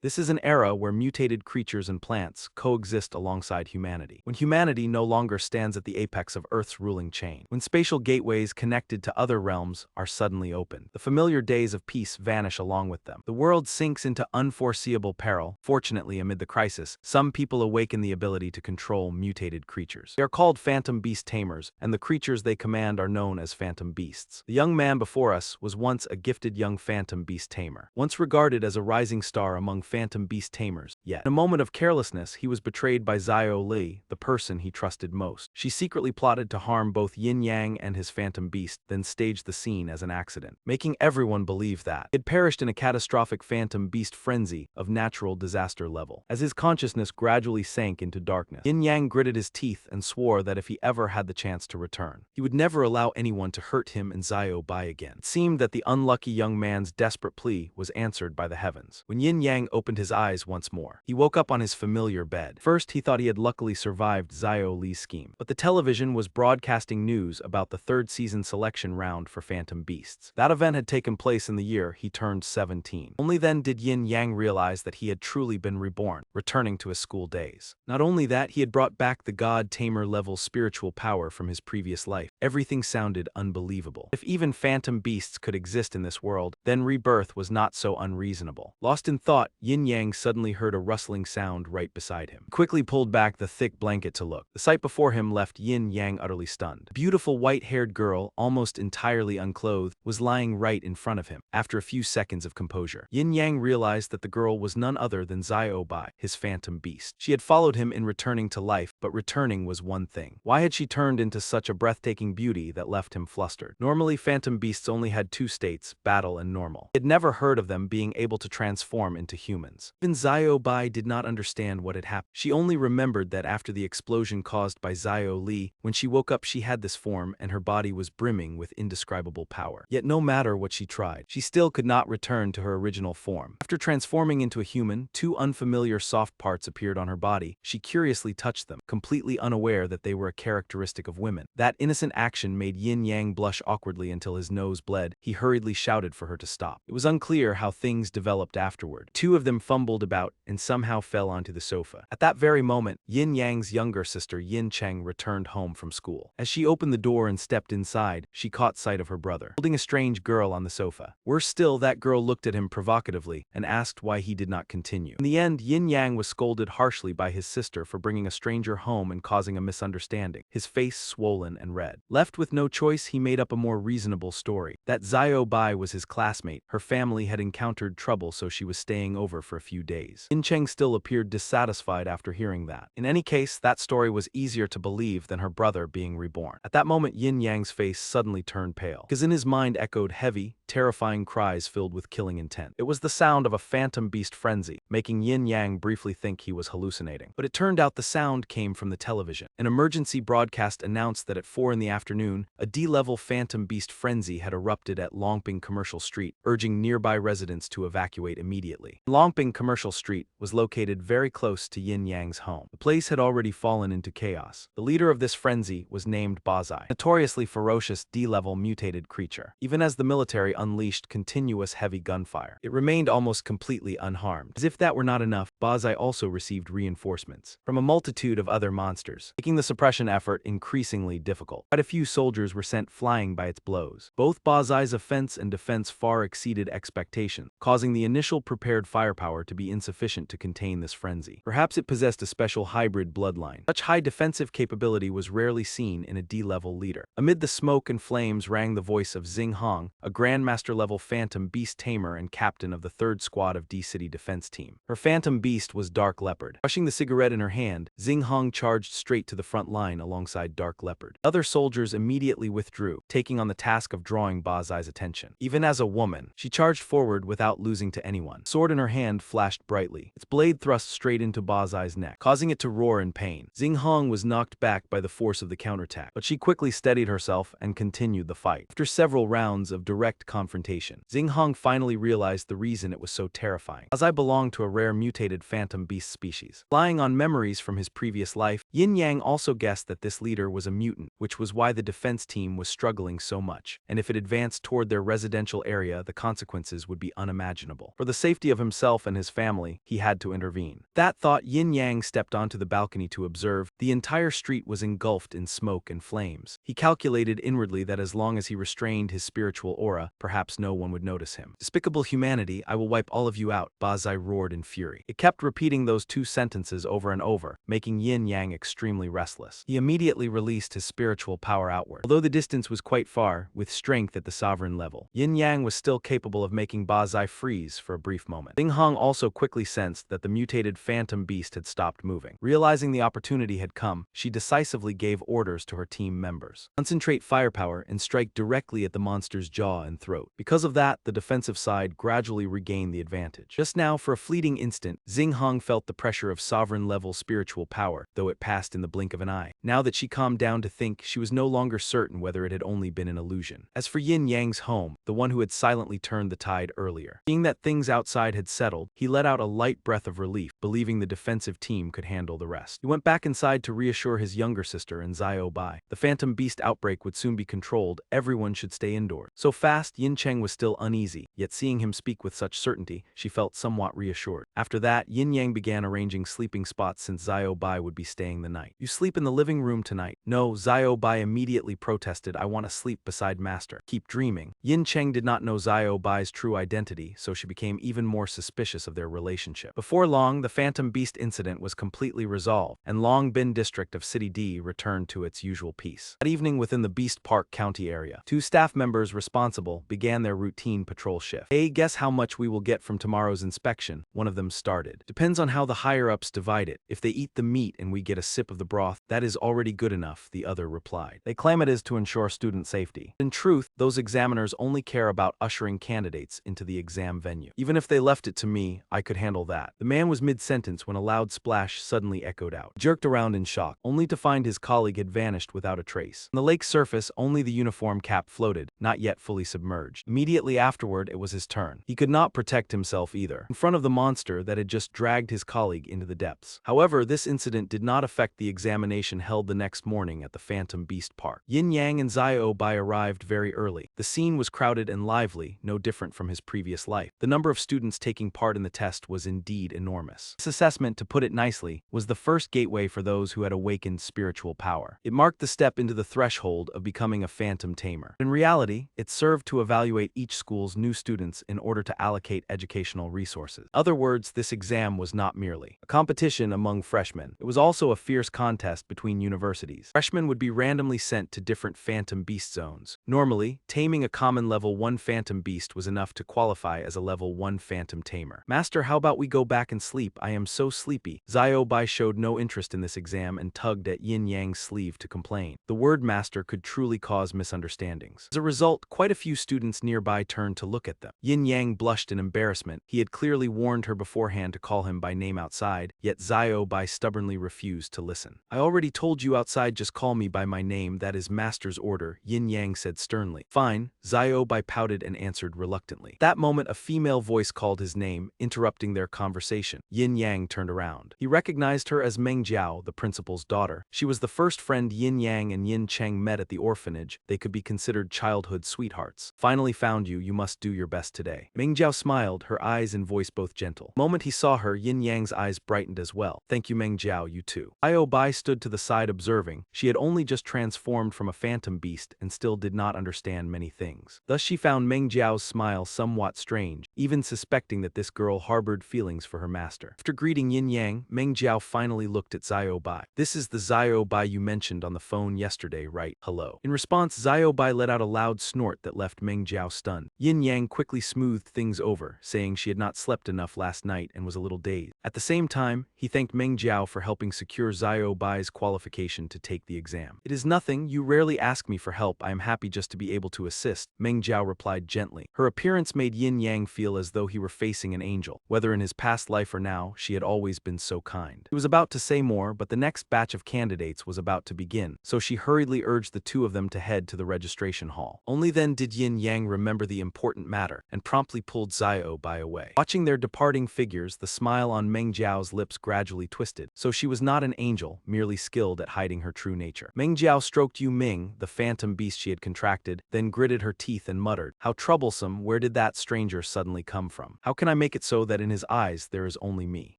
This is an era where mutated creatures and plants coexist alongside humanity. When humanity no longer stands at the apex of Earth's ruling chain. When spatial gateways connected to other realms are suddenly opened. The familiar days of peace vanish along with them. The world sinks into unforeseeable peril. Fortunately, amid the crisis, some people awaken the ability to control mutated creatures. They are called phantom beast tamers, and the creatures they command are known as phantom beasts. The young man before us was once a gifted young phantom beast tamer, once regarded as a rising star among phantom beast tamers. Yet, in a moment of carelessness, he was betrayed by Xiao Li, the person he trusted most. She secretly plotted to harm both Yin Yang and his phantom beast, then staged the scene as an accident, making everyone believe that he had perished in a catastrophic phantom beast frenzy of natural disaster level. As his consciousness gradually sank into darkness, Yin Yang gritted his teeth and swore that if he ever had the chance to return, he would never allow anyone to hurt him and Xiao Bai again. It seemed that the unlucky young man's desperate plea was answered by the heavens. When Yin Yang opened his eyes once more, he woke up on his familiar bed. First, he thought he had luckily survived Xiao Li's scheme, but the television was broadcasting news about the third season selection round for Phantom Beasts. That event had taken place in the year he turned 17. Only then did Yin Yang realize that he had truly been reborn, returning to his school days. Not only that, he had brought back the god-tamer level spiritual power from his previous life. Everything sounded unbelievable. If even phantom beasts could exist in this world, then rebirth was not so unreasonable. Lost in thought, Yin Yang suddenly heard a rustling sound right beside him. He quickly pulled back the thick blanket to look. The sight before him left Yin Yang utterly stunned. A beautiful white-haired girl, almost entirely unclothed, was lying right in front of him. After a few seconds of composure, Yin Yang realized that the girl was none other than Xiao Bai, his phantom beast. She had followed him in returning to life, but returning was one thing. Why had she turned into such a breathtaking beauty that left him flustered? Normally, phantom beasts only had two states, battle and normal. He had never heard of them being able to transform into humans. Even Xiao Bai did not understand what had happened. She only remembered that after the explosion caused by Xiao Li, when she woke up she had this form and her body was brimming with indescribable power. Yet no matter what she tried, she still could not return to her original form. After transforming into a human, two unfamiliar soft parts appeared on her body. She curiously touched them, completely unaware that they were a characteristic of women. That innocent action made Yin Yang blush awkwardly until his nose bled. He hurriedly shouted for her to stop. It was unclear how things developed afterward. Two of them fumbled about and somehow fell onto the sofa. At that very moment, Yin Yang's younger sister Yin Cheng returned home from school. As she opened the door and stepped inside, she caught sight of her brother, holding a strange girl on the sofa. Worse still, that girl looked at him provocatively and asked why he did not continue. In the end, Yin Yang was scolded harshly by his sister for bringing a stranger home and causing a misunderstanding, his face swollen and red. Left with no choice, he made up a more reasonable story. That Xiao Bai was his classmate. Her family had encountered trouble, so she was staying over for a few days. Yin Cheng still appeared dissatisfied after hearing that. In any case, that story was easier to believe than her brother being reborn. At that moment, Yin Yang's face suddenly turned pale, because in his mind echoed heavy, terrifying cries filled with killing intent. It was the sound of a phantom beast frenzy, making Yin Yang briefly think he was hallucinating. But it turned out the sound came from the television. An emergency broadcast announced that at 4 in the afternoon, a D-level phantom beast frenzy had erupted at Longping Commercial Street, urging nearby residents to evacuate immediately. Longping Commercial Street was located very close to Yin Yang's home. The place had already fallen into chaos. The leader of this frenzy was named Bazai, a notoriously ferocious D-level mutated creature. Even as the military unleashed continuous heavy gunfire, it remained almost completely unharmed. As if that were not enough, Bazai also received reinforcements from a multitude of other monsters, making the suppression effort increasingly difficult. Quite a few soldiers were sent flying by its blows. Both Bazai's offense and defense far exceeded expectations, causing the initial prepared firepower to be insufficient to contain this frenzy. Perhaps it possessed a special hybrid bloodline. Such high defensive capability was rarely seen in a D-level leader. Amid the smoke and flames rang the voice of Xing Hong, a Grandmaster-level phantom beast tamer and captain of the 3rd Squad of D-City Defense Team. Her phantom beast was Dark Leopard. Crushing the cigarette in her hand, Xing Hong charged straight to the front line alongside Dark Leopard. Other soldiers immediately withdrew, taking on the task of drawing Bazai's attention. Even as a woman, she charged forward without losing to anyone. Sword in her hand flashed brightly. Its blade thrust straight into Bazai's neck, causing it to roar in pain. Xing Hong was knocked back by the force of the counterattack, but she quickly steadied herself and continued the fight. After several rounds of direct confrontation, Xing Hong finally realized the reason it was so terrifying. Bazai belonged to a rare mutated mutated phantom beast species. Relying on memories from his previous life, Yin Yang also guessed that this leader was a mutant, which was why the defense team was struggling so much, and if it advanced toward their residential area, the consequences would be unimaginable. For the safety of himself and his family, he had to intervene. That thought, Yin Yang stepped onto the balcony to observe. The entire street was engulfed in smoke and flames. He calculated inwardly that as long as he restrained his spiritual aura, perhaps no one would notice him. Despicable humanity, I will wipe all of you out, Bazai roared in fury. It kept repeating those two sentences over and over, making Yin Yang extremely restless. He immediately released his spiritual power outward. Although the distance was quite far, with strength at the sovereign level, Yin Yang was still capable of making Bazai freeze for a brief moment. Ling Hong also quickly sensed that the mutated phantom beast had stopped moving. Realizing the opportunity had come, she decisively gave orders to her team members. Concentrate firepower and strike directly at the monster's jaw and throat. Because of that, the defensive side gradually regained the advantage. Just now, for a fleeting instant, Xing Hong felt the pressure of sovereign-level spiritual power, though it passed in the blink of an eye. Now that she calmed down to think, she was no longer certain whether it had only been an illusion. As for Yin Yang's home, the one who had silently turned the tide earlier, seeing that things outside had settled, he let out a light breath of relief, believing the defensive team could handle the rest. He went back inside to reassure his younger sister and Xiao Bai. The phantom beast outbreak would soon be controlled, everyone should stay indoors. So fast, Yin Cheng was still uneasy, yet seeing him speak with such certainty, she felt somewhat reassured. After that, Yin Yang began arranging sleeping spots since Xiao Bai would be staying the night. You sleep in the living room tonight. No, Xiao Bai immediately protested, I want to sleep beside Master. Keep dreaming. Yin Cheng did not know Xiao Bai's true identity, so she became even more suspicious of their relationship. Before long, the phantom beast incident was completely resolved, and Long Bin district of City D returned to its usual peace. That evening within the Beast Park County area, two staff members responsible began their routine patrol shift. Hey, guess how much we will get from tomorrow's inspection? One of them started. Depends on how the higher-ups divide it. If they eat the meat and we get a sip of the broth, that is already good enough, the other replied. They claim it is to ensure student safety. In truth, those examiners only care about ushering candidates into the exam venue. Even if they left it to me, I could handle that. The man was mid-sentence when a loud splash suddenly echoed out. He jerked around in shock, only to find his colleague had vanished without a trace. On the lake's surface, only the uniform cap floated, not yet fully submerged. Immediately afterward, it was his turn. He could not protect himself either, in front of the monster that had just dragged his colleague into the depths. However, this incident did not affect the examination held the next morning at the Phantom Beast Park. Yin Yang and Xiao Bai arrived very early. The scene was crowded and lively, no different from his previous life. The number of students taking part in the test was indeed enormous. This assessment, to put it nicely, was the first gateway for those who had awakened spiritual power. It marked the step into the threshold of becoming a phantom tamer. In reality, it served to evaluate each school's new students in order to allocate educational resources. In other words, this exam was not merely a competition among freshmen. It was also a fierce contest between universities. Freshmen would be randomly sent to different phantom beast zones. Normally, taming a common level 1 phantom beast was enough to qualify as a level 1 phantom tamer. Master, how about we go back and sleep? I am so sleepy. Xiao Bai showed no interest in this exam and tugged at Yin Yang's sleeve to complain. The word master could truly cause misunderstandings. As a result, quite a few students nearby turned to look at them. Yin Yang blushed in embarrassment. He had clearly warned her beforehand to call him by name outside, yet Xiao Bai stubbornly refused to listen. I already told you outside, just call me by my name, that is master's order, Yin Yang said sternly. Fine, Xiao Bai pouted and answered reluctantly. That moment a female voice called his name, interrupting their conversation. Yin Yang turned around. He recognized her as Meng Jiao, the principal's daughter. She was the first friend Yin Yang and Yin Cheng met at the orphanage. They could be considered childhood sweethearts. Finally found you, you must do your best today. Meng Jiao smiled, her eyes and voice both gentle. The moment he saw her, Yin Yang's eyes brightened as well. Thank you, Meng Jiao, you too. Xiao Bai stood to the side observing. She had only just transformed from a phantom beast and still did not understand many things. Thus she found Meng Jiao's smile somewhat strange, even suspecting that this girl harbored feelings for her master. After greeting Yin Yang, Meng Jiao finally looked at Xiao Bai. This is the Xiao Bai you mentioned on the phone yesterday, right? Hello. In response, Xiao Bai let out a loud snort that left Meng Jiao stunned. Yin Yang quickly smoothed things over, saying she had not slept enough last night and was a little dazed. At the same time, he thanked Meng Jiao for helping secure Xiao Bai's qualification to take the exam. It is nothing, you rarely ask me for help, I am happy just to be able to assist, Meng Jiao replied gently. Her appearance made Yin Yang feel as though he were facing an angel. Whether in his past life or now, she had always been so kind. He was about to say more, but the next batch of candidates was about to begin, so she hurriedly urged the two of them to head to the registration hall. Only then did Yin Yang remember the important matter, and promptly pulled Xiao Bai away. Watching their departing figures, the smile on Meng Jiao's lips gradually twisted. So she was not an angel, merely skilled at hiding her true nature. Meng Jiao stroked Yu Ming, the phantom beast she had contracted, then gritted her teeth and muttered, "How troublesome, where did that stranger suddenly come from? How can I make it so that in his eyes there is only me?"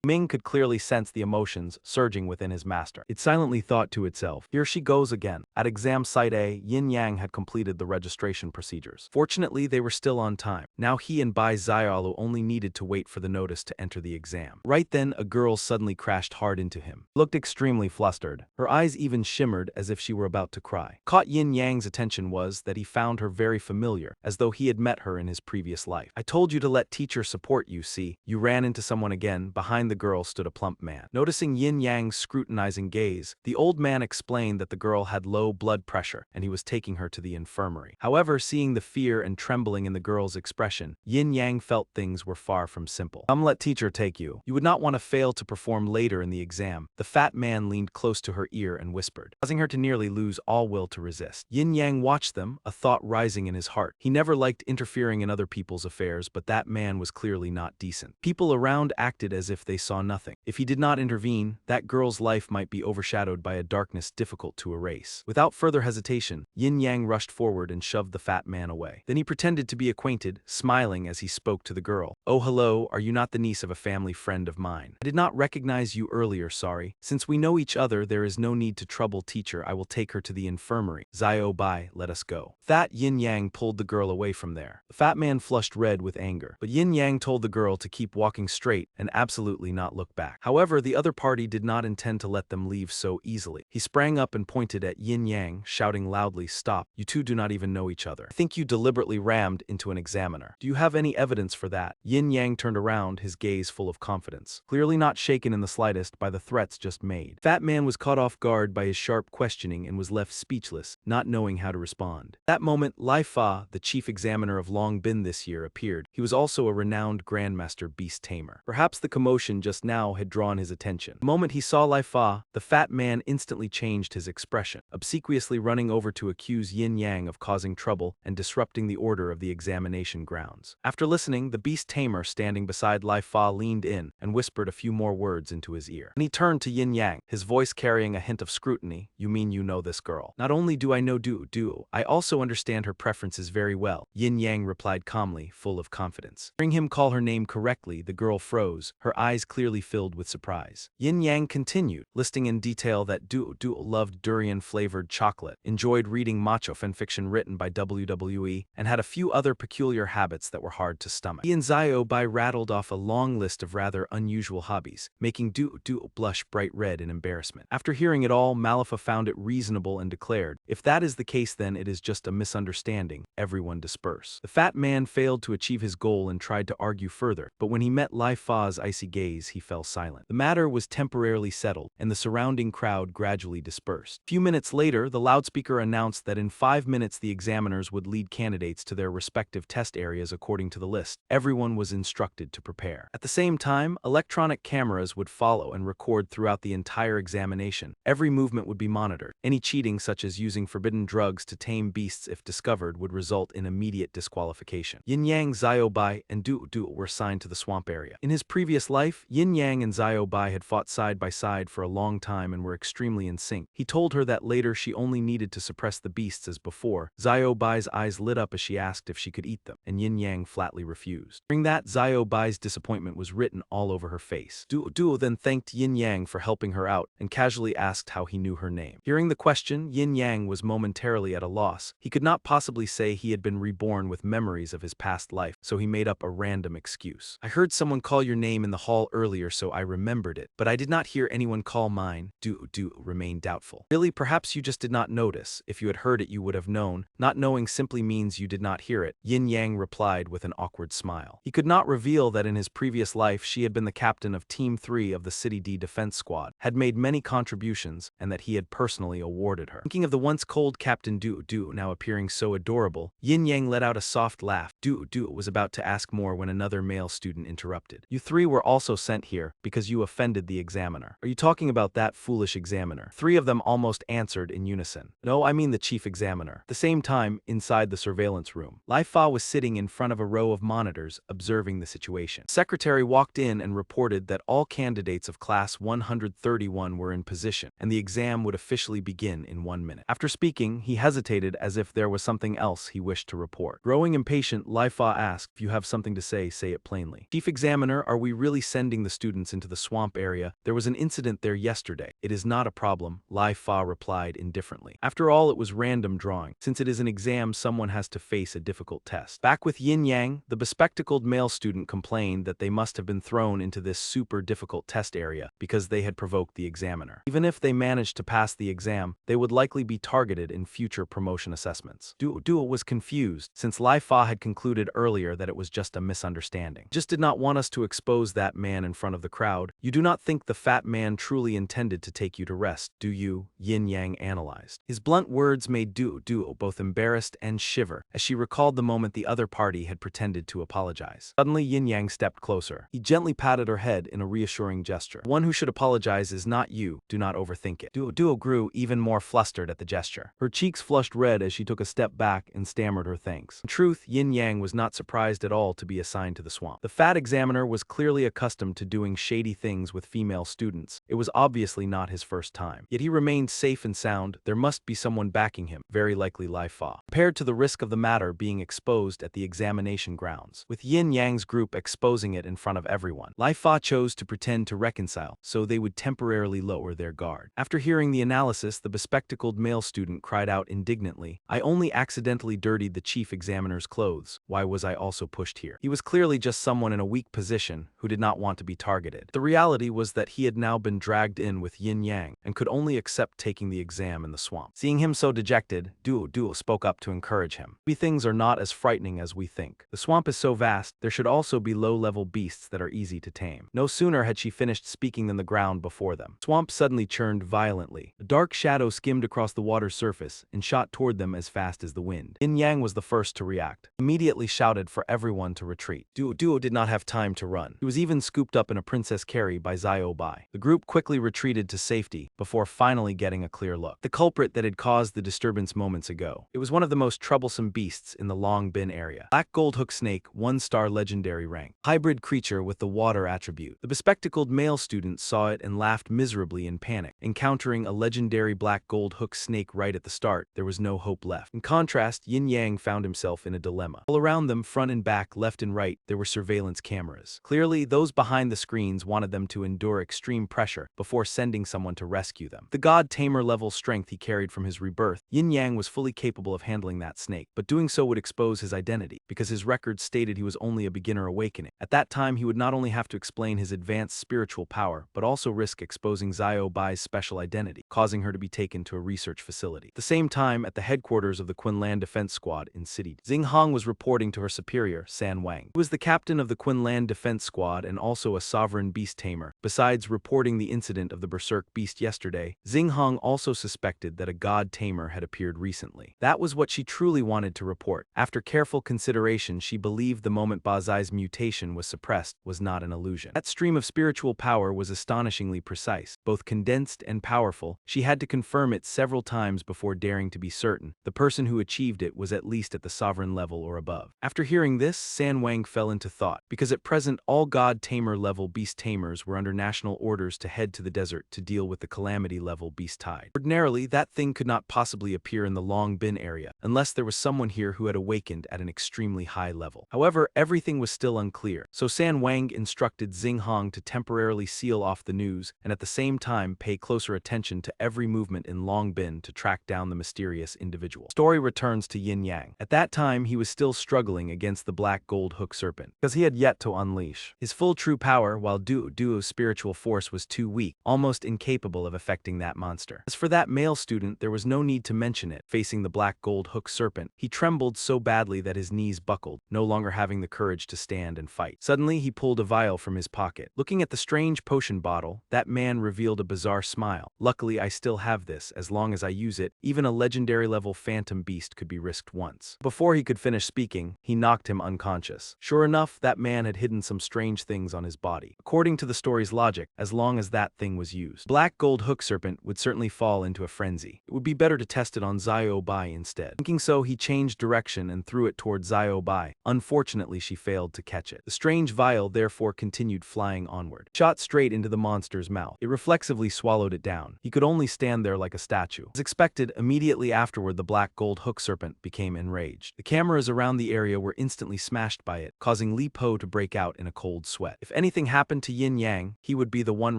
Ming could clearly sense the emotions surging within his master. It silently thought to itself, "Here she goes again." At exam site A, Yin Yang had completed the registration procedures. Fortunately, they were still on time. Now he and Bai Xiaolu only needed to wait for the notice to enter the exam. Right then, a girl suddenly crashed hard into him. Looked extremely flustered. Her eyes even shimmered as if she were about to cry. Caught Yin Yang's attention was that he found her very familiar, as though he had met her in his previous life. "I told you to let teacher support you, see? You ran into someone again." Behind the girl stood a plump man. Noticing Yin Yang's scrutinizing gaze, the old man explained that the girl had low blood pressure and he was taking her to the infirmary. However, seeing the fear and trembling in the girl's expression, Yin Yang felt things were far from simple. "Come, let teacher take you. You would not want to fail to perform later in the exam." The fat man leaned close to her ear and whispered, causing her to nearly lose all will to resist. Yin Yang watched them, a thought rising in his heart. He never liked interfering in other people's affairs, but that man was clearly not decent. People around acted as if they saw nothing. If he did not intervene, that girl's life might be overshadowed by a darkness difficult to erase. Without further hesitation, Yin Yang rushed forward and shoved the fat man away. Then he pretended to be acquainted, smiling as he spoke to the girl. "Oh, hello, are you not the niece of a family friend of mine? I did not recognize you earlier, sorry. Since we know each other, there is no need to trouble teacher. I will take her to the infirmary. Xiao Bai, let us go." That Yin Yang pulled the girl away from there. The fat man flushed red with anger, but Yin Yang told the girl to keep walking straight and absolutely not look back. However, the other party did not intend to let them leave so easily. He sprang up and pointed at Yin Yang, shouting loudly, "Stop, you two do not even know each other. I think you deliberately rammed into an examiner. Do you have any evidence for that?" Yin Yang turned around, his gaze full of confidence, clearly not shaken in the slightest by the threats just made. Fat man was caught off guard by his sharp questioning and was left speechless, not knowing how to respond. That moment, Lai Fa, the chief examiner of Long Bin this year, appeared. He was also a renowned grandmaster beast tamer. Perhaps the commotion just now had drawn his attention. The moment he saw Lai Fa, the fat man instantly changed his expression, obsequiously running over to accuse Yin Yang of causing trouble and disrupting the order of the examination grounds. After listening, the beast tamer standing beside Lai Fa leaned in and whispered a few more words into his ear. And he turned to Yin Yang, his voice carrying a hint of scrutiny. "You mean you know this girl?" "Not only do I know Du, I also understand her preferences very well," Yin Yang replied calmly, full of confidence. Hearing him call her name correctly, the girl froze, her eyes clearly filled with surprise. Yin Yang continued, listing in detail that Du loved durian-flavored chocolate, enjoyed reading macho fanfiction written by WWE, and had a few other peculiar habits that were hard to stomach. He and Xiao Bai rattled off a long list of rather unusual hobbies, making Du blush bright red in embarrassment. After hearing it all, Malifa found it reasonable and declared, "If that is the case, then it is just a misunderstanding. Everyone disperse." The fat man failed to achieve his goal and tried to argue further, but when he met Lai Fa's icy gaze, he fell silent. The matter was temporarily settled, and the surrounding crowd gradually dispersed. A few minutes later, the loudspeaker announced that in 5 minutes the examiners would lead candidates to their respective test areas according to the list. Everyone was instructed to prepare. At the same time, electronic cameras would follow and record throughout the entire examination. Every movement would be monitored. Any cheating, such as using forbidden drugs to tame beasts if discovered, would result in immediate disqualification. Yin Yang, Xiao Bai, and Du were assigned to the swamp area. In his previous life, Yin Yang and Xiao Bai had fought side by side for a long time and were extremely in sync. He told her that later she only needed to suppress the beasts as before. Xiao Bai's eyes lit up as she asked if she could eat them, and Yin Yang flatly refused. During that, Xiao Bai's disappointment was written all over her face. Du then thanked Yin Yang for helping her out and casually asked how he knew her name. Hearing the question, Yin Yang was momentarily at a loss. He could not possibly say he had been reborn with memories of his past life, so he made up a random excuse. "I heard someone call your name in the hall earlier, so I remembered it, but I did not hear anyone call mine." Du remained doubtful. "Really, perhaps you just did not notice. If you had heard it, you would have known. Not knowing simply means you did not hear it," Yin Yang replied with an awkward smile. He could not reveal that in his previous life she had been the captain of Team 3 of the City D Defense Squad, had made many contributions, and that he had personally awarded her. Thinking of the once cold Captain Du now appearing so adorable, Yin Yang let out a soft laugh. Du was about to ask more when another male student interrupted. "You three were also sent here because you offended the examiner." "Are you talking about that foolish examiner?" Three of them almost answered in unison. "No, I mean the chief examiner." At the same time, inside the surveillance room, Lai Fa was sitting in front of a row of monitors, observing the situation. The secretary walked walked in and reported that all candidates of class 131 were in position, and the exam would officially begin in 1 minute. After speaking, he hesitated as if there was something else he wished to report. Growing impatient, Lai Fa asked, "If you have something to say it plainly." "Chief Examiner, are we really sending the students into the swamp area? There was an incident there yesterday." "It is not a problem," Lai Fa replied indifferently. "After all, it was random drawing. Since it is an exam, someone has to face a difficult test." Back with Yin Yang, the bespectacled male student complained that they must have been thrown into this super difficult test area because they had provoked the examiner. Even if they managed to pass the exam, they would likely be targeted in future promotion assessments. Duo was confused, since Lai Fa had concluded earlier that it was just a misunderstanding. "Just did not want us to expose that man in front of the crowd. You do not think the fat man truly intended to take you to rest, do you?" Yin Yang analyzed. His blunt words made Duo both embarrassed and shiver as she recalled the moment the other party had pretended to apologize. Suddenly, Yin Yang stepped closer. He gently patted her head in a reassuring gesture. "The one who should apologize is not you. Do not overthink it." Duo grew even more flustered at the gesture. Her cheeks flushed red as she took a step back and stammered her thanks. In truth, Yin Yang was not surprised at all to be assigned to the swamp. The fat examiner was clearly accustomed to doing shady things with female students. It was obviously not his first time. Yet he remained safe and sound. There must be someone backing him, very likely Lai Fa, compared to the risk of the matter being exposed at the examination grounds. With Yin Yang's group exposing it in front of everyone, Lai Fa chose to pretend to reconcile so they would temporarily lower their guard. After hearing the analysis, the bespectacled male student cried out indignantly, "I only accidentally dirtied the chief examiner's clothes. Why was I also pushed here?" He was clearly just someone in a weak position who did not want to be targeted. The reality was that he had now been dragged in with Yin Yang and could only accept taking the exam in the swamp. Seeing him so dejected, Duo spoke up to encourage him. "Maybe things are not as frightening as we think. The swamp is so vast, there should also be low-level beasts that are easy to tame." No sooner had she finished speaking than the ground before them. The swamp suddenly churned violently. A dark shadow skimmed across the water's surface and shot toward them as fast as the wind. Yin Yang was the first to react. He immediately shouted for everyone to retreat. Duo did not have time to run. He was even scooped up in a princess carry by Zio Bai. The group quickly retreated to safety before finally getting a clear look. The culprit that had caused the disturbance moments ago. It was one of the most troublesome beasts in the Long Bin area. Black gold hook snake, 1-star legendary rank. Hybrid creature with the water attribute. The bespectacled male student saw it and laughed miserably in panic. Encountering a legendary black gold hook snake right at the start, there was no hope left. In contrast, Yin Yang found himself in a dilemma. All around them, front and back, left and right, there were surveillance cameras. Clearly, those behind the screens wanted them to endure extreme pressure before sending someone to rescue them. The god tamer level strength he carried from his rebirth, Yin Yang was fully capable of handling that snake, but doing so would expose his identity, because his record stated he was only a beginner awakening. At that time, he would not only have to explain his advanced spiritual power, but also risk exposing Zio Bai's special identity, causing her to be taken to a research facility. At the same time, at the headquarters of the Quinlan Defense Squad in City, Xing Hong was reporting to her superior, San Wang, who was the captain of the Quinlan Defense Squad and also a sovereign beast tamer. Besides reporting the incident of the berserk beast yesterday, Xing Hong also suspected that a god tamer had appeared recently. That was what she truly wanted to report. After careful consideration, she believed the moment Bazai's mutation was suppressed was not an illusion. That stream of spiritual power was astonishingly precise, both condensed and powerful. She had to confirm it several times before daring to be certain the person who achieved it was at least at the sovereign level or above. After hearing this, San Wang fell into thought, because at present all god tamer level beast tamers were under national orders to head to the desert to deal with the calamity level beast tide. Ordinarily, that thing could not possibly appear in the Long Bin area, unless there was someone here who had awakened at an extremely high level. However, everything was still unclear, so San Wang instructed Xing Hong to temporarily seal off the news and at the same time pay closer attention to every movement in Long Bin to track down the mysterious individual. Story returns to Yin Yang. At that time, he was still struggling against the black gold hook serpent, because he had yet to unleash his full true power, while Duo's spiritual force was too weak, almost incapable of affecting that monster. As for that male student, there was no need to mention it. Facing the black gold hook serpent, he trembled so badly that his knees buckled, no longer having the courage to stand and fight. Suddenly, he pulled a vial from his pocket. Looking at the strange potion bottle, that man revealed a bizarre smile. "Luckily, I still have this. As long as I use it, even a legendary level phantom beast could be risked once." Before he could finish speaking, he knocked him unconscious. Sure enough, that man had hidden some strange things on his body. According to the story's logic, as long as that thing was used, black gold hook serpent would certainly fall into a frenzy. It would be better to test it on Zio Bai instead. Thinking so, he changed direction and threw it toward Zio Bai. Unfortunately, she failed to catch it. The strange vial pile therefore continued flying onward. Shot straight into the monster's mouth. It reflexively swallowed it down. He could only stand there like a statue. As expected, immediately afterward the black gold hook serpent became enraged. The cameras around the area were instantly smashed by it, causing Li Po to break out in a cold sweat. If anything happened to Yin Yang, he would be the one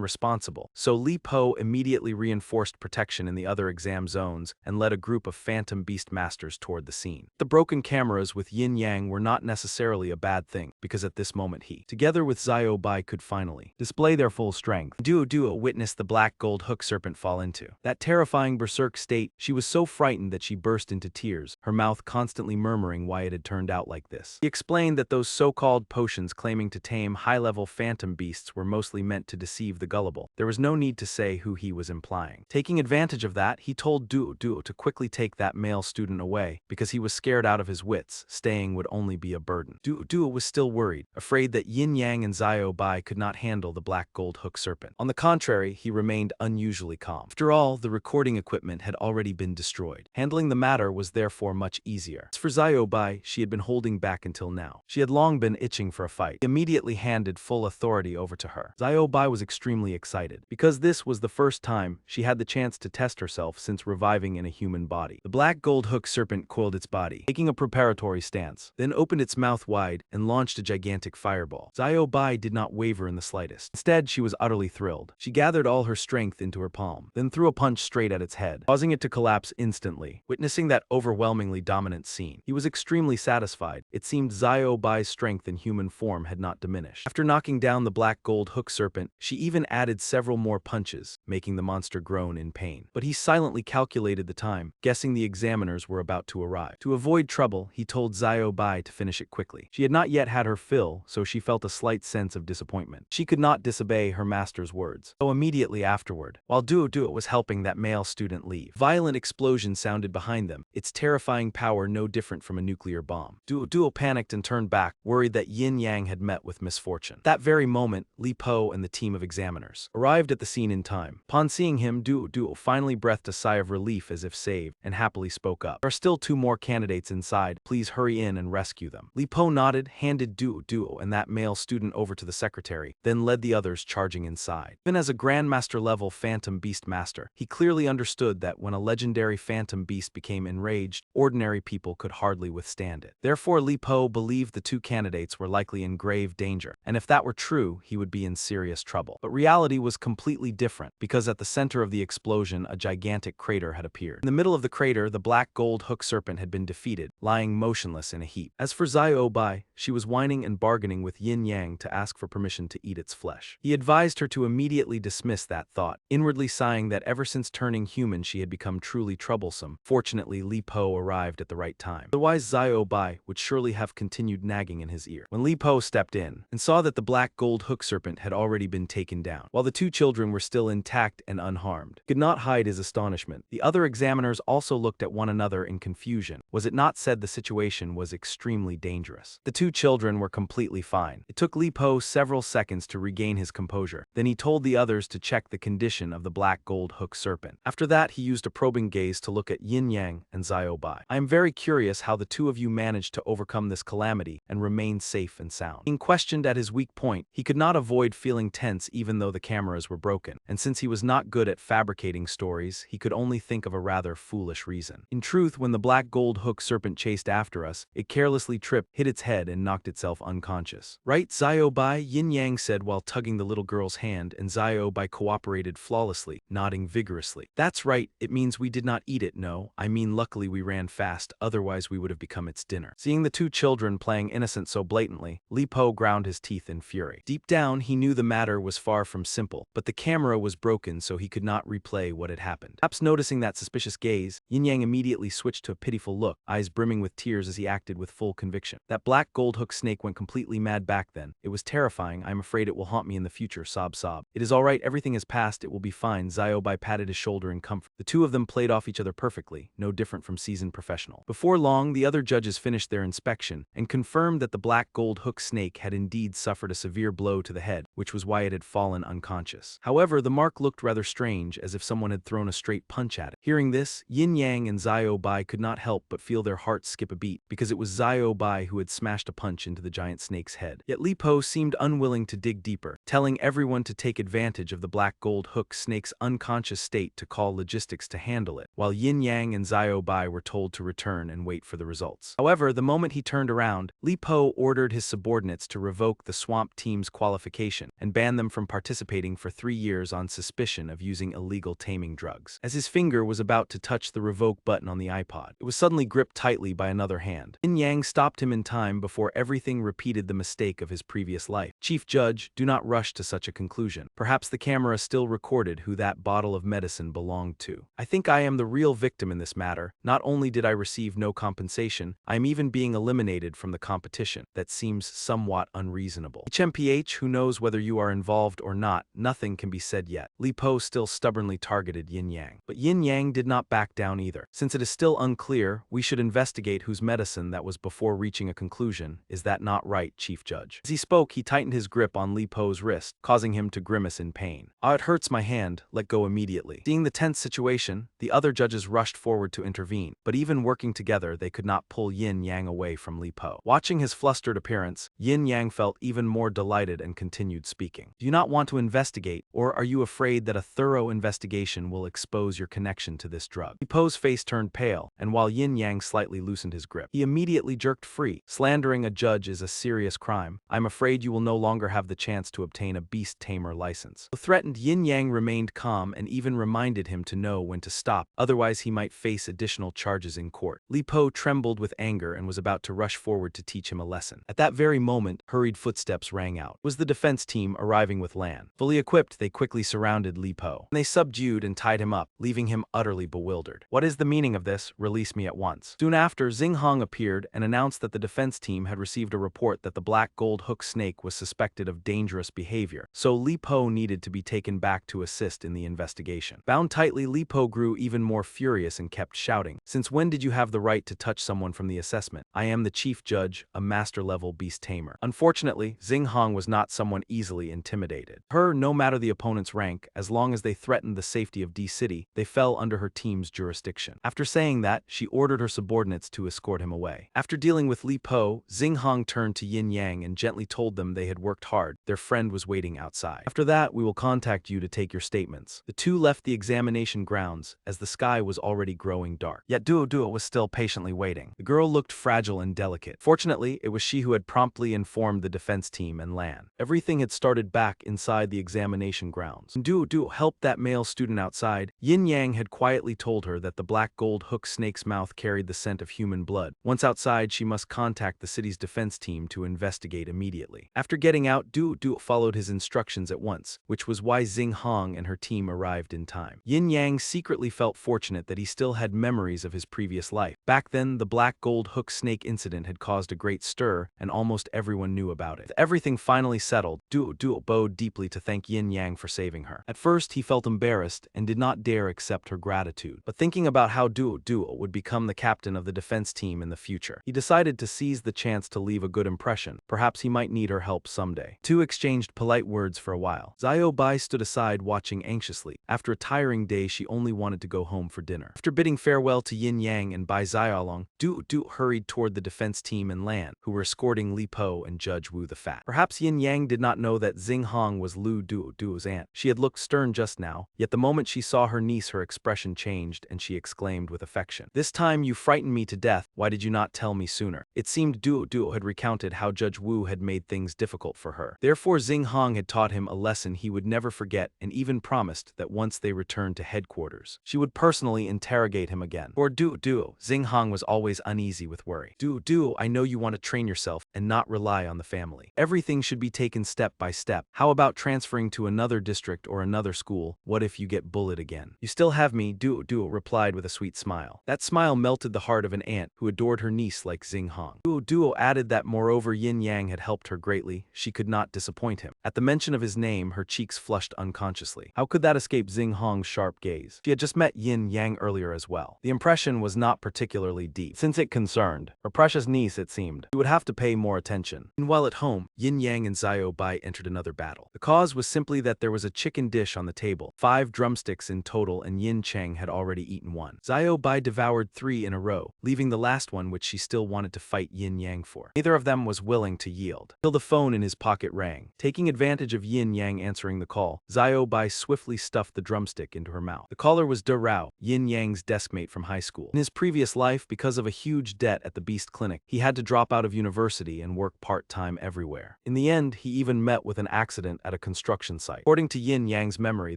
responsible. So Li Po immediately reinforced protection in the other exam zones and led a group of phantom beast masters toward the scene. The broken cameras with Yin Yang were not necessarily a bad thing, because at this moment he, together with Xiao Bai, could finally display their full strength. Duo witnessed the black gold hook serpent fall into that terrifying berserk state. She was so frightened that she burst into tears, her mouth constantly murmuring why it had turned out like this. He explained that those so-called potions claiming to tame high-level phantom beasts were mostly meant to deceive the gullible. There was no need to say who he was implying. Taking advantage of that, he told Duo to quickly take that male student away, because he was scared out of his wits. Staying would only be a burden. Duo was still worried, afraid that Yin Yang and Xiao Bai could not handle the black gold hook serpent. On the contrary, he remained unusually calm. After all, the recording equipment had already been destroyed. Handling the matter was therefore much easier. As for Xiao Bai, she had been holding back until now. She had long been itching for a fight. He immediately handed full authority over to her. Xiao Bai was extremely excited, because this was the first time she had the chance to test herself since reviving in a human body. The black gold hook serpent coiled its body, taking a preparatory stance, then opened its mouth wide and launched a gigantic fireball. Xiao Bai did not waver in the slightest. Instead, she was utterly thrilled. She gathered all her strength into her palm, then threw a punch straight at its head, causing it to collapse instantly. Witnessing that overwhelmingly dominant scene, he was extremely satisfied. It seemed Xiao Bai's strength in human form had not diminished. After knocking down the black gold hook serpent, she even added several more punches, making the monster groan in pain. But he silently calculated the time, guessing the examiners were about to arrive. To avoid trouble, he told Xiao Bai to finish it quickly. She had not yet had her fill, so she felt a slight sense of disappointment. She could not disobey her master's words. So immediately afterward, while Duo was helping that male student leave, violent explosions sounded behind them, its terrifying power no different from a nuclear bomb. Duo panicked and turned back, worried that Yin Yang had met with misfortune. That very moment, Li Po and the team of examiners arrived at the scene in time. Upon seeing him, Duo finally breathed a sigh of relief as if saved, and happily spoke up. There are still 2 more candidates inside. Please hurry in and rescue them. Li Po nodded, handed Duo and that male student over to the secretary, then led the others charging inside. Even as a Grandmaster-level Phantom Beast Master, he clearly understood that when a legendary Phantom Beast became enraged, ordinary people could hardly withstand it. Therefore, Li Po believed the 2 candidates were likely in grave danger, and if that were true, he would be in serious trouble. But reality was completely different, because at the center of the explosion, a gigantic crater had appeared. In the middle of the crater, the black gold hook serpent had been defeated, lying motionless in a heap. As for Xiao Bai, she was whining and bargaining with Yin Yang to ask for permission to eat its flesh. He advised her to immediately dismiss that thought, inwardly sighing that ever since turning human she had become truly troublesome. Fortunately, Li Po arrived at the right time. Otherwise, Xiao Bai would surely have continued nagging in his ear. When Li Po stepped in and saw that the black gold hook serpent had already been taken down, while the 2 children were still intact and unharmed, he could not hide his astonishment. The other examiners also looked at one another in confusion. Was it not said the situation was extremely dangerous? The 2 children were completely fine. It took Li Po several seconds to regain his composure. Then he told the others to check the condition of the black gold hook serpent. After that, he used a probing gaze to look at Yin Yang and Xiao Bai. I am very curious how the 2 of you managed to overcome this calamity and remain safe and sound. Being questioned at his weak point, he could not avoid feeling tense even though the cameras were broken. And since he was not good at fabricating stories, he could only think of a rather foolish reason. In truth, when the black gold hook serpent chased after us, it carelessly tripped, hit its head, and knocked itself unconscious. Right, Xiao Bai? Yin Yang said while tugging the little girl's hand, and Xiao Bai cooperated flawlessly, nodding vigorously. That's right, it means we did not eat it, no. I mean, luckily we ran fast, otherwise we would have become its dinner. Seeing the 2 children playing innocent so blatantly, Li Po ground his teeth in fury. Deep down, he knew the matter was far from simple, but the camera was broken so he could not replay what had happened. Perhaps noticing that suspicious gaze, Yin Yang immediately switched to a pitiful look, eyes brimming with tears as he acted with full conviction. That black gold hook snake went completely mad back then. It was terrifying. I'm afraid it will haunt me in the future, sob. It is all right, everything has passed, it will be fine. Xiao Bai patted his shoulder in comfort. The 2 of them played off each other perfectly, no different from seasoned professional. Before long, the other judges finished their inspection and confirmed that the black gold hook snake had indeed suffered a severe blow to the head, which was why it had fallen unconscious. However, the mark looked rather strange, as if someone had thrown a straight punch at it. Hearing this, Yin Yang and Xiao Bai could not help but feel their hearts skip a beat, because it was Xiao Bai who had smashed a punch into the giant snake's head. Yet Li Po seemed unwilling to dig deeper, telling everyone to take advantage of the black gold hook snake's unconscious state to call logistics to handle it, while Yin Yang and Xiao Bai were told to return and wait for the results. However, the moment he turned around, Li Po ordered his subordinates to revoke the swamp team's qualification and ban them from participating for 3 years on suspicion of using illegal taming drugs. As his finger was about to touch the revoke button on the iPod, it was suddenly gripped tightly by another hand. Yin Yang stopped him in time before everything repeated the mistake of his previous life. Chief Judge, do not rush to such a conclusion. Perhaps the camera still recorded who that bottle of medicine belonged to. I think I am the real victim in this matter. Not only did I receive no compensation, I am even being eliminated from the competition. That seems somewhat unreasonable. HMPH, who knows whether you are involved or not, nothing can be said yet. Li Po still stubbornly targeted Yin Yang. But Yin Yang did not back down either. Since it is still unclear, we should investigate whose medicine that was before reaching a conclusion. Is that not right, Chief Judge? As he spoke, he tightened his grip on Li Po's wrist, causing him to grimace in pain. Ah, it hurts my hand. Let go immediately. Seeing the tense situation, the other judges rushed forward to intervene, but even working together, they could not pull Yin Yang away from Li Po. Watching his flustered appearance, Yin Yang felt even more delighted and continued speaking. Do you not want to investigate, or are you afraid that a thorough investigation will expose your connection to this drug? Li Po's face turned pale, and while Yin Yang slightly loosened his grip, he immediately jerked free. Slandering a judge is a serious crime. I'm afraid you will no longer have the chance to obtain a beast tamer license. Though threatened, Yin Yang remained calm and even reminded him to know when to stop, otherwise he might face additional charges in court. Li Po trembled with anger and was about to rush forward to teach him a lesson. At that very moment, hurried footsteps rang out. It was the defense team arriving with Lan. Fully equipped, they quickly surrounded Li Po. They subdued and tied him up, leaving him utterly bewildered. What is the meaning of this? Release me at once. Soon after, Xing Hong appeared and announced that the defense team had received a report that the black gold hook snake was suspected of dangerous behavior, so Li Po needed to be taken back to assist in the investigation. Bound tightly, Li Po grew even more furious and kept shouting, "Since when did you have the right to touch someone from the assessment? I am the chief judge, a master-level beast tamer." Unfortunately, Xing Hong was not someone easily intimidated. No matter the opponent's rank, as long as they threatened the safety of D City, they fell under her team's jurisdiction. After saying that, she ordered her subordinates to escort him away. After dealing with Li Po, Xing Hong turned to Yin Yang and gently told them they had worked hard. Their friend was waiting outside. After that, we will contact you to take your statements. The two left the examination grounds, as the sky was already growing dark. Yet Duo was still patiently waiting. The girl looked fragile and delicate. Fortunately, it was she who had promptly informed the defense team and Lan. Everything had started back inside the examination grounds. When Duo helped that male student outside, Yin Yang had quietly told her that the black gold hook snake's mouth carried the scent of human blood. Once outside, she must contact the city's defense team to investigate immediately. After getting out, Duo followed his instructions at once, which was why Xing Hong and her team arrived in time. Yin Yang secretly felt fortunate that he still had memories of his previous life. Back then, the black gold hook snake incident had caused a great stir, and almost everyone knew about it. With everything finally settled, Duo bowed deeply to thank Yin Yang for saving her. At first, he felt embarrassed and did not dare accept her gratitude. But thinking about how Duo would become the captain of the defense team in the future, he decided to seize the chance to leave a good impression. Perhaps he might need her help someday. Two exchanged polite words for a while. Xiao Bai stood aside watching anxiously. After a tiring day, she only wanted to go home for dinner. After bidding farewell to Yin Yang and Bai Xiaolong, Duo hurried toward the defense team and Lan, who were escorting Li Po and Judge Wu the Fat. Perhaps Yin Yang did not know that Xing Hong was Lu Duo's aunt. She had looked stern just now, yet the moment she saw her niece her expression changed and she exclaimed with affection, "This time you frightened me to death. Why did you not tell me sooner?" It seemed Duo had recounted how Judge Wu had made things difficult for her. Therefore Xing Hong had taught him a lesson he would never forget and even promised that once they returned to headquarters, she would personally interrogate him again. For Duo, Xing Hong was always uneasy with worry. Duo, I know you want to train yourself and not rely on the family. Everything should be taken step by step. How about transferring to another district or another school? What if you get bullied again? You still have me, Duo replied with a sweet smile. That smile melted the heart of an aunt who adored her niece like Xing Hong. Duo added that moreover Yin Yang had helped her greatly. She could not disappoint him. At the mention of his name, her cheeks flushed unconsciously. How could that escape Xing Hong's sharp gaze? She had just met Yin Yang earlier as well. The impression was not particularly deep, since it concerned her precious niece, it seemed. She would have to pay more attention. Meanwhile at home, Yin Yang and Xiao Bai entered another battle. The cause was simply that there was a chicken dish on the table, 5 drumsticks in total, and Yin Cheng had already eaten one. Xiao Bai devoured 3 in a row, leaving the last one which she still wanted to fight Yin Yang for. Neither of them was willing to yield. Till the phone in his pocket rang. Taking advantage of Yin Yang answering the call, Xiao Bai swiftly stuffed the drumstick into her mouth. The caller was De Rao, Yin Yang's deskmate from high school. In his previous life, because of a huge debt at the Beast Clinic, he had to drop out of university and work part-time everywhere. In the end, he even met with an accident at a construction site. According to Yin Yang's memory,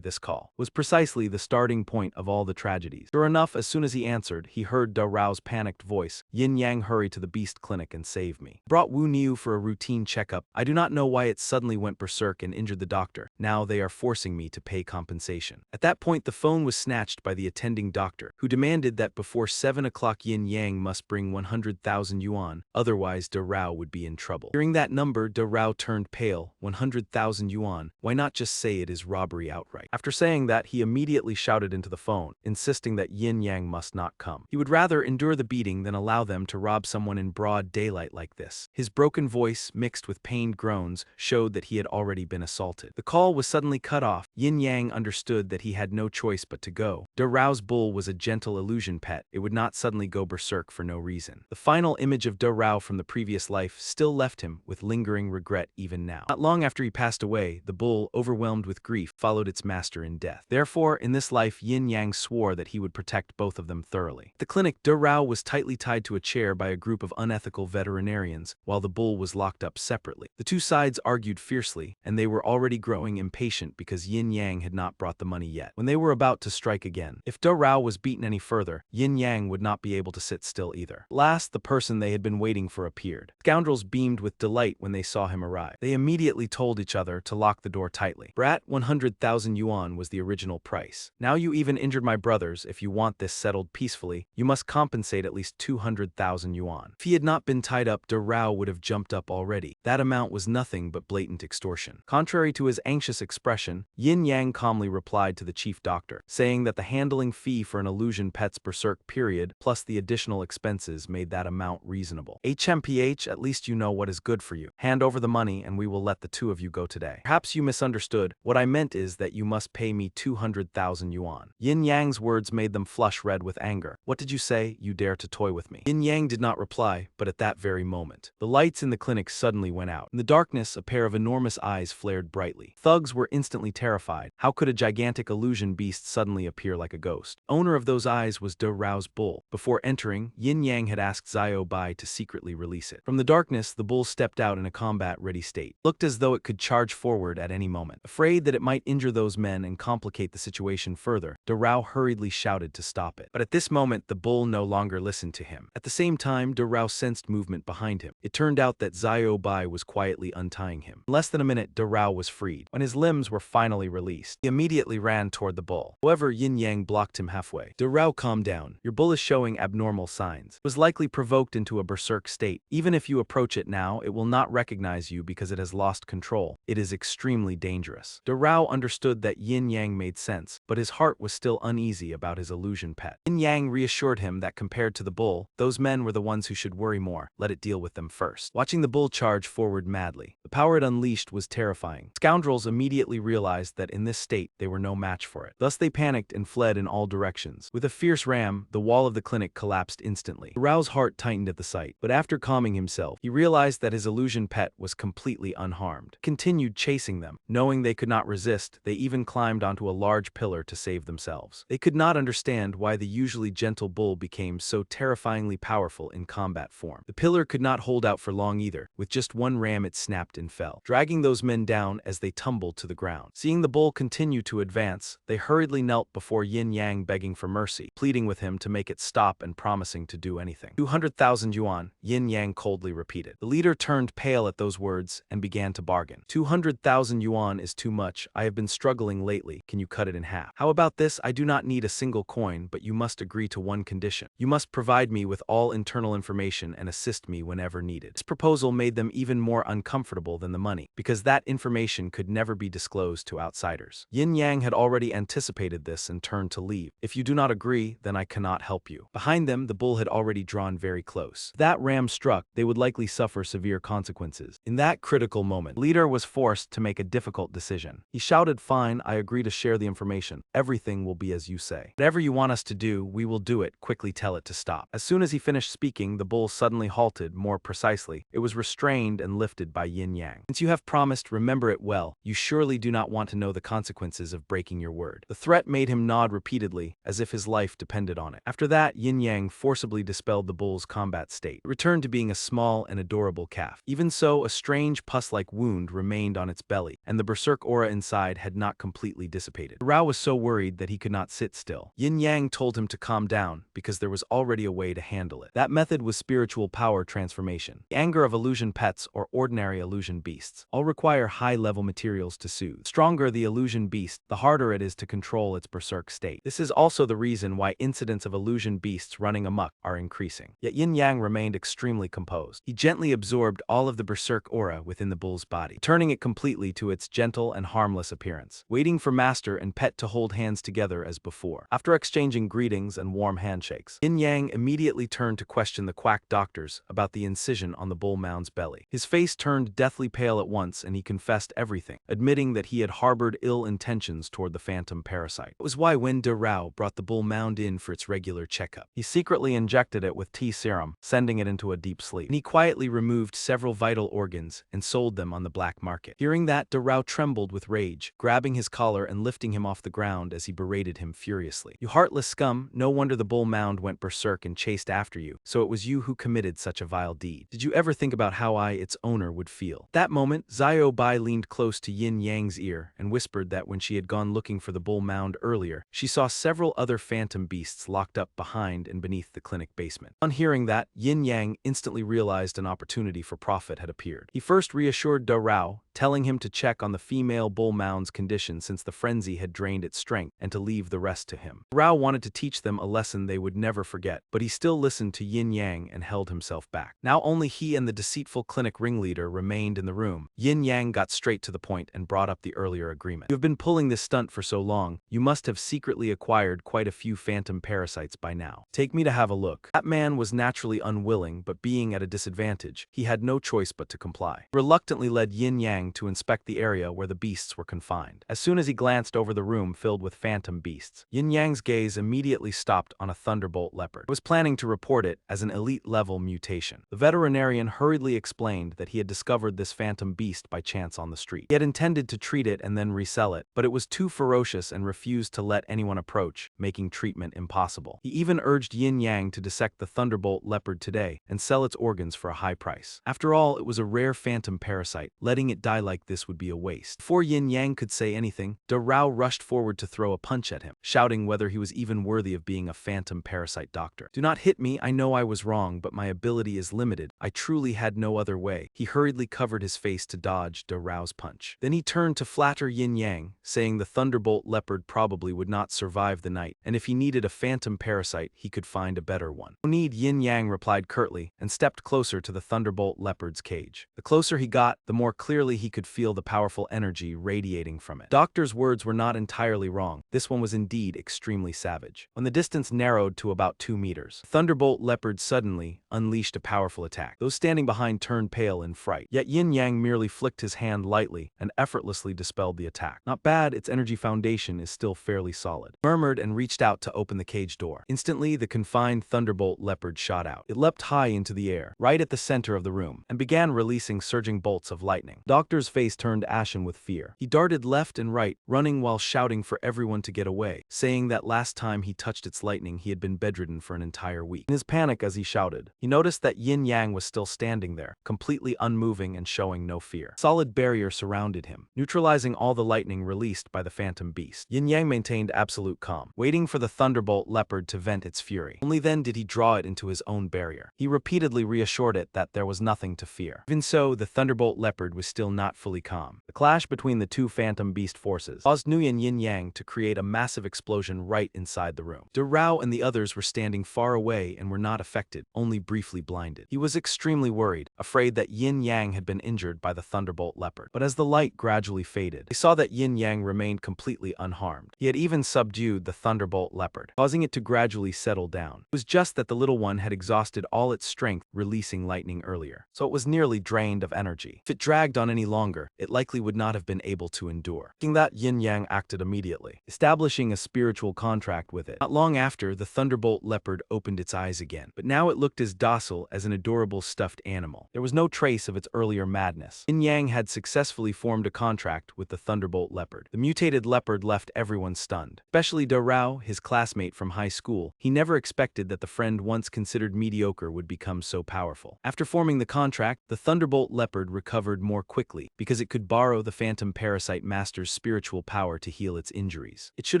this call was precisely the starting point of all the tragedies. Sure enough, as soon as he answered, he heard De Rao's panicked voice. Yin Yang, hurry to the Beast Clinic and save me. Brought Wu Niu for a routine checkup. I do not know why it suddenly went berserk and injured the doctor. Now they are forcing me to pay compensation. At that point, the phone was snatched by the attending doctor, who demanded that before 7 o'clock Yin Yang must bring 100,000 yuan, otherwise De Rao would be in trouble. Hearing that number, De Rao turned pale. 100,000 yuan, why not just say it is robbery outright? After saying that, he immediately shouted into the phone, insisting that Yin Yang must not come. He would rather endure the beating than allow them to rob someone in broad daylight like this. His broken voice, mixed with pained groans, showed that he had already been assaulted. The call was suddenly cut off. Yin Yang understood that he had no choice but to go. De Rao's bull was a gentle illusion pet. It would not suddenly go berserk for no reason. The final image of De Rao from the previous life still left him with lingering regret even now. Not long after he passed away, the bull, overwhelmed with grief, followed its master in death. Therefore, in this life, Yin Yang swore that he would protect both of them thoroughly. At the clinic, De Rao was tightly tied to a chair by a group of unethical veterinarians, while the bull was locked up separately. The two sides argued fiercely, and they were already growing impatient because Yin Yang had not brought the money yet. When they were about to strike again, if De Rao was beaten any further, Yin Yang would not be able to sit still either. At last, the person they had been waiting for appeared. Scoundrels beamed with delight when they saw him arrive. They immediately told each other to lock the door tightly. Brat, 100,000 yuan was the original price. Now you even injured my brothers. If you want this settled peacefully, you must compensate at least 200,000 yuan. If he had not been tied up, De Rao would have jumped up already. That amount was nothing but blatant extortion. Contrary to his anxious expression, Yin Yang calmly replied to the chief doctor, saying that the handling fee for an illusion pet's berserk period plus the additional expenses made that amount reasonable. HMPH, at least you know what is good for you. Hand over the money and we will let the two of you go today. Perhaps you misunderstood. What I meant is that you must pay me 200,000 yuan. Yin Yang's words made them flush red with anger. What did you say? You dare to toy with me? Yin Yang did not reply, but at that very moment, the lights in the clinic suddenly went out. In the darkness, a pair of enormous eyes flared brightly. Thugs were instantly terrified. How could a gigantic illusion beast suddenly appear like a ghost? Owner of those eyes was De Rao's bull. Before entering, Yin Yang had asked Xiao Bai to secretly release it. From the darkness, the bull stepped out in a combat-ready state. Looked as though it could charge forward at any moment. Afraid that it might injure those men and complicate the situation further, De Rao hurriedly shouted to stop it. But at this moment, the bull no longer listened to him. At the same time, De Rao sensed movement behind him. It turned out that Xiao Bai was quietly untying him. In less than a minute, De Rao was freed. When his limbs were finally released, he immediately ran toward the bull. However, Yin Yang blocked him halfway. De Rao, calm down. Your bull is showing abnormal signs. It was likely provoked into a berserk state. Even if you approach it now, it will not recognize you because it has lost control. It is extremely dangerous. De Rao understood that Yin Yang made sense, but his heart was still uneasy about his illusion pet. Yin Yang reassured him that compared to the bull, those men were the ones who should worry more. Let it deal with them first. Watching the bull charge forward madly, the power it unleashed was terrifying. Scoundrels immediately realized that in this state they were no match for it. Thus they panicked and fled in all directions. With a fierce ram, the wall of the clinic collapsed instantly. De Rao's heart tightened at the sight, but after calming himself, he realized that his illusion pet was completely unharmed. He continued chasing them. Knowing they could not resist, they even climbed onto a large pillar to save themselves. They could not understand why the usually gentle bull became so terrifyingly powerful in combat form. The pillar could not hold out for long either. With just one ram it snapped and fell, dragging those men down as they tumbled to the ground. Seeing the bull continue to advance, they hurriedly knelt before Yin Yang, begging for mercy, pleading with him to make it stop and promising to do anything. 200,000 yuan, Yin Yang coldly repeated. The leader turned pale at those words and began to bargain. 200,000 yuan is too much. I have been struggling lately. Can you cut it in half? How about this? I do not need a single coin, but you must agree to one condition. You must provide me with all internal information and assist me whenever needed. This proposal made them even even more uncomfortable than the money, because that information could never be disclosed to outsiders. Yin Yang had already anticipated this and turned to leave. If you do not agree, then I cannot help you. Behind them, the bull had already drawn very close. If that ram struck, they would likely suffer severe consequences. In that critical moment, the leader was forced to make a difficult decision. He shouted, "Fine, I agree to share the information. Everything will be as you say. Whatever you want us to do, we will do it. Quickly tell it to stop." As soon as he finished speaking, the bull suddenly halted. More precisely, it was restrained and lifted by Yin Yang. "Since you have promised, remember it well. You surely do not want to know the consequences of breaking your word." The threat made him nod repeatedly, as if his life depended on it. After that, Yin Yang forcibly dispelled the bull's combat state. It returned to being a small and adorable calf. Even so, a strange pus-like wound remained on its belly, and the berserk aura inside had not completely dissipated. Rao was so worried that he could not sit still. Yin Yang told him to calm down, because there was already a way to handle it. That method was spiritual power transformation. The anger of illusion pets or ordinary illusion beasts all require high-level materials to soothe. The stronger the illusion beast, the harder it is to control its berserk state. This is also the reason why incidents of illusion beasts running amok are increasing. Yet Yin Yang remained extremely composed. He gently absorbed all of the berserk aura within the bull's body, turning it completely to its gentle and harmless appearance, waiting for master and pet to hold hands together as before. After exchanging greetings and warm handshakes, Yin Yang immediately turned to question the quack doctors about the incision on the bull mound's belly. His face turned deathly pale at once, and he confessed everything, admitting that he had harbored ill intentions toward the phantom parasite. It was why when De Rao brought the bull mound in for its regular checkup, he secretly injected it with tea serum, sending it into a deep sleep. And he quietly removed several vital organs and sold them on the black market. Hearing that, De Rao trembled with rage, grabbing his collar and lifting him off the ground as he berated him furiously. "You heartless scum, no wonder the bull mound went berserk and chased after you, so it was you who committed such a vile deed. Did you ever think about how I, its owner, would feel?" At that moment, Xiao Bai leaned close to Yin Yang's ear and whispered that when she had gone looking for the bull mound earlier, she saw several other phantom beasts locked up behind and beneath the clinic basement. On hearing that, Yin Yang instantly realized an opportunity for profit had appeared. He first reassured Da Rao, telling him to check on the female bull mound's condition since the frenzy had drained its strength, and to leave the rest to him. Rao wanted to teach them a lesson they would never forget, but he still listened to Yin Yang and held himself back. Now only he and the deceitful clinic ringleader remained in the room. Yin Yang got straight to the point and brought up the earlier agreement. "You have been pulling this stunt for so long, you must have secretly acquired quite a few phantom parasites by now. Take me to have a look." That man was naturally unwilling, but being at a disadvantage, he had no choice but to comply. He reluctantly led Yin Yang to inspect the area where the beasts were confined. As soon as he glanced over the room filled with phantom beasts, Yin Yang's gaze immediately stopped on a thunderbolt leopard. He was planning to report it as an elite-level mutation. The veterinarian hurriedly explained that he had discovered this phantom beast by chance on the street. He had intended to treat it and then resell it, but it was too ferocious and refused to let anyone approach, making treatment impossible. He even urged Yin Yang to dissect the thunderbolt leopard today and sell its organs for a high price. After all, it was a rare phantom parasite. Letting it die like this would be a waste. Before Yin Yang could say anything, Da Rao rushed forward to throw a punch at him, shouting whether he was even worthy of being a phantom parasite doctor. "Do not hit me, I know I was wrong, but my ability is limited. I truly had no other way." He hurriedly covered his face to dodge Da Rao's punch. Then he turned to flatter Yin Yang, saying the thunderbolt leopard probably would not survive the night, and if he needed a phantom parasite, he could find a better one. "No need," Yin Yang replied curtly, and stepped closer to the thunderbolt leopard's cage. The closer he got, the more clearly he could feel the powerful energy radiating from it. Doctor's words were not entirely wrong. This one was indeed extremely savage. When the distance narrowed to about 2 meters, the thunderbolt leopard suddenly unleashed a powerful attack. Those standing behind turned pale in fright. Yet Yin Yang merely flicked his hand lightly and effortlessly dispelled the attack. "Not bad, its energy foundation is still fairly solid." He murmured and reached out to open the cage door. Instantly, the confined thunderbolt leopard shot out. It leapt high into the air, right at the center of the room, and began releasing surging bolts of lightning. Doctor's face turned ashen with fear. He darted left and right, running while shouting for everyone to get away, saying that last time he touched its lightning he had been bedridden for an entire week. In his panic as he shouted, he noticed that Yin Yang was still standing there, completely unmoving and showing no fear. A solid barrier surrounded him, neutralizing all the lightning released by the phantom beast. Yin Yang maintained absolute calm, waiting for the thunderbolt leopard to vent its fury. Only then did he draw it into his own barrier. He repeatedly reassured it that there was nothing to fear. Even so, the thunderbolt leopard was still not fully calm. The clash between the two phantom beast forces caused Nguyen Yin Yang to create a massive explosion right inside the room. De Rao and the others were standing far away and were not affected, only briefly blinded. He was extremely worried, afraid that Yin Yang had been injured by the thunderbolt leopard. But as the light gradually faded, they saw that Yin Yang remained completely unharmed. He had even subdued the thunderbolt leopard, causing it to gradually settle down. It was just that the little one had exhausted all its strength releasing lightning earlier, so it was nearly drained of energy. If it dragged on any longer, it likely would not have been able to endure. Thinking that, Yin Yang acted immediately, establishing a spiritual contract with it. Not long after, the thunderbolt leopard opened its eyes again, but now it looked as docile as an adorable stuffed animal. There was no trace of its earlier madness. Yin Yang had successfully formed a contract with the thunderbolt leopard. The mutated leopard left everyone stunned, especially De Rao, his classmate from high school. He never expected that the friend once considered mediocre would become so powerful. After forming the contract, the thunderbolt leopard recovered more quickly because it could borrow the phantom parasite master's spiritual power to heal its injuries. It should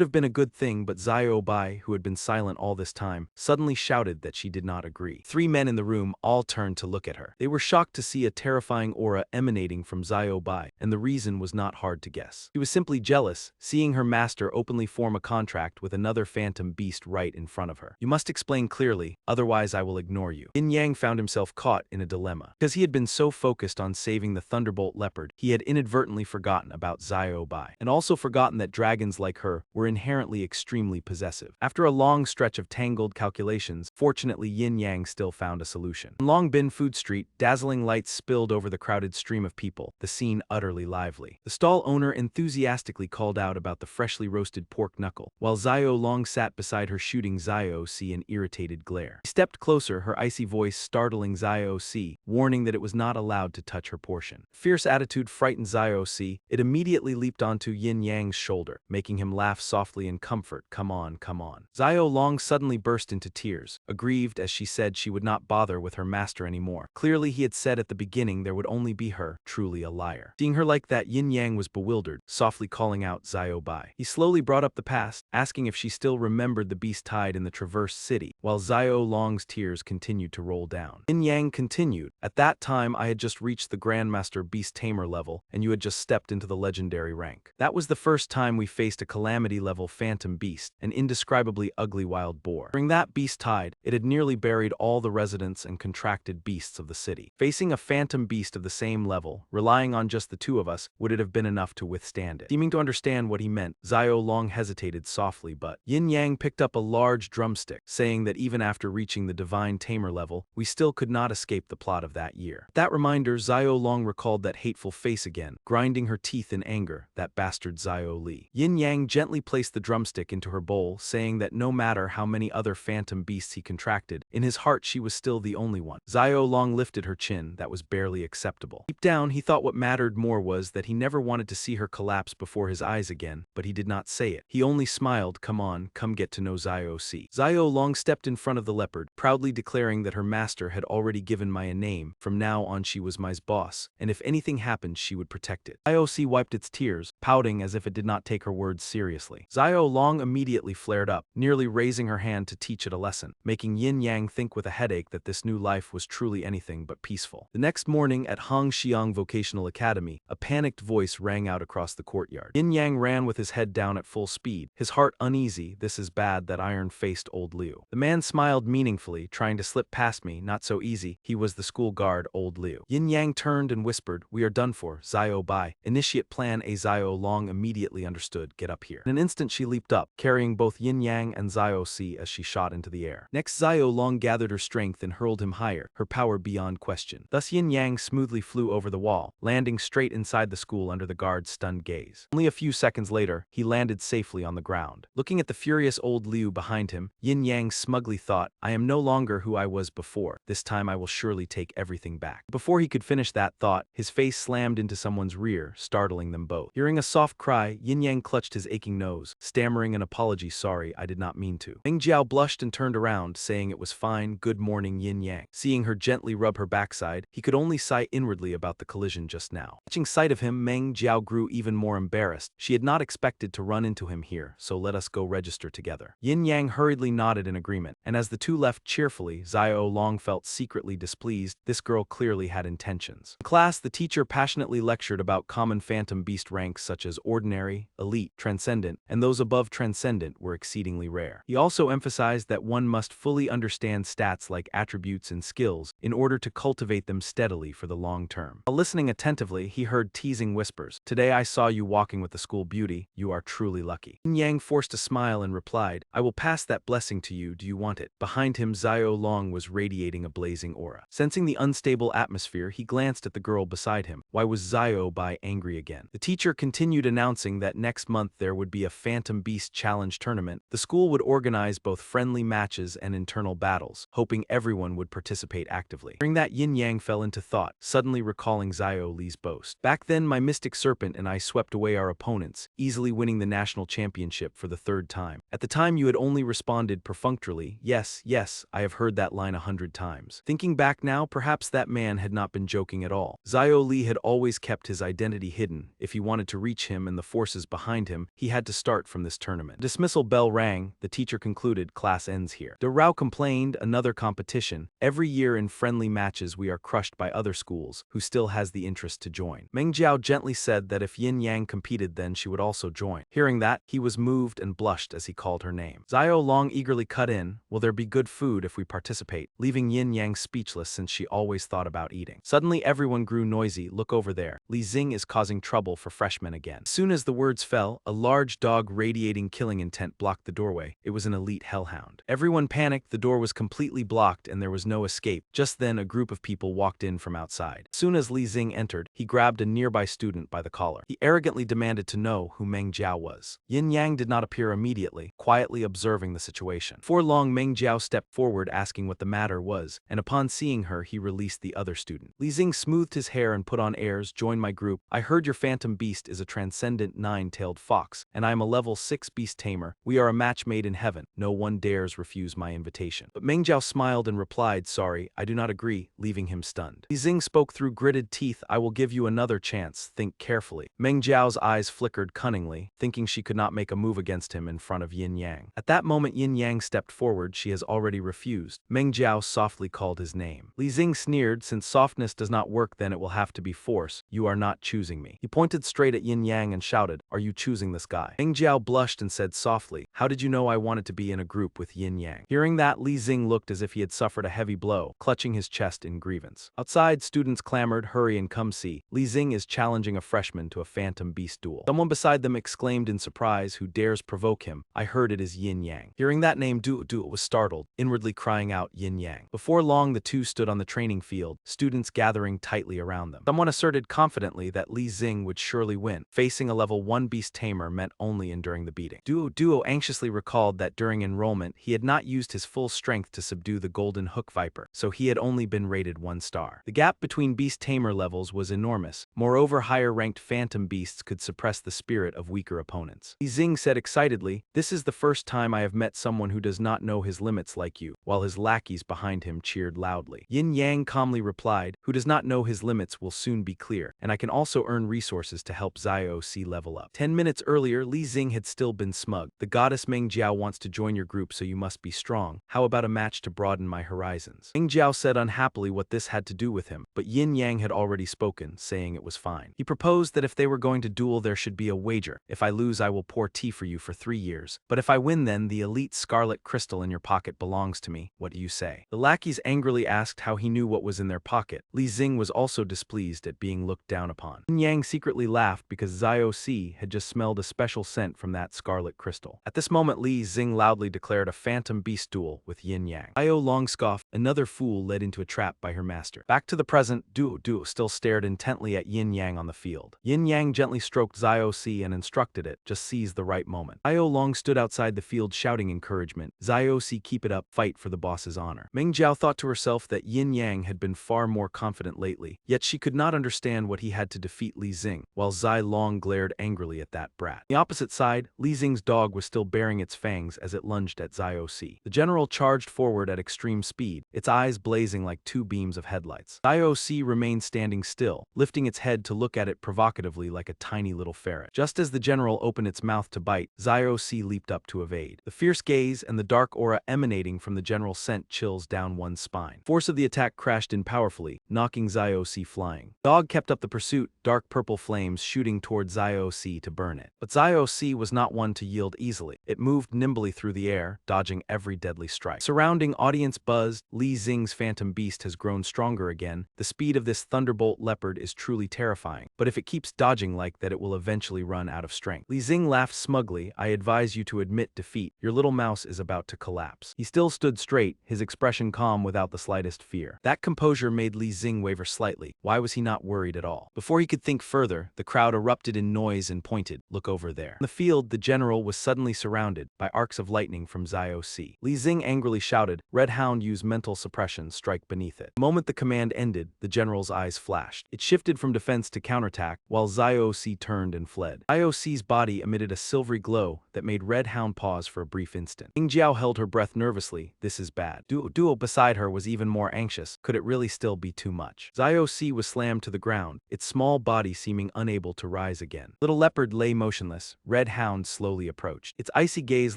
have been a good thing, but Xiao Bai, who had been silent all this time, suddenly shouted that she did not agree. Three men in the room all turned to look at her. They were shocked to see a terrifying aura emanating from Xiao Bai, and the reason was not hard to guess. She was simply jealous, seeing her master openly form a contract with another phantom beast right in front of her. You must explain clearly, otherwise I will ignore you. Yin Yang found himself caught in a dilemma. Because he had been so focused on saving the thunderbolt leopard, he had inadvertently forgotten about Xiao Bai, and also forgotten that dragons like her were inherently extremely possessive. After a long stretch of tangled calculations, fortunately Yin Yang still found a solution. On Long Bin Food Street, dazzling lights spilled over the crowded stream of people, the scene utterly lively. The stall owner enthusiastically called out about the freshly roasted pork knuckle, while Xiao Long sat beside her shooting Xiao C an irritated glare. She stepped closer, her icy voice startling Xiao C, warning that it was not allowed to touch her portion. Fierce attitude frightened Xiao C. It immediately leaped onto Yin Yang's shoulder, making him laugh softly in comfort. Come on, come on. Xiao Long suddenly burst into tears, aggrieved as she said she would not bother with her master anymore. Clearly he had said at the beginning there would only be her, truly a liar. Seeing her like that, Yin Yang was bewildered, softly calling out Xiao Bai. He slowly brought up the past, asking if she still remembered the beast tied in the Traverse City, while Xiao Long's tears continued to roll down. Yin Yang continued, at that time I had just reached the Grandmaster Beast Tamer level, and you had just stepped into the legendary rank. That was the first time we faced a calamity level phantom beast, an indescribably ugly wild boar. During that beast tide, it had nearly buried all the residents and contracted beasts of the city. Facing a phantom beast of the same level, relying on just the two of us, would it have been enough to withstand it? Seeming to understand what he meant, Xiao Long hesitated softly, but Yin Yang picked up a large drumstick, saying that even after reaching the divine tamer level, we still could not escape the plot of that year. At that reminder, Xiao Long recalled that hateful face again, grinding her teeth in anger, that bastard Xiao Li. Yin Yang gently placed the drumstick into her bowl, saying that no matter how many other phantom beasts he contracted, in his heart she was still the only one. Xiao Long lifted her chin, that was barely acceptable. Deep down, he thought what mattered more was that he never wanted to see her collapse before his eyes again, but he did not say it. He only smiled. Come on, come get to know Xiao C. Xiao Long stepped in front of the leopard, proudly declaring that her master had already given Mai a name. From now on she was Mai's boss, and if anything happened she would protect it. Xiao C wiped its tears, pouting as if it did not take her words seriously. Xiao Long immediately flared up, nearly raising her hand to teach it a lesson, making Yin Yang think with a headache that this new life was truly anything but peaceful. The next morning at Hongxiang Vocational Academy, a panicked voice rang out across the courtyard. Yin Yang ran with his head down at full speed, his heart uneasy. This is bad, that iron-faced old Liu. The man smiled meaningfully, trying to slip past me. Not so easy. He was the school guard, old Liu. Yin Yang turned and whispered, we are done for, Xiao Bai. Initiate plan A. Xiao Long immediately understood. Get up here. In an instant she leaped up, carrying both Yin Yang and Xiao C as she shot into the air. Next Xiao Long gathered her strength and hurled him higher, her power beyond question. Thus Yin Yang smoothly flew over the wall, landing straight inside the school under the guard's stunned gaze. Only a few seconds later, he landed safely on the ground. Looking at the furious old Liu behind him, Yin Yang smugly thought, I am no longer who I was before. This time I will surely take everything back. Before he could finish that thought, his face slammed into someone's rear, startling them both. Hearing a soft cry, Yin Yang clutched his aching nose, stammering an apology. Sorry, I did not mean to. Meng Jiao blushed and turned around, saying it was fine. Good morning, Yin Yang. Seeing her gently rub her backside, he could only sigh inwardly about the collision just now. Catching sight of him, Meng Jiao grew even more embarrassed. She had not expected to run into him here, so let us go register together. Yin Yang hurriedly nodded in agreement, and as the two left cheerfully, Xiao Long felt secretly displeased. This girl clearly had intentions. In class, the teacher passionately lectured about common phantom beast ranks such as ordinary, elite, transcendent, and those above transcendent were exceedingly rare. He also emphasized that one must fully understand stats like attributes and skills in order to cultivate them steadily for the long term. While listening attentively, he heard teasing whispers. "Today I saw you walking with the school beauty. You are truly lucky." Yin Yang forced a smile and replied, "I will pass that blessing to you. Do you want it?" Behind him, Xiao Long was radiating a blazing aura. Sensing the unstable atmosphere, he glanced at the girl beside him. Why was Xiao Bai angry again? The teacher continued announcing that next month there would be a Phantom Beast Challenge tournament. The school would organize both friendly matches and internal battles, hoping everyone would participate actively. During that, Yin Yang fell into thought, suddenly recalling Xiao Li's boast. "Back then, my mystic serpent and I swept away our opponents, easily winning the national championship for the third time. At the time, you had only responded perfunctorily, 'Yes, yes, I have heard that line 100 times.'" Thinking back now, perhaps that man had not been joking at all. Xiao Li had always kept his identity hidden. If he wanted to reach him and the forces behind him, he had to start from this tournament. The dismissal bell rang. The teacher concluded, "Class ends here." De Rao complained, "Another competition. Every year in friendly matches we are crushed by other schools, who still has the interest to join." Meng Jiao gently said that if Yin Yang competed then she would also join. Hearing that, he was moved and blushed as he called her name. Xiao Long eagerly cut in, "Will there be good food if we participate?" leaving Yin Yang speechless since she always thought about eating. Suddenly everyone grew noisy. "Look over there. Li Xing is causing trouble for freshmen again." As soon as the words fell, a large dog radiating killing intent blocked the doorway. It was an elite hellhound. Everyone panicked. The door was completely blocked and there was no escape. Just then a group of people walked in from outside. As soon as Li Xing entered, he grabbed a nearby student by the collar. He arrogantly demanded to know who Meng Jiao was. Yin Yang did not appear immediately, quietly observing the situation. Before long, Meng Jiao stepped forward asking what the matter was, and upon seeing her he released the other student. Li Xing smoothed his hair and put on airs, "Join my group. I heard your phantom beast is a transcendent nine-tailed fox, and I am a level 6 beast tamer. We are a match made in heaven. No one dares refuse my invitation." But Meng Jiao smiled and replied, "Sorry, I do not agree," leaving him stunned. Li Xing spoke through gritted teeth, "I will give you another chance. Think carefully." Meng Jiao's eyes flickered cunningly, thinking she could not make a move against him in front of Yin Yang. At that moment Yin Yang stepped forward. "She has already refused." Meng Jiao softly called his name. Li Xing sneered, "Since softness does not work then it will have to be force. You are not choosing me." He pointed straight at Yin Yang and shouted, "Are you choosing this guy?" Meng Jiao blushed and said softly, "How did you know I wanted to be in a group with Yin Yang?" Hearing that, Li Xing looked as if he had suffered a heavy blow, clutching his chest in grievance. Outside, students clamored, "Hurry and come see. Li Xing is challenging a freshman to a phantom beast duel." Someone beside them exclaimed in surprise, "Who dares provoke him? I heard it is Yin Yang." Hearing that name, Duo was startled, inwardly crying out, "Yin Yang." Before long, the two stood on the training field, students gathering tightly around them. Someone asserted confidently that Li Xing would surely win. Facing a level 1 beast tamer meant only enduring the beating. Duo anxiously recalled that during enrollment, he had not used his full strength to subdue the golden hook viper, so he had only been rated 1 star. The gap between beast tamer levels was enormous. Moreover, higher-ranked phantom beasts could suppress the spirit of weaker opponents. Li Xing said excitedly, "This is the first time I have met someone who does not know his limits like you," while his lackeys behind him cheered loudly. Yin Yang calmly replied, "Who does not know his limits will soon be clear, and I can also earn resources to help Xiao C level up." 10 minutes earlier, Li Xing had still been smug. "The goddess Meng Jiao wants to join your group, so you must be strong. How about a match to broaden my horizons?" Meng Jiao said unhappily what this had to do with him, but Yin Yang had already spoken, saying it was fine. He proposed that if they were going to duel there should be a wager. "If I lose I will pour tea for you for 3 years, but if I win then the elite scarlet crystal in your pocket belongs to me. What do you say?" The lackeys angrily asked how he knew what was in their pocket. Li Xing was also displeased at being looked down upon. Yin Yang secretly laughed because Xiao C had just smelled a special scent from that scarlet crystal. At this moment Li Xing loudly declared a phantom beast duel with Yin Yang. Xiao Long scoffed, "Another fool led into a trap by her master." Back to the present, Duo still stared intently at Yin Yang on the field. Yin Yang gently stroked Xiao C and instructed it, "Just seize the right moment." Xiao Long stood outside the field shouting encouragement, "Xiao C, keep it up, fight for the boss's honor." Meng Jiao thought to herself that Yin Yang had been far more confident lately, yet she could not understand what he had to defeat Li Xing, while Zai Long glared angrily at that brat. On the opposite side, Li Xing's dog was still baring its fangs as it lunged at Xiao C. The general charged forward at extreme speed, its eyes blazing like 2 beams of headlights. Xiao C remained standing still, lifting its head to look at it provocatively like a tiny little ferret. Just as the general opened its mouth to bite, Xiao C leaped up to evade. The fierce gaze and the dark aura emanating from the general sent chills down one's spine. Force of the attack crashed in powerfully, knocking Xiao C flying. Dog kept up the pursuit, dark purple flames shooting toward Zio-C to burn it. But Zio-C was not one to yield easily. It moved nimbly through the air, dodging every deadly strike. Surrounding audience buzzed. Li Xing's phantom beast has grown stronger again. The speed of this thunderbolt leopard is truly terrifying, but if it keeps dodging like that, it will eventually run out of strength. Li Xing laughed smugly. I advise you to admit defeat. Your little mouse is about to collapse. He still stood straight, his expression calm without the slightest fear. That composure made Li Xing waver slightly. Why was he not worried at all? Before he could think further, the crowd erupted in noise and pointed. Look over there. In the field, the general was suddenly surrounded by arcs of lightning from Zio-C. Li Xing angrily shouted, Red Hound, use mental suppression, strike beneath it. The moment the command ended, the general's eyes flashed. It shifted from defense to counterattack, while Zio-C turned and fled. Zio-C's body emitted a silvery glow that made Red Hound pause for a brief instant. Ming Jiao held her breath nervously. This is bad. Duo beside her was even more anxious. Could it really still be too much? Zio-C was slammed to the ground, its small body seeming unable to rise again. Little leopard lay motionless. Red Hound slowly approached. Its icy gaze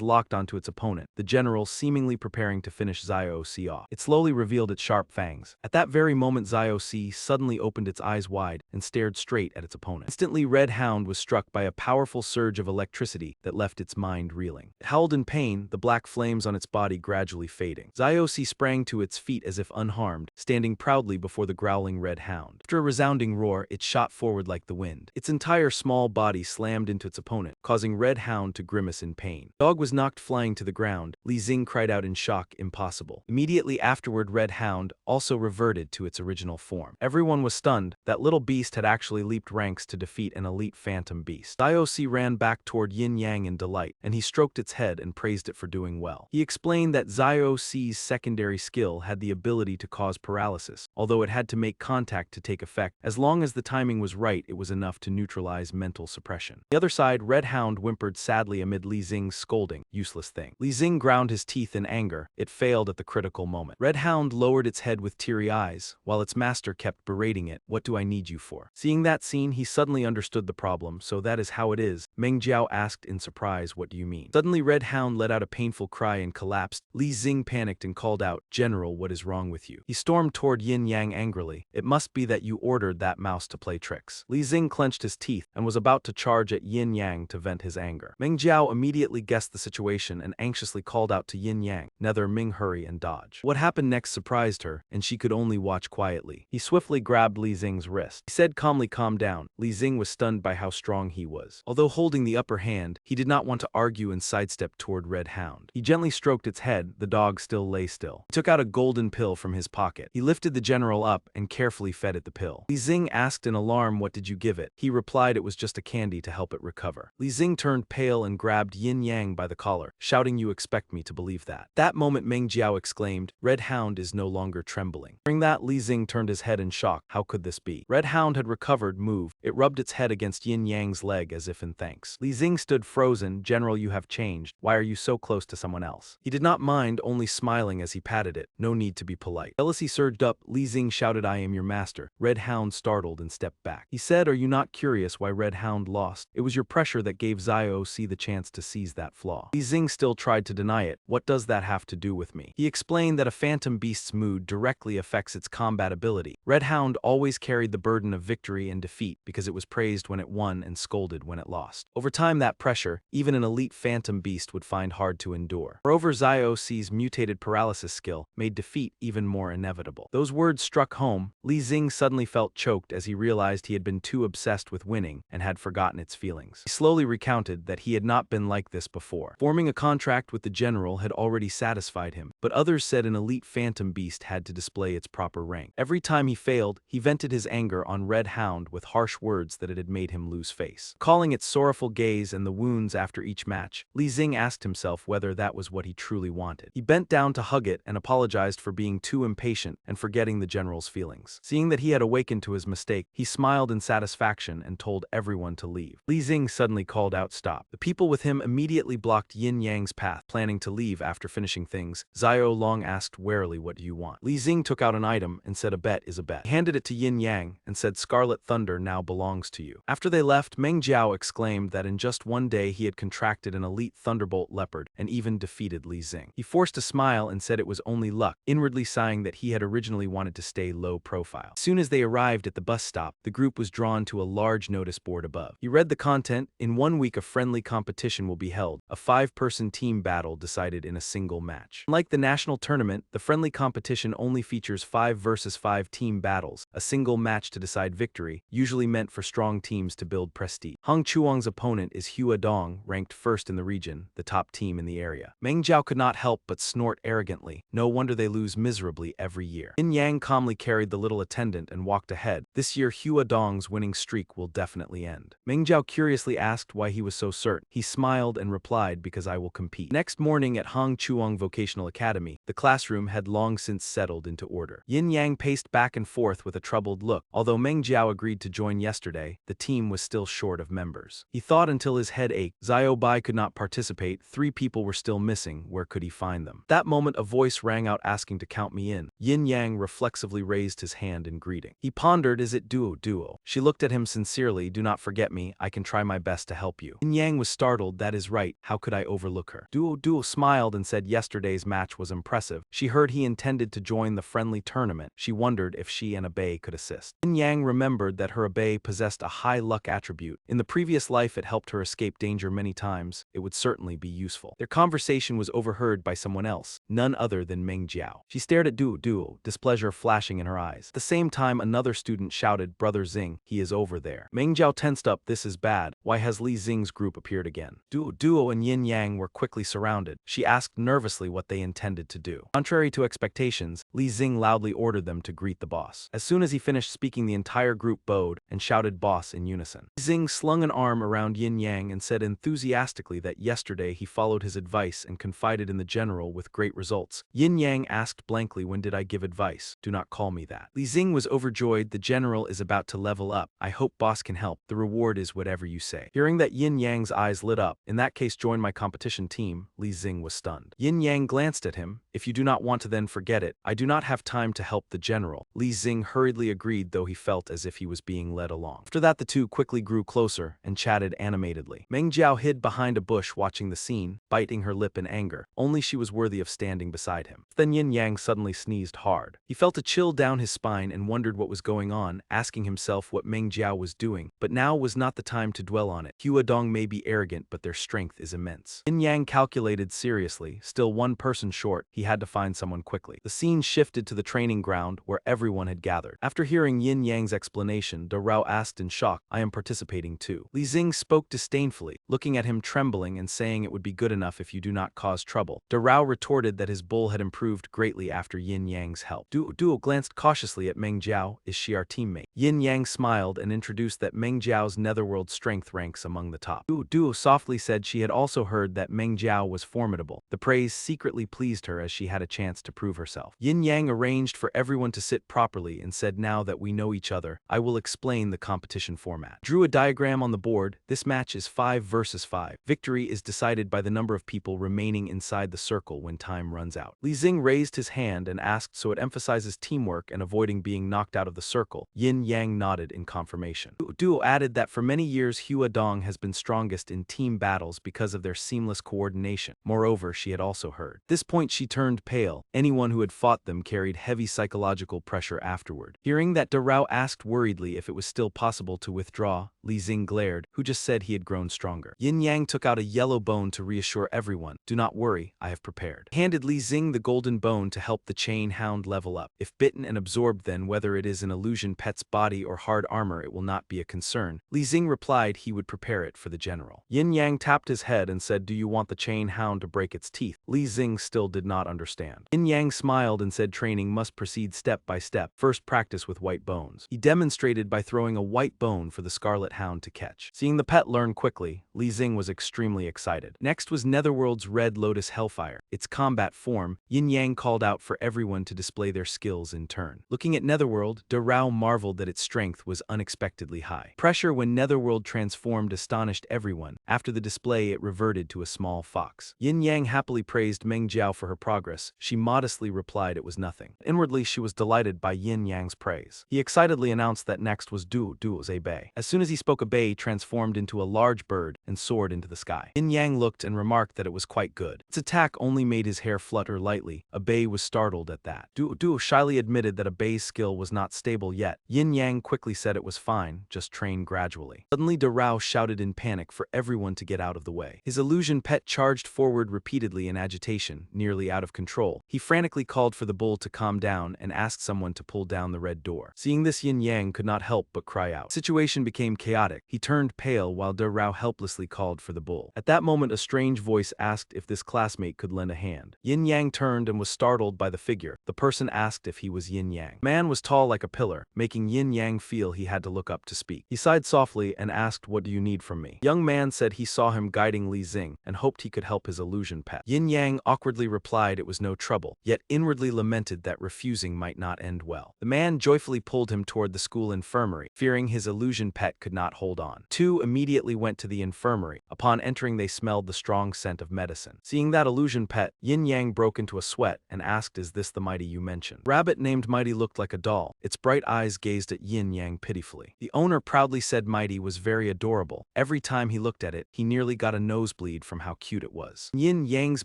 locked onto its opponent, the general seemingly preparing to finish Zio-C off. It slowly revealed its sharp fangs. At that very moment, Zio-C suddenly opened its eyes wide and stared straight at its opponent. Instantly, Red Hound was struck by a powerful surge of electricity that left its mind reeling. It howled in pain, the black flames on its body gradually fading. Zio-C sprang to its feet as if unharmed, standing proudly before the growling Red Hound. After a resounding roar, it shot forward like the wind. Its entire small body slammed into its opponent, causing Red Hound to grimace in pain. The dog was knocked flying to the ground. Li Xing cried out in shock, impossible. Immediately afterward, Red Hound also reverted to its original form. Everyone was stunned. That little beast had actually leaped ranks to defeat an elite phantom beast. Zio-C ran back toward Yin Yang in delight, and he stroked its head and praised it for doing well. He explained that Zio-C's secondary skill had the ability to cause paralysis, although it had to make contact to take effect. As long as the timing was right, it was enough to neutralize mental suppression. On the other side, Red Hound whimpered sadly amid Li Xing's scolding. Useless thing. Li Xing ground his teeth in anger. It failed at the critical moment. Red Hound lowered its head with teary eyes, while its master kept berating it. What do I need you for? Seeing that scene, he suddenly understood the problem. So that is how it is. Meng Jiao asked in surprise, what do you mean? Suddenly, Red Hound let out a painful cry and collapsed. Li Xing panicked and called out, General, what is wrong with you? He stormed toward Yin Yang angrily. It must be that you ordered that mouse to play tricks. Li Xing clenched his teeth and was about to charge at Yin Yang to vent his anger. Meng Jiao immediately guessed the situation and anxiously called out to Yin Yang, Nether Ming, hurry and dodge. What happened next surprised her, and she could only watch quietly. He swiftly grabbed Li Xing's wrist. He said calmly, calm down. Li Xing was stunned by how strong he was. Although holding the upper hand, he did not want to argue and sidestepped toward Red Hound. He gently stroked its head. The dog still lay still. He took out a golden pill from his pocket. He lifted the general up and carefully fed it the pill. Li Xing asked in alarm, what did you give it? He replied it was just a candy to help it recover. Li Xing turned pale and grabbed Yin Yang by the collar, shouting, you expect me to believe that? That moment, Meng Jiao exclaimed, Red Hound is no longer trembling. During that, Li Xing turned his head in shock. How could this be? Red Hound had recovered, moved. It rubbed its head against Yin Yang's leg as if in thanks. Li Xing stood frozen. General, you have changed. Why are you so close to someone else? He did not mind, only smiling as he patted it. No need to be polite. Jealousy surged up. Li Xing shouted, I am your master. Red Hound startled and stepped back. He said, are you not curious why Red Hound lost? It was your pressure that gave Zio-C the chance to seize that flaw. Li Xing still tried to deny it. What does that have to do with me? He explained that a phantom beast's mood directly affects its combat ability. Red Hound always carried the burden of victory and defeat because it was praised when it won and scolded when it lost. Over time, that pressure, even an elite phantom beast would find hard to endure. Moreover, Zio-C's mutated paralysis skill made defeat even more inevitable. Those words struck home. Li Xing suddenly felt choked as he realized he had been too obsessed with winning and had forgotten its feelings. He slowly recounted that he had not been like this before. Forming a contract with the general had already satisfied him, but others said an elite phantom beast had to display its proper rank. Every time he failed, he vented his anger on Red Hound with harsh words that it had made him lose face. Calling its sorrowful gaze and the wounds after each match, Li Xing asked himself whether that was what he truly wanted. He bent down to hug it and apologized for being too impatient and forgetting the general's feelings. Seeing that he had awakened to his mistake, he smiled in satisfaction and told everyone to leave. Li Xing suddenly called out, stop. The people with him immediately blocked Yin Yang's path, planning to leave after finishing things. Zio Long asked warily, what do you want? Li Xing took out an item and said, a bet is a bet. He handed it to Yin Yang and said, Scarlet Thunder now belongs to you. After they left, Meng Jiao exclaimed that in just one day he had contracted an elite thunderbolt leopard and even defeated Li Xing. He forced a smile and said it was only luck, inwardly sighing that he had originally wanted to stay low profile. As soon as they arrived at the bus stop, the group was drawn to a large notice board above. He read the content. In 1 week a friendly competition will be held, a 5-person team battle decided in a single match. Unlike the national tournament, the friendly competition only features 5 versus 5 team battles, a single match to decide victory, usually meant for strong teams to build prestige. Hong Chuang's opponent is Hua Dong, ranked first in the region, the top team in the area. Meng Jiao could not help but snort arrogantly. No wonder they lose miserably every year. Yin Yang calmly carried the little attendant and walked ahead. This year Hua Dong's winning streak will definitely end. Meng Jiao curiously asked why he was so certain. He smiled and replied, because I will compete. Next morning at Hong Chuang Vocational Academy, the classroom had long since settled into order. Yin Yang paced back and forth with a troubled look. Although Meng Jiao agreed to join yesterday, the team was still short of members. He thought until his head ached. Xiao Bai could not participate. 3 people were still missing. Where could he find them? That moment a voice rang out asking to count me in. Yin Yang reflexively raised his hand in greeting. He pondered, is it duo? She looked at him sincerely. Do not forget me. I can try my best to help you. Yin Yang was startled. That is right. How could I overlook her? Duo smiled and said yesterday's match was impressive. She heard he intended to join the friendly tournament. She wondered if she and Abe could assist. Yin Yang remembered that her Abe possessed a high luck attribute. In the previous life it helped her escape danger many times. It would certainly be useful. Their conversation was overheard by someone else, none other than Meng Jiao. She stared at Duo, displeasure flashing in her eyes. At the same time another student shouted, Brother Xing, he is over there. Meng Jiao tensed up. This is bad. Why has Li Xing's group appeared again? Duo and Yin Yang were quickly surrounded. She asked nervously what they intended to do. Contrary to expectations, Li Xing loudly ordered them to greet the boss. As soon as he finished speaking, the entire group bowed and shouted boss in unison. Li Xing slung an arm around Yin Yang and said enthusiastically that yesterday he followed his advice and confided in the general with great results. Yin Yang asked blankly, when did I give advice? Do not call me that. Li Xing was overjoyed. The general is about to level up. I hope boss can help. The reward is whatever you say. Hearing that, Yin Yang's eyes lit up. In that case join my competition team. Li Xing was stunned. Yin Yang glanced at him. If you do not want to, then forget it. I do not have time to help the general. Li Xing hurriedly agreed, though he felt as if he was being led along. After that the two quickly grew closer and chatted animatedly. Meng Jiao hid behind a bush watching the scene, biting her lip in anger. Only she was worthy of standing beside him. Then Yin Yang suddenly sneezed hard. He felt a chill down his spine and wondered what was going on, asking himself what Meng Jiao was doing. But now was not the time to dwell on it. Hua Dong may be arrogant, but their strength is immense. Yin Yang calculated seriously. Still 1 person short. He had to find someone quickly. The scene shifted to the training ground where everyone had gathered. After hearing Yin Yang's explanation, De Rao asked in shock, I am participating too. Li Xing spoke disdainfully, looking at him trembling and saying it would be good enough if you do not cause trouble. De Rao retorted that his bull had improved greatly after Yin Yang's help. Duo glanced cautiously at Meng Jiao. Is she our teammate? Yin Yang smiled and introduced that Meng Jiao's netherworld strength ranks among the top. Duo softly said she had also heard that Meng Jiao was formidable. The praise secretly pleased her as she had a chance to prove herself. Yin Yang arranged for everyone to sit properly and said, now that we know each other, I will explain the competition format. Drew a diagram on the board. This match is 5 versus 5. Victory is decided by the number of people remaining inside the circle when time runs out. Li Xing raised his hand and asked, so it emphasizes teamwork and avoiding being knocked out of the circle. Yin Yang nodded in confirmation. Duo added that for many years Hua Dong has been strongest in team battles because of their seamless coordination. Moreover, she had also heard. At this point she turned pale. Anyone who had fought them carried heavy psychological pressure afterward. Hearing that, De Rao asked worriedly if it was still possible to withdraw. Li Xing glared. Who just said he had grown stronger? Yin Yang took out a yellow bone to reassure everyone. Do not worry, I have prepared. He handed Li Xing the golden bone to help the chain hound level up. If bitten and absorbed, then whether it is an illusion pet's body or hard armor, it will not be a concern. Li Xing replied he would prepare it for the general. Yin Yang tapped his head and said, do you want the chain hound to break its teeth? Li Xing still did not understand. Yin Yang smiled and said training must proceed step by step. First practice with white bones. He demonstrated by throwing a white bone for the scarlet hound to catch. Seeing the pet learn quickly, Li Xing was extremely excited. Next was Netherworld's Red Lotus Hellfire. Its combat form, Yin Yang called out for everyone to display their skills in turn. Looking at Netherworld, De Rao marveled that its strength was unexpectedly high. Pressure when Netherworld transformed astonished everyone. After the display it reverted to a small fox. Yin Yang happily praised Meng Jiao for her progress. She modestly replied it was nothing. Inwardly she was delighted by Yin Yang's praise. He excitedly announced that next was Duo's Abe. As soon as he spoke, Abe transformed into a large bird and soared into the sky. Yin Yang looked and remarked that it was quite good. Its attack only made his hair flutter lightly. Bei was startled at that. Duo shyly admitted that Bei's skill was not stable yet. Yin Yang quickly said it was fine, just train gradually. Suddenly Rao shouted in panic for everyone to get out of the way. His illusion pet charged forward repeatedly in agitation, nearly out of control. He frantically called for the bull to calm down and asked someone to pull down the red door. Seeing this, Yin Yang could not help but cry out. The situation became chaotic. He turned pale while Rao helplessly called for the bull. At that moment, a strange voice asked if this classmate could lend a hand. Yin Yang turned and was startled by the figure. The person asked if he was Yin Yang. The man was tall like a pillar, making Yin Yang feel he had to look up to speak. He sighed softly and asked, "What do you need from me?" The young man said he saw him guiding Li Xing and hoped he could help his illusion pet. Yin Yang awkwardly replied it was no trouble, yet inwardly lamented that refusing might not end well. The man joyfully pulled him toward the school infirmary, fearing his illusion pet could not hold on. Two immediately went to the infirmary. Upon entering, they smelled the strong scent of medicine. Seeing that illusion pet, Yin Yang broke into a sweat and asked, "Is this the Mighty you mentioned?" Rabbit named Mighty looked like a doll. Its bright eyes gazed at Yin Yang pitifully. The owner proudly said Mighty was very adorable. Every time he looked at it, he nearly got a nosebleed from how cute it was. In Yin Yang's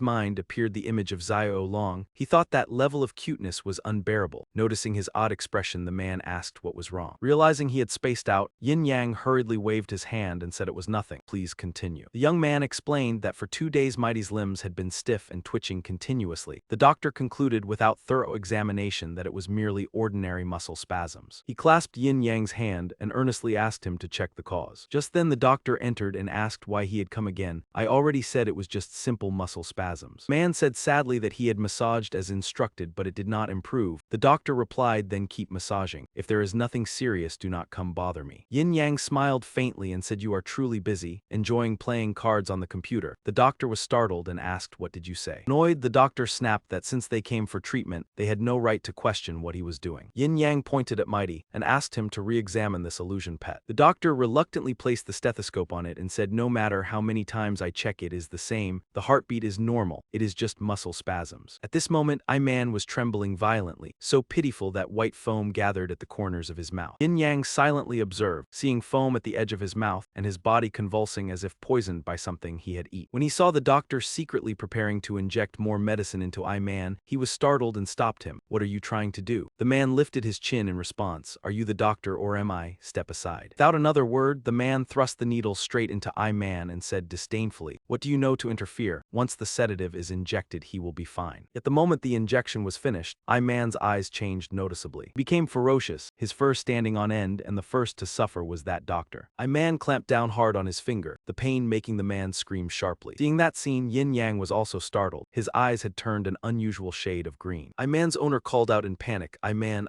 mind appeared the image of Xiao Long. He thought that level of cuteness was unbearable. Noticing his odd expression, the man asked what was wrong. Realizing he had spaced out, Yin Yang hurriedly waved his hand and said it was nothing. Please continue. The young man explained that for 2 days Mighty's limbs had been stiff and twitching continuously. The doctor concluded without thorough examination that it was merely ordinary muscle spasms. He clasped Yin Yang's hand and earnestly asked him to check the cause. Just then the doctor entered and asked why he had come again. I already said it was just simple muscle spasms. The man said sadly that he had massaged as instructed, but it did not improve. The doctor replied, then keep massaging. If there is nothing serious, do not come bother me. Yin Yang smiled faintly and said, you are truly busy, enjoying playing cards on the computer. The doctor was startled and asked, what did you say? Annoyed, the doctor snapped that since they came for treatment, they had no right to question what he was doing. Yin Yang pointed at Mighty and asked him to re-examine this illusion pet. The doctor reluctantly placed the stethoscope on it and said, no matter how many times I check, it is the same. The heartbeat is normal. It is just muscle spasms. At this moment, Man was trembling violently, so pitiful that white foam gathered at the corners of his mouth. Yin Yang silently observed, seeing foam at the edge of his mouth and his body convulsing as if poisoned by something he had eaten. When he saw the doctor secretly preparing to inject more medicine into Man, he was startled and stopped him. What are you trying to do? The man lifted his chin in response. Are you the doctor or am I? Step aside. Without another word, the man thrust the needle straight into Man and said disdainfully, what do you know to interfere? Once the sedative is injected, he will be fine. At the moment the injection was finished, Man's eyes changed noticeably. He became ferocious, his fur standing on end, and the first to suffer was that doctor. Man clamped down hard on his finger, the pain making the man scream sharply. Seeing that scene, Yin Yang was also startled. His eyes had turned an unusual shade of green. Man's owner called out in panic, Man,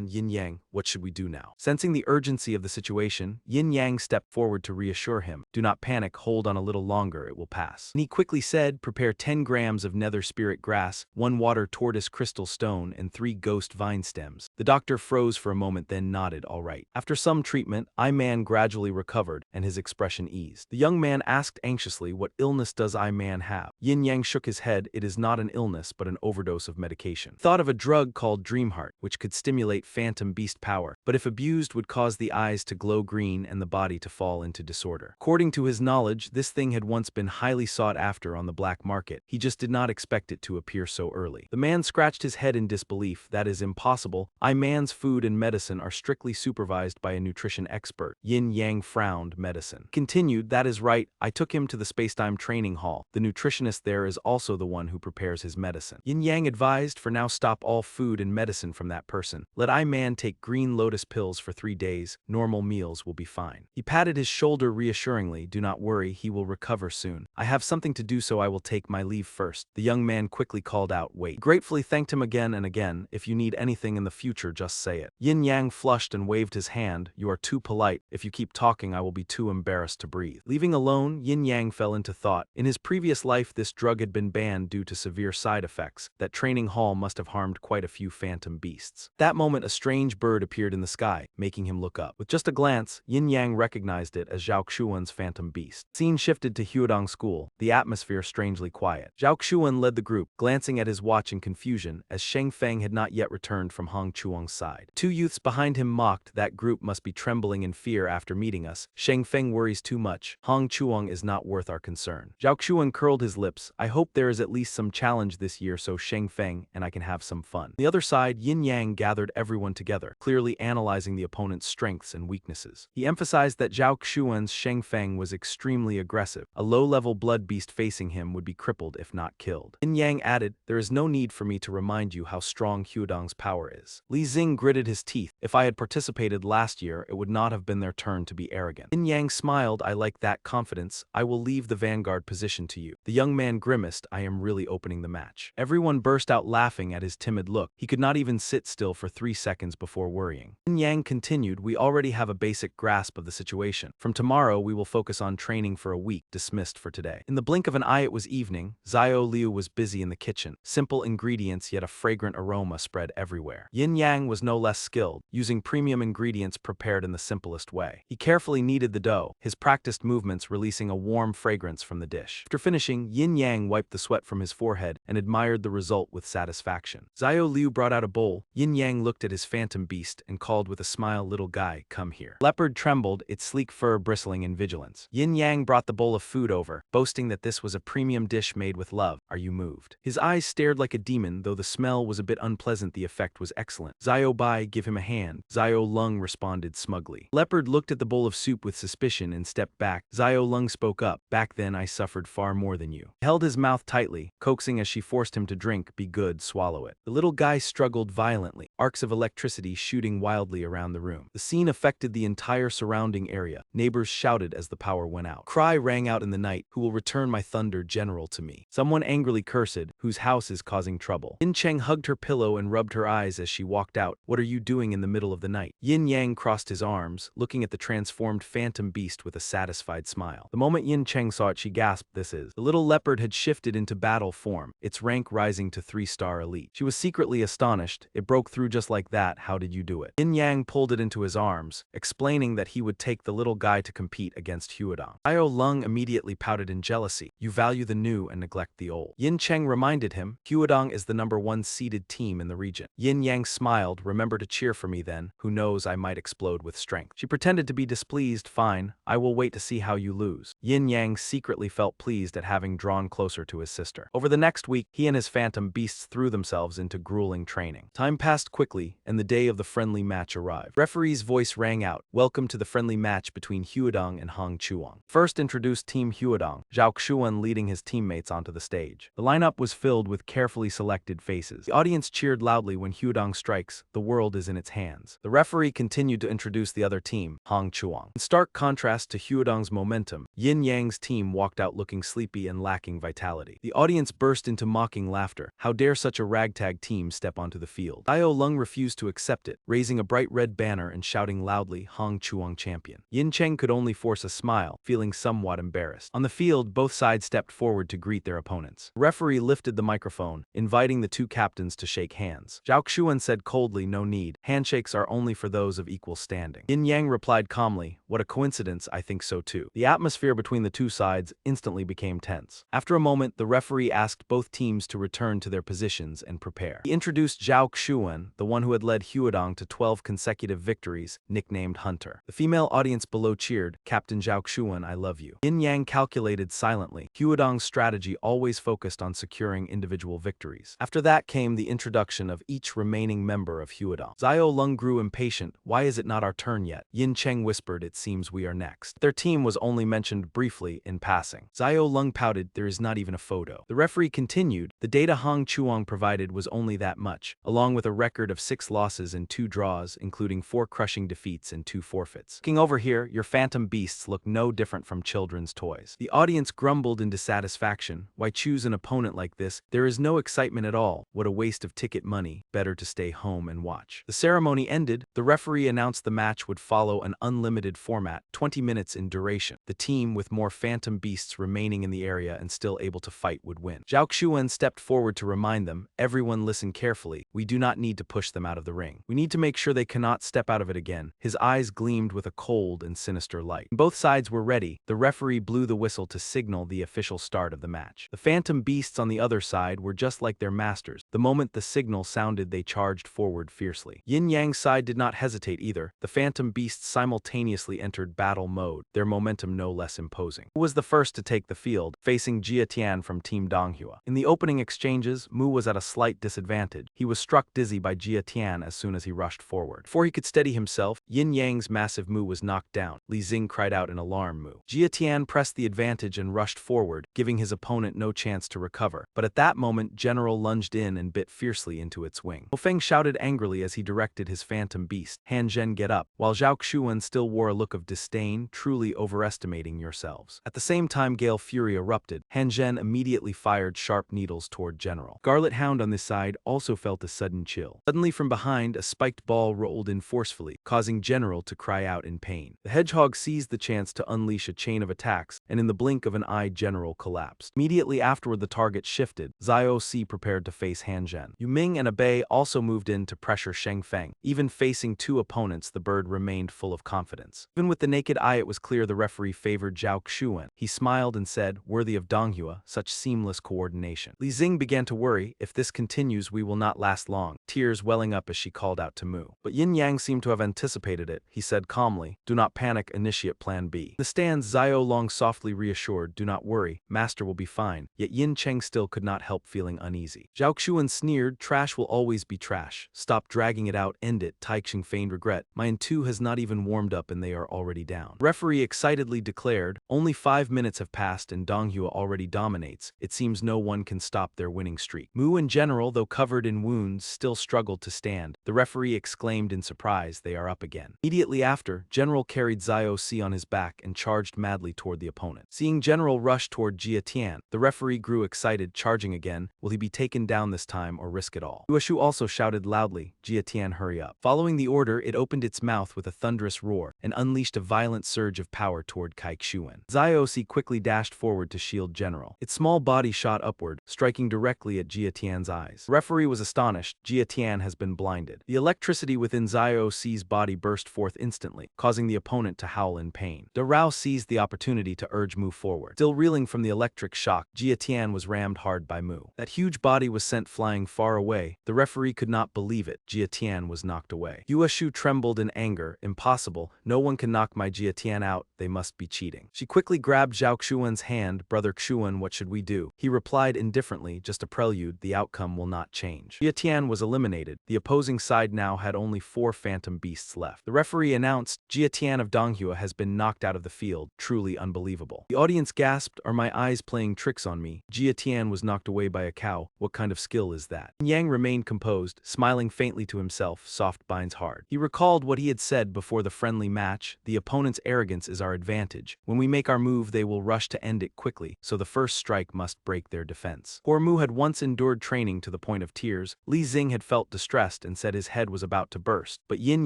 Yin Yang, what should we do now? Sensing the urgency of the situation, Yin Yang stepped forward to reassure him. Do not panic, hold on a little longer, it will pass. And he quickly said, prepare 10 grams of nether spirit grass, 1 water tortoise crystal stone, and 3 ghost vine stems. The doctor froze for a moment, then nodded, all right. After some treatment, Man gradually recovered, and his expression eased. The young man asked anxiously, what illness does Man have? Yin Yang shook his head, it is not an illness, but an overdose of medication. Thought of a drug called Dreamheart, which could stimulate phantom beast power, but if abused would cause the eyes to glow green and the body to fall into disorder. According to his knowledge, this thing had once been highly sought after on the black market. He just did not expect it to appear so early. The man scratched his head in disbelief. That is impossible. Man's food and medicine are strictly supervised by a nutrition expert. Yin Yang frowned. Medicine. Continued, that is right. I took him to the spacetime training hall. The nutritionist there is also the one who prepares his medicine. Yin Yang advised, for now stop all food and medicine from that person. Let Man take green lotus pills for 3 days. Normal meals will be fine. He patted his shoulder reassuringly. Do not worry, he will recover soon. I have something to do, so I will take my leave first. The young man quickly called out, wait. He gratefully thanked him again and again. If you need anything in the future, just say it. Yin Yang flushed and waved his hand. You are too polite. If you keep talking, I will be too embarrassed to breathe. Leaving alone, Yin Yang fell into thought. In his previous life, this drug had been banned due to severe side effects. That training hall must have harmed quite a few phantom beasts. That moment, a strange bird appeared in the sky, making him look up. With just a glance, Yin Yang recognized it as Zhao Xuan's phantom beast. Scene shifted to Huadong School, the atmosphere strangely quiet. Zhao Xuan led the group, glancing at his watch in confusion, as Sheng Feng had not yet returned from Hong Chuang's side. 2 youths behind him mocked, that group must be trembling in fear after meeting us. Sheng Feng worries too much. match. Hong Chuang is not worth our concern. Zhao Xuan curled his lips. I hope there is at least some challenge this year so Sheng Feng and I can have some fun. On the other side, Yin Yang gathered everyone together, clearly analyzing the opponent's strengths and weaknesses. He emphasized that Zhao Xuan's Sheng Feng was extremely aggressive. A low-level blood beast facing him would be crippled if not killed. Yin Yang added, there is no need for me to remind you how strong Huadong's power is. Li Xing gritted his teeth. If I had participated last year, it would not have been their turn to be arrogant. Yin Yang smiled. I like that confidence. I will leave the vanguard position to you. The young man grimaced. I am really opening the match. Everyone burst out laughing at his timid look. He could not even sit still for 3 seconds before worrying. Yin Yang continued, we already have a basic grasp of the situation. From tomorrow, we will focus on training for a week, dismissed for today. In the blink of an eye it was evening. Xiao Liu was busy in the kitchen. Simple ingredients yet a fragrant aroma spread everywhere. Yin Yang was no less skilled, using premium ingredients prepared in the simplest way. He carefully kneaded the dough, his practiced movements releasing a warm fragrance from the dish. After finishing, Yin Yang wiped the sweat from his forehead and admired the result with satisfaction. Xiao Liu brought out a bowl. Yin Yang looked at his phantom beast and called with a smile, little guy, come here. Leopard trembled, its sleek fur bristling in vigilance. Yin Yang brought the bowl of food over, boasting that this was a premium dish made with love. Are you moved? His eyes stared like a demon, though the smell was a bit unpleasant, the effect was excellent. Xiao Bai, give him a hand. Xiao Lung responded smugly. Leopard looked at the bowl of soup with suspicion and stepped back. Xiao Lung spoke up. Back then I suffered far more than you. He held his mouth tightly, coaxing as she forced him to drink. Be good, swallow it. The little guy struggled violently, arcs of electricity shooting wildly around the room. The scene affected the entire surrounding area. Neighbors shouted as the power went out. Cry rang out in the night, who will return my thunder general to me? Someone angrily cursed, whose house is causing trouble. Yin Cheng hugged her pillow and rubbed her eyes as she walked out. What are you doing in the middle of the night? Yin Yang crossed his arms, looking at the transformed phantom beast with a satisfied smile. The moment Yin Cheng saw it, she gasped, this is. The little leopard had shifted into battle form, its rank rising to 3-star elite. She was secretly astonished. It broke through just like that. How did you do it? Yin Yang pulled it into his arms, explaining that he would take the little guy to compete against Huadong. Xiao Lung immediately pouted in jealousy. You value the new and neglect the old. Yin Cheng reminded him, Huadong is the #1 seeded team in the region. Yin Yang smiled. Remember to cheer for me then. Who knows, I might explode with strength. She pretended to be displeased. Fine, I will wait to see how you lose. Yin Yang secretly felt pleased at having drawn closer to his sister. Over the next week, he and his phantom beasts threw themselves into grueling training. Time passed quickly, and the day of the friendly match arrived. Referee's voice rang out. Welcome to the friendly match between Huadong and Hong Chuang. First introduced Team Huadong, Zhao Xuan leading his teammates onto the stage. The lineup was filled with carefully selected faces. The audience cheered loudly when Huadong strikes. The world is in its hands. The referee continued to introduce the other team, Hong Chuang. In stark contrast to Huadong's momentum, Yin Yang's team walked out looking sleepy and lacking vitality. The audience burst into mocking laughter. How dare such a ragtag team step onto the field? Xiao Lung refused to accept it, raising a bright red banner and shouting loudly, Hong Chuang champion. Yin Cheng could only force a smile, feeling somewhat embarrassed. On the field, both sides stepped forward to greet their opponents. The referee lifted the microphone, inviting the two captains to shake hands. Zhao Xuan said coldly, no need. Handshakes are only for those of equal standing. Yin Yang replied calmly, what a coincidence, I think so too. The atmosphere between the two sides instantly became tense. After a moment, the referee asked both teams to return to their positions and prepare. He introduced Zhao Xuan, the one who had led Huadong to 12 consecutive victories, nicknamed Hunter. The female audience below cheered, Captain Zhao Xuan, I love you. Yin Yang calculated silently. Huadong's strategy always focused on securing individual victories. After that came the introduction of each remaining member of Huadong. Xiao Lung grew impatient. Why is it not our turn yet? Yin Cheng whispered, it seems we are next. Their team was only mentioned briefly in passing. Xiao Lung pouted, there is not even a photo. The referee continued, the data Hong Chuang provided was only that much, along with a record of 6 losses and 2 draws, including 4 crushing defeats and 2 forfeits. Looking over here, your phantom beasts look no different from children's toys. The audience grumbled in dissatisfaction. Why choose an opponent like this? There is no excitement at all. What a waste of ticket money. Better to stay home and watch. The ceremony ended. The referee announced the match would follow an unlimited format, 20 minutes in duration. The team with more phantom beasts remaining in the area and still able to fight would win. Zhao Xuan stepped forward to remind them, everyone listen carefully. We do not need to push them out of the ring. We need to make sure they cannot step out of it again. His eyes gleamed with a cold and sinister light. Both sides were ready. The referee blew the whistle to signal the official start of the match. The phantom beasts on the other side were just like their masters. The moment the signal sounded, they charged forward fiercely. Yin Yang's side did not hesitate either. The phantom beasts simultaneously entered battle mode, their momentum no less imposing. Mu was the first to take the field, facing Jia Tian from Team Donghua. In the opening exchanges, Mu was at a slight disadvantage. He was struck dizzy by Jia Tian as soon as he rushed forward. Before he could steady himself, Yin Yang's massive Mu was knocked down. Li Xing cried out in alarm. Mu. Jia Tian pressed the advantage and rushed forward, giving his opponent no chance to recover. But at that moment, General lunged in and bit fiercely into its wing. Mo Feng shouted angrily as he directed his phantom beast. Han Zhen, get up, while Zhao Xuan still wore a look of disdain, truly overestimating yourselves. At the same time gale fury erupted, Han Zhen immediately fired sharp needles toward General. Scarlet Hound on this side also felt a sudden chill. Suddenly from behind, a spiked ball rolled in forcefully, causing General to cry out in pain. The hedgehog seized the chance to unleash a chain of attacks, and in the blink of an eye, General collapsed. Immediately afterward, the target shifted. Zhao Si prepared to face Han Zhen. Yu Ming and Bei also moved in to pressure Sheng Feng. Even facing two opponents, the bird remained full of confidence. Even with the naked eye, it was clear the referee favored Zhao Xuan. He smiled and said, worthy of Donghua, such seamless coordination. Li Xing began to worry, if this continues we will not last long, tears welling up as she called out to Mu. But Yin Yang seemed to have anticipated it. He said calmly, do not panic, initiate plan B. In the stands, Zhao Long softly reassured, do not worry, master will be fine, yet Yin Cheng still could not help feeling uneasy. Zhao Xuan sneered, trash will always be trash. Stop dragging it out, end it. Taixing feigned regret. Mine too has not even warmed up and they are already down. Referee excitedly declared, only 5 minutes have passed and Donghua already dominates. It seems no one can stop their winning streak. Mu in general, though covered in wounds, still struggled to stand. The referee exclaimed in surprise, they are up again. Immediately after, General carried Zhao Si on his back and charged madly toward the opponent. Seeing General rush toward Jia Tian, the referee grew excited, charging again. Will he be taken down this time or risk it all? Yueshu also shouted loudly, Jia Tian, hurry up. Following the order, it opened its mouth with a thunderous roar and unleashed a violent surge of power toward Kaixuan. Zhao Si quickly dashed forward to shield General. Its small body shot upward, striking directly at Jia Tian's eyes. The referee was astonished. Jia Tian has been blinded. The electricity within Zhao Si's body burst forth instantly, causing the opponent to howl in pain. De Rao seized the opportunity to urge Mu forward. Still reeling from the electric shock, Jia Tian was rammed hard by Mu. That huge body was sent flying far away. The referee could not believe it. Jia Tian was knocked away. Yueshu trembled in anger. Impossible. No one can knock my Jia Tian out. They must be cheating. She quickly grabbed Zhao Xuan's hand. Brother Xuan, what should we do? He replied indifferently, just a prelude. The outcome will not change. Jia Tian was eliminated. The opposing side now had only 4 phantom beasts left. The referee announced, Jia Tian of Donghua has been knocked out of the field. Truly unbelievable. The audience gasped, are my eyes playing tricks on me? Jia Tian was knocked away by a cow. What kind of skill is that? Yang remained composed, smiling faintly to himself. Soft binds hard. He recalled what he had said before the friendly match. The opponent's arrogance is our advantage. When we make our move, they will rush to end it quickly, so the first strike must break their defense. Mu had once endured training to the point of tears. Li Xing had felt distressed and said his head was about to burst, but Yin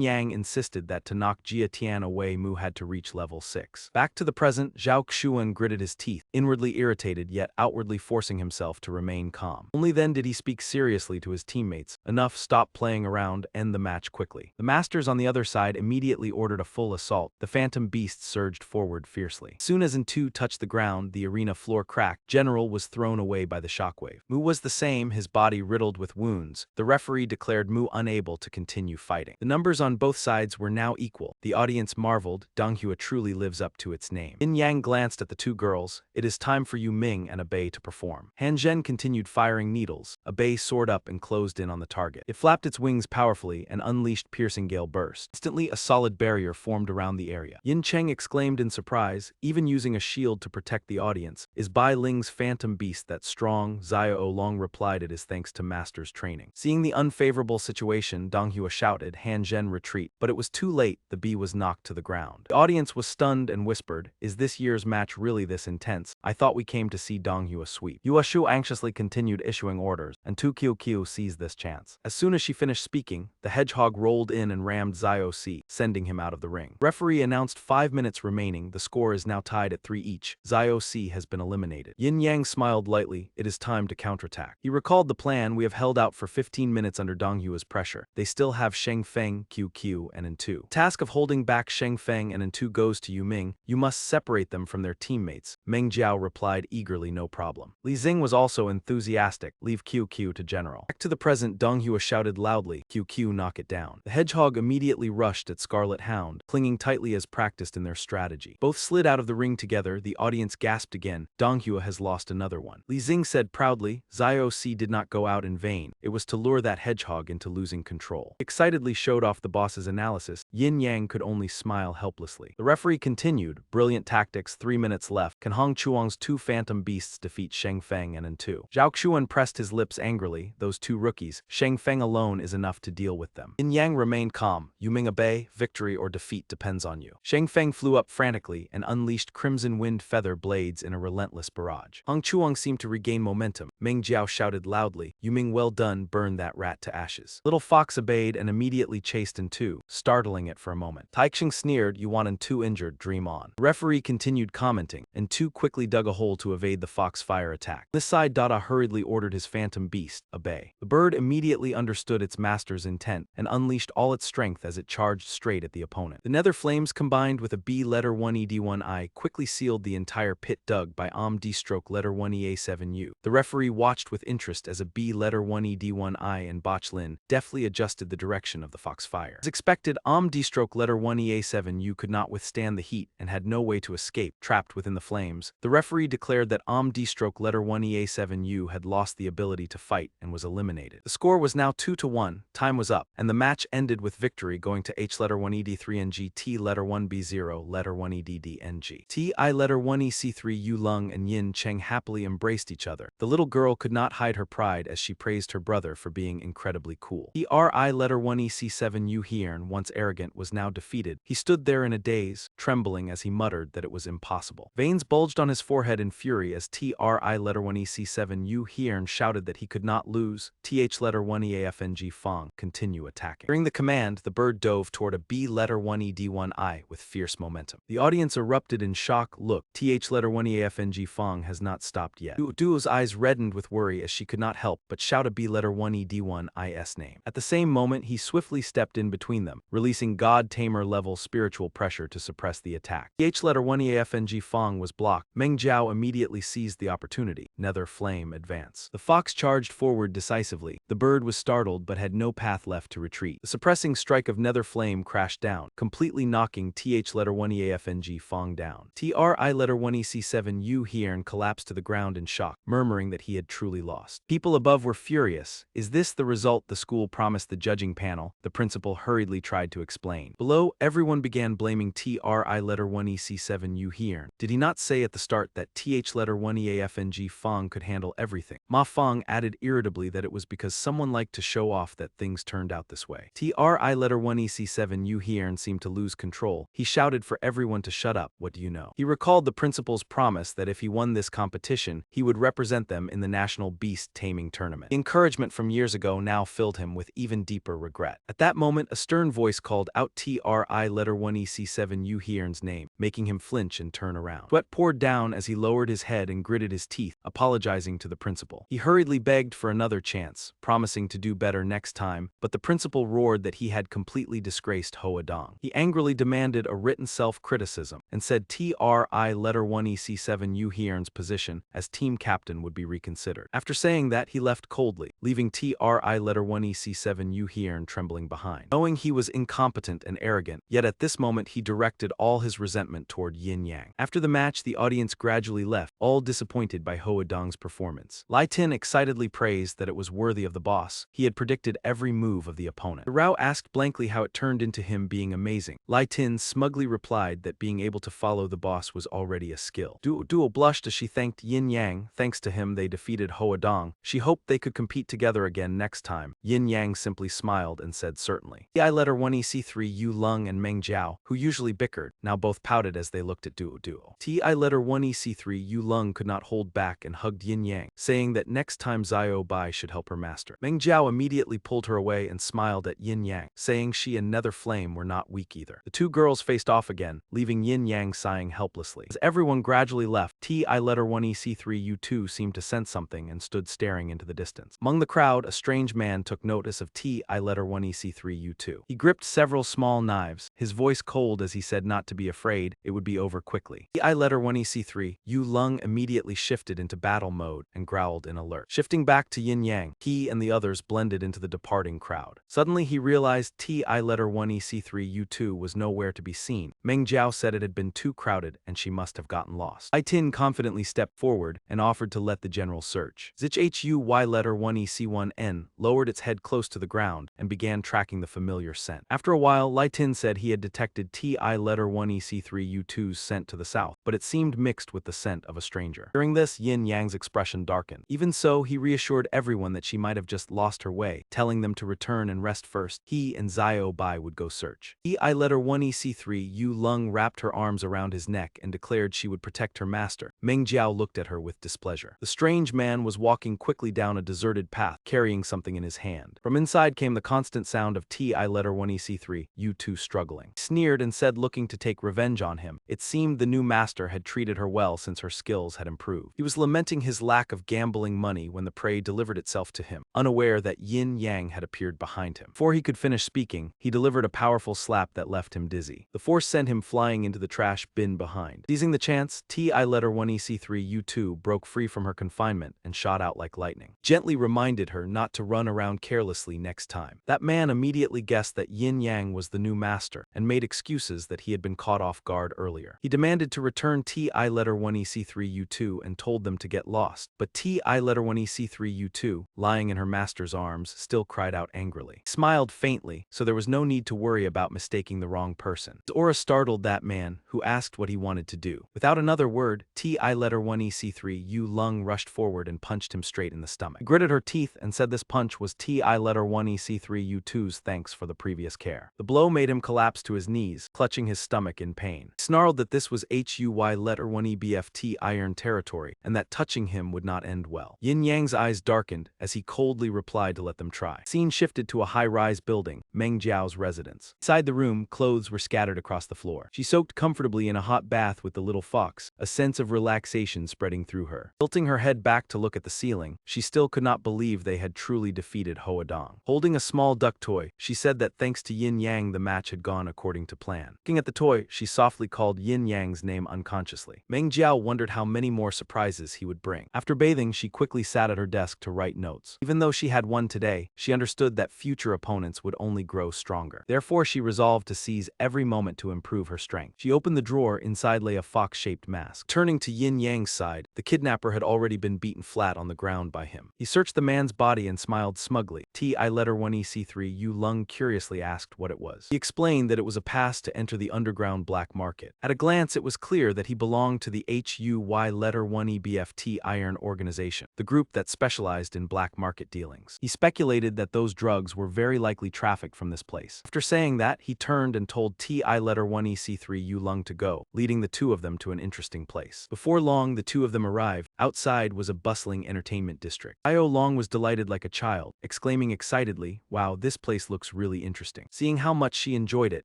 Yang insisted that to knock Jia Tian away, Mu had to reach level 6. Back to the present, Zhao Xuan gritted his teeth, inwardly irritated yet outwardly forcing himself to remain calm. Only then did he speak seriously to his teammates. Enough, stop playing around, end the match quickly. The masters on the other side immediately ordered a full assault. The phantom beasts surged forward fiercely. As soon as N2 touched the ground, the arena floor cracked. General was thrown away by the shockwave. Mu was the same, his body riddled with wounds. The referee declared Mu unable to continue fighting. The numbers on both sides were now equal. The audience marveled. Donghua truly lives up to its name. Yin Yang glanced at the two girls. It is time for Yu Ming and Bei to perform. Han Zhen continued firing needles. Bei soared up and closed in on the target. It flapped its wings powerfully and unleashed piercing gale burst. Instantly, a solid barrier formed around the area. Yin Cheng exclaimed in surprise, even using a shield to protect the audience. Is Bai Ling's phantom beast that strong? Zhao Long replied, it is thanks to master's training. Seeing the unfavorable situation, Donghua shouted, Han Zhen retreat, but it was too late. The bee was knocked to the ground. The audience was stunned and whispered, is this year's match really this intense? I thought we came to see Donghua sweep. Yueshu anxiously continued issuing orders, and Tu Qiu seized this chance. As soon as she finished speaking, the hedgehog rolled in and rammed Zhao Si, sending him out of the ring. Referee announced 5 minutes remaining. The score is now tied at 3 each. Zhao Si has been eliminated. Yin Yang smiled lightly. It is time to counterattack. He recalled the plan. We have held out for 15 minutes under Donghua's pressure. They still have Sheng Feng, QQ, and N2. Task of holding back Sheng Feng and N2 goes to Yu Ming. You must separate them from their teammates. Meng Jiao replied eagerly, no problem. Li Xing was also enthusiastic. Leave QQ Q to general. Back to the present, Donghua shouted loudly, QQ, knock it down. The hedgehog immediately rushed at Scarlet Hound, clinging tightly as practiced in their strategy. Both slid out of the ring together. The audience gasped again. Donghua has lost another one. Li Xing said proudly, Zio C did not go out in vain. It was to lure that hedgehog into losing control. He excitedly showed off the boss's analysis. Yin Yang could only smile helplessly. The referee continued, brilliant tactics, 3 minutes left. Can Hong Chuang's 2 phantom beasts defeat Sheng Feng and N2? Zhao Xuan pressed his lips angrily. Those 2 rookies, Sheng Feng alone is enough to deal with them. Yin Yang remained calm. You Ming obey, victory or defeat depends on you. Sheng Feng flew up frantically and unleashed crimson wind feather blades in a relentless barrage. Hong Chuang seemed to regain momentum. Meng Jiao shouted loudly, You Ming, well done, burn that rat to ashes. Little Fox obeyed and immediately chased N2, startling it for a moment. Taiching sneered, You want N2 injured, dream on. The referee continued commenting, N2 quickly dug a hole to evade the fox fire attack. This side, Dada hurriedly ordered his phantom beast, obey. The bird immediately understood its master's intent and unleashed all its strength as it charged straight at the opponent. The nether flames combined with a B letter 1ED1I quickly sealed the entire pit dug by D stroke letter 1EA7U. The referee watched with interest as a B letter 1ED1I and Botch Lin deftly adjusted the direction of the foxfire. As expected, D stroke letter 1EA7U could not withstand the heat and had no way to escape, trapped within the flames. The referee declared that D stroke letter 1EA7U had lost the ability to fight and was eliminated. The score was now 2-1, time was up, and the match ended with victory going to H letter 1ED3NG, T letter 1B0, letter 1EDDNG. T I letter 1EC3 Yu Lung and Yin Cheng happily embraced each other. The little girl could not hide her pride as she praised her brother for being incredibly cool. T R I letter 1EC7 Yu Hiern, once arrogant, was now defeated. He stood there in a daze, trembling as he muttered that it was impossible. Veins bulged on his forehead in fury as T R I letter 1EC7 Yu Hiern shouted that he could not lose. TH letter 1EAFNG Fong, continue attacking. Hearing the command, the bird dove toward a B letter 1ED1I with fierce momentum. The audience erupted in shock. Look, TH letter 1EAFNG Fong has not stopped yet. Duo's eyes reddened with worry as she could not help but shout a B letter 1ED1I's name. At the same moment, he swiftly stepped in between them, releasing God Tamer level spiritual pressure to suppress the attack. TH letter 1EAFNG Fong was blocked. Meng Jiao immediately seized the opportunity. Nether flame advance. The fox charged forward decisively. The bird was startled but had no path left to retreat. The suppressing strike of nether flame crashed down, completely knocking TH letter 1EAFNG Fong down. TRI letter 1EC7 Yu Hiern collapsed to the ground in shock, murmuring that he had truly lost. People above were furious. Is this the result the school promised the judging panel? The principal hurriedly tried to explain. Below, everyone began blaming TRI letter 1EC7 Yu Hiern. Did he not say at the start that TH letter 1EAFNG Fong could handle everything? Ma Fong added irritably that it was because someone liked to show off that things turned out this way. TRI letter 1EC7 Yu Hiern seemed to lose control. He shouted for everyone to shut up. What do you know? He recalled the principal's promise that if he won this competition, he would represent them in the National Beast Taming Tournament. The encouragement from years ago now filled him with even deeper regret. At that moment, a stern voice called out TRI letter 1EC7 Yu Hiern's name, making him flinch and turn around. Sweat poured down as he lowered his head and gritted his teeth, apologizing to the principal. He hurriedly begged for another chance, promising to do better next time, but the principal roared that he had completely disgraced Hoa Dong. He angrily demanded a written self-criticism and said TRI letter 1EC7 Yu Hiern's position as team captain would be reconsidered. After saying that, he left coldly, leaving TRI letter 1EC7 Yu Hiern trembling behind. Knowing he was incompetent and arrogant, yet at this moment he directed all his resentment toward Yin Yang. After the match, the audience gradually left, all disappointed by Hoa Dong's performance. Lai Tin excitedly praised that it was worthy of the boss. He had predicted every move of the opponent. The Rao asked blankly how it turned into him being amazing. Lai Tin smugly replied that being able to follow the boss was already a skill. Duo blushed as she thanked Yin Yang. Thanks to him, they defeated Hoa Dong. She hoped they could compete together again next time. Yin Yang simply smiled and said certainly. TI letter 1EC3 Yu Lung and Meng Jiao, who usually bickered, now both pouted as they looked at Duo. TI letter 1EC3 Yu Lung could not hold back and hugged Yin Yang, saying that next time Zio Bai should help her master. Meng Jiao immediately pulled her away and smiled at Yin Yang, saying she and Nether Flame were not weak either. The two girls faced off again, leaving Yin Yang sighing helplessly. As everyone gradually left, TI letter 1EC3 U2 seemed to sense something and stood staring into the distance. Among the crowd, a strange man took notice of TI letter 1EC3 U2. He gripped several small knives, his voice cold as he said not to be afraid, it would be over quickly. TI letter 1EC3 Yu Lung immediately shifted into battle mode and growled in alert. Shifting Looking back to Yin Yang, he and the others blended into the departing crowd. Suddenly he realized TI1EC3U2 was nowhere to be seen. Meng Jiao said it had been too crowded and she must have gotten lost. I Tin confidently stepped forward and offered to let the general search. ZHUY1EC1N lowered its head close to the ground and began tracking the familiar scent. After a while, Lai Tin said he had detected TI1EC3U2's scent to the south, but it seemed mixed with the scent of a stranger. During this, Yin Yang's expression darkened. Even so, he reassured everyone that she might have just lost her way, telling them to return and rest first. He and Xiao Bai would go search. TI1EC3 Yu Lung wrapped her arms around his neck and declared she would protect her master. Meng Jiao looked at her with displeasure. The strange man was walking quickly down a deserted path, carrying something in his hand. From inside came the constant sound of TI1EC3 U2 struggling. He sneered and said, looking to take revenge on him. It seemed the new master had treated her well since her skills had improved. He was lamenting his lack of gambling money when the prey delivered itself to him, unaware that Yin Yang had appeared behind him. Before he could finish speaking, he delivered a powerful slap that left him dizzy. The force sent him flying into the trash bin behind. Seizing the chance, TI1EC3U2 broke free from her confinement and shot out like lightning. Gently reminded her not to run around carelessly next time. That man immediately guessed that Yin Yang was the new master and made excuses that he had been caught off guard earlier. He demanded to return TI1EC3U2 and told them to get lost, but TI1EC3U2, lying in her master's arms, still cried out angrily. He smiled faintly, so there was no need to worry about mistaking the wrong person. His aura startled that man, who asked what he wanted to do. Without another word, TI1EC3 Yu Lung rushed forward and punched him straight in the stomach. He gritted her teeth and said this punch was TI1EC3U2's thanks for the previous care. The blow made him collapse to his knees, clutching his stomach in pain. He snarled that this was HUY1EBFT iron territory, and that touching him would not end well. Yin Yang's eyes darkened as he coldly replied to let them try. Scene shifted to a high-rise building, Meng Jiao's residence. Inside the room, clothes were scattered across the floor. She soaked comfortably in a hot bath with the little fox, a sense of relaxation spreading through her. Tilting her head back to look at the ceiling, she still could not believe they had truly defeated Hoadong. Holding a small duck toy, she said that thanks to Yin Yang the match had gone according to plan. Looking at the toy, she softly called Yin Yang's name unconsciously. Meng Jiao wondered how many more surprises he would bring. After bathing, she quickly sat at her desk to write notes. Even though she had won today, she understood that future opponents would only grow stronger. Therefore, she resolved to seize every moment to improve her strength. She opened the drawer. Inside lay a fox-shaped mask. Turning to Yin Yang's side, the kidnapper had already been beaten flat on the ground by him. He searched the man's body and smiled smugly. TI1EC3 Yu Lung curiously asked what it was. He explained that it was a pass to enter the underground black market. At a glance, it was clear that he belonged to the HUY1EBFT Iron Organization, the group that specialized in black market dealings. He speculated that those drugs were very likely trafficked from this place. After saying that, he turned and told TI1EC3 Yu Lung to go, leading the two of them to an interesting place. Before long, the two of them arrived. Outside was a bustling entertainment district. Xiao Long was delighted like a child, exclaiming excitedly, "Wow, this place looks really interesting." Seeing how much she enjoyed it,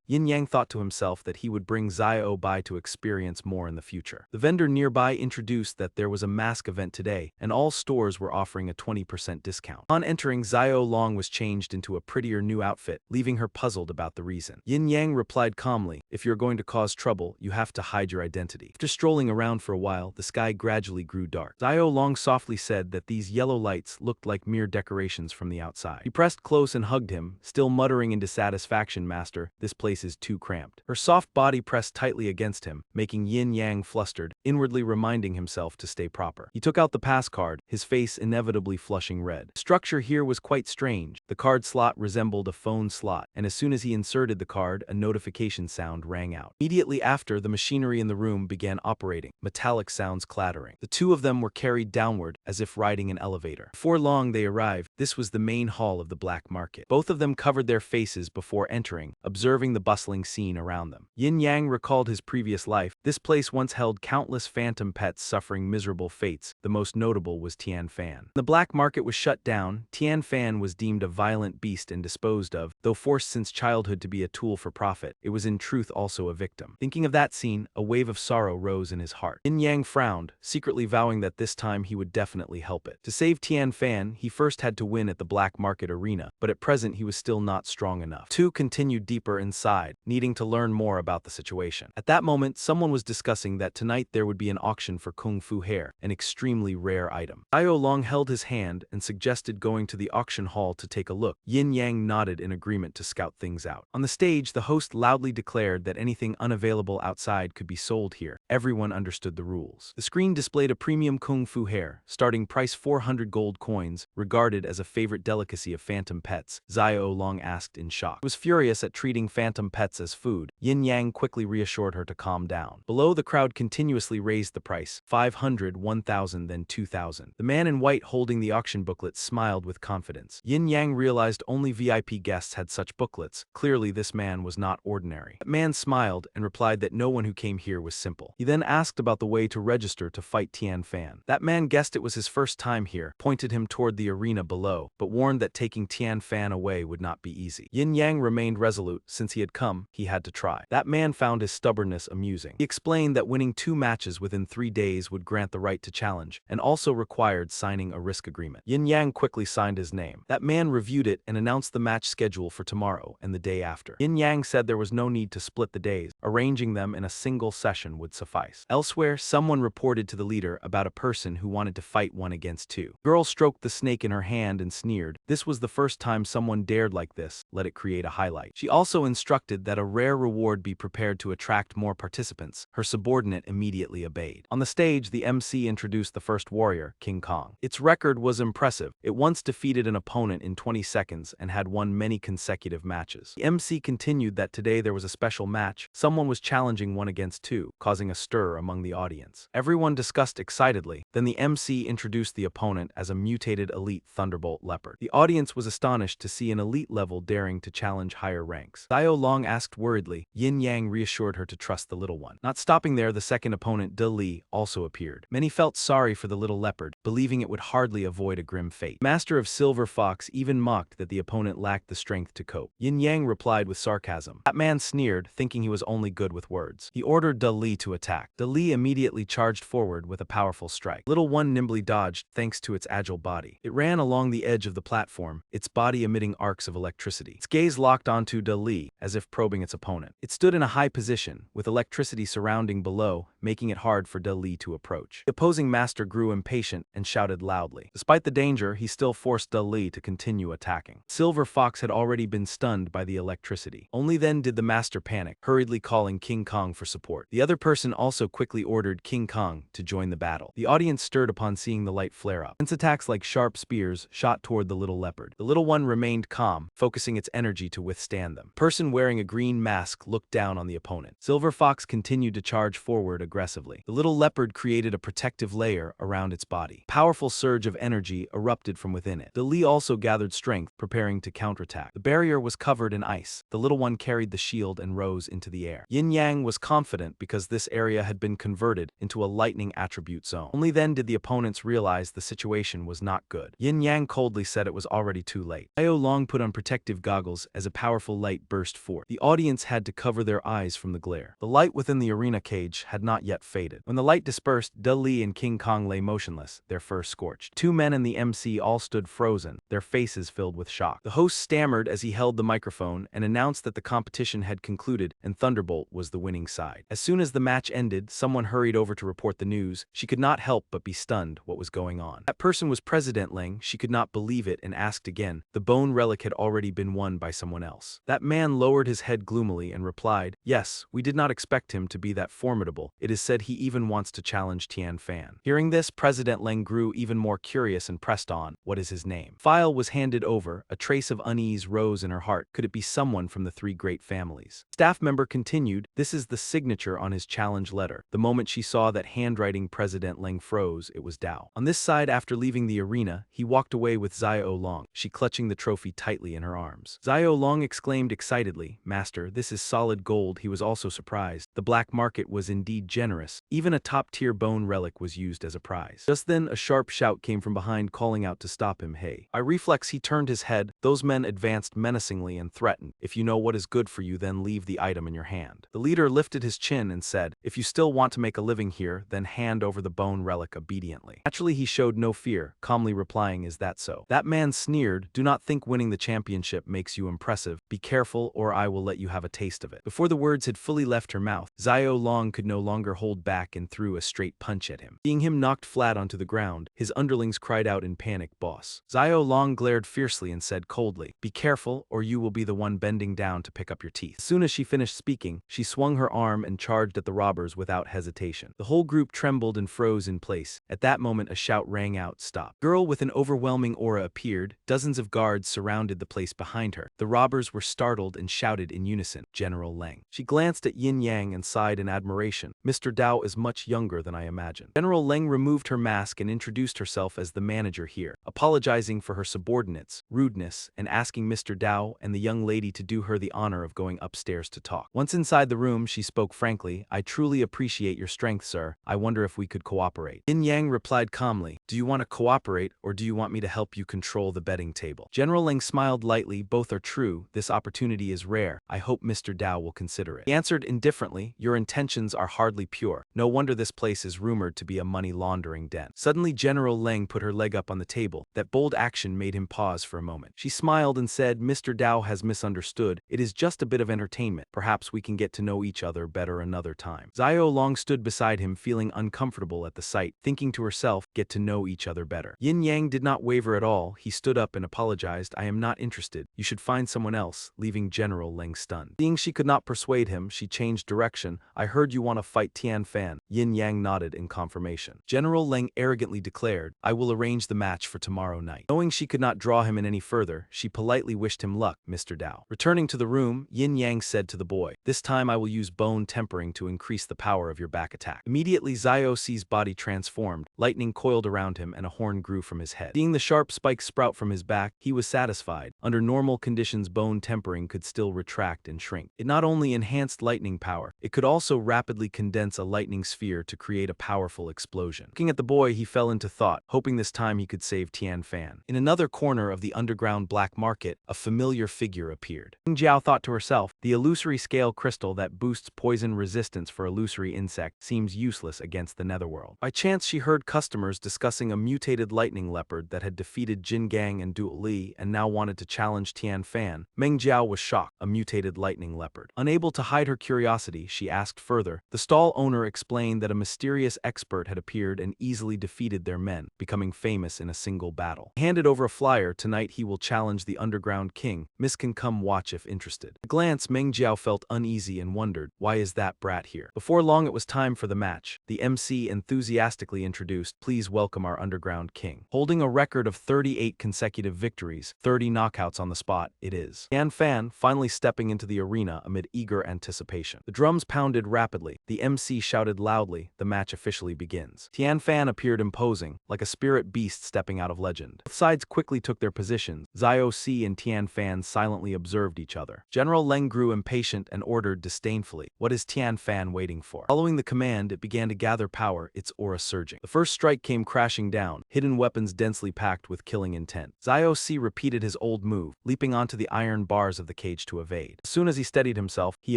Yin Yang thought to himself that he would bring Xiao Bai to experience more in the future. The vendor nearby introduced that there was a mask event today, and all stores were offering a 20% discount. On entering, Xiao Long was changed into a prettier new outfit, leaving her puzzled about the reason. Yin Yang replied calmly, "If you're going to cause trouble, you have to hide your identity." After strolling around for a while, the sky gradually grew dark. Xiao Long softly said that these yellow lights looked like mere decorations from the outside. He pressed close and hugged him, still muttering in dissatisfaction, "Master, this place is too cramped." Her soft body pressed tightly against him, making Yin Yang flustered, inwardly reminding himself to stay proper. He took out the pass card, his face inevitably flushing red. The structure here was quite strange. The card slot resembled a phone slot, and as soon as he inserted the card, a notification sound rang out. Immediately after, the machinery in the room began operating, metallic sounds clattering. The two of them were carried downward, as if riding an elevator. Before long they arrived. This was the main hall of the black market. Both of them covered their faces before entering, observing the bustling scene around them. Yin Yang recalled his previous life. This place once held countless phantom pets suffering miserable fates. The most notable was Tian Fan. The black market was shut down. Tian Fan was deemed a violent beast and disposed of. Though forced since childhood to be a tool for profit, it was in truth also a victim. Thinking of that scene, a wave of sorrow rose in his heart. Yin Yang frowned, secretly vowing that this time he would definitely help it. To save Tian Fan, he first had to win at the black market arena, but at present he was still not strong enough. Two continued deeper inside, needing to learn more about the situation. At that moment, someone was discussing that tonight there would be an auction for Kung Fu hair, an extremely rare item. Xiao Long held his hand and suggested going to the auction hall to take a look. Yin Yang nodded in agreement to scout things out. On the stage, the host loudly declared that anything unavailable outside could be sold here. Everyone understood the rules. The screen displayed a premium kung fu hair, starting price 400 gold coins, regarded as a favorite delicacy of phantom pets. Xiao Long asked in shock. He was furious at treating phantom pets as food. Yin Yang quickly reassured her to calm down. Below, the crowd continuously raised the price: 500, 1,000, then 2,000. The man in white holding the auction booklet smiled with confidence. Yin Yang realized only VIP guests had such booklets. Clearly, this man was not ordinary. The man smiled and replied that no one who came here was simple. He then asked about the way to register to fight Tian Fan. That man guessed it was his first time here, pointed him toward the arena below, but warned that taking Tian Fan away would not be easy. Yin Yang remained resolute. Since he had come, he had to try. That man found his stubbornness amusing. He explained that winning 2 matches within 3 days would grant the right to challenge, and also required signing a risk agreement. Yin Yang quickly signed his name. That man reviewed it and announced the match schedule for tomorrow and the day after. Yin Yang said there was no need to split the days, arranging them in a single session would suffice. Elsewhere, someone reported to the leader about a person who wanted to fight 1 against 2. Girl stroked the snake in her hand and sneered. This was the first time someone dared like this. Let it create a highlight. She also instructed that a rare reward be prepared to attract more participants. Her subordinate immediately obeyed. On the stage, the MC introduced the first warrior, King Kong. Its record was impressive. It once defeated an opponent in 20 seconds and had won many consecutive matches. The MC continued that today there was a special match. Someone was challenging 1 against 2, causing a stir among the audience. Everyone discussed excitedly. Then the MC introduced the opponent as a mutated elite thunderbolt leopard. The audience was astonished to see an elite level daring to challenge higher ranks. Xiao Long asked worriedly. Yin Yang reassured her to trust the little one. Not stopping there, the second opponent, De Li, also appeared. Many felt sorry for the little leopard, believing it would hardly avoid a grim fate. Master of Silver Fox even mocked that the opponent lacked the strength to cope. Yin Yang replied with sarcasm. That man sneered, thinking he was only good with words. He ordered De Li to attack. De Li immediately charged forward with a powerful strike. Little one nimbly dodged thanks to its agile body. It ran along the edge of the platform, its body emitting arcs of electricity. Its gaze locked onto De Li, as if probing its opponent. It stood in a high position, with electricity surrounding below, making it hard for De Li to approach. The opposing master grew impatient and shouted loudly. Despite the danger, he still forced De Li to continue attacking. Silver Fox had already been stunned by the electricity. Only then did the master panic, hurriedly calling King Kong for support. The other person also quickly ordered King Kong to join the battle. The audience stirred upon seeing the light flare up. Its attacks like sharp spears shot toward the little leopard. The little one remained calm, focusing its energy to withstand them. Person wearing a green mask looked down on the opponent. Silver Fox continued to charge forward aggressively. The little leopard created a protective layer around its body. Powerful surge of energy erupted from within it. De Li also gathered strength, preparing to counterattack. The barrier was covered in ice. The little one carried the shield and rose into the air. Yin Yang was confident because this area had been converted into a lightning attribute zone. Only then did the opponents realize the situation was not good. Yin Yang coldly said it was already too late. Xiao Long put on protective goggles as a powerful light burst forth. The audience had to cover their eyes from the glare. The light within the arena cage had not yet faded. When the light dispersed, De Li and King Kong lay motionless, their fur scorched. 2 men and the MC all stood frozen, their faces filled with shock. The host stammered as he held the microphone and announced that the competition had concluded and Thunderbolt was the winning side. As soon as the match ended, someone hurried over to report the news. She could not help but be stunned what was going on. That person was President Leng. She could not believe it and asked again. The bone relic had already been won by someone else. That man lowered his head gloomily and replied, "Yes, we did not expect him to be that formidable. It is said he even wants to challenge Tian Fan." Hearing this, President Leng grew even more curious and pressed on. What is his name? File was handed over. A trace of unease rose in her heart. Could it be someone from the 3 great families? Staff member continued, "This is the signature on his challenge letter." The moment she saw that handwriting, President Leng froze. It was Dao. On this side, after leaving the arena, he walked away with Xiao Long, she clutching the trophy tightly in her arms. Xiao Long exclaimed excitedly, "Master, this is solid gold." He was also surprised. The black market was indeed generous. Even a top-tier bone relic was used as a prize. Just then, a sharp shout came from behind, calling out to stop him. Hey. By reflex, he turned his head. Those men advanced menacingly and threatened. "If you know what is good for you, then leave the item in your hand." The leader lifted his chin and said, "If you still want to make a living here, then hand over the bone relic obediently." Naturally, he showed no fear, calmly replying, "Is that so?" That man sneered, "Do not think winning the championship makes you impressive. Be careful, or I will let you have a taste of it." Before the words had fully left her mouth, Xiao Long could no longer hold back and threw a straight punch at him. Seeing him knocked flat onto the ground, his underlings cried out in panic, "Boss." Xiao Long glared fiercely and said coldly, "Be careful, or you will be the one bending down to pick up your teeth." As soon as she finished speaking, she swung her arm and charged at the robbers without hesitation. The whole group trembled and froze in place. At that moment a shout rang out, "Stop." A girl with an overwhelming aura appeared. Dozens of guards surrounded the place behind her. The robbers were startled and shouted in unison, "General Leng." She glanced at Yin Yang and sighed in admiration. "Mr. Dao is much younger than I imagined." General Leng removed her mask and introduced herself as the manager here, apologizing for her subordinates' rudeness and asking Mr. Dao and the young lady to do her the honor of going upstairs to talk. Once inside the room, she spoke frankly, "I truly appreciate your strength, sir. I wonder if we could cooperate." Yin Yang replied calmly, "Do you want to cooperate, or do you want me to help you control the betting table?" General Leng smiled lightly. "Both are true. This opportunity is rare. I hope Mr. Dao will consider it." He answered indifferently, "Your intentions are hardly pure. No wonder this place is rumored to be a money laundering den." Suddenly General Leng put her leg up on the table. That bold action made him pause for a moment. She smiled and said, "Mr. Dao has misunderstood. It is just a bit of entertainment. Perhaps we can get to know each other better another time." Xiao Long stood beside him, feeling uncomfortable at the sight, thinking to herself, get to know each other better. Yin Yang did not waver at all. He stood up and apologized, "I am not interested. You should find someone else," leaving General Leng stunned. Seeing she could not persuade him, she changed direction. "I heard you want to fight Tian Fan." Yin Yang nodded in confirmation. General Leng arrogantly declared, "I will arrange the match for tomorrow night." Knowing she could not draw him in any further, she politely wished him luck, Mr. Dao. Returning to the room, Yin Yang said to the boy, "This time I will use bone tempering to increase the power of your back attack." Immediately Xiao Ci's body transformed, lightning coiled around him and a horn grew from his head. Seeing the sharp spikes sprout from his back, he was satisfied. Under normal conditions, bone tempering could still retract and shrink. It not only enhanced lightning power, it could also rapidly condense a lightning sphere to create a powerful explosion. Looking at the boy, he fell into thought, hoping this time he could save Tian Fan. In another corner of the underground black market, a familiar figure appeared. Ling Jiao thought to herself, the illusory scale crystal that boosts poison resistance for illusory insect seems useless against the netherworld. By chance she heard customers discussing a mutated lightning leopard that had defeated Jin Gang and Du Li and now wanted to challenge Tian Fan. Meng Jiao was shocked. A mutated lightning leopard. Unable to hide her curiosity, she asked further. The stall owner explained that a mysterious expert had appeared and easily defeated their men, becoming famous in a single battle. He handed over a flyer. Tonight he will challenge the underground king. Miss can come watch if interested. At a glance, Meng Jiao felt uneasy and wondered, why is that brat here? Before long it was time for the match. The MC enthusiastically introduced, "Please welcome our underground king." Holding a record of 38 consecutive victories, 30 knockouts on the spot, it is Tian Fan, finally stepping into the arena amid eager anticipation. The drums pounded rapidly. The MC shouted loudly. The match officially begins. Tian Fan appeared imposing, like a spirit beast stepping out of legend. Both sides quickly took their positions. Xiao Si and Tian Fan silently observed each other. General Leng grew impatient and ordered disdainfully, "What is Tian Fan waiting for?" Following the command, it began to gather power, its aura surging. The first strike came crashing down, hidden weapons densely packed with killing intent. Xiao Si repeated his old move, leaping onto the iron bars of the cage to evade. As soon as he steadied himself, he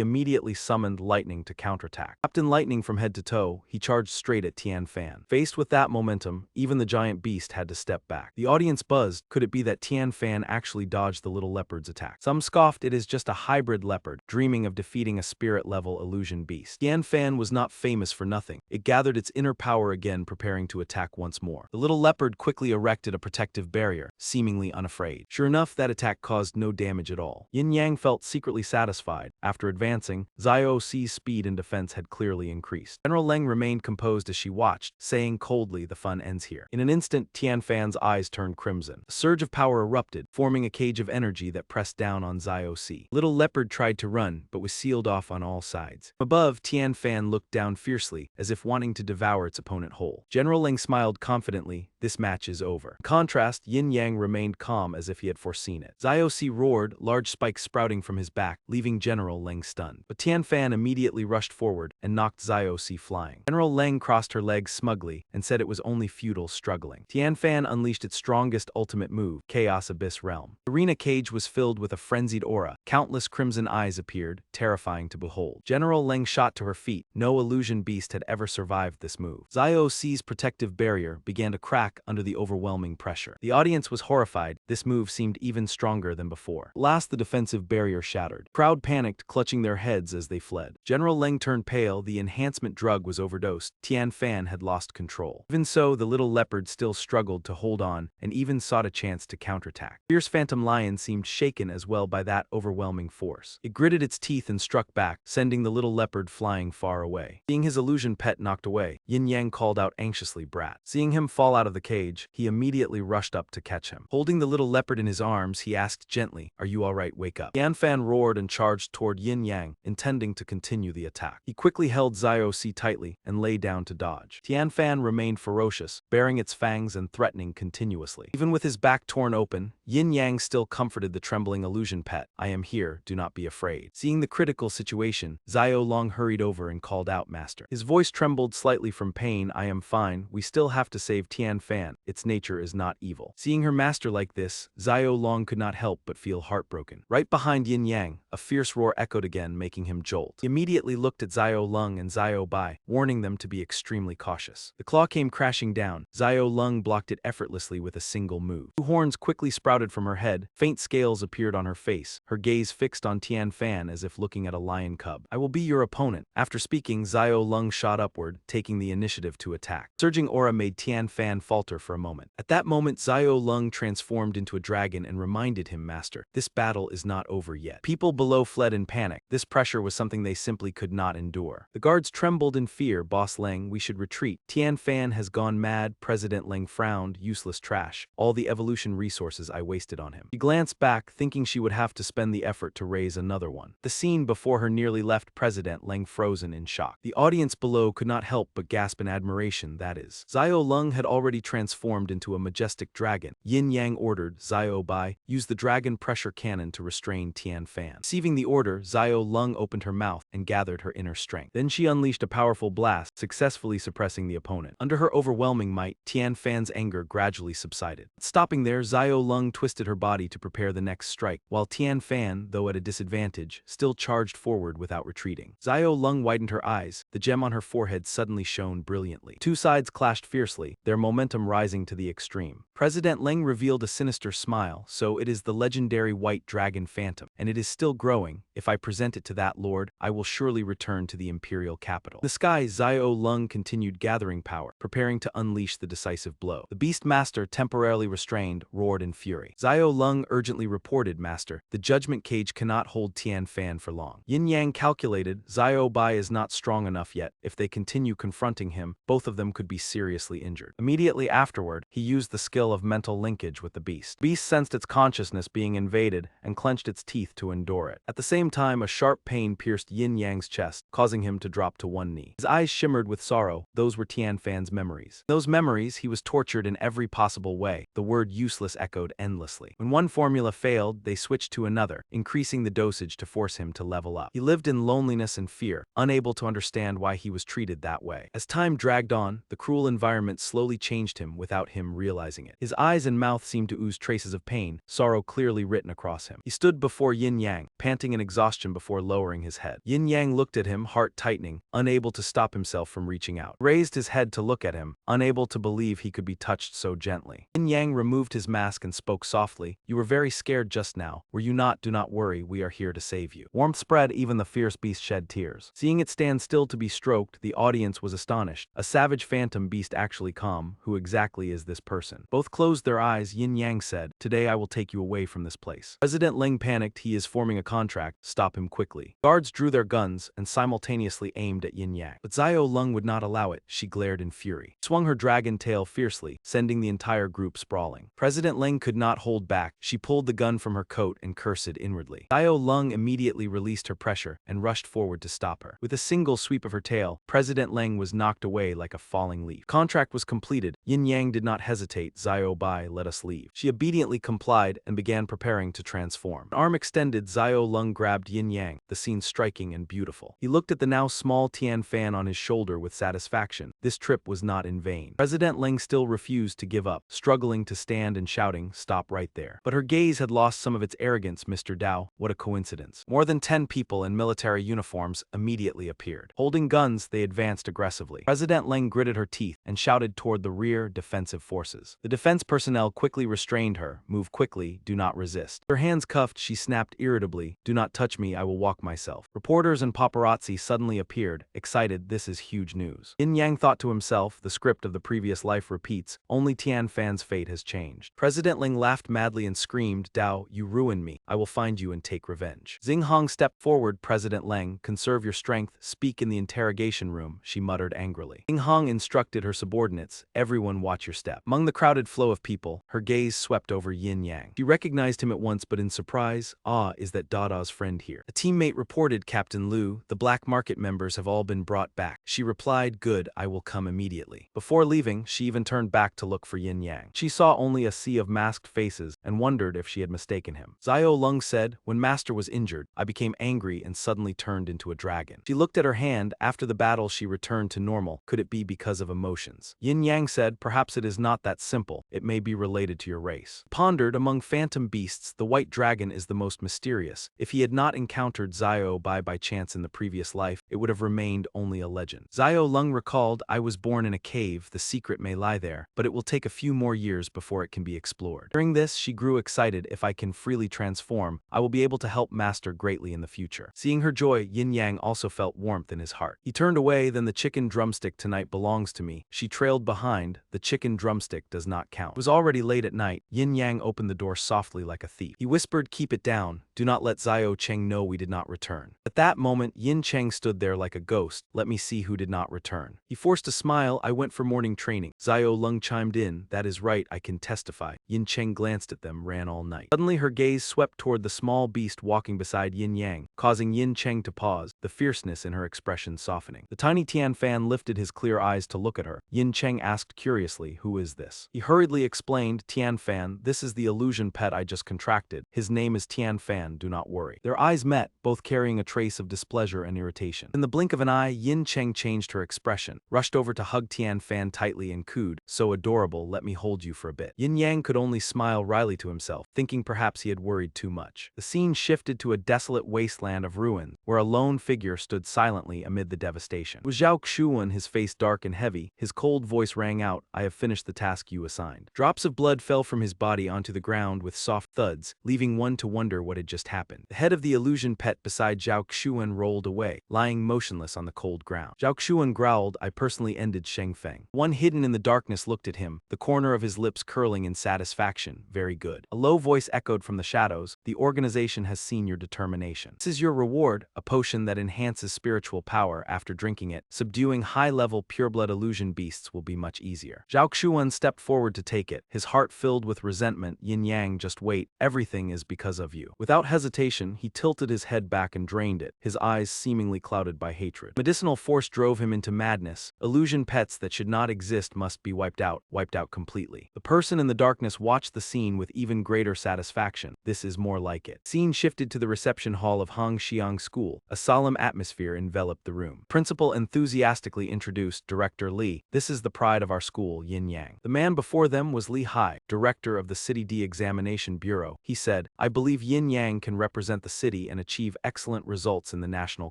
immediately summoned lightning to counterattack. Wrapped in lightning from head to toe, he charged straight at Tian Fan. Faced with that momentum, even the giant beast had to step back. The audience buzzed. Could it be that Tian Fan actually dodged the little leopard's attack? Some scoffed, it is just a hybrid leopard, dreaming of defeating a spirit-level illusion beast. Tian Fan was not famous for nothing. It gathered its inner power again, preparing to attack once more. The little leopard quickly erected a protective barrier, seemingly unafraid. Sure enough, that attack caused no damage at all. Yin Yang felt secretly satisfied. After advancing, Xiao Ci's speed and defense had clearly increased. General Leng remained composed as she watched, saying coldly, "The fun ends here." In an instant, Tian Fan's eyes turned crimson. A surge of power erupted, forming a cage of energy that pressed down on Xiao Si. Little leopard tried to run, but was sealed off on all sides. Above, Tian Fan looked down fiercely, as if wanting to devour its opponent whole. General Leng smiled confidently. This match is over. In contrast, Yin Yang remained calm as if he had foreseen it. Xiao Si roared, large spikes sprouting from his back, leaving General Leng stunned. But Tian Fan immediately rushed forward and knocked Xiao Si flying. General Leng crossed her legs smugly and said it was only futile struggling. Tian Fan unleashed its strongest ultimate move, Chaos Abyss Realm. The arena cage was filled with a frenzied aura. Countless crimson eyes appeared, terrifying to behold. General Leng shot to her feet. No illusion beast had ever survived this move. Xiao Ci's protective barrier began to crack under the overwhelming pressure. The audience was horrified. This move seemed even stronger than before. At last, the defensive barrier shattered. Crowd panicked, clutching their heads as they fled. General Leng turned pale. The enhancement drug drug was overdosed, Tian Fan had lost control. Even so, the little leopard still struggled to hold on and even sought a chance to counterattack. Fierce phantom lion seemed shaken as well by that overwhelming force. It gritted its teeth and struck back, sending the little leopard flying far away. Seeing his illusion pet knocked away, Yin Yang called out anxiously, "Brat." Seeing him fall out of the cage, he immediately rushed up to catch him. Holding the little leopard in his arms, he asked gently, "Are you alright? Wake up." Tian Fan roared and charged toward Yin Yang, intending to continue the attack. He quickly held Zio C tightly and lay down to dodge. Tian Fan remained ferocious, baring its fangs and threatening continuously. Even with his back torn open, Yin Yang still comforted the trembling illusion pet. "I am here, do not be afraid." Seeing the critical situation, Zio Long hurried over and called out, "Master." His voice trembled slightly from pain. "I am fine, we still have to save Tian Fan, its nature is not evil." Seeing her master like this, Zio Long could not help but feel heartbroken. Right behind Yin Yang, a fierce roar echoed again, making him jolt. He immediately looked at Zio Lung and Zio Bai, warning them to be extremely cautious. The claw came crashing down. Zio Lung blocked it effortlessly with a single move. Two horns quickly sprouted from her head, faint scales appeared on her face, her gaze fixed on Tian Fan as if looking at a lion cub. "I will be your opponent." After speaking, Zio Lung shot upward, taking the initiative to attack. Surging aura made Tian Fan falter for a moment. At that moment, Zio Lung transformed into a dragon and reminded him, "Master, this battle is not over yet." People below fled in panic. This pressure was something they simply could not endure. The guards trembled in fear. "Boss Leng, we should retreat. Tian Fan has gone mad." President Leng frowned. "Useless trash. All the evolution resources I wasted on him." She glanced back, thinking she would have to spend the effort to raise another one. The scene before her nearly left President Leng frozen in shock. The audience below could not help but gasp in admiration, that is. Zio Lung had already transformed into a majestic dragon. Yin Yang ordered, "Zio Bai, use the dragon pressure cannon to restrain Tian Fan." Receiving the order, Zio Lung opened her mouth and gathered her inner strength. Then she unleashed a powerful blast, successfully suppressing the opponent. Under her overwhelming might, Tian Fan's anger gradually subsided. Stopping there, Zio Lung twisted her body to prepare the next strike, while Tian Fan, though at a disadvantage, still charged forward without retreating. Zio Lung widened her eyes, the gem on her forehead suddenly shone brilliantly. Two sides clashed fiercely, their momentum rising to the extreme. President Leng revealed a sinister smile. "So it is the legendary white dragon phantom, and it is still growing. If I present it to that lord, I will surely return to the imperial capital." In the sky, Zio Lung continued gathering power, preparing to unleash the decisive blow. The beast master, temporarily restrained, roared in fury. Zio Lung urgently reported, "Master, the judgment cage cannot hold Tian Fan for long." Yin Yang calculated, Zio Bai is not strong enough yet. If they continue confronting him, both of them could be seriously injured. Immediately afterward, he used the skill of mental linkage with the beast. The beast sensed its consciousness being invaded and clenched its teeth to endure it. At the same time, a sharp pain pierced Yin Yang's chest, causing him to drop to one knee. His eyes shimmered with sorrow. Those were Tian Fan's memories. In those memories, he was tortured in every possible way. The word useless echoed endlessly. When one formula failed, they switched to another, increasing the dosage to force him to level up. He lived in loneliness and fear, unable to understand why he was treated that way. As time dragged on, the cruel environment slowly changed him without him realizing it. His eyes and mouth seemed to ooze traces of pain, sorrow clearly written across him. He stood before Yin Yang, panting in exhaustion before lowering his head. Yin Yang looked at him, heart tightening, unable to stop himself from reaching out. He raised his head to look at him, unable to believe he could be touched so gently. Yin Yang removed his mask and spoke softly, "You were very scared just now, were you not? Do not worry, we are here to save you." Warmth spread, even the fierce beast shed tears. Seeing it stand still to be stroked, the audience was astonished. A savage phantom beast actually calm. Who exactly is this person? Both closed their eyes. Yin Yang said, "Today I will take you away from this place." President Leng panicked. "He is forming a contract. Stop him quickly." Guards drew their guns and simultaneously aimed at Yin Yang. But Zio Lung would not allow it. She glared in fury, swung her dragon tail fiercely, sending the entire group sprawling. President Leng could not hold back. She pulled the gun from her coat and cursed inwardly. Zio Lung immediately released her pressure and rushed forward to stop her. With a single sweep of her tail, President Leng was knocked away like a falling leaf. Contract was completed. Yin Yang did not hesitate. "Zio Bai, let us leave." She obediently complied and began preparing to transform. An arm extended, Zio Lung grabbed Yin Yang, the scene striking and beautiful. He looked at the now small Tian Fan on his shoulder with satisfaction. This trip was not in vain. President Leng still refused to give up, struggling to stand and shouting, "Stop right there." But her gaze had lost some of its arrogance. "Mr. Dao, what a coincidence." More than 10 people in military uniforms immediately appeared. Holding guns, they advanced aggressively. President Leng gritted her teeth and shouted toward the rear defensive forces. The defense personnel quickly restrained her. "Move quickly, do not resist." Her hands cuffed, she snapped irritably, "Do not touch me, I will walk myself." Reporters and paparazzi suddenly appeared, excited excited, this is huge news. Yin Yang thought to himself, the script of the previous life repeats, only Tian Fan's fate has changed. President Ling laughed madly and screamed, Dao, you ruined me. I will find you and take revenge. Xing Hong stepped forward. President Ling, conserve your strength, speak in the interrogation room, she muttered angrily. Xing Hong instructed her subordinates, everyone watch your step. Among the crowded flow of people, her gaze swept over Yin Yang. She recognized him at once, but in surprise, is that Dada's friend here? A teammate reported, Captain Liu, the black market members have all been brought back. She replied, good, I will come immediately. Before leaving, she even turned back to look for Yin Yang. She saw only a sea of masked faces and wondered if she had mistaken him. Xiao Lung said, when Master was injured, I became angry and suddenly turned into a dragon. She looked at her hand. After the battle, she returned to normal. Could it be because of emotions? Yin Yang said, perhaps it is not that simple. It may be related to your race. Pondered, among phantom beasts, the white dragon is the most mysterious. If he had not encountered Xiao by chance in the previous life, it would have remained only a legend. Xiao Lung recalled, I was born in a cave, the secret may lie there, but it will take a few more years before it can be explored. During this, she grew excited. If I can freely transform, I will be able to help Master greatly in the future. Seeing her joy, Yin Yang also felt warmth in his heart. He turned away. Then the chicken drumstick tonight belongs to me. She trailed behind. The chicken drumstick does not count. It was already late at night. Yin Yang opened the door softly like a thief. He whispered, keep it down. Do not let Xiao Cheng know we did not return. At that moment, Yin Cheng stood there like a ghost. Let me see who did not return. He forced a smile. I went for morning training. Xiao Lung chimed in. That is right, I can testify. Yin Cheng glanced at them, ran all night. Suddenly her gaze swept toward the small beast walking beside Yin Yang, causing Yin Cheng to pause, the fierceness in her expression softening. The tiny Tian Fan lifted his clear eyes to look at her. Yin Cheng asked curiously, who is this? He hurriedly explained, Tian Fan, this is the illusion pet I just contracted. His name is Tian Fan, do not worry. Their eyes met, both carrying a trace of displeasure and irritation. In the blink of an eye, Yin Cheng changed her expression, rushed over to hug Tian Fan tightly and cooed, so adorable, let me hold you for a bit. Yin Yang could only smile wryly to himself, thinking perhaps he had worried too much. The scene shifted to a desolate wasteland of ruins, where a lone figure stood silently amid the devastation. It was Zhao Xuan, his face dark and heavy. His cold voice rang out, I have finished the task you assigned. Drops of blood fell from his body onto the ground with soft thuds, leaving one to wonder what had just happened. The head of the illusion pet beside Zhao Xuan rolled away, lying motionless on the cold ground. Zhao Xuan growled, I personally ended Sheng Feng. One hidden in the darkness looked at him, the corner of his lips curling in satisfaction. Very good. A low voice echoed from the shadows, the organization has seen your determination. This is your reward, a potion that enhances spiritual power. After drinking it, subduing high-level pureblood illusion beasts will be much easier. Zhao Xuan stepped forward to take it, his heart filled with resentment. Yin Yang, just wait, everything is because of you. Without hesitation, he tilted his head back and drained it, his eyes seemingly clouded by hatred. Medicinal force drove him into madness. Illusion pets that should not exist must be wiped out completely. The person in the darkness watched the scene with even greater satisfaction. This is more like it. Scene shifted to the reception hall of Hongxiang School. A solemn atmosphere enveloped the room. Principal enthusiastically introduced Director Li. This is the pride of our school, Yin Yang. The man before them was Li Hai, director of the City D Examination Bureau. He said, I believe Yin Yang can represent the city and achieve excellent results in the national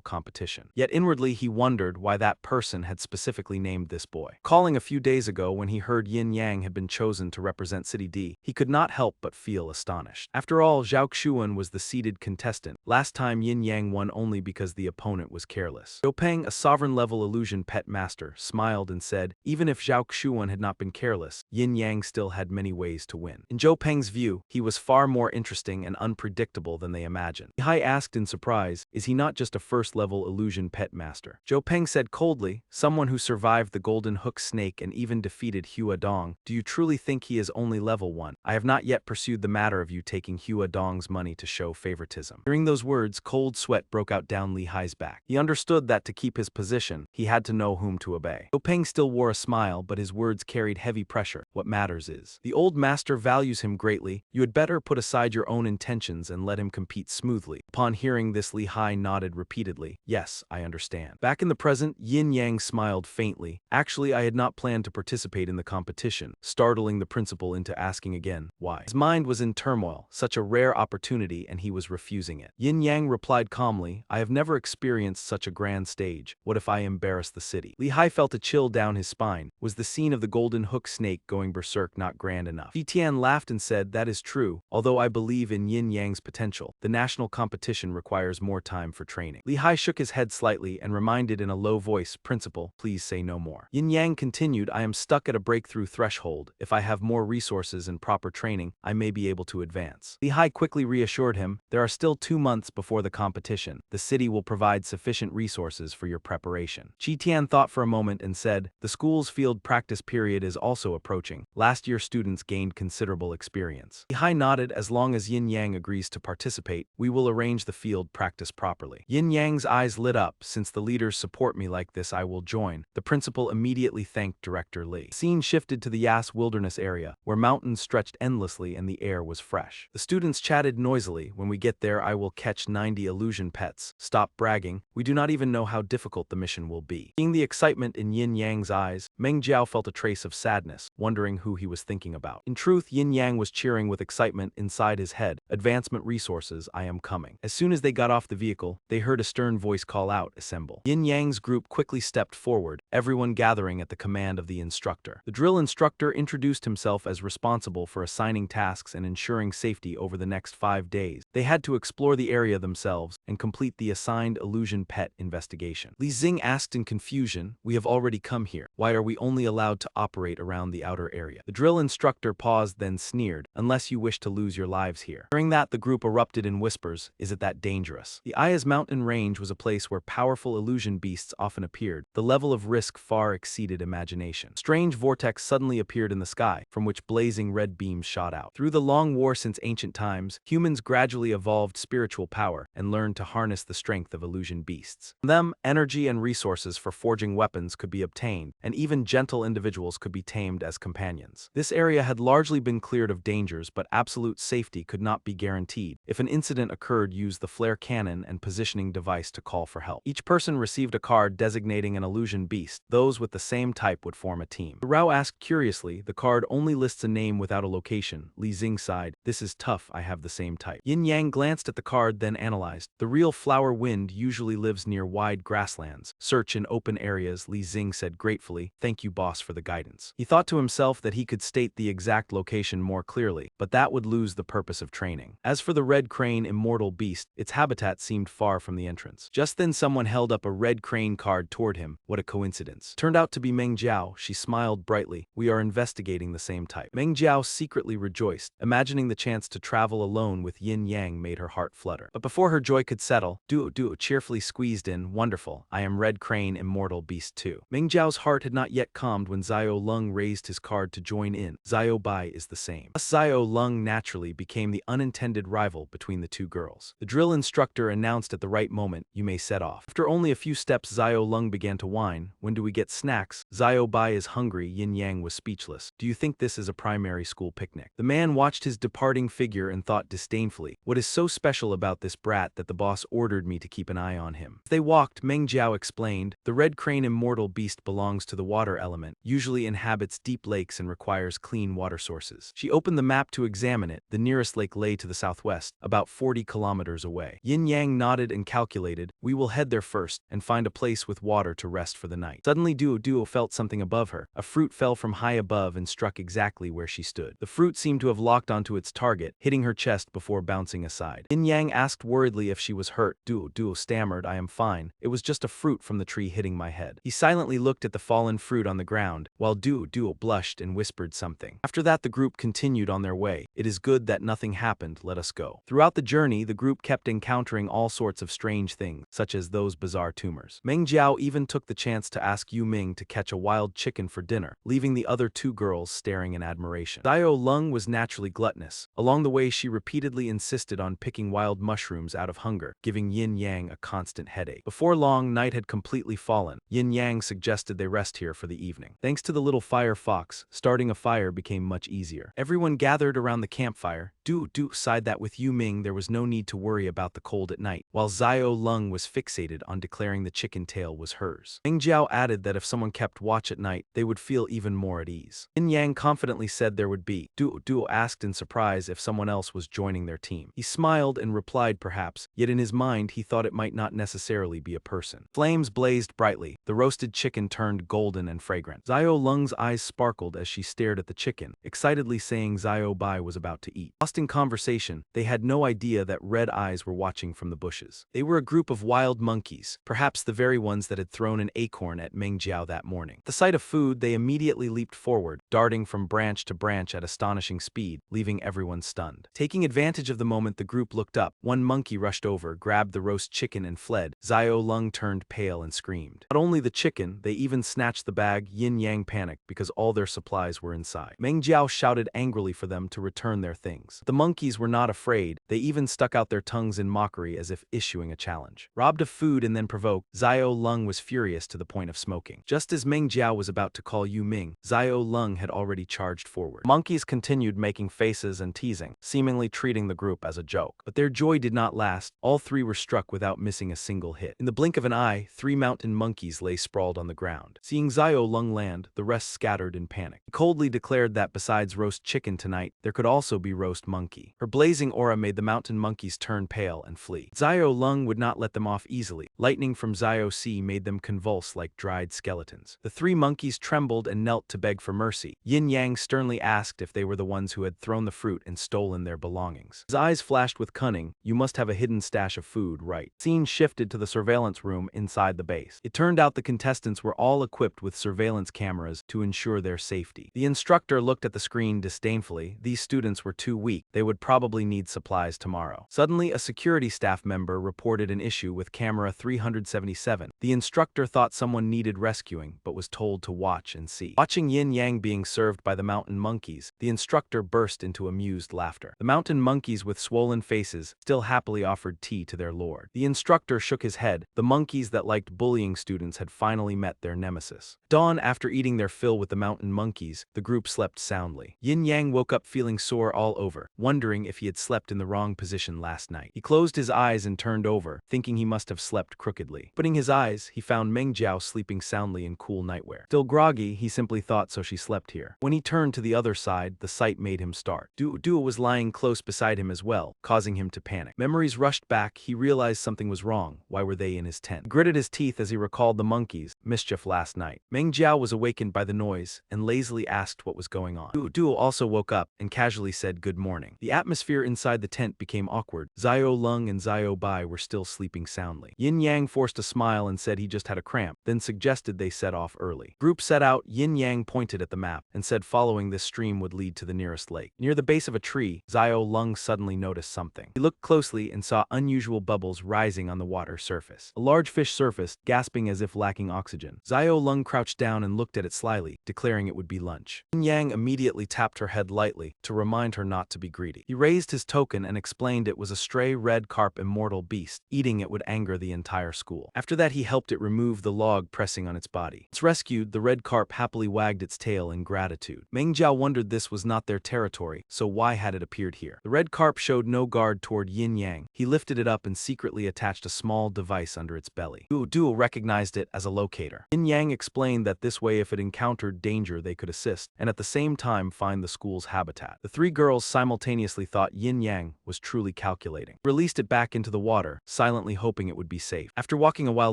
competition. Yet inwardly he wondered why that person had specifically named this boy. Calling a few days ago when he heard Yin Yang had been chosen to represent City D, he could not help but feel astonished. After all, Zhao Xuan was the seeded contestant. Last time Yin Yang won only because the opponent was careless. Zhou Peng, a sovereign-level illusion pet master, smiled and said, even if Zhao Xuan had not been careless, Yin Yang still had many ways to win. In Zhou Peng's view, he was far more interesting and unpredictable than they imagined. Hai asked in surprise, is he not just a first-level illusion pet master? Zhou Peng said coldly, someone who survived the Golden Hook Snake and even defeated Hua Dong. Do you truly think he is only level 1? I have not yet pursued the matter of you taking Hua Dong's money to show favoritism. Hearing those words, cold sweat broke out down Li Hai's back. He understood that to keep his position, he had to know whom to obey. Zhou Peng still wore a smile, but his words carried heavy pressure. What matters is, the old master values him greatly. You had better put aside your own intentions and let him compete smoothly. Upon hearing this, Li Hai nodded repeatedly. Yes, I understand. Back in the present, Yin Yang smiled faintly. Actually, I had not planned to participate in the competition, startling the principal into asking again, why? His mind was in turmoil, such a rare opportunity, and he was refusing it. Yin Yang replied calmly, I have never experienced such a grand stage. What if I embarrass the city? Li Hai felt a chill down his spine. Was the scene of the Golden Hook Snake going berserk not grand enough? Ji Tian laughed and said, that is true, although I believe in Yin Yang's potential. potential. The national competition requires more time for training. Li Hai shook his head slightly and reminded in a low voice, Principal, please say no more. Yin Yang continued, I am stuck at a breakthrough threshold. If I have more resources and proper training, I may be able to advance. Li Hai quickly reassured him, there are still 2 months before the competition. The city will provide sufficient resources for your preparation. Chi Tian thought for a moment and said, the school's field practice period is also approaching. Last year students gained considerable experience. Li Hai nodded, as long as Yin Yang agrees to participate, we will arrange the field practice properly. Yin Yang's eyes lit up, since the leaders support me like this I will join. The principal immediately thanked Director Li. Scene shifted to the Yas Wilderness area, where mountains stretched endlessly and the air was fresh. The students chatted noisily, when we get there I will catch 90 illusion pets. Stop bragging, we do not even know how difficult the mission will be. Seeing the excitement in Yin Yang's eyes, Meng Jiao felt a trace of sadness, wondering who he was thinking about. In truth, Yin Yang was cheering with excitement inside his head. Advancement resources, I am coming. As soon as they got off the vehicle, they heard a stern voice call out, assemble. Yin Yang's group quickly stepped forward, everyone gathering at the command of the instructor. The drill instructor introduced himself as responsible for assigning tasks and ensuring safety over the next 5 days. They had to explore the area themselves and complete the assigned illusion pet investigation. Li Xing asked in confusion, we have already come here. Why are we only allowed to operate around the outer area? The drill instructor paused, then sneered, unless you wish to lose your lives here. During that, the group erupted in whispers, is it that dangerous? The Ayaz mountain range was a place where powerful illusion beasts often appeared. The level of risk far exceeded imagination. Strange vortex suddenly appeared in the sky, from which blazing red beams shot out. Through the long war since ancient times, humans gradually evolved spiritual power and learned to harness the strength of illusion beasts. From them, energy and resources for forging weapons could be obtained, and even gentle individuals could be tamed as companions. This area had largely been cleared of dangers, but absolute safety could not be guaranteed. If an incident occurred, use the flare cannon and positioning device to call for help. Each person received a card designating an illusion beast. Those with the same type would form a team. Rao asked curiously, the card only lists a name without a location. Li Xing sighed, this is tough, I have the same type. Yin Yang glanced at the card, then analyzed. The real flower wind usually lives near wide grasslands. Search in open areas, Li Xing said gratefully, thank you boss for the guidance. He thought to himself that he could state the exact location more clearly, but that would lose the purpose of training. As for the red crane immortal beast, its habitat seemed far from the entrance. Just then someone held up a red crane card toward him. What a coincidence. Turned out to be Meng Jiao. She smiled brightly. We are investigating the same type. Meng Jiao secretly rejoiced. Imagining the chance to travel alone with Yin Yang made her heart flutter. But before her joy could settle, Duo cheerfully squeezed in, wonderful, I am red crane immortal beast too. Meng Jiao's heart had not yet calmed when Xiao Lung raised his card to join in. Xiao Bai is the same. Thus Xiao Lung naturally became the unintended rival between the two girls. The drill instructor announced at the right moment, you may set off. After only a few steps, Xiao Lung began to whine, when do we get snacks? Xiao Bai is hungry. Yin Yang was speechless. Do you think this is a primary school picnic? The man watched his departing figure and thought disdainfully, what is so special about this brat that the boss ordered me to keep an eye on him? As they walked, Meng Jiao explained, the red crane immortal beast belongs to the water element, usually inhabits deep lakes and requires clean water sources. She opened the map to examine it. The nearest lake lay to the southwest, about 40 kilometers away. Yin Yang nodded and calculated, we will head there first and find a place with water to rest for the night. Suddenly Duo felt something above her. A fruit fell from high above and struck exactly where she stood. The fruit seemed to have locked onto its target, hitting her chest before bouncing aside. Yin Yang asked worriedly if she was hurt. Duo stammered, I am fine. It was just a fruit from the tree hitting my head. He silently looked at the fallen fruit on the ground, while Duo blushed and whispered something. After that the group continued on their way. It is good that nothing happened, let us go. Throughout the journey, the group kept encountering all sorts of strange things, such as those bizarre tumors. Meng Jiao even took the chance to ask Yu Ming to catch a wild chicken for dinner, leaving the other two girls staring in admiration. Xiao Lung was naturally gluttonous. Along the way she repeatedly insisted on picking wild mushrooms out of hunger, giving Yin Yang a constant headache. Before long, night had completely fallen. Yin Yang suggested they rest here for the evening. Thanks to the little fire fox, starting a fire became much easier. Everyone gathered around the campfire. Duo sighed that with Yu Ming there was no need to worry about the cold at night, while Xiao Lung was fixated on declaring the chicken tail was hers. Meng Jiao added that if someone kept watch at night, they would feel even more at ease. Yin Yang confidently said there would be. Duo asked in surprise surprise if someone else was joining their team. He smiled and replied perhaps, yet in his mind he thought it might not necessarily be a person. Flames blazed brightly. The roasted chicken turned golden and fragrant. Xiao Lung's eyes sparkled as she stared at the chicken, excitedly saying Xiao Bai was about to eat. Lost in conversation, they had no idea that red eyes were watching from the bushes. They were a group of wild monkeys, perhaps the very ones that had thrown an acorn at Meng Jiao that morning. At the sight of food, they immediately leaped forward, darting from branch to branch at astonishing speed, leaving everyone stunned. Taking advantage of the moment, the group looked up. One monkey rushed over, grabbed the roast chicken and fled. Xiao Lung turned pale and screamed. Not only the chicken, they even snatched the bag. Yin Yang panicked because all their supplies were inside. Meng Jiao shouted angrily for them to return their things. The monkeys were not afraid. They even stuck out their tongues in mockery as if issuing a challenge. Robbed of food and then provoked, Xiao Lung was furious to the point of smoking. Just as Meng Jiao was about to call Yu Ming, Xiao Lung had already charged forward. Monkeys continued making faces and teasing, seemingly treating the group as a joke. But their joy did not last. All three were struck without missing a single hit. In the blink of an eye, 3 mountain monkeys lay sprawled on the ground. Seeing Xiao Lung land, the rest scattered in panic. He coldly declared that besides roast chicken tonight, there could also be roast monkey. Her blazing aura made the mountain monkeys turn pale and flee. Xiao Lung would not let them off easily. Lightning from Xiao Si made them convulse like dried skeletons. The 3 monkeys trembled and knelt to beg for mercy. Yin Yang sternly asked if they were the ones who had thrown the fruit and stolen their belongings. His eyes flashed with cunning. You must have a hidden stash of food, right? Scene shifted to the surveillance room inside the base. It turned out the contestants were all equipped with surveillance cameras to ensure their safety. The instructor looked at the screen disdainfully. These students were too weak. They would probably need supplies tomorrow. Suddenly, a security staff member reported an issue with camera 377. The instructor thought someone needed rescuing, but was told to watch and see. Watching Yin Yang being served by the mountain monkeys, the instructor burst into amused laughter. The mountain monkeys with swollen faces still happily offered tea to their lord. The instructor shook his head. The monkeys that liked bullying students had finally met their nemesis. Dawn, after eating their fill with the mountain monkeys, the group slept soundly. Yin Yang woke up feeling sore all over, wondering if he had slept in the wrong position last night. He closed his eyes and turned over, thinking he must have slept crookedly. Opening his eyes, he found Meng Jiao sleeping soundly in cool nightwear. Still groggy, he simply thought so she slept here. When he turned to the other side, the sight made him start. Duo was lying close beside him as well, causing him to panic. Memories rushed back. He realized something was wrong. Why were they in his tent? He gritted his teeth as he recalled the monkeys' mischief last night. Meng Jiao was awakened by the noise and lazily asked what was going on. Duo also woke up and casually said good morning. The atmosphere inside the tent became awkward. Xiao Lung and Xiao Bai were still sleeping soundly. Yin Yang forced a smile and said he just had a cramp, then suggested they set off early. Group set out. Yin Yang pointed at the map and said following this stream would lead to the nearest lake. Near the base of a tree, Xiao Lung suddenly noticed something. He looked closely and saw unusual bubbles rising on the water surface. A large fish surfaced, gasping as if lacking oxygen. Xiao Lung crouched down and looked at it slyly, declaring it would be lunch. Yin Yang immediately tapped her head lightly to remind her not to be greedy. He raised his token and explained it was a stray red carp immortal beast. Eating it would anger the entire school. After that, he helped it remove the log pressing on its body. Once rescued, the red carp happily wagged its tail in gratitude. Meng Jiao wondered this was not their territory, so why had it appeared here? The red carp showed no guard toward Yin Yang. He lifted it up and secretly attached a small device under its belly. Duo recognized it as a locator. Yin Yang explained that this way if it encountered danger they could assist, and at the same time find the school's habitat. The 3 girls simultaneously thought Yin Yang was truly calculating. Released it back into the water, silently hoping it would be safe. After walking a while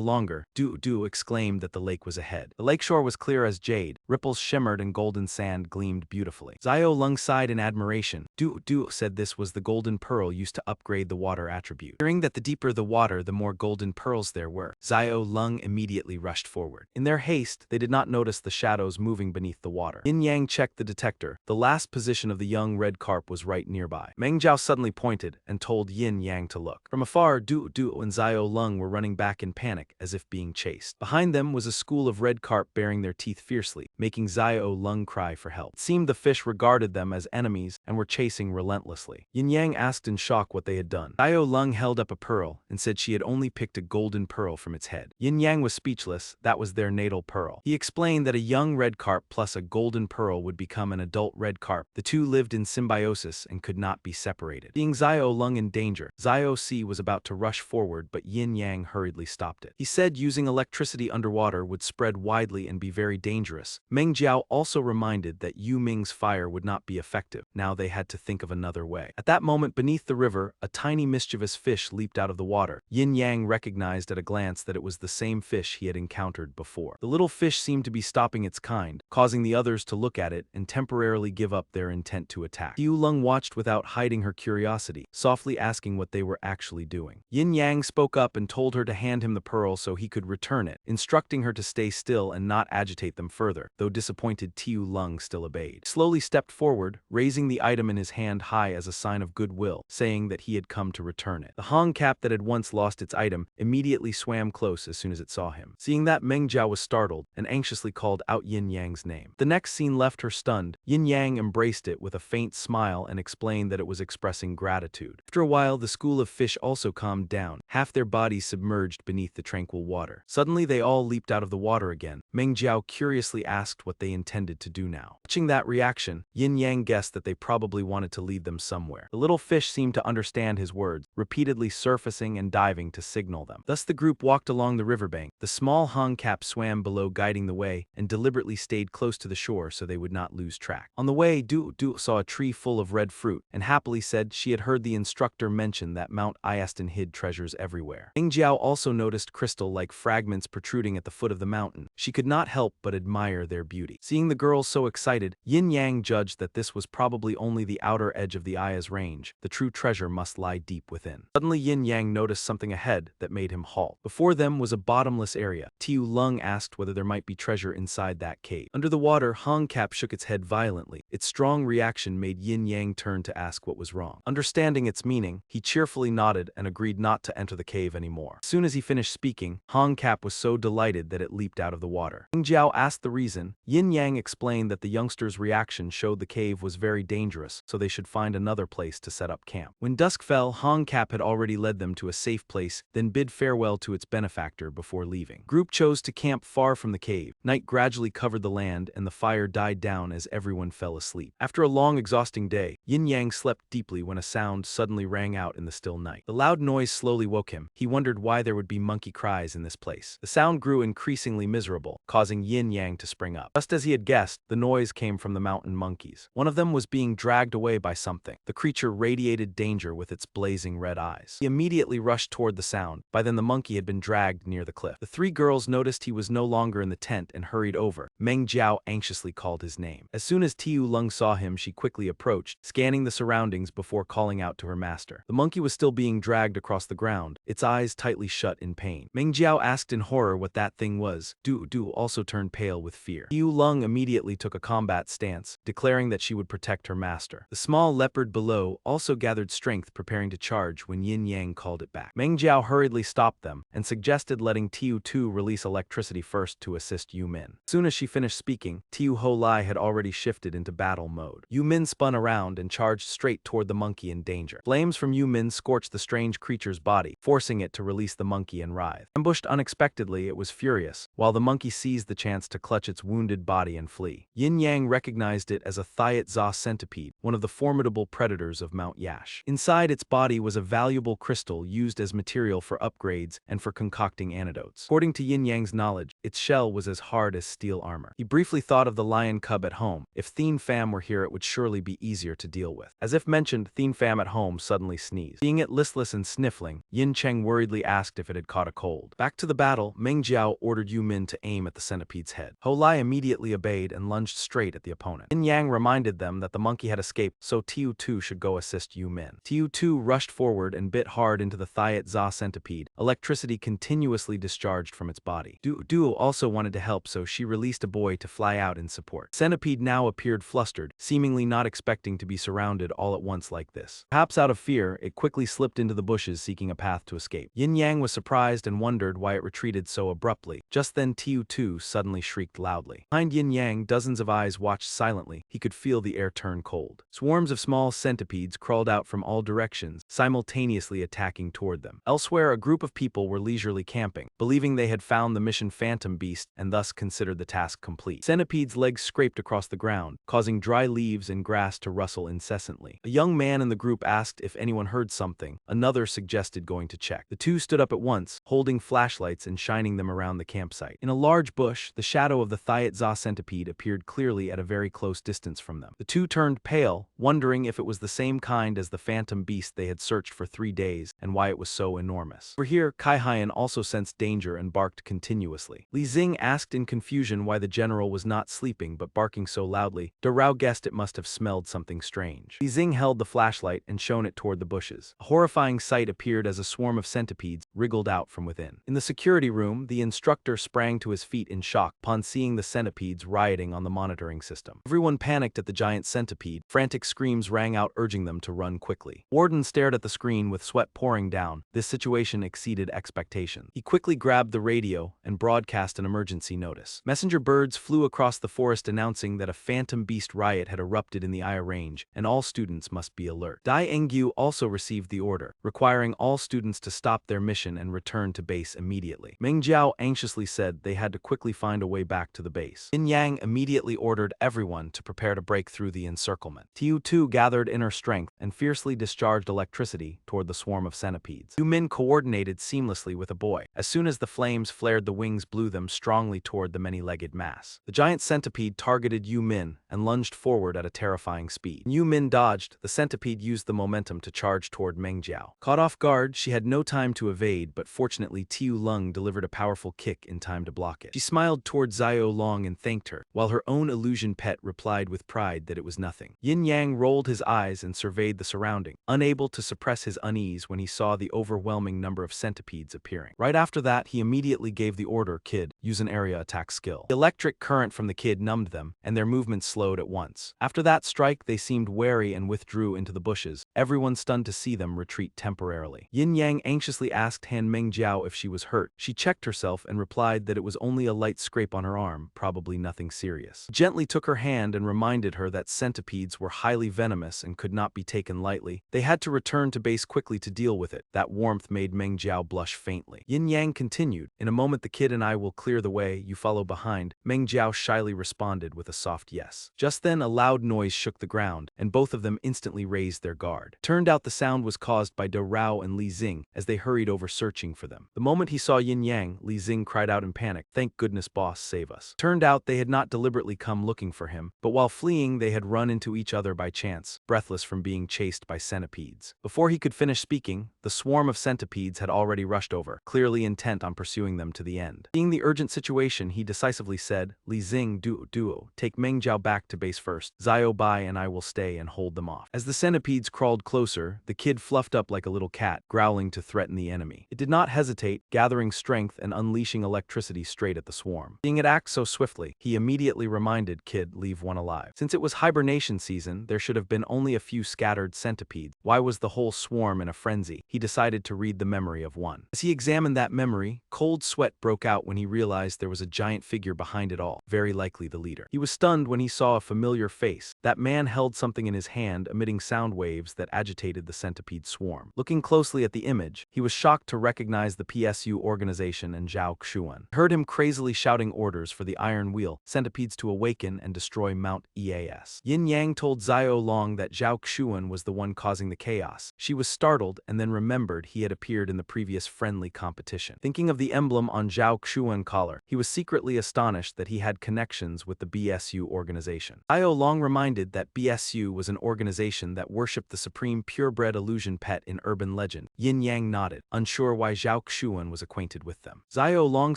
longer, Duo exclaimed that the lake was ahead. The lakeshore was clear as jade. Ripples shimmered and golden sand gleamed beautifully. Xiao Lung sighed in admiration. Duo said this was the golden pearl used to upgrade the water attribute. Hearing that the deeper the water, the more golden pearls there were, Xiao Lung immediately rushed forward. In their haste, they did not notice the shadows moving beneath the water. Yin Yang checked the detector. The last position of the young red carp was right nearby. Meng Jiao suddenly pointed and told Yin Yang to look. From afar, Duo and Xiao Lung were running back in panic as if being chased. Behind them was a school of red carp baring their teeth fiercely, making Xiao Lung cry for help. It seemed the fish regarded them as enemies and were chasing relentlessly. Yin Yang asked in shock what they had done. Xiao Lung held up a pearl and said she had only picked a golden pearl from its head. Yin Yang was speechless. That was their natal pearl. He explained that a young red carp plus a golden pearl would become an adult red carp. The two lived in symbiosis and could not be separated. Seeing Xiao Lung in danger, Xiao Si was about to rush forward, but Yin Yang hurriedly stopped it. He said using electricity underwater would spread widely and be very dangerous. Meng Jiao also reminded that Yu Ming's fire would not be effective. Now they had had to think of another way. At that moment beneath the river, a tiny mischievous fish leaped out of the water. Yin Yang recognized at a glance that it was the same fish he had encountered before. The little fish seemed to be stopping its kind, causing the others to look at it and temporarily give up their intent to attack. Tiu Lung watched without hiding her curiosity, softly asking what they were actually doing. Yin Yang spoke up and told her to hand him the pearl so he could return it, instructing her to stay still and not agitate them further, though disappointed Tiu Lung still obeyed. He slowly stepped forward, raising the item in his hand high as a sign of goodwill, saying that he had come to return it. The Hong Cap that had once lost its item immediately swam close as soon as it saw him. Seeing that, Meng Jiao was startled and anxiously called out Yin Yang's name. The next scene left her stunned. Yin Yang embraced it with a faint smile and explained that it was expressing gratitude. After a while, the school of fish also calmed down, half their bodies submerged beneath the tranquil water. Suddenly, they all leaped out of the water again. Meng Jiao curiously asked what they intended to do now. Watching that reaction, Yin Yang guessed that they probably wanted to lead them somewhere. The little fish seemed to understand his words, repeatedly surfacing and diving to signal them. Thus the group walked along the riverbank. The small Hong Cap swam below, guiding the way, and deliberately stayed close to the shore so they would not lose track. On the way, Du saw a tree full of red fruit, and happily said she had heard the instructor mention that Mount Iaston hid treasures everywhere. Meng Jiao also noticed crystal-like fragments protruding at the foot of the mountain. She could not help but admire their beauty. Seeing the girls so excited, Yin Yang judged that this was probably only the outer edge of the Aya's range. The true treasure must lie deep within. Suddenly Yin Yang noticed something ahead that made him halt. Before them was a bottomless area. Tiu Lung asked whether there might be treasure inside that cave. Under the water, Hong Cap shook its head violently. Its strong reaction made Yin Yang turn to ask what was wrong. Understanding its meaning, he cheerfully nodded and agreed not to enter the cave anymore. As soon as he finished speaking, Hong Cap was so delighted that it leaped out of the water. Meng Jiao asked the reason. Yin Yang explained that the youngster's reaction showed the cave was very dangerous, so they should find another place to set up camp. When dusk fell, Hong Cap had already led them to a safe place, then bid farewell to its benefactor before leaving. Group chose to camp far from the cave. Night gradually covered the land, and the fire died down as everyone fell asleep. After a long, exhausting day, Yin Yang slept deeply when a sound suddenly rang out in the still night. The loud noise slowly woke him. He wondered why there would be monkey cries in this place. The sound grew increasingly miserable, causing Yin Yang to spring up. Just as he had guessed, the noise came from the mountain monkeys. One of them was being dragged away by something. The creature radiated danger with its blazing red eyes. He immediately rushed toward the sound. By then the monkey had been dragged near the cliff. The three girls noticed he was no longer in the tent and hurried over. Meng Jiao anxiously called his name. As soon as Tiu Lung saw him, she quickly approached, scanning the surroundings before calling out to her master. The monkey was still being dragged across the ground, its eyes tightly shut in pain. Meng Jiao asked in horror what that thing was. Du also turned pale with fear. Tiu Lung immediately took a combat stance, declaring that she would protect her master. The small leopard below also gathered strength, preparing to charge when Yin Yang called it back. Meng Jiao hurriedly stopped them and suggested letting Tiu Tu release electricity first to assist Yu Min. As soon as she finished speaking, Tiu Ho Lai had already shifted into battle mode. Yu Min spun around and charged straight toward the monkey in danger. Flames from Yu Min scorched the strange creature's body, forcing it to release the monkey and writhe. Ambushed unexpectedly, it was furious, while the monkey seized the chance to clutch its wounded body and flee. Yin Yang recognized it as a Thiet Za centipede, one of the formidable predators of Mount Yash. Inside its body was a valuable crystal used as material for upgrades and for concocting antidotes. According to Yin Yang's knowledge, its shell was as hard as steel armor. He briefly thought of the lion cub at home. If Thien Pham were here, it would surely be easier to deal with. As if mentioned, Thien Pham at home suddenly sneezed. Seeing it listless and sniffling, Yin Cheng worriedly asked if it had caught a cold. Back to the battle, Meng Jiao ordered Yu Min to aim at the centipede's head. Ho Lai immediately obeyed and lunged straight at the opponent. Yin Yang reminded them that the monkey had escaped, so Tiu Tu should go assist Yu Min. Tiu Tu rushed forward and bit hard into the Thiet Za centipede. Electricity continuously discharged from its body. Du also wanted to help, so she released a boy to fly out in support. Centipede now appeared flustered, seemingly not expecting to be surrounded all at once like this. Perhaps out of fear, it quickly slipped into the bushes, seeking a path to escape. Yin Yang was surprised and wondered why it retreated so abruptly. Just then Tiu Tu suddenly shrieked loudly. Behind Yin Yang, dozens of eyes watched silently. He could feel the air turn cold. Swarms of small centipedes crawled out from all directions, simultaneously attacking toward them. Elsewhere, a group of people were leisurely camping, believing they had found the mission Phantom Beast and thus considered the task complete. Centipede's legs scraped across the ground, causing dry leaves and grass to rustle incessantly. A young man in the group asked if anyone heard something. Another suggested going to check. The two stood up at once, holding flashlights and shining them around the campsite. In a large bush, the shadow of the Thiet Za centipede appeared clearly at a very close distance from them. The two turned pale tail, wondering if it was the same kind as the phantom beast they had searched for 3 days and why it was so enormous. Over here, Kai Hyan also sensed danger and barked continuously. Li Xing asked in confusion why the general was not sleeping but barking so loudly. De Rao guessed it must have smelled something strange. Li Xing held the flashlight and shone it toward the bushes. A horrifying sight appeared as a swarm of centipedes wriggled out from within. In the security room, the instructor sprang to his feet in shock upon seeing the centipedes rioting on the monitoring system. Everyone panicked at the giant centipede. Frantic screams rang out urging them to run quickly. Warden stared at the screen with sweat pouring down. This situation exceeded expectations. He quickly grabbed the radio and broadcast an emergency notice. Messenger birds flew across the forest announcing that a phantom beast riot had erupted in the Aya range and all students must be alert. Dai Engyu also received the order, requiring all students to stop their mission and return to base immediately. Meng Jiao anxiously said they had to quickly find a way back to the base. Yin Yang immediately ordered everyone to prepare to break through the encirclement. Tiu Tu gathered inner strength and fiercely discharged electricity toward the swarm of centipedes. Yu Min coordinated seamlessly with a boy. As soon as the flames flared, the wings blew them strongly toward the many-legged mass. The giant centipede targeted Yu Min and lunged forward at a terrifying speed. Yu Min dodged. The centipede used the momentum to charge toward Meng Jiao. Caught off guard, she had no time to evade, but fortunately Tiu Lung delivered a powerful kick in time to block it. She smiled toward Xiao Long and thanked her, while her own illusion pet replied with pride that it was nothing. Yin Yang rolled his eyes and surveyed the surrounding, unable to suppress his unease when he saw the overwhelming number of centipedes appearing. Right after that, he immediately gave the order, "Kid, use an area attack skill." The electric current from the kid numbed them, and their movements slowed at once. After that strike, they seemed wary and withdrew into the bushes, everyone stunned to see them retreat temporarily. Yin Yang anxiously asked Han Meng Jiao if she was hurt. She checked herself and replied that it was only a light scrape on her arm, probably nothing serious. He gently took her hand and reminded her that centipedes were highly venomous and could not be taken lightly. They had to return to base quickly to deal with it. That warmth made Meng Jiao blush faintly. Yin Yang continued, "In a moment the kid and I will clear the way, you follow behind." Meng Jiao shyly responded with a soft yes. Just then a loud noise shook the ground, and both of them instantly raised their guard. Turned out the sound was caused by De Rao and Li Xing as they hurried over searching for them. The moment he saw Yin Yang, Li Xing cried out in panic, "Thank goodness, boss, save us." Turned out they had not deliberately come looking for him, but while fleeing they had run into each other by chance, breathless from being chased by centipedes. Before he could finish speaking, the swarm of centipedes had already rushed over, clearly intent on pursuing them to the end. Seeing the urgent situation, he decisively said, "Li Xing, duo, take Meng Jiao back to base first. Xiao Bai and I will stay and hold them off." As the centipedes crawled closer, the kid fluffed up like a little cat, growling to threaten the enemy. It did not hesitate, gathering strength and unleashing electricity straight at the swarm. Seeing it act so swiftly, he immediately reminded Kid, "Leave one alive." Since it was hibernation season, there should have been only a few scattered centipedes. Why was the whole swarm in a frenzy? He decided to read the memory of one. As he examined that memory, cold sweat broke out when he realized there was a giant figure behind it all, very likely the leader. He was stunned when he saw a familiar face. That man held something in his hand, emitting sound waves that agitated the centipede swarm. Looking closely at the image, he was shocked to recognize the PSU organization and Zhao Xuan. He heard him crazily shouting orders for the Iron Wheel, centipedes to awaken and destroy Mount EAS. Yin Yang told Xiao Long that Zhao Xuan was the one causing the chaos. She was startled and then remembered he had appeared in the previous friendly competition. Thinking of the emblem on Zhao Xuan's collar, he was secretly astonished that he had connections with the BSU organization. Xiao Long reminded that BSU was an organization that worshipped the supreme purebred illusion pet in urban legend. Yin Yang nodded, unsure why Zhao Xuan was acquainted with them. Xiao Long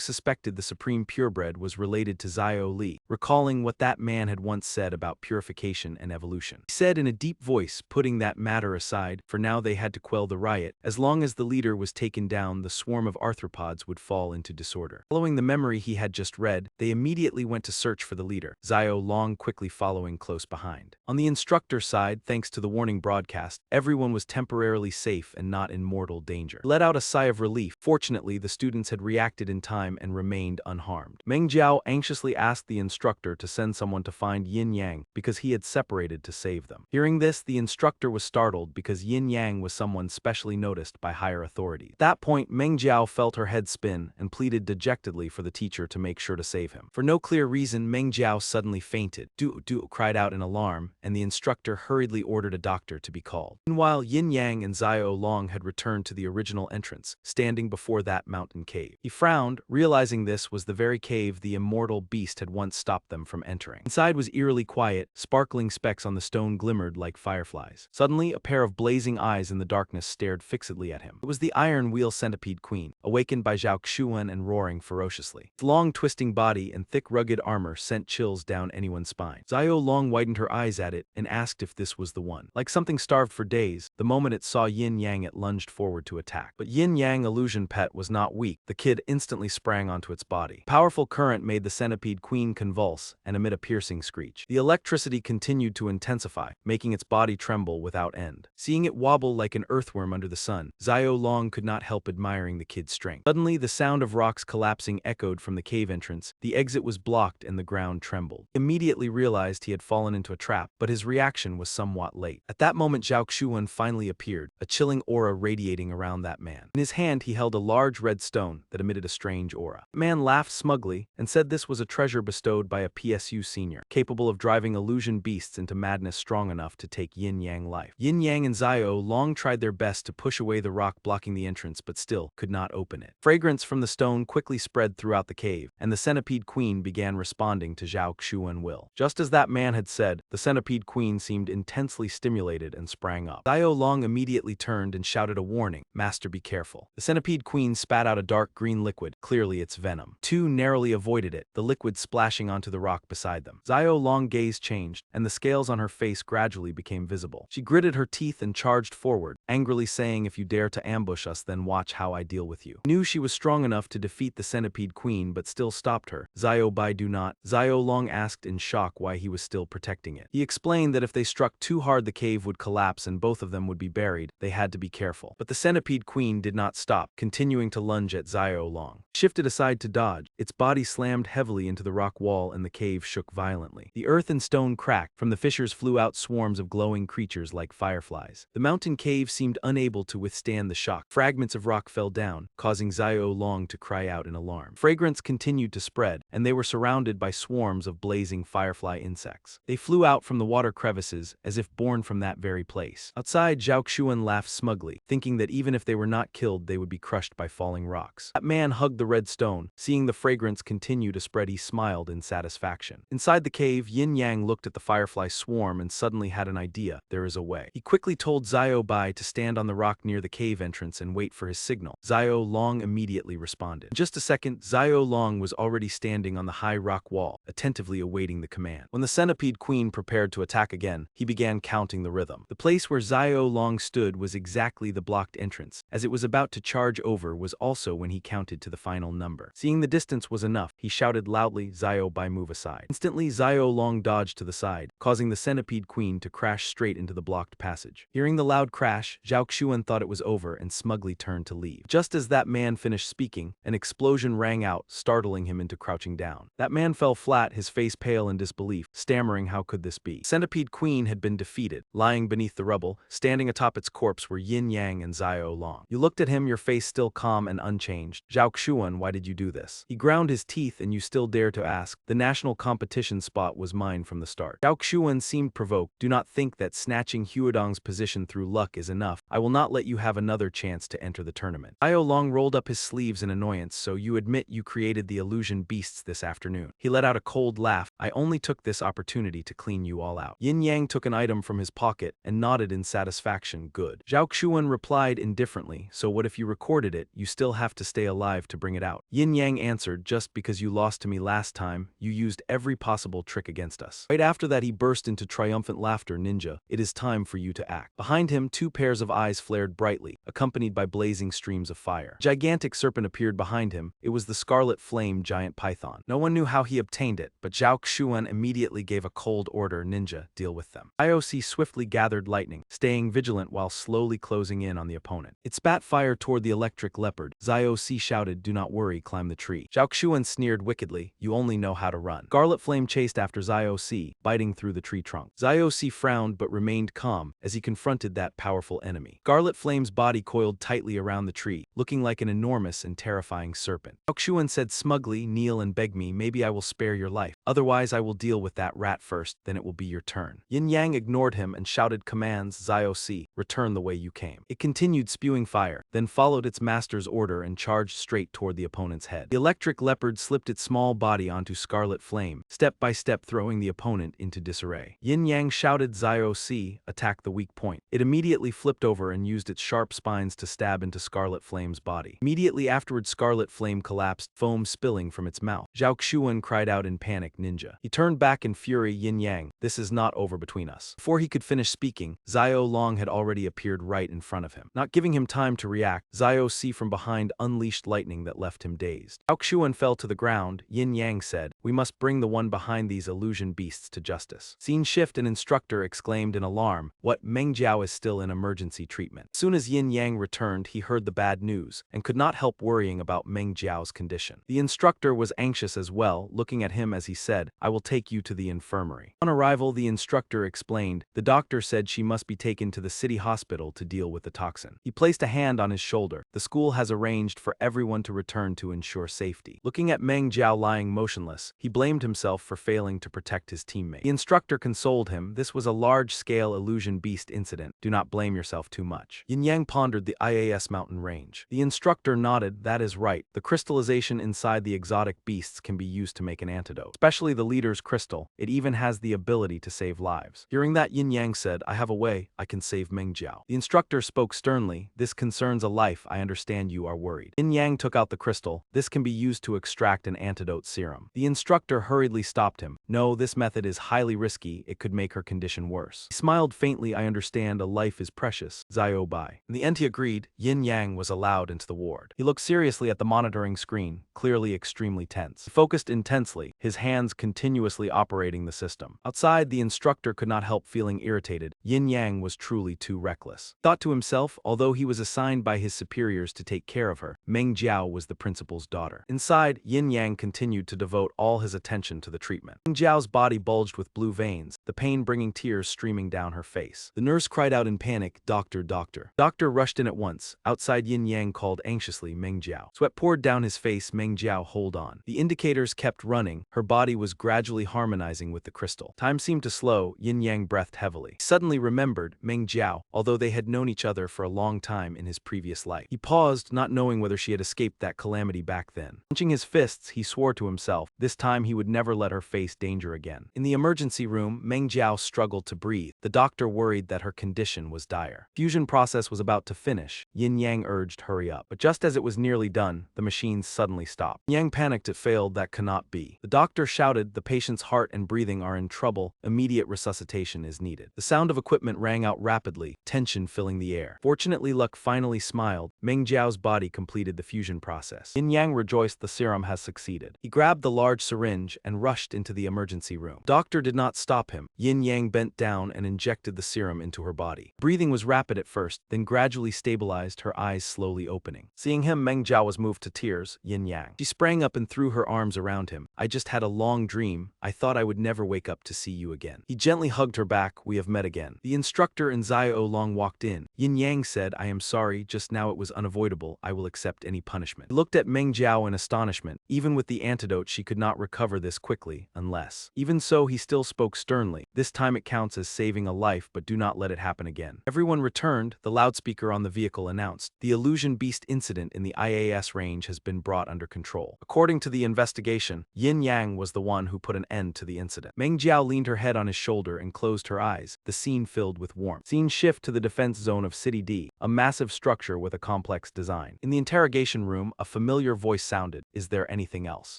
suspected the supreme purebred was related to Xiao Li, recalling what that man had once said about purification and evolution. He said in a deep voice, putting that matter aside, for now they had to quell the riot. As long as the leader was taken down, the swarm of arthropods would fall into disorder. Following the memory he had just read, they immediately went to search for the leader, Xiao Long quickly following close behind. On the instructor's side, thanks to the warning broadcast, everyone was temporarily safe and not in mortal danger. He let out a sigh of relief. Fortunately, the students had reacted in time and remained unharmed. Meng Jiao anxiously asked the instructor to send someone to find Yin Yang because he had separated to save them. Hearing this, the instructor was startled because Yin Yang was someone specially noticed by higher authorities. At that point, Meng Jiao felt her head spin and pleaded dejectedly for the teacher to make sure to save him. For no clear reason, Meng Jiao suddenly fainted. Du cried out in alarm, and the instructor hurriedly ordered a doctor to be called. Meanwhile, Yin Yang and Xiao Long had returned to the original entrance, standing before that mountain cave. He frowned, realizing this was the very cave the immortal beast had once stopped them from entering. Inside was eerily quiet, sparkling specks on the stone glimmered like fireflies. Suddenly, a pair of blazing eyes in the darkness stared fixedly at him. It was the Iron Wheel Centipede Queen, awakened by Zhao Xuan and roaring ferociously. Its long twisting body and thick rugged armor sent chills down anyone's spine. Xiao Long widened her eyes at it and asked if this was the one. Like something starved for days, the moment it saw Yin Yang it lunged forward to attack. But Yin Yang illusion pet was not weak. The kid instantly sprang onto its body. Powerful current made the centipede queen convulse and emit a piercing screech. The electricity continued to intensify, making its body tremble without end. Seeing it wobble like an earthworm under the sun, Xiao Long could not help admiring the kid's strength. Suddenly, the sound of rocks collapsing echoed from the cave entrance. The exit was blocked and the ground trembled. He immediately realized he had fallen into a trap, but his reaction was somewhat late. At that moment, Zhao Xuan finally appeared, a chilling aura radiating around that man. In his hand, he held a large red stone that emitted a strange aura. The man laughed smugly and said this was a treasure bestowed by a PSU senior, capable of driving illusion beasts into madness strong enough to take Yin Yang life. Yin Yang and Xiao Long tried their best to push away the rock blocking the entrance but still could not open it. Fragrance from the stone quickly spread throughout the cave, and the centipede queen began responding to Zhao Xuan's will. Just as that man had said, the centipede queen seemed intensely stimulated and sprang up. Xiao Long immediately turned and shouted a warning, "Master, be careful." The centipede queen spat out a dark green liquid, clearly its venom. Two narrowly avoided it, the liquid splashing onto the rock beside them. Xiao Long gaze changed, and the scales on her face gradually became visible. She gritted her teeth and charged forward, angrily saying, "If you dare to ambush us, then watch how I deal with you." Knew she was strong enough to defeat the centipede queen but still stopped her. "Xiao Bai, do not." Xiao Long asked in shock why he was still protecting it. He explained that if they struck too hard the cave would collapse and both of them would be buried. They had to be careful. But the centipede queen did not stop, continuing to lunge at Xiao Long. Shifted aside to dodge, its body slammed heavily into the rock wall and the cave shook violently. The earth and stone cracked. From the fissures flew out swarms of glowing creatures like fireflies. The mountain cave seemed unable to withstand the shock. Fragments of rock fell down, causing Xiao Long to cry out in alarm. Fragrance continued to spread, and they were surrounded by swarms of blazing firefly insects. They flew out from the water crevices as if born from that very place. Outside, Zhao Xuan laughed smugly, thinking that even if they were not killed, they would be crushed by falling rocks. That man hugged the red stone. Seeing the fragrance continue to spread, he smiled in satisfaction. Inside the cave, Yin Yang looked at the firefly swarm and suddenly had an idea. There is a way. He quickly told Xiao Bai to stand on the rock near the cave entrance and wait for his signal. Xiao Long immediately responded. In just a second, Xiao Long was already standing on the high rock wall, attentively awaiting the command. When the centipede queen prepared to attack again, he began counting the rhythm. The place where Xiao Long stood was exactly the blocked entrance. As it was about to charge over was also when he counted to the final number. Seeing the distance was enough, he shouted loudly, "Xiao Bai, move aside." Instantly, Xiao Long dodged to the side, causing the centipede queen to crash straight into the blocked passage. Hearing the loud crash, Zhao Xuan thought it was over and smugly turned to leave. Just as that man finished speaking, an explosion rang out, startling him into crouching down. That man fell flat, his face pale in disbelief, stammering, "How could this be?" Centipede Queen had been defeated. Lying beneath the rubble, standing atop its corpse were Yin Yang and Xiao Long. You looked at him, your face still calm and unchanged. "Zhao Xuan, why did you do this?" He ground his teeth, "And you still dare to ask? The national competition spot was mine from the start." Zhao Xuan seemed provoked. "Do not think that snatching Huadong's position through luck is enough. I will not let you have another chance to enter the tournament." Xiao Long rolled up his sleeves in annoyance. "So you admit you created the illusion beasts this afternoon?" He let out a cold laugh. "I only took this opportunity to clean you all out." Yin Yang took an item from his pocket and nodded in satisfaction. "Good." Zhao Xuan replied indifferently, "So what if you recorded it? You still have to stay alive to bring it out." Yin Yang answered, "Just because you lost to me last time, you used every possible trick against us." Right after that, he burst into triumphant laughter. "Ninja, it is time for you to act." Behind him, two pairs of eyes flared brightly, accompanied by blazing streams of fire. A gigantic serpent appeared behind him. It was the scarlet flame giant python. No one knew how he obtained it, but Zhao Xuan immediately gave a cold order, "Ninja, deal with them." IOC swiftly gathered lightning, staying vigilant while slowly closing in on the opponent. It spat fire toward the electric leopard. Xiao shouted, "Do not worry, climb the tree." Zhao Xuan sneered wickedly, "You only know how to run." Scarlet flame chased after Xiao, biting through the tree trunk. Xiao frowned but remained calm as he confronted that powerful enemy. Scarlet flame's body coiled tightly around the tree, looking like an enormous and terrifying serpent. Zhao Xuan said smugly, "Kneel and beg me, maybe I will spare your life." Otherwise I will deal with that rat first, then it will be your turn. Yin Yang ignored him and shouted commands, Zio-C, return the way you came. It continued spewing fire, then followed its master's order and charged straight toward the opponent's head. The electric leopard slipped its small body onto scarlet flame, step by step throwing the opponent into disarray. Yin Yang shouted Zio-C, attack the weak point. It immediately flipped over and used its sharp spines to stab into Scarlet Flame's body. Immediately afterward, Scarlet Flame collapsed, foam spilling from its mouth. Zhao Xuan cried out in panic, ninja. He turned back in fury, Yin Yang, this is not over between us. Before he could finish speaking, Zio Long had already appeared right in front of him. Not giving him time to react, Zio-C from behind unleashed lightning that left him dazed. Zhao Xuan fell to the ground. Yin Yang said, we must bring the one behind these illusion beasts to justice. Scene shift, an instructor exclaimed in alarm, what, Meng Jiao is still in emergency treatment. As soon as Yin Yang returned, he heard the bad news, and could not help worrying about Meng Jiao's condition. The instructor was anxious as well, looking at him as he said, I will take you to the infirmary. On arrival, the instructor explained, the doctor said she must be taken to the city hospital to deal with the toxin. He placed a hand on his shoulder. The school has arranged for everyone to return to ensure safety. Looking at Meng Jiao lying motionless, he blamed himself for failing to protect his teammate. The instructor consoled him, this was a large-scale illusion beast incident. Do not blame yourself too much. Yin Yang pondered the IAS mountain range. The instructor nodded, that is right. The crystallization inside the exotic beasts can be used to make an antidote. Especially the leader's crystal. It even has the ability to save lives. Hearing that, Yin Yang said, I have a way. I can save Meng Jiao. The instructor spoke sternly, this concerns a life. I understand you are worried. Yin Yang took out the crystal. This can be used to extract an antidote serum. The instructor hurriedly stopped him. No, this method is highly risky. It could make her condition worse. He smiled faintly. I understand a life is precious. Zio Bai. In the end he agreed. Yin Yang was allowed into the ward. He looked seriously at the monitoring screen, clearly extremely tense. He focused intensely, his hands continuously operating the system. Outside, the instructor could not help feeling irritated. Yin Yang was truly too reckless. Thought to himself, although he was assigned by his superiors to take care of her, Meng Jiao was the principal's daughter. Inside, Yin Yang continued to devote all his attention to the treatment. Meng Jiao's body bulged with blue veins, the pain bringing tears streaming down her face. The nurse cried out in panic, Doctor, doctor. Doctor rushed in at once. Outside, Yin Yang called anxiously, Meng Jiao. Sweat poured down his face. Meng Jiao, hold on. The indicators kept running. Her body was gradually harmonizing with the crystal. Time seemed to slow. Yin Yang breathed heavily. He suddenly remembered Meng Jiao, although they had known each other for a long time in his previous life. He paused, not knowing whether she had escaped that calamity back then. Clenching his fists, he swore to himself, this time he would never let her face danger again. In the emergency room, Meng Jiao struggled to breathe. The doctor worried that her condition was dire. Fusion process was about to finish. Yin Yang urged, hurry up. But just as it was nearly done, the machines suddenly stopped. Yang panicked, it failed, that cannot be. The doctor shouted, the patient's heart and breathing are in trouble. Immediate resuscitation is needed. The sound of equipment rang out rapidly, tension filling the air. Fortunately, luck finally smiled. Meng Jiao's body completed the fusion process. Yin Yang rejoiced, the serum has succeeded. He grabbed the large syringe and rushed into the emergency room. Doctor did not stop him. Yin Yang bent down and injected the serum into her body. Breathing was rapid at first, then gradually stabilized, her eyes slowly opening. Seeing him, Meng Jiao was moved to tears. Yin Yang. She sprang up and threw her arms around him. I just had a long dream. I thought I would never wake up to see you again. He gently hugged her back. We have met again. The instructor and Zio Long walked in. Yin Yang said, I am sorry, just now it was unavoidable. I will accept any punishment. He looked at Meng Jiao in astonishment. Even with the antidote, she could not recover this quickly, unless. Even so, he still spoke sternly. This time it counts as saving a life, but do not let it happen again. Everyone returned. The loudspeaker on the vehicle announced, the illusion beast incident in the IAS range has been brought under control. According to the investigation, Yin Yang was the one who put an end to the incident. Meng Jiao leaned her head on his shoulder and closed her eyes. The scene filled with warmth. Scene shift to the defense zone of City D, a massive structure with a complex design. In the interrogation room, a familiar voice sounded, is there anything else?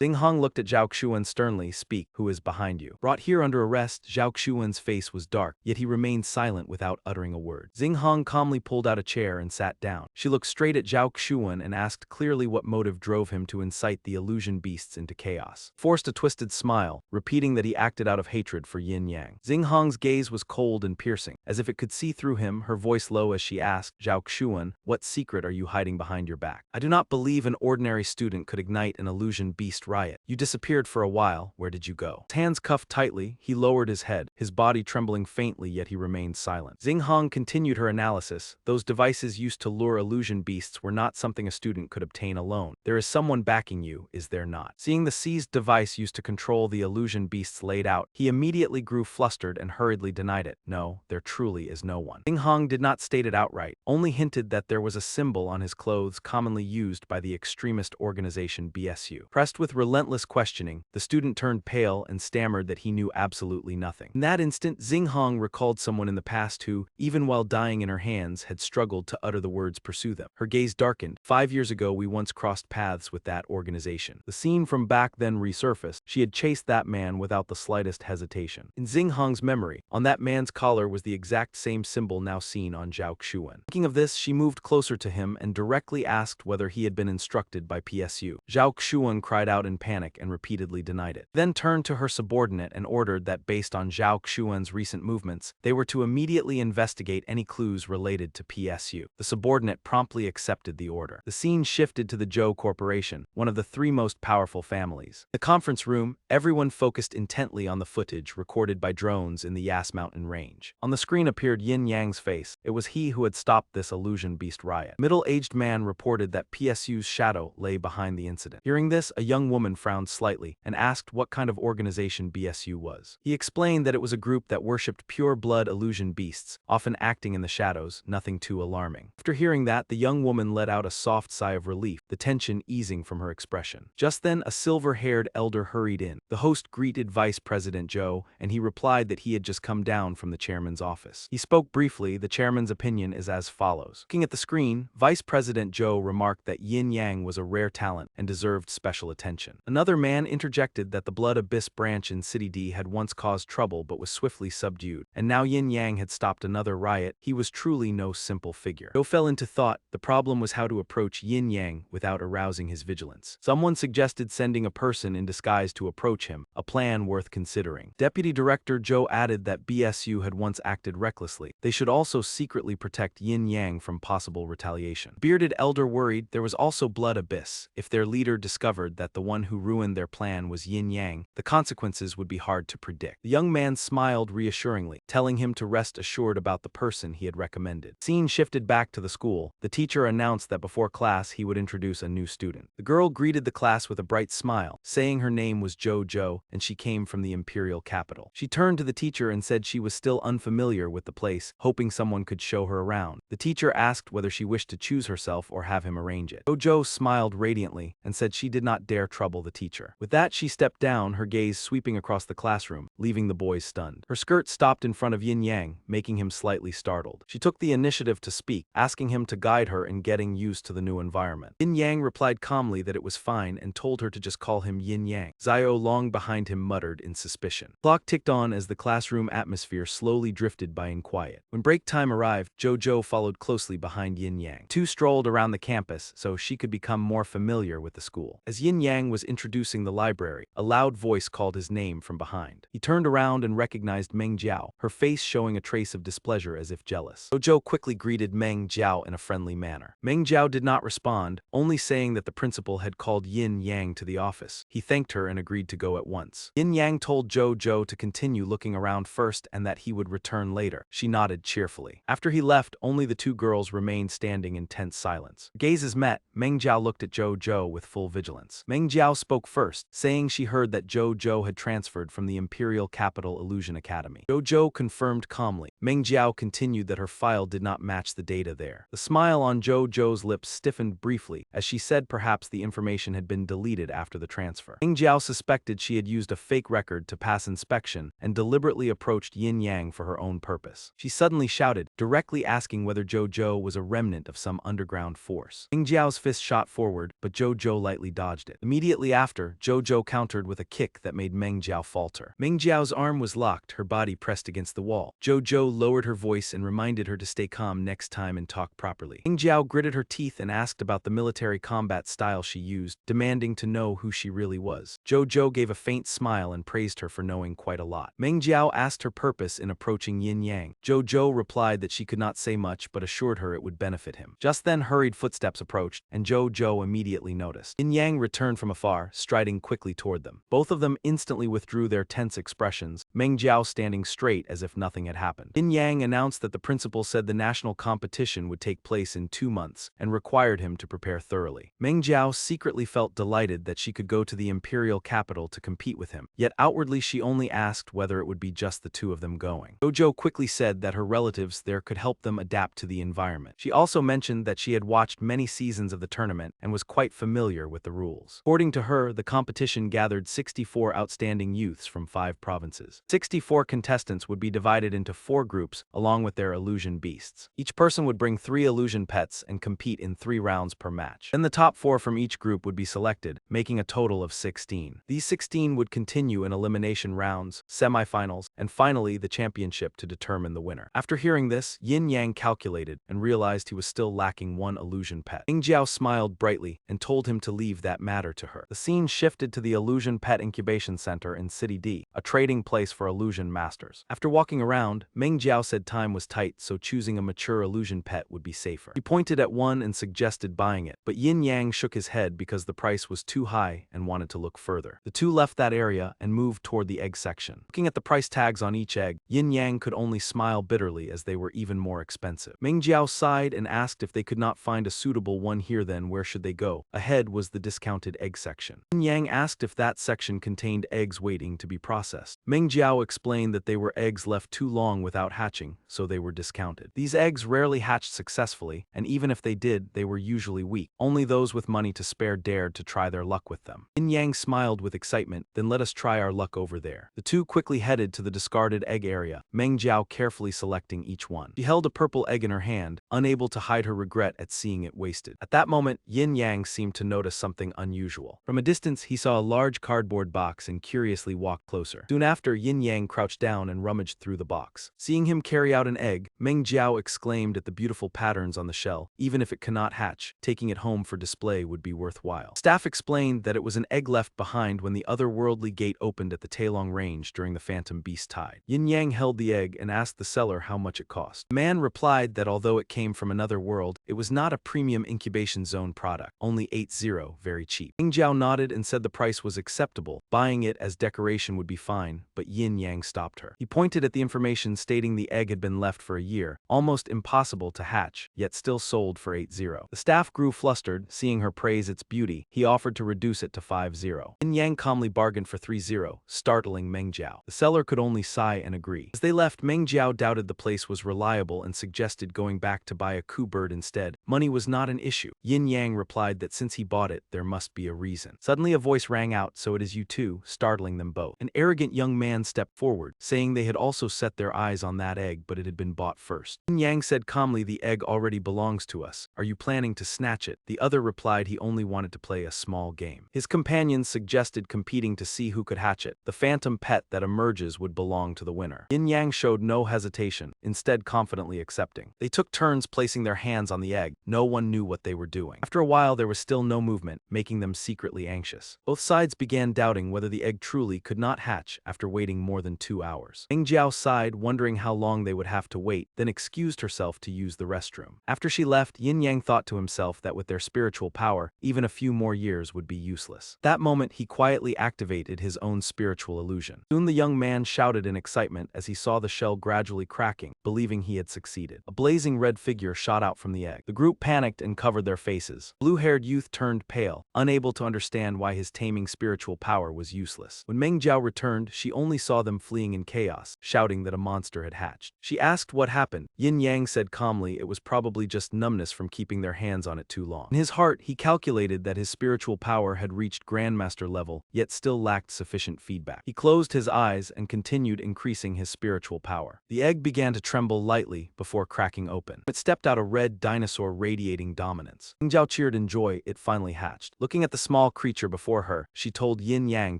Xing Hong looked at Zhao Xuan sternly, speak, who is behind you? Brought here under arrest, Zhao Xuan's face was dark, yet he remained silent without uttering a word. Xing Hong calmly pulled out a chair and sat down. She looked straight at Zhao Xuan and asked clearly what motive drove him to incite the illusion beasts into chaos. Forced a twisted smile, repeating that he acted out of hatred for Yin Yang. Xing Hong's gaze was cold and piercing, as if it could see through him, her voice low as she asked, Zhao Xuan, what secret are you hiding behind your back? I do not believe an ordinary student could ignite an illusion beast riot. You disappeared for a while, where did you go? His hands cuffed tightly, he lowered his head. his body trembling faintly, yet he remained silent. Xinghong continued her analysis. Those devices used to lure illusion beasts were not something a student could obtain alone. There is someone backing you, is there not? Seeing the seized device used to control the illusion beasts laid out, he immediately grew flustered and hurriedly denied it. No, there truly is no one. Xinghong did not state it outright, only hinted that there was a symbol on his clothes commonly used by the extremist organization BSU. Pressed with relentless questioning, the student turned pale and stammered that he knew absolutely nothing. In that instant, Xinghong recalled someone in the past who, even while dying in her hands, had struggled to utter the words "pursue them." Her gaze darkened. 5 years ago, we once crossed paths with that organization. The scene from back then resurfaced. She had chased that man without the slightest hesitation. In Xinghong's memory, on that man's collar was the exact same symbol now seen on Zhao Xuan. Thinking of this, she moved closer to him and directly asked whether he had been instructed by PSU. Zhao Xuan cried out in panic and repeatedly denied it. Then turned to her subordinate and ordered that based on Zhao Xuan's recent movements, they were to immediately investigate any clues related to PSU. The subordinate promptly accepted the order. The scene shifted to the Zhou Corporation, one of the 3 most powerful families. In the conference room, everyone focused intently on the footage recorded by drones in the Yas Mountain range. On the screen appeared Yin Yang's face. It was he who had stopped this illusion beast riot. A middle-aged man reported that PSU's shadow lay behind the incident. Hearing this, a young woman frowned slightly and asked what kind of organization BSU was. He explained that it was a group that worshipped pure-blood illusion beasts, often acting in the shadows, nothing too alarming. After hearing that, the young woman let out a soft sigh of relief, the tension easing from her expression. Just then, a silver-haired elder hurried in. The host greeted Vice President Zhou, and he replied that he had just come down from the chairman's office. He spoke briefly. The chairman's opinion is as follows. Looking at the screen, Vice President Zhou remarked that Yin Yang was a rare talent and deserved special attention. Another man interjected that the Blood Abyss branch in City D had once caused trouble but was swiftly subdued, and now Yin Yang had stopped another riot. He was truly no simple figure. Zhou fell into thought. The problem was how to approach Yin Yang without arousing his vigilance. Someone suggested sending a person in disguise to approach him, a plan worth considering. Deputy Director Zhou added that BSU had once acted recklessly. They should also secretly protect Yin Yang from possible retaliation. Bearded elder worried there was also Blood Abyss. If their leader discovered that the one who ruined their plan was Yin Yang, the consequences would be hard to predict. The young man smiled reassuringly, telling him to rest assured about the person he had recommended. Scene shifted back to the school. The teacher announced that before class he would introduce a new student. The girl greeted the class with a bright smile, saying her name was Zhou and she came from the imperial capital. She turned to the teacher and said she was still unfamiliar with the place, hoping someone could show her around. The teacher asked whether she wished to choose herself or have him arrange it. Zhou smiled radiantly and said she did not dare trouble the teacher. With that, she stepped down, her gaze sweeping across the classroom, leaving the boys stunned. Her skirt stopped in front of Yin Yang, making him slightly startled. She took the initiative to speak, asking him to guide her in getting used to the new environment. Yin Yang replied calmly that it was fine and told her to just call him Yin Yang. Zio long behind him muttered in suspicion. Clock ticked on as the classroom atmosphere slowly drifted by in quiet. When break time arrived, Zhou followed closely behind Yin Yang. Two strolled around the campus so she could become more familiar with the school. As Yin Yang was introducing the library, a loud voice called his name from behind. He turned around and recognized Meng Jiao, her face showing a trace of displeasure as if jealous. Zhou quickly greeted Meng Jiao in a friendly manner. Meng Jiao did not respond, only saying that the principal had called Yin Yang to the office. He thanked her and agreed to go at once. Yin Yang told Zhou to continue looking around first and that he would return later. She nodded cheerfully. After he left, only the two girls remained standing in tense silence. Gazes met. Meng Jiao looked at Zhou with full vigilance. Meng Jiao spoke first, saying she heard that Zhou had transferred from the Imperial Capital Illusion Academy. Zhou confirmed calmly. Meng Jiao continued that her file did not match the data there. The smile on Zhou's lips stiffened briefly, as she said perhaps the information had been deleted after the transfer. Meng Jiao suspected she had used a fake record to pass inspection and deliberately approached Yin Yang for her own purpose. She suddenly shouted, directly asking whether Zhou was a remnant of some underground force. Meng Jiao's fist shot forward, but Zhou lightly dodged it. Immediately after, Zhou countered with a kick that made Meng Jiao falter. Meng Jiao's arm was locked, her body pressed against the wall. Zhou lowered her voice and reminded her to stay calm next time and talk properly. Meng Jiao gritted her teeth and asked about the military military combat style she used, demanding to know who she really was. Jojo gave a faint smile and praised her for knowing quite a lot. Meng Jiao asked her purpose in approaching Yin Yang. Jojo replied that she could not say much but assured her it would benefit him. Just then hurried footsteps approached, and Jojo immediately noticed. Yin Yang returned from afar, striding quickly toward them. Both of them instantly withdrew their tense expressions, Meng Jiao standing straight as if nothing had happened. Yin Yang announced that the principal said the national competition would take place in 2 months and required him to prepare thoroughly. Meng Jiao secretly felt delighted that she could go to the imperial capital to compete with him, yet outwardly she only asked whether it would be just the two of them going. Jojo quickly said that her relatives there could help them adapt to the environment. She also mentioned that she had watched many seasons of the tournament and was quite familiar with the rules. According to her, the competition gathered 64 outstanding youths from 5 provinces. 64 contestants would be divided into 4 groups along with their illusion beasts. Each person would bring 3 illusion pets and compete in 3 rounds per match. Then the top 4 from each group would be selected, making a total of 16. These 16 would continue in elimination rounds, semifinals, and finally the championship to determine the winner. After hearing this, Yin Yang calculated and realized he was still lacking 1 illusion pet. Meng Jiao smiled brightly and told him to leave that matter to her. The scene shifted to the Illusion Pet Incubation Center in City D, a trading place for illusion masters. After walking around, Meng Jiao said time was tight, so choosing a mature illusion pet would be safer. He pointed at one and suggested buying it, but Yin Yang shook his head because the price was too high and wanted to look further. The two left that area and moved toward the egg section. Looking at the price tags on each egg, Yin Yang could only smile bitterly as they were even more expensive. Meng Jiao sighed and asked if they could not find a suitable one here. Then where should they go? Ahead was the discounted egg section. Yin Yang asked if that section contained eggs waiting to be processed. Meng Jiao explained that they were eggs left too long without hatching, so they were discounted. These eggs rarely hatched successfully, and even if they did, they were usually weak. Only those with money to spare dared to try their luck with them. Yin Yang smiled with excitement. Then let us try our luck over there. The two quickly headed to the discarded egg area, Meng Jiao carefully selecting each one. She held a purple egg in her hand, unable to hide her regret at seeing it wasted. At that moment, Yin Yang seemed to notice something unusual. From a distance, he saw a large cardboard box and curiously walked closer. Soon after, Yin Yang crouched down and rummaged through the box. Seeing him carry out an egg, Meng Jiao exclaimed at the beautiful patterns on the shell. Even if it cannot hatch, taking it home for display would be worthwhile. Staff explained that it was an egg left behind when the otherworldly gate opened at the Tailong Range during the Phantom Beast tide. Yin Yang held the egg and asked the seller how much it cost. The man replied that although it came from another world, it was not a premium incubation zone product, only 80, very cheap. Meng Jiao nodded and said the price was acceptable. Buying it as decoration would be fine, but Yin Yang stopped her. He pointed at the information stating the egg had been left for a year, almost impossible to hatch, yet still sold for 80. The staff grew flustered, seeing her praise its beauty. He offered to reduce it to 50. Yin Yang calmly bargained for 30, startling Meng Jiao. The seller could only sigh and agree. As they left, Meng Jiao doubted the place was reliable and suggested going back to buy a coup bird instead. Money was not an issue. Yin Yang replied that since he bought it, there must be a reason. Suddenly a voice rang out, "So it is you too," startling them both. An arrogant young man stepped forward, saying they had also set their eyes on that egg but it had been bought first. Yin Yang said calmly, "The egg already belongs to us. Are you planning to snatch it?" The other replied he only wanted to play a small game. His companions suggested competing to see who could hatch it. The phantom pet that emerges would belong to the winner. Yin Yang showed no hesitation, instead confidently accepting. They took turns placing their hands on the egg. No one knew what they were doing. After a while there was still no movement, making them secretly anxious. Both sides began doubting whether the egg truly could not hatch after waiting more than 2 hours. Meng Jiao sighed, wondering how long they would have to wait, then excused herself to use the restroom. After she left, Yin Yang thought to himself that with their spiritual power, even a few more years would be useless. That moment, he quietly activated his own spiritual illusion. Soon the young man shouted in excitement as he saw the shell gradually cracking, believing he had succeeded. A blazing red figure shot out from the egg. The group panicked and covered their faces. Blue-haired youth turned pale, unable to understand why his taming spiritual power was useless. When Meng Jiao returned, she only saw them fleeing in chaos, shouting that a monster had hatched. She asked what happened. Yin Yang said calmly it was probably just numbness from keeping their hands on it too long. In his heart, he calculated that his spiritual power had reached Grandmaster level, yet still lacked sufficient feedback. He closed his eyes and continued increasing his spiritual power. The egg began to tremble lightly before cracking open. It stepped out a red dinosaur radiating dominance. Meng Jiao cheered in joy. It finally hatched. Looking at the small creature before her, she told Yin Yang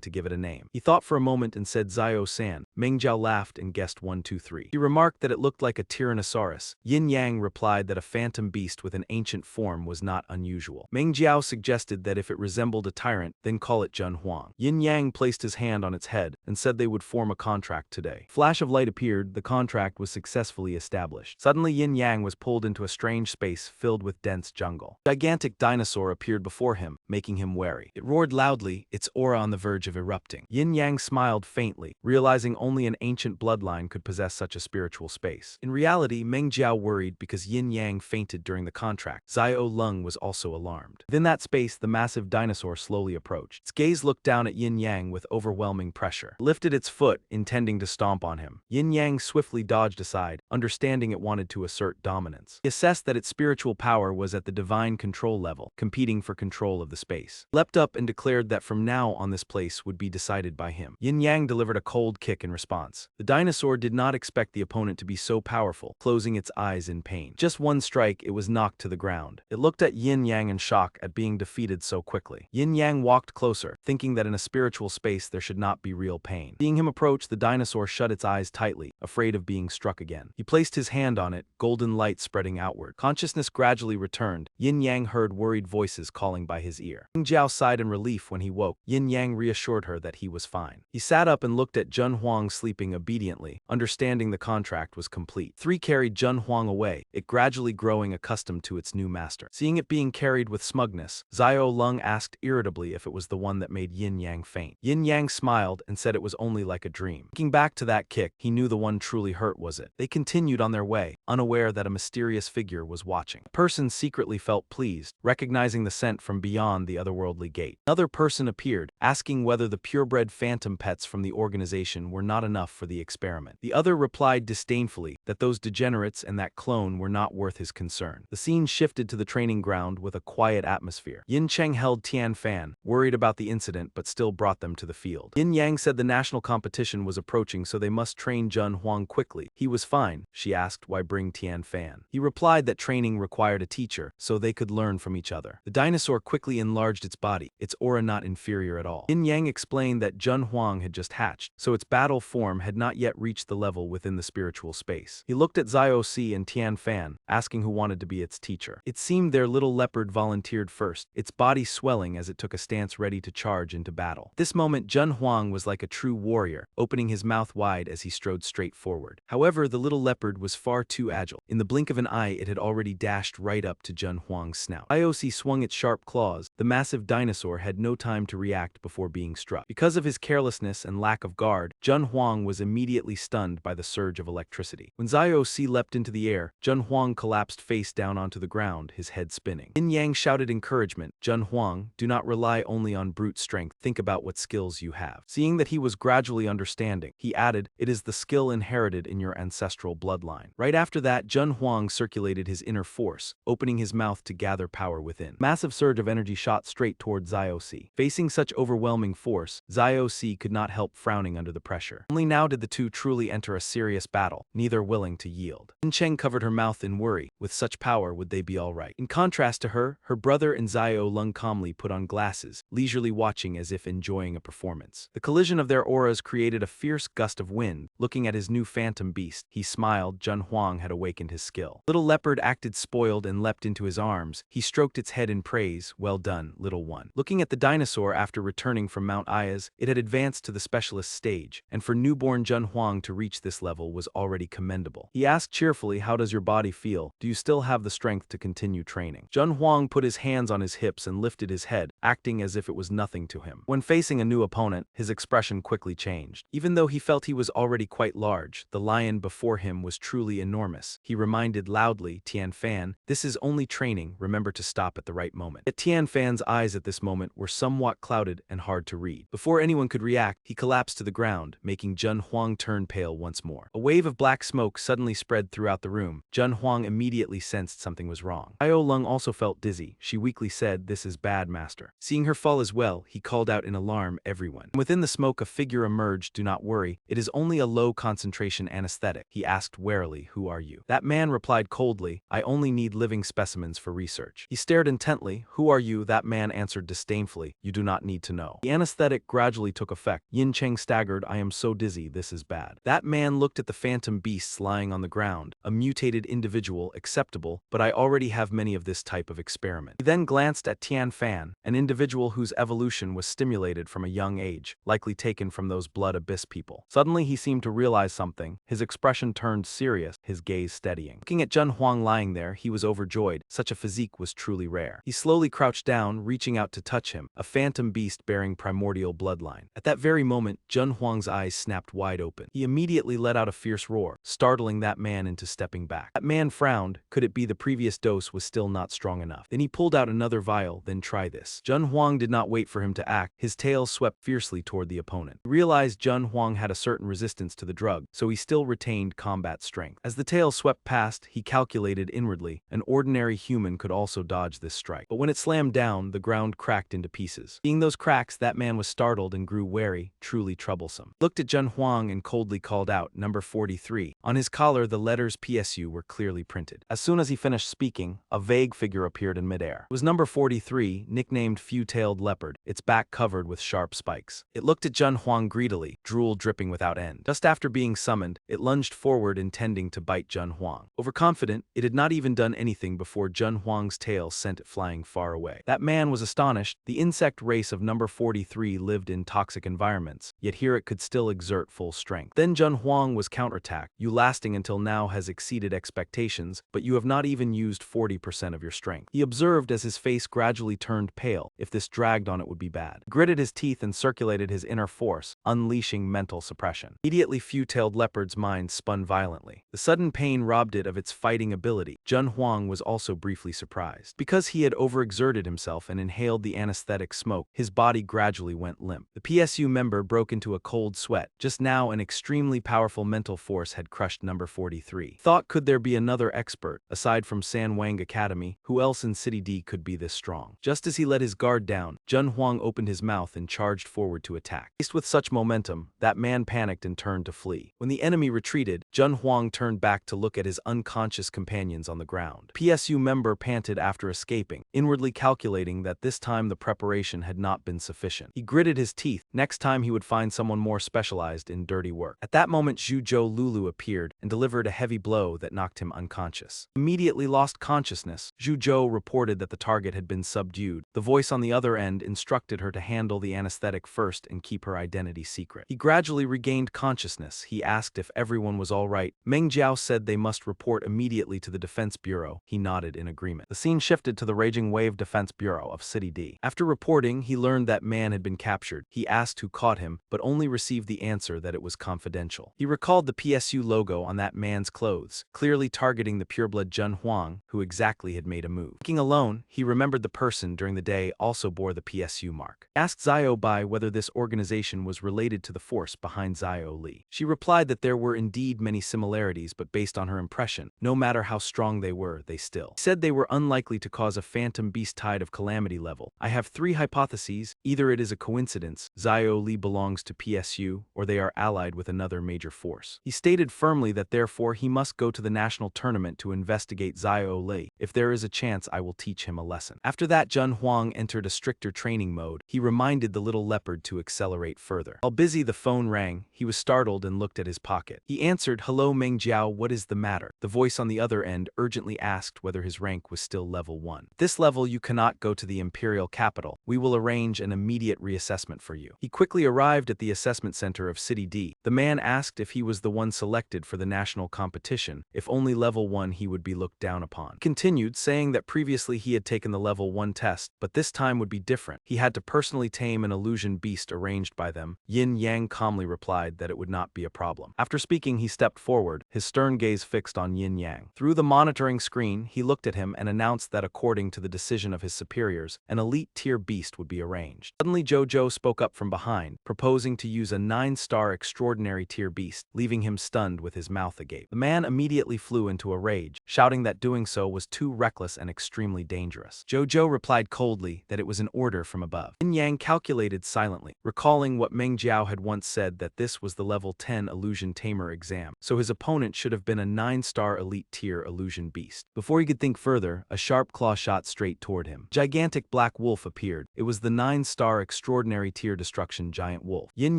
to give it a name. He thought for a moment and said Zio-san. Meng Jiao laughed and guessed 1, 2, 3. He remarked that it looked like a Tyrannosaurus. Yin Yang replied that a phantom beast with an ancient form was not unusual. Meng Jiao suggested that if it resembled a tyrant, then call it Zhen Huang. Yin Yang placed his hand on its head and said they would form a contract today. Flash of light appeared, the contract was successfully established. Suddenly Yin Yang was pulled into a strange space filled with dense jungle. A gigantic dinosaur appeared before him, making him wary. It roared loudly, its aura on the verge of erupting. Yin Yang smiled faintly, realizing only an ancient bloodline could possess such a spiritual space. In reality, Meng Jiao worried because Yin Yang fainted during the contract. Xiao Lung was also alarmed. Within that space, the massive dinosaur slowly approached. Its gaze looked down at Yin Yang with overwhelming pressure. It lifted its foot, intending to stomp on him. Yin Yang swiftly dodged aside, understanding it wanted to assert dominance. He assessed that its spiritual power was at the divine control level, competing for control of the space. He leapt up and declared that from now on this place would be decided by him. Yin Yang delivered a cold kick in response. The dinosaur did not expect the opponent to be so powerful, closing its eyes in pain. Just one strike, it was knocked to the ground. It looked at Yin Yang in shock at being defeated so quickly. Yin Yang walked closer, thinking that in a spiritual space there should not be real pain. Seeing him approach, the dinosaur shut its eyes tightly, afraid of being struck again. He placed his hand on it, golden light spreading outward. Consciousness gradually returned. Yin Yang heard worried voices calling by his ear. Meng Jiao sighed in relief when he woke. Yin Yang reassured her that he was fine. He sat up and looked at Zhen Huang sleeping obediently, understanding the contract was complete. Three carried Zhen Huang away, it gradually growing accustomed to its new master. Seeing it being carried with smugness, Xiao Lung asked irritably if it was the one that made Yin Yang faint. Yin Yang smiled and said it was only like a dream. Looking back to that kick, he knew the one truly hurt was it. They continued on their way, unaware that a mysterious figure was watching. A person secretly felt pleased, recognizing the scent from beyond the otherworldly gate. Another person appeared, asking whether the purebred phantom pets from the organization were not enough for the experiment. The other replied disdainfully that those degenerates and that clone were not worth his concern. The scene shifted to the training ground with a quiet atmosphere. Yin Cheng held Tian Fan, worried about the incident but still brought them to the field. Yin Yang said the national competition was approaching, so they must train Zhen Huang quickly. He was fine. She asked why bring Tian Fan. He replied that training required a teacher, so they could learn from each other. The dinosaur quickly enlarged its body, its aura not inferior at all. Yin Yang explained that Zhen Huang had just hatched, so its battle form had not yet reached the level within the spiritual space. He looked at Xiao Si and Tian Fan, asking who wanted to be its teacher. It seemed their little leopard volunteered first, its body swelling as it took a stance ready to charge into battle. At this moment, Zhen Huang was like a true warrior, opening his mouth wide as he strode straight forward. However, the little leopard was far too agile. In the blink of an eye, it had already dashed right up to Zhen Huang's snout. Xiao swung its sharp claws. The massive dinosaur had no time to react before being struck. Because of his carelessness and lack of guard, Zhen Huang was immediately stunned by the surge of electricity. When Xiao leapt into the air, Zhen Huang collapsed face down onto the ground, his head spinning. Yin Yang shouted encouragement. Zhen Huang, do not rely only on brute strength, think about what skills you have. Seeing that he was gradually understanding, he added, it is the skill inherited in your ancestral bloodline. Right after that, Zhen Huang circulated his inner force, opening his mouth to gather power within. Massive surge of energy shot straight toward Xiao Si. Facing such overwhelming force, Xiao Si could not help frowning under the pressure. Only now did the two truly enter a serious battle, neither willing to yield. Yin Cheng covered her mouth in worry. With such power, would they be all right? In contrast to her, her brother and Xiao Lung calmly put on glasses, leisurely watching as if enjoying a performance. The collision of their auras created a fierce gust of wind. Looking at his new phantom beast, he smiled. Zhen Huang had awakened his skill. Little leopard acted spoiled and leapt into his arms. He stroked its head in praise. Well done, little one. Looking at the dinosaur after returning from Mount Ayas, it had advanced to the specialist stage, and for newborn Zhen Huang to reach this level was already commendable. He asked cheerfully, how does your body feel? Do you still have the strength to continue training? Zhen Huang put his hands on his hips and lifted his head, acting as if it was nothing to him. When facing a new opponent, his expression quickly changed. Even though he felt he was already quite large, the lion before him was truly enormous. He reminded loudly Tian Fan, this is only training, remember to stop at the right moment. Yet Tian Fan's eyes at this moment were somewhat clouded and hard to read. Before anyone could react, he collapsed to the ground, making Zhen Huang turn pale once more. A wave of black smoke suddenly spread throughout the room. Zhen Huang immediately sensed something was wrong. Xiao Lung also felt dizzy. She weakly said, this is bad, master. Seeing her fall as well, he called out in alarm, everyone. Within the smoke a figure emerged. Do not worry, it is only a low concentration anesthetic. He asked asked warily, "Who are you?" That man replied coldly, "I only need living specimens for research." He stared intently. "Who are you?" That man answered disdainfully, "You do not need to know." The anesthetic gradually took effect. Yin Cheng staggered. "I am so dizzy, this is bad." That man looked at the phantom beasts lying on the ground. "A mutated individual, acceptable, but I already have many of this type of experiment." He then glanced at Tian Fan, an individual whose evolution was stimulated from a young age, likely taken from those blood abyss people. Suddenly he seemed to realize something. His expression turned serious, his gaze steadying. Looking at Zhen Huang lying there, he was overjoyed. Such a physique was truly rare. He slowly crouched down, reaching out to touch him, a phantom beast bearing primordial bloodline. At that very moment, Zhen Huang's eyes snapped wide open. He immediately let out a fierce roar, startling that man into stepping back. That man frowned. Could it be the previous dose was still not strong enough? Then he pulled out another vial. "Then try this." Zhen Huang did not wait for him to act. His tail swept fiercely toward the opponent. He realized Zhen Huang had a certain resistance to the drug, so he still retained combat strength. As the tail swept past, he calculated inwardly, an ordinary human could also dodge this strike. But when it slammed down, the ground cracked into pieces. Seeing those cracks, that man was startled and grew wary, truly troublesome. He looked at Zhen Huang and coldly called out, "Number 43. On his collar, the letters PSU were clearly printed. As soon as he finished speaking, a vague figure appeared in midair. It was number 43, nicknamed Few-Tailed Leopard, its back covered with sharp spikes. It looked at Zhen Huang greedily, drool dripping without end. Just after being summoned, it lunged forward intending to bite Zhen Huang. Overconfident, it had not even done anything before Zhen Huang's tail sent it flying far away. That man was astonished. The insect race of number 43 lived in toxic environments, yet here it could still exert full strength. Then Zhen Huang was counterattacked. "You lasting until now has exceeded expectations, but you have not even used 40% of your strength." He observed as his face gradually turned pale. If this dragged on, it would be bad. He gritted his teeth and circulated his inner force, unleashing mental suppression. Immediately, Few-Tailed Leopard's mind spun violently. The sudden pain robbed it of its fighting ability. Zhen Huang was also briefly surprised. Because he had overexerted himself and inhaled the anesthetic smoke, his body gradually went limp. The PSU member broke into a cold sweat. Just now, an extremely powerful mental force had crushed number 43. Thought, could there be another expert, aside from San Wang Academy? Who else in City D could be this strong? Just as he let his guard down, Zhen Huang opened his mouth and charged forward to attack. Faced with such momentum, that man panicked and turned to flee. When the enemy retreated, Zhen Huang turned back to look at his unconscious companions on the ground. PSU member panted after escaping, inwardly calculating that this time the preparation had not been sufficient. He gritted his teeth. Next time he would find someone more specialized in dirty work. At that moment, Zhuzhou Lulu appeared and delivered a heavy blow that knocked him unconscious. Immediately lost consciousness, Zhuzhou reported that the target had been subdued. The voice on the other end instructed her to handle the anesthetic first and keep her identity secret. He gradually regained consciousness. He asked if everyone was all right. Meng Jiao said they must report immediately to the Defense Bureau. He nodded in agreement. The scene shifted to the Raging Wave Defense Bureau of City D. After reporting, he learned that man had been captured. He asked who caught him, but only received the answer that it was confidential. He recalled the PSU logo on that man's clothes, clearly targeting the pureblood Zhen Huang, who exactly had made a move. Thinking alone, he remembered the person during the day also bore the PSU mark. He asked Xiao Bai whether this organization was related to the force behind Xiao Li. She replied that there were indeed many similarities, but based on her impression, no matter how strong they were, they still said they were unlikely to cause a phantom beast tide of calamity level. "I have three hypotheses. Either it is a coincidence, Xiao Li belongs to PSU, or they are allied with another major force." He stated firmly that therefore he must go to the national tournament to investigate Xiao Li. "If there is a chance, I will teach him a lesson." After that, Zhen Huang entered a stricter training mode. He reminded the little leopard to accelerate further. While busy, the phone rang. He was startled and looked at his pocket. He answered, "Hello Meng Jiao, what is the matter?" The voice on the other end urgently asked whether his rank was still level 1. "At this level, you cannot go to the imperial capital. We will arrange an immediate reassessment for you." He quickly arrived at the assessment center of City D. The man asked if he was the one selected for the national competition. If only level 1, he would be looked down upon. He continued, saying that previously he had taken the level 1 test, but this time would be different. He had to personally tame an illusion beast arranged by them. Yin Yang calmly replied that it would not be a problem. After speaking, he stepped forward, his stern gaze fixed on Yin Yang. Through the monitoring screen, he looked at him and announced that according to the decision of his superiors, an elite tier beast would be arranged. Suddenly Jojo spoke up from behind, proposing proposing to use a 9-star extraordinary tier beast, leaving him stunned with his mouth agape. The man immediately flew into a rage, shouting that doing so was too reckless and extremely dangerous. Jojo replied coldly that it was an order from above. Yin Yang calculated silently, recalling what Meng Jiao had once said, that this was the level 10 illusion tamer exam, so his opponent should have been a 9-star elite tier illusion beast. Before he could think further, a sharp claw shot straight toward him. Gigantic black wolf appeared. It was the 9-star extraordinary tier destruction giant wolf. Yin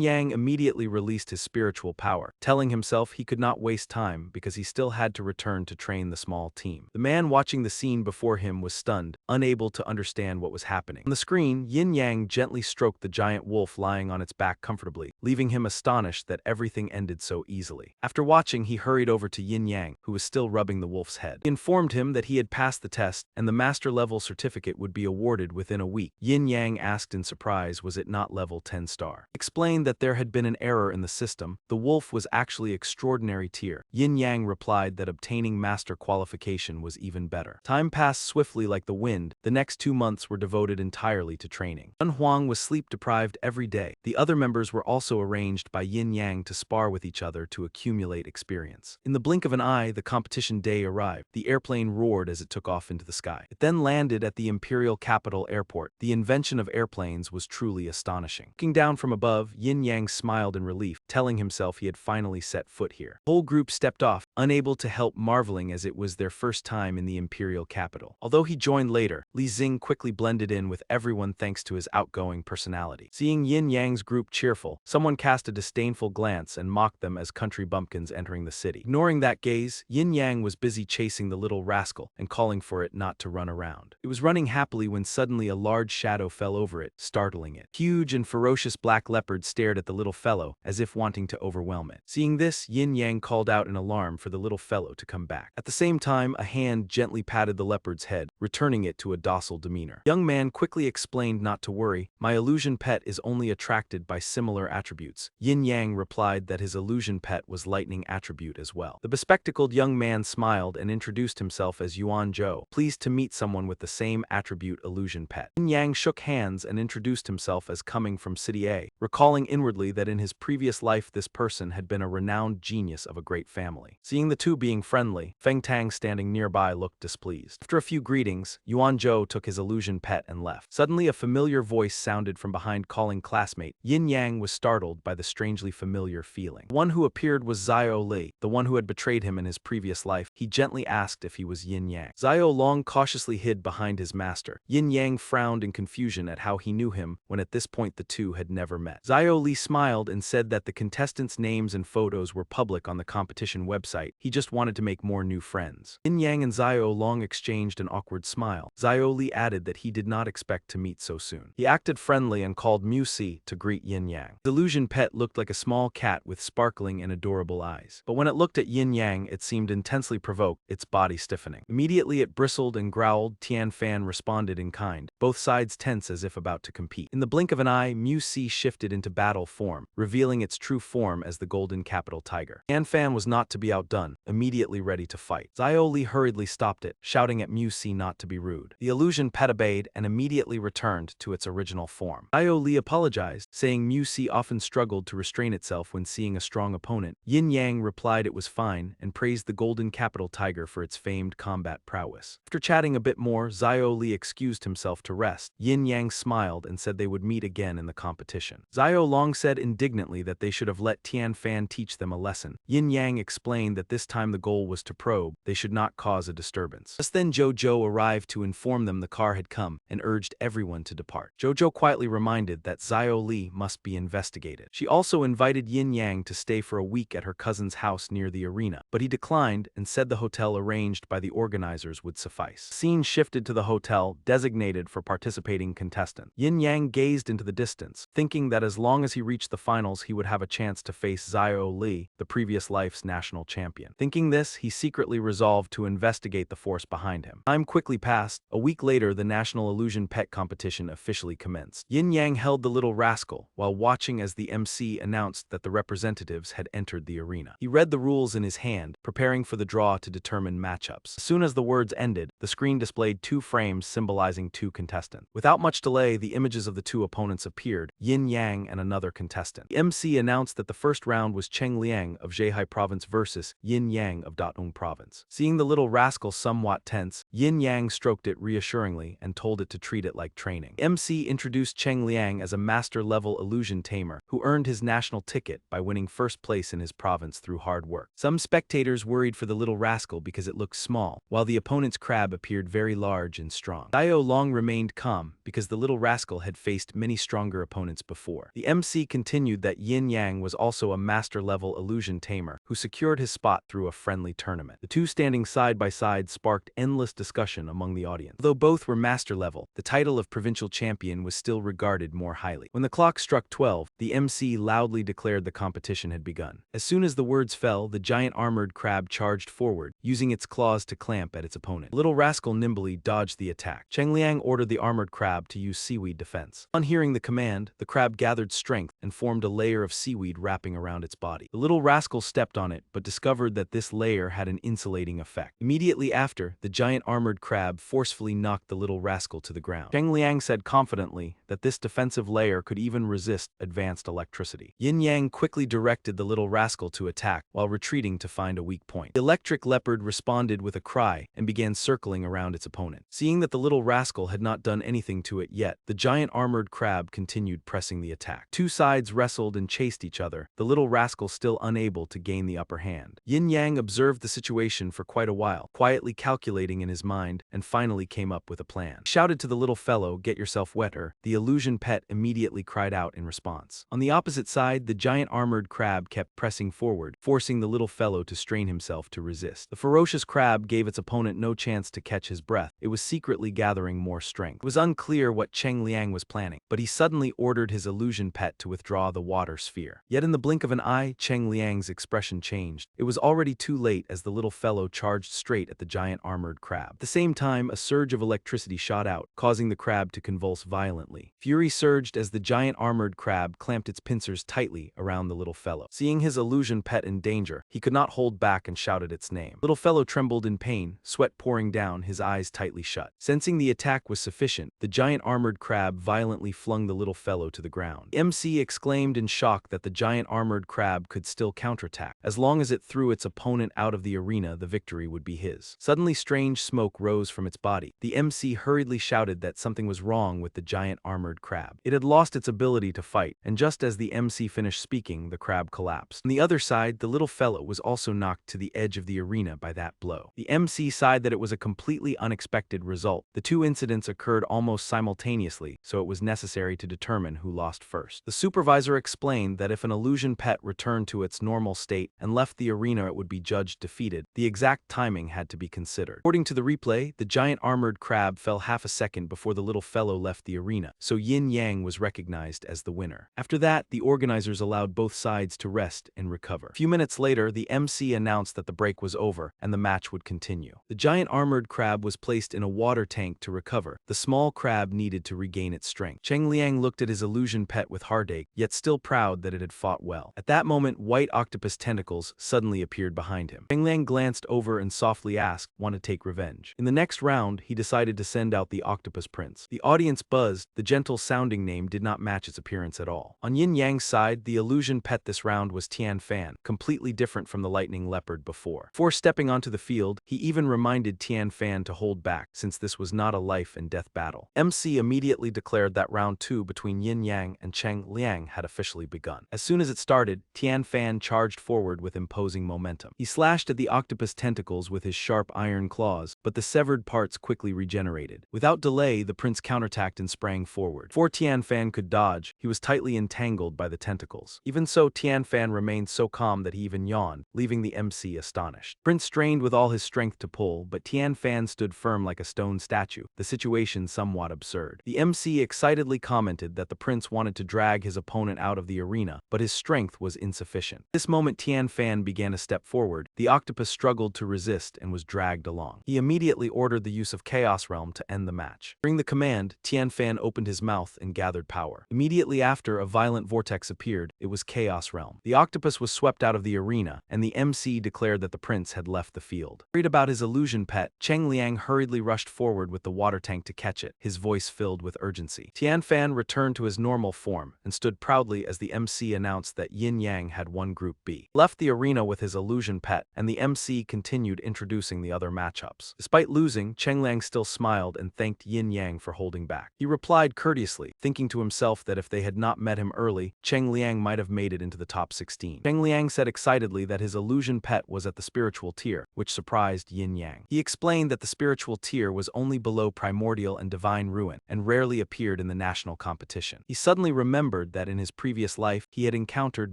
Yang immediately released his spiritual power, telling himself he could not waste time because he still had to return to train the small team. The man watching the scene before him was stunned, unable to understand what was happening. On the screen, Yin Yang gently stroked the giant wolf lying on its back comfortably, leaving him astonished that everything ended so easily. After watching, he hurried over to Yin Yang, who was still rubbing the wolf's head. He informed him that he had passed the test and the master level certificate would be awarded within a week. Yin Yang asked in surprise, was it not level 10 star? Explained that there had been an error in the system. The wolf was actually extraordinary tier. Yin Yang replied that obtaining master qualification was even better. Time passed swiftly like the wind. The next 2 months were devoted entirely to training. Sun Huang was sleep deprived every day. The other members were also arranged by Yin Yang to spar with each other to accumulate experience. In the blink of an eye, the competition day arrived. The airplane roared as it took off into the sky. It then landed at the imperial capital airport. The invention of airplanes was truly astonishing. Looking down from above, Yin Yang smiled in relief, telling himself he had finally set foot here. The whole group stepped off, unable to help marveling as it was their first time in the imperial capital. Although he joined later, Li Xing quickly blended in with everyone thanks to his outgoing personality. Seeing Yin Yang's group cheerful, someone cast a disdainful glance and mocked them as country bumpkins entering the city. Ignoring that gaze, Yin Yang was busy chasing the little rascal and calling for it not to run around. It was running happily when suddenly a large shadow fell over it, startling it. Huge and ferocious black leopard stared at the little fellow as if wanting to overwhelm it. Seeing this, Yin Yang called out in alarm for the little fellow to come back. At the same time, a hand gently patted the leopard's head, returning it to a docile demeanor. The young man quickly explained not to worry, my illusion pet is only attracted by similar attributes. Yin Yang replied that his illusion pet was lightning attribute as well. The bespectacled young man smiled and introduced himself as Yuan Zhou, pleased to meet someone with the same attribute illusion pet. Yin Yang shook hands and introduced himself as coming from City A, recalling inwardly that in his previous life this person had been a renowned genius of a great family. Seeing the two being friendly, Feng Tang standing nearby looked displeased. After a few greetings, Yuan Zhou took his illusion pet and left. Suddenly a familiar voice sounded from behind calling classmate. Yin Yang was startled by the strangely familiar feeling. The one who appeared was Xiao Li, the one who had betrayed him in his previous life. He gently asked if he was Yin Yang. Xiao Long cautiously hid behind his master. Yin Yang frowned in confusion at how he knew him when at this point the two had never met. Xiao Li smiled and said that the contestants' names and photos were public on the competition website. He just wanted to make more new friends. Yin Yang and Xiao Long exchanged an awkward smile. Xiao Li added that he did not expect to meet so soon. He acted friendly and called Mu Si to greet Yin Yang. The illusion pet looked like a small cat with sparkling and adorable eyes. But when it looked at Yin Yang, it seemed intensely provoked, its body stiffening. Immediately it bristled and growled. Tian Fan responded in kind, both sides tense as if about to compete. In the blink of an eye, Mu Si shifted into battle form, revealing its true form as the golden capital tiger. Tian Fan was not to be outdone, immediately ready to fight. Xiao Li hurriedly stopped it, shouting at Mu Si not to be rude. The illusion pet obeyed and immediately returned to its original form. Xiao Li apologized, saying Mu Si often struggled to restrain itself when seeing a strong opponent. Yin Yang replied it was fine and praised the golden capital tiger for its famed combat prowess. After chatting a bit more, Xiao Li excused himself to rest. Yin Yang smiled and said they would meet again in the competition. Xiao Long said indignantly that they should have let Tian Fan teach them a lesson. Yin Yang explained that this time the goal was to probe, they should not cause a disturbance. Just then Jojo arrived to inform them the car had come and urged everyone to depart. Jojo quietly reminded that Xiao Li must be investigated. She also invited Yin Yang to stay for a week at her cousin's house near the arena, but he declined and said the hotel arranged by the organizers would suffice. The scene shifted to the hotel designated for participating contestants. Yin Yang gazed into the distance, thinking that as long as he reached the finals he would have a chance to face Xiao Li, the previous life's national champion. Thinking this, he secretly resolved to investigate the force behind him. Time quickly quickly passed. A week later, the National Illusion Pet Competition officially commenced. Yin Yang held the little rascal while watching as the MC announced that the representatives had entered the arena. He read the rules in his hand, preparing for the draw to determine matchups. As soon as the words ended, the screen displayed 2 frames symbolizing 2 contestants. Without much delay, the images of the 2 opponents appeared, Yin Yang and another contestant. The MC announced that the first round was Cheng Liang of Zhehe Province versus Yin Yang of Datong Province. Seeing the little rascal somewhat tense, Yin Yang stroked it reassuringly and told it to treat it like training. The MC introduced Cheng Liang as a master-level illusion tamer who earned his national ticket by winning first place in his province through hard work. Some spectators worried for the little rascal because it looked small, while the opponent's crab appeared very large and strong. Dio Long remained calm because the little rascal had faced many stronger opponents before. The MC continued that Yin Yang was also a master-level illusion tamer who secured his spot through a friendly tournament. The 2 standing side by side sparked endless discussion among the audience. Though both were master level, the title of provincial champion was still regarded more highly. When the clock struck 12, the MC loudly declared the competition had begun. As soon as the words fell, the giant armored crab charged forward, using its claws to clamp at its opponent. The little rascal nimbly dodged the attack. Cheng Liang ordered the armored crab to use seaweed defense. On hearing the command, the crab gathered strength and formed a layer of seaweed wrapping around its body. The little rascal stepped on it, but discovered that this layer had an insulating effect. Immediately after, the giant armored crab forcefully knocked the little rascal to the ground. Cheng Liang said confidently that this defensive layer could even resist advanced electricity. Yin Yang quickly directed the little rascal to attack while retreating to find a weak point. The electric leopard responded with a cry and began circling around its opponent. Seeing that the little rascal had not done anything to it yet, the giant armored crab continued pressing the attack. 2 sides wrestled and chased each other, the little rascal still unable to gain the upper hand. Yin Yang observed the situation for quite a while, quietly calculating in his mind, and finally came up with a plan. He shouted to the little fellow, "Get yourself wetter." The illusion pet immediately cried out in response. On the opposite side, the giant armored crab kept pressing forward, forcing the little fellow to strain himself to resist. The ferocious crab gave its opponent no chance to catch his breath. It was secretly gathering more strength. It was unclear what Cheng Liang was planning, but he suddenly ordered his illusion pet to withdraw the water sphere. Yet in the blink of an eye, Cheng Liang's expression changed. It was already too late as the little fellow charged straight at the giant armored crab. At the same time, a surge of electricity shot out, causing the crab to convulse violently. Fury surged as the giant armored crab clamped its pincers tightly around the little fellow. Seeing his illusion pet in danger, he could not hold back and shouted its name. Little fellow trembled in pain, sweat pouring down, his eyes tightly shut. Sensing the attack was sufficient, the giant armored crab violently flung the little fellow to the ground. The MC exclaimed in shock that the giant armored crab could still counterattack. As long as it threw its opponent out of the arena, the victory would be his. Suddenly, strange smoke rose from its body. The MC hurriedly shouted that something was wrong with the giant armored crab. It had lost its ability to fight, and just as the MC finished speaking, the crab collapsed. On the other side, the little fellow was also knocked to the edge of the arena by that blow. The MC sighed that it was a completely unexpected result. The 2 incidents occurred almost simultaneously, so it was necessary to determine who lost first. The supervisor explained that if an illusion pet returned to its normal state and left the arena, it would be judged defeated. The exact timing had to be considered. According to the replay, the giant armored crab fell half a second before the little fellow left the arena, so Yin Yang was recognized as the winner. After that, the organizers allowed both sides to rest and recover. A few minutes later, the MC announced that the break was over and the match would continue. The giant armored crab was placed in a water tank to recover. The small crab needed to regain its strength. Cheng Liang looked at his illusion pet with heartache, yet still proud that it had fought well. At that moment, white octopus tentacles suddenly appeared behind him. Cheng Liang glanced over and softly asked, "Want to take revenge?" In the next round, he decided to send out the octopus prince. The audience buzzed. The gentle-sounding name did not match its appearance at all. On Yin Yang's side, the illusion pet this round was Tian Fan, completely different from the lightning leopard before. Before stepping onto the field, he even reminded Tian Fan to hold back, since this was not a life-and-death battle. MC immediately declared that round 2 between Yin Yang and Cheng Liang had officially begun. As soon as it started, Tian Fan charged forward with imposing momentum. He slashed at the octopus tentacles with his sharp iron claws, but the severed parts quickly regenerated. Without delay, the prince counterattacked and sprang forward. Before Tian Fan could dodge, he was tightly entangled by the tentacles. Even so, Tian Fan remained so calm that he even yawned, leaving the MC astonished. Prince strained with all his strength to pull, but Tian Fan stood firm like a stone statue, the situation somewhat absurd. The MC excitedly commented that the prince wanted to drag his opponent out of the arena, but his strength was insufficient. At this moment, Tian Fan began to step forward. The octopus struggled to resist and was dragged along. He immediately ordered the use of Chaos Realm to end the match. During the command, Tianfan opened his mouth and gathered power. Immediately after, a violent vortex appeared. It was Chaos Realm. The octopus was swept out of the arena, and the MC declared that the prince had left the field. Worried about his illusion pet, Cheng Liang hurriedly rushed forward with the water tank to catch it, his voice filled with urgency. Tianfan returned to his normal form and stood proudly as the MC announced that Yin Yang had won Group B. He left the arena with his illusion pet, and the MC continued introducing the other matchups. Despite losing, Cheng Liang still smiled and thanked Yin Yang for holding back. He replied courteously, thinking to himself that if they had not met him early, Cheng Liang might have made it into the top 16. Cheng Liang said excitedly that his illusion pet was at the spiritual tier, which surprised Yin Yang. He explained that the spiritual tier was only below primordial and divine ruin, and rarely appeared in the national competition. He suddenly remembered that in his previous life, he had encountered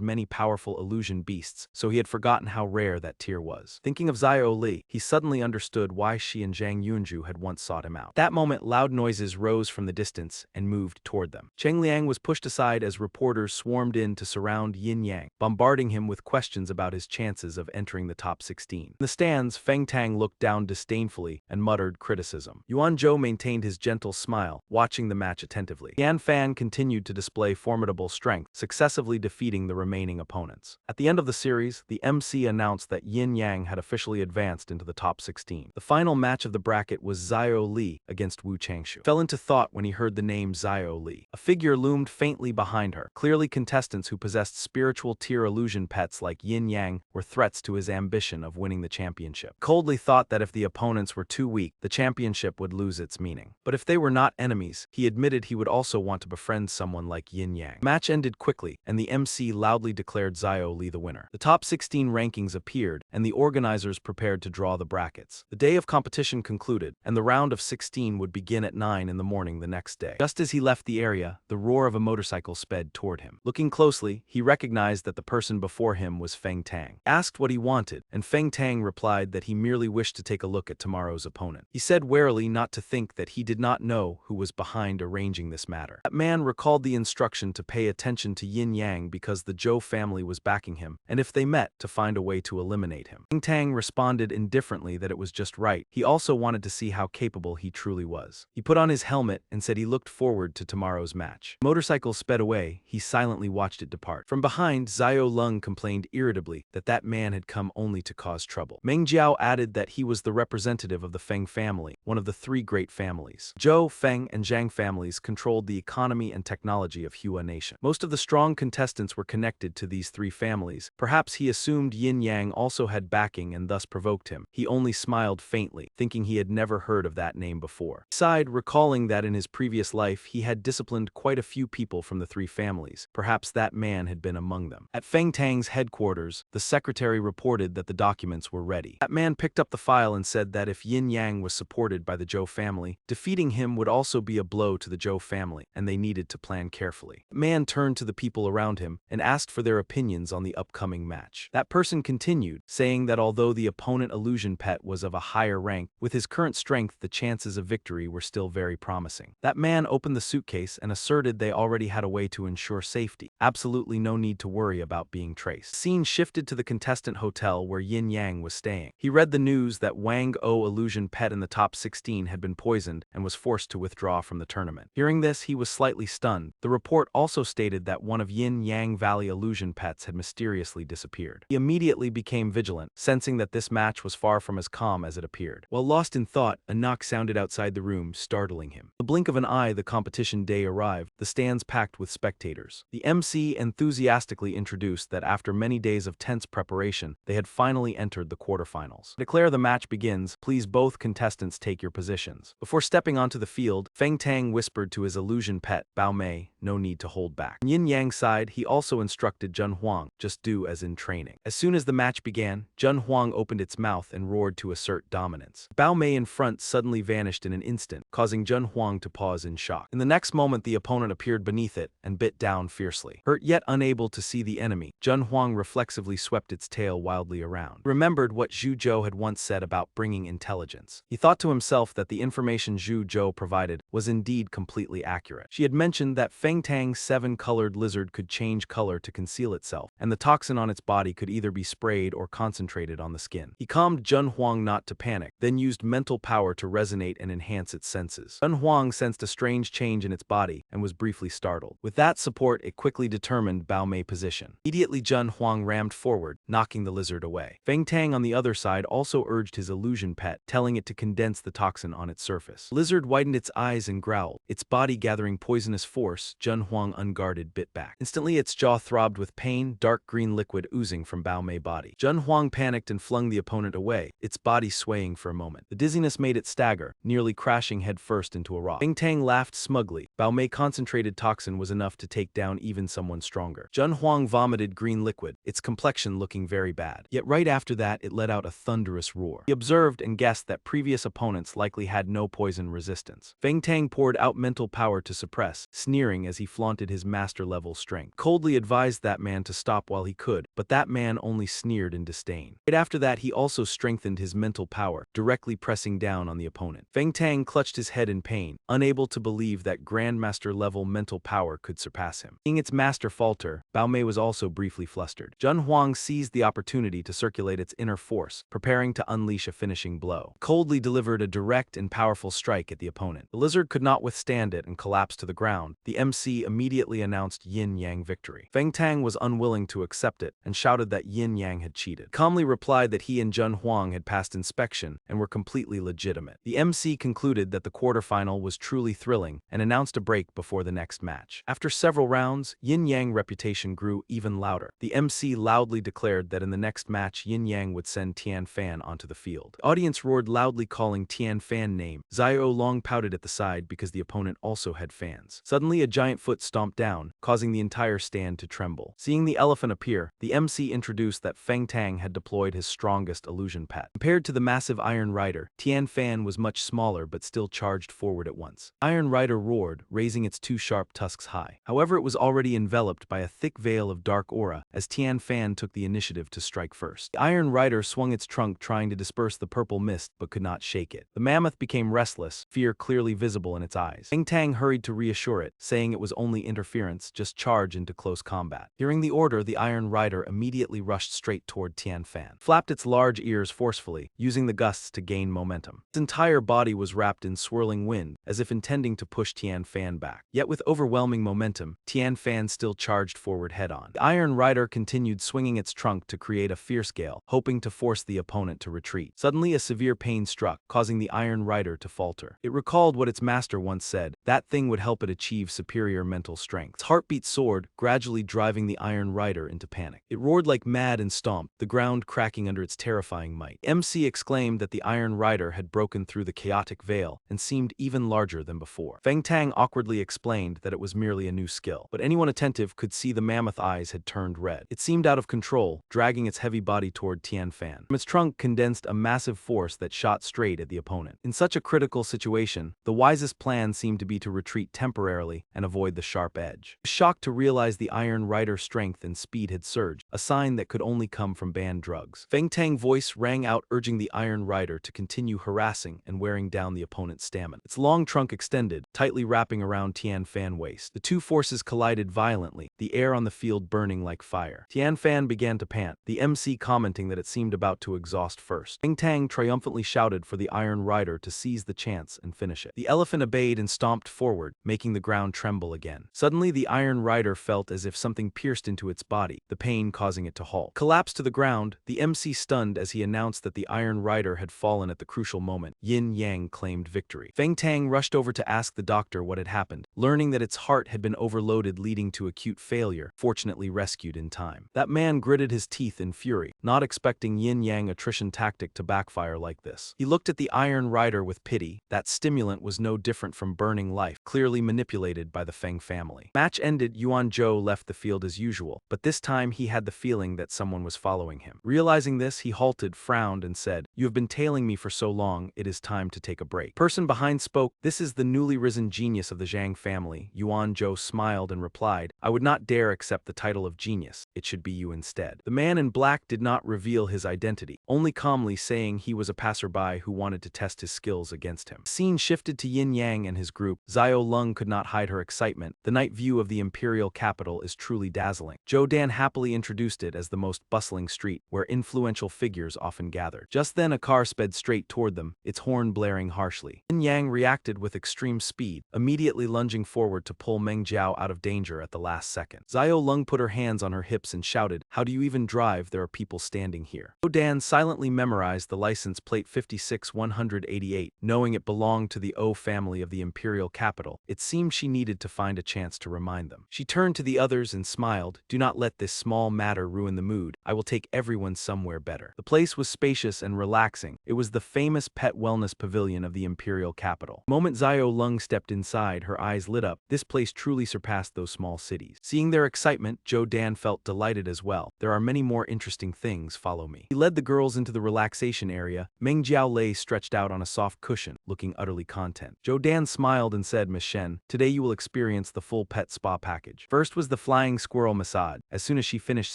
many powerful illusion beasts, so he had forgotten how rare that tier was. Thinking of Xiao Li, he suddenly understood why she and Zhang Yunju had once sought him out. At that moment, loud noises rose from the distance and moved toward them. Cheng Liang was pushed aside as reporters swarmed in to surround Yin Yang, bombarding him with questions about his chances of entering the top 16. In the stands, Feng Tang looked down disdainfully and muttered criticism. Yuan Zhou maintained his gentle smile, watching the match attentively. Yan Fan continued to display formidable strength, successively defeating the remaining opponents. At the end of the series, the MC announced that Yin Yang had officially advanced into the top 16. The final match of the bracket was Xiao Li against Wu Changshu. Fell into thought when he heard the name Xiao Li. A figure loomed faintly behind her. Clearly, contestants who possessed spiritual tier illusion pets like Yin Yang were threats to his ambition of winning the championship. Coldly thought that if the opponents were too weak, the championship would lose its meaning. But if they were not enemies, he admitted he would also want to befriend someone like Yin Yang. The match ended quickly, and the MC loudly declared Xiao Li the winner. The top 16 rankings appeared, and the organizers prepared to draw the brackets. The day of competition concluded, and the round of 16 would begin at 9 in the morning the next day. Just as he left the area, the roar of a motorcycle sped toward him. Looking closely, he recognized that the person before him was Feng Tang. Asked what he wanted, and Feng Tang replied that he merely wished to take a look at tomorrow's opponent. He said warily not to think that he did not know who was behind arranging this matter. That man recalled the instruction to pay attention to Yin Yang because the Zhou family was backing him, and if they met, to find a way to eliminate him. Feng Tang responded indifferently that it was just right. He also wanted to see how capable he truly was. He put on his helmet and said he looked forward to tomorrow's match. The motorcycle sped away. He silently watched it depart. From behind, Xiao Lung complained irritably that that man had come only to cause trouble. Meng Jiao added that he was the representative of the Feng family, one of the three great families. Zhou, Feng, and Zhang families controlled the economy and technology of Hua Nation. Most of the strong contestants were connected to these three families. Perhaps he assumed Yin Yang also had backing and thus provoked him. He only smiled faintly, thinking he had never heard of that name before. He sighed, recalling that in his previous life he had disciplined quite a few people from the three families. Perhaps that man had been among them. At Feng Tang's headquarters, the secretary reported that the documents were ready. That man picked up the file and said that if Yin Yang was supported by the Zhou family, defeating him would also be a blow to the Zhou family, and they needed to plan carefully. The man turned to the people around him and asked for their opinions on the upcoming match. That person continued, saying that although the opponent illusion pet was of a higher rank, with his current strength the chances of victory were still very promising. That man opened the suitcase and asserted they already had a way to ensure safety. Absolutely no need to worry about being traced. The scene shifted to the contestant hotel where Yin Yang was staying. He read the news that Wang O illusion pet in the top 16 had been poisoned and was forced to withdraw from the tournament. Hearing this, he was slightly stunned. The report also stated that one of Yin Yang Valley illusion pets had mysteriously disappeared. He immediately became vigilant, sensing that this match was far from as calm as it appeared. While lost in thought, a knock sounded outside the room, startling him. The blink of an eye, the competition day arrived, the stands packed with spectators. The MC enthusiastically introduced that after many days of tense preparation, they had finally entered the quarterfinals. Declare the match begins. Please both contestants take your positions. Before stepping onto the field, Feng Tang whispered to his illusion pet, Bao Mei, no need to hold back. On Yin Yang's side, he also instructed Zhen Huang, just do as in training. As soon as the match began, Zhen Huang opened its mouth and roared to assert dominance. Bao Mei in front suddenly vanished in an instant, causing Zhen Huang to pause in shock. In the next moment, the opponent appeared beneath it and bit down fiercely. Hurt yet unable to see the enemy, Zhen Huang reflexively swept its tail wildly around. He remembered what Zhu Zhou had once said about bringing intelligence. He thought to himself that the information Zhu Zhou provided was indeed completely accurate. She had mentioned that Feng Feng Tang's 7-colored lizard could change color to conceal itself, and the toxin on its body could either be sprayed or concentrated on the skin. He calmed Jun Huang not to panic, then used mental power to resonate and enhance its senses. Jun Huang sensed a strange change in its body and was briefly startled. With that support, it quickly determined Bao Mei's position. Immediately, Jun Huang rammed forward, knocking the lizard away. Feng Tang on the other side also urged his illusion pet, telling it to condense the toxin on its surface. The lizard widened its eyes and growled, its body gathering poisonous force. Jun Huang, unguarded, bit back. Instantly, its jaw throbbed with pain, dark green liquid oozing from Bao Mei's body. Jun Huang panicked and flung the opponent away, its body swaying for a moment. The dizziness made it stagger, nearly crashing headfirst into a rock. Feng Tang laughed smugly. Bao Mei's concentrated toxin was enough to take down even someone stronger. Jun Huang vomited green liquid, its complexion looking very bad. Yet right after that, it let out a thunderous roar. He observed and guessed that previous opponents likely had no poison resistance. Feng Tang poured out mental power to suppress, sneering as he flaunted his master-level strength. Coldly advised that man to stop while he could, but that man only sneered in disdain. Right after that, he also strengthened his mental power, directly pressing down on the opponent. Feng Tang clutched his head in pain, unable to believe that Grandmaster-level mental power could surpass him. Seeing its master falter, Bao Mei was also briefly flustered. Jun Huang seized the opportunity to circulate its inner force, preparing to unleash a finishing blow. Coldly delivered a direct and powerful strike at the opponent. The lizard could not withstand it and collapsed to the ground. The MC immediately announced yin-yang victory. Feng Tang was unwilling to accept it and shouted that yin-yang had cheated. Calmly replied that he and Jun Huang had passed inspection and were completely legitimate. The MC concluded that the quarterfinal was truly thrilling and announced a break before the next match. After several rounds, yin-yang reputation grew even louder. The MC loudly declared that in the next match, yin-yang would send Tian Fan onto the field. The audience roared loudly, calling Tian Fan name. Xiao Long pouted at the side because the opponent also had fans. Suddenly, a giant foot stomped down, causing the entire stand to tremble. Seeing the elephant appear, the MC introduced that Feng Tang had deployed his strongest illusion pet. Compared to the massive Iron Rider, Tian Fan was much smaller but still charged forward at once. Iron Rider roared, raising its two sharp tusks high. However, it was already enveloped by a thick veil of dark aura as Tian Fan took the initiative to strike first. The Iron Rider swung its trunk trying to disperse the purple mist but could not shake it. The mammoth became restless, fear clearly visible in its eyes. Feng Tang hurried to reassure it, saying it was only interference, just charge into close combat. Hearing the order, the Iron Rider immediately rushed straight toward Tian Fan. Flapped its large ears forcefully, using the gusts to gain momentum. Its entire body was wrapped in swirling wind, as if intending to push Tian Fan back. Yet with overwhelming momentum, Tian Fan still charged forward head-on. The Iron Rider continued swinging its trunk to create a fierce gale, hoping to force the opponent to retreat. Suddenly, a severe pain struck, causing the Iron Rider to falter. It recalled what its master once said, that thing would help it achieve superior mental strength. Its heartbeat soared, gradually driving the Iron Rider into panic. It roared like mad and stomped, the ground cracking under its terrifying might. MC exclaimed that the Iron Rider had broken through the chaotic veil and seemed even larger than before. Feng Tang awkwardly explained that it was merely a new skill, but anyone attentive could see the mammoth eyes had turned red. It seemed out of control, dragging its heavy body toward Tian Fan. From its trunk condensed a massive force that shot straight at the opponent. In such a critical situation, the wisest plan seemed to be to retreat temporarily and avoid the sharp edge. Shocked to realize the Iron Rider's strength and speed had surged, a sign that could only come from banned drugs. Feng Tang's voice rang out urging the Iron Rider to continue harassing and wearing down the opponent's stamina. Its long trunk extended, tightly wrapping around Tian Fan's waist. The two forces collided violently, the air on the field burning like fire. Tian Fan began to pant, the MC commenting that it seemed about to exhaust first. Feng Tang triumphantly shouted for the Iron Rider to seize the chance and finish it. The elephant obeyed and stomped forward, making the ground tremble again. Suddenly, the Iron Rider felt as if something pierced into its body, the pain causing it to halt. Collapsed to the ground, the MC stunned as he announced that the Iron Rider had fallen at the crucial moment. Yin Yang claimed victory. Feng Tang rushed over to ask the doctor what had happened, learning that its heart had been overloaded leading to acute failure, fortunately rescued in time. That man gritted his teeth in fury, not expecting Yin Yang attrition tactic to backfire like this. He looked at the Iron Rider with pity. That stimulant was no different from burning life, clearly manipulated by the Feng family. Match ended, Yuan Zhou left the field as usual, but this time he had the feeling that someone was following him. Realizing this, he halted, frowned, and said, You have been tailing me for so long, it is time to take a break. Person behind spoke, this is the newly risen genius of the Zhang family. Yuan Zhou smiled and replied, I would not dare accept the title of genius. It should be you instead. The man in black did not reveal his identity, only calmly saying he was a passerby who wanted to test his skills against him. The scene shifted to Yin Yang and his group. Xiao Lung could not hide her excitement. The night view of the imperial capital is truly dazzling. Zhou Dan happily introduced it as the most bustling street, where influential figures often gathered. Just then a car sped straight toward them, its horn blaring harshly. Yin Yang reacted with extreme speed, immediately lunging forward to pull Meng Jiao out of danger at the last second. Xiao Lung put her hands on her hips and shouted, how do you even drive? There are people standing here. Zhou Dan silently memorized the license plate 56188, knowing it belonged to the O family of the imperial capital. It seemed she needed to find a chance to remind them. She turned to the others and smiled, do not let this small matter ruin the mood. I will take everyone somewhere better. The place was spacious and relaxing. It was the famous pet wellness pavilion of the imperial capital. The moment Xiao Lung stepped inside, her eyes lit up. This place truly surpassed those small cities. Seeing their excitement, Zhou Dan felt delighted as well. There are many more interesting things, follow me. He led the girls into the relaxation area. Meng Jiao lay stretched out on a soft cushion, looking utterly content. Zhou Dan smiled and said, Miss Shen, today you will experience the full pet spa package. First was the flying squirrel massage. As soon as she finished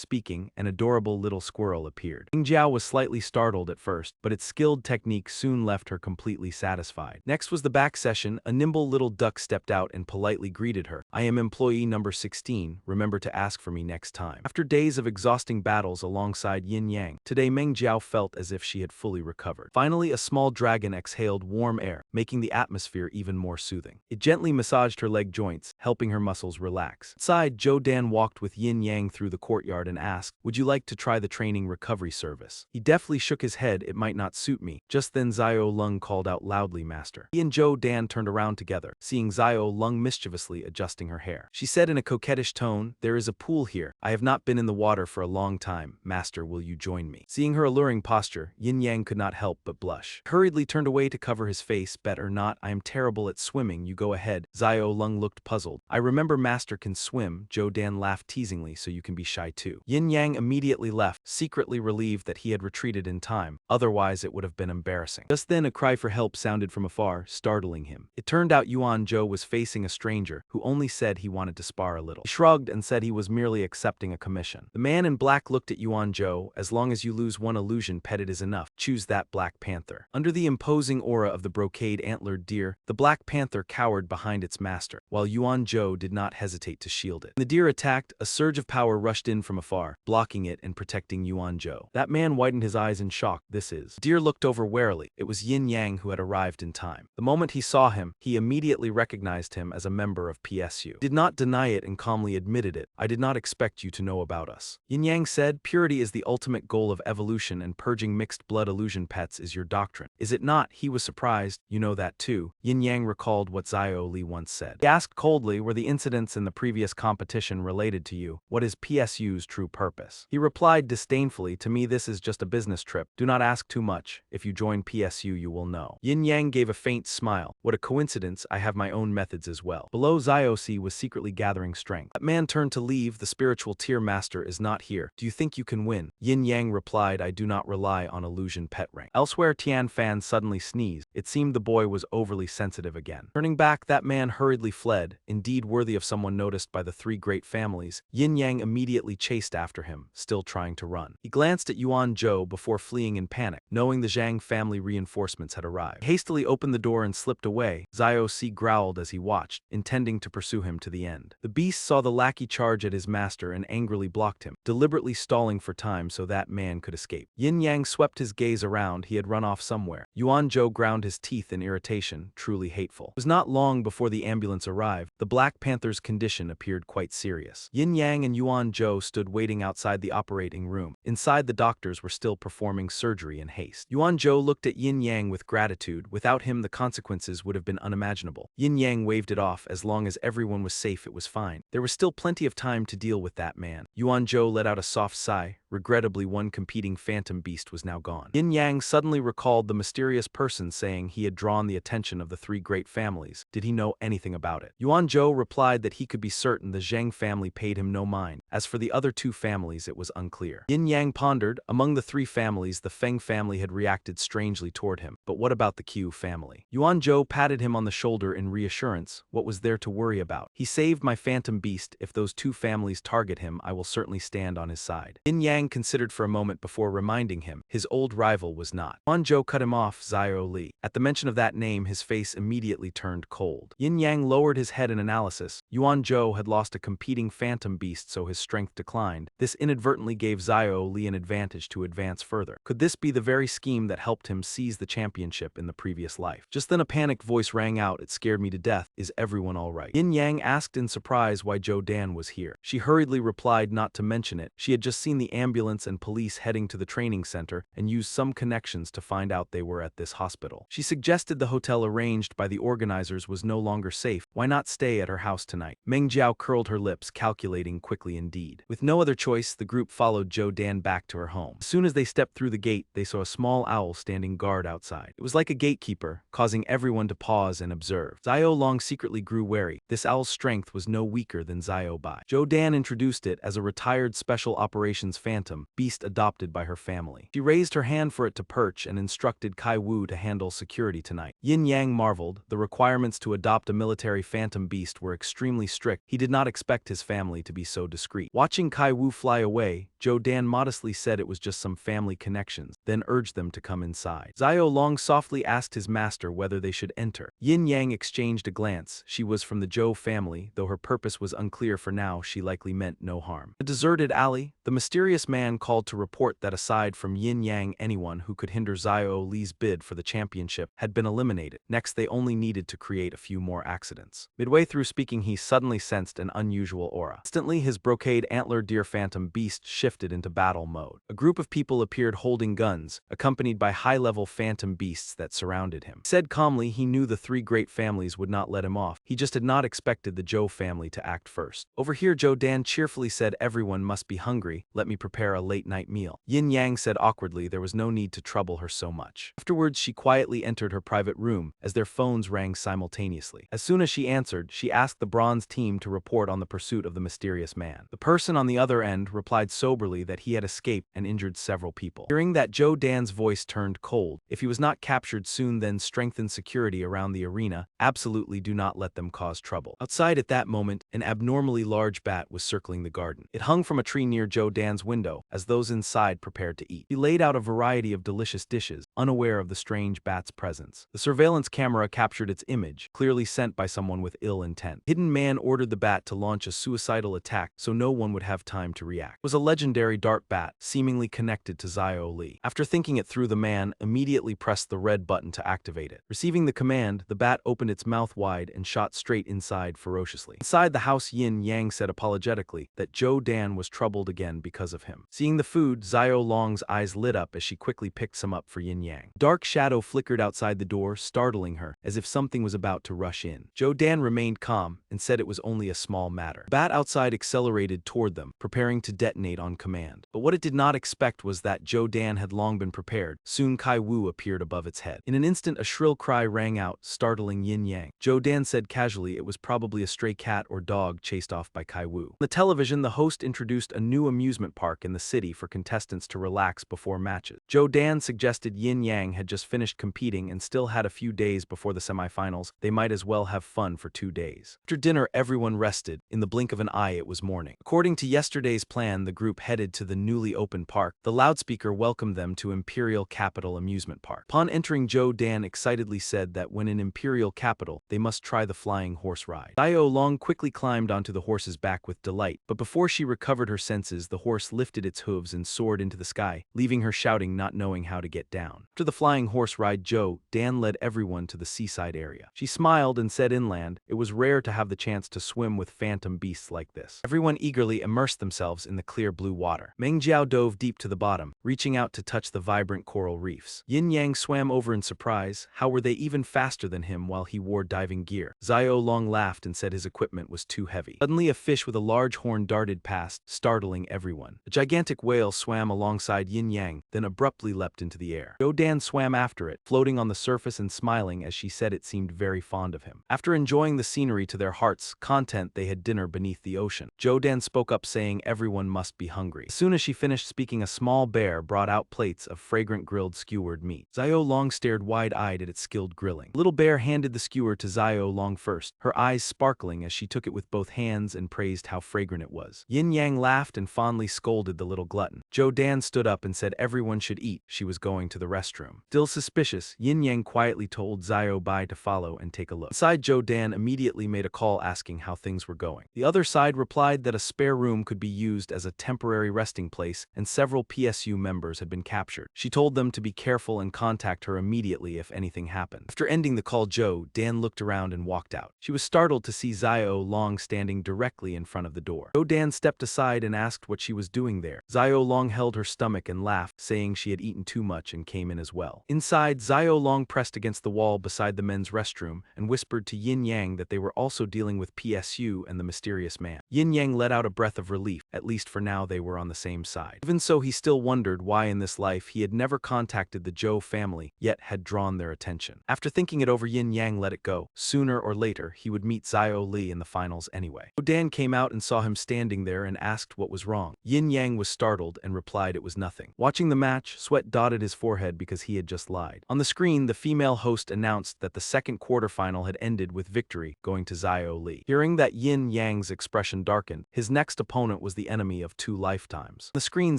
speaking, an adorable little squirrel appeared. Meng Jiao was slightly startled at first, but its skilled technique soon left her completely satisfied. Next was the back session. A nimble little duck stepped out and politely greeted her. I am employee number 16, remember to ask for me next time. After days of exhausting battles alongside Yin Yang, today Meng Jiao felt as if she had fully recovered. Finally, a small dragon exhaled warm air, making the atmosphere even more soothing. It gently massaged her leg joints, helping her muscles relax. Outside, Zhou Dan walked with Yin Yang through the courtyard and asked, would you like to try the training recovery service? He deftly shook his head, it might not suit me. Just then Xiao Lung called out loudly, Master. He and Zhou Dan turned around together, seeing Xiao Lung mischievously adjusting her hair. She said in a coquettish tone, there is a pool here. I have not been in the water for a long time. Master, will you join me? Seeing her alluring posture, Yin Yang could not help but blush. He hurriedly turned away to cover his face. Better not, I am terrible at swimming, you go ahead. Xiao Lung looked puzzled. I remember Master can swim. Zhou Dan laughed teasingly, so you can be shy too. Yin Yang immediately left, secretly relieved that he had retreated in time, otherwise it would have been embarrassing. Just then a cry for help sounded from afar, startling him. It turned out Yuan Zhou was facing a stranger, who only said he wanted to spar a little. He shrugged and said he was merely accepting a commission. The man in black looked at Yuan Zhou, as long as you lose one illusion pet it is enough, choose that Black Panther. Under the imposing aura of the brocade antlered deer, the Black Panther cowered behind its master, while Yuan Zhou did not hesitate to shield it. When the deer attacked, a surge of power rushed in from afar, blocking it and protecting Yuan Zhou. That man widened his eyes in shock. This is. The deer looked over warily. It was Yin Yang who had arrived in time. The moment he saw him, he immediately recognized him as a member of PSU. He did not deny it and calmly admitted it. I did not expect you to know about us. Yin Yang said, purity is the ultimate goal of evolution and purging mixed blood illusion pets is your doctrine. Is it not? He was surprised. You know that too. Yin Yang recalled what Xiao Li once said. He asked coldly, were the incidents in the previous competition related to you? What is PSU's true purpose? He replied disdainfully, to me this is just a business trip. Do not ask too much. If you join PSU you will know. Yin Yang gave a faint smile. What a coincidence, I have my own methods as well. Below Xiao Si was secretly gathering strength. That man turned to leave. The spiritual tier master is not here. Do you think you can win? Yin Yang replied, I do not rely on illusion pet rank. Elsewhere Tian Fan suddenly sneezed. It seemed the boy was overly sensitive again. Turning back, that man hurriedly fled, indeed worthy of someone noticed by the three great families. Yin Yang immediately chased after him, still trying to run. He glanced at Yuan Zhou before fleeing in panic, knowing the Zhang family reinforcements had arrived. He hastily opened the door and slipped away. Xiao Si growled as he watched, intending to pursue him to the end. The beast saw the lackey charge at his master and angrily blocked him, deliberately stalling for time so that man could escape. Yin Yang swept his gaze around. He had run off somewhere. Yuan Zhou ground his teeth in irritation, truly hateful. It was not long before the ambulance arrived. The Black Panther's condition appeared quite serious. Yin Yang and Yuan Zhou stood waiting outside the operating room. Inside, the doctors were still performing surgery in haste. Yuan Zhou looked at Yin Yang with gratitude. Without him, the consequences would have been unimaginable. Yin Yang waved it off. As long as everyone was safe, it was fine. There was still plenty of time to deal with that man. Yuan Zhou let out a soft sigh. Regrettably, one competing phantom beast was now gone. Yin Yang suddenly recalled the mysterious person saying he had drawn the attention of the three great families. Did he know anything about it? Yuan Zhou replied that he could be certain the Zheng family paid him no mind. As for the other two families, it was unclear. Yin Yang pondered. Among the three families, the Feng family had reacted strangely toward him. But what about the Qiu family? Yuan Zhou patted him on the shoulder in reassurance. What was there to worry about? He saved my phantom beast. If those two families target him, I will certainly stand on his side. Yin Yang considered for a moment before reminding him his old rival was not. Yuan Zhou cut him off. Xiao Li. At the mention of that name, his face immediately turned cold. Yin Yang lowered his head in analysis. Yuan Zhou had lost a competing phantom beast, so his strength declined. This inadvertently gave Xiao Li an advantage to advance further. Could this be the very scheme that helped him seize the championship in the previous life? Just then a panicked voice rang out. It scared me to death. Is everyone all right? Yin Yang asked in surprise why Zhou Dan was here. She hurriedly replied not to mention it. She had just seen the ambulance and police heading to the training center and used some connections to find out they were at this hospital. She suggested the hotel arranged by the organizers was no longer safe. Why not stay at her house tonight? Meng Jiao curled her lips, calculating quickly indeed. With no other choice, the group followed Zhou Dan back to her home. As soon as they stepped through the gate, they saw a small owl standing guard outside. It was like a gatekeeper, causing everyone to pause and observe. Xiao Long secretly grew wary. This owl's strength was no weaker than Xiao Bai. Zhou Dan introduced it as a retired special operations phantom, beast adopted by her family. She raised her hand for it to perch and instructed Kai Wu to handle security tonight. Yin Yang marveled. The requirements to adopt a military phantom beast were extremely strict. He did not expect his family to be so discreet. Watching Kai Wu fly away, Zhou Dan modestly said it was just some family connections, then urged them to come inside. Xiao Long softly asked his master whether they should enter. Yin Yang exchanged a glance. She was from the Zhou family, though her purpose was unclear for now. She likely meant no harm. A deserted alley. The mysterious man called to report that aside from Yin Yang, anyone who could hinder Xiao Li's bid for the championship had been eliminated. Next, they only needed to create a few more accidents. Midway through speaking, he suddenly sensed an unusual aura. Instantly, his brocade antler deer phantom beast shifted into battle mode. A group of people appeared holding guns, accompanied by high-level phantom beasts that surrounded him. He said calmly he knew the three great families would not let him off. He just had not expected the Zhou family to act first. Over here, Zhou Dan cheerfully said, everyone must be hungry. Let me prepare a late-night meal. Yin Yang said awkwardly there was no need to trouble her so much. Afterwards, she quietly entered her private room as their phones rang simultaneously. As soon as she answered, she asked the bronze team to report on the pursuit of the mysterious man. The person on the other end replied soberly that he had escaped and injured several people. Hearing that, Zhou Dan's voice turned cold. If he was not captured soon, then strengthen security around the arena. Absolutely do not let them cause trouble. Outside at that moment, an abnormally large bat was circling the garden. It hung from a tree near Zhou Dan's window as those inside prepared to eat. He laid out a variety of delicious dishes, unaware of the strange bat's presence. The surveillance camera captured its image, clearly sent by someone with ill intent. Hidden Man ordered the bat to launch a suicidal attack so no one would have time to react. It was a legendary dart bat, seemingly connected to Xiao Li. After thinking it through, the man immediately pressed the red button to activate it. Receiving the command, the bat opened its mouth wide and shot straight inside ferociously. Inside the house, Yin Yang said apologetically that Zhou Dan was troubled again because of him. Seeing the food, Xiao Long's eyes lit up as she quickly picked some up for Yin Yang. Dark shadow flickered outside the door, startling her, as if something was about to rush in. Zhou Dan remained calm and said it was only a small matter. The bat outside accelerated toward them, preparing to detonate on command. But what it did not expect was that Zhou Dan had long been prepared. Soon Kai Wu appeared above its head. In an instant, a shrill cry rang out, startling Yin Yang. Zhou Dan said casually it was probably a stray cat or dog chased off by Kai Wu. On the television, the host introduced a new amusement park in the city for contestants to relax before matches. Zhou Dan suggested Yin Yang had just finished competing and still had a few days before the semifinals. They might as well have fun for 2 days. After dinner, everyone rested. In the blink of an eye, it was morning. According to yesterday's plan, the group headed to the newly opened park. The loudspeaker welcomed them to Imperial Capital Amusement Park. Upon entering, Zhou Dan excitedly said that when in Imperial Capital, they must try the flying horse ride. Xiao Long quickly climbed onto the horse's back with delight, but before she recovered her senses, the horse lifted its hooves and soared into the sky, leaving her shouting, not knowing how to get down. After the flying horse ride, Zhou Dan led everyone to the seaside area. She smiled and said inland, it was rare to have the chance to swim with phantom beasts like this. Everyone eagerly immersed themselves in the clear blue water. Meng Jiao dove deep to the bottom, reaching out to touch the vibrant coral reefs. Yin Yang swam over in surprise. How were they even faster than him while he wore diving gear? Xiao Long laughed and said his equipment was too heavy. Suddenly a fish with a large horn darted past, startling everyone. A gigantic whale swam alongside Yin Yang, then abruptly leapt into the air. Zhou Dan swam after it, floating on the surface and smiling as she said it seemed very fond of him. After enjoying the scenery to their heart's content, they had dinner beneath the ocean. Zhou Dan spoke up saying everyone must be hungry. As soon as she finished speaking, a small bear brought out plates of fragrant grilled skewered meat. Xiao Long stared wide-eyed at its skilled grilling. The little bear handed the skewer to Xiao Long first, her eyes sparkling as she took it with both hands and praised how fragrant it was. Yin Yang laughed and fondly scolded the little glutton. Zhou Dan stood up and said everyone should eat. She was going to the restroom. Still suspicious, Yin Yang quietly told Xiao Bai to follow and take a look. Inside, Zhou Dan immediately made a call asking how things were going. The other side replied that a spare room could be used as a temporary resting place and several PSU members had been captured. She told them to be careful and contact her immediately if anything happened. After ending the call, Zhou Dan looked around and walked out. She was startled to see Xiao Long standing directly in front of the door. Zhou Dan stepped aside and asked what she was doing there. Xiao Long held her stomach and laughed, saying she had eaten too much and came in as well. Inside, Xiao Long pressed against the wall beside the men's restroom and whispered to Yin Yang that they were also dealing with PSU and the mysterious man. Yin Yang let out a breath of relief. At least for now they were on the same side. Even so, he still wondered why in this life he had never contacted the Zhou family, yet had drawn their attention. After thinking it over, Yin Yang let it go. Sooner or later, he would meet Xiao Li in the finals anyway. Dan came out and saw him standing there and asked what was wrong. Yin Yang was startled and replied it was nothing. Watching the match, sweat dotted his forehead because he had just lied. On the screen, the female host announced that the second quarterfinal had ended with victory going to Xiao Li. Hearing that, Yin Yang's expression darkened. His next opponent was the enemy of 2 lifetimes. On the screen,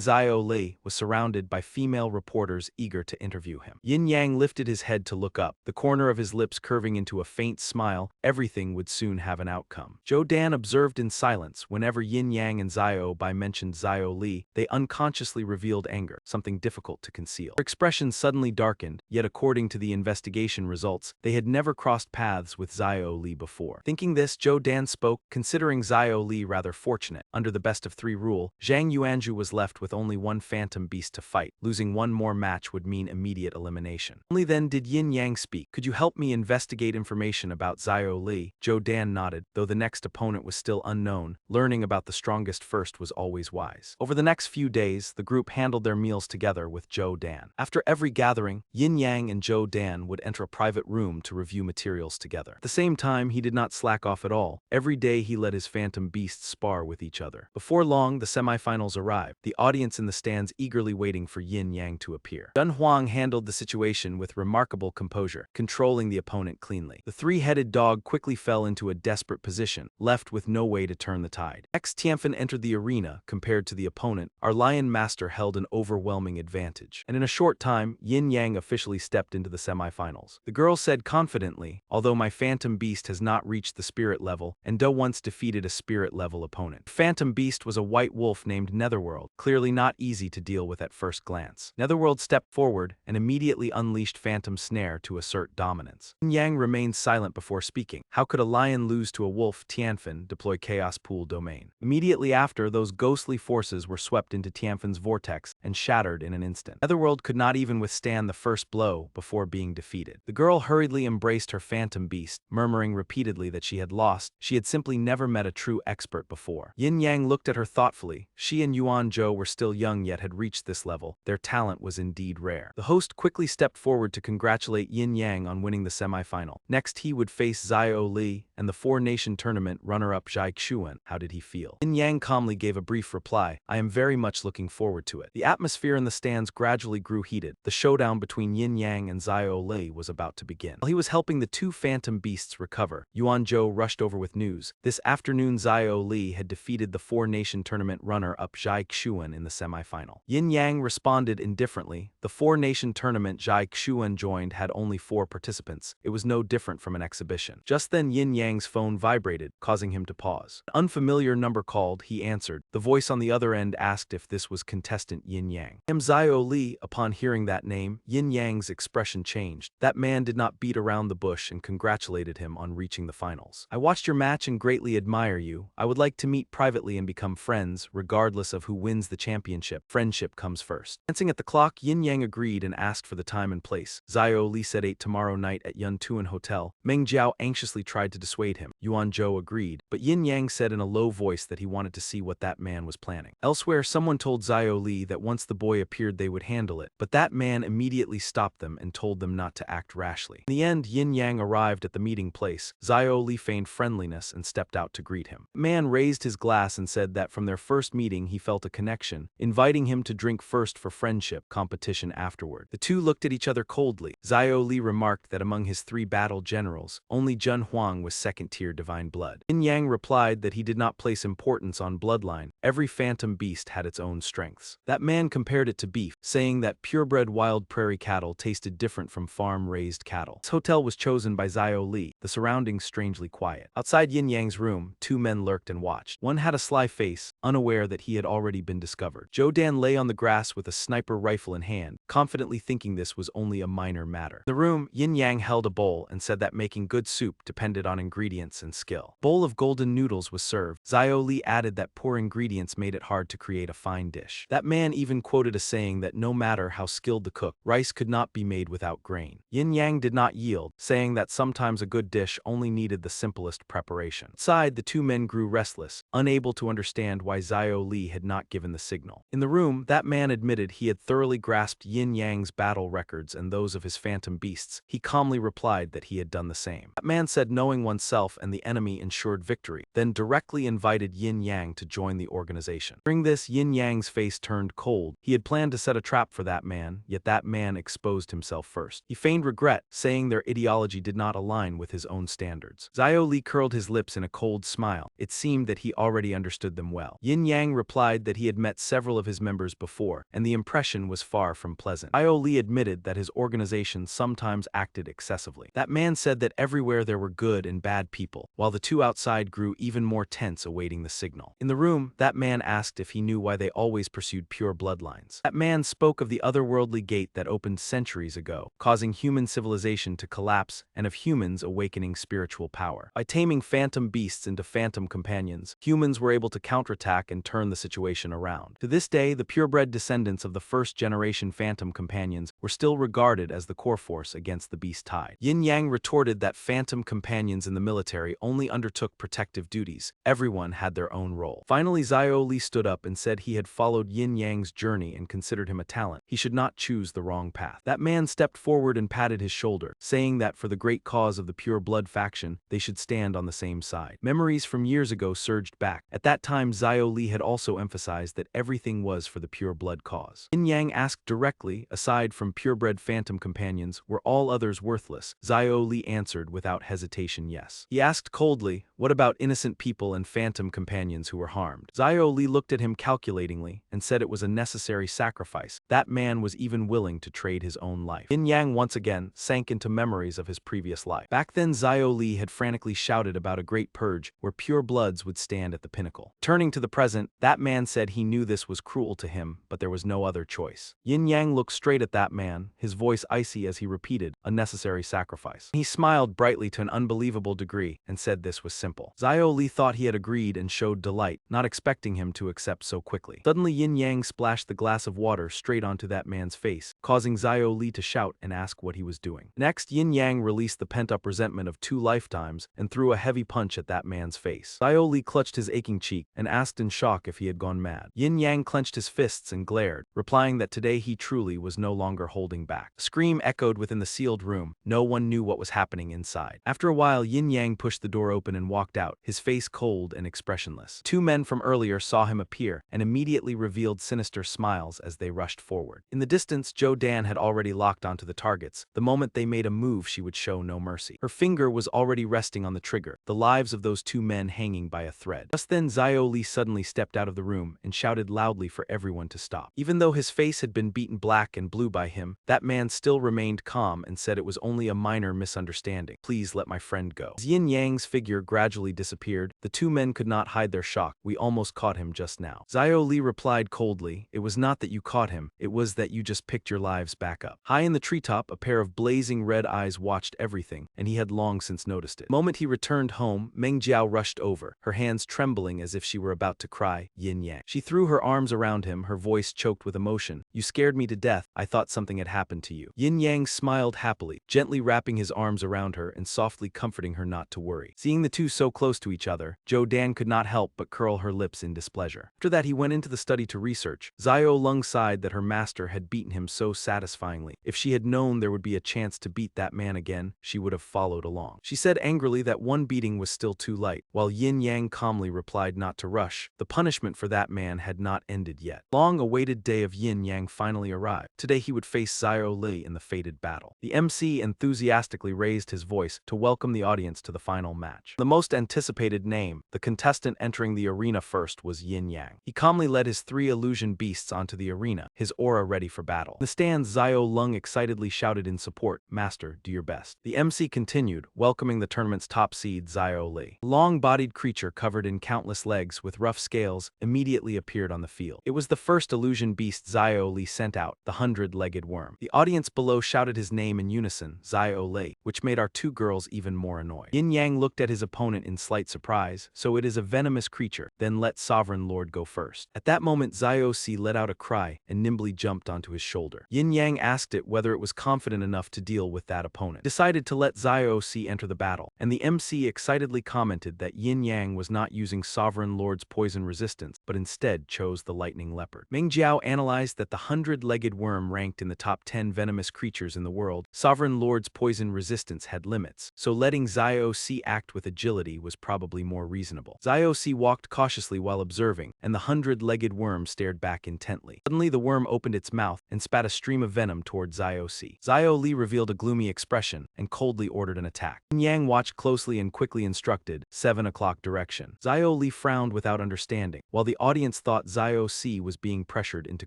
Xiao Li was surrounded by female reporters eager to interview him. Yin Yang lifted his head to look up, the corner of his lips curving into a faint smile. Everything would soon have an outcome. Zhou Dan observed in silence. Whenever Yin Yang and Xiao Bai mentioned Xiao Li, they unconsciously revealed anger, something difficult to conceal. Their expressions suddenly darkened, yet according to the investigation results, they had never crossed paths with Xiao Li before. Thinking this, Zhou Dan spoke, considering Xiao Li rather fortunate. Under the best-of-3 rule, Zhang Yuanzhu was left with only one phantom beast to fight. Losing one more match would mean immediate elimination. Only then did Yin Yang speak. Could you help me investigate information about Xiao Li? Zhou Dan nodded, though the next opponent was still unknown. Learning about the strongest first was always wise. Over the next few days, the group handled their meals together with Zhou Dan. After every gathering, Yin Yang and Zhou Dan would enter a private room to review materials together. At the same time, he did not slack off at all. Every day he let his phantom beasts spar with each other. Before long, the semifinals arrived, the audience in the stands eagerly waiting for Yin Yang to appear. Dun Huang handled the situation with remarkable composure, controlling the opponent cleanly. The 3-headed dog quickly fell into a desperate position, left with no way to turn the tide. Next, Tianfen entered the arena. Compared to the opponent, our Lion Master held an overwhelming advantage. And in a short time, Yin Yang officially stepped into the semifinals. The girl said confidently, although my phantom beast has not reached the spirit level, and Do once defeated a spirit level opponent. Phantom beast was a white wolf named Netherworld, clearly not easy to deal with at first glance. Netherworld stepped forward and immediately unleashed Phantom Snare to assert dominance. Yin Yang remained silent before speaking. How could a lion lose to a wolf? Tianfen deploy Chaos Pool Domain. Immediately after, those ghostly forces were swept into Tianfen's vortex and shattered in an instant. Netherworld could not even withstand the first blow before being defeated. The girl hurriedly embraced her phantom beast, murmuring repeatedly that she had lost. She had simply never met a true expert before. Yin Yang looked at her thoughtfully. She and Yuan Zhou were still young yet had reached this level. Their talent was indeed rare. The host quickly stepped forward to congratulate Yin Yang on winning the semifinal. Next, he would face Xiao Li and the 4-nation tournament runner-up Zhai Xuan. How did he feel? Yin Yang calmly gave a brief reply. I am very much looking forward to it. The atmosphere in the stands gradually grew heated. The showdown between Yin Yang and Xiao Li was about to begin. While he was helping the 2 phantom beasts recover, Yuan Zhou rushed over with news. This afternoon, Xiao Li had defeated the 4-nation tournament runner-up Zhai Xuan in the semifinal. Yin Yang responded indifferently. The 4-nation tournament Zhai Xuan joined had only 4 participants. It was no different from an exhibition. Just then, Yin Yang's phone vibrated, causing him to pause. An unfamiliar number called. He answered. The voice on the other end asked if this was contestant Yin Yang. I am Xiao Li. Upon hearing that name, Yin Yang's expression changed. That man did not beat around the bush and congratulated him on reaching the finals. "I watched your match and greatly admire you. I would like to meet privately and become friends, regardless of who wins the championship. Friendship comes first." Glancing at the clock, Yin Yang agreed and asked for the time and place. Xiao Li said 8 tomorrow night at Yun Tuan Hotel. Meng Jiao anxiously tried to dissuade him. Yuan Zhou agreed, but Yin Yang said in a low voice that he wanted to see what that man was planning. Elsewhere, someone told Xiao Li that once the boy appeared they would handle it, but that man immediately stopped them and told them not to act rashly. In the end, Yin Yang arrived at the meeting place. Xiao Li feigned friendliness and stepped out to greet him. The man raised his glass and said that from their first meeting he felt a connection, inviting him to drink first for friendship, competition afterward. The two looked at each other coldly. Xiao Li remarked that among his 3 battle generals, only Zhen Huang was second-tier divine blood. Yin Yang replied that he did not place importance on bloodline. Every phantom beast had its own strengths. That man compared it to beef, saying that purebred wild prairie cattle tasted different from farm-raised cattle. This hotel was chosen by Xiao Li, the surroundings strangely quiet. Outside Yin Yang's room, 2 men lurked and watched. One had a sly face, unaware that he had already been discovered. Zhou Dan lay on the grass with a sniper rifle in hand, confidently thinking this was only a minor matter. In the room, Yin Yang held a bowl and said that making good soup depended on ingredients and skill. A bowl of golden noodles was served. Xiao Li added that poor ingredients made it hard to create a fine dish. That man even quoted a saying that no matter how skilled the cook, rice could not be made without grain. Yin Yang did not yield, saying that sometimes a good dish only needed the simplest preparation. Inside, the 2 men grew restless, unable to understand why Xiao Li had not given the signal. In the room, that man admitted he had thoroughly grasped Yin Yang's battle records and those of his phantom beasts. He calmly replied that he had done the same. That man said knowing oneself and the enemy ensured victory, then directly invited Yin Yang to join the organization. During this, Yin Yang's face turned cold. He had planned to set a trap for that man, yet that man exposed himself first. He feigned regret, saying their ideology did not align with his own standards. Xiao Li curled his lips in a cold smile. It seemed that he already understood them well. Yin Yang replied that he had met several of his members before, and the impression was far from pleasant. Xiao Li admitted that his organization sometimes acted excessively. That man said that everywhere there were good and bad people, while the 2 outside grew even more tense awaiting the signal. In the room, that man asked if he knew why they always pursued pure bloodlines. That man spoke of the otherworldly gate that opened centuries ago, causing human civilization to collapse and of humans awakening spiritual power. By taming phantom beasts into phantom companions, humans were able to counterattack and turn the situation around. To this day, the purebred descendants of the first-generation phantom companions were still regarded as the core force against the beast tide. Yin Yang retorted that phantom companions in the military only undertook protective duties. Everyone had their own role. Finally, Xiao Li stood up and said he had followed Yin Yang's journey and considered him a talent. He should not choose the wrong path. That man stepped forward and patted his shoulder, saying that for the great cause of the pure blood faction, they should stand on the same side. Memories from years ago surged back. At that time, Xiao Li had also emphasized that everything was for the pure blood cause. Yin Yang asked directly, aside from purebred phantom companions, were all others worthless? Xiao Li answered without hesitation yes. He asked coldly, what about innocent people and phantom companions who were harmed? Xiao Li looked at him calculatingly and said it was a necessary sacrifice. That man was even willing to trade his own life. Yin Yang once again sank into memories of his previous life. Back then, Xiao Li had frantically shouted about a great purge where pure bloods would stand at the pinnacle. Turning to the present, that man said he knew this was cruel to him, but there was no other choice. Yin Yang looked straight at that man, his voice icy as he repeated, a necessary sacrifice. He smiled brightly to an unbelievable degree and said this was simple. Xiao Li thought he had agreed and showed delight, not expecting him to accept so quickly. Suddenly, Yin Yang splashed the glass of water straight onto that man's face, causing Xiao Li to shout and ask what he was doing. Next, Yin Yang released the pent-up resentment of 2 lifetimes and threw a heavy punch at that man's face. Xiao Li clutched his aching cheek and asked in shock if he had gone mad. Yin Yang clenched his fists and glared, replying that today he truly was no longer holding back. A scream echoed within the sealed room. No one knew what was happening inside. After a while, Yin Yang pushed the door open and walked out, his face cold and expressionless. 2 men from earlier saw him appear and immediately revealed sinister smiles as they rushed forward. In the distance, Zhou Dan had already locked onto the targets. The moment they made a move, she would show no mercy. Her finger was already resting on the trigger, the lives of those 2 men hanging by a thread. Just then, Xiao Li suddenly stepped out of the room and shouted loudly for everyone to stop. Even though his face had been beaten black and blue by him, that man still remained calm and said it was only a minor misunderstanding. Please let my friend go. As Yin Yang's figure gradually disappeared, the 2 men could not hide their shock. We almost caught him just now. Xiao Li replied coldly, it was not that you caught him, it was that you just picked your your lives back up. High in the treetop, a pair of blazing red eyes watched everything, and he had long since noticed it. The moment he returned home, Meng Jiao rushed over, her hands trembling as if she were about to cry, Yin Yang. She threw her arms around him, her voice choked with emotion. You scared me to death. I thought something had happened to you. Yin Yang smiled happily, gently wrapping his arms around her and softly comforting her not to worry. Seeing the two so close to each other, Zhou Dan could not help but curl her lips in displeasure. After that, he went into the study to research. Xiao Lung sighed that her master had beaten him so satisfyingly. If she had known there would be a chance to beat that man again, she would have followed along. She said angrily that one beating was still too light, while Yin Yang calmly replied not to rush. The punishment for that man had not ended yet. Long-awaited day of Yin Yang finally arrived. Today he would face Xiao Li in the fated battle. The MC enthusiastically raised his voice to welcome the audience to the final match. The most anticipated name, the contestant entering the arena first, was Yin Yang. He calmly led his 3 illusion beasts onto the arena, his aura ready for battle. In the stands, Xiao Lung excitedly shouted in support, "Master, do your best." The MC continued, welcoming the tournament's top seed, Xiao Li. A long-bodied creature covered in countless legs with rough scales immediately appeared on the field. It was the first illusion beast Xiao Li sent out, the 100-legged worm. The audience below shouted his name in unison, Xiao Li, which made our 2 girls even more annoyed. Yin Yang looked at his opponent in slight surprise. So it is a venomous creature, then let Sovereign Lord go first. At that moment, Xiao Si let out a cry and nimbly jumped onto his shoulder. Yin Yang asked it whether it was confident enough to deal with that opponent. Decided to let Xiao Si enter the battle, and the MC excitedly commented that Yin Yang was not using Sovereign Lord's poison resistance, but instead chose the lightning leopard. Meng Jiao analyzed that the 100-legged worm ranked in the top 10 venomous creatures in the world. Sovereign Lord's poison resistance had limits, so letting Xiao Si act with agility was probably more reasonable. Xiao Si walked cautiously while observing, and the 100-legged worm stared back intently. Suddenly, the worm opened its mouth and spat a stream of venom toward Xiao Si. Xiao Li revealed a gloomy expression and coldly ordered an attack. Yin Yang watched closely and quickly instructed, 7 o'clock direction. Xiao Li frowned without understanding, while the audience thought Xiao Si was being pressured into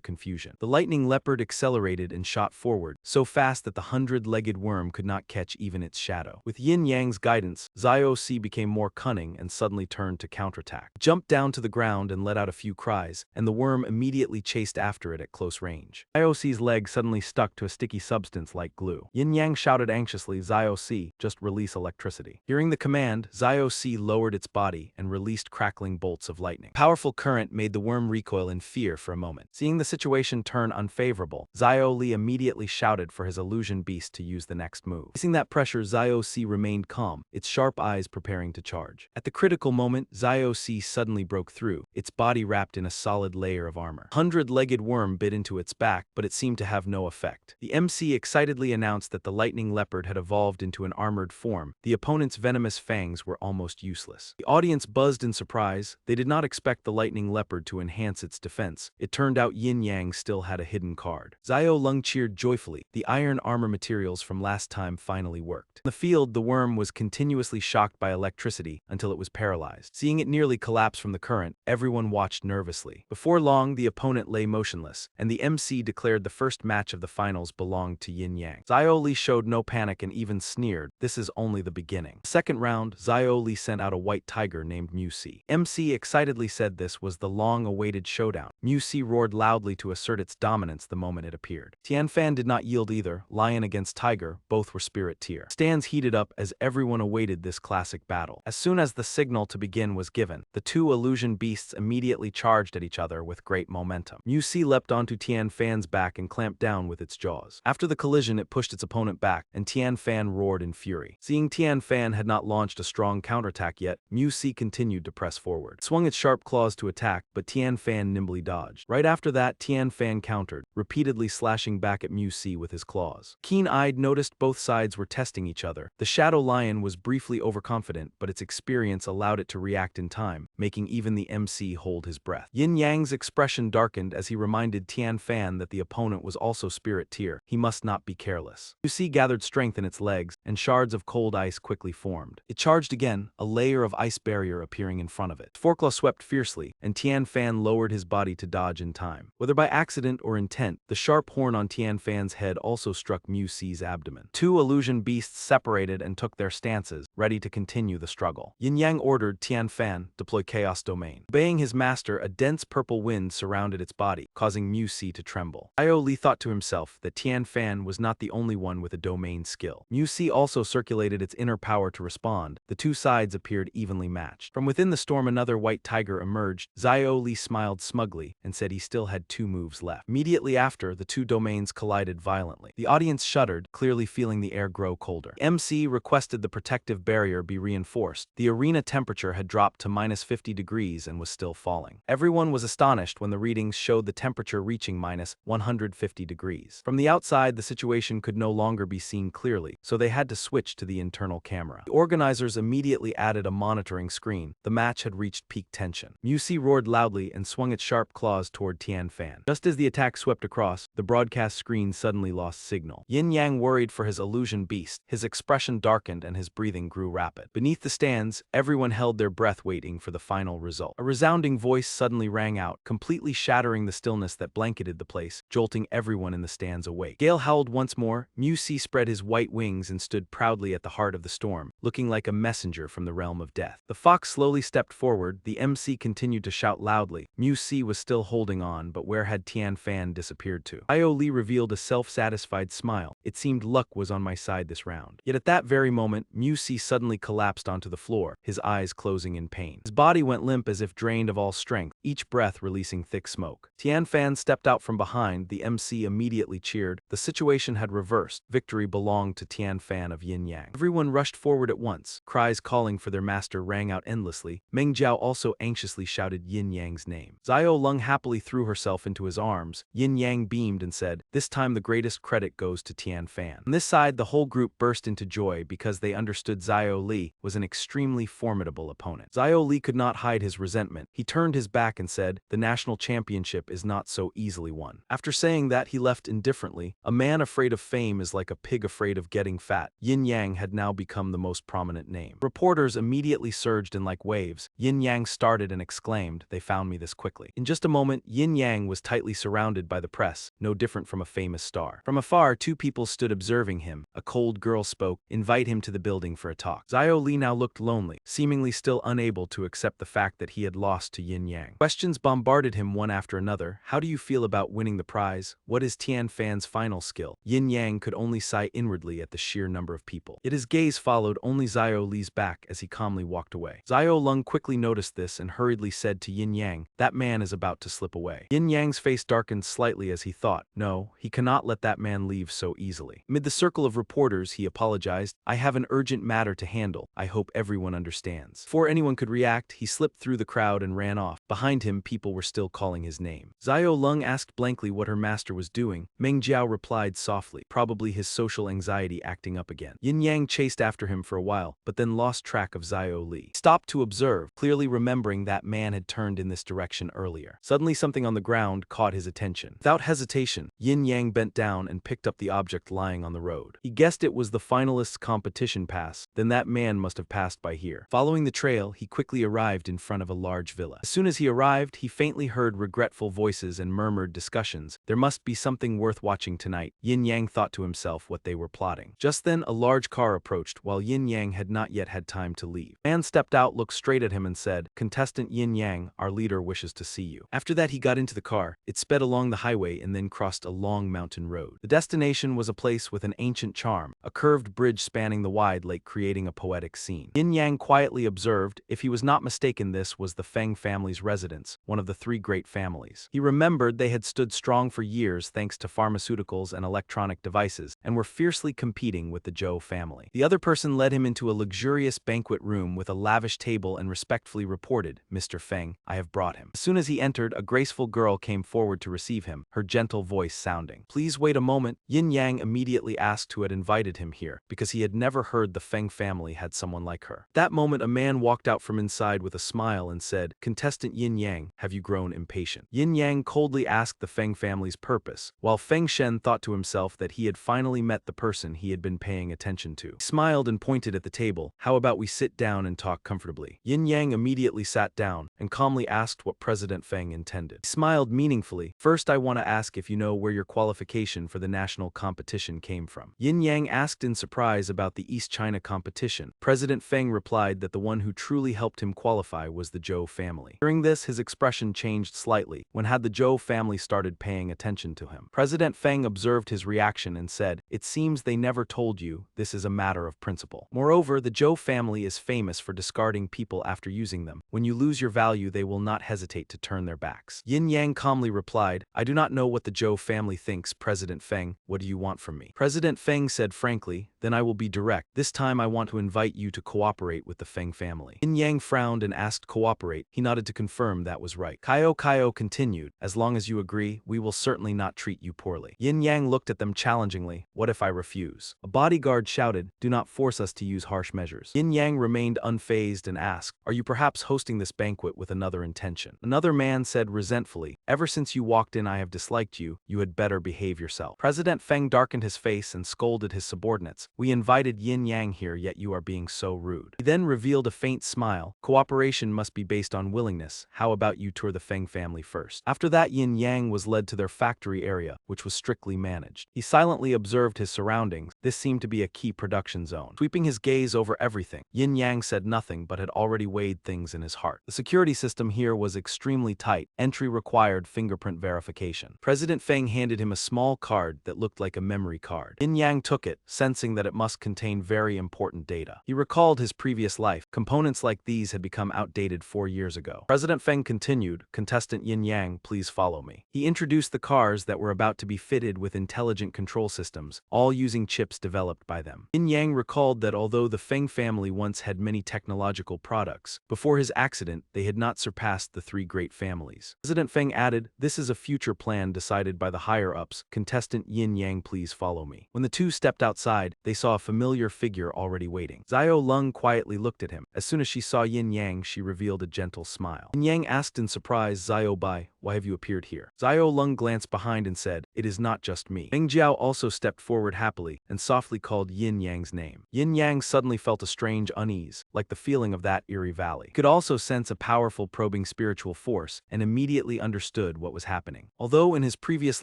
confusion. The lightning leopard accelerated and shot forward, so fast that the 100-legged worm could not catch even its shadow. With Yin Yang's guidance, Xiao Si became more cunning and suddenly turned to counterattack. It jumped down to the ground and let out a few cries, and the worm immediately chased after it at close range. Xiao Si's leg suddenly stuck to a sticky substance like glue. Yin Yang shouted anxiously, "Xiao Si, just release electricity." Hearing the command, Xiao Si lowered its body and released crackling bolts of lightning. Powerful current made the worm recoil in fear for a moment. Seeing the situation turn unfavorable, Xiao Li immediately shouted for his illusion beast to use the next move. Facing that pressure, Xiao Si remained calm, its sharp eyes preparing to charge. At the critical moment, Xiao Si suddenly broke through, its body wrapped in a solid layer of armor. A 100-legged worm bit into its back, but it seemed to have no effect. The MC excitedly announced that the lightning leopard had evolved into an armored form. The opponent's venomous fangs were almost useless. The audience buzzed in surprise. They did not expect the lightning leopard to enhance its defense. It turned out Yin Yang still had a hidden card. Xiao Lung cheered joyfully. The iron armor materials from last time finally worked. In the field, the worm was continuously shocked by electricity until it was paralyzed. Seeing it nearly collapse from the current, everyone watched nervously. Before long, the opponent lay motionless, and the MC declared the first match of the finals belonged to Yin Yang. Xiao Li showed no panic and even sneered, "This is only the beginning." The second round, Xiao Li sent out a white tiger named Mu Si. MC excitedly said this was the long-awaited showdown. Mu Si roared loudly to assert its dominance the moment it appeared. Tianfan did not yield either. Lion against tiger, both were spirit tier. Stands heated up as everyone awaited this classic battle. As soon as the signal to begin was given, the 2 illusion beasts immediately charged at each other with great momentum. Mu Si leapt onto Tianfan's back and clamped down with its jaws. After the collision, it pushed its opponent back, and Tianfan roared in fury. Seeing Tianfan had not launched a strong counterattack yet, Mu Si continued to press forward. It swung its sharp claws to attack, but Tianfan nimbly dodged. Right after that, Tianfan countered, repeatedly slashing back at Mu Si with his claws. Keen-eyed noticed both sides were testing each other. The Shadow Lion was briefly overconfident, but its experience allowed it to react in time, making even the MC hold his breath. Yin Yang's expression darkened as he reminded Tianfan that the opponent was also spirit tier. He must not be careless. Mu Si gathered strength in its legs, and shards of cold ice quickly formed. It charged again, a layer of ice barrier appearing in front of it. Forklaw swept fiercely, and Tianfan lowered his body to dodge in time. Whether by accident or intent, the sharp horn on Tianfan's head also struck Mu Si's abdomen. 2 illusion beasts separated and took their stances, ready to continue the struggle. Yin Yang ordered Tianfan, deploy Chaos Domain. Obeying his master, a dense purple wind surrounded its body, causing Mu Si to tremble. Xiao Li thought to himself that Tian Fan was not the only one with a domain skill. Mu Si also circulated its inner power to respond. The two sides appeared evenly matched. From within the storm another white tiger emerged. Xiao Li smiled smugly and said he still had 2 moves left. Immediately after, the two domains collided violently. The audience shuddered, clearly feeling the air grow colder. The MC requested the protective barrier be reinforced. The arena temperature had dropped to -50 degrees and was still falling. Everyone was astonished when the readings showed the temperature reaching -150 degrees. From the outside, the situation could no longer be seen clearly, so they had to switch to the internal camera. The organizers immediately added a monitoring screen. The match had reached peak tension. Mu Si roared loudly and swung its sharp claws toward Tian Fan. Just as the attack swept across, the broadcast screen suddenly lost signal. Yin Yang worried for his illusion beast. His expression darkened and his breathing grew rapid. Beneath the stands, everyone held their breath waiting for the final result. A resounding voice suddenly rang out, completely shattering the stillness that blanketed the place, jolting everyone in the stands awake. Gale howled once more. Mu Si spread his white wings and stood proudly at the heart of the storm, looking like a messenger from the realm of death. The fox slowly stepped forward. The MC continued to shout loudly. Mu Si was still holding on, but where had Tian Fan disappeared to? Xiao Li revealed a self-satisfied smile. It seemed luck was on my side this round. Yet at that very moment, Mu Si suddenly collapsed onto the floor, his eyes closing in pain. His body went limp as if drained of all strength, each breath releasing thick smoke. Tian Fan stepped out from behind. The MC immediately cheered. The situation had reversed. Victory belonged to Tian Fan of Yin Yang. Everyone rushed forward at once. Cries calling for their master rang out endlessly. Meng Jiao also anxiously shouted Yin Yang's name. Xiao Lung happily threw herself into his arms. Yin Yang beamed and said, "This time the greatest credit goes to Tian Fan." On this side, the whole group burst into joy because they understood Xiao Li was an extremely formidable opponent. Xiao Li could not hide his resentment. He turned his back and said, "The national championship is not so easily won." After saying that, he left indifferently. A man afraid of fame is like a pig afraid of getting fat. Yin Yang had now become the most prominent name. Reporters immediately surged in like waves. Yin Yang started and exclaimed, "They found me this quickly." In just a moment, Yin Yang was tightly surrounded by the press, no different from a famous star. From afar, 2 people stood observing him. A cold girl spoke, "Invite him to the building for a talk." Xiao Li now looked lonely, seemingly still unable to accept the fact that he had lost to Yin Yang. Questions bombarded him one after another. How do you feel about winning the prize? What is Tian Fan's final skill? Yin Yang could only sigh inwardly at the sheer number of people. Yet his gaze followed only Xiao Li's back as he calmly walked away. Xiao Lung quickly noticed this and hurriedly said to Yin Yang, "That man is about to slip away." Yin Yang's face darkened slightly as he thought, no, he cannot let that man leave so easily. Amid the circle of reporters, he apologized, "I have an urgent matter to handle. I hope everyone understands." Before anyone could react, he slipped through the crowd and ran off. Behind him, people were still calling his name. Xiao Lung asked blankly what her master was doing. Meng Jiao replied softly, probably his social anxiety acting up again. Yin Yang chased after him for a while, but then lost track of Xiao Li. He stopped to observe, clearly remembering that man had turned in this direction earlier. Suddenly something on the ground caught his attention. Without hesitation, Yin Yang bent down and picked up the object lying on the road. He guessed it was the finalist's competition pass. Then that man must have passed by here. Following the trail, he quickly arrived in front of a large villa. As soon as he arrived, he faintly heard regretful voices and murmured discussions. There must be something worth watching tonight. Yin Yang thought to himself what they were plotting. Just then, a large car approached while Yin Yang had not yet had time to leave. A man stepped out, looked straight at him and said, "Contestant Yin Yang, our leader wishes to see you." After that, he got into the car. It sped along the highway and then crossed a long mountain road. The destination was a place with an ancient charm, a curved bridge spanning the wide lake creating a poetic scene. Yin Yang quietly observed. If he was not mistaken, this was the Feng family's residence, one of the 3 great families. He remembered they had stood strong for years thanks to pharmaceuticals and electronic devices, and were fiercely competing with the Zhou family. The other person led him into a luxurious banquet room with a lavish table and respectfully reported, "Mr. Feng, I have brought him." As soon as he entered, a graceful girl came forward to receive him, her gentle voice sounding. "Please wait a moment." Yin Yang immediately asked who had invited him here, because he had never heard the Feng family had someone like her. That moment, a man walked out from inside with a smile and said, "Contestant Yin Yang, have you grown impatient?" Yin Yang coldly asked the Feng family's purpose, while Feng Shen thought to himself that he had finally met the person he had been paying attention to. He smiled and pointed at the table. "How about we sit down and talk comfortably?" Yin Yang immediately sat down and calmly asked what President Feng intended. He smiled meaningfully. "First, I want to ask if you know where your qualification for the national competition came from." Yin Yang asked in surprise about the East China competition. President Feng replied that the one who truly helped him qualify was the Zhou family. During this, his expression changed slightly when had the Zhou family started paying attention to him. President Feng observed his reaction and said, "It seems they never told you this is a matter of principle. Moreover, the Zhou family is famous for discarding people after using them. When you lose your value, they will not hesitate to turn their backs." Yin Yang calmly replied, "I do not know what the Zhou family thinks, President Feng. What do you want from me?" President Feng said frankly, "Then I will be direct. This time I want to invite you to cooperate with the Feng family." Yin Yang frowned and asked cooperate. He nodded to confirm that was right. Kaio continued, "As long as you agree, we will certainly not treat you poorly." Yin Yang looked at them challengingly. "What if I refuse?" A bodyguard shouted, "Do not force us to use harsh measures." Yin Yang remained unfazed and asked, "Are you perhaps hosting this banquet with another intention?" Another man said resentfully, "Ever since you walked in I have disliked you. You had better behave yourself." President Feng darkened his face and scolded his subordinates. "We invited Yin Yang here, yet you are being so rude." He then revealed a faint smile. "Cooperation must be based on willingness. How about you tour the Feng family first?" After that, Yin Yang was led to their factory area, which was strictly managed. He silently observed his surroundings. This seemed to be a key production zone. Sweeping his gaze over everything, Yin Yang said nothing but had already weighed things in his heart. The security system here was extremely tight. Entry required fingerprint verification. President Feng handed him a small card that looked like a memory card. Yin Yang took it, sensing that it must contain very important data. He recalled his previous life. Components like these had become outdated 4 years ago. President Feng continued, "Contestant Yin Yang, please follow me." He introduced the cars that were about to be fitted with intelligent control systems, all using chips developed by them. Yin Yang recalled that although the Feng family once had many technological products, before his accident they had not surpassed the 3 great families. President Feng added, "This is a future plan decided by the higher-ups. Contestant Yin Yang, please follow me." When the two stepped outside, they saw a familiar figure already waiting. Xiao Lung quietly looked at him. As soon as she saw Yin Yang, she revealed a gentle smile. Yin Yang asked in surprise, "Xiao Bai, why have you appeared here?" Xiao Lung glanced behind and said, "It is not just me." Meng Jiao also stepped forward happily and softly called Yin Yang's name. Yin Yang suddenly felt a strange unease, like the feeling of that eerie valley. He could also sense a powerful probing spiritual force and immediately understood what was happening. Although in his previous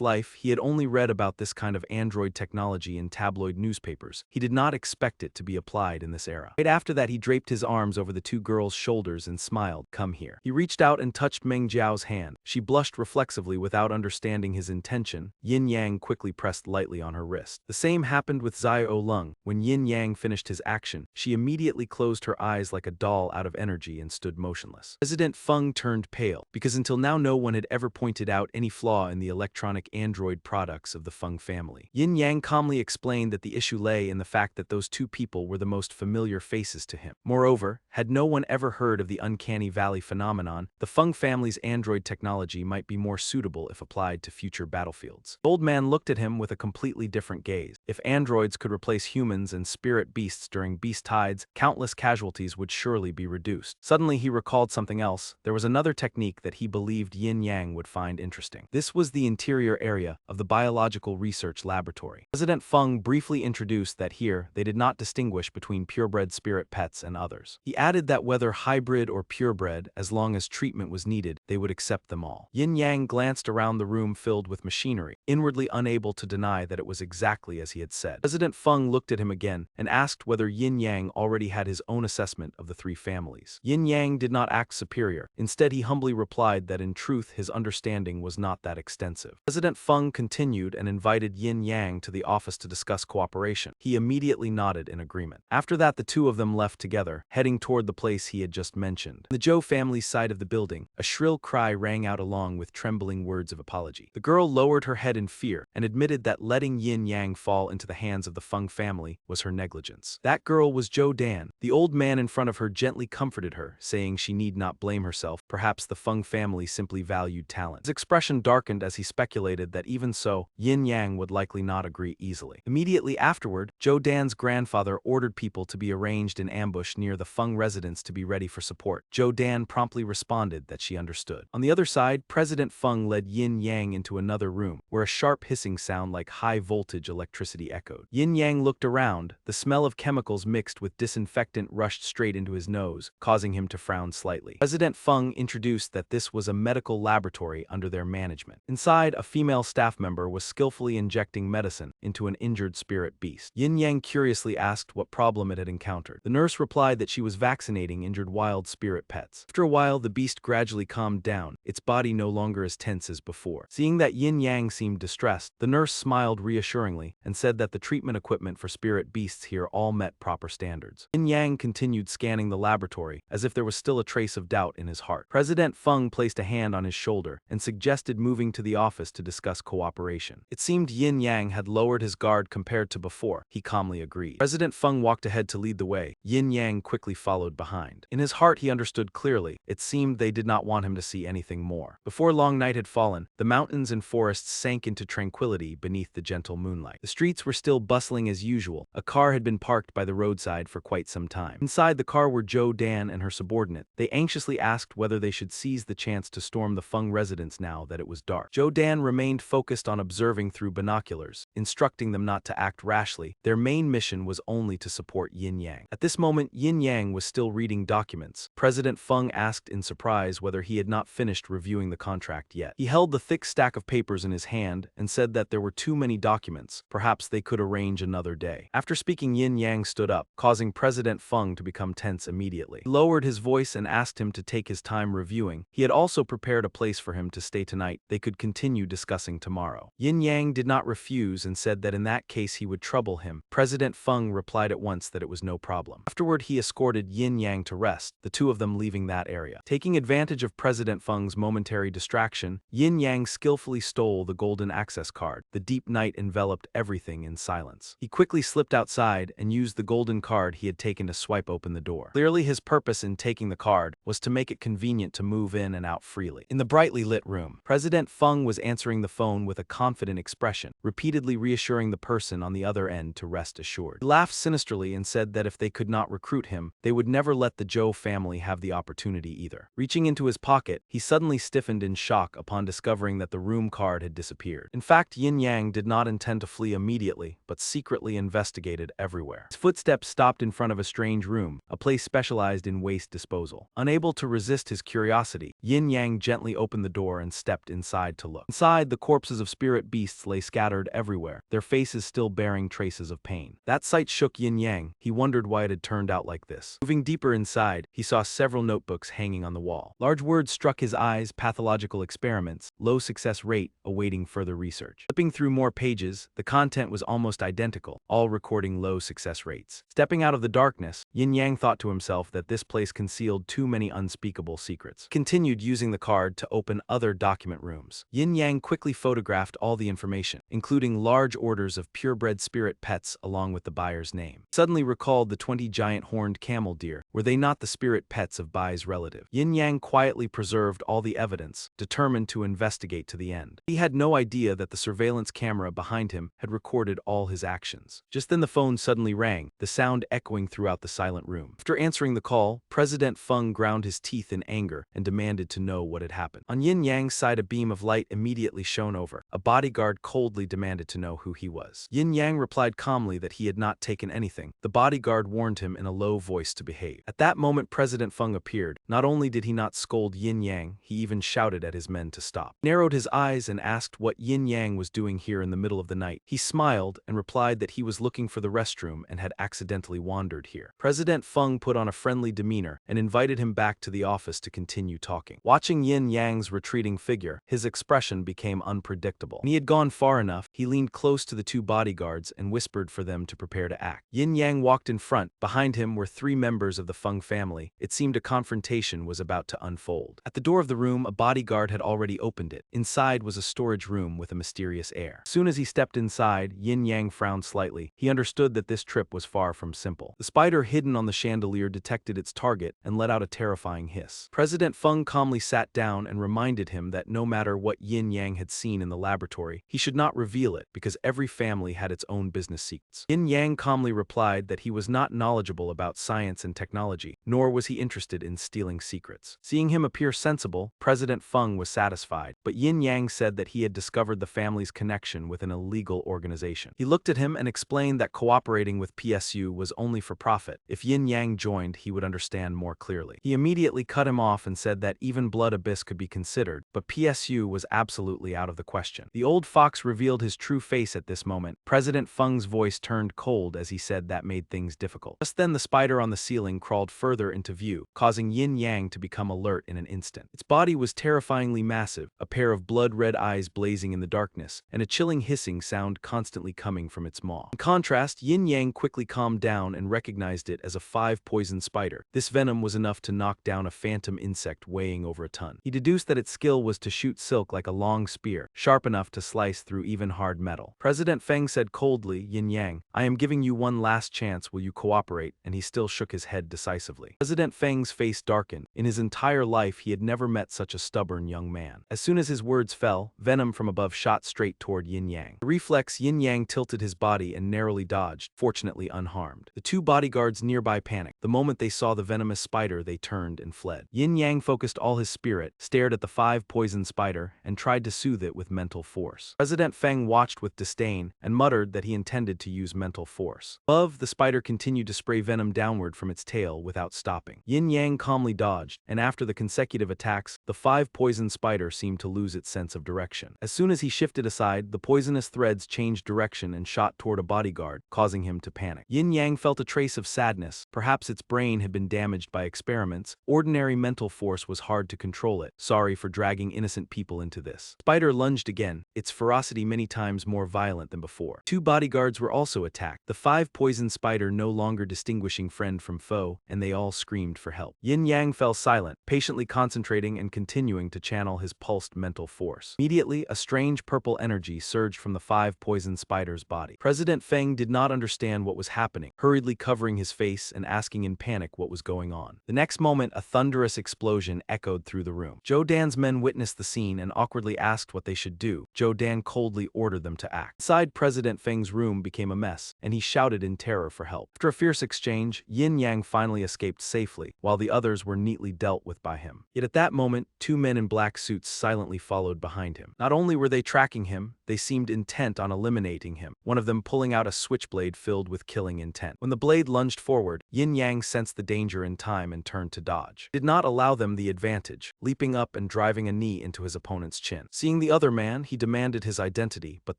life he had only read about this kind of android technology in tabloid newspapers, he did not expect it to be applied in this era. Right after that, he draped his arms over the 2 girls' shoulders and smiled, "Come here." He reached out and touched Meng Jiao's hand. She blushed reflexively without understanding his intention. Yin Yang quickly pressed lightly on her wrist. The same happened with Xiao Lung. When Yin Yang finished his action, she immediately closed her eyes like a doll out of energy and stood motionless. President Feng turned pale, because until now no one had ever pointed out any flaw in the electronic android products of the Feng family. Yin Yang calmly explained that the issue lay in the fact that those 2 people were the most familiar faces to him. Moreover, had no one ever heard of the uncanny valley phenomenon, the Feng family's android technology might be more suitable if applied to future battlefields. The old man looked at him with a completely different gaze. If androids could replace humans and spirit beasts during beast tides, countless casualties would surely be reduced. Suddenly he recalled something else. There was another technique that he believed Yin Yang would find interesting. This was the interior area of the biological research laboratory. President Feng briefly introduced that here they did not distinguish between purebred spirit pets and others. He added that whether hybrid or purebred, as long as treatment was needed, they would accept them all. Yin Yang glanced around the room filled with machinery, inwardly unable to deny that it was exactly as he had said. President Feng looked at him again and asked whether Yin Yang already had his own assessment of the 3 families. Yin Yang did not act superior. Instead, he humbly replied that in truth his understanding was not that extensive. President Feng continued and invited Yin Yang to the office to discuss cooperation. He immediately nodded in agreement. After that, the 2 of them left together, heading toward the place he had just mentioned. On the Zhou family's side of the building, a shrill cry rang out along with trembling words of apology. The girl lowered her head in fear and admitted that letting Yin Yang fall into the hands of the Feng family was her negligence. That girl was Zhou Dan. The old man in front of her gently comforted her, saying she need not blame herself. Perhaps the Feng family simply valued talent. His expression darkened as he speculated that even so, Yin Yang would likely not agree easily. Immediately afterward, Zhou Dan's grandfather ordered people to be arranged in ambush near the Feng residence to be ready for support. Zhou Dan promptly responded that she understood. On the other side, President Feng led Yin Yang into another room, where a sharp hissing sound like high-voltage electricity echoed. Yin Yang looked around. The smell of chemicals mixed with disinfectant rushed straight into his nose, causing him to frown slightly. President Feng introduced that this was a medical laboratory under their management. Inside, a female staff member was skillfully injecting medicine into an injured spirit beast. Yin Yang curiously asked what problem it had encountered. The nurse replied that she was vaccinating injured wild spirit pets. After a while, the beast gradually calmed down, its body no longer as tense as before. Seeing that Yin Yang seemed distressed, the nurse smiled reassuringly and said that the treatment equipment for spirit beasts here all met proper standards. Yin Yang continued scanning the laboratory, as if there was still a trace of doubt in his heart. President Feng placed a hand on his shoulder and suggested moving to the office to discuss cooperation. It seemed Yin Yang had lowered his guard compared to before. He calmly agreed. President Feng walked ahead to lead the way. Yin Yang quickly followed behind. In his heart he understood clearly. It seemed they did not want him to see anything more. Before long night had fallen, the mountains and forests sank into tranquility beneath the gentle moonlight. The streets were still bustling as usual. A car had been parked by the roadside for quite some time. Inside the car were Zhou Dan and her subordinate. They anxiously asked whether they should seize the chance to storm the Feng residence now that it was dark. Zhou Dan remained focused on observing through binoculars, instructing them not to act rashly. Their main mission was only to support Yin Yang. At this moment, Yin Yang was still reading documents. President Feng asked in surprise whether he had not finished reviewing the contract yet. He held the thick stack of papers in his hand and said that there were too many documents. Perhaps they could arrange another day. After speaking, Yin Yang stood up, causing President Feng to become tense immediately. He lowered his voice and asked him to take his time reviewing. He had also prepared a place for him to stay tonight. They could continue discussing tomorrow. Yin Yang did not refuse and said that in that case he would trouble him. President Feng replied at once that it was no problem. Afterward, he escorted Yin Yang to rest, the two of them leaving that area. Taking advantage of President Feng's momentary distraction, Yin Yang skillfully stole the golden access card. The deep night enveloped everything in silence. He quickly slipped outside and used the golden card he had taken to swipe open the door. Clearly, his purpose in taking the card was to make it convenient to move in and out freely. In the brightly lit room, President Feng was answering the phone with a confident expression, repeatedly reassuring the person on the other end to rest assured. He laughed sinisterly and said that if they could not recruit him, they would never let the Zhou family have the opportunity either. Reaching into his pocket, he suddenly stiffened in shock upon discovering that the room card had disappeared. In fact, Yin Yang did not intend to flee immediately, but secretly investigated everywhere. His footsteps stopped in front of a strange room, a place specialized in waste disposal. Unable to resist his curiosity, Yin Yang gently opened the door and stepped inside to look. Inside, the corpses of spirit beasts lay scattered everywhere, their faces still bearing traces of pain. That sight shook Yin Yang. He wondered why it had turned out like this. Moving deeper inside, he saw several notebooks hanging on the wall. Large words struck his eyes: pathological experiments, low success rate, awaiting further research. Flipping through more pages, the content was almost identical, all recording low success rates. Stepping out of the darkness, Yin Yang thought to himself that this place concealed too many unspeakable secrets. He continued using the card to open other document rooms. Yin Yang quickly photographed all the information, including large orders of purebred spirit pets along with the buyer's name. Suddenly recalled the 20 giant horned camel deer. Were they not the spirit pets of Bai's relative? Yin Yang quietly preserved all the evidence, determined to investigate to the end. He had no idea that the surveillance camera behind him had recorded all his actions. Just then the phone suddenly rang, the sound echoing throughout the silent room. After answering the call, President Feng ground his teeth in anger and demanded to know what had happened. On Yin Yang's side, a beam of light immediately shone over. A bodyguard coldly demanded to know who he was. Yin Yang replied calmly that he had not taken anything. The bodyguard warned him in a low voice to behave. At that moment, President Feng appeared. Not only did he not scold Yin Yang, he even shouted at his men to stop. He narrowed his eyes and asked what Yin Yang was doing here in the middle of the night. He smiled and replied that he was looking for the restroom and had accidentally wandered here. President Feng put on a friendly demeanor and invited him back to the office to continue talking. Watching Yin Yang's retreating figure, his expression became unpredictable. When he had gone far enough, he leaned close to the two bodyguards and whispered for them to prepare to act. Yin Yang walked in front. Behind him were three members of the Feng family. It seemed a confrontation was about to unfold. At the door of the room, a bodyguard had already opened it. Inside was a storage room with a mysterious air. As soon as he stepped inside, Yin Yang frowned slightly. He understood that this trip was far from simple. The spider hidden on the chandelier detected its target and let out a terrifying hiss. President Feng calmly sat down and reminded him that no matter what Yin Yang had seen in the laboratory, he should not reveal it because every family had its own business secrets. Yin Yang calmly replied that he was not knowledgeable about science and technology, nor was he interested in stealing secrets. Seeing him appear sensible, President President Feng was satisfied, but Yin Yang said that he had discovered the family's connection with an illegal organization. He looked at him and explained that cooperating with PSU was only for profit. If Yin Yang joined, he would understand more clearly. He immediately cut him off and said that even Blood Abyss could be considered, but PSU was absolutely out of the question. The old fox revealed his true face at this moment. President Feng's voice turned cold as he said that made things difficult. Just then the spider on the ceiling crawled further into view, causing Yin Yang to become alert in an instant. Its body was terrifyingly massive, a pair of blood-red eyes blazing in the darkness, and a chilling hissing sound constantly coming from its maw. In contrast, Yin Yang quickly calmed down and recognized it as a 5-poison spider. This venom was enough to knock down a phantom insect weighing over a ton. He deduced that its skill was to shoot silk like a long spear, sharp enough to slice through even hard metal. President Feng said coldly, "Yin Yang, I am giving you one last chance, will you cooperate?" And he still shook his head decisively. President Feng's face darkened. In his entire life he had never met such a stubborn young man. As soon as his words fell, venom from above shot straight toward Yin Yang. The reflex, Yin Yang tilted his body and narrowly dodged, fortunately unharmed. The two bodyguards nearby panicked. The moment they saw the venomous spider, they turned and fled. Yin Yang focused all his spirit, stared at the 5-poison spider, and tried to soothe it with mental force. President Feng watched with disdain and muttered that he intended to use mental force. Above, the spider continued to spray venom downward from its tail without stopping. Yin Yang calmly dodged, and after the consecutive attacks, the 5-poison spider seemed to lose its sense of direction. As soon as he shifted aside, the poisonous threads changed direction and shot toward a bodyguard, causing him to panic. Yin Yang felt a trace of sadness. Perhaps its brain had been damaged by experiments. Ordinary mental force was hard to control it. Sorry for dragging innocent people into this. Spider lunged again, its ferocity many times more violent than before. 2 bodyguards were also attacked, the 5-poison spider no longer distinguishing friend from foe, and they all screamed for help. Yin Yang fell silent, patiently concentrating and continuing to channel his pulsed mental force. Immediately, a strange purple energy surged from the 5-poison spider's body. President Feng did not understand what was happening, hurriedly covering his face and asking in panic what was going on. The next moment, a thunderous explosion echoed through the room. Zhou Dan's men witnessed the scene and awkwardly asked what they should do. Zhou Dan coldly ordered them to act. Inside President Feng's room became a mess, and he shouted in terror for help. After a fierce exchange, Yin Yang finally escaped safely, while the others were neatly dealt with by him. Yet at that moment, 2 men in black suits silently followed behind him. Not only were they tracking him, they seemed intent on eliminating him, one of them pulling out a switchblade filled with killing intent. When the blade lunged forward, Yin Yang sensed the danger in time and turned to dodge. He did not allow them the advantage, leaping up and driving a knee into his opponent's chin. Seeing the other man, he demanded his identity, but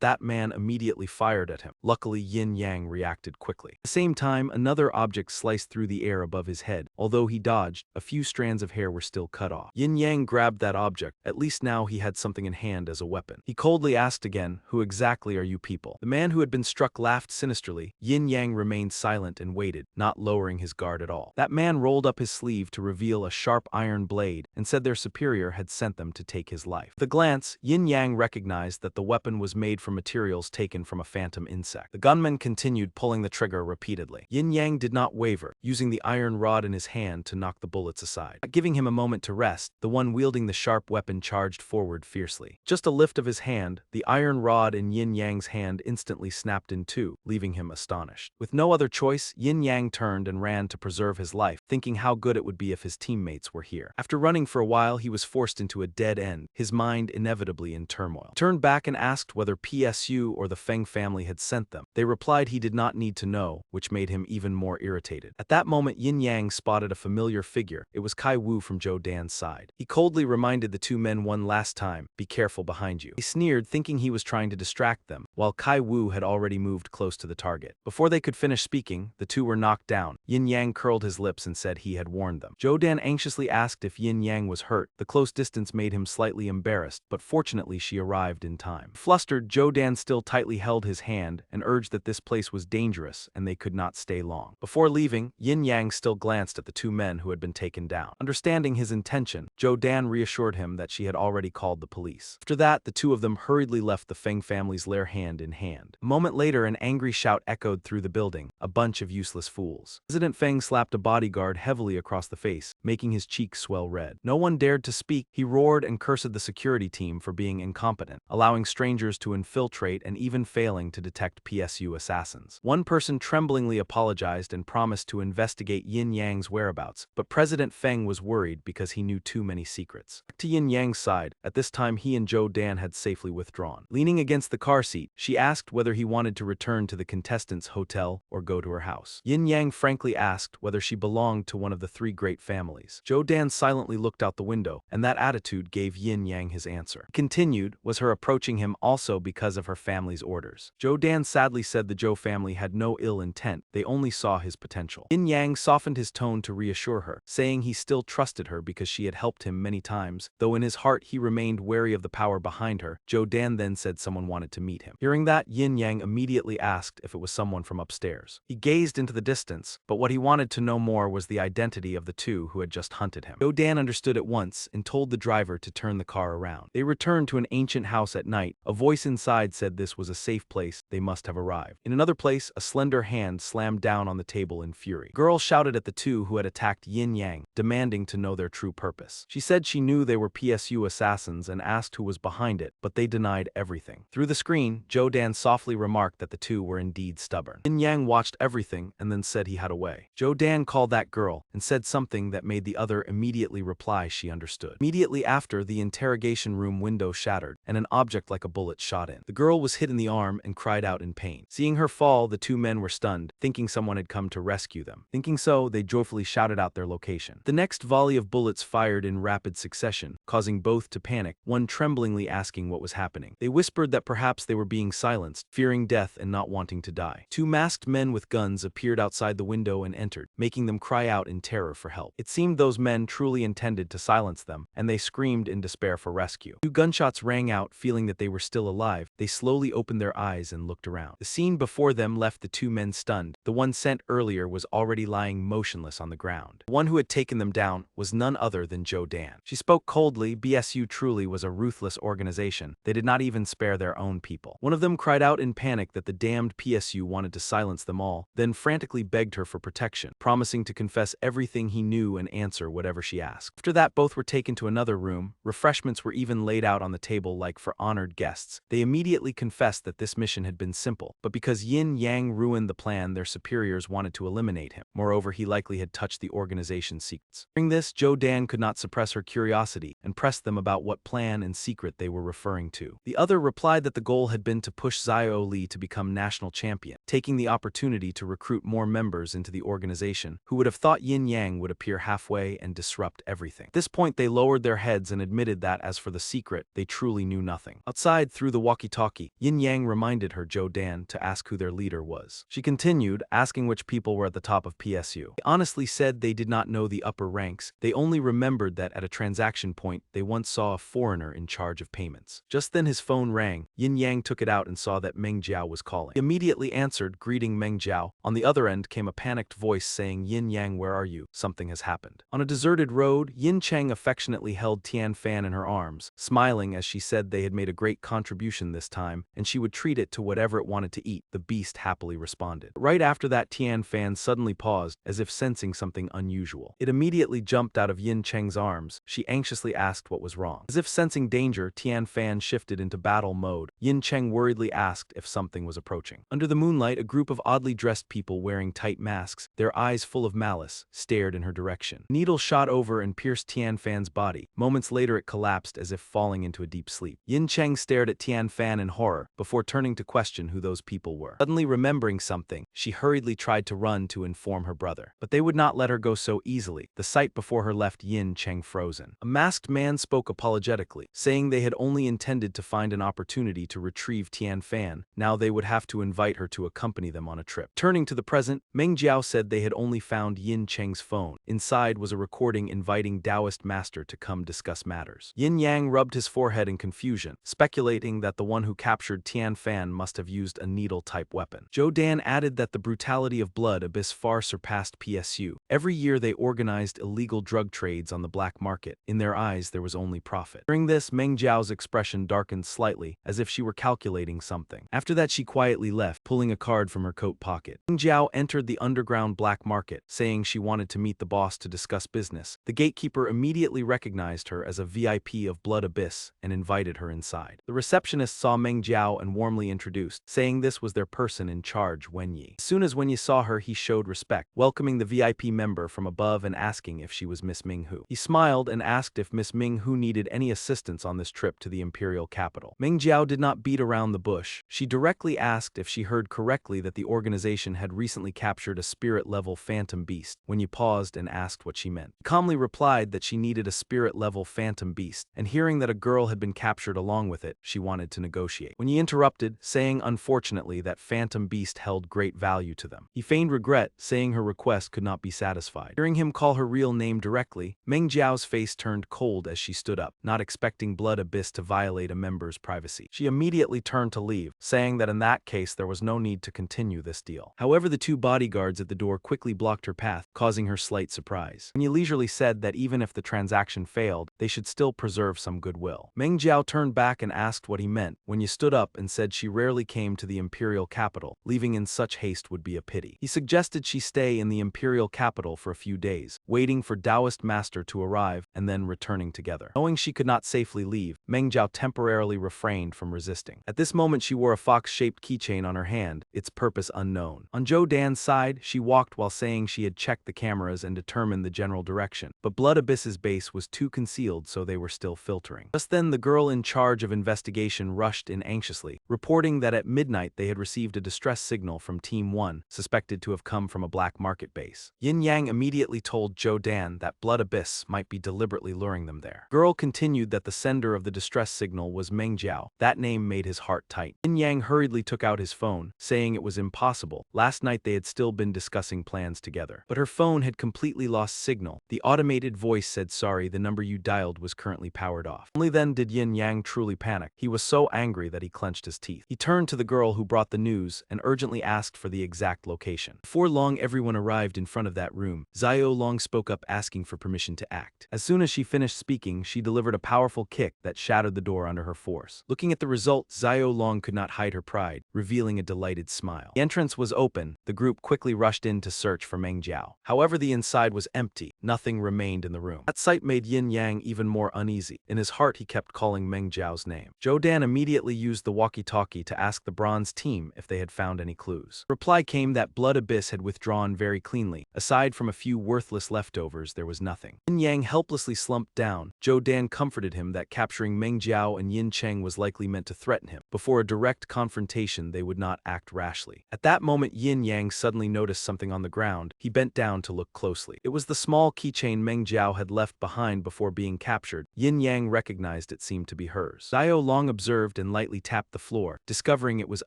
that man immediately fired at him. Luckily, Yin Yang reacted quickly. At the same time, another object sliced through the air above his head. Although he dodged, a few strands of hair were still cut off. Yin Yang grabbed that object. At least now he had something in hand as a weapon. He coldly asked again, "Who exactly are you people?" The man who had been struck laughed sinisterly. Yin Yang remained silent and waited, not lowering his guard at all. That man rolled up his sleeve to reveal a sharp iron blade and said their superior had sent them to take his life. With a glance, Yin Yang recognized that the weapon was made from materials taken from a phantom insect. The gunman continued pulling the trigger repeatedly. Yin Yang did not waver, using the iron rod in his hand to knock the bullets aside. Not giving him a moment to rest, the one wielding the sharp weapon charged forward fiercely. Just a lift of his hand, the iron rod in Yin Yang's hand instantly snapped in two, leaving him astonished. With no other choice, Yin Yang turned and ran to preserve his life, thinking how good it would be if his teammates were here. After running for a while, he was forced into a dead end, his mind inevitably in turmoil. He turned back and asked whether PSU or the Feng family had sent them. They replied he did not need to know, which made him even more irritated. At that moment, Yin Yang spotted a familiar figure. It was Kai Wu from Zhou Dan's side. He coldly reminded the two men one last time, "Be careful behind you." He sneered, thinking he was trying to distract them, while Kai Wu had already moved close to the target. Before they could finish speaking, the two were knocked down. Yin Yang curled his lips and said he had warned them. Zhou Dan anxiously asked if Yin Yang was hurt. The close distance made him slightly embarrassed, but fortunately she arrived in time. Flustered, Zhou Dan still tightly held his hand and urged that this place was dangerous and they could not stay long. Before leaving, Yin Yang still glanced at the two men who had been taken down. Understanding his intention, Zhou Dan reassured him that she had already called the police. After that, the two of them hurriedly left the Feng family's lair hand in hand. A moment later, an angry shout echoed through the building, "A bunch of useless fools." President Feng slapped a bodyguard heavily across the face, making his cheeks swell red. No one dared to speak. He roared and cursed the security team for being incompetent, allowing strangers to infiltrate and even failing to detect PSU assassins. One person tremblingly apologized and promised to investigate Yin Yang's whereabouts, but President Feng was worried because he knew too many secrets. spirits. To Yin Yang's side, at this time he and Zhou Dan had safely withdrawn. Leaning against the car seat, she asked whether he wanted to return to the contestants' hotel or go to her house. Yin Yang frankly asked whether she belonged to one of the three great families. Zhou Dan silently looked out the window, and that attitude gave Yin Yang his answer. Continued was her approaching him also because of her family's orders. Zhou Dan sadly said the Zhou family had no ill intent, they only saw his potential. Yin Yang softened his tone to reassure her, saying he still trusted her because she had helped him many times, though in his heart he remained wary of the power behind her. Zhou Dan then said someone wanted to meet him. Hearing that, Yin Yang immediately asked if it was someone from upstairs. He gazed into the distance, but what he wanted to know more was the identity of the two who had just hunted him. Zhou Dan understood at once and told the driver to turn the car around. They returned to an ancient house at night. A voice inside said this was a safe place, they must have arrived. In another place, a slender hand slammed down on the table in fury. The girl shouted at the two who had attacked Yin Yang, demanding to know their true purpose. She said she knew they were PSU assassins and asked who was behind it, but they denied everything. Through the screen, Zhou Dan softly remarked that the two were indeed stubborn. Yin Yang watched everything and then said he had a way. Zhou Dan called that girl and said something that made the other immediately reply she understood. Immediately after, the interrogation room window shattered and an object like a bullet shot in. The girl was hit in the arm and cried out in pain. Seeing her fall, the two men were stunned, thinking someone had come to rescue them. Thinking so, they joyfully shouted out their location. The next volley of bullets fired in rapid succession, causing both to panic, one tremblingly asking what was happening. They whispered that perhaps they were being silenced, fearing death and not wanting to die. Two masked men with guns appeared outside the window and entered, making them cry out in terror for help. It seemed those men truly intended to silence them, and they screamed in despair for rescue. Two gunshots rang out, feeling that they were still alive. They slowly opened their eyes and looked around. The scene before them left the two men stunned. The one sent earlier was already lying motionless on the ground. The one who had taken them down was none other than Zhou Dan. She spoke coldly. BSU truly was a ruthless organization. They did not even spare their own people. One of them cried out in panic that the damned PSU wanted to silence them all, then frantically begged her for protection, promising to confess everything he knew and answer whatever she asked. After that, both were taken to another room. Refreshments were even laid out on the table like for honored guests. They immediately confessed that this mission had been simple, but because Yin Yang ruined the plan, their superiors wanted to eliminate him. Moreover, he likely had touched the organization's secrets. During this, Zhou Dan could not suppress her curiosity and pressed them about what plan and secret they were referring to. The other replied that the goal had been to push Xiao Li to become national champion, taking the opportunity to recruit more members into the organization. Who would have thought Yin Yang would appear halfway and disrupt everything? At this point, they lowered their heads and admitted that, as for the secret, they truly knew nothing. Outside, through the walkie-talkie, Yin Yang reminded her Zhou Dan to ask who their leader was. She continued, asking which people were at the top of PSU. They honestly said they did not know the upper ranks. They only remembered that at a transaction point, they once saw a foreigner in charge of payments. Just then his phone rang. Yin Yang took it out and saw that Meng Jiao was calling. He immediately answered, greeting Meng Jiao. On the other end came a panicked voice saying, Yin Yang, where are you? Something has happened. On a deserted road, Yin Cheng affectionately held Tian Fan in her arms, smiling as she said they had made a great contribution this time, and she would treat it to whatever it wanted to eat. The beast happily responded. Right after that, Tian Fan suddenly paused, as if sensing something unusual. It immediately jumped out of Yin Cheng's arms. She anxiously asked what was wrong. As if sensing danger, Tian Fan shifted into battle mode. Yin Cheng worriedly asked if something was approaching. Under the moonlight, a group of oddly dressed people wearing tight masks, their eyes full of malice, stared in her direction. A needle shot over and pierced Tian Fan's body. Moments later, it collapsed as if falling into a deep sleep. Yin Cheng stared at Tian Fan in horror, before turning to question who those people were. Suddenly remembering something, she hurriedly tried to run to inform her brother. But they would not let her go so easily. The sight before her left Yin Cheng frozen. A masked man spoke apologetically, saying they had only intended to find an opportunity to retrieve Tian Fan. Now they would have to invite her to accompany them on a trip. Turning to the present, Meng Jiao said they had only found Yin Cheng's phone. Inside was a recording inviting Taoist master to come discuss matters. Yin Yang rubbed his forehead in confusion, speculating that the one who captured Tian Fan must have used a needle-type weapon. Zhou Dan added that the brutality of Blood Abyss far surpassed PSU. Every year they organized illegal drug trades on the black market. In their eyes, there was only profit. During this, Meng Jiao's expression darkened slightly, as if she were calculating something. After that, she quietly left, pulling a card from her coat pocket. Meng Jiao entered the underground black market, saying she wanted to meet the boss to discuss business. The gatekeeper immediately recognized her as a VIP of Blood Abyss and invited her inside. The receptionist saw Meng Jiao and warmly introduced, saying this was their person in charge, Wenyi. As soon as Wenyi saw her, he showed respect, welcoming the VIP member from above and asking if she was Miss Ming Hu. He smiled and asked if Miss Ming Hu needed any assistance on this trip to the imperial capital. Meng Jiao did not beat around the bush. She directly asked if she heard correctly that the organization had recently captured a spirit-level phantom beast. Wenyi paused and asked what she meant. He calmly replied that she needed a spirit-level phantom beast, and hearing that a girl had been captured along with it, she wanted to negotiate. Wenyi interrupted, saying unfortunately that phantom beast held great value to them. He feigned regret, saying her request could not be satisfied. Hearing him call her real name directly, Meng Jiao's face turned cold as she stood up, not expecting Blood Abyss to violate a member's privacy. She immediately turned to leave, saying that in that case there was no need to continue this deal. However, the two bodyguards at the door quickly blocked her path, causing her slight surprise. Wenyi leisurely said that even if the transaction failed, they should still preserve some goodwill. Meng Jiao turned back and asked what he meant. Wenyi stood up and said she rarely came to the imperial capital. Leaving in such haste would be a pity. He suggested she stay in the imperial capital for a few days, waiting for Taoist master to arrive and then returning together. Knowing she could not safely leave, Meng Jiao temporarily refrained from resisting. At this moment she wore a fox-shaped keychain on her hand, its purpose unknown. On Zhou Dan's side, she walked while saying she had checked the cameras and determined the general direction, but Blood Abyss's base was too concealed, so they were still filtering. Just then the girl in charge of investigation rushed in anxiously, reporting that at midnight they had received a distress signal from Team 1, suspected to have come from a black market base. Yin Yang immediately told Zhou Dan that Blood Abyss might be deliberately luring them there. Girl continued that the sender of the distress signal was Meng Jiao. That name made his heart tight. Yin Yang hurriedly took out his phone, saying it was impossible. Last night they had still been discussing plans together. But her phone had completely lost signal. The automated voice said, "Sorry, the number you dialed was currently powered off." Only then did Yin Yang truly panic. He was so angry that he clenched his teeth. He turned to the girl who brought the news and urgently asked for the exact location. Before long, everyone arrived in front of that room. Xiao Long spoke up asking for permission to act. As soon as she finished speaking, she delivered a powerful kick that shattered the door under her force. Looking at the result, Xiao Long could not hide her pride, revealing a delighted smile. The entrance was open. The group quickly rushed in to search for Meng Jiao. However, the inside was empty. Nothing remained in the room. That sight made Yin Yang even more uneasy. In his heart, he kept calling Meng Jiao's name. Zhou Dan immediately used the walkie-talkie to ask the bronze team if they had found any clues. Reply came that Blood Abyss had withdrawn very cleanly. Aside from a few worthless leftovers, there was nothing. Yin Yang helplessly slumped down. Zhou Dan comforted him that capturing Meng Jiao and Yin Cheng was likely meant to threaten him. Before a direct confrontation, they would not act rashly. At that moment, Yin Yang suddenly noticed something on the ground. He bent down to look closely. It was the small keychain Meng Jiao had left behind before being captured. Yin Yang recognized it seemed to be hers. Xiao Long observed and lightly tapped the floor, discovering it was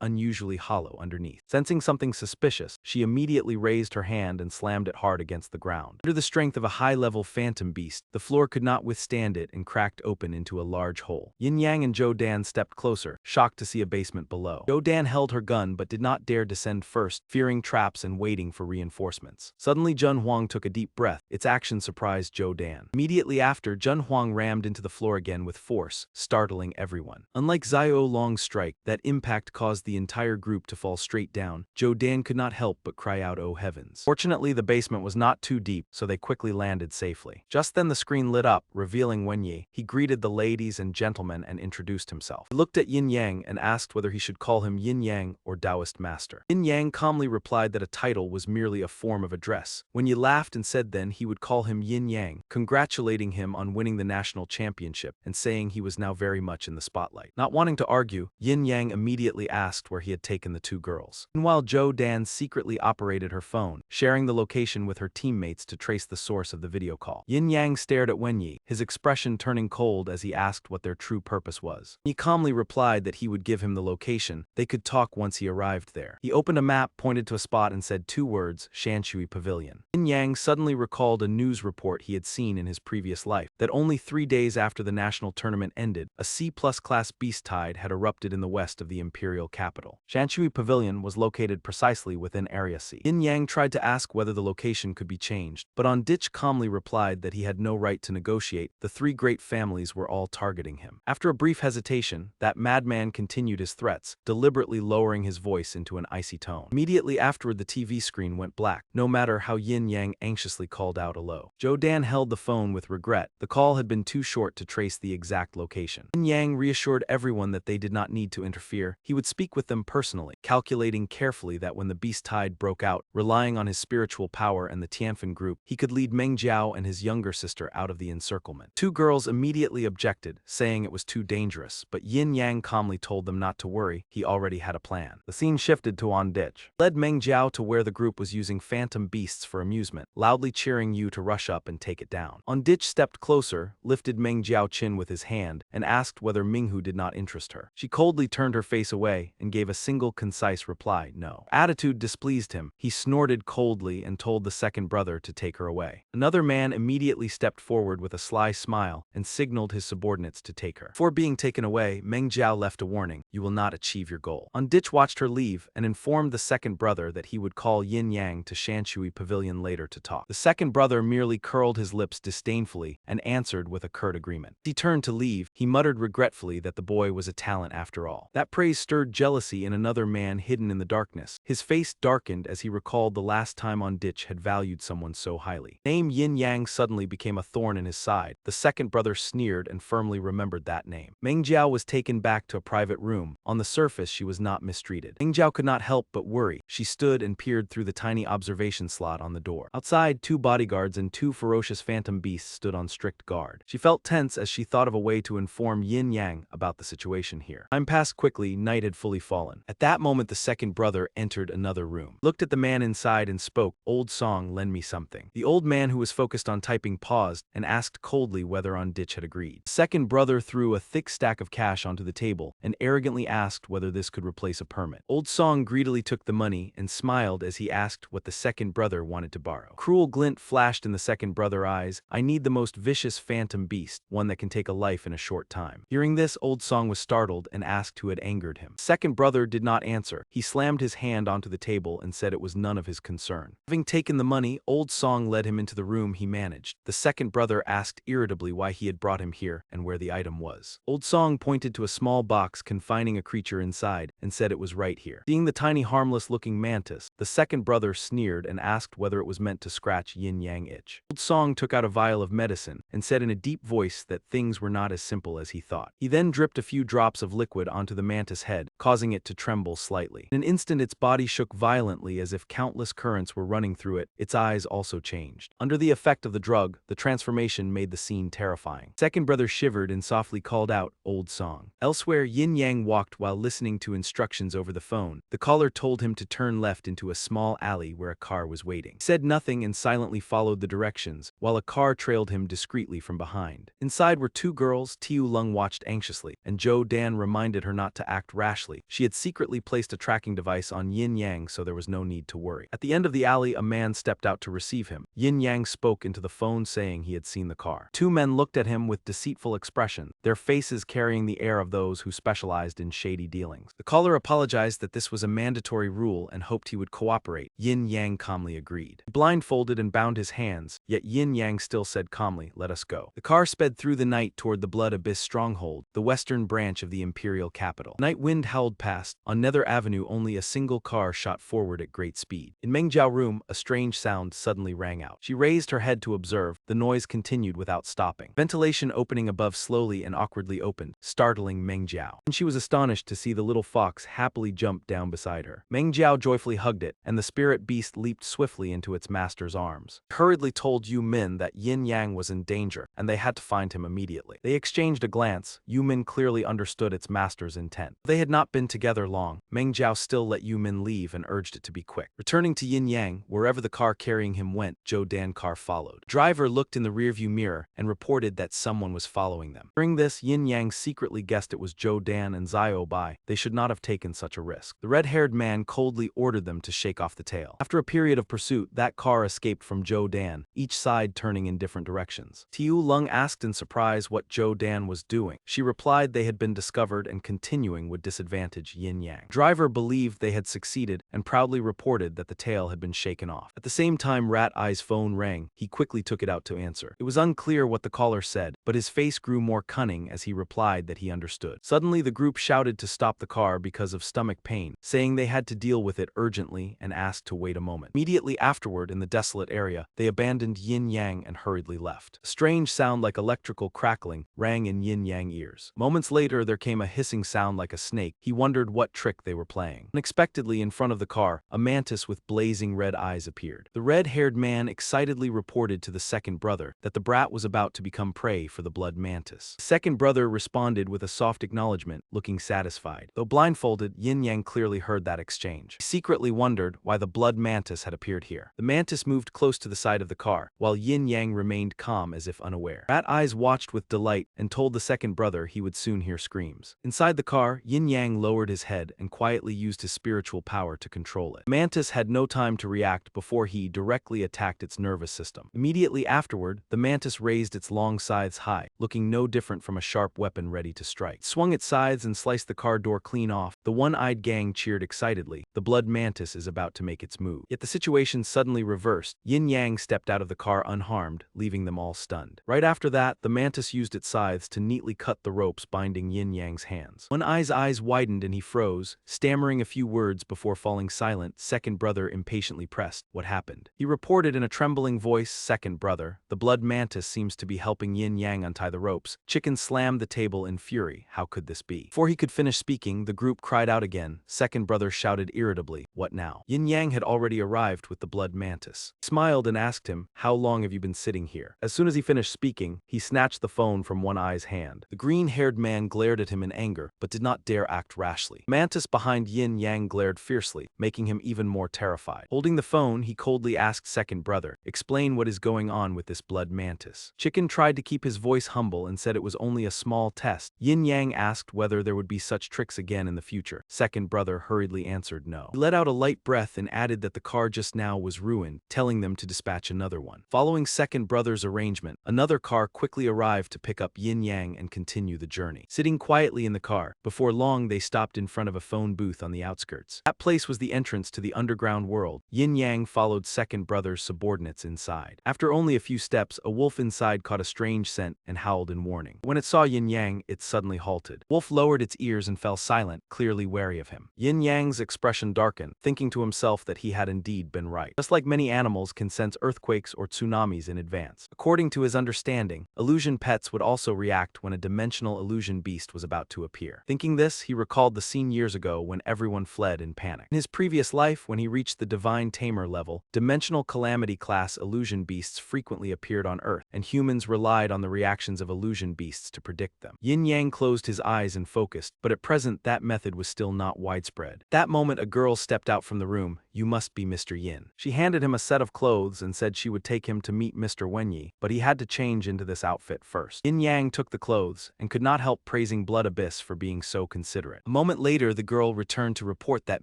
unusually hollow underneath. Sensing something suspicious, she immediately raised her hand and slammed it hard against the ground. Under the strength of a high-level phantom beast, the floor could not withstand it and cracked open into a large hole. Yin Yang and Zhou Dan stepped closer, shocked to see a basement below. Zhou Dan held her gun but did not dare descend first, fearing traps and waiting for reinforcements. Suddenly, Zhen Huang took a deep breath. Its action surprised Zhou Dan. Immediately after, Zhen Huang rammed into the floor again with force, startling everyone. Unlike Xiao Long's strike, that impact caused the entire group to fall straight down. Zhou Dan could not help but cry out, "Oh heavens." Fortunately, the basement was not too deep, so they quickly landed safely. Just then the screen lit up, revealing Wenyi. He greeted the ladies and gentlemen and introduced himself. He looked at Yin Yang and asked whether he should call him Yin Yang or Taoist Master. Yin Yang calmly replied that a title was merely a form of address. Wenyi laughed and said then he would call him Yin Yang, congratulating him on winning the national championship and saying he was now very much in the spotlight. Not wanting to argue, Yin Yang immediately asked where he had taken the two girls. Meanwhile, Zhou Dan secretly operated her phone, sharing the location with her teammates to trace the source of the video call. Yin Yang stared at Wenyi, his expression turning cold as he asked what their true purpose was. He calmly replied that he would give him the location. They could talk once he arrived there. He opened a map, pointed to a spot, and said two words, Shanshui Pavilion. Yin Yang suddenly recalled a news report he had seen in his previous life, that only 3 days after the national tournament ended, a C-plus class beast tide had erupted in the west of the imperial capital. Shanshui Pavilion was located precisely within Area C. Yin Yang tried to ask whether the location could be changed, but On Ditch calmly replied that he had no right to negotiate. The three great families were all targeting him. After a brief hesitation, that madman continued his threats, deliberately lowering his voice into an icy tone. Immediately afterward, the TV screen went black, no matter how Yin Yang anxiously called out hello. Joe Dan held the phone with regret. The call had been too short to trace the exact location. Yin Yang reassured everyone that they did not need to interfere. He would speak with them personally, calculating carefully that when the beast tide broke out, relying on his spiritual power and the Tianfen group, he could lead Meng Jiao and his younger sister out of the encirclement. Two girls immediately objected, saying it was too dangerous, but Yin Yang calmly told them not to worry, he already had a plan. The scene shifted to On Ditch. Led Meng Jiao to where the group was using phantom beasts for amusement, loudly cheering Yu to rush up and take it down. On Ditch stepped closer, lifted Meng Jiao chin with his hand, and asked whether Minghu did not interest her. She coldly turned her face away and gave a single concise reply, no. Attitude displeased him. He snorted coldly and told the second brother to take her away. Another man immediately stepped forward with a sly smile and signaled his subordinates to take her. Before being taken away, Meng Jiao left a warning, you will not achieve your goal. On Ditch watched her leave and informed the second brother that he would call Yin Yang to Shanshui Pavilion later to talk. The second brother merely curled his lips disdainfully and answered with a curt agreement. He turned to leave, he muttered regretfully that the boy was a talent after all. That praise stirred jealousy in another man hidden in the darkness. His face darkened as he recalled the last time On Ditch had valued someone so highly. Name Yin Yang suddenly became a thorn in his side. The second brother sneered and firmly remembered that name. Meng Jiao was taken back to a private room. On the surface, she was not mistreated. Meng Jiao could not help but worry. She stood and peered through the tiny observation slot on the door. Outside, two bodyguards and two ferocious phantom beasts stood on strict guard. She felt tense as she thought of a way to inform Yin Yang about the situation here. Time passed quickly, night had fully fallen. At that moment, the second brother entered another room, looked at the man inside and spoke, "Old song, lend me something." The old man, who was focused on typing, paused and asked coldly whether On Ditch had agreed. The second brother threw a thick stack of cash onto the table and arrogantly asked whether this could replace a permit. Old Song greedily took the money and smiled as he asked what the second brother wanted to borrow. Cruel glint flashed in the second brother's eyes. I need the most vicious phantom beast, one that can take a life in a short time. Hearing this, Old Song was startled and asked who had angered him. Second brother did not answer. He slammed his hand onto the table and said it was none of his concern. Having taken the money, Old Song led him into the room he managed. The second brother asked irritably why he had brought him here and where the item was. Old Song pointed to a small box confining a creature inside and said it was right here. Seeing the tiny harmless-looking mantis, the second brother sneered and asked whether it was meant to scratch Yin Yang itch. Old Song took out a vial of medicine and said in a deep voice that things were not as simple as he thought. He then dripped a few drops of liquid onto the mantis head, causing it to tremble slightly. In an instant, its body shook violently as if countless currents were running through it. Its eyes also changed. Under the effect of the drug, the transformation made the scene terrifying. Second brother shivered and softly called out, "Old Song." Elsewhere, Yin Yang walked while listening to instructions over the phone. The caller told him to turn left into a small alley where a car was waiting. He said nothing and silently followed the directions, while a car trailed him discreetly from behind. Inside were two girls. Tiu Lung watched anxiously, and Joe Dan reminded her not to act rashly. She had secretly placed a tracking device on Yin Yang, so there was no need to worry. At the end of the alley, a man stepped out to receive him. Yin Yang spoke into the phone saying he had seen the car. Two men looked at him with deceitful expression, their faces carrying the air of those who specialized in shady dealings. The caller apologized that this was a mandatory rule and hoped he would cooperate. Yin Yang calmly agreed. He blindfolded and bound his hands, yet Yin Yang still said calmly, "Let us go." The car sped through the night toward the Blood Abyss stronghold, the western branch of the imperial capital. Night wind howled past. On Nether Avenue, only a single car shot forward at great speed. In Meng Jiao's room, a strange sound suddenly rang out. She raised her head to observe. The noise continued without stopping. Ventilation opening above slowly and awkwardly opened, startling Meng Jiao. And she was astonished to see the little fox happily jump down beside her. Meng Jiao joyfully hugged it, and the spirit beast leaped swiftly into its master's arms. He hurriedly told Yu Min that Yin Yang was in danger, and they had to find him immediately. They exchanged a glance. Yu Min clearly understood its master's intent. They had not been together long. Meng Jiao still let Yu Min leave and urged it to be quick. Returning to Yin Yang, wherever the car carrying him went, Joe Dan car followed. The driver looked in the rearview mirror and reported that someone was following them. During this, Yin Yang secretly guessed it was Joe Dan and Zio Bai. They should not have taken such a risk. The red-haired man coldly ordered them to shake off the tail. After a period of pursuit, that car escaped from Joe Dan, each side turning in different directions. Tiu Lung asked in surprise what Joe Dan was doing. She replied they had been discovered and continuing would disadvantage Yin Yang. Driver believed they had succeeded and proudly reported that the tail had been shaken off. At the same time, Rat Eye's phone rang. He quickly took it out to answer. It was unclear what the caller said, but his face grew more cunning as he replied that he understood. Suddenly, the group shouted to stop the car because of stomach pain, saying they had to deal with it urgently and asked to wait a moment. Immediately afterward, in the desolate area, they abandoned Yin Yang and hurriedly left. A strange sound like electrical crackling rang in Yin Yang ears. Moments later, there came a hissing sound like a snake. He wondered what trick they were playing. Unexpectedly, in front of the car, a mantis with blazing red eyes appeared. The red-haired man excitedly reported to the second brother that the brat was about to become prey for the blood mantis. The second brother responded with a soft acknowledgement, looking satisfied. Though blindfolded, Yin Yang clearly heard that exchange. He secretly wondered why the blood mantis had appeared here. The mantis moved close to the side of the car, while Yin Yang remained calm as if unaware. Rat Eyes watched with delight and told the second brother he would soon hear screams. Inside the car, Yin Yang lowered his head and quietly used his spiritual power to control it. The mantis had no time to react before he directly attacked its nervous system. Immediately afterward, the mantis raised its long scythes high, looking no different from a sharp weapon ready to strike. It swung its scythes and sliced the car door clean off. The one-eyed gang cheered excitedly. The blood mantis is about to make its move. Yet the situation suddenly reversed. Yin Yang stepped out of the car unharmed, leaving them all stunned. Right after that, the mantis used its scythes to neatly cut the ropes binding Yin Yang's hands. One-eye's eyes widened and he froze, stammering a few words before falling silent. Second brother impatiently pressed. What happened? He reported in a trembling voice, "Second brother, the blood mantis seems to be helping Yin Yang untie the ropes." Chicken slammed the table in fury. How could this be? Before he could finish speaking, the group cried out again. Second brother shouted irritably, "What now?" Yin Yang had already arrived with the blood mantis. He smiled and asked him, "How long have you been sitting here?" As soon as he finished speaking, he snatched the phone from One-Eye's hand. The green-haired man glared at him in anger, but did not dare act rashly. The mantis behind Yin Yang glared fiercely, making him even more terrified. Holding the phone, he coldly asked second brother, "Explain what is going on with this blood mantis." Chicken tried to keep his voice humble and said it was only a small test. Yin Yang asked whether there would be such tricks again in the future. Second brother hurriedly answered no. He let out a light breath and added that the car just now was ruined, telling them to dispatch another one. Following second brother's arrangement, another car quickly arrived to pick up Yin Yang and continue the journey. Sitting quietly in the car, before long they stopped in front of a phone booth on the outskirts. That place was the entrance to the underground world. Yin Yang followed second brother's subordinates inside. After only a few steps, a wolf inside caught a strange scent and howled in warning. When it saw Yin Yang, it suddenly halted. Wolf lowered its ears and fell silent, clearly wary of him. Yin Yang's expression darkened, thinking to himself that he had indeed been right. Just like many animals can sense earthquakes or tsunamis in advance. According to his understanding, illusion pets would also react when a dimensional illusion beast was about to appear. Thinking this, he recalled the scene years ago when everyone fled in panic. In his previous life, when he reached the Divine Tamer level, dimensional calamity class illusion beasts frequently appeared on Earth, and humans relied on the reactions of illusion beasts to predict them. Yin Yang closed his eyes and focused, but at present that method was still not widespread. That moment a girl stepped out from the room. "You must be Mr. Yin." She handed him a set of clothes and said she would take him to meet Mr. Wenyi, but he had to change into this outfit first. Yin Yang took the clothes and could not help praising Blood Abyss for being so considerate. A moment later, the girl returned to report that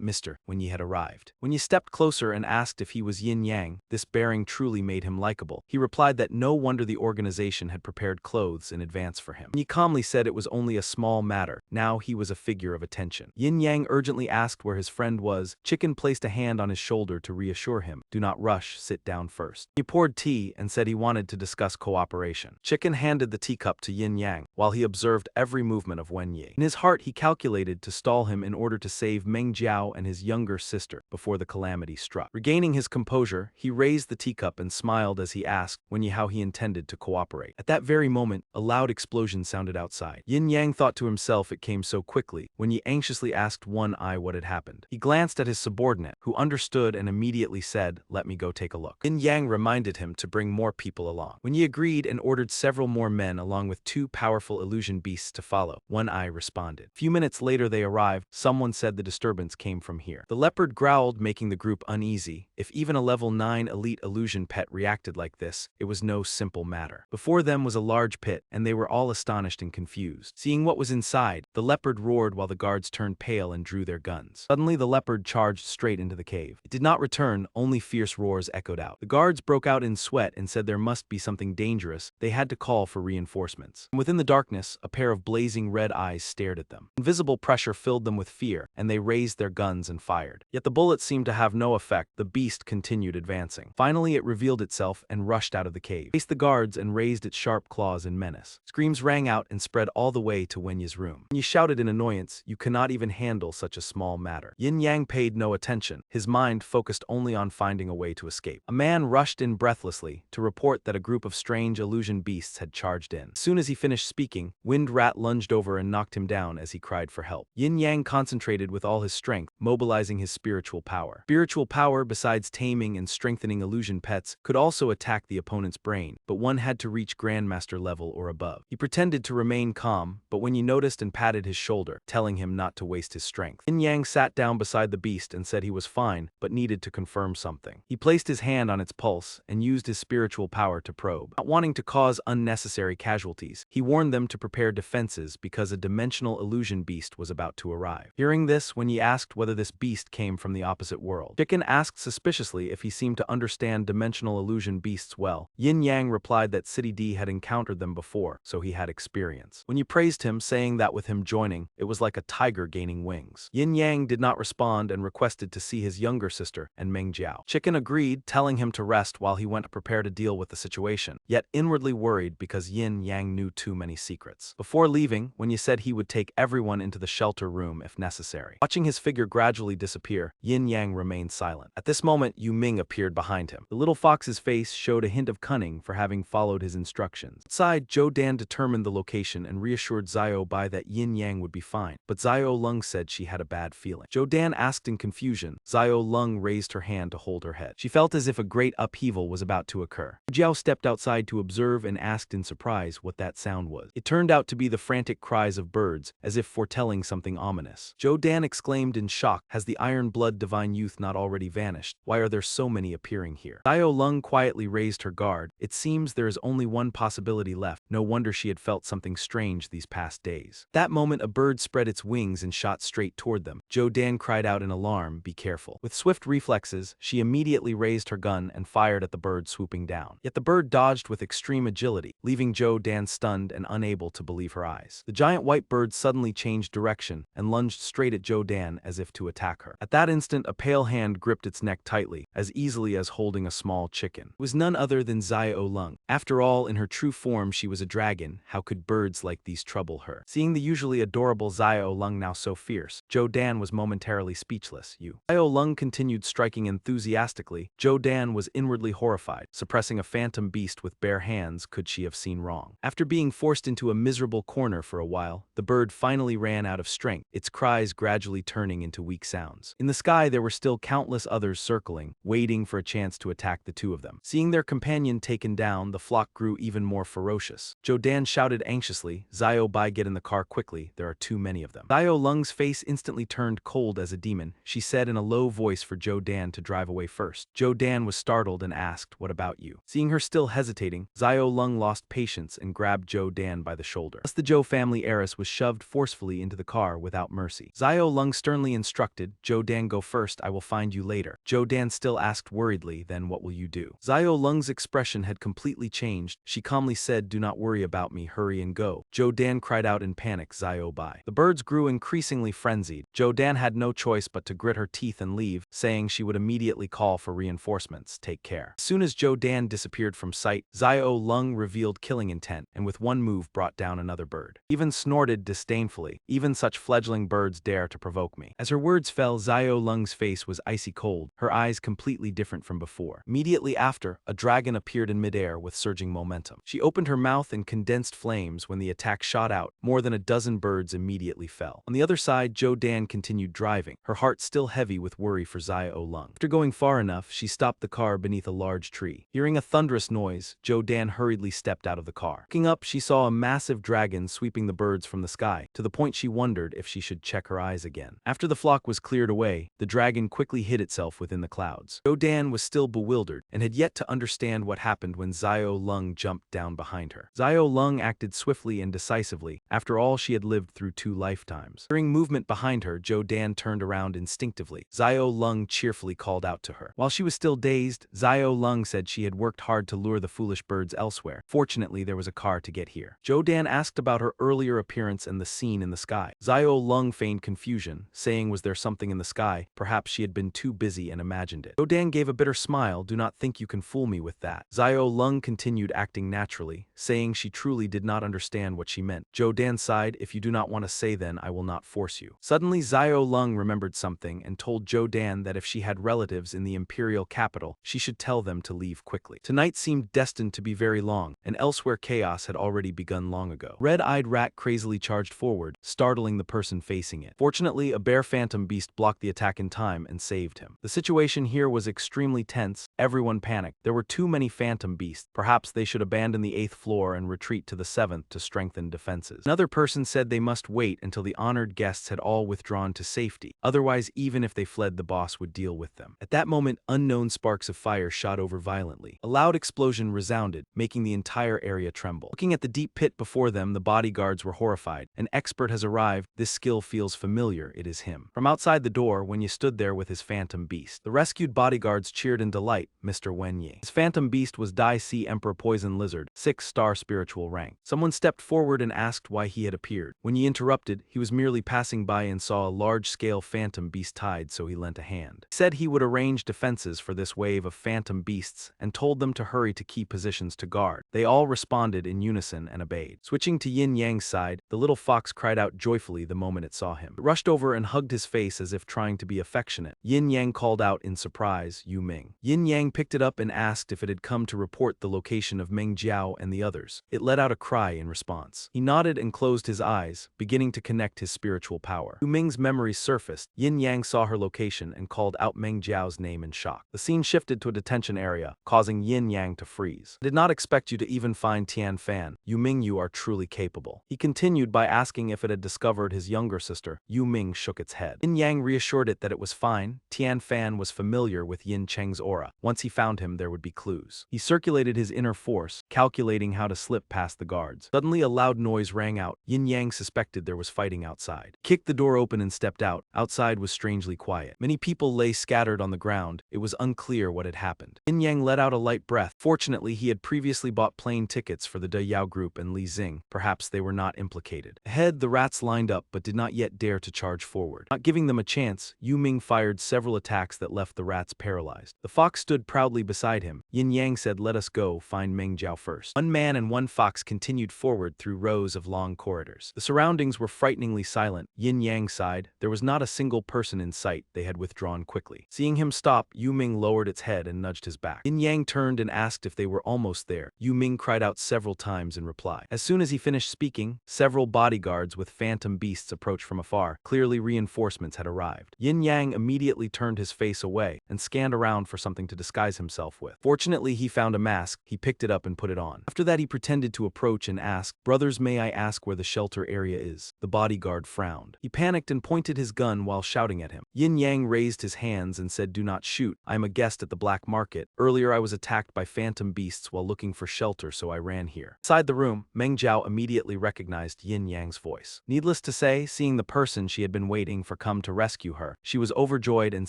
Mr. Wenyi had arrived. Wenyi stepped closer and asked if he was Yin Yang. This bearing truly made him likable. He replied that no wonder the organization had prepared clothes in advance for him. Wenyi calmly said it was only a small matter. Now he was a figure of attention. Yin Yang urgently asked where his friend was. Chicken placed a hand on his shoulder to reassure him. "Do not rush, sit down first." He poured tea and said he wanted to discuss cooperation. Chicken handed the teacup to Yin Yang, while he observed every movement of Wenyi. In his heart he calculated to stall him in order to save Meng Jiao and his younger sister before the calamity struck. Regaining his composure, he raised the teacup and smiled as he asked Wenyi how he intended to cooperate. At that very moment, a loud explosion sounded outside. Yin Yang thought to himself it came so quickly. Wenyi anxiously asked One-Eye what had happened. He glanced at his subordinate, who understood and immediately said, "Let me go take a look." Yin Yang reminded him to bring more people along. Wenyi agreed and ordered several more men along with two powerful illusion beasts to follow. One-Eye responded. A few minutes later they arrived. Someone said the disturbance came from here. The leopard growled, making the group uneasy. If even a level 9 elite illusion pet reacted like this, it was no simple matter. Before them was a large pit, and they were all astonished and confused. Seeing what was inside, the leopard roared while the guards turned pale and drew their guns. Suddenly the leopard charged straight into the cave. cave. It did not return, only fierce roars echoed out. The guards broke out in sweat and said there must be something dangerous. They had to call for reinforcements. And within the darkness, a pair of blazing red eyes stared at them. Invisible pressure filled them with fear, and they raised their guns and fired. Yet the bullets seemed to have no effect. The beast continued advancing. Finally, it revealed itself and rushed out of the cave, faced the guards and raised its sharp claws in menace. Screams rang out and spread all the way to Wenya's room. Wenya shouted in annoyance, "You cannot even handle such a small matter." Yin Yang paid no attention, his mind focused only on finding a way to escape. A man rushed in breathlessly to report that a group of strange illusion beasts had charged in. As soon as he finished speaking, Wind Rat lunged over and knocked him down as he cried for help. Yin Yang concentrated with all his strength, mobilizing his spiritual power. Spiritual power, besides taming and strengthening illusion pets, could also attack the opponent's brain, but one had to reach Grandmaster level or above. He pretended to remain calm, but when he noticed and patted his shoulder, telling him not to waste his strength. Yin Yang sat down beside the beast and said he was fine, but needed to confirm something. He placed his hand on its pulse and used his spiritual power to probe. Not wanting to cause unnecessary casualties, he warned them to prepare defenses because a dimensional illusion beast was about to arrive. Hearing this, when he asked whether this beast came from the opposite world, Chicken asked suspiciously if he seemed to understand dimensional illusion beasts well. Yin Yang replied that City D had encountered them before, so he had experience. When you praised him, saying that with him joining, it was like a tiger gaining wings. Yin Yang did not respond and requested to see his younger sister and Meng Jiao. Chicken agreed, telling him to rest while he went to prepare to deal with the situation, yet inwardly worried because Yin Yang knew too many secrets. Before leaving, Wenyi said he would take everyone into the shelter room if necessary. Watching his figure gradually disappear, Yin Yang remained silent. At this moment, Yu Ming appeared behind him. The little fox's face showed a hint of cunning for having followed his instructions. Outside, Zhou Dan determined the location and reassured Xiao Bai that Yin Yang would be fine, but Xiao Lung said she had a bad feeling. Zhou Dan asked in confusion. Xiao Lung raised her hand to hold her head. She felt as if a great upheaval was about to occur. Jiao stepped outside to observe and asked in surprise what that sound was. It turned out to be the frantic cries of birds, as if foretelling something ominous. Zhou Dan exclaimed in shock, "Has the iron blood divine youth not already vanished? Why are there so many appearing here?" Xiao Lung quietly raised her guard. It seems there is only one possibility left. No wonder she had felt something strange these past days. That moment a bird spread its wings and shot straight toward them. Zhou Dan cried out in alarm, "Be careful." With swift reflexes, she immediately raised her gun and fired at the bird swooping down. Yet the bird dodged with extreme agility, leaving Zhou Dan stunned and unable to believe her eyes. The giant white bird suddenly changed direction and lunged straight at Zhou Dan as if to attack her. At that instant, a pale hand gripped its neck tightly, as easily as holding a small chicken. It was none other than Xiao Lung. After all, in her true form she was a dragon. How could birds like these trouble her? Seeing the usually adorable Xiao Lung now so fierce, Zhou Dan was momentarily speechless. Xiao Lung continued striking enthusiastically. Zhou Dan was inwardly horrified. Suppressing a phantom beast with bare hands, could she have seen wrong? After being forced into a miserable corner for a while, the bird finally ran out of strength, its cries gradually turning into weak sounds. In the sky there were still countless others circling, waiting for a chance to attack the two of them. Seeing their companion taken down, the flock grew even more ferocious. Zhou Dan shouted anxiously, "Xiao Bai, get in the car quickly, there are too many of them." Xiao Lung's face instantly turned cold as a demon. She said in a low voice for Zhou Dan to drive away first. Zhou Dan was startled and asked, "What about you?" Seeing her still hesitating, Xiao Lung lost patience and grabbed Zhou Dan by the shoulder. Thus the Zhou family heiress was shoved forcefully into the car without mercy. Xiao Lung sternly instructed, "Zhou Dan, go first, I will find you later." Zhou Dan still asked worriedly, "Then what will you do?" Xiao Lung's expression had completely changed. She calmly said, "Do not worry about me, hurry and go." Zhou Dan cried out in panic, "Xiao Bai." The birds grew increasingly frenzied. Zhou Dan had no choice but to grit her teeth and leave, saying she would immediately call for reinforcements. Take care. As soon as Zhou Dan disappeared from sight, Xiao Lung revealed killing intent, and with one move brought down another bird. Even snorted disdainfully, "Even such fledgling birds dare to provoke me." As her words fell, Xiao Lung's face was icy cold, her eyes completely different from before. Immediately after, a dragon appeared in midair with surging momentum. She opened her mouth and condensed flames. When the attack shot out, more than a dozen birds immediately fell. On the other side, Zhou Dan continued driving, her heart still heavy with worry for Xiao Lung. After going far enough, she stopped the car beneath a large tree. Hearing a thunderous noise, Zhou Dan hurriedly stepped out of the car. Looking up, she saw a massive dragon sweeping the birds from the sky, to the point she wondered if she should check her eyes again. After the flock was cleared away, the dragon quickly hid itself within the clouds. Zhou Dan was still bewildered, and had yet to understand what happened when Xiao Lung jumped down behind her. Xiao Lung acted swiftly and decisively. After all, she had lived through 2 lifetimes. Hearing movement behind her, Zhou Dan turned around instinctively. Xiao Lung cheerfully called out to her. While she was still dazed, Xiao Lung said she had worked hard to lure the foolish birds elsewhere. Fortunately, there was a car to get here. Zhou Dan asked about her earlier appearance and the scene in the sky. Xiao Lung feigned confusion, saying was there something in the sky, perhaps she had been too busy and imagined it. Zhou Dan gave a bitter smile, do not think you can fool me with that. Xiao Lung continued acting naturally, saying she truly did not understand what she meant. Zhou Dan sighed, if you do not want to say then I will not force you. Suddenly Xiao Lung remembered something and told Zhou Dan that if she had relatives in the imperial capital, she should tell them to leave quickly. Tonight seemed destined to be very long, and elsewhere chaos had already begun long ago. Red-eyed rat crazily charged forward, startling the person facing it. Fortunately, a bear phantom beast blocked the attack in time and saved him. The situation here was extremely tense, everyone panicked. There were too many phantom beasts, perhaps they should abandon the 8th floor and retreat to the 7th to strengthen defenses. Another person said they must wait until the honored guests had all withdrawn to safety, otherwise even if they fled the boss would deal with them. At that moment, unknown sparks of fire shot over violently. A loud explosion resounded, making the entire area tremble. Looking at the deep pit before them, the bodyguards were horrified. An expert has arrived, this skill feels familiar, it is him. From outside the door, Wenye stood there with his phantom beast. The rescued bodyguards cheered in delight, Mr. Wenye. His phantom beast was Dai Sea Emperor Poison Lizard, 6-star spiritual rank. Someone stepped forward and asked why he had appeared. When he interrupted, he was merely passing by and saw a large-scale phantom beast tied, so he lent a hand. He said he would arrange defenses for this wave of phantom beasts and told them to hurry to key positions to guard. They all responded in unison and obeyed. Switching to Yin Yang's side, the little fox cried out joyfully the moment it saw him. It rushed over and hugged his face as if trying to be affectionate. Yin Yang called out in surprise, Yu Ming. Yin Yang picked it up and asked if it had come to report the location of Meng Jiao and the others. It let out a cry in response. He nodded and closed his eyes, beginning to connect his spiritual power. Yu Ming's memories surfaced. Yin Yang saw her location and called out Meng Jiao's name in shock. The scene shifted to a detention area, causing Yin Yang to freeze. I did not expect you to even find Tian Fan. Yu Ming, you are truly capable. He continued by asking if it had discovered his younger sister. Yu Ming shook its head. Yin Yang reassured it that it was fine. Tian Fan was familiar with Yin Cheng's aura. Once he found him, there would be clues. He circulated his inner force, calculating how to slip past the guards. Suddenly, a loud noise rang out. Yin Yang suspected there was fighting outside. He kicked the door open and stepped out. Outside was strangely quiet. Many people lay scattered on the ground. It was unclear what had happened. Yin Yang let out a light breath. Fortunately, he had previously bought plane tickets for the De Yao group and Li Xing. Perhaps they were not implicated. Ahead, the rats lined up but did not yet dare to charge forward. Not giving them a chance, Yu Ming fired several attacks that left the rats paralyzed. The fox stood proudly beside him. Yin Yang said, let us go find Meng Jiao first. One man and one fox continued forward through rows of long corridors. The surroundings were frighteningly silent. Yin Yang sighed. There was not a single person in sight. They had withdrawn quickly. Seeing him stop, Yu Ming lowered its head and nudged his back. Yin Yang turned and asked if they were almost there. Yu Ming cried out several times in reply. As soon as he finished speaking, several bodyguards with phantom beasts approached from afar. Clearly reinforcements had arrived. Yin Yang immediately turned his face away and scanned around for something to disguise himself with. Fortunately, he found a mask. He picked it up and put it on. After that, he pretended to approach and ask, brothers, may I ask where the shelter area is? The bodyguard frowned. He panicked and pointed his gun while shouting at him. Yin Yang raised his hands and said, do not shoot. I am a guest at the black market. Earlier, I was attacked by phantom beasts while looking for shelter, so I ran here. Inside the room, Meng Jiao immediately recognized Yin Yang's voice. Needless to say, seeing the person she had been waiting for come to rescue her, she was overjoyed and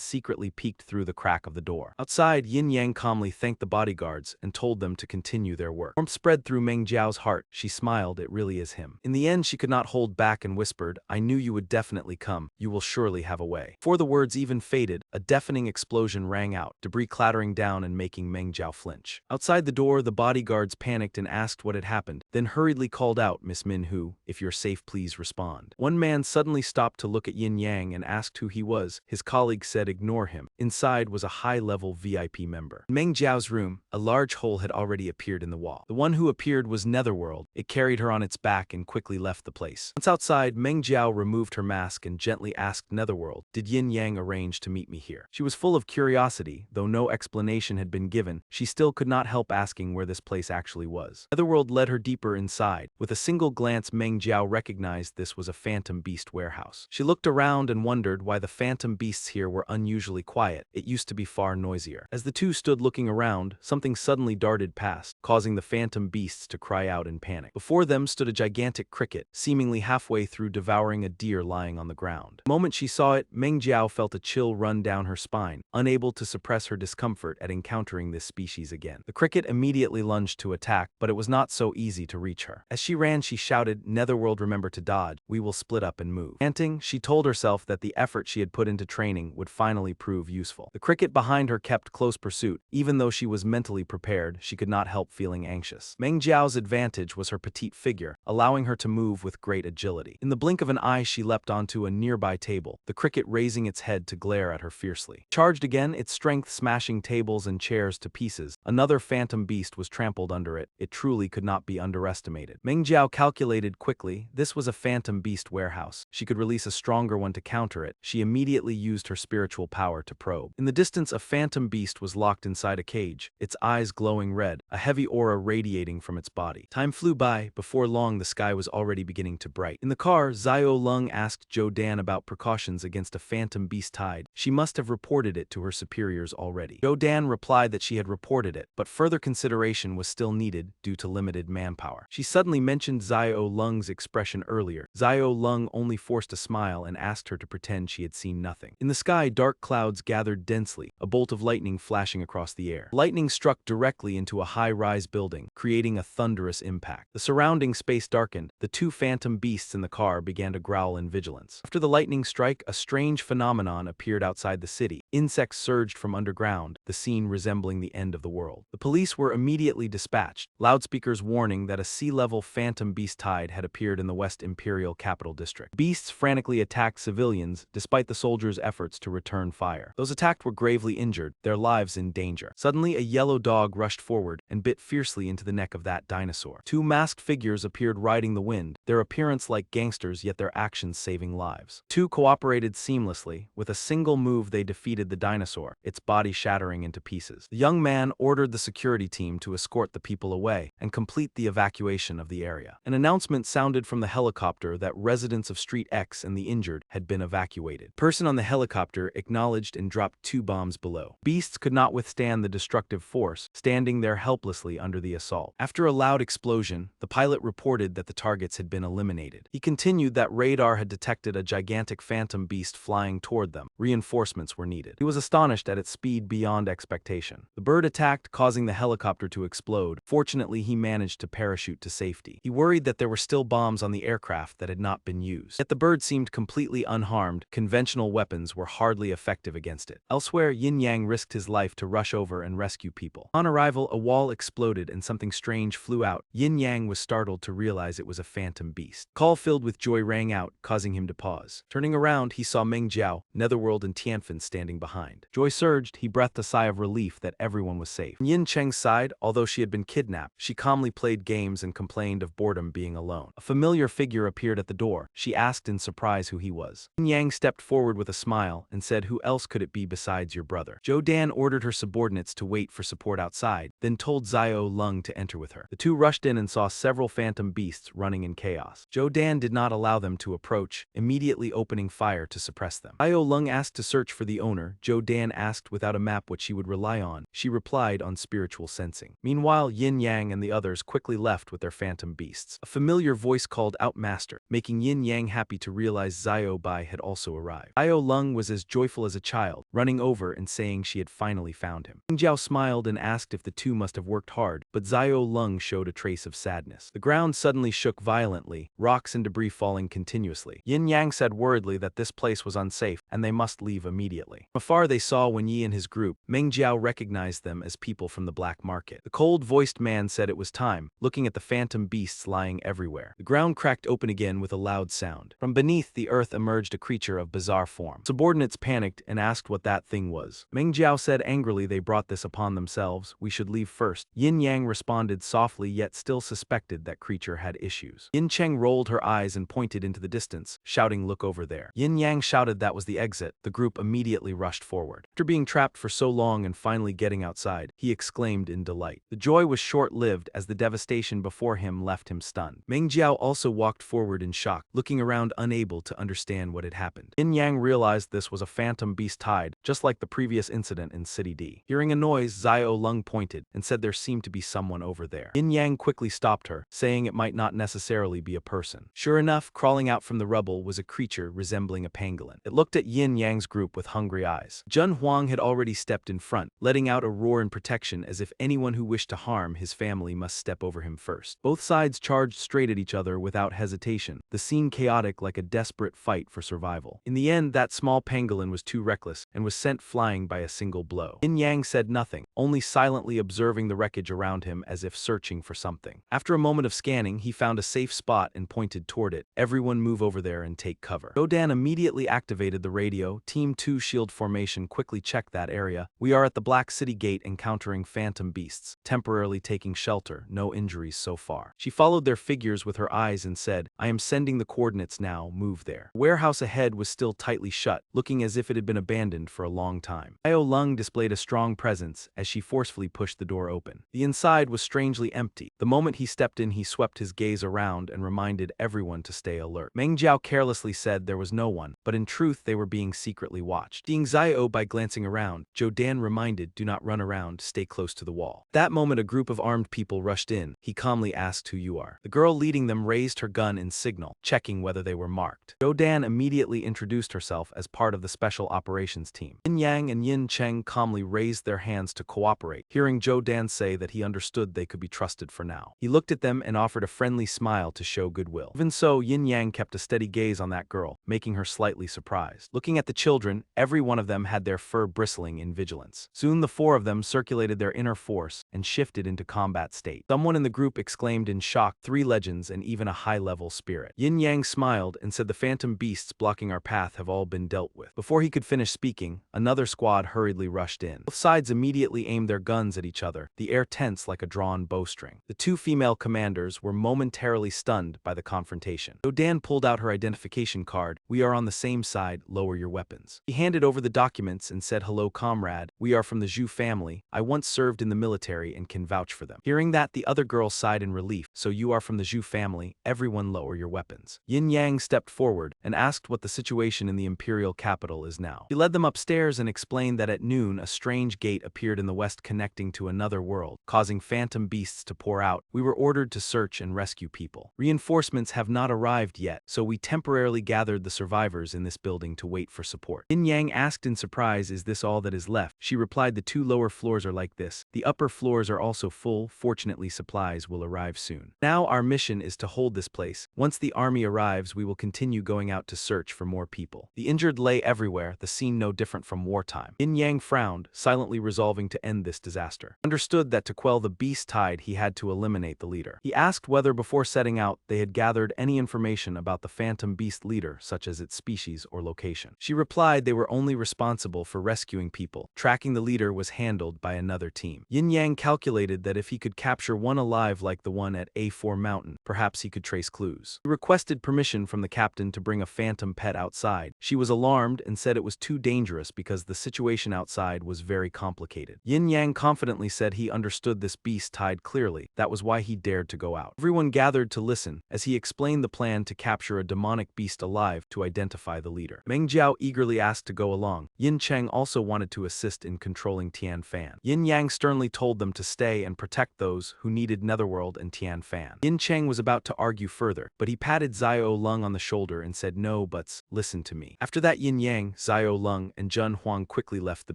secretly peeked through the crack of the door. Outside, Yin Yang calmly thanked the bodyguards and told them to continue their work. Warmth spread through Meng Jiao's heart. She smiled, it really is him. In the end, she could not hold back and whispered, I knew you would definitely come. You will surely have a way. Before the words even faded, a deafening explosion rang out, debris clattering down and making Meng Jiao flinch. Outside the door, the bodyguards panicked and asked what had happened, then hurriedly called out, Miss Minhu, if you're safe, please respond. One man suddenly stopped to look at Yin Yang and asked who he was. His colleague said ignore him. Inside was a high-level VIP member. In Meng Jiao's room, a large hole had already appeared in the wall. The one who appeared was Netherworld. It carried her on its back and quickly left the place. Once outside, Meng Jiao removed her mask and gently asked Netherworld, did Yin Yang arrange to meet me here? She was full of curiosity. Though no explanation had been given, she still could not help asking where this place actually was. Netherworld led her deeper inside. With a single glance, Meng Jiao recognized this was a phantom beast warehouse. She looked around and wondered why the phantom beasts here were unusually quiet. It used to be far noisier. As the two stood looking around, something suddenly darted past, causing the phantom beasts beasts to cry out in panic. Before them stood a gigantic cricket, seemingly halfway through devouring a deer lying on the ground. The moment she saw it, Meng Jiao felt a chill run down her spine, unable to suppress her discomfort at encountering this species again. The cricket immediately lunged to attack, but it was not so easy to reach her. As she ran, she shouted, "Netherworld, remember to dodge. We will split up and move." Panting, she told herself that the effort she had put into training would finally prove useful. The cricket behind her kept close pursuit. Even though she was mentally prepared, she could not help feeling anxious. Meng Jiao's advantage was her petite figure, allowing her to move with great agility. In the blink of an eye, she leapt onto a nearby table, the cricket raising its head to glare at her fiercely. Charged again, its strength smashing tables and chairs to pieces. Another phantom beast was trampled under it. It truly could not be underestimated. Meng Jiao calculated quickly. This was a phantom beast warehouse. She could release a stronger one to counter it. She immediately used her spiritual power to probe. In the distance, a phantom beast was locked inside a cage, its eyes glowing red, a heavy aura radiating from its body. Time flew by. Before long, the sky was already beginning to bright. In the car, Xiao Lung asked Zhou Dan about precautions against a phantom beast tide. She must have reported it to her superiors already. Zhou Dan replied that she had reported it, but further consideration was still needed due to limited manpower. She suddenly mentioned Xiao Lung's expression earlier. Xiao Lung only forced a smile and asked her to pretend she had seen nothing. In the sky, dark clouds gathered densely, a bolt of lightning flashing across the air. Lightning struck directly into a high-rise building, creating a thunderous impact. The surrounding space darkened. The two phantom beasts in the car began to growl in vigilance. After the lightning strike, a strange phenomenon appeared outside the city. Insects surged from underground, the scene resembling the end of the world. The police were immediately dispatched, loudspeakers warning that a sea-level phantom beast tide had appeared in the West Imperial Capital District. Beasts frantically attacked civilians, despite the soldiers' efforts to return fire. Those attacked were gravely injured, their lives in danger. Suddenly, a yellow dog rushed forward and bit fiercely into the neck of that dinosaur. Two masked figures appeared riding the wind, their appearance like gangsters yet their actions saving lives. Two cooperated seamlessly. With a single move they defeated the dinosaur, its body shattering into pieces. The young man ordered the security team to escort the people away and complete the evacuation of the area. An announcement sounded from the helicopter that residents of Street X and the injured had been evacuated. Person on the helicopter acknowledged and dropped 2 bombs below. Beasts could not withstand the destructive force, standing there helplessly under the assault. After a loud explosion, the pilot reported that the targets had been eliminated. He continued that radar had detected a gigantic phantom beast flying toward them. Reinforcements were needed. He was astonished at its speed beyond expectation. The bird attacked, causing the helicopter to explode. Fortunately, he managed to parachute to safety. He worried that there were still bombs on the aircraft that had not been used. Yet the bird seemed completely unharmed. Conventional weapons were hardly effective against it. Elsewhere, Yin Yang risked his life to rush over and rescue people. On arrival, a wall exploded and something strange flew out. Yin Yang was startled to realize it was a phantom beast. Call filled with joy rang out, causing him to pause. Turning around, he saw Meng Jiao, Netherworld and Tianfen standing behind. Joy surged. He breathed a sigh of relief that everyone was safe. Yin Cheng sighed. Although she had been kidnapped, she calmly played games and complained of boredom being alone. A familiar figure appeared at the door. She asked in surprise who he was. Yin Yang stepped forward with a smile and said, "Who else could it be besides your brother?" Zhou Dan ordered her subordinates to wait for support outside, then told Xiao Lung to enter with her. The two rushed in and saw several phantom beasts running in chaos. Zhou Dan did not allow them to approach, immediately opening fire to suppress them. Xiao Lung asked to search for the owner. Zhou Dan asked without a map what she would rely on. She replied on spiritual sensing. Meanwhile, Yin Yang and the others quickly left with their phantom beasts. A familiar voice called out "Master," making Yin Yang happy to realize Xiao Bai had also arrived. Xiao Lung was as joyful as a child, running over and saying she had finally found him. Meng Jiao smiled and asked if the two must have worked hard, but Xiao Lung showed a trace of sadness. The ground suddenly shook violently, rocks and debris falling continuously. Yin Yang said worriedly that this place was unsafe and they must leave immediately. From afar they saw Wen Yi and his group. Meng Jiao recognized them as people from the black market. The cold-voiced man said it was time, looking at the phantom beasts lying everywhere. The ground cracked open again with a loud sound. From beneath the earth emerged a creature of bizarre form. Subordinates panicked and asked what that thing was. Meng Jiao said angrily they brought this upon themselves. We should leave first. Yin Yang responded softly yet still suspected that creature had issues. Yin Cheng rolled her eyes and pointed into the distance, shouting, "Look over there." Yin Yang shouted that was the exit. The group immediately rushed rushed forward. After being trapped for so long and finally getting outside, he exclaimed in delight. The joy was short-lived as the devastation before him left him stunned. Meng Jiao also walked forward in shock, looking around unable to understand what had happened. Yin Yang realized this was a phantom beast tide, just like the previous incident in City D. Hearing a noise, Xiao Lung pointed and said there seemed to be someone over there. Yin Yang quickly stopped her, saying it might not necessarily be a person. Sure enough, crawling out from the rubble was a creature resembling a pangolin. It looked at Yin Yang's group with hungry eyes. Jun Huang had already stepped in front, letting out a roar in protection as if anyone who wished to harm his family must step over him first. Both sides charged straight at each other without hesitation, the scene chaotic like a desperate fight for survival. In the end, that small pangolin was too reckless and was sent flying by a single blow. Yin Yang said nothing, only silently observing the wreckage around him as if searching for something. After a moment of scanning, he found a safe spot and pointed toward it. Everyone move over there and take cover. Godan immediately activated the radio. Team 2 shield formation quickly checked that area. We are at the Black City Gate encountering phantom beasts, temporarily taking shelter, no injuries so far. She followed their figures with her eyes and said, I am sending the coordinates now, move there. The warehouse ahead was still tightly shut, looking as if it had been abandoned for a long time. Xiao Lung displayed a strong presence as she forcefully pushed the door open. The inside was strangely empty. The moment he stepped in, he swept his gaze around and reminded everyone to stay alert. Meng Jiao carelessly said there was no one, but in truth they were being secretly watched. Seeing Xiao by glancing around, Zhou Dan reminded, do not run around, stay close to the wall. At that moment a group of armed people rushed in. He calmly asked who you are. The girl leading them raised her gun in signal, checking whether they were marked. Zhou Dan immediately introduced herself as part of the special operations team. Yin Yang and Yin Cheng calmly raised their hands to cooperate, hearing Zhou Dan say that he understood they could be trusted for now. He looked at them and offered a friendly smile to show goodwill. Even so, Yin Yang kept a steady gaze on that girl, making her slightly surprised. Looking at the children, every one of them had their fur bristling in vigilance. Soon the four of them circulated their inner force and shifted into combat state. Someone in the group exclaimed in shock, 3 legends and even a high-level spirit. Yin Yang smiled and said the phantom beasts blocking our path have all been dealt with. Before he could finish speaking, another squad hurriedly rushed in. Both sides immediately aimed their guns at each other, the air tense like a drawn bowstring. The 2 female commanders were momentarily stunned by the confrontation. Zhou Dan pulled out her identification card. We are on the same side, lower your weapons. He handed over the documents and said, hello comrade, we are from the Zhu family. I once served in the military and can vouch for them. Hearing that, the other girl sighed in relief. So you are from the Zhu family, everyone lower your weapons. Yin Yang stepped forward and asked what the situation in the imperial capital is now. He led them upstairs and explained that at noon a strange gate appeared in the west connecting to another world, causing phantom beasts to pour out. We were ordered to search and rescue people. Reinforcements have not arrived yet, so we temporarily gathered the survivors in this building to wait for support. Yin Yang asked in surprise, is this all that is left? She replied, the 2 lower floors are like this. The upper floors are also full. Fortunately, supplies will arrive soon. Now our mission is to hold this place. Once the army arrives, we will continue going out to search for more people. The injured lay everywhere, the scene no different from wartime. Yin Yang frowned, silently resolving to end this disaster. Understood that to quell the beast tide, he had to eliminate the leader. He asked whether before setting out, they had gathered any information about the phantom beast leader, such as its species or location. She replied they were only responsible for rescuing people. Tracking the leader was handled by another team. Yin Yang calculated that if he could capture one alive like the one at A4 Mountain, perhaps he could trace clues. He requested permission from the captain to bring a phantom pet outside. She was alarmed and said it was too dangerous because the situation outside was very complicated. Yin Yang confidently said he understood this beast tide clearly. That was why he dared to go out. Everyone gathered to listen as he explained the plan to capture a demonic beast alive to identify the leader. Meng Jiao eagerly asked to go along. Yin Cheng also wanted to assist in controlling Tian Fan. Yin Yang sternly told them to stay and protect those who needed Netherworld and Tian Fan. Yin Cheng was about to argue further, but he patted Xiao Lung on the shoulder and said, no buts, listen to me. After that, Yin Yang, Xiao Lung, and Jun Huang quickly left the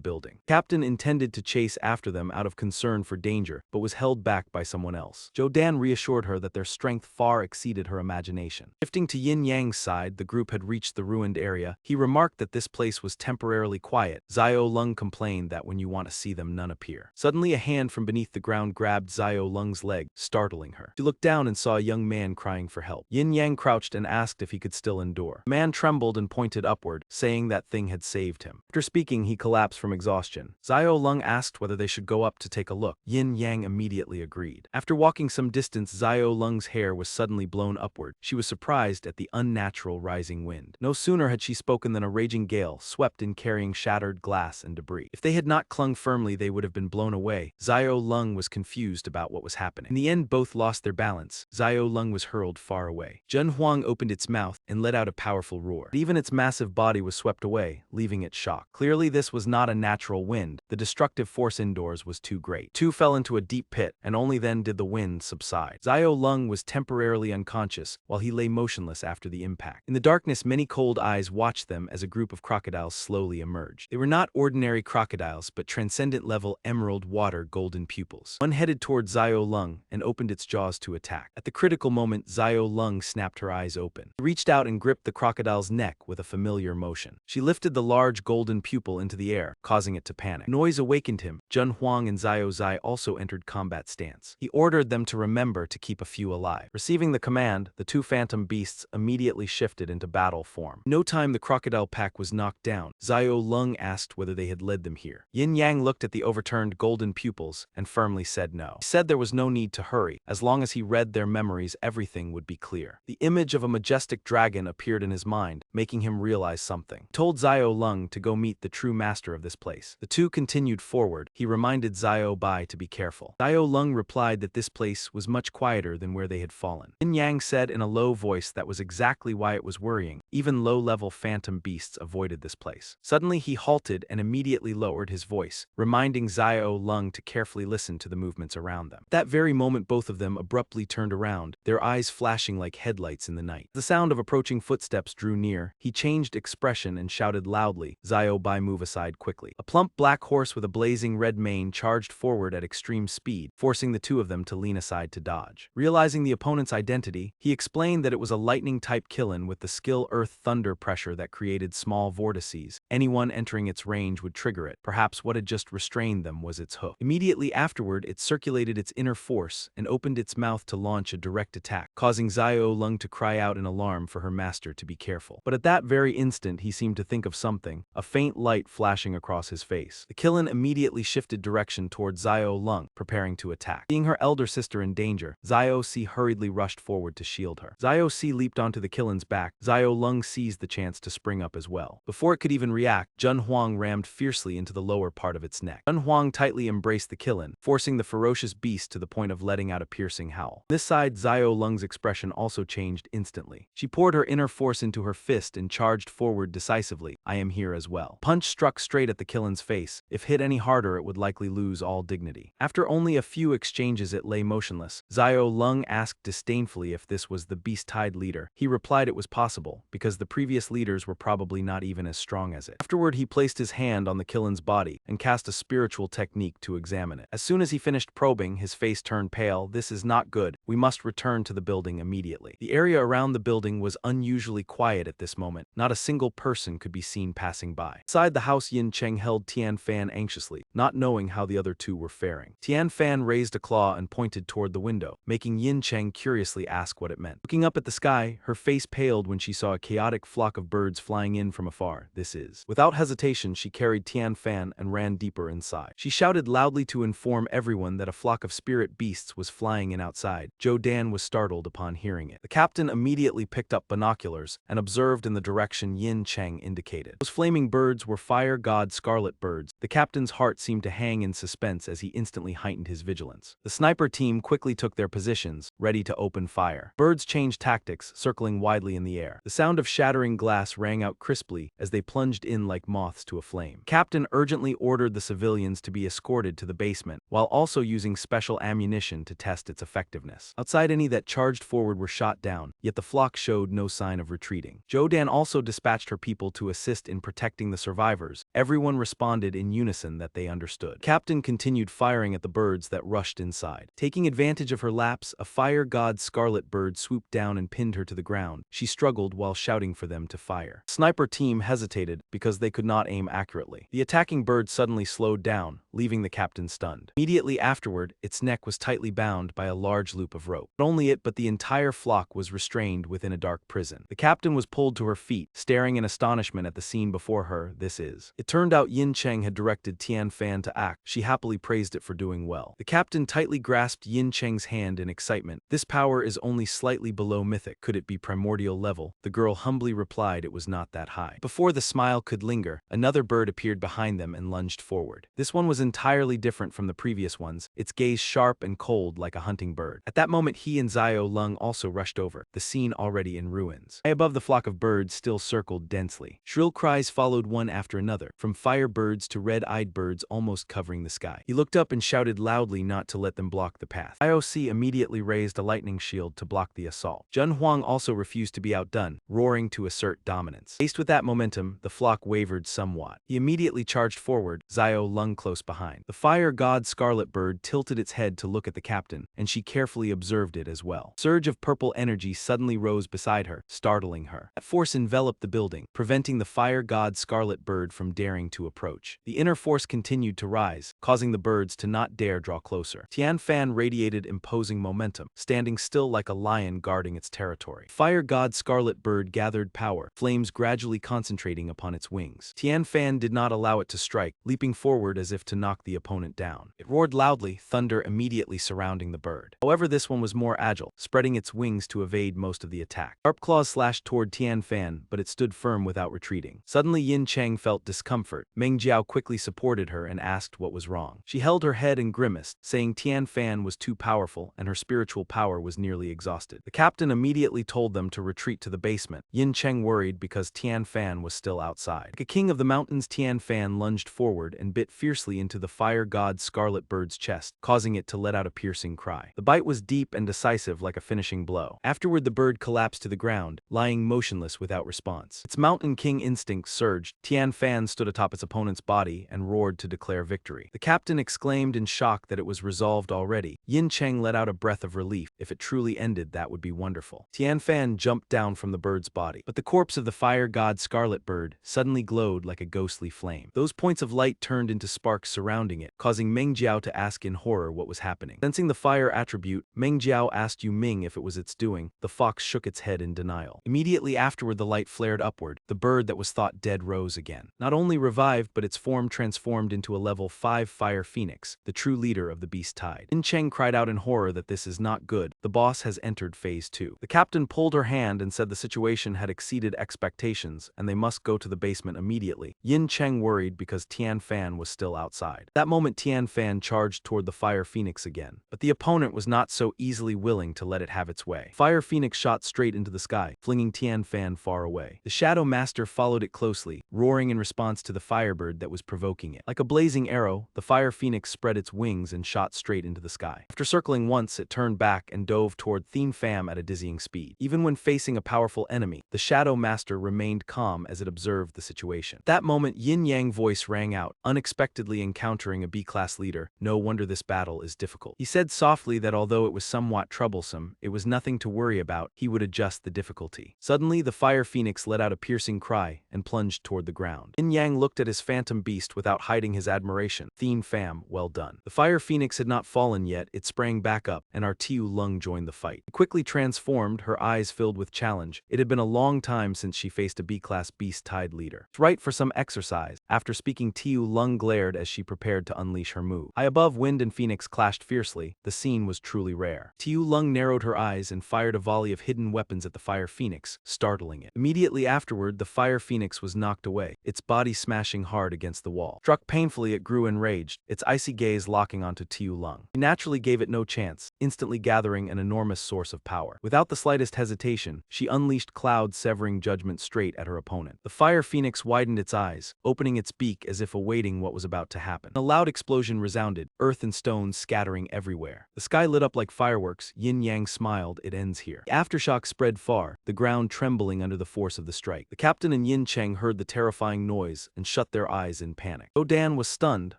building. Captain intended to chase after them out of concern for danger, but was held back by someone else. Zhou Dan reassured her that their strength far exceeded her imagination. Shifting to Yin Yang's side, the group had reached the ruined area. He remarked that this place was temporarily quiet. Xiao Lung complained that when you want to see them, none appear. Suddenly, a hand from beneath the ground grabbed Xiao Lung's leg, startling her. She looked down and saw a young man crying for help. Yin Yang crouched and asked if he could still endure. The man trembled and pointed upward, saying that thing had saved him. After speaking, he collapsed from exhaustion. Xiao Lung asked whether they should go up to take a look. Yin Yang immediately agreed. After walking some distance, Xiao Lung's hair was suddenly blown upward. She was surprised at the unnatural rising wind. No sooner had she spoken than a raging gale swept in, carrying shattered glass and debris. If they had not clung firmly, they would have been blown away. Xiao Lung was confused about what was happening. In the end, both lost their balance. Xiao Lung was hurled far away. Zhen Huang opened its mouth and let out a powerful roar. But even its massive body was swept away, leaving it shocked. Clearly, this was not a natural wind. The destructive force indoors was too great. Two fell into a deep pit, and only then did the wind subside. Xiao Lung was temporarily unconscious, while he lay motionless after the impact. In the darkness, many cold eyes watched them as a group of crocodiles slowly emerged. They were not ordinary crocodiles, but transcendent-level emerald water golden pupils. One headed toward Xiao Lung and opened its jaws to attack. At the critical moment, Xiao Lung snapped her eyes open. She reached out and gripped the crocodile's neck with a familiar motion. She lifted the large golden pupil into the air, causing it to panic. Noise awakened him. Zhen Huang and Xiao Zai also entered combat stance. He ordered them to remember to keep a few alive. Receiving the command, the two phantom beasts immediately shifted into battle form. In no time, the crocodile pack was knocked down. Xiao Lung asked whether they had led them here. Yin Yang looked at the overturned golden pupils and firmly said no. He said there was no need to hurry. As long as he read their memories, everything would be clear. The image of a majestic dragon appeared in his mind, making him realize something. He told Xiao Lung to go meet the true master of this place. The two continued forward. He reminded Xiao Bai to be careful. Xiao Lung replied that this place was much quieter than where they had fallen. Yin Yang said in a low voice that was exactly why it was worrying. Even low-level phantom beasts avoided this place. Suddenly he halted and immediately lowered his voice, reminding Xiao Lung to carefully listen to the movements around them. At that very moment, both of them abruptly turned around, their eyes flashing like headlights in the night. The sound of approaching footsteps drew near. He changed expression and shouted loudly. Xiao Bai, move aside quickly. A plump black horse with a blazing red mane charged forward at extreme speed, forcing the two of them to lean aside to dodge. Realizing the opponent's identity, he explained that it was a lightning-type Killen with the skill Earth Thunder pressure that created small vortices. Anyone entering its range would trigger it. Perhaps what had just restrained them was its hoof. Immediately afterward, it circulated its inner force and opened its mouth to launch a direct attack, causing Xiao Lung to cry out in alarm for her master to be careful. But at that very instant, he seemed to think of something, a faint light flashing across his face. The Killen immediately shifted direction toward Xiao Lung, preparing to attack. Seeing her elder sister in danger, Xiao Si hurriedly rushed forward to shield her. Xiao Si leaped onto the Killen's back. Xiao Lung seized the chance to spring up as well. Before it could even react, Zhen Huang rammed fiercely into the lower part of its neck. Zhen Huang tightly embraced the Killen, forcing the ferocious beast to the point of letting out a piercing howl. This side, Xiao Lung's expression also changed instantly. She poured her inner force into her fist and charged forward decisively. I am here as well. Punch struck straight at the Killen's face. If hit any harder, it would likely lose all dignity. After only a few exchanges, it lay motionless. Xiao Lung asked disdainfully if this was the beast-tide leader. He replied it was possible, because the previous leaders were probably not even as strong as it. Afterward, he placed his hand on the Killen's body and cast a spiritual technique to examine it. As soon as he finished probing, his face turned pale. This is not good. We must return to the building immediately. The area around the building was unusually quiet at this moment. Not a single person could be seen passing by. Inside the house, Yin Cheng held Tian Fan anxiously, not knowing how the other two were faring. Tian Fan raised a claw and pointed toward the window, making Yin Cheng curiously ask what it meant. Looking up at the sky, her face paled when she saw a chaotic flock of birds flying in from afar. This is. Without hesitation, she carried Tian Fan and ran deeper inside. She shouted loudly to inform everyone that a flock of spirit beasts was flying in outside. Zhou Dan was startled upon hearing it. The captain immediately picked up binoculars and observed in the direction Yin Cheng indicated. Those flaming birds were fire god scarlet birds. The captain's heart seemed to hang in suspense as he instantly heightened his vigilance. The sniper team quickly took their positions, ready to open fire. Birds changed tactics, circling widely in the air. The sound of shattering glass rang out crisply as they plunged in like moths to a flame. Captain urgently ordered the civilians to be escorted to the basement, while also using special ammunition to test its effectiveness. Outside, any that charged forward were shot down, yet the flock showed no sign of retreating. Zhou Dan also dispatched her people to assist in protecting the survivors. Everyone responded in unison that they understood. Captain continued firing at the birds that rushed inside. Taking advantage of her lapse, a fire god scarlet bird swooped down and pinned her to the ground. She struggled while shouting for them to fire. Sniper team hesitated because they could not aim accurately. The attacking bird suddenly slowed down, leaving the captain stunned. Immediately afterward, its neck was tightly bound by a large loop of rope. Not only it but the entire flock was restrained within a dark prison. The captain was pulled to her feet, staring in astonishment at the scene before her. It turned out Yin Cheng had directed Tian Fan to act. She happily praised it for doing well. The captain tightly grasped Yin Cheng's hand in excitement. This power is only slightly below mythic. Could it be primordial level? The girl humbly replied it was not that high. Before the smile could linger, another bird appeared behind them and lunged forward. This one was entirely different from the previous ones, its gaze sharp and cold like a hunting bird. At that moment he and Xiao Lung also rushed over, the scene already in ruins. High above the flock of birds still circled densely. Shrill cries followed one after another, from fire birds to red-eyed birds almost covering the sky. He looked up and shouted loudly not to let them block the path. IOC immediately raised a lightning shield to block the assault. Zhen Huang also refused to be outdone, roaring to assert dominance. Faced with that momentum, the flock wavered somewhat. He immediately charged forward, Xiao Lung close behind. The fire god Scarlet Bird tilted its head to look at the captain, and she carefully observed it as well. Surge of purple energy suddenly rose beside her, startling her. That force enveloped the building, preventing the fire god Scarlet Bird from daring to approach. The inner force continued to rise, causing the birds to not dare draw closer. Tian Fan radiated imposing momentum, standing still like a lion guarding its territory. Fire god Scarlet Bird gathered power, flames gradually concentrating upon its wings. Tian Fan did not allow it to strike, leaping forward as if to knock the opponent down. It roared loudly, thunder immediately surrounding the bird. However, this one was more agile, spreading its wings to evade most of the attack. Sharp claws slashed toward Tian Fan, but it stood firm without retreating. Suddenly Yin Cheng felt discomfort. Meng Jiao quickly supported her and asked what was wrong. She held her head and grimaced, saying Tian Fan was too powerful and her spiritual power was nearly exhausted. The captain immediately told them to retreat to the basement. Yin Cheng worried because Tian Fan was still outside. Like a king of the mountains, Tian Fan lunged forward and bit fiercely into the fire god Scarlet Bird's chest, causing it to let out a piercing cry. The bite was deep and decisive like a finishing blow. Afterward the bird collapsed to the ground, lying motionless without response. Its mountain king instinct surged. Tian Fan stood atop its opponent's body and roared to declare victory. The captain exclaimed in shock that it was resolved already. Yin Cheng let out a breath of relief. If it truly ended, that would be wonderful. Tian Fan jumped down from the bird's body, but the corpse of the fire god Scarlet Bird suddenly glowed like a ghostly flame. Those points of light turned into sparks surrounding it, causing Meng Jiao to ask in horror what was happening. Sensing the fire attribute, Meng Jiao asked Yu Ming if it was its doing. The fox shook its head in denial. Immediately afterward the light flared upward. The bird that was thought dead rose again. Not only revived, but its form transformed into a level 5 fire phoenix, the true leader of the beast tide. Yin Cheng cried out in horror that this is not good. The boss has entered phase 2. The captain pulled her hand and said the situation had exceeded expectations and they must go to the basement immediately. Yin Cheng worried because Tian Fan was still outside. That moment Tian Fan charged toward the fire phoenix again, but the opponent was not so easily willing to let it have its way. Fire phoenix shot straight into the sky, flinging Tian Fan far away. The Shadow Master followed it closely, roaring in response to the firebird that was provoking it. Like a blazing arrow, the fire phoenix spread its wings and shot straight into the sky. After circling once, it turned back and dove toward Thien Pham at a dizzying speed. Even when facing a powerful enemy, the Shadow Master remained calm as it observed the situation. At that moment, Yin Yang voice rang out, unexpectedly encountering a B-class leader. No wonder this battle is difficult. He said softly that although it was somewhat troublesome, it was nothing to worry about. He would adjust the difficulty. Suddenly, the fire phoenix let out a piercing cry and plunged toward the ground. Yin Yang looked at his phantom beast without hiding his admiration. Thien Pham, well done. The fire phoenix had not fallen yet. It sprang back up, and Artiu Lung joined the fight. It quickly transformed, her eyes filled with challenge. It had been a long time since she faced a B-class beast tide leader. It's right for some exercise. After speaking, Tiu Lung glared as she prepared to unleash her move. High above, Wind and Phoenix clashed fiercely. The scene was truly rare. Tiu Lung narrowed her eyes and fired a volley of hidden weapons at the fire phoenix, startling it. Immediately afterward, the fire phoenix was knocked away, its body smashing hard against the wall. Struck painfully, it grew enraged, its icy gaze locking onto Tiu Lung. He naturally gave it no chance, instantly gathering an enormous source of power. Without the slightest hesitation, she unleashed cloud-severing judgment straight at her opponent. The fire phoenix widened its eyes, opening its beak as if awaiting what was about to happen. A loud explosion resounded, earth and stones scattering everywhere. The sky lit up like fireworks. Yin Yang smiled, it ends here. The aftershock spread far, the ground trembling under the force of the strike. The captain and Yin Cheng heard the terrifying noise and shut their eyes in panic. Odan was stunned,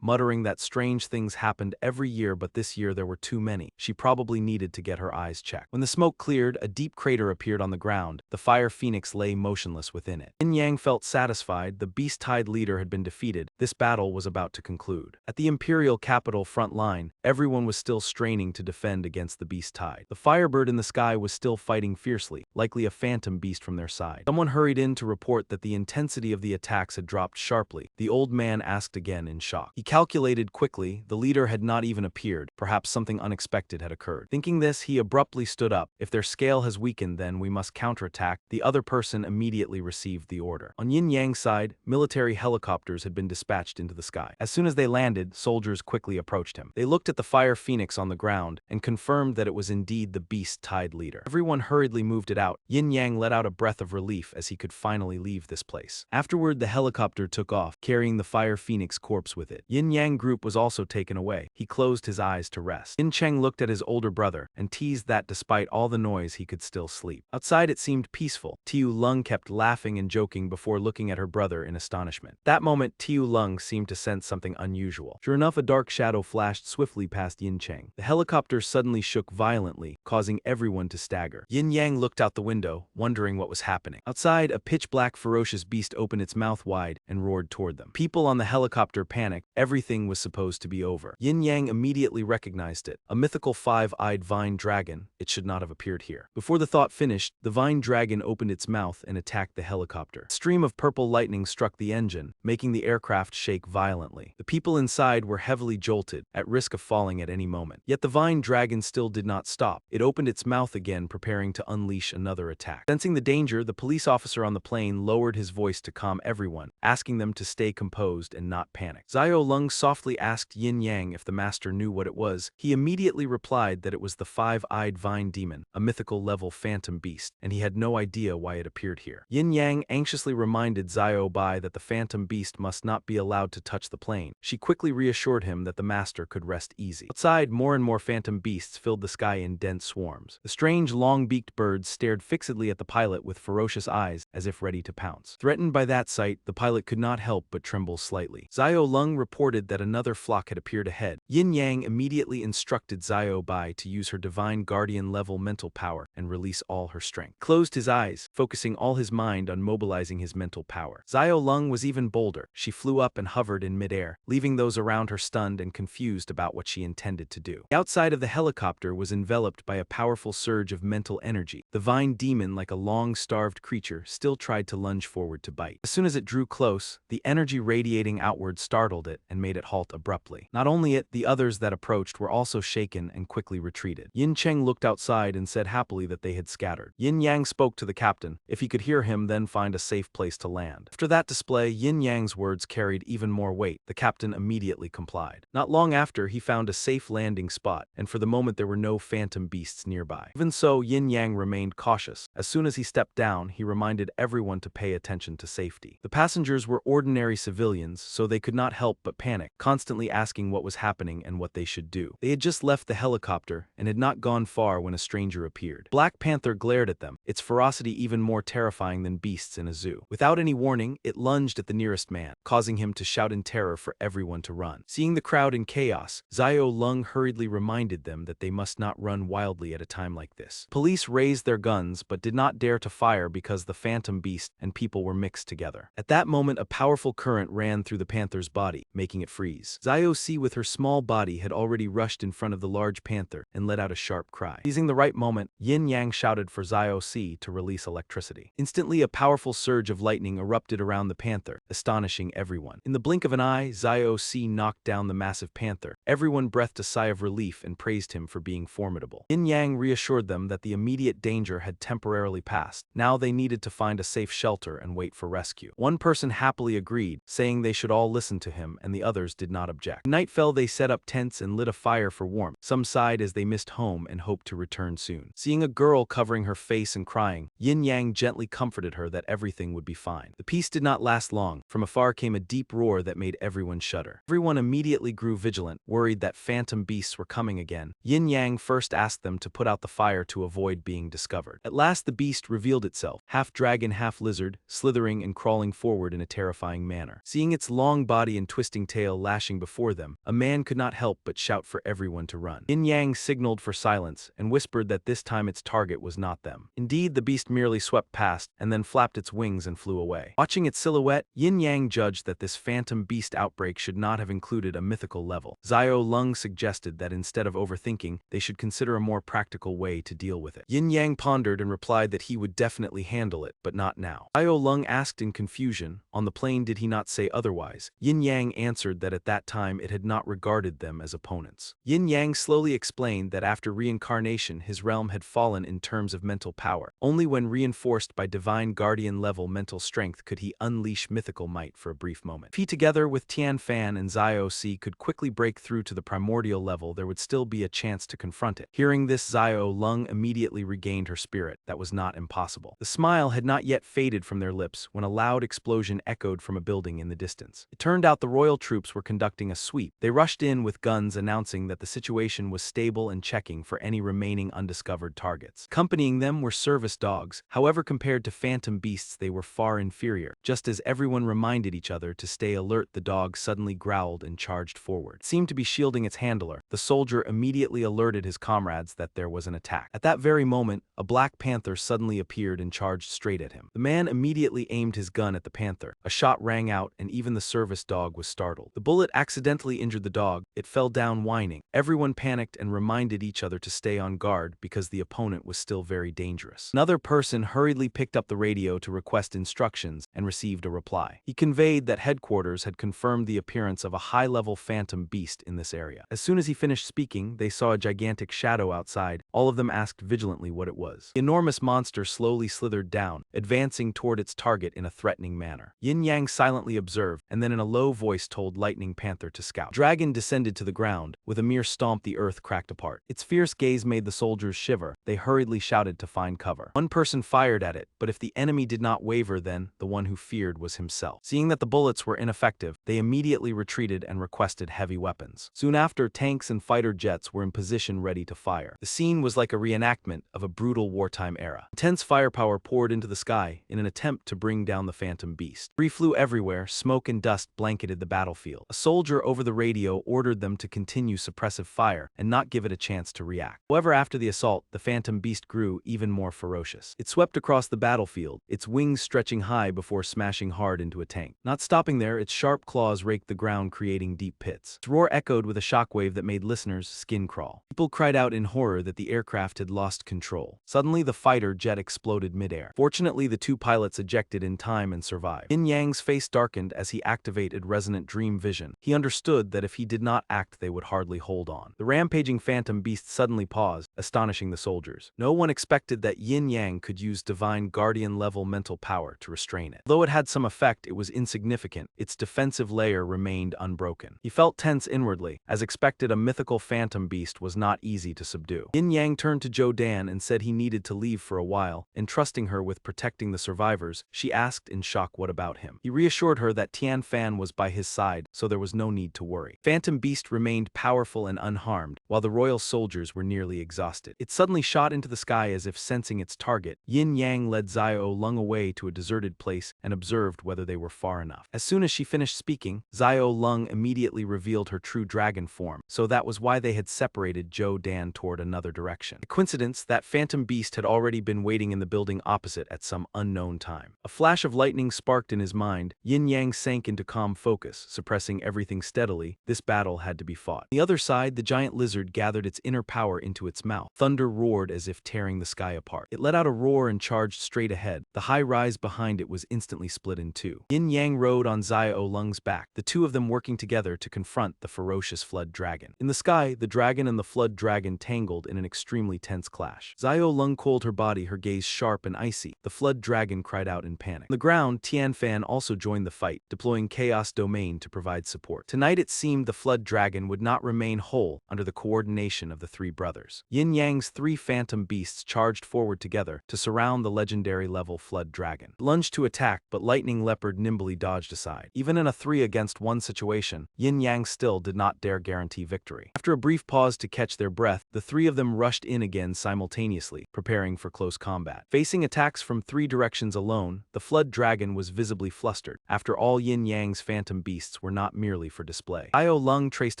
muttering that strange things happened every year, but this year there were too many. She probably needed to get her eyes checked. When the smoke cleared, a deep crater appeared on the ground. The fire phoenix lay motionless within it. Yin Yang felt satisfied. The beast tide leader had been defeated, this battle was about to conclude. At the imperial capital front line, everyone was still straining to defend against the beast tide. The firebird in the sky was still fighting fiercely, likely a phantom beast from their side. Someone hurried in to report that the intensity of the attacks had dropped sharply. The old man asked again in shock. He calculated quickly, the leader had not even appeared, perhaps something unexpected had occurred. Thinking this, he abruptly stood up. If their scale has weakened, then we must counterattack. The other person immediately received the order. On Yin Yang's side, military helicopters had been dispatched into the sky. As soon as they landed, soldiers quickly approached him. They looked at the fire phoenix on the ground and confirmed that it was indeed the beast tide leader. Everyone hurriedly moved it out. Yin Yang let out a breath of relief as he could finally leave this place. Afterward, the helicopter took off, carrying the fire phoenix corpse with it. Yin Yang group was also taken away. He closed his eyes to rest. Yin Cheng looked at his older brother and teased that despite all the noise he could still sleep. Outside it seemed peaceful. Tiu Lung kept laughing and joking before looking at her brother in astonishment. That moment, Tiu Lung seemed to sense something unusual. Sure enough, a dark shadow flashed swiftly past Yin Cheng. The helicopter suddenly shook violently, causing everyone to stagger. Yin Yang looked out the window, wondering what was happening. Outside, a pitch-black ferocious beast opened its mouth wide and roared toward them. People on the helicopter panicked. Everything was supposed to be over. Yin Yang immediately recognized it. A mythical five-eyed vine dragon. It should not have appeared here. Before the thought finished, the vine dragon opened its mouth and attacked the helicopter. A stream of purple lightning struck the engine, making the aircraft shake violently. The people inside were heavily jolted, at risk of falling at any moment. Yet the vine dragon still did not stop. It opened its mouth again, preparing to unleash another attack. Sensing the danger, the police officer on the plane lowered his voice to calm everyone, asking them to stay composed and not panic. Xiao Lung softly asked Yin Yang if the master knew what it was. He immediately replied that it was the five-eyed vine demon, a mythical level phantom beast, and he had no idea why it appeared here. Yin Yang anxiously reminded Xiao Bai that the phantom beast must not be allowed to touch the plane. She quickly reassured him that the master could rest easy. Outside, more and more phantom beasts filled the sky in dense swarms. The strange, long-beaked birds stared fixedly at the pilot with ferocious eyes, as if ready to pounce. Threatened by that sight, the pilot could not help but tremble slightly. Xiao Lung reported that another flock had appeared ahead. Yin Yang immediately instructed Xiao Bai to use her divine guardian-level mental power and release all her strength. He closed his eyes, focusing all his mind on mobilizing his mental power. Xiao Lung was even bolder. She flew up and hovered in midair, leaving those around her stunned and confused about what she intended to do. The outside of the helicopter was enveloped by a powerful surge of mental energy. The vine demon, like a long-starved creature, still tried to lunge forward to bite. As soon as it drew close, the energy radiating outward startled it and made it halt abruptly. Not only it, the others that approached were also shaken and quickly retreated. Yin Cheng looked outside and said happily that they had scattered. Yin Yang spoke to the captain. If he could hear him, then find a safe place to land. After that display, Yin Yang's words carried even more weight. The captain immediately complied. Not long after, he found a safe landing spot, and for the moment there were no phantom beasts nearby. Even so, Yin Yang remained cautious. As soon as he stepped down, he reminded everyone to pay attention to safety. The passengers were ordinary civilians, so they could not help but panic, constantly asking what was happening and what they should do. They had just left the helicopter and had not gone far when a stranger appeared. Black Panther glared at them, its ferocity even more terrifying than beasts in a zoo. Without any warning, it lunged at the nearest man, causing him to shout in terror for everyone to run. Seeing the crowd in chaos, Xiao Lung hurriedly reminded them that they must not run wildly at a time like this. Police raised their guns but did not dare to fire because the phantom beast and people were mixed together. At that moment, a powerful current ran through the panther's body, making it freeze. Xiao Si with her small body had already rushed in front of the large panther and let out a sharp cry. Seizing the right moment, Yin Yang shouted for Xiao Si to release electricity. Instantly, a powerful surge of lightning erupted around the panther, astonishing everyone. In the blink of an eye, Xiao Si knocked down the massive panther. Everyone breathed a sigh of relief and praised him for being formidable. Yin Yang reassured them that the immediate danger had temporarily passed. Now they needed to find a safe shelter and wait for rescue. One person happily agreed, saying they should all listen to him, and the others did not object. When night fell, they set up tents and lit a fire for warmth. Some sighed as they missed home and hoped to return soon. Seeing a girl covering her face and crying, Yin Yang gently comforted her that everything would be fine. The peace did not last long. From afar came a deep roar that made everyone shudder. Everyone immediately grew vigilant, worried that phantom beasts were coming again. Yin Yang first asked them to put out the fire to avoid being discovered. At last the beast revealed itself, half dragon, half lizard, slithering and crawling forward in a terrifying manner. Seeing its long body and twisting tail lashing before them, a man could not help but shout for everyone to run. Yin Yang signaled for silence and whispered that this time its target was not them. Indeed, the beast merely swept past and then flapped its wings and flew away. Watching its silhouette, Yin Yang judged that this this phantom beast outbreak should not have included a mythical level. Xiao Lung suggested that instead of overthinking, they should consider a more practical way to deal with it. Yin Yang pondered and replied that he would definitely handle it, but not now. Xiao Lung asked in confusion, on the plane did he not say otherwise? Yin Yang answered that at that time it had not regarded them as opponents. Yin Yang slowly explained that after reincarnation his realm had fallen in terms of mental power. Only when reinforced by divine guardian-level mental strength could he unleash mythical might for a brief moment. If he together with Tian Fan and Xiao Si could quickly break through to the primordial level, there would still be a chance to confront it. Hearing this, Xiao Lung immediately regained her spirit. That was not impossible. The smile had not yet faded from their lips when a loud explosion echoed from a building in the distance. It turned out the royal troops were conducting a sweep. They rushed in with guns announcing that the situation was stable and checking for any remaining undiscovered targets. Accompanying them were service dogs. However, compared to phantom beasts, they were far inferior. Just as everyone reminded each other to stay alert, the dog suddenly growled and charged forward. It seemed to be shielding its handler. The soldier immediately alerted his comrades that there was an attack. At that very moment, a black panther suddenly appeared and charged straight at him. The man immediately aimed his gun at the panther. A shot rang out and even the service dog was startled. The bullet accidentally injured the dog. It fell down whining. Everyone panicked and reminded each other to stay on guard because the opponent was still very dangerous. Another person hurriedly picked up the radio to request instructions and received a reply. He conveyed that headquarters had confirmed the appearance of a high-level phantom beast in this area. As soon as he finished speaking, they saw a gigantic shadow outside. All of them asked vigilantly what it was. The enormous monster slowly slithered down, advancing toward its target in a threatening manner. Yin Yang silently observed, and then in a low voice told Lightning Panther to scout. Dragon descended to the ground. With a mere stomp, the earth cracked apart. Its fierce gaze made the soldiers shiver. They hurriedly shouted to find cover. One person fired at it, but if the enemy did not waver, then the one who feared was himself. Seeing that the bullets were ineffective, they immediately retreated and requested heavy weapons. Soon after, tanks and fighter jets were in position ready to fire. The scene was like a reenactment of a brutal wartime era. Intense firepower poured into the sky in an attempt to bring down the phantom beast. Debris flew everywhere, smoke and dust blanketed the battlefield. A soldier over the radio ordered them to continue suppressive fire and not give it a chance to react. However, after the assault, the phantom beast grew even more ferocious. It swept across the battlefield, its wings stretching high before smashing hard into a tank. Not stopping there, its sharp claws raked the ground, creating deep pits. Its roar echoed with a shockwave that made listeners' skin crawl. People cried out in horror that the aircraft had lost control. Suddenly, the fighter jet exploded midair. Fortunately, the two pilots ejected in time and survived. Yin Yang's face darkened as he activated Resonant Dream Vision. He understood that if he did not act, they would hardly hold on. The rampaging phantom beast suddenly paused, astonishing the soldiers. No one expected that Yin Yang could use divine guardian-level mental power to restrain it. Though it had some effect, it was insignificant. Its defensive layer remained unbroken. He felt tense inwardly. As expected, a mythical phantom beast was not easy to subdue. Yin Yang turned to Zhou Dan and said he needed to leave for a while. Entrusting her with protecting the survivors, she asked in shock what about him. He reassured her that Tian Fan was by his side, so there was no need to worry. Phantom Beast remained powerful and unharmed, while the royal soldiers were nearly exhausted. It suddenly shot into the sky as if sensing its target. Yin Yang led Xiao Lung away to a deserted place and observed whether they were far enough. As soon as she finished speaking, Xiao Lung immediately revealed her true dragon form, so that was why they had separated Zhou Dan toward another direction. A coincidence, that phantom beast had already been waiting in the building opposite at some unknown time. A flash of lightning sparked in his mind. Yin Yang sank into calm focus, suppressing everything steadily. This battle had to be fought. On the other side, the giant lizard gathered its inner power into its mouth. Thunder roared as if tearing the sky apart. It let out a roar and charged straight ahead. The high rise behind it was instantly split in two. Yin Yang rode on Xiao Lung's back, the two of them working together to confront the ferocious flood dragon. In the sky, the dragon and the flood dragon tangled in an extremely tense clash. Xiao Lung coiled her body, her gaze sharp and icy. The flood dragon cried out in panic. On the ground, Tian Fan also joined the fight, deploying Chaos Domain to provide support. Tonight it seemed the flood dragon would not remain whole under the coordination of the three brothers. Yin Yang's three phantom beasts charged forward together to surround the legendary level flood dragon. It lunged to attack, but Lightning Leopard nimbly dodged aside. Even in a 3-against-1 situation, Yin Yang still did not dare guarantee victory. After a brief pause to catch their breath, the three of them rushed in again simultaneously, preparing for close combat. Facing attacks from 3 directions alone, the flood dragon was visibly flustered. After all, Yin Yang's phantom beasts were not merely for display. Xiao Lung traced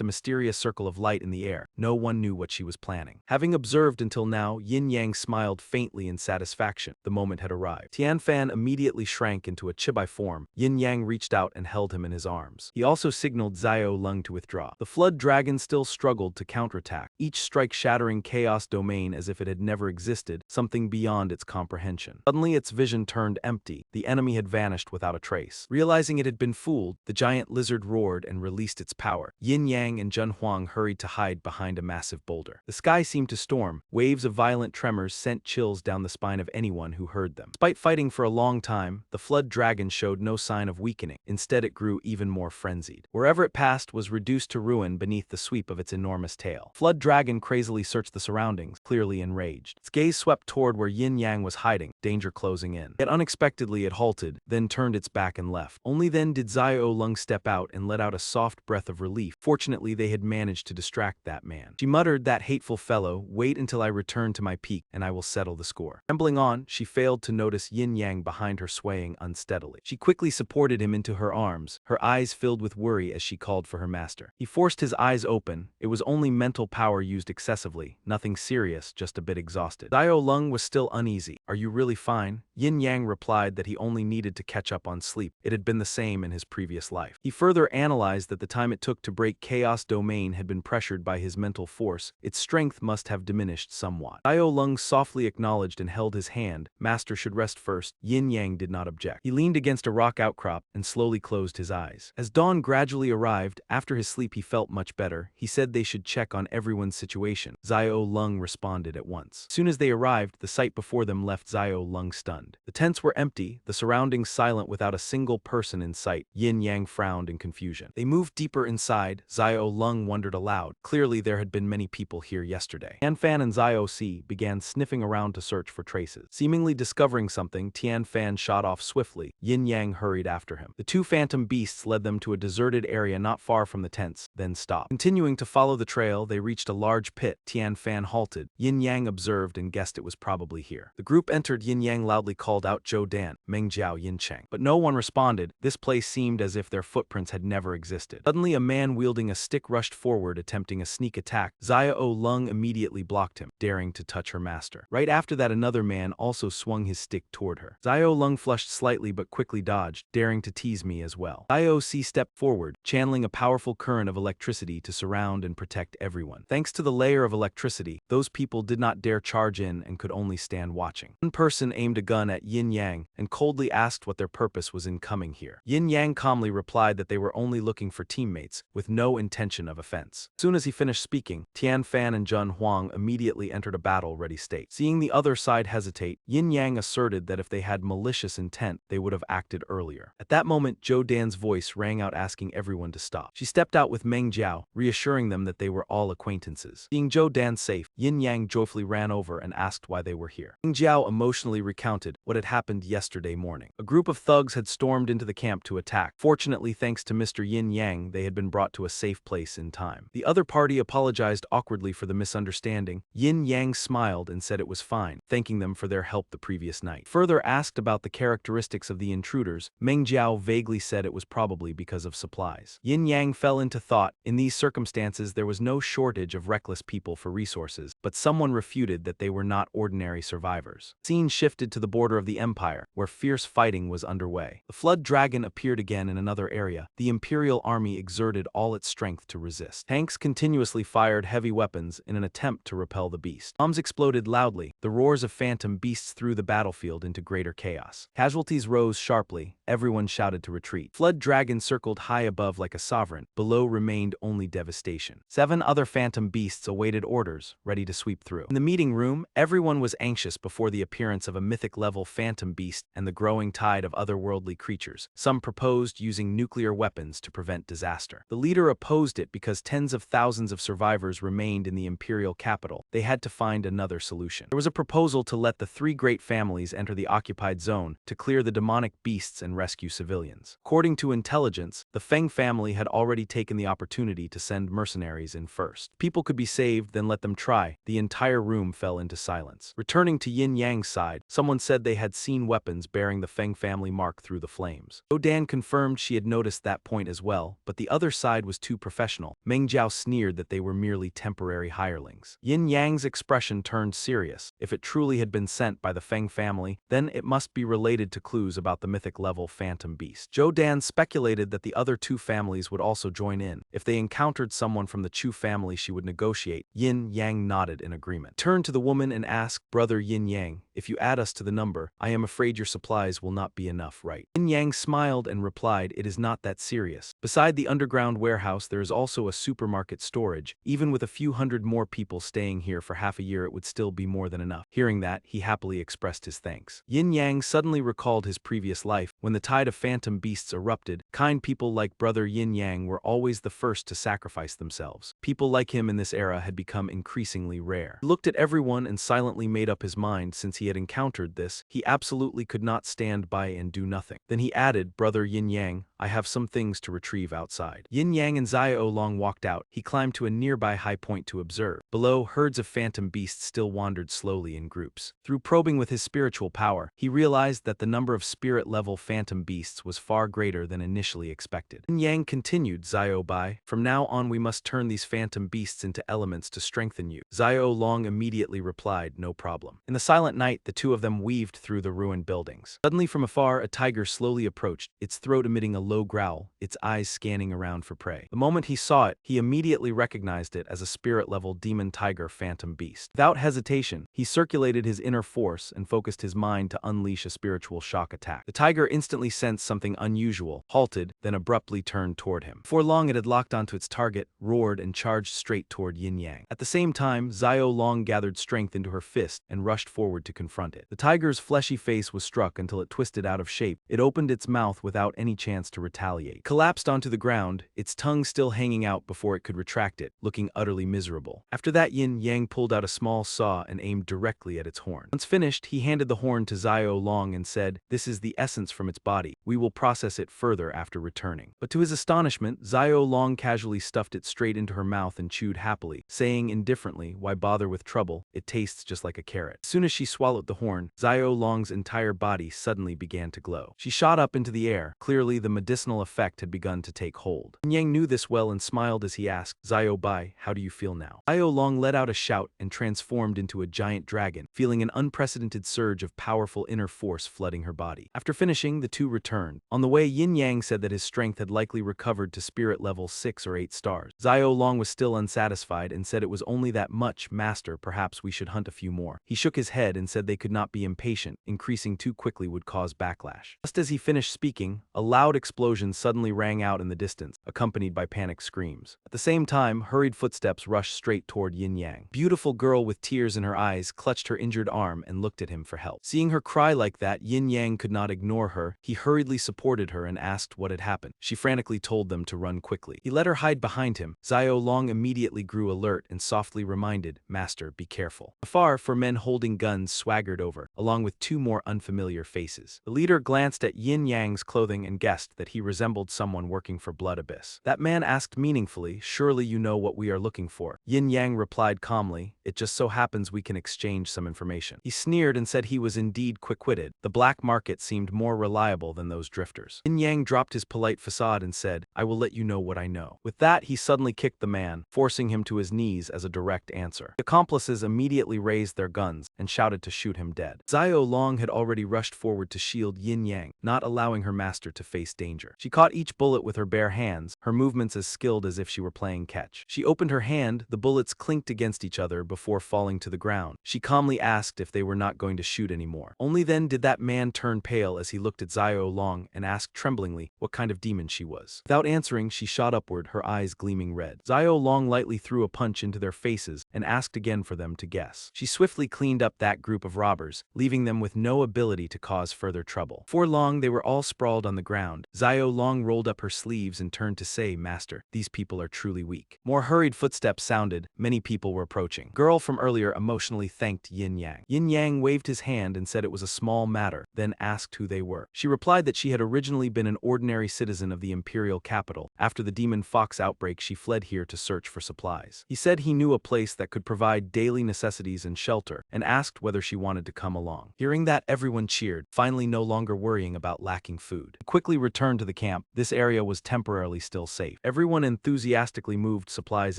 a mysterious circle of light in the air. No one knew what she was planning. Having observed until now, Yin Yang smiled faintly in satisfaction. The moment had arrived. Tian Fan immediately shrank into a chibi form. Yin Yang reached out and held him in his arms. He also signaled Xiao Lung to withdraw. The flood dragon still struggled to counterattack, each strike shattering chaos domain as if it had never existed, something beyond its comprehension. Suddenly its vision turned empty. The enemy had vanished without a trace. Realizing it had been fooled, the giant lizard roared and released its power. Yin Yang and Zhen Huang hurried to hide behind a massive boulder. The sky seemed to storm. Waves of violent tremors sent chills down the spine of anyone who heard them. Despite fighting for a long time, the flood dragon showed no sign of weakening. Instead, it grew even more frenzied. Wherever it passed was reduced to ruin beneath the sweep of its enormous tail. Flood dragon crazily searched the surroundings, clearly enraged. Its gaze swept toward where Yin Yang was hiding, danger closing in. Yet unexpectedly it halted, then turned its back and left. Only then did Xiao Lung step out and let out a soft breath of relief. Fortunately, they had managed to distract that man. She muttered, "That hateful fellow, wait until I return to my peak and I will settle the score." Trembling on, she failed to notice Yin Yang behind her swaying unsteadily. She quickly supported him into her arms, her eyes filled with worry as she called for her master. He forced his eyes open. It was only mental power used excessively, nothing serious, just a bit exhausted. Xiao Lung was still uneasy. "Are you really fine?" Yin Yang replied that he only needed to catch up on sleep. It had been the same in his previous life. He further analyzed that the time it took to break Chaos Domain had been pressured by his mental force. Its strength must have diminished somewhat. Xiao Lung softly acknowledged and held his hand. Master should rest first. Yin Yang did not object. He leaned against a rock outcrop and slowly closed his eyes. As dawn gradually arrived, after his sleep he felt much better. He said they should check on everyone's situation. Xiao Lung responded at once. As soon as they arrived, the sight before them left Xiao Lung stunned. The tents were empty, the surroundings silent without a single person in sight. Yin Yang frowned in confusion. They moved deeper inside. Xiao Lung wondered aloud. Clearly there had been many people here yesterday. Tian Fan and Xiao Si began sniffing around to search for traces. Seemingly discovering something, Tian Fan shot off swiftly. Yin Yang hurried after him. The two phantom beasts led them to a deserted area not far from the tents, then stopped. Continuing to follow the trail, they reached a large pit. Tian Fan halted. Yin Yang observed and guessed it was probably here. The group entered. Yin Yang loudly called out Zhou Dan, Meng Jiao, Yin Cheng. But no one responded. This place seemed as if their footprints had never existed. Suddenly a man wielding a stick rushed forward, attempting a sneak attack. Xiao Lung immediately blocked him, daring to touch her master. Right after that, another man also swung his stick toward her. Xiao Lung flushed slightly but quickly dodged, daring to tease me as well. Xiao Si stepped forward, channeling a powerful current of electricity to surround and protect everyone. Thanks to the layer of electricity, those people did not dare charge in and could only stand watching. One person aimed a gun at Yin Yang and coldly asked what their purpose was in coming here. Yin Yang calmly replied that they were only looking for teammates, with no intention of offense. As soon as he finished speaking, Tian Fan and Zhen Huang immediately entered a battle-ready state. Seeing the other side hesitate, Yin Yang asserted that if they had malicious intent, they would have acted earlier. At that moment, Zhou Dan's voice rang out asking everyone to stop. She stepped out with Meng Jiao, reassuring them that they were all acquaintances. Seeing Zhou Dan safe, Yin Yang joyfully ran over and asked why they were here. Meng Jiao emotionally recounted what had happened yesterday morning. A group of thugs had stormed into the camp to attack. Fortunately, thanks to Mr. Yin Yang, they had been brought to a safe place in time. The other party apologized awkwardly for the misunderstanding. Yin Yang smiled and said it was fine, thanking them for their help the previous night. Further asked about the characteristics of the intruders, Meng Jiao vaguely said it was probably because of supplies. Yin Yang fell into thought. In these circumstances, there was no shortage of reckless people for resources, but someone refuted that they were not ordinary survivors. Scene shifted to the border of the Empire, where fierce fighting was underway. The flood dragon appeared again in another area. The Imperial army exerted all its strength to resist. Tanks continuously fired heavy weapons in an attempt to repel the beast. Bombs exploded loudly. The roars of phantom beasts threw the battlefield into greater chaos. Casualties rose sharply. Everyone shouted to retreat. Flood dragon circled high above like a sovereign. Below remained only devastation. 7 other phantom beasts awaited orders, ready to sweep through. In the meeting room, everyone was anxious before the appearance of a mythic-level phantom beast and the growing tide of otherworldly creatures. Some proposed using nuclear weapons to prevent disaster. The leader opposed it because tens of thousands of survivors remained in the imperial capital. They had to find another solution. There was a proposal to let the 3 great families enter the occupied zone to clear the demonic beasts and rescue civilians. According to intelligence, the Feng family had already taken the opportunity to send mercenaries in first. People could be saved, then let them try. The entire room fell into silence. Returning to Yin Yang's side, side. Someone said they had seen weapons bearing the Feng family mark through the flames. Dan confirmed she had noticed that point as well, but the other side was too professional. Meng Jiao sneered that they were merely temporary hirelings. Yin Yang's expression turned serious. If it truly had been sent by the Feng family, then it must be related to clues about the mythic-level phantom beast. Dan speculated that the other two families would also join in. If they encountered someone from the Chu family, she would negotiate. Yin Yang nodded in agreement. Turned to the woman and asked, "Brother Yin Yang, if you add us to the number, I am afraid your supplies will not be enough, right?" Yin Yang smiled and replied, "It is not that serious. Beside the underground warehouse, there is also a supermarket storage. Even with a few hundred more people staying here for half a year, it would still be more than enough." Hearing that, he happily expressed his thanks. Yin Yang suddenly recalled his previous life. When the tide of phantom beasts erupted, kind people like Brother Yin Yang were always the first to sacrifice themselves. People like him in this era had become increasingly rare. He looked at everyone and silently made up his mind. Since he had encountered this, he absolutely could not stand by and do nothing. Then he added, "Brother Yin Yang, I have some things to retrieve outside." Yin Yang and Xiao Long walked out. He climbed to a nearby high point to observe. Below, herds of phantom beasts still wandered slowly in groups. Through probing with his spiritual power, he realized that the number of spirit-level phantom beasts was far greater than initially expected. Yin Yang continued, "Xiao Bai, from now on we must turn these phantom beasts into elements to strengthen you." Xiao Long immediately replied, "No problem." In the silent night, the two of them weaved through the ruined buildings. Suddenly from afar, a tiger slowly approached, its throat emitting a low growl, its eyes scanning around for prey. The moment he saw it, he immediately recognized it as a spirit-level demon tiger phantom beast. Without hesitation, he circulated his inner force and focused his mind to unleash a spiritual shock attack. The tiger instantly sensed something unusual, halted, then abruptly turned toward him. Before long, it had locked onto its target, roared, and charged straight toward Yin Yang. At the same time, Xiao Long gathered strength into her fist and rushed forward to confront it. The tiger's fleshy face was struck until it twisted out of shape. It opened its mouth without any chance to retaliate. It collapsed onto the ground, its tongue still hanging out before it could retract it, looking utterly miserable. After that, Yin Yang pulled out a small saw and aimed directly at its horn. Once finished, he handed the horn to Xiao Long and said, "This is the essence from its body. We will process it further after returning." But to his astonishment, Xiao Long casually stuffed it straight into her mouth and chewed happily, saying indifferently, "Why bother with trouble? It tastes just like a carrot." As soon as she swallowed the horn, Xiao Long's entire body suddenly began to glow. She shot up into the air. Clearly, the medicinal effect had begun to take hold. Yang knew this well and smiled as he asked, "Xiao Bai, how do you feel now?" Xiao Long let out a shout and transformed into a giant dragon, feeling an unprecedented surge of powerful inner force flooding her body. After finishing, the two returned. On the way, Yin Yang said that his strength had likely recovered to spirit level 6 or 8 stars. Xiao Long was still unsatisfied and said, "It was only that much, master, perhaps we should hunt a few more." He shook his head and said they could not be impatient, increasing too quickly would cause backlash. Just as he finished speaking, a loud explosion suddenly rang out in the distance, accompanied by panicked screams. At the same time, hurried footsteps rushed straight toward Yin Yang. Beautiful girl with tears in her eyes clutched her injured arm and looked at him for help. Seeing her cry like that, Yin Yang could not ignore her. He hurriedly supported her and asked what had happened. She frantically told them to run quickly. He let her hide behind him. Xiao Long immediately grew alert and softly reminded, "Master, be careful." Afar, 4 men holding guns swaggered over, along with 2 more unfamiliar faces. The leader glanced at Yin Yang's clothing and guessed that he resembled someone working for Blood Abyss. That man asked meaningfully, "Surely you know what we are looking for?" Yin Yang replied calmly, "It just so happens we can exchange some information." He sneered and said he was indeed quick-witted. The black market seemed more reliable than those drifters. Yin Yang dropped his polite facade and said, "I will let you know what I know." With that, he suddenly kicked the man, forcing him to his knees as a direct answer. The accomplices immediately raised their guns and shouted to shoot him dead. Xiao Long had already rushed forward to shield Yin Yang, not allowing her master to face danger. She caught each bullet with her bare hands, her movements as skilled as if she were playing catch. She opened her hand, the bullets clinked against each other before falling to the ground. She calmly asked if they were not going to shoot anymore. Only then did that man turn pale as he looked at Xiao Long and asked tremblingly what kind of demon she was. Without answering, she shot upward, her eyes gleaming red. Xiao Long lightly threw a punch into their faces and asked again for them to guess. She swiftly cleaned up that group of robbers, leaving them with no ability to cause further trouble. Before long, they were all sprawled on the ground. Xiao Zio Long rolled up her sleeves and turned to say, "Master, these people are truly weak." More hurried footsteps sounded, many people were approaching. Girl from earlier emotionally thanked Yin Yang. Yin Yang waved his hand and said it was a small matter, then asked who they were. She replied that she had originally been an ordinary citizen of the imperial capital. After the demon fox outbreak, she fled here to search for supplies. He said he knew a place that could provide daily necessities and shelter, and asked whether she wanted to come along. Hearing that, everyone cheered, finally no longer worrying about lacking food. He quickly returned to the camp. This area was temporarily still safe. Everyone enthusiastically moved supplies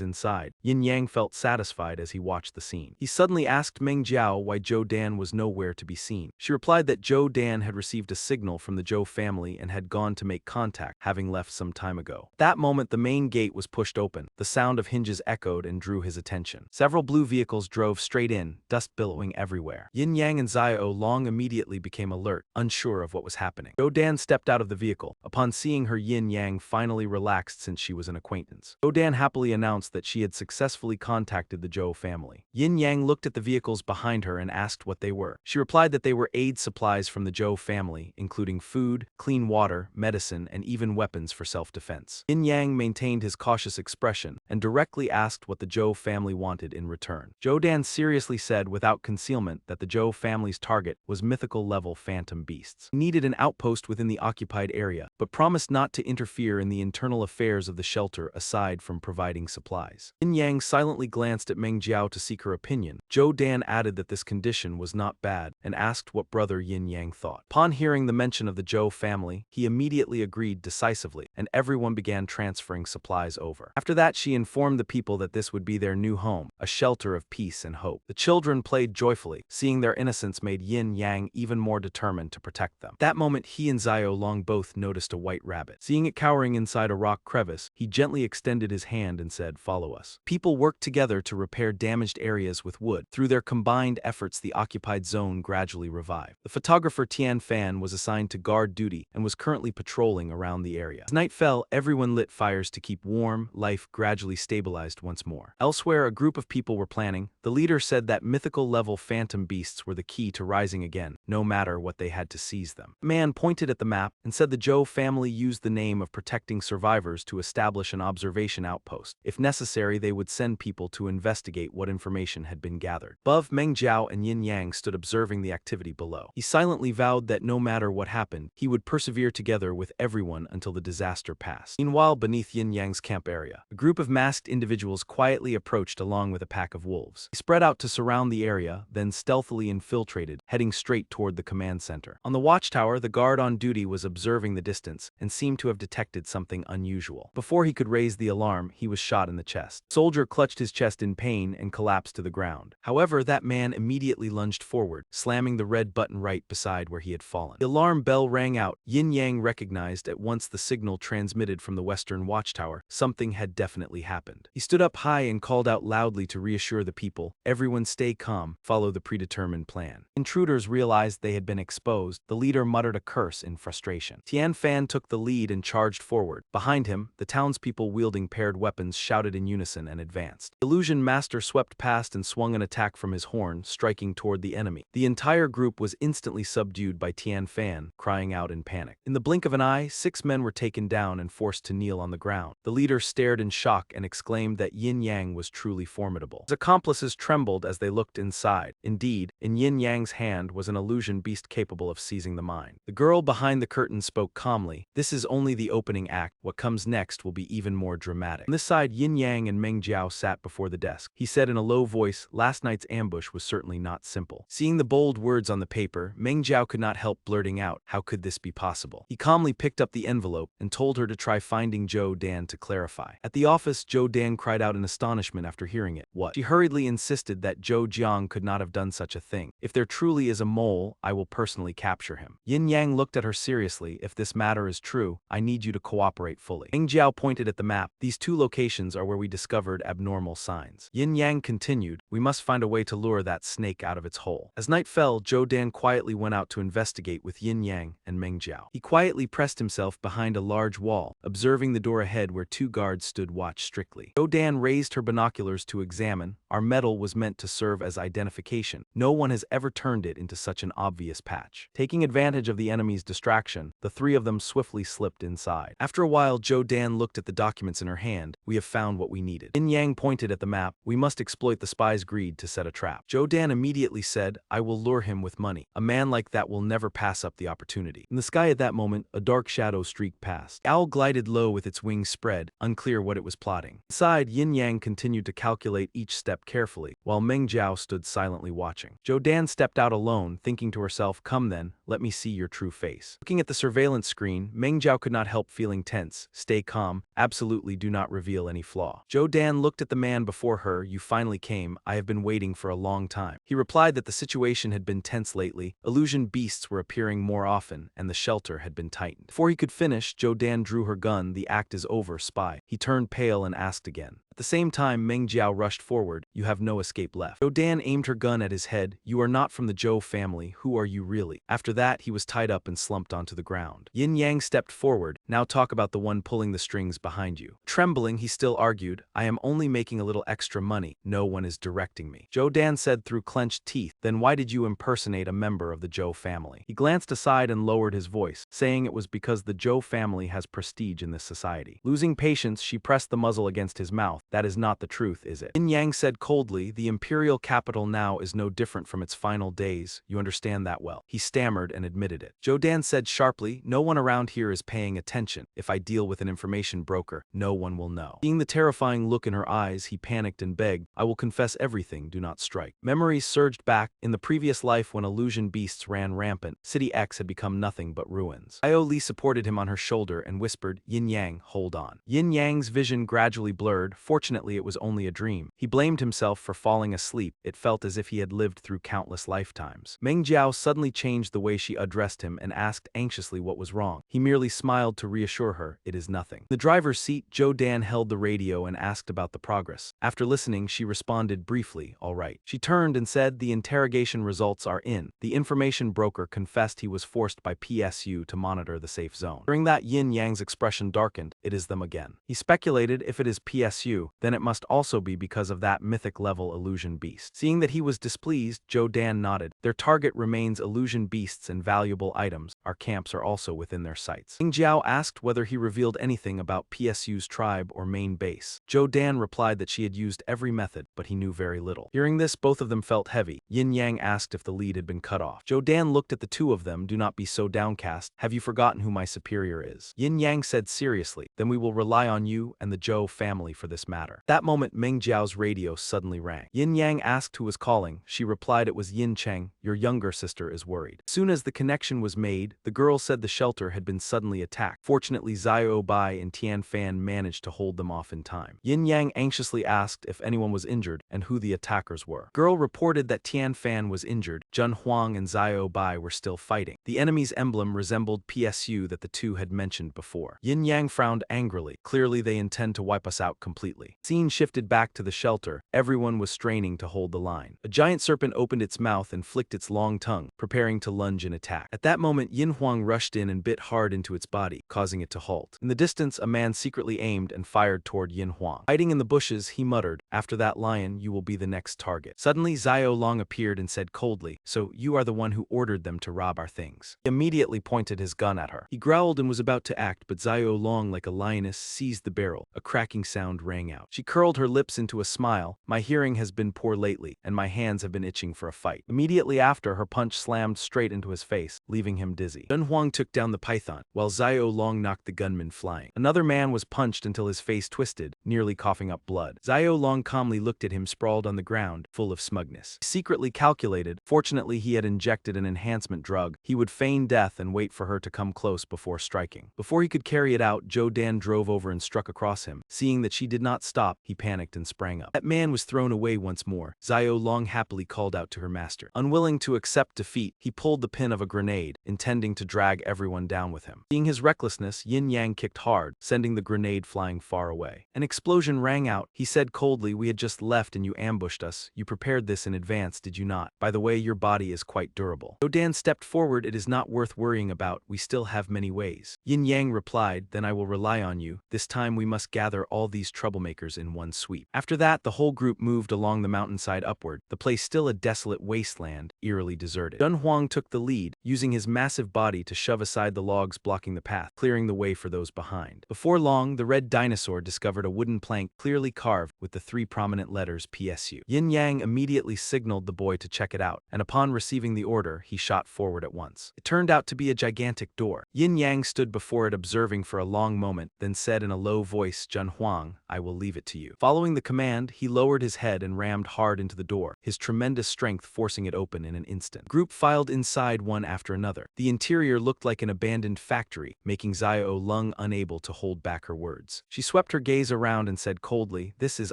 inside. Yin Yang felt satisfied as he watched the scene. He suddenly asked Meng Jiao why Zhou Dan was nowhere to be seen. She replied that Zhou Dan had received a signal from the Zhou family and had gone to make contact, having left some time ago. That moment, the main gate was pushed open. The sound of hinges echoed and drew his attention. Several blue vehicles drove straight in, dust billowing everywhere. Yin Yang and Zio Long immediately became alert, unsure of what was happening. Zhou Dan stepped out of the vehicle. Upon seeing her, Yin Yang finally relaxed since she was an acquaintance. Zhou Dan happily announced that she had successfully contacted the Zhou family. Yin Yang looked at the vehicles behind her and asked what they were. She replied that they were aid supplies from the Zhou family, including food, clean water, medicine, and even weapons for self-defense. Yin Yang maintained his cautious expression and directly asked what the Zhou family wanted in return. Zhou Dan seriously said without concealment that the Zhou family's target was mythical-level phantom beasts. He needed an outpost within the occupied area, but promised not to interfere in the internal affairs of the shelter aside from providing supplies. Yin Yang silently glanced at Meng Jiao to seek her opinion. Zhou Dan added that this condition was not bad and asked what brother Yin Yang thought. Upon hearing the mention of the Zhou family, he immediately agreed decisively, and everyone began transferring supplies over. After that, she informed the people that this would be their new home, a shelter of peace and hope. The children played joyfully. Seeing their innocence made Yin Yang even more determined to protect them. That moment, he and Zio Long both noticed a white rabbit. Seeing it cowering inside a rock crevice, he gently extended his hand and said, "Follow us." People worked together to repair damaged areas with wood. Through their combined efforts, the occupied zone gradually revived. The photographer Tian Fan was assigned to guard duty and was currently patrolling around the area. As night fell, everyone lit fires to keep warm. Life gradually stabilized once more. Elsewhere, a group of people were planning. The leader said that mythical-level phantom beasts were the key to rising again, no matter what they had to seize them. A man pointed at the map and said the Zhou family used the name of protecting survivors to establish an observation outpost. If necessary, they would send people to investigate what information had been gathered. Above, Meng Jiao and Yin Yang stood observing the activity below. He silently vowed that no matter what happened, he would persevere together with everyone until the disaster passed. Meanwhile, beneath Yin Yang's camp area, a group of masked individuals quietly approached along with a pack of wolves. They spread out to surround the area, then stealthily infiltrated, heading straight toward the command center. On the watchtower, the guard on duty was observing the distance and seemed to have detected something unusual. Before he could raise the alarm, he was shot in the chest. The soldier clutched his chest in pain and collapsed to the ground. However, that man immediately lunged forward, slamming the red button right beside where he had fallen. The alarm bell rang out. Yin Yang recognized at once the signal transmitted from the western watchtower. Something had definitely happened. He stood up high and called out loudly to reassure the people. Everyone stay calm, follow the predetermined plan. Intruders realized they had been exposed. The leader muttered a curse in frustration. Tian Fan took the lead and charged forward. Behind him, the townspeople wielding paired weapons shouted in unison and advanced. The illusion master swept past and swung an attack from his horn, striking toward the enemy. The entire group was instantly subdued by Tian Fan, crying out in panic. In the blink of an eye, 6 men were taken down and forced to kneel on the ground. The leader stared in shock and exclaimed that Yin Yang was truly formidable. His accomplices trembled as they looked inside. Indeed, in Yin Yang's hand was an illusion beast capable of seizing the mind. The girl behind the curtain spoke calmly. "This is only the opening act. What comes next will be even more dramatic." On this side, Yin Yang and Meng Jiao sat before the desk. He said in a low voice, "Last night's ambush was certainly not simple." Seeing the bold words on the paper, Meng Jiao could not help blurting out, "How could this be possible?" He calmly picked up the envelope and told her to try finding Zhou Dan to clarify. At the office, Zhou Dan cried out in astonishment after hearing it. "What?" She hurriedly insisted that Zhou Jiang could not have done such a thing. "If there truly is a mole, I will personally capture him." Yin Yang looked at her seriously. "If this matter is true, I need you to cooperate fully." Meng Jiao pointed at the map. "These 2 locations are where we discovered abnormal signs." Yin Yang continued, "We must find a way to lure that snake out of its hole." As night fell, Zhou Dan quietly went out to investigate with Yin Yang and Meng Jiao. He quietly pressed himself behind a large wall, observing the door ahead where 2 guards stood watch strictly. Zhou Dan raised her binoculars to examine. Our metal was meant to serve as identification. No one has ever turned it into such an obvious patch. Taking advantage of the enemy's distraction, the 3 of them arm swiftly slipped inside. After a while, Zhou Dan looked at the documents in her hand. We have found what we needed. Yin Yang pointed at the map. We must exploit the spy's greed to set a trap. Zhou Dan immediately said, I will lure him with money. A man like that will never pass up the opportunity. In the sky at that moment, a dark shadow streaked past. The owl glided low with its wings spread, unclear what it was plotting. Inside, Yin Yang continued to calculate each step carefully, while Meng Jiao stood silently watching. Zhou Dan stepped out alone, thinking to herself, come then, let me see your true face. Looking at the surveillance screen, Meng Jiao could not help feeling tense. Stay calm, absolutely do not reveal any flaw. Zhou Dan looked at the man before her. You finally came, I have been waiting for a long time. He replied that the situation had been tense lately, illusion beasts were appearing more often, and the shelter had been tightened. Before he could finish, Zhou Dan drew her gun. The act is over, spy. He turned pale and asked again. At the same time, Meng Jiao rushed forward. You have no escape left. Zhou Dan aimed her gun at his head. You are not from the Zhou family. Who are you really? After that, he was tied up and slumped onto the ground. Yin Yang stepped forward. Now talk about the one pulling the strings behind you. Trembling, he still argued. I am only making a little extra money. No one is directing me. Zhou Dan said through clenched teeth. Then why did you impersonate a member of the Zhou family? He glanced aside and lowered his voice, saying it was because the Zhou family has prestige in this society. Losing patience, she pressed the muzzle against his mouth. That is not the truth, is it? Yin Yang said coldly, the imperial capital now is no different from its final days. You understand that well. He stammered and admitted it. Zhou Dan said sharply, no one around here is paying attention. If I deal with an information broker, no one will know. Seeing the terrifying look in her eyes, he panicked and begged, I will confess everything, do not strike. Memories surged back. In the previous life when illusion beasts ran rampant, City X had become nothing but ruins. Io Li supported him on her shoulder and whispered, Yin Yang, hold on. Yin Yang's vision gradually blurred. Fortunately, it was only a dream. He blamed himself for falling asleep. It felt as if he had lived through countless lifetimes. Meng Jiao suddenly changed the way she addressed him and asked anxiously what was wrong. He merely smiled to reassure her, it is nothing. In the driver's seat, Zhou Dan held the radio and asked about the progress. After listening, she responded briefly, all right. She turned and said, the interrogation results are in. The information broker confessed he was forced by PSU to monitor the safe zone. During that, Yin Yang's expression darkened. It is them again. He speculated if it is PSU, then it must also be because of that mythic-level illusion beast. Seeing that he was displeased, Zhou Dan nodded. Their target remains illusion beasts and valuable items. Our camps are also within their sights. Meng Jiao asked whether he revealed anything about PSU's tribe or main base. Zhou Dan replied that she had used every method, but he knew very little. Hearing this, both of them felt heavy. Yin Yang asked if the lead had been cut off. Zhou Dan looked at the two of them. Do not be so downcast. Have you forgotten who my superior is? Yin Yang said seriously, then we will rely on you and the Zhou family for this matter. That moment, Meng Jiao's radio suddenly rang. Yin Yang asked who was calling. She replied it was Yin Cheng. Your younger sister is worried. As soon as the connection was made, the girl said the shelter had been suddenly attacked. Fortunately, Xiao Bai and Tian Fan managed to hold them off in time. Yin Yang anxiously asked if anyone was injured and who the attackers were. Girl reported that Tian Fan was injured. Zhen Huang and Xiao Bai were still fighting. The enemy's emblem resembled PSU that the two had mentioned before. Yin Yang frowned angrily. Clearly they intend to wipe us out completely. Scene shifted back to the shelter. Everyone was straining to hold the line. A giant serpent opened its mouth and flicked its long tongue, preparing to lunge and attack. At that moment, Yin Huang rushed in and bit hard into its body, causing it to halt. In the distance, a man secretly aimed and fired toward Yin Huang. Hiding in the bushes, he muttered, after that lion, you will be the next target. Suddenly, Xiao Long appeared and said coldly, so you are the one who ordered them to rob our things. He immediately pointed his gun at her. He growled and was about to act, but Xiao Long, like a lioness, seized the barrel. A cracking sound rang out. She curled her lips into a smile. My hearing has been poor lately, and my hands have been itching for a fight. Immediately after, her punch slammed straight into his face, leaving him dizzy. Zhen Huang took down the python, while Xiao Long knocked the gunman flying. Another man was punched until his face twisted, nearly coughing up blood. Xiao Long calmly looked at him sprawled on the ground, full of smugness. He secretly calculated. Fortunately, he had injected an enhancement drug. He would feign death and wait for her to come close before striking. Before he could carry it out, Zhou Dan drove over and struck across him. Seeing that she did not stop, he panicked and sprang up. That man was thrown away once more. Xiao Long happily called out to her master. Unwilling to accept defeat, he pulled the pin of a grenade, intending to drag everyone down with him. Seeing his recklessness, Yin Yang kicked hard, sending the grenade flying far away. An explosion rang out. He said coldly, we had just left and you ambushed us. You prepared this in advance, did you not? By the way, your body is quite durable. Zhou Dan stepped forward. It is not worth worrying about. We still have many ways. Yin Yang replied, then I will rely on you. This time we must gather all these troublemakers troublemakers in one sweep. After that, the whole group moved along the mountainside upward, the place still a desolate wasteland, eerily deserted. Dun Huang took the lead, using his massive body to shove aside the logs blocking the path, clearing the way for those behind. Before long, the red dinosaur discovered a wooden plank clearly carved with the 3 prominent letters PSU. Yin Yang immediately signaled the boy to check it out, and upon receiving the order, he shot forward at once. It turned out to be a gigantic door. Yin Yang stood before it observing for a long moment, then said in a low voice, "Dun Huang, I will leave it to you." Following the command, he lowered his head and rammed hard into the door, his tremendous strength forcing it open in an instant. The group filed inside one after another. The interior looked like an abandoned factory, making Xiao Lung unable to hold back her words. She swept her gaze around and said coldly, "This is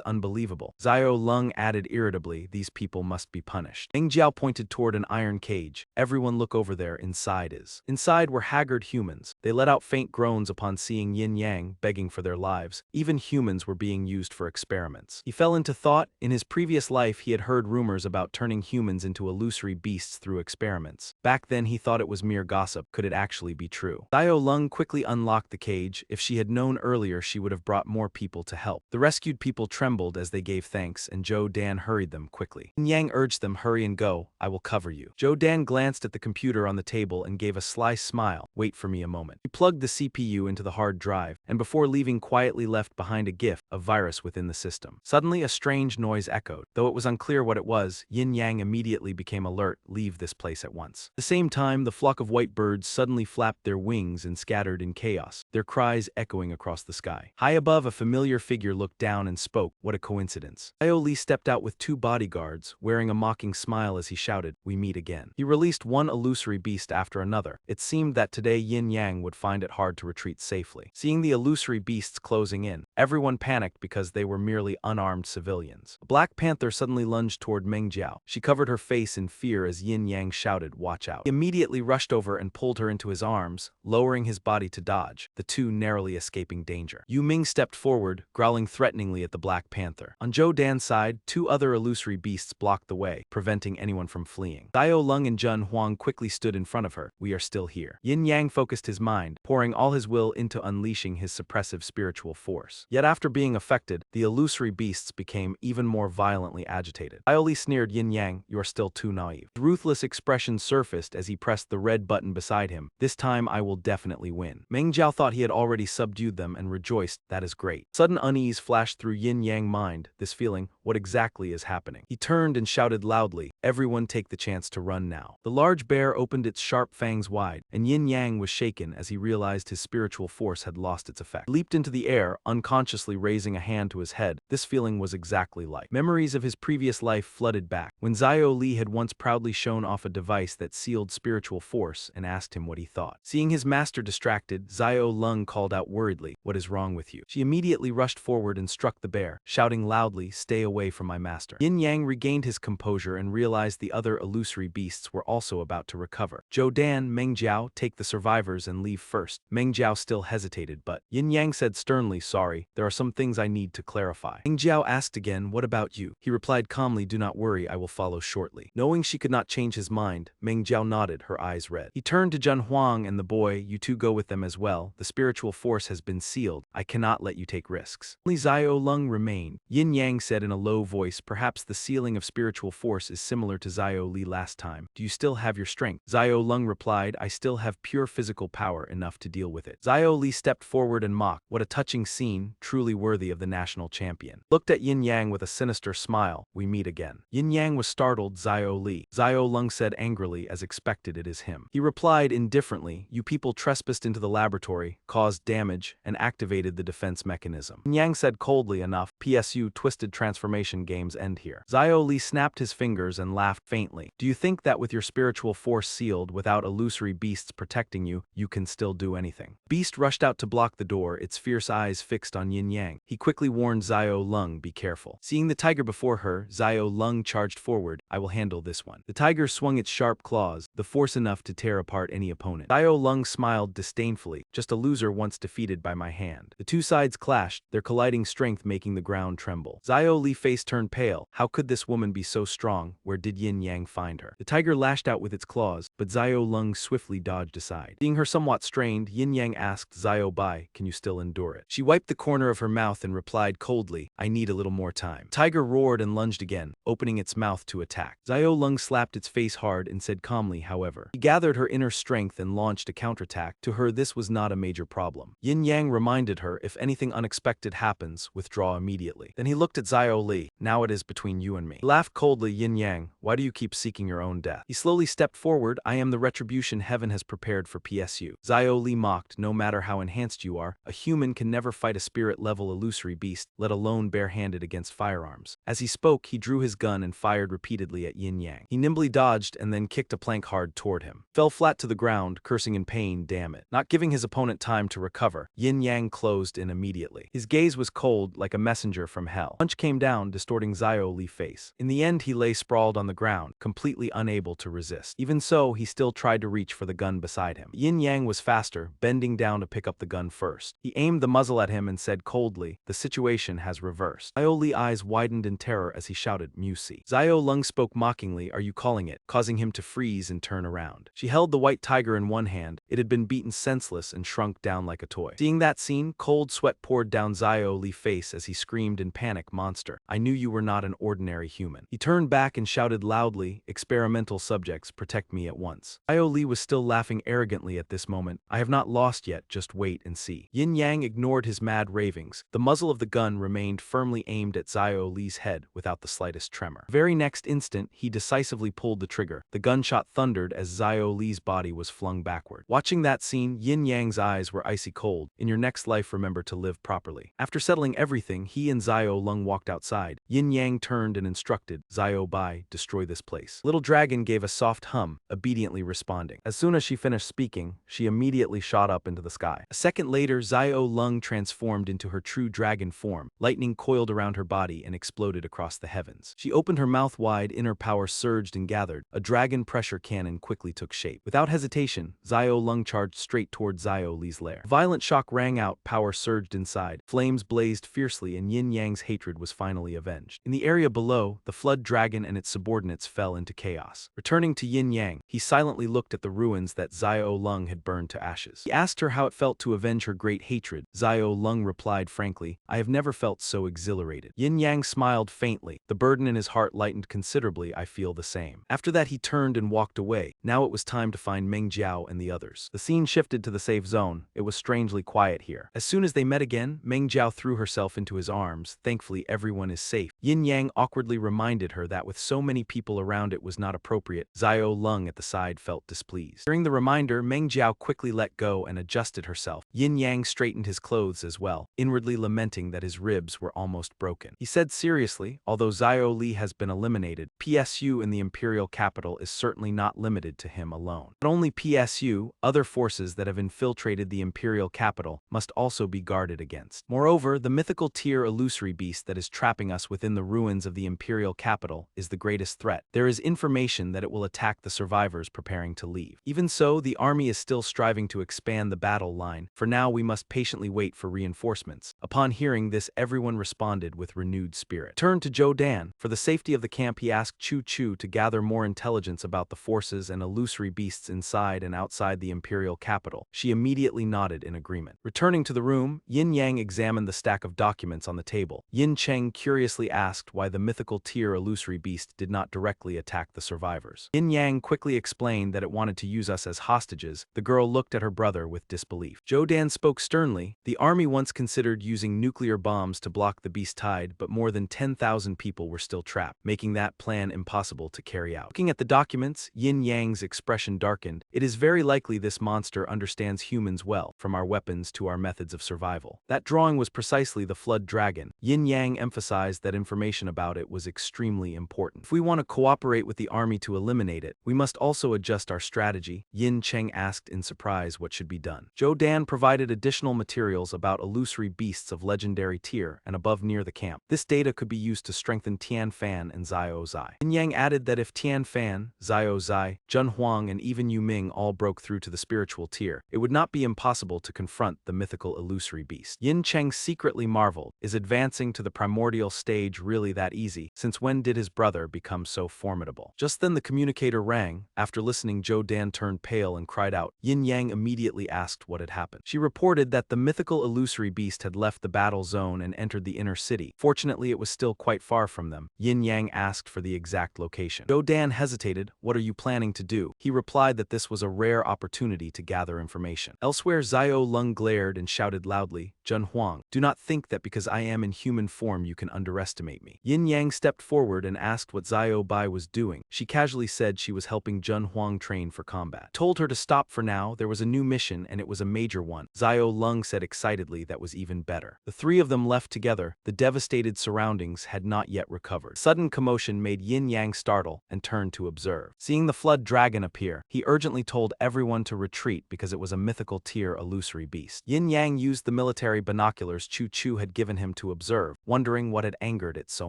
unbelievable." Xiao Lung added irritably, "These people must be punished." Meng Jiao pointed toward an iron cage. "Everyone look over there, inside is." Inside were haggard humans. They let out faint groans upon seeing Yin Yang begging for their lives. Even humans were being used for experiments. He fell into thought. In his previous life, he had heard rumors about turning humans into illusory beasts through experiments. Back then, he thought it was mere gossip. Could it actually be true? Xiao Lung quickly unlocked the cage. If she had known earlier, she would have brought more people to help. The rescued people trembled as they gave thanks, and Zhou Dan hurried them quickly. Yin Yang urged them, "Hurry and go. I will cover you." Zhou Dan glanced at the computer on the table and gave a sly smile. "Wait for me a moment." He plugged the CPU into the hard drive, and before leaving quietly left behind a GIF, a virus within the system. Suddenly a strange noise echoed. Though it was unclear what it was, Yin Yang immediately became alert. "Leave this place at once." At the same time, the flock of white birds suddenly flapped their wings and scattered in chaos, their cries echoing across the sky. High above, a familiar figure looked down and spoke. What a coincidence. Xiao Li stepped out with 2 bodyguards, wearing a mocking smile as he shouted, "We meet again." He released one illusory beast after another. It seemed that today Yin Yang would find it hard to retreat safely. Seeing the illusory beasts closing in, everyone panicked because they were merely unarmed civilians. A black panther suddenly lunged toward Meng Jiao. She covered her face in fear as Yin Yang shouted, "Watch out." He immediately rushed over and pulled her into his arms, lowering his body to dodge, the two narrowly escaping danger. Yu Ming stepped forward, growling threateningly at the black panther. On Zhou Dan's side, 2 other illusory beasts blocked the way, preventing anyone from fleeing. Xiao Lung and Dun Huang quickly stood in front of her. "We are still here." Yin Yang focused his mind, pouring all his will into unleashing his suppressive spiritual force. Yet after being affected, the illusory beasts became even more violently agitated. Xiao Li sneered, "Yin Yang, you are still too naive." The ruthless expression surfaced as he pressed the red button beside him. "This time I will definitely win." Meng Jiao thought he had already subdued them and rejoiced, "That is great." Sudden unease flashed through Yin Yang's mind, this feeling, what exactly is happening? He turned and shouted loudly, "Everyone take the chance to run now." The large bear opened its sharp fangs wide, and Yin Yang was shaken as he realized his spiritual force had lost its effect. He leaped into the air, unconsciously raising a hand to his head. This feeling was exactly like memories of his previous life flooded back, when Xiao Li had once proudly shown off a device that sealed spiritual force and asked him what he thought. Seeing his master distracted, Xiao Lung called out worriedly, "What is wrong with you?" She immediately rushed forward and struck the bear, shouting loudly, "Stay away from my master." Yin Yang regained his composure and realized the other illusory beasts were also about to recover. Zhou Dan, Meng Jiao, take the survivors and leave first. Meng Jiao still hesitated, but Yin Yang said sternly, "Sorry, there are some things I need to clarify." Meng Jiao asked again, "What about you?" He replied calmly, "Do not worry, I will follow shortly." Knowing she could not change his mind, Meng Jiao nodded, her eyes red. He turned to Dun Huang and the boy, "You two go with them as well. The spiritual force has been sealed. I cannot let you take risks." Only Xiao Lung remained. Yin Yang said in a low voice, "Perhaps the sealing of spiritual force is similar to Xiao Li last time. Do you still have your strength?" Xiao Lung replied, "I still have pure physical power enough to deal with it." Xiao Li stepped forward and mocked, "What a touching scene, truly worthy of the national champion." Looked at Yin Yang with a sinister smile, "We meet again." Yin Yang was startled, Xiao Li. Xiao Lung said angrily, "As expected, it is him." He replied indifferently, "You people trespassed into the laboratory, caused damage, and activated the defense mechanism." Yin Yang said coldly, "Enough. PSU twisted transformation games end here." Xiao Li snapped his fingers and laughed faintly. "Do you think that with your spiritual force sealed, without illusory beasts protecting you, you can still do anything?" Beast rushed out to block the door, its fierce eyes fixed on Yin Yang. He quickly warned Xiao Lung, "Be careful." Seeing the tiger before her, Xiao Lung charged forward, "I will handle this one." The tiger swung its sharp claws, the force enough to tear apart any opponent. Xiao Lung smiled disdainfully, "Just a loser once defeated by my hand." The two sides clashed, their colliding strength making the ground tremble. Xiao Li's face turned pale. How could this woman be so strong? Where did Yin Yang find her? The tiger lashed out with its claws, but Xiao Lung swiftly dodged aside. Seeing her somewhat strained, Yin Yang asked Xiao Bai, "Can you still endure it?" She wiped the corner of her mouth and replied coldly, "I need a little more time." Tiger roared and lunged again, opening its mouth to attack. Xiao Lung slapped its face hard and said calmly, however. She gathered her inner strength and launched a counterattack. To her, this was not a major problem. Yin Yang reminded her, if anything unexpected happens, withdraw immediately. Then he looked at Xiao Li. "Now it is between you and me." He laughed coldly. "Yin Yang, why do you keep seeking your own death?" He slowly stepped forward. "I am the retribution heaven has prepared for PSU." Xiao Li mocked, "No matter how enhanced you are, a human can never fight a spirit-level illusory beast, let alone bare-handed against firearms." As he spoke, he drew his gun and fired repeatedly at Yin Yang. He nimbly dodged and then kicked a plank hard toward him. Fell flat to the ground, cursing in pain, "Damn it." Not giving his opponent time to recover, Yin Yang closed in immediately. His gaze was cold, like a messenger from hell. Punch came down, distorting Xiao Li's face. In the end, he lay sprawled on the ground, completely unable to resist. Even so, he still tried to reach for the gun beside him. Yin Yang was faster, bending down to pick up the gun first. He aimed the muzzle at him and said coldly, "The situation has reversed." Xiao Li's eyes widened in terror as he shouted, "Musi." Xiao Lung spoke mockingly, "Are you calling it?" causing him to freeze and turn around. She held the white tiger in one hand. It had been beaten senseless and shrunk down like a toy. Seeing that scene, cold sweat poured down Xiao Li's face as he screamed in panic, "Monster, I knew you were not an ordinary human." He turned back and shouted loudly, "Experimental subjects, protect me at once." Xiao Li was still laughing arrogantly at this moment. "I have not lost yet, just wait and see." Yin Yang ignored his mad ravings. The muzzle of the gun remained firmly aimed at Xiao Li's head without the slightest tremor. The very next instant, he decisively pulled the trigger. The gunshot thundered as Xiao Li's body was flung backward. Watching that scene, Yin Yang's eyes were icy cold. "In your next life, remember to live properly." After settling everything, he and Xiao Lung walked outside. Yin Yang turned and instructed, "Xiao Bai, destroy this place." Little Dragon gave a soft hum, obediently responding. As soon as she finished speaking, she immediately shot up into the sky. A second later, Xiao Lung transformed into her true dragon form. Lightning coiled around her body and exploded across the heavens. She opened her mouth wide, inner power surged and gathered. A dragon pressure cannon quickly took shape. Without hesitation, Xiao Lung charged straight toward Xiao Li's lair. A violent shock rang out, power surged inside. Flames blazed fiercely and Yin Yang's hatred was finally avenged. In the area below, the flood dragon and its subordinates fell into chaos. Returning to Yin Yang, he silently looked at the ruins that Xiao Lung had burned to ashes. He asked her how it felt to avenge her great hatred. Xiao Lung replied frankly, "I have never felt so exhilarated." Yin Yang smiled faintly. The burden in his heart lightened considerably. "I feel the same." After that, he turned and walked away. Now it was time to find Meng Jiao and the others. The scene shifted to the safe zone. It was strangely quiet here. As soon as they met again, Meng Jiao threw herself into his arms. "Thankfully, everyone is safe." Yin Yang awkwardly reminded her that with so many people around it was not appropriate. Xiao Lung at the side felt displeased. During the reminder, Meng Jiao quickly let go and adjusted herself. Yin Yang straightened his clothes as well, inwardly lamenting that his ribs were almost broken. He said seriously, "Although Xiao Li has been eliminated, PSU in the imperial capital is certainly not limited to him alone. Not only PSU, other forces that have infiltrated the imperial capital must also be guarded against. Moreover, the mythical tier illusory beast that is trapping us within the ruins of the imperial capital is the greatest threat. There is information that it will attack the survivors preparing to leave. Even so, the army is still striving to expand the battle line. For now, we must patiently wait for reinforcements." Upon hearing this, everyone responded with renewed spirit. Turned to Zhou Dan. For the safety of the camp, he asked Chu Chu to gather more intelligence about the forces and illusory beasts inside and outside the imperial capital. She immediately nodded in agreement. Returning to the room, Yin Yang examined the stack of documents on the table. Yin Cheng curiously asked why the mythical tier illusory beast did not directly attack the survivors. Yin Yang quickly explained that it wanted to use us as hostages. The girl looked at her brother with disbelief. Zhou Dan spoke sternly. The army once considered using nuclear bombs to block the beast's tide, but more than 10,000 people were still trapped, making that plan impossible to carry out. Looking at the documents, Yin Yang's expression darkened. "It is very likely this monster understands humans well, from our weapons to our methods of survival." That drawing was precisely the flood dragon. Yin Yang emphasized that information about it was extremely important. If we want to cooperate with the army to eliminate it, we must also adjust our strategy. Yin Cheng asked in surprise what should be done. Zhou Dan provided additional materials about illusory beasts of legendary tier and above near the camp. This data could be used to strengthen Tian Fan and Xiao Zai. Yin Yang added that if Tian Fan, Xiao Zai, Zhen Huang and even Yu Ming all broke through to the spiritual tier, it would not be impossible to confront the mythical illusory beast. Yin Cheng secretly marveled, is advancing to the primordial stage really that easy? Since when did his brother become so formidable? Just then the communicator rang. After After listening, Zhou Dan turned pale and cried out. Yin Yang immediately asked what had happened. She reported that the mythical illusory beast had left the battle zone and entered the inner city. Fortunately, it was still quite far from them. Yin Yang asked for the exact location. Zhou Dan hesitated. What are you planning to do? He replied that this was a rare opportunity to gather information. Elsewhere, Xiao Lung glared and shouted loudly, Zhen Huang, do not think that because I am in human form you can underestimate me. Yin Yang stepped forward and asked what Xiao Bai was doing. She casually said she was helping Zhen Huang train for combat. Told her to stop for now, there was a new mission and it was a major one. Xiao Lung said excitedly that was even better. The three of them left together. The devastated surroundings had not yet recovered. Sudden commotion made Yin Yang startle and turned to observe. Seeing the flood dragon appear, he urgently told everyone to retreat because it was a mythical tier illusory beast. Yin Yang used the military binoculars Chu Chu had given him to observe, wondering what had angered it so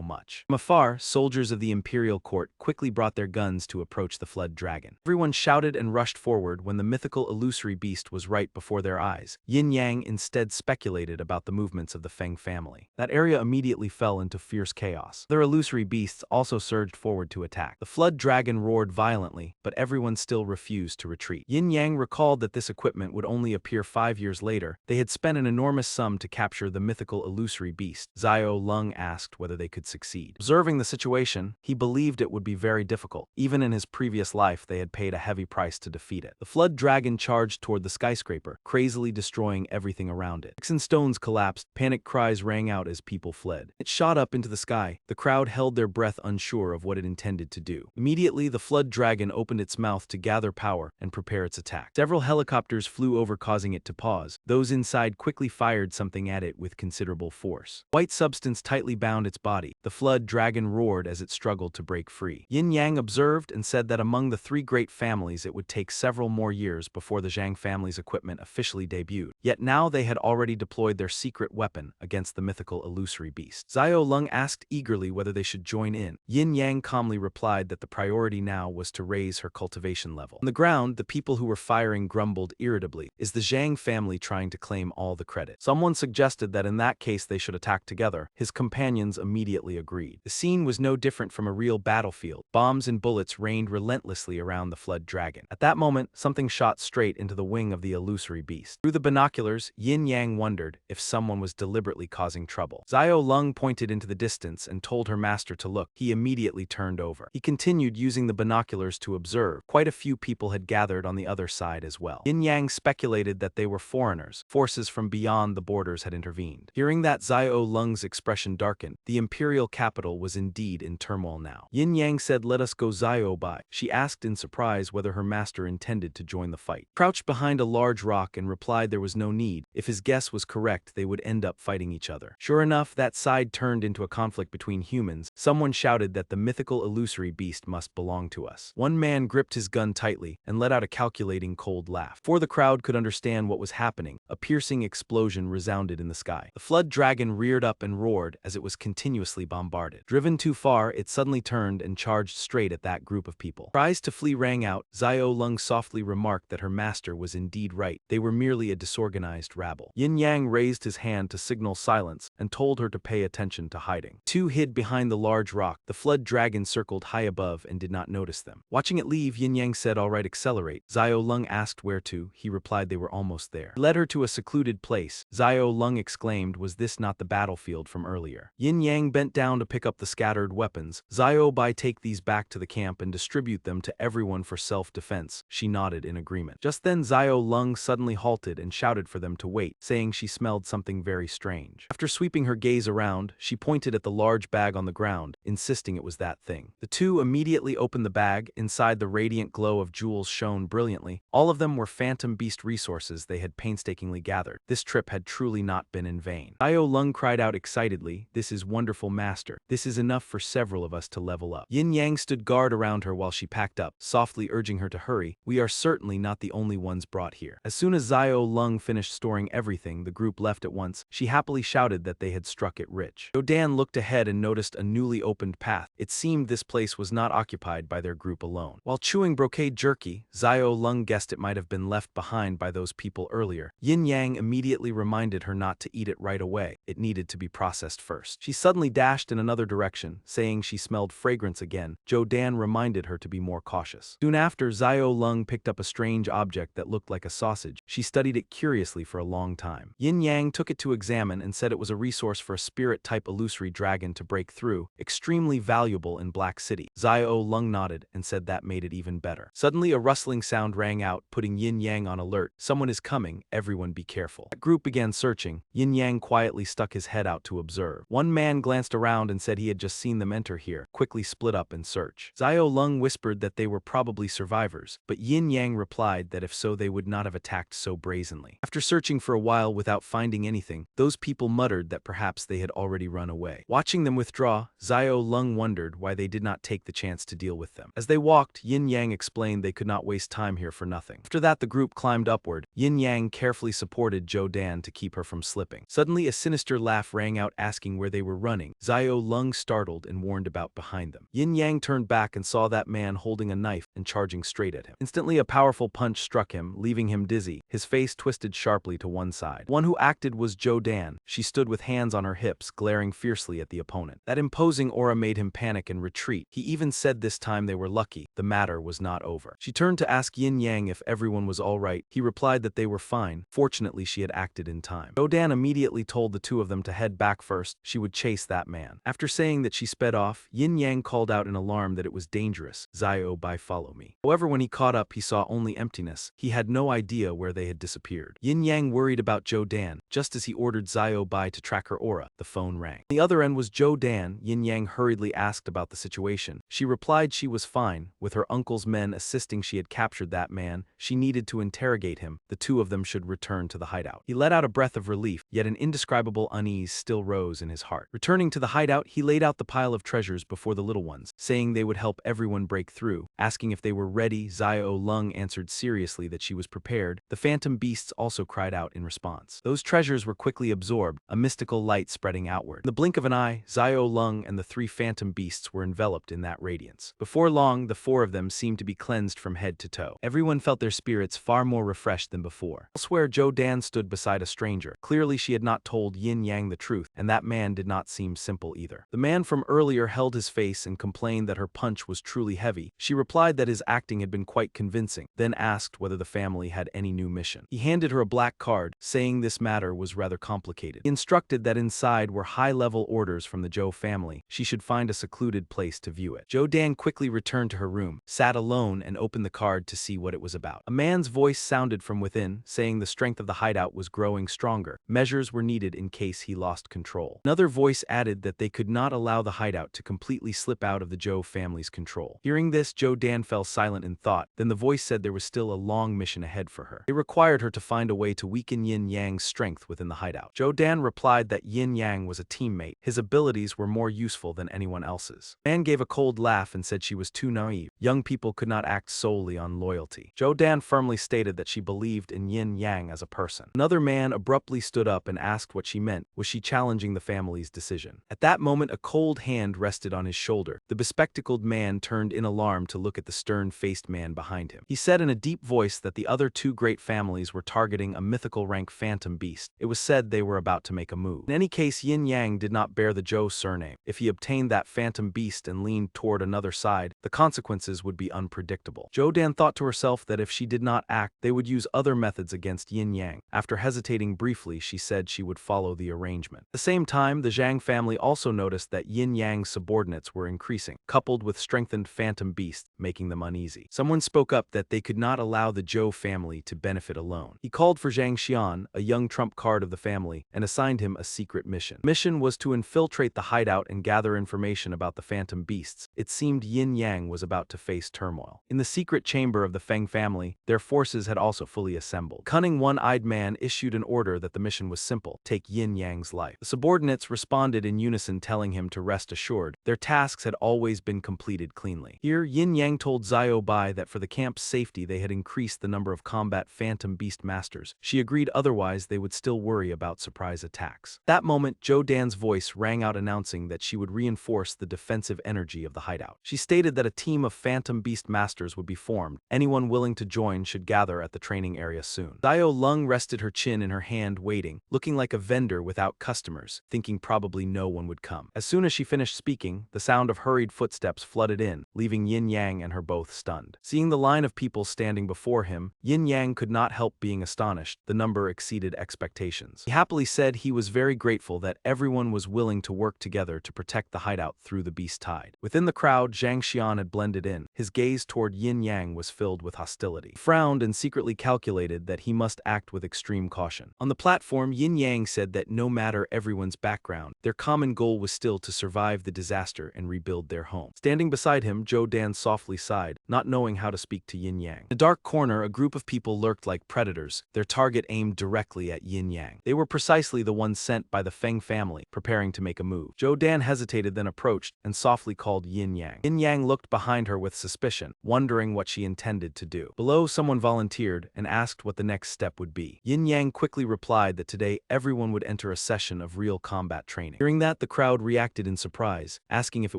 much. From afar, soldiers of the imperial court quickly brought their guns to approach the flood dragon. Everyone shouted and rushed forward when the mythical illusory beast was right before their eyes. Yin Yang instead speculated about the movements of the Feng family. That area immediately fell into fierce chaos. Their illusory beasts also surged forward to attack. The flood dragon roared violently, but everyone still refused to retreat. Yin Yang recalled that this equipment would only appear 5 years later. They had spent an enormous sum to capture the mythical illusory beast. Xiao Lung asked whether they could succeed. Observing the situation, he believed it would be very difficult. Even in his previous life, they had paid a heavy price to defeat it. The flood dragon charged toward the skyscraper, crazily destroying everything around it. Bricks and stones collapsed. Panic cries rang out as people fled. It shot up into the sky. The crowd held their breath, unsure of what it intended to do. Immediately, the flood dragon opened its mouth to gather power and prepare its attack. Several helicopters flew over, causing it to pause. Those inside quickly fired something at it with considerable force. White substance tightly bound its body. The flood dragon roared as it struggled to break free. Yin Yang observed and said that among the three great families it would take several more years before the Zhang family's equipment officially debuted. Yet now they had already deployed their secret weapon against the mythical illusory beast. Xiao Lung asked eagerly whether they should join in. Yin Yang calmly replied that the priority now was to raise her cultivation level. On the ground, the people who were firing grumbled irritably. Is the Zhang family trying to claim all the credit? Someone suggested that in that case they should attack together. His companions immediately agreed. The scene was no different from a real battlefield. Bombs and bullets rained relentlessly around the flood dragon. At that moment, something shot straight into the wing of the illusory beast. Through the binoculars, Yin Yang wondered if someone was deliberately causing trouble. Xiao Lung pointed into the distance and told her master to look. He immediately turned over. He continued using the binoculars to observe. Quite a few people had gathered on the other side as well. Yin Yang speculated that they were foreigners. Forces from beyond the borders had intervened. Hearing that, Xiao Lung's expression darkened. The imperial capital was indeed in turmoil now. Yin Yang said, let us go Xiao Bai. She asked in surprise whether her master intended to join the fight. Crouched behind a large rock and replied there was no need. If his guess was correct, they would end up fighting each other. Sure enough, that side turned into a conflict between humans. Someone shouted that the mythical illusory beast must belong to us. One man gripped his gun tightly and let out a calculating cold laugh. Before the crowd could understand what was happening, a piercing explosion resounded in the sky. The flood dragon reared up and roared as it was continuously bombarded. Driven too far, it suddenly turned and charged straight at that group of people. Cries to flee rang out. Xiao Lung softly remarked that her master was indeed right. They were merely a disorganized rabble. Yin Yang raised his hand to signal silence and told her to pay attention to hiding. Two hid behind the large rock. The flood dragon circled high above and did not notice them. Watching it leave, Yin Yang said, all right, accelerate. Xiao Lung asked where to. He replied they were almost there. He led her to a secluded place. Xiao Lung exclaimed, was this not the battlefield from earlier? Yin Yang bent down to pick up the scattered weapons. Xiao Bai, take these back to the camp and distribute them to everyone for self-defense. She nodded in agreement. Just then Xiao Lung suddenly halted and shouted for them to wait, saying she smelled something very strange. After sweeping her gaze around, she pointed at the large bag on the ground, insisting it was that thing. The two immediately opened the bag. Inside, the radiant glow of jewels shone brilliantly. All of them were phantom beast resources they had painstakingly gathered. This trip had truly not been in vain. Xiao Lung cried out excitedly, this is wonderful, master. This is enough for several of us to level up. Yin Yang stood guard around her while she packed up, softly urging her to hurry. We are certainly not the only ones brought here. As soon as Xiao Lung finished storing everything, the group left at once. She happily shouted that that they had struck it rich. Jodan looked ahead and noticed a newly opened path. It seemed this place was not occupied by their group alone. While chewing brocade jerky, Xiao Lung guessed it might have been left behind by those people earlier. Yin Yang immediately reminded her not to eat it right away. It needed to be processed first. She suddenly dashed in another direction, saying she smelled fragrance again. Jodan reminded her to be more cautious. Soon after, Xiao Lung picked up a strange object that looked like a sausage. She studied it curiously for a long time. Yin Yang took it to examine and said it was a resource for a spirit-type illusory dragon to break through, extremely valuable in Black City. Xiao Lung nodded and said that made it even better. Suddenly, a rustling sound rang out, putting Yin Yang on alert. Someone is coming, everyone be careful. The group began searching. Yin Yang quietly stuck his head out to observe. One man glanced around and said he had just seen them enter here, quickly split up in search. Xiao Lung whispered that they were probably survivors, but Yin Yang replied that if so they would not have attacked so brazenly. After searching for a while without finding anything, those people muttered that perhaps they had already run away. Watching them withdraw, Xiao Lung wondered why they did not take the chance to deal with them. As they walked, Yin Yang explained they could not waste time here for nothing. After that, the group climbed upward. Yin Yang carefully supported Jodan to keep her from slipping. Suddenly, a sinister laugh rang out asking where they were running. Xiao Lung startled and warned about behind them. Yin Yang turned back and saw that man holding a knife and charging straight at him. Instantly, a powerful punch struck him, leaving him dizzy. His face twisted sharply to one side. One who acted was Jodan. She stood with hands on her hips, glaring fiercely at the opponent. That imposing aura made him panic and retreat. He even said this time they were lucky. The matter was not over. She turned to ask Yin Yang if everyone was all right. He replied that they were fine. Fortunately, she had acted in time. Jodan immediately told the two of them to head back first. She would chase that man. After saying that she sped off, Yin Yang called out in alarm that it was dangerous. Xiao Bai, follow me. However, when he caught up, he saw only emptiness. He had no idea where they had disappeared. Yin Yang worried about Jodan. Just as he ordered Xiao Bai to track her aura, the phone rang. The other end was Jodan. Yin Yang hurriedly asked about the situation. She replied she was fine. With her uncle's men assisting, she had captured that man. She needed to interrogate him. The two of them should return to the hideout. He let out a breath of relief, yet an indescribable unease still rose in his heart. Returning to the hideout, he laid out the pile of treasures before the little ones, saying they would help everyone break through. Asking if they were ready, Xiao Lung answered seriously that she was prepared. The phantom beasts also cried out in response. Those treasures were quickly absorbed, a mystical light spreading outward. In the blink of an eye, Xiao Lung and the three phantom beasts were enveloped in that radiance. Before long, the four of them seemed to be cleansed from head to toe. Everyone felt their spirits far more refreshed than before. Elsewhere, Jodan stood beside a stranger. Clearly, she had not told Yin Yang the truth, and that man did not seem simple either. The man from earlier held his face and complained that her punch was truly heavy. She replied that his acting had been quite convincing, then asked whether the family had any new mission. He handed her a black card, saying this matter was rather complicated. He instructed that inside were high-level orders from the Zhou family. She should find a secluded place to view it. Jodan quickly returned to her room, sat alone, and opened the card to see what it was about. A man's voice sounded from within, saying the strength of the hideout was growing stronger. Measures were needed in case he lost control. Another voice added that they could not allow the hideout to completely slip out of the Zhou family's control. Hearing this, Jodan fell silent in thought. Then the voice said there was still a long mission ahead for her. It required her to find a way to weaken Yin Yang's strength within the hideout. Jodan replied that Yin Yang was a teammate. His abilities were more useful than anyone else's. Man gave a cold laugh and said she was too naive. Young people could not act solely on loyalty. Jodan firmly stated that she believed in Yin Yang as a person. Another man abruptly stood up and asked what she meant. Was she challenging the family's decision? At that moment, a cold hand rested on his shoulder. The bespectacled man turned in alarm to look at the stern-faced man behind him. He said in a deep voice that the other two great families were targeting a mythical rank phantom beast. It was said they were about to make a move. In any case, Yin Yang did not bear the Zhou surname. If he obtained that phantom beast and leaned toward another side, the consequences would be unpredictable. Jodan thought to herself that if she did not act, they would use other methods against Yin Yang. After hesitating briefly, she said she would follow the arrangement. At the same time, the Zhang family also noticed that Yin Yang's subordinates were increasing, coupled with strengthened phantom beasts, making them uneasy. Someone spoke up that they could not allow the Zhou family to benefit alone. He called for Zhang Xian, a young trump card of the family, and assigned him a secret mission. The mission was to infiltrate the hideout and gather information about the phantom beasts. It seemed Yin Yang was about to face turmoil. In the secret chamber of the Feng family, their forces had also fully assembled. Cunning one-eyed man issued an order that the mission was simple: take Yin Yang's life. The subordinates responded in unison, telling him to rest assured. Their tasks had always been completed cleanly. Here, Yin Yang told told Zio Bai that for the camp's safety they had increased the number of combat phantom beast masters. She agreed, otherwise they would still worry about surprise attacks. That moment, Zhou Dan's voice rang out announcing that she would reinforce the defensive energy of the hideout. She stated that a team of phantom beast masters would be formed. Anyone willing to join should gather at the training area soon. Zio Lung rested her chin in her hand, waiting, looking like a vendor without customers, thinking probably no one would come. As soon as she finished speaking, the sound of hurried footsteps flooded in, leaving Yin Yang and her both stunned. Seeing the line of people standing before him, Yin Yang could not help being astonished. The number exceeded expectations. He happily said he was very grateful that everyone was willing to work together to protect the hideout through the beast tide. Within the crowd, Zhang Xian had blended in. His gaze toward Yin Yang was filled with hostility. He frowned and secretly calculated that he must act with extreme caution. On the platform, Yin Yang said that no matter everyone's background, their common goal was still to survive the disaster and rebuild their home. Standing beside him, Zhou Dan softly sighed, not knowing how to speak to Yin Yang. In a dark corner, a group of people lurked like predators, their target aimed directly at Yin Yang. They were precisely the ones sent by the Feng family, preparing to make a move. Zhou Dan hesitated, then approached and softly called Yin Yang. Yin Yang looked behind her with suspicion, wondering what she intended to do. Below, someone volunteered and asked what the next step would be. Yin Yang quickly replied that today everyone would enter a session of real combat training. Hearing that, the crowd reacted in surprise, asking if it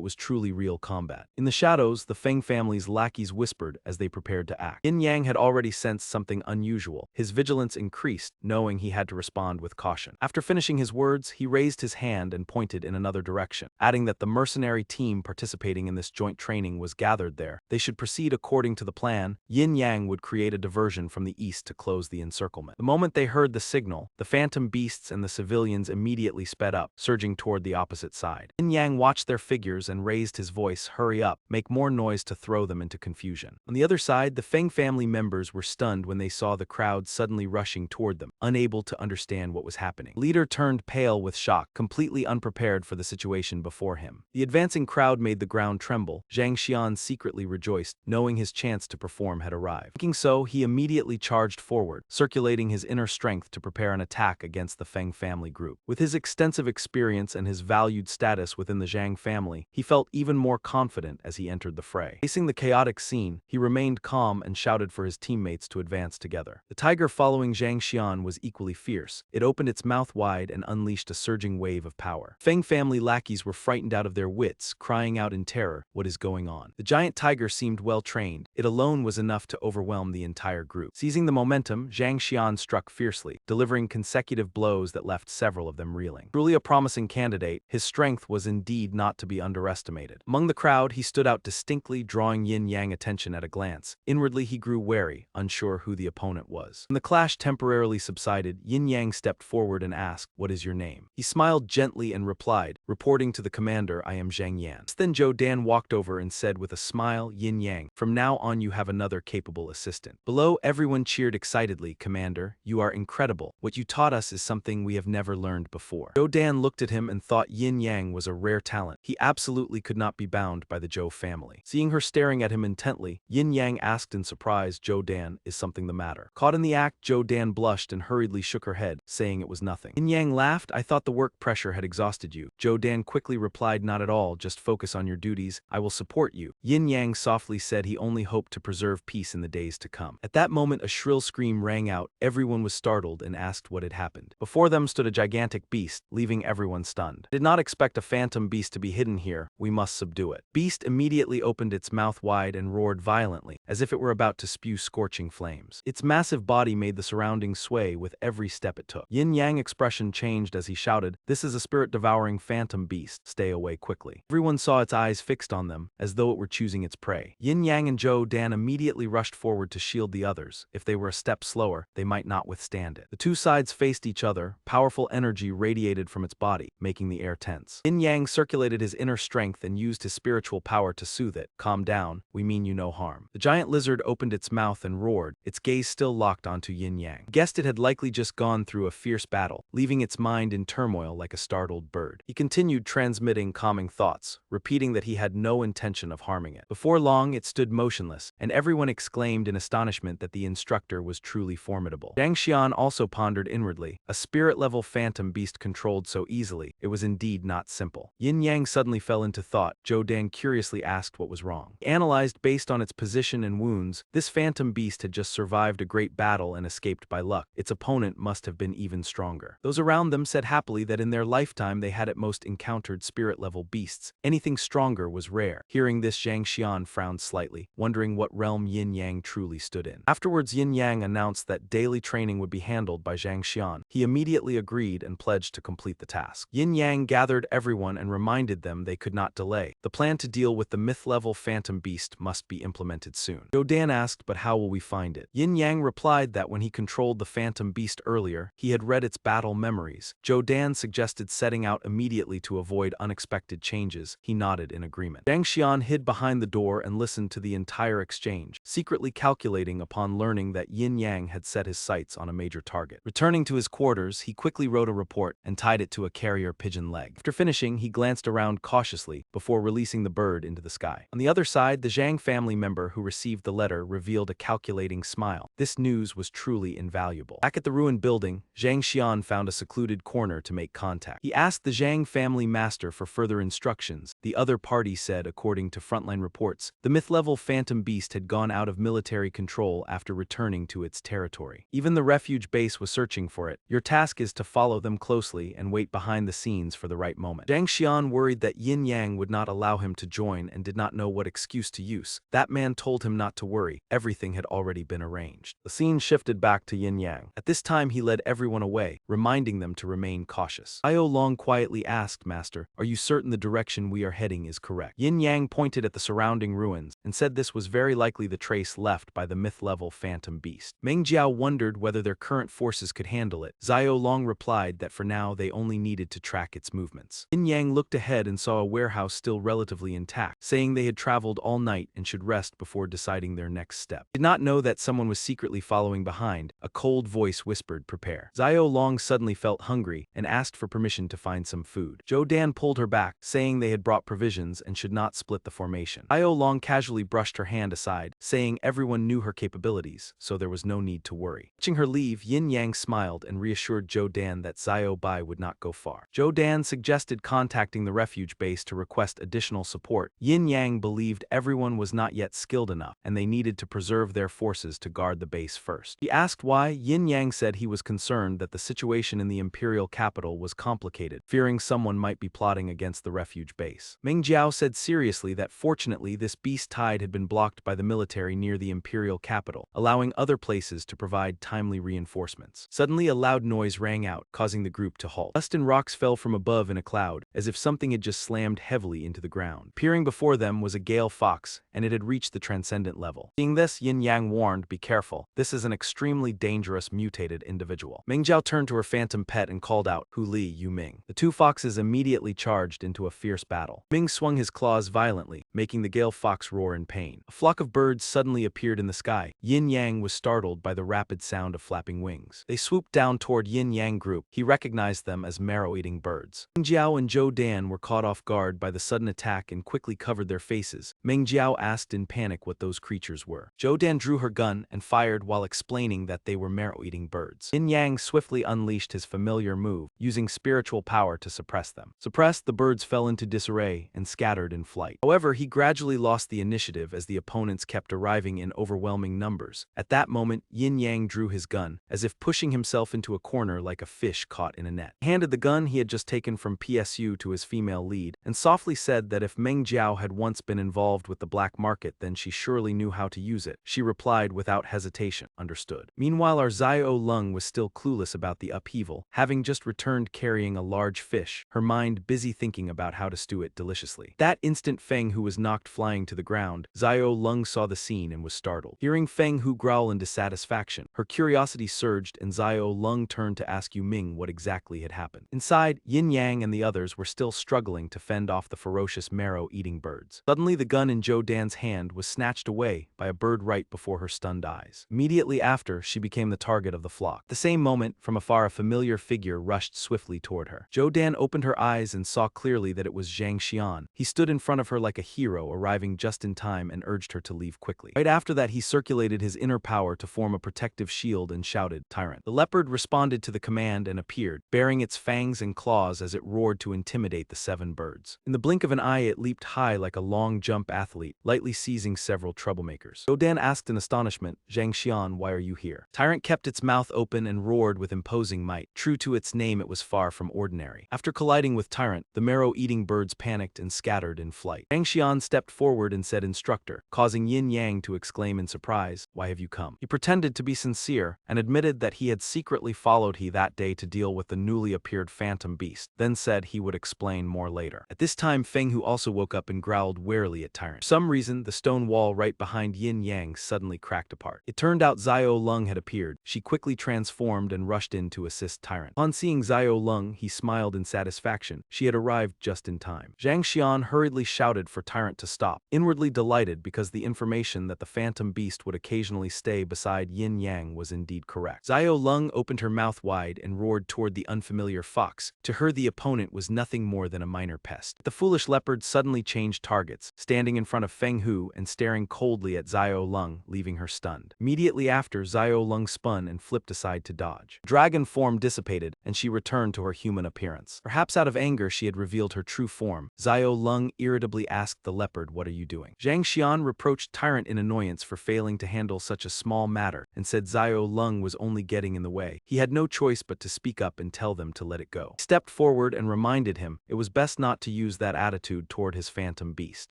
was truly real combat. In the shadows, the Feng family's lackeys whispered as they prepared to act. Yin Yang had already sensed something unusual. His vigilance increased, knowing he had to respond with caution. After finishing his words, he raised his hand and pointed in another direction, adding that the mercenary team participating in this joint training was gathered there. They should proceed according to the plan. Yin Yang would create a diversion from the east to close the encirclement. The moment they heard the signal, the phantom beasts and the civilians immediately sped up, surging toward the opposite side. Yin Yang watched their figures and raised his voice, "Hurry up, make more noise to throw them into confusion." On the other side, the Feng family members were stunned when they saw the crowd suddenly rushing toward them, unable to understand what was happening. The leader turned pale with shock, completely unprepared for the situation before him. The advancing crowd made the ground tremble. Zhang Xian secretly rejoiced, knowing his chance to perform had arrived. Thinking so, he immediately charged forward, circulating his inner strength to prepare an attack against the Feng family group. With his extensive experience and his valued status within the Zhang family, he felt even more confident as he entered the fray. Facing the chaotic scene, he remained calm and shouted for his teammates to advance together. The tiger following Zhang Xian was equally fierce. It opened its mouth wide and unleashed a surging wave of power. Feng family lackeys were frightened out of their wits, crying out in terror, "What is going on?" The giant tiger seemed well trained. It alone was enough to overwhelm the entire group. Seizing the momentum, Zhang Xian struck fiercely, delivering consecutive blows that left several of them reeling. Truly a promising candidate, his strength was indeed not to be underestimated. Among the crowd, he stood out distinctly, drawing Yin Yang attention at a glance. Inwardly, he grew wary, unsure who the opponent was. When the clash temporarily subsided, Yin Yang stepped forward and asked, "What is your name?" He smiled gently and replied, "Reporting to the commander, I am Zhang Yan." Then Zhou Dan walked over and said with a smile, "Yin Yang, from now on you have another capable assistant." Below, everyone cheered excitedly, "Commander, you are incredible. What you taught us is something we have never learned before." Zhou Dan looked at him and thought Yin Yang was a rare talent. He absolutely could not be bound by the Zhou family. Seeing her staring at him intently, Yin Yang asked in surprise, "Zhou Dan, is something the matter?" Caught in the act, Zhou Dan blushed and hurriedly shook her head, saying it was nothing. Yin Yang laughed, "I thought the work pressure had exhausted you." Zhou Dan quickly replied, "Not at all, just focus on your duties. I will support you." Yin Yang softly said he only hoped to preserve peace in the days to come. At that moment, a shrill scream rang out. Everyone was startled and asked what had happened. Before them stood a gigantic beast, leaving everyone stunned. "Did not expect a phantom beast to be hidden here. We must subdue it." Beast immediately opened its mouth wide and roared violently, as if it were about to spew scorching flames. Its massive body made the surroundings sway with every step it took. Yin Yang's expression changed as he shouted, "This is a spirit-devouring phantom beast. Stay away quickly." Everyone saw its eyes fixed on them, as though it were choosing its prey. Yin Yang and Zhou Dan immediately rushed forward to shield the others. If they were a step slower, they might not withstand it. The two sides faced each other. Powerful energy radiated from its body, making the air tense. Yin Yang circulated his inner strength and used his spiritual power to soothe it. "Calm down, we mean you no harm." The giant lizard opened its mouth and roared, its gaze still locked onto Yin Yang. He guessed it had likely just gone through a fierce battle, leaving its mind in turmoil like a startled bird. He continued transmitting calming thoughts, repeating that he had no intention of harming it. Before long, it stood motionless, and everyone exclaimed in astonishment that the instructor was truly formidable. Zhang Xian also pondered inwardly, a spirit-level phantom beast controlled so easily, it was indeed not simple. Yin Yang suddenly fell into thought. Zhou Dan curiously asked what was wrong. He analyzed based on its position and wounds. This phantom beast had just survived a great battle and escaped by luck. Its opponent must have been even stronger. Those around them said happily that in their lifetime they had at most encountered spirit-level beasts. Anything stronger was rare. Hearing this, Zhang Xian frowned slightly, wondering what realm Yin Yang truly stood in. Afterwards, Yin Yang announced that daily training would be handled by Zhang Xian. He immediately agreed and pledged to complete the task. Yin Yang gathered everyone and reminded them they could not delay. The plan to deal with the myth-level phantom beast must be implemented soon. Zhou Dan asked, but how will we find it? Yin Yang replied that when he controlled the phantom beast earlier, he had read its battle memories. Zhou Dan suggested setting out immediately to avoid unexpected changes. He nodded in agreement. Zhang Xian hid behind the door and listened to the entire exchange, secretly calculating upon learning that Yin Yang had set his sights on a major target. Returning to his quarters, he quickly wrote a report and tied it to a carrier pigeon leg. After finishing, he glanced around cautiously before releasing the bird into the sky. On the other side, the Zhang family member who received the letter revealed a calculating smile. This news was truly invaluable. Back at the ruined building, Zhang Xian found a secluded corner to make contact. He asked the Zhang family master for further instructions. The other party said, according to frontline reports, the myth-level phantom beast had gone out of military control after returning to its territory. Even the refuge base was searching for it. Your task is to follow them closely and wait behind the scenes for the right moment. Zhang Xian worried that Yin Yang would not allow him to join and did not know what excuse to use. That man told him not to worry. Everything had already been arranged. The scene shifted back to Yin Yang. At this time, he led everyone away, reminding them to remain cautious. Io Long quietly asked, Master, are you certain the direction we are heading is correct? Yin Yang pointed at the surrounding ruins and said this was very likely the trace left by the myth-level phantom beast. Meng Jiao wondered whether their current forces could handle it. Zio Long replied that for now they only needed to track its movements. Yin Yang looked ahead and saw a warehouse still relatively intact, saying they had traveled all night and should rest before deciding their next step. Did not know that someone was secretly following behind. A cold voice whispered, prepare. Zio Long suddenly felt hungry and asked for permission to find some food. Zhou Dan pulled her back, saying they had brought provisions and should not split the formation. Zio Long casually brushed her hand aside, saying everyone knew her capabilities, so there was no need to worry. Watching her leave, Yin Yang smiled and reassured Zhou Dan that Zio Bai would not go far. Zhou Dan suggested contacting the refuge base to request additional support. Yin Yang believed everyone was not yet skilled enough, and they needed to preserve their forces to guard the base first. He asked why. Yin Yang said he was concerned that the situation in the imperial capital was complicated, fearing someone might be plotting against the refuge base. Meng Jiao said seriously that fortunately this beast tide had been blocked by the military near the imperial capital, allowing other places to provide timely reinforcements. Suddenly a loud noise rang out, causing the group to halt. Dust and rocks fell from above in a cloud, as if something had just slammed heavily into the ground. Peering before them was a gale fox, and it had reached the transcendent level. Seeing this, Yin Yang warned, be careful. This is an extremely dangerous mutated individual. Meng Jiao turned to her phantom pet and called out, Hu Li, Yu Ming. The two foxes immediately charged into a fierce battle. Ming swung his claws violently, making the gale fox roar in pain. A flock of birds suddenly appeared in the sky. Yin Yang was startled by the rapid sound of flapping wings. They swooped down toward Yin Yang group. He recognized them as marrow-eating birds. Meng Jiao and Zhou Dan were caught off guard by the sudden attack and quickly covered their faces. Meng Jiao asked in panic what those creatures were. Zhou Dan drew her gun and fired while explaining that they were marrow-eating birds. Yin Yang swiftly unleashed his familiar move, using spiritual power to suppress them. Suppressed, the birds fell into disarray and scattered in flight. However, he gradually lost the initiative as the opponents kept arriving in overwhelming numbers. At that moment, Yin Yang drew his gun, as if pushing himself into a corner like a fish caught in a net. He handed the gun he had just taken from PSU to his female lead, and softly said that if Meng Jiao had once been involved with the black market, then she surely knew how to use it. She replied without hesitation, understood. Meanwhile, our Zio Lung was still clueless about the upheaval, having just returned carrying a large fish, her mind busy thinking about how to stew it deliciously. That instant, Feng Hu was knocked flying to the ground. Zio Lung saw the scene and was startled. Hearing Feng Hu growl in dissatisfaction, her curiosity surged and Zio Lung turned to ask Yu Ming what exactly had happened. Inside, Yin Yang and the others were still struggling to fend off the ferocious marrow-eating birds. Suddenly, the gun in Zhou Dan's hand was snatched away by a bird right before her stunned eyes. Immediately after, she became the target target of the flock. At the same moment, from afar a familiar figure rushed swiftly toward her. Zhou opened her eyes and saw clearly that it was Zhang Xian. He stood in front of her like a hero, arriving just in time and urged her to leave quickly. Right after that, he circulated his inner power to form a protective shield and shouted, "Tyrant." The leopard responded to the command and appeared, baring its fangs and claws as it roared to intimidate the 7 birds. In the blink of an eye, it leaped high like a long-jump athlete, lightly seizing several troublemakers. Zhou asked in astonishment, "Zhang Xian, why are you here?" Tyrant kept its mouth open and roared with imposing might. True to its name, it was far from ordinary. After colliding with Tyrant, the marrow-eating birds panicked and scattered in flight. Zhang Xian stepped forward and said, "Instructor," causing Yin Yang to exclaim in surprise, "Why have you come?" He pretended to be sincere and admitted that he had secretly followed he that day to deal with the newly appeared phantom beast, then said he would explain more later. At this time, Feng Hu also woke up and growled warily at Tyrant. For some reason, the stone wall right behind Yin Yang suddenly cracked apart. It turned out Xiao Lung had appeared. She quickly transformed and rushed in to assist Tyrant. On seeing Xiao Lung, he smiled in satisfaction. She had arrived just in time. Zhang Xian hurriedly shouted for Tyrant to stop, inwardly delighted because the information that the phantom beast would occasionally stay beside Yin Yang was indeed correct. Xiao Lung opened her mouth wide and roared toward the unfamiliar fox. To her, the opponent was nothing more than a minor pest. The foolish leopard suddenly changed targets, standing in front of Feng Hu and staring coldly at Xiao Lung, leaving her stunned. Immediately after, Xiao Lung spun and flipped aside to dodge. Dragon form dissipated, and she returned to her human appearance. Perhaps out of anger she had revealed her true form. Xiao Lung irritably asked the leopard, "What are you doing?" Zhang Xian reproached Tyrant in annoyance for failing to handle such a small matter and said Xiao Lung was only getting in the way. He had no choice but to speak up and tell them to let it go. He stepped forward and reminded him it was best not to use that attitude toward his phantom beast.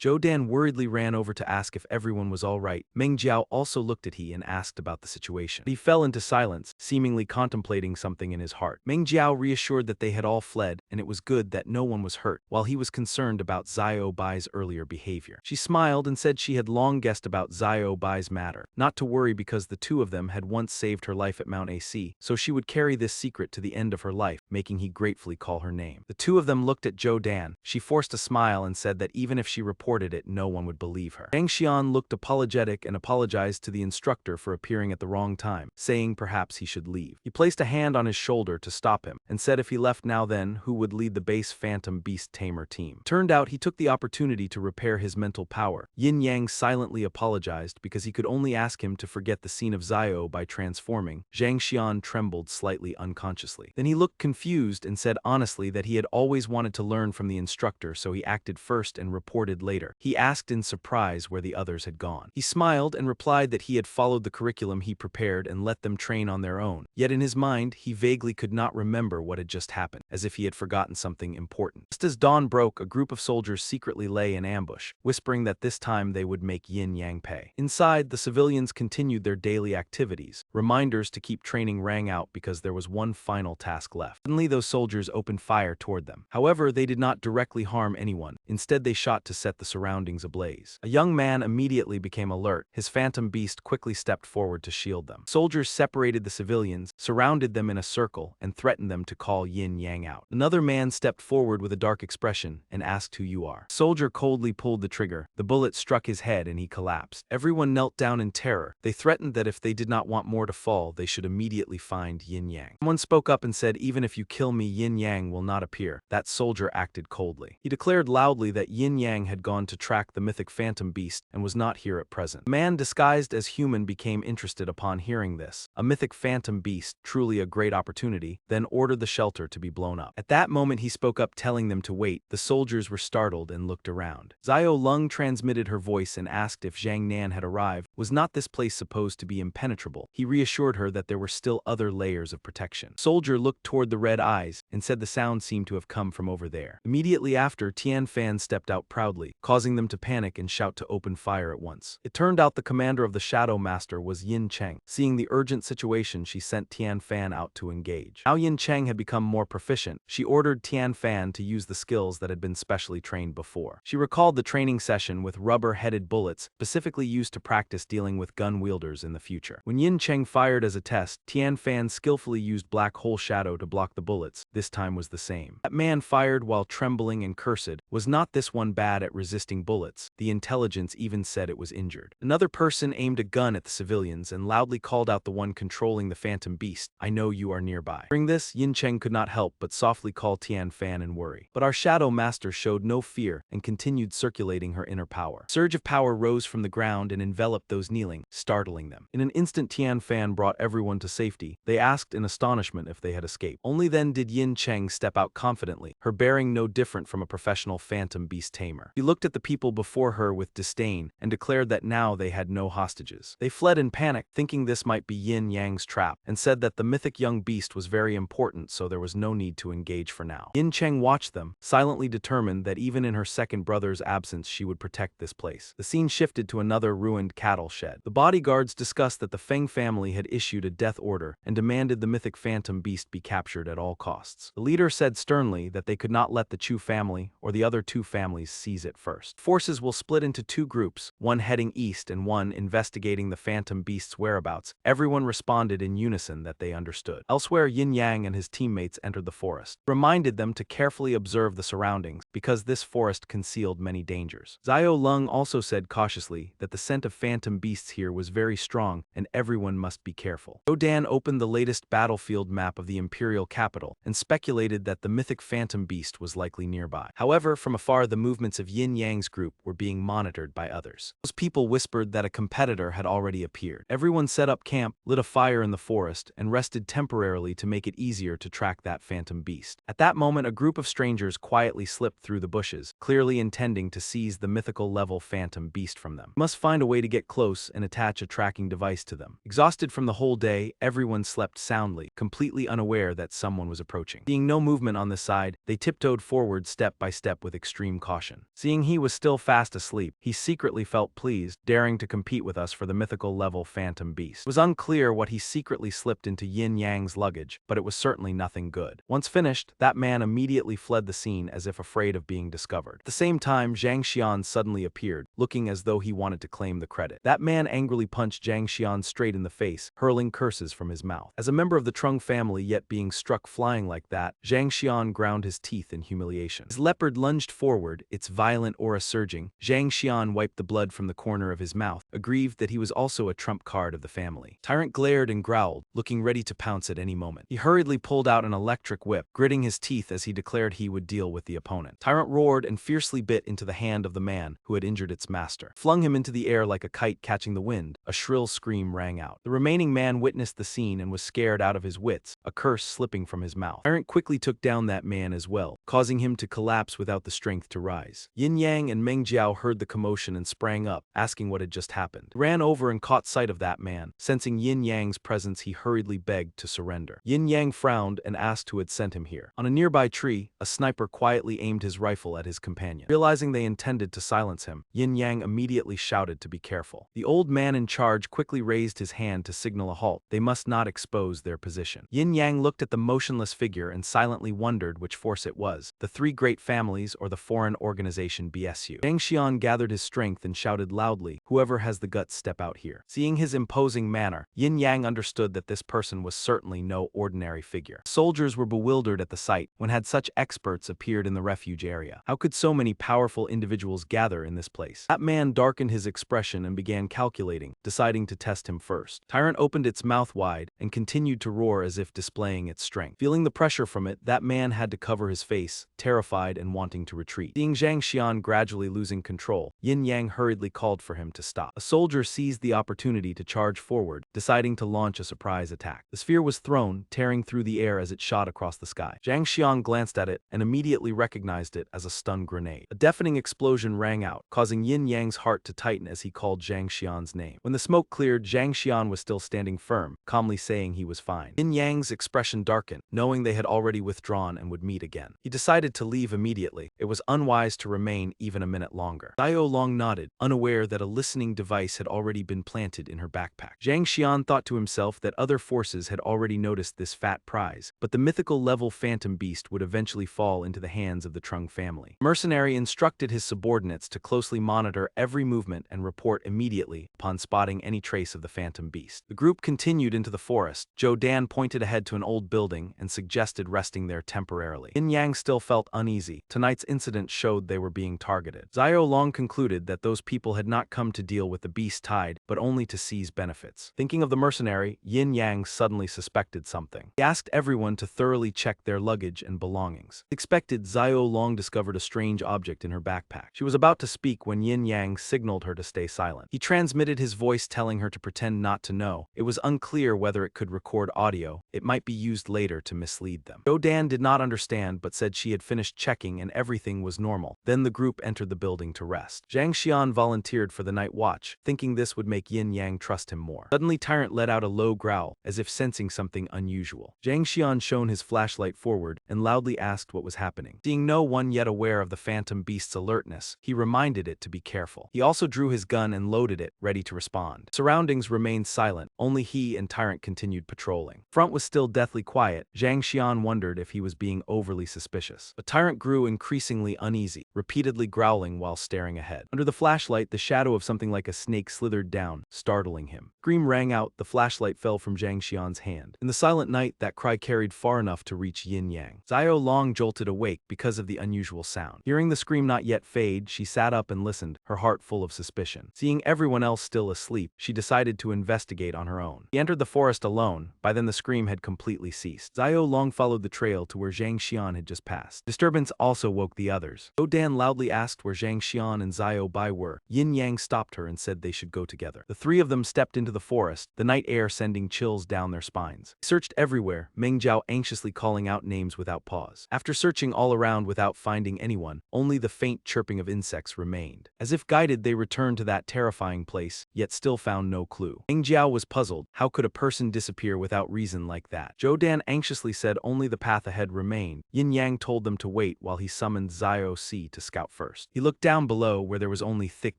Zhou worriedly ran over to ask if everyone was all right. Meng Jiao also looked at he and asked about the situation. He fell into silence, seemingly contemplating something in his heart. Meng Jiao reassured that they had all fled, and it was good that no one was hurt, while he was concerned about Xiao Bai's earlier behavior. She smiled and said she had long guessed about Xiao Bai's matter, not to worry because the two of them had once saved her life at Mount AC, so she would carry this secret to the end of her life, making he gratefully call her name. The two of them looked at Zhou Dan. She forced a smile and said that even if she reported it, no one would believe her. Zhang Xian looked apologetic and apologized to the instructor for appearing at the wrong time, saying perhaps he should leave. He placed a hand on his shoulder to stop him, and said if he left now then, who would lead the base phantom beast tamer team? Turned out he took the opportunity to repair his mental power. Yin Yang silently apologized because he could only ask him to forget the scene of Xiao by transforming. Zhang Xian trembled slightly unconsciously. Then he looked confused and said honestly that he had always wanted to learn from the instructor, so he acted first and reported later. He asked in surprise where the others had gone. He smiled and replied that he had followed the curriculum he prepared and let them train on their own. Yet in his mind, he vaguely could not remember what had just happened, as if he had forgotten something important. Just as dawn broke, a group of soldiers secretly lay in ambush, whispering that this time they would make Yin Yang pay. Inside, the civilians continued their daily activities. Reminders to keep training rang out because there was one final task left. Suddenly, those soldiers opened fire toward them. However, they did not directly harm anyone. Instead, they shot to set the surroundings ablaze. A young man immediately became alert. His phantom beast quickly stepped forward to shield them. Soldiers separated the civilians, surrounded them in a circle, and threatened them to call Yin Yang out. Another man stepped forward with a dark expression and asked who you are. The soldier coldly pulled the trigger. The bullet struck his head and he collapsed. Everyone knelt down in terror. They threatened that if they did not want more to fall, they should immediately find Yin Yang. Someone spoke up and said, even if you kill me, Yin Yang will not appear. That soldier acted coldly. He declared loudly that Yin Yang had gone to track the mythic phantom beast and was not here at present. The man disguised as human became interested upon hearing this. A mythic phantom beast, truly a great opportunity, then ordered the shelter to be blown up. At that moment he spoke up telling them to wait. The soldiers were startled and looked around. Xiao Lung transmitted her voice and asked if Zhang Nan had arrived. Was not this place supposed to be impenetrable? He reassured her that there were still other layers of protection. Soldier looked toward the red eyes and said the sound seemed to have come from over there. Immediately after, Tian Fan stepped out proudly, causing them to panic and shout to open fire at once. It turned out the commander of the Shadow Master was Yin Cheng. Seeing the urgent situation, she sent Tian Fan out to engage. Now Yin Cheng had become more proficient. She ordered Tian Fan to use the skills that had been specially trained before. She recalled the training session with rubber-headed bullets, specifically used to practice dealing with gun wielders in the future. When Yin Cheng fired as a test, Tian Fan skillfully used Black Hole Shadow to block the bullets. This time was the same. That man fired while trembling and cursed. Was not this one bad at resisting bullets? The intelligence even said it was injured. Another person aimed a gun at the civilians and loudly called out the one controlling the phantom beast, "I know you are nearby." Hearing this, Yin Cheng could not help but softly call Tian Fan in worry. But our shadow master showed no fear and continued circulating her inner power. A surge of power rose from the ground and enveloped those kneeling, startling them. In an instant, Tian Fan brought everyone to safety. They asked in astonishment if they had escaped. Only then did Yin Cheng step out confidently, her bearing no different from a professional phantom beast tamer. She looked at the people before her with disdain and declared that now they had no hostages. They fled in panic, thinking this might be Yin Yang's trap, and said that the mythic young beast was very important, so there was no need to engage for now. Yin Cheng watched them, silently determined that even in her second brother's absence she would protect this place. The scene shifted to another ruined cattle shed. The bodyguards discussed that the Feng family had issued a death order and demanded the mythic phantom beast be captured at all costs. The leader said sternly that they could not let the Chu family or the other two families seize it first. Forces will split into two groups, one heading east and one investigating the phantom beast's whereabouts. Everyone responded in unison that they understood. Elsewhere, Yin Yang and his teammates entered the forest. He reminded them to carefully observe the surroundings, because this forest concealed many dangers. Xiao Lung also said cautiously that the scent of phantom beasts here was very strong and everyone must be careful. Rodan opened the latest battlefield map of the imperial capital and speculated that the mythic phantom beast was likely nearby. However, from afar the movements of Yin Yang's group were being monitored by others. Those people whispered that a competitor had already appeared. Everyone set up camp, lit a fire in the forest, and rested temporarily to make it easier to track that phantom beast. At that moment, a group of strangers quietly slipped through the bushes, clearly intending to seize the mythical level phantom beast from them. We must find a way to get close and attach a tracking device to them. Exhausted from the whole day, everyone slept soundly, completely unaware that someone was approaching. Seeing no movement on this side, they tiptoed forward step by step with extreme caution. Seeing he was still fast asleep, he secretly felt pleased, daring to compete with us for the mythical level phantom beast. It was unclear what he secretly slipped into Yin Yang's luggage, but it was certainly nothing good. Once finished, that man immediately fled the scene as if afraid of being discovered. At the same time, Zhang Xian suddenly appeared, looking as though he wanted to claim the credit. That man angrily punched Zhang Xian straight in the face, hurling curses from his mouth. As a member of the Trung family yet being struck flying like that, Zhang Xian ground his teeth in humiliation. His leopard lunged forward, its violent aura surging. Zhang Xian wiped the blood from the corner of his mouth, aggrieved that he was also a trump card of the family. Tyrant glared and growled, looking ready to pounce at any moment. He hurriedly pulled out an electric whip, gritting his teeth as he declared he would deal with the opponent. Tyrant roared and fiercely bit into the hand of the man who had injured its master, flung him into the air like a kite catching the wind. A shrill scream rang out. The remaining man witnessed the scene and was scared out of his wits, a curse slipping from his mouth. Tyrant quickly took down that man as well, causing him to collapse without the strength to rise. Yin Yang and Meng Jiao heard the commotion and sprang up, asking what had just happened. He ran over and caught sight of that man. Sensing Yin Yang's presence, he hurriedly begged to surrender. Yin Yang frowned and asked who had sent him here. On a nearby tree, a sniper quietly aimed his rifle at his companion. Realizing they intended to silence him, Yin Yang immediately shouted to be careful. The old man in charge quickly raised his hand to signal a halt. They must not expose their position. Yin Yang looked at the motionless figure and silently wondered which force it was, the three great families or the foreign organization BSU. Zhang Xian gathered his strength and shouted loudly, "Whoever has the guts, step out here." Seeing his imposing manner, Yin Yang understood that this person was certainly no ordinary figure. Soldiers were bewildered at the sight. When had such experts appeared in the refuge area? How could so many powerful individuals gather in this place? That man darkened his expression and began calculating, deciding to test him first. Tyrant opened its mouth wide and continued to roar as if displaying its strength. Feeling the pressure from it, that man had to cover his face, terrified and wanting to retreat. Seeing Zhang Xian gradually losing control, Yin Yang hurriedly called for him to stop. A soldier seized the opportunity to charge forward, deciding to launch a surprise attack. The sphere was thrown, tearing through the air as it shot across the sky. Zhang Xian glanced at it and immediately recognized it as a stun grenade. A deafening explosion rang out, causing Yin Yang's heart to tighten as he called Zhang Xian's name. When the smoke cleared, Zhang Xian was still standing firm, calmly saying he was fine. Yin Yang's expression darkened, knowing they had already withdrawn and would meet again. He decided to leave immediately. It was unwise to remain even a minute longer. Xiao Long nodded, unaware that a listening device device had already been planted in her backpack. Zhang Xian thought to himself that other forces had already noticed this fat prize, but the mythical level phantom beast would eventually fall into the hands of the Trung family. Mercenary instructed his subordinates to closely monitor every movement and report immediately upon spotting any trace of the phantom beast. The group continued into the forest. Zhou Dan pointed ahead to an old building and suggested resting there temporarily. Yin Yang still felt uneasy. Tonight's incident showed they were being targeted. Zhao Long concluded that those people had not come to deal with the beast tide, but only to seize benefits. Thinking of the mercenary, Yin Yang suddenly suspected something. He asked everyone to thoroughly check their luggage and belongings. Expected, Zhao Long discovered a strange object in her backpack. She was about to speak when Yin Yang signaled her to stay silent. He transmitted his voice telling her to pretend not to know. It was unclear whether it could record audio. It might be used later to mislead them. Zhou Dan did not understand but said she had finished checking and everything was normal. Then the group entered the building to rest. Zhang Xian volunteered for the night watch, thinking this would make Yin Yang trust him more. Suddenly Tyrant let out a low growl, as if sensing something unusual. Zhang Xian shone his flashlight forward and loudly asked what was happening. Seeing no one yet aware of the phantom beast's alertness, he reminded it to be careful. He also drew his gun and loaded it, ready to respond. Surroundings remained silent, only he and Tyrant continued patrolling. Front was still deathly quiet. Zhang Xian wondered if he was being overly suspicious. But Tyrant grew increasingly uneasy, repeatedly growling while staring ahead. Under the flashlight, the shadow of something like a snake slithered down, startling him. Scream rang out, the flashlight fell from Zhang Xian's hand. In the silent night, that cry carried far enough to reach Yin Yang. Zhao Long jolted awake because of the unusual sound. Hearing the scream not yet fade, she sat up and listened, her heart full of suspicion. Seeing everyone else still asleep, she decided to investigate on her own. He entered the forest alone. By then the scream had completely ceased. Zhao Long followed the trail to where Zhang Xian had just passed. Disturbance also woke the others. Zhou Dan loudly asked where Zhang Xian and Zhao Bai were. Yin Yang stopped her and said they should go together. The three of them stepped into the forest, the night air sending chills down their spines. He searched everywhere, Meng Jiao anxiously calling out names without pause. After searching all around without finding anyone, only the faint chirping of insects remained. As if guided, they returned to that terrifying place, yet still found no clue. Meng Jiao was puzzled. How could a person disappear without reason like that? Zhou Dan anxiously said only the path ahead remained. Yin Yang told them to wait while he summoned Zhao Si to scout first. He looked down below where there was only thick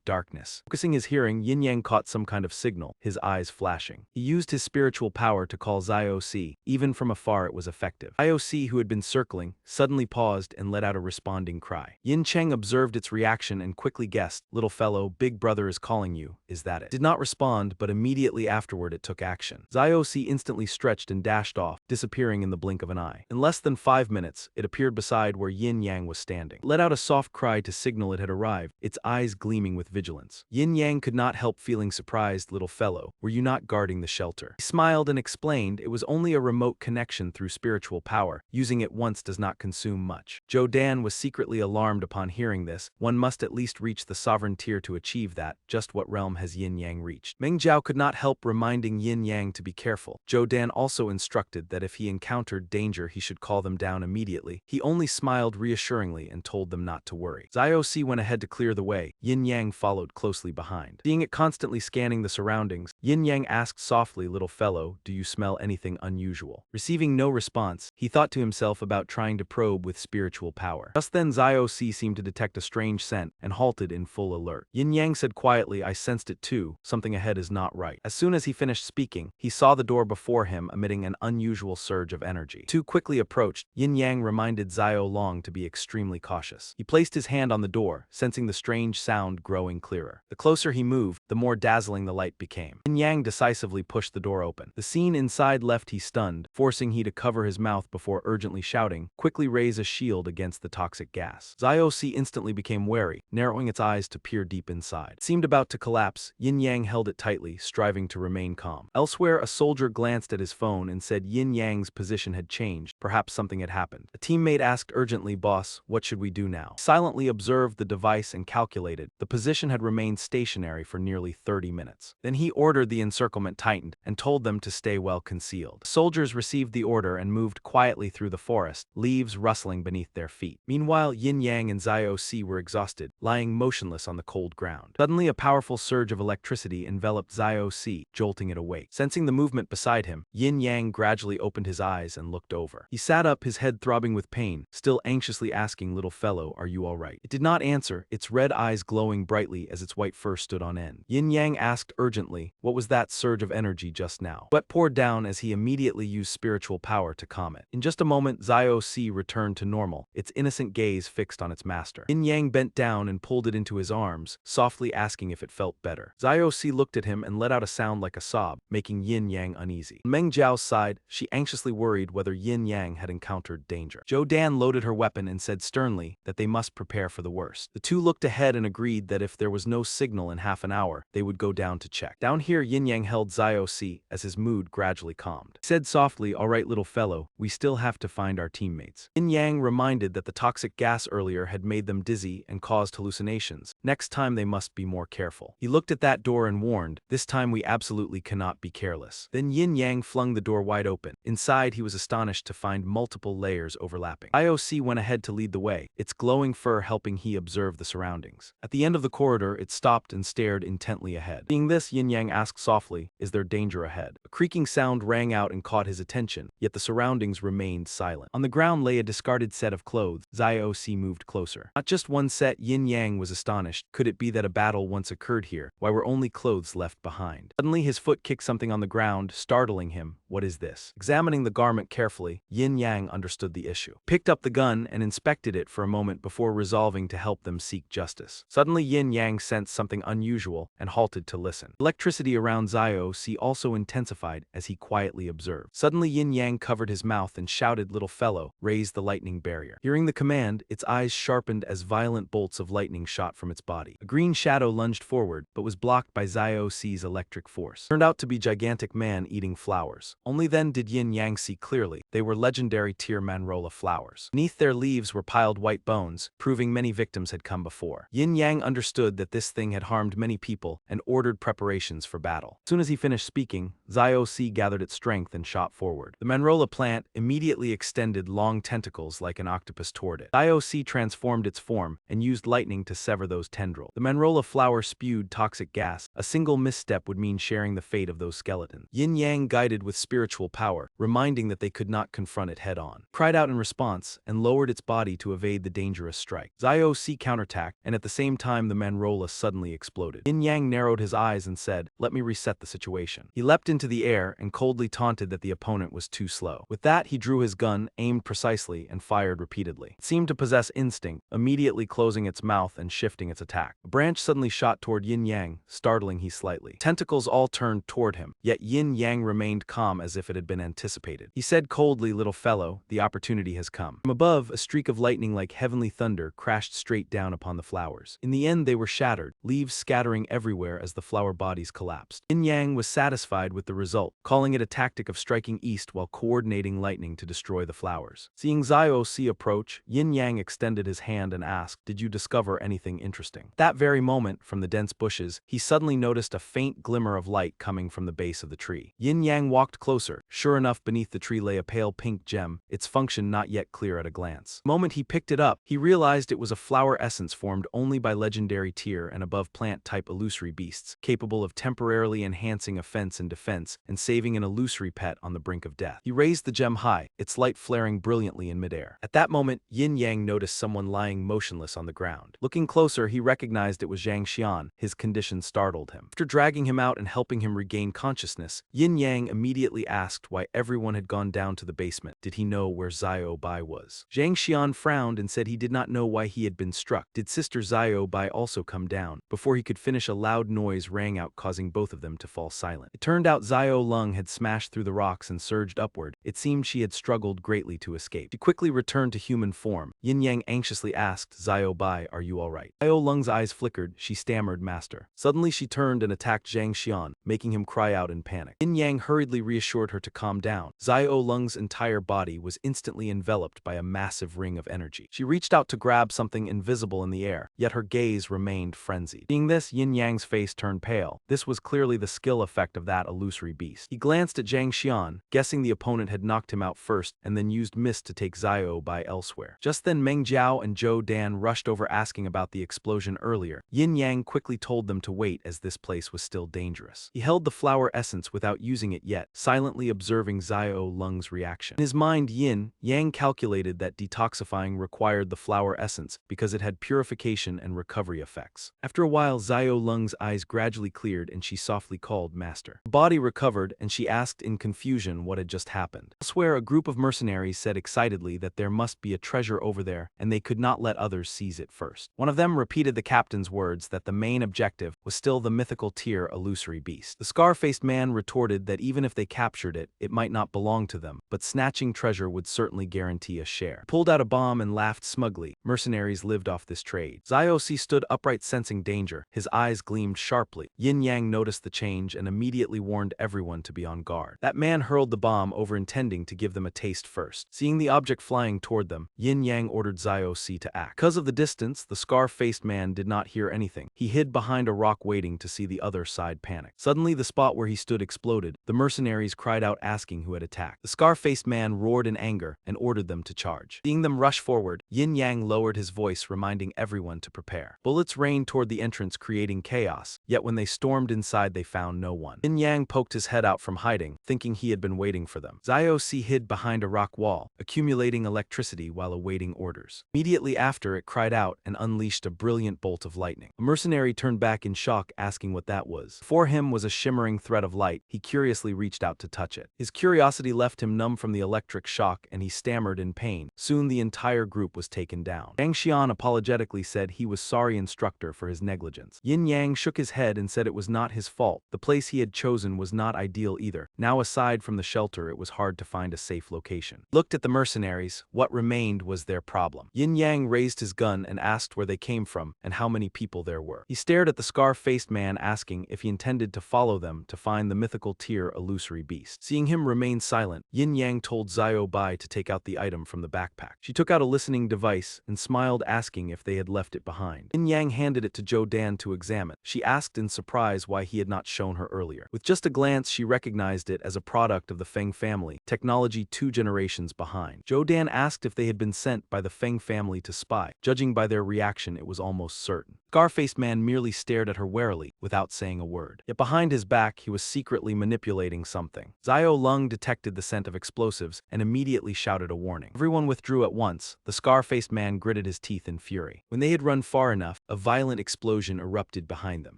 darkness. Focusing his hearing, Yin Yang caught some kind of signal, his eyes flashing. He used his spiritual power to call Zhao Si. Even from afar it was effective. Zhao Si, who had been circling, suddenly paused and let out a responding cry. Yin Cheng observed its reaction and quickly guessed, "Little fellow, Big Brother is calling you, is that it?" Did not respond, but immediately afterward it took action. Zhao Si instantly stretched and dashed off, disappearing in the blink of an eye. In less than 5 minutes, it appeared beside where Yin Yang was standing. It let out a soft cry to signal it had arrived, its eyes gleaming with vigilance. Yin Yang could not help feeling surprised. "Little fellow, were you not guarding the shelter?" He smiled and explained it was only a remote connection through spiritual power. Using it once does not consume much. Zhou Dan was secretly alarmed upon hearing this. One must at least reach the sovereign tier to achieve that. Just what realm has Yin Yang reached? Meng Jiao could not help reminding Yin Yang to be careful. Zhou Dan also instructed that if he encountered danger he should call them down immediately. He only smiled reassuringly and told them not to worry. Zhao Si went ahead to clear the way. Yin Yang followed closely behind. Seeing it constantly scanning the surroundings, Yin Yang asked softly, "Little fellow, do you smell anything unusual?" Receiving no response, he thought to himself about trying to probe with spiritual power. Just then Zhao Si seemed to detect a strange scent and halted in full alert. Yin Yang said quietly, "I sensed it too. Something ahead is not right." As soon as he finished speaking, he saw the door before him emitting an unusual surge of energy. Two quickly approached. Yin Yang reminded Zhao Long to be extremely cautious. He placed his hand on the door, sensing the strange sound growing clearer. The closer he moved, the more dazzling the light became. Yin Yang decisively pushed the door open. The scene inside left he stunned, forcing he to cover his mouth before urgently shouting, "Quickly raise a shield against the toxic gas." Zhao Si instantly became wary, narrowing its eyes to peer deep inside. It seemed about to collapse. Yin Yang held it tightly, striving to remain calm. Elsewhere, a soldier glanced at his phone and said Yin Yang's position had changed. Perhaps something had happened. A teammate asked urgently, "Boss, what should we do now?" He silently observed the device and calculated. The position had remained stationary for nearly 30 minutes. Then he ordered the encirclement tightened and told them to stay well concealed. The soldiers received the order and moved quietly through the forest, leaves rustling beneath their feet. Meanwhile, Yin Yang and Zhao Si were exhausted, lying motionless on the cold ground. Suddenly, a powerful surge of electricity electricity enveloped Zio C, jolting it awake. Sensing the movement beside him, Yin Yang gradually opened his eyes and looked over. He sat up, his head throbbing with pain, still anxiously asking, "Little fellow, are you all right?" It did not answer, its red eyes glowing brightly as its white fur stood on end. Yin Yang asked urgently, "What was that surge of energy just now?" Sweat poured down as he immediately used spiritual power to calm it. In just a moment, Zio C returned to normal, its innocent gaze fixed on its master. Yin Yang bent down and pulled it into his arms, softly asking if it felt better. Zio C looked at him and let out a sound like a sob, making Yin Yang uneasy. On Meng Jiao's side, she anxiously worried whether Yin Yang had encountered danger. Zhou Dan loaded her weapon and said sternly that they must prepare for the worst. The two looked ahead and agreed that if there was no signal in half an hour, they would go down to check. Down here, Yin Yang held Zio C as his mood gradually calmed. He said softly, "All right, little fellow, we still have to find our teammates." Yin Yang reminded that the toxic gas earlier had made them dizzy and caused hallucinations. Next time they must be more careful. He looked at that door and warned, "This time we absolutely cannot be careless." Then Yin Yang flung the door wide open. Inside, he was astonished to find multiple layers overlapping. IOC went ahead to lead the way, its glowing fur helping he observe the surroundings. At the end of the corridor, it stopped and stared intently ahead. Seeing this, Yin Yang asked softly, "Is there danger ahead?" A creaking sound rang out and caught his attention, yet the surroundings remained silent. On the ground lay a discarded set of clothes. Zio C moved closer. Not just one set, Yin Yang was astonished. Could it be that a battle once occurred here? Why were only clothes left behind? Suddenly his foot kicked something on the ground, startling him. What is this? Examining the garment carefully, Yin Yang understood the issue. Picked up the gun and inspected it for a moment before resolving to help them seek justice. Suddenly Yin Yang sensed something unusual and halted to listen. Electricity around Zio C also intensified as he quietly observed. Suddenly Yin Yang covered his mouth and shouted, "Little fellow, raise the lightning barrier." Hearing the command, its eyes sharpened as violent bolts of lightning shot from its body. A green shadow lunged forward, but was blocked by Zio C's electric force. Turned out to be gigantic man eating flowers. Only then did Yin Yang see clearly. They were legendary tier manrola flowers. Beneath their leaves were piled white bones, proving many victims had come before. Yin Yang understood that this thing had harmed many people and ordered preparations for battle. As soon as he finished speaking, Zio C gathered its strength and shot forward. The manrola plant immediately extended long tentacles like an octopus toward it. Zio C transformed its form and used lightning to sever those tendrils. The manrola flower spewed toxic gas. A single misstep would mean sharing the fate of those skeletons. Yin Yang guided with spiritual power, reminding that they could not confront it head-on. Cried out in response and lowered its body to evade the dangerous strike. Zio C counterattacked, and at the same time the manrola suddenly exploded. Yin Yang narrowed his eyes and said, "Let me reset the situation." He leapt into the air and coldly taunted that the opponent was too slow. With that, he drew his gun, aimed precisely, and fired repeatedly. It seemed to possess instinct, immediately closing its mouth and shifting its attack. A branch suddenly shot toward Yin Yang, startling he slightly. Tentacles all turned toward him, yet Yin Yang remained calm as if it had been anticipated. He said coldly, "Little fellow, the opportunity has come." From above, a streak of lightning like heavenly thunder crashed straight down upon the flowers. In the end, they were shattered, leaves scattering everywhere as the flower bodies collapsed. Yin Yang was satisfied with the result, calling it a tactic of striking east while coordinating lightning to destroy the flowers. Seeing Zio C approach, Yin Yang extended his hand and asked, "Did you discover anything interesting?" That very moment, from the dense bushes, he suddenly noticed a faint glimmer of light coming from the base of the tree. Yin Yang walked closer. Sure enough, beneath the tree lay a pale pink gem, its function not yet clear at a glance. The moment he picked it up, he realized it was a flower essence formed only by legendary tier and above plant-type illusory beasts, capable of temporarily enhancing offense and defense and saving an illusory pet on the brink of death. He raised the gem high, its light flaring brilliantly in midair. At that moment, Yin Yang noticed someone lying motionless on the ground. Looking closer, he recognized it was Zhang Xian. His condition startled him. After dragging him out and helping him regain consciousness, Yin Yang immediately asked why everyone had gone down to the basement. Did he know where Zio Bai was? Zhang Xian frowned and said he did not know why he had been struck. Did Sister Zio Bai also come down? Before he could finish, a loud noise rang out, causing both of them to fall silent. It turned out Zio Lung had smashed through the rocks and surged upward. It seemed she had struggled greatly to escape. She quickly returned to human form. Yin Yang anxiously asked, "Zio Bai, are you all right?" Zio Lung's eyes flickered. She stammered, "Master." Suddenly she turned and attacked Zhang Xian, making him cry out in panic. Yin Yang hurriedly reassured her to calm down. Zio Lung's entire body was instantly enveloped by a massive ring of energy. She reached out to grab something invisible in the air, yet her gaze remained frenzied. Seeing this, Yin Yang's face turned pale. This was clearly the skill effect of that illusory beast. He glanced at Zhang Xian, guessing the opponent had knocked him out first and then used mist to take Zio Bai elsewhere. Just then Meng Jiao and Zhou Dan rushed over asking about the explosion earlier. Yin Yang quickly told them to wait wait as this place was still dangerous. He held the flower essence without using it yet, silently observing Xiao Lung's reaction. In his mind, Yin Yang calculated that detoxifying required the flower essence because it had purification and recovery effects. After a while, Xiao Lung's eyes gradually cleared and she softly called, "Master." The body recovered and she asked in confusion what had just happened. Elsewhere, a group of mercenaries said excitedly that there must be a treasure over there and they could not let others seize it first. One of them repeated the captain's words that the main objective was still the mythical tier illusory beast. The scar-faced man retorted that even if they captured it, it might not belong to them, but snatching treasure would certainly guarantee a share. He pulled out a bomb and laughed smugly. Mercenaries lived off this trade. Xiao stood upright sensing danger. His eyes gleamed sharply. Yin Yang noticed the change and immediately warned everyone to be on guard. That man hurled the bomb over intending to give them a taste first. Seeing the object flying toward them, Yin Yang ordered Xiao to act. Because of the distance, the scar-faced man did not hear anything. He hid behind a rock waiting to see the other side panic. Suddenly, the spot where he stood exploded. The mercenaries cried out asking who had attacked. The scar-faced man roared in anger and ordered them to charge. Seeing them rush forward, Yin Yang lowered his voice, reminding everyone to prepare. Bullets rained toward the entrance, creating chaos, yet when they stormed inside they found no one. Yin Yang poked his head out from hiding, thinking he had been waiting for them. Xiao hid behind a rock wall, accumulating electricity while awaiting orders. Immediately after, it cried out and unleashed a brilliant bolt of lightning. A mercenary turned back in shock, asking what that was. Before him was a shimmering thread of light. He curiously reached out to touch it. His curiosity left him numb from the electric shock and he stammered in pain. Soon the entire group was taken down. Zhang Xian apologetically said he was sorry instructor for his negligence. Yin Yang shook his head and said it was not his fault. The place he had chosen was not ideal either. Now aside from the shelter, it was hard to find a safe location. Looked at the mercenaries. What remained was their problem. Yin Yang raised his gun and asked where they came from and how many people there were. He stared at the scar-faced man, asking if he intended to follow them to find the mythical tier illusory beast. Seeing him remain silent, Yin Yang told Xiao Bai to take out the item from the backpack. She took out a listening device and smiled, asking if they had left it behind. Yin Yang handed it to Zhou Dan to examine. She asked in surprise why he had not shown her earlier. With just a glance, she recognized it as a product of the Feng family, technology 2 generations behind. Zhou Dan asked if they had been sent by the Feng family to spy. Judging by their reaction, it was almost certain. Scar-faced man merely stared at her warily, without saying a word. Yet behind his back, he was secretly manipulating something. Xiao Lung detected the scent of explosives and immediately shouted a warning. Everyone withdrew at once. The scar-faced man gritted his teeth in fury. When they had run far enough, a violent explosion erupted behind them.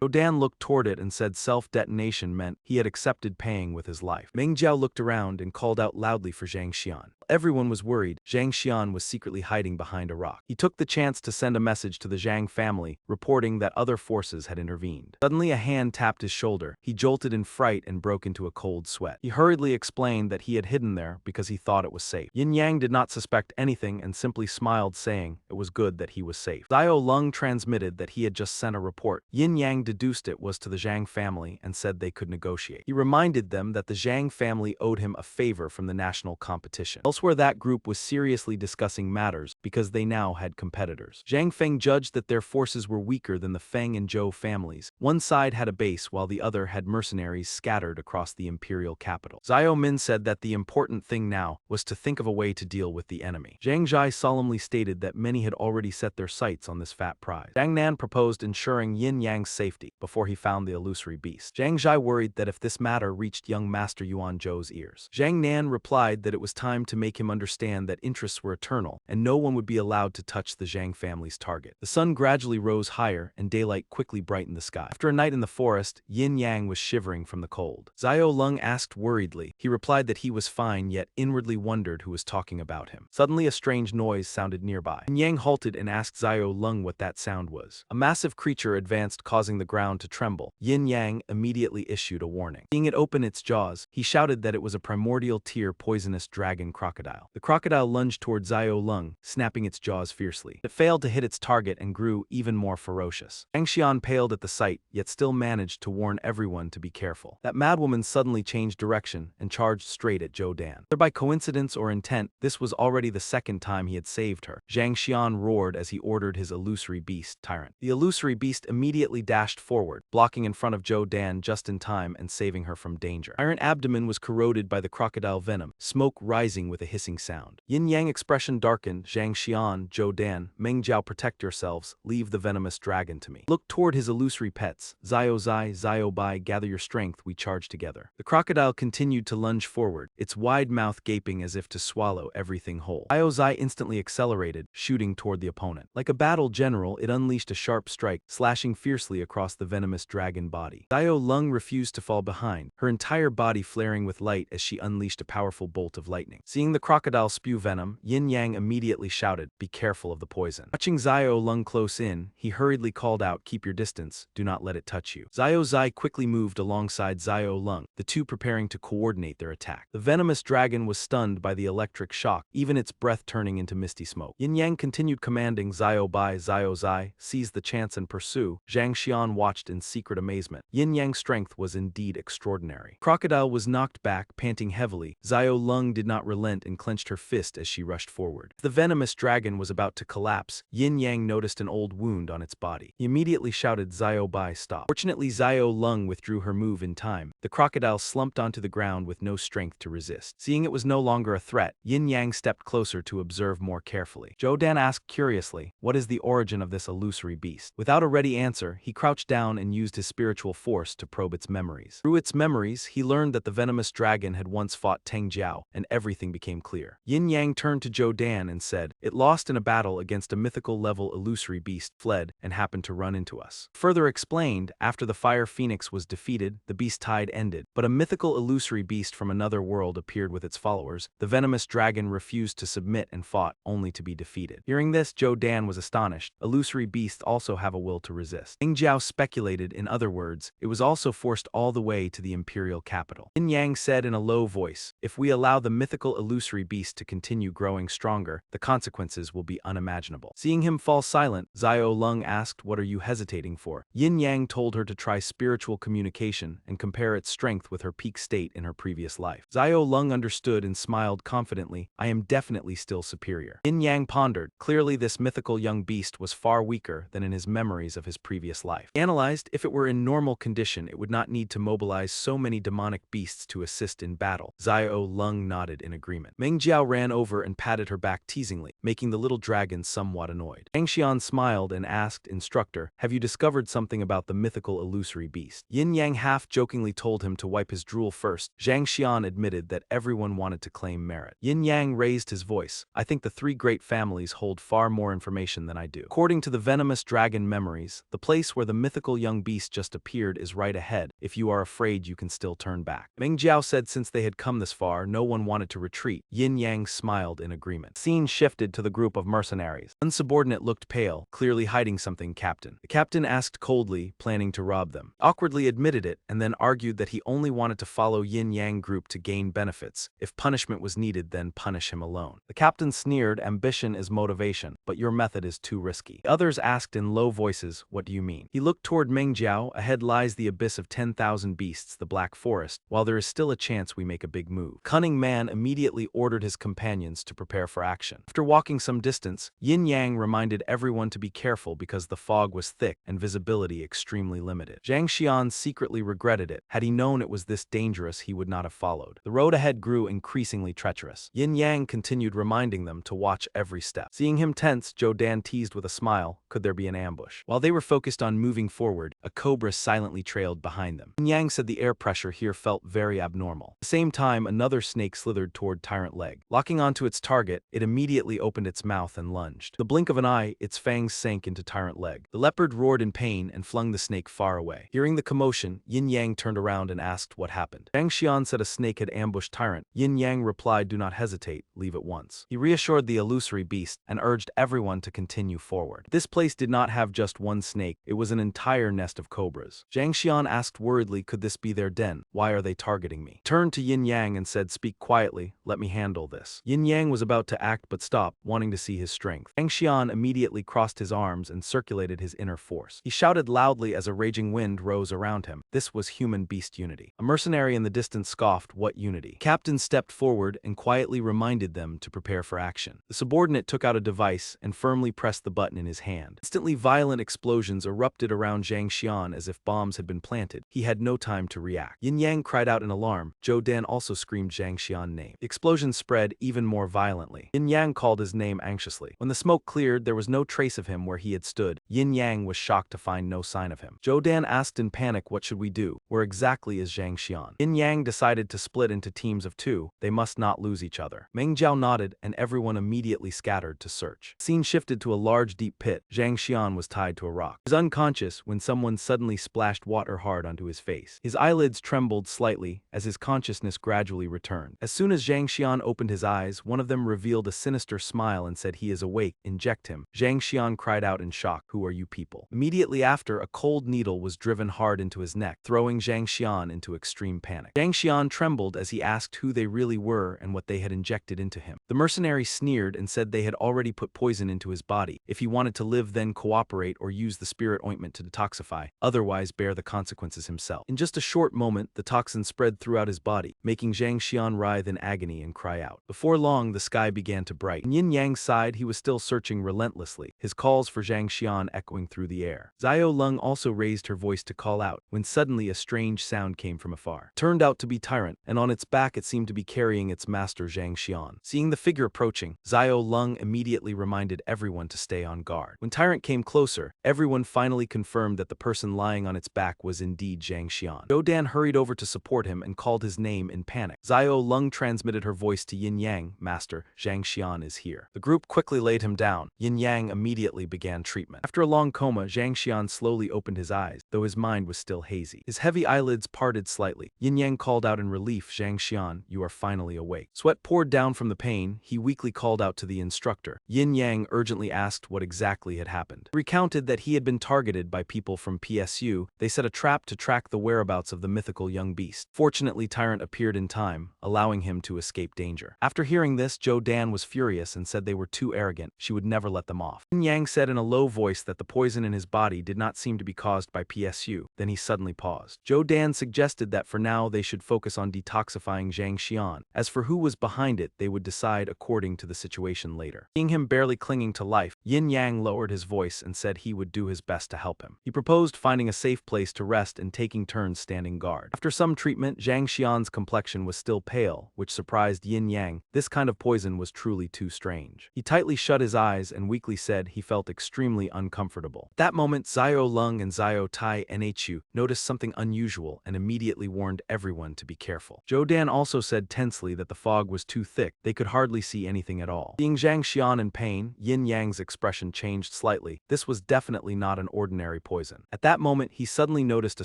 Rodan looked toward it and said self-detonation meant he had accepted paying with his life. Meng Jiao looked around and called out loudly for Zhang Xian. Everyone was worried. Zhang Xian was secretly hiding behind a rock. He took the chance to send a message to the Zhang family, reporting that other forces had intervened. Suddenly a hand tapped his shoulder. He jolted in fright and broke into a cold sweat. He hurriedly explained that he had hidden there because he thought it was safe. Yin Yang did not suspect anything and simply smiled, saying it was good that he was safe. Xiao Lung transmitted that he had just sent a report. Yin Yang deduced it was to the Zhang family and said they could negotiate. He reminded them that the Zhang family owed him a favor from the national competition. Elsewhere, that group was seriously discussing matters because they now had competitors. Zhang Feng judged that their forces were weaker than the Feng and Zhou families. One side had a base while the other had mercenaries scattered across the imperial capital. Xiao Min said that the important thing now was to think of a way to deal with the enemy. Zhang Zhai solemnly stated that many had already set their sights on this fat prize. Zhang Nan proposed ensuring Yin Yang's safety before he found the illusory beast. Zhang Zhai worried that if this matter reached young Master Yuan Zhou's ears. Zhang Nan replied that it was time to make him understand that interests were eternal and no one would be allowed to touch the Zhang family's target. The sun gradually rose higher and daylight quickly brightened the sky. After a night in the forest, Yin Yang was shivering from the cold. Xiao Lung asked worriedly. He replied that he was fine, yet inwardly wondered who was talking about him. Suddenly a strange noise sounded nearby. Yin Yang halted and asked Xiao Lung what that sound was. A massive creature advanced, causing the ground to tremble. Yin Yang immediately issued a warning. Seeing it open its jaws, he shouted that it was a primordial tier poisonous dragon crocodile. The crocodile lunged toward Xiao Lung, snapping its jaws fiercely. It failed to hit its target and grew even more ferocious. Zhang Xian paled at the sight, yet still managed to warn everyone to be careful. That madwoman suddenly changed direction and charged straight at Zhou Dan. Whether by coincidence or intent, this was already the second time he had saved her. Zhang Xian roared as he ordered his illusory beast, Tyrant. The illusory beast immediately dashed forward, blocking in front of Zhou Dan just in time and saving her from danger. Iron abdomen was corroded by the crocodile venom, smoke rising with a a hissing sound. Yin Yang expression darkened. Zhang Xian, Zhou Dan, Meng Jiao, protect yourselves, leave the venomous dragon to me. Look toward his illusory pets. Zio Zai, Zio Bai, gather your strength, we charge together. The crocodile continued to lunge forward, its wide mouth gaping as if to swallow everything whole. Zio Zai instantly accelerated, shooting toward the opponent. Like a battle general, it unleashed a sharp strike, slashing fiercely across the venomous dragon body. Zio Lung refused to fall behind, her entire body flaring with light as she unleashed a powerful bolt of lightning. Seeing the crocodile spew venom, Yin Yang immediately shouted, be careful of the poison. Watching Zio Lung close in, he hurriedly called out, keep your distance, do not let it touch you. Zio Zai quickly moved alongside Zio Lung, the two preparing to coordinate their attack. The venomous dragon was stunned by the electric shock, even its breath turning into misty smoke. Yin Yang continued commanding Zio Bai, Zio Zai, seize the chance and pursue. Zhang Xian watched in secret amazement. Yin Yang's strength was indeed extraordinary. Crocodile was knocked back, panting heavily. Zio Lung did not relent and clenched her fist as she rushed forward. The venomous dragon was about to collapse. Yin Yang noticed an old wound on its body. He immediately shouted, Zio Bai, stop. Fortunately, Zio Lung withdrew her move in time. The crocodile slumped onto the ground with no strength to resist. Seeing it was no longer a threat, Yin Yang stepped closer to observe more carefully. Zhou Dan asked curiously, what is the origin of this illusory beast? Without a ready answer, he crouched down and used his spiritual force to probe its memories. Through its memories, he learned that the venomous dragon had once fought Teng Jiao, and everything became clear. Yin Yang turned to Zhou Dan and said, it lost in a battle against a mythical-level illusory beast, fled, and happened to run into us. Further explained, after the Fire Phoenix was defeated, the beast tide ended, but a mythical illusory beast from another world appeared with its followers. The venomous dragon refused to submit and fought, only to be defeated. Hearing this, Zhou Dan was astonished. Illusory beasts also have a will to resist. Teng Jiao speculated, in other words, it was also forced all the way to the imperial capital. Yin Yang said in a low voice, if we allow the mythical illusory beast to continue growing stronger, the consequences will be unimaginable. Seeing him fall silent, Zio Lung asked, what are you hesitating for? Yin Yang told her to try spiritual communication and compare its strength with her peak state in her previous life. Zio Lung understood and smiled confidently, I am definitely still superior. Yin Yang pondered, clearly this mythical young beast was far weaker than in his memories of his previous life. He analyzed, if it were in normal condition it would not need to mobilize so many demonic beasts to assist in battle. Zio Lung nodded in agreement. Meng Jiao ran over and patted her back teasingly, making the little dragon somewhat annoyed. Zhang Xian smiled and asked, instructor, have you discovered something about the mythical illusory beast? Yin Yang half-jokingly told him to wipe his drool first. Zhang Xian admitted that everyone wanted to claim merit. Yin Yang raised his voice, I think the three great families hold far more information than I do. According to the venomous dragon memories, the place where the mythical young beast just appeared is right ahead. If you are afraid, you can still turn back. Meng Jiao said since they had come this far, no one wanted to retreat. Yin Yang smiled in agreement. Scene shifted to the group of mercenaries. One subordinate looked pale, clearly hiding something. Captain. The captain asked coldly, planning to rob them. Awkwardly admitted it, and then argued that he only wanted to follow Yin Yang group to gain benefits. If punishment was needed, then punish him alone. The captain sneered, ambition is motivation, but your method is too risky. The others asked in low voices, what do you mean? He looked toward Meng Jiao, ahead lies the abyss of 10,000 beasts, the Black Forest, while there is still a chance we make a big move. Cunning man immediately ordered his companions to prepare for action. After walking some distance, Yin Yang reminded everyone to be careful because the fog was thick and visibility extremely limited. Zhang Xian secretly regretted it. Had he known it was this dangerous, he would not have followed. The road ahead grew increasingly treacherous. Yin Yang continued reminding them to watch every step. Seeing him tense, Zhou Dan teased with a smile, could there be an ambush? While they were focused on moving forward, a cobra silently trailed behind them. Yin Yang said the air pressure here felt very abnormal. At the same time, another snake slithered toward Tyrant Leg. Locking onto its target, it immediately opened its mouth and lunged. The blink of an eye, its fangs sank into Tyrant Leg. The leopard roared in pain and flung the snake far away. Hearing the commotion, Yin Yang turned around and asked what happened. Zhang Xian said a snake had ambushed Tyrant. Yin Yang replied, do not hesitate, leave at once. He reassured the illusory beast and urged everyone to continue forward. This place did not have just one snake, it was an entire nest of cobras. Zhang Xian asked worriedly, could this be their den? Why are they targeting me? Turned to Yin Yang and said, speak quietly, let me handle this. Yin Yang was about to act but stopped, wanting to see his strength. Zhang Xian immediately crossed his arms and circulated his inner force. He shouted loudly as a raging wind rose around him. This was human-beast unity. A mercenary in the distance scoffed, what unity? Captain stepped forward and quietly reminded them to prepare for action. The subordinate took out a device and firmly pressed the button in his hand. Instantly violent explosions erupted around Zhang Xian as if bombs had been planted. He had no time to react. Yin Yang cried out in alarm. Zhou Dan also screamed Zhang Xian's name. The explosion explosion spread even more violently. Yin Yang called his name anxiously. When the smoke cleared, there was no trace of him where he had stood. Yin Yang was shocked to find no sign of him. Zhou Dan asked in panic, what should we do? Where exactly is Zhang Xian? Yin Yang decided to split into teams of 2, they must not lose each other. Meng Jiao nodded and everyone immediately scattered to search. Scene shifted to a large deep pit. Zhang Xian was tied to a rock. He was unconscious when someone suddenly splashed water hard onto his face. His eyelids trembled slightly as his consciousness gradually returned. As soon as Zhang Xian opened his eyes, one of them revealed a sinister smile and said, he is awake, inject him. Zhang Xian cried out in shock, who are you people? Immediately after, a cold needle was driven hard into his neck, throwing Zhang Xian into extreme panic. Zhang Xian trembled as he asked who they really were and what they had injected into him. The mercenary sneered and said they had already put poison into his body. If he wanted to live, then cooperate or use the spirit ointment to detoxify, otherwise bear the consequences himself. In just a short moment, the toxin spread throughout his body, making Zhang Xian writhe in agony and cry out. Before long, the sky began to brighten. On Yin Yang's side, he was still searching relentlessly, his calls for Zhang Xian echoing through the air. Xiao Lung also raised her voice to call out, when suddenly a strange sound came from afar. It turned out to be Tyrant, and on its back it seemed to be carrying its master Zhang Xian. Seeing the figure approaching, Xiao Lung immediately reminded everyone to stay on guard. When Tyrant came closer, everyone finally confirmed that the person lying on its back was indeed Zhang Xian. Zhou Dan hurried over to support him and called his name in panic. Xiao Lung transmitted her voice to Yin Yang, Master, Zhang Xian is here. The group quickly laid him down. Yin Yang immediately began treatment. After a long coma, Zhang Xian slowly opened his eyes, though his mind was still hazy. His heavy eyelids parted slightly. Yin Yang called out in relief, Zhang Xian, you are finally awake. Sweat poured down from the pain. He weakly called out to the instructor. Yin Yang urgently asked what exactly had happened. He recounted that he had been targeted by people from PSU. They set a trap to track the whereabouts of the mythical young beast. Fortunately, Tyrant appeared in time, allowing him to escape danger. After hearing this, Zhou Dan was furious and said they were too arrogant. She would never let them off. Yin Yang said in a low voice that the poison in his body did not seem to be caused by PSU. Then he suddenly paused. Zhou Dan suggested that for now they should focus on detoxifying Zhang Xian. As for who was behind it, they would decide according to the situation later. Seeing him barely clinging to life, Yin Yang lowered his voice and said he would do his best to help him. He proposed finding a safe place to rest and taking turns standing guard. After some treatment, Zhang Xian's complexion was still pale, which surprised Yin Yang. This kind of poison was truly too strange. He tightly shut his eyes and weakly said he felt extremely uncomfortable. At that moment, Xiao Lung and Xiao Tai Nhu noticed something unusual and immediately warned everyone to be careful. Zhou Dan also said tensely that the fog was too thick, they could hardly see anything at all. Seeing Zhang Xian in pain, Yin Yang's expression changed slightly. This was definitely not an ordinary poison. At that moment, he suddenly noticed a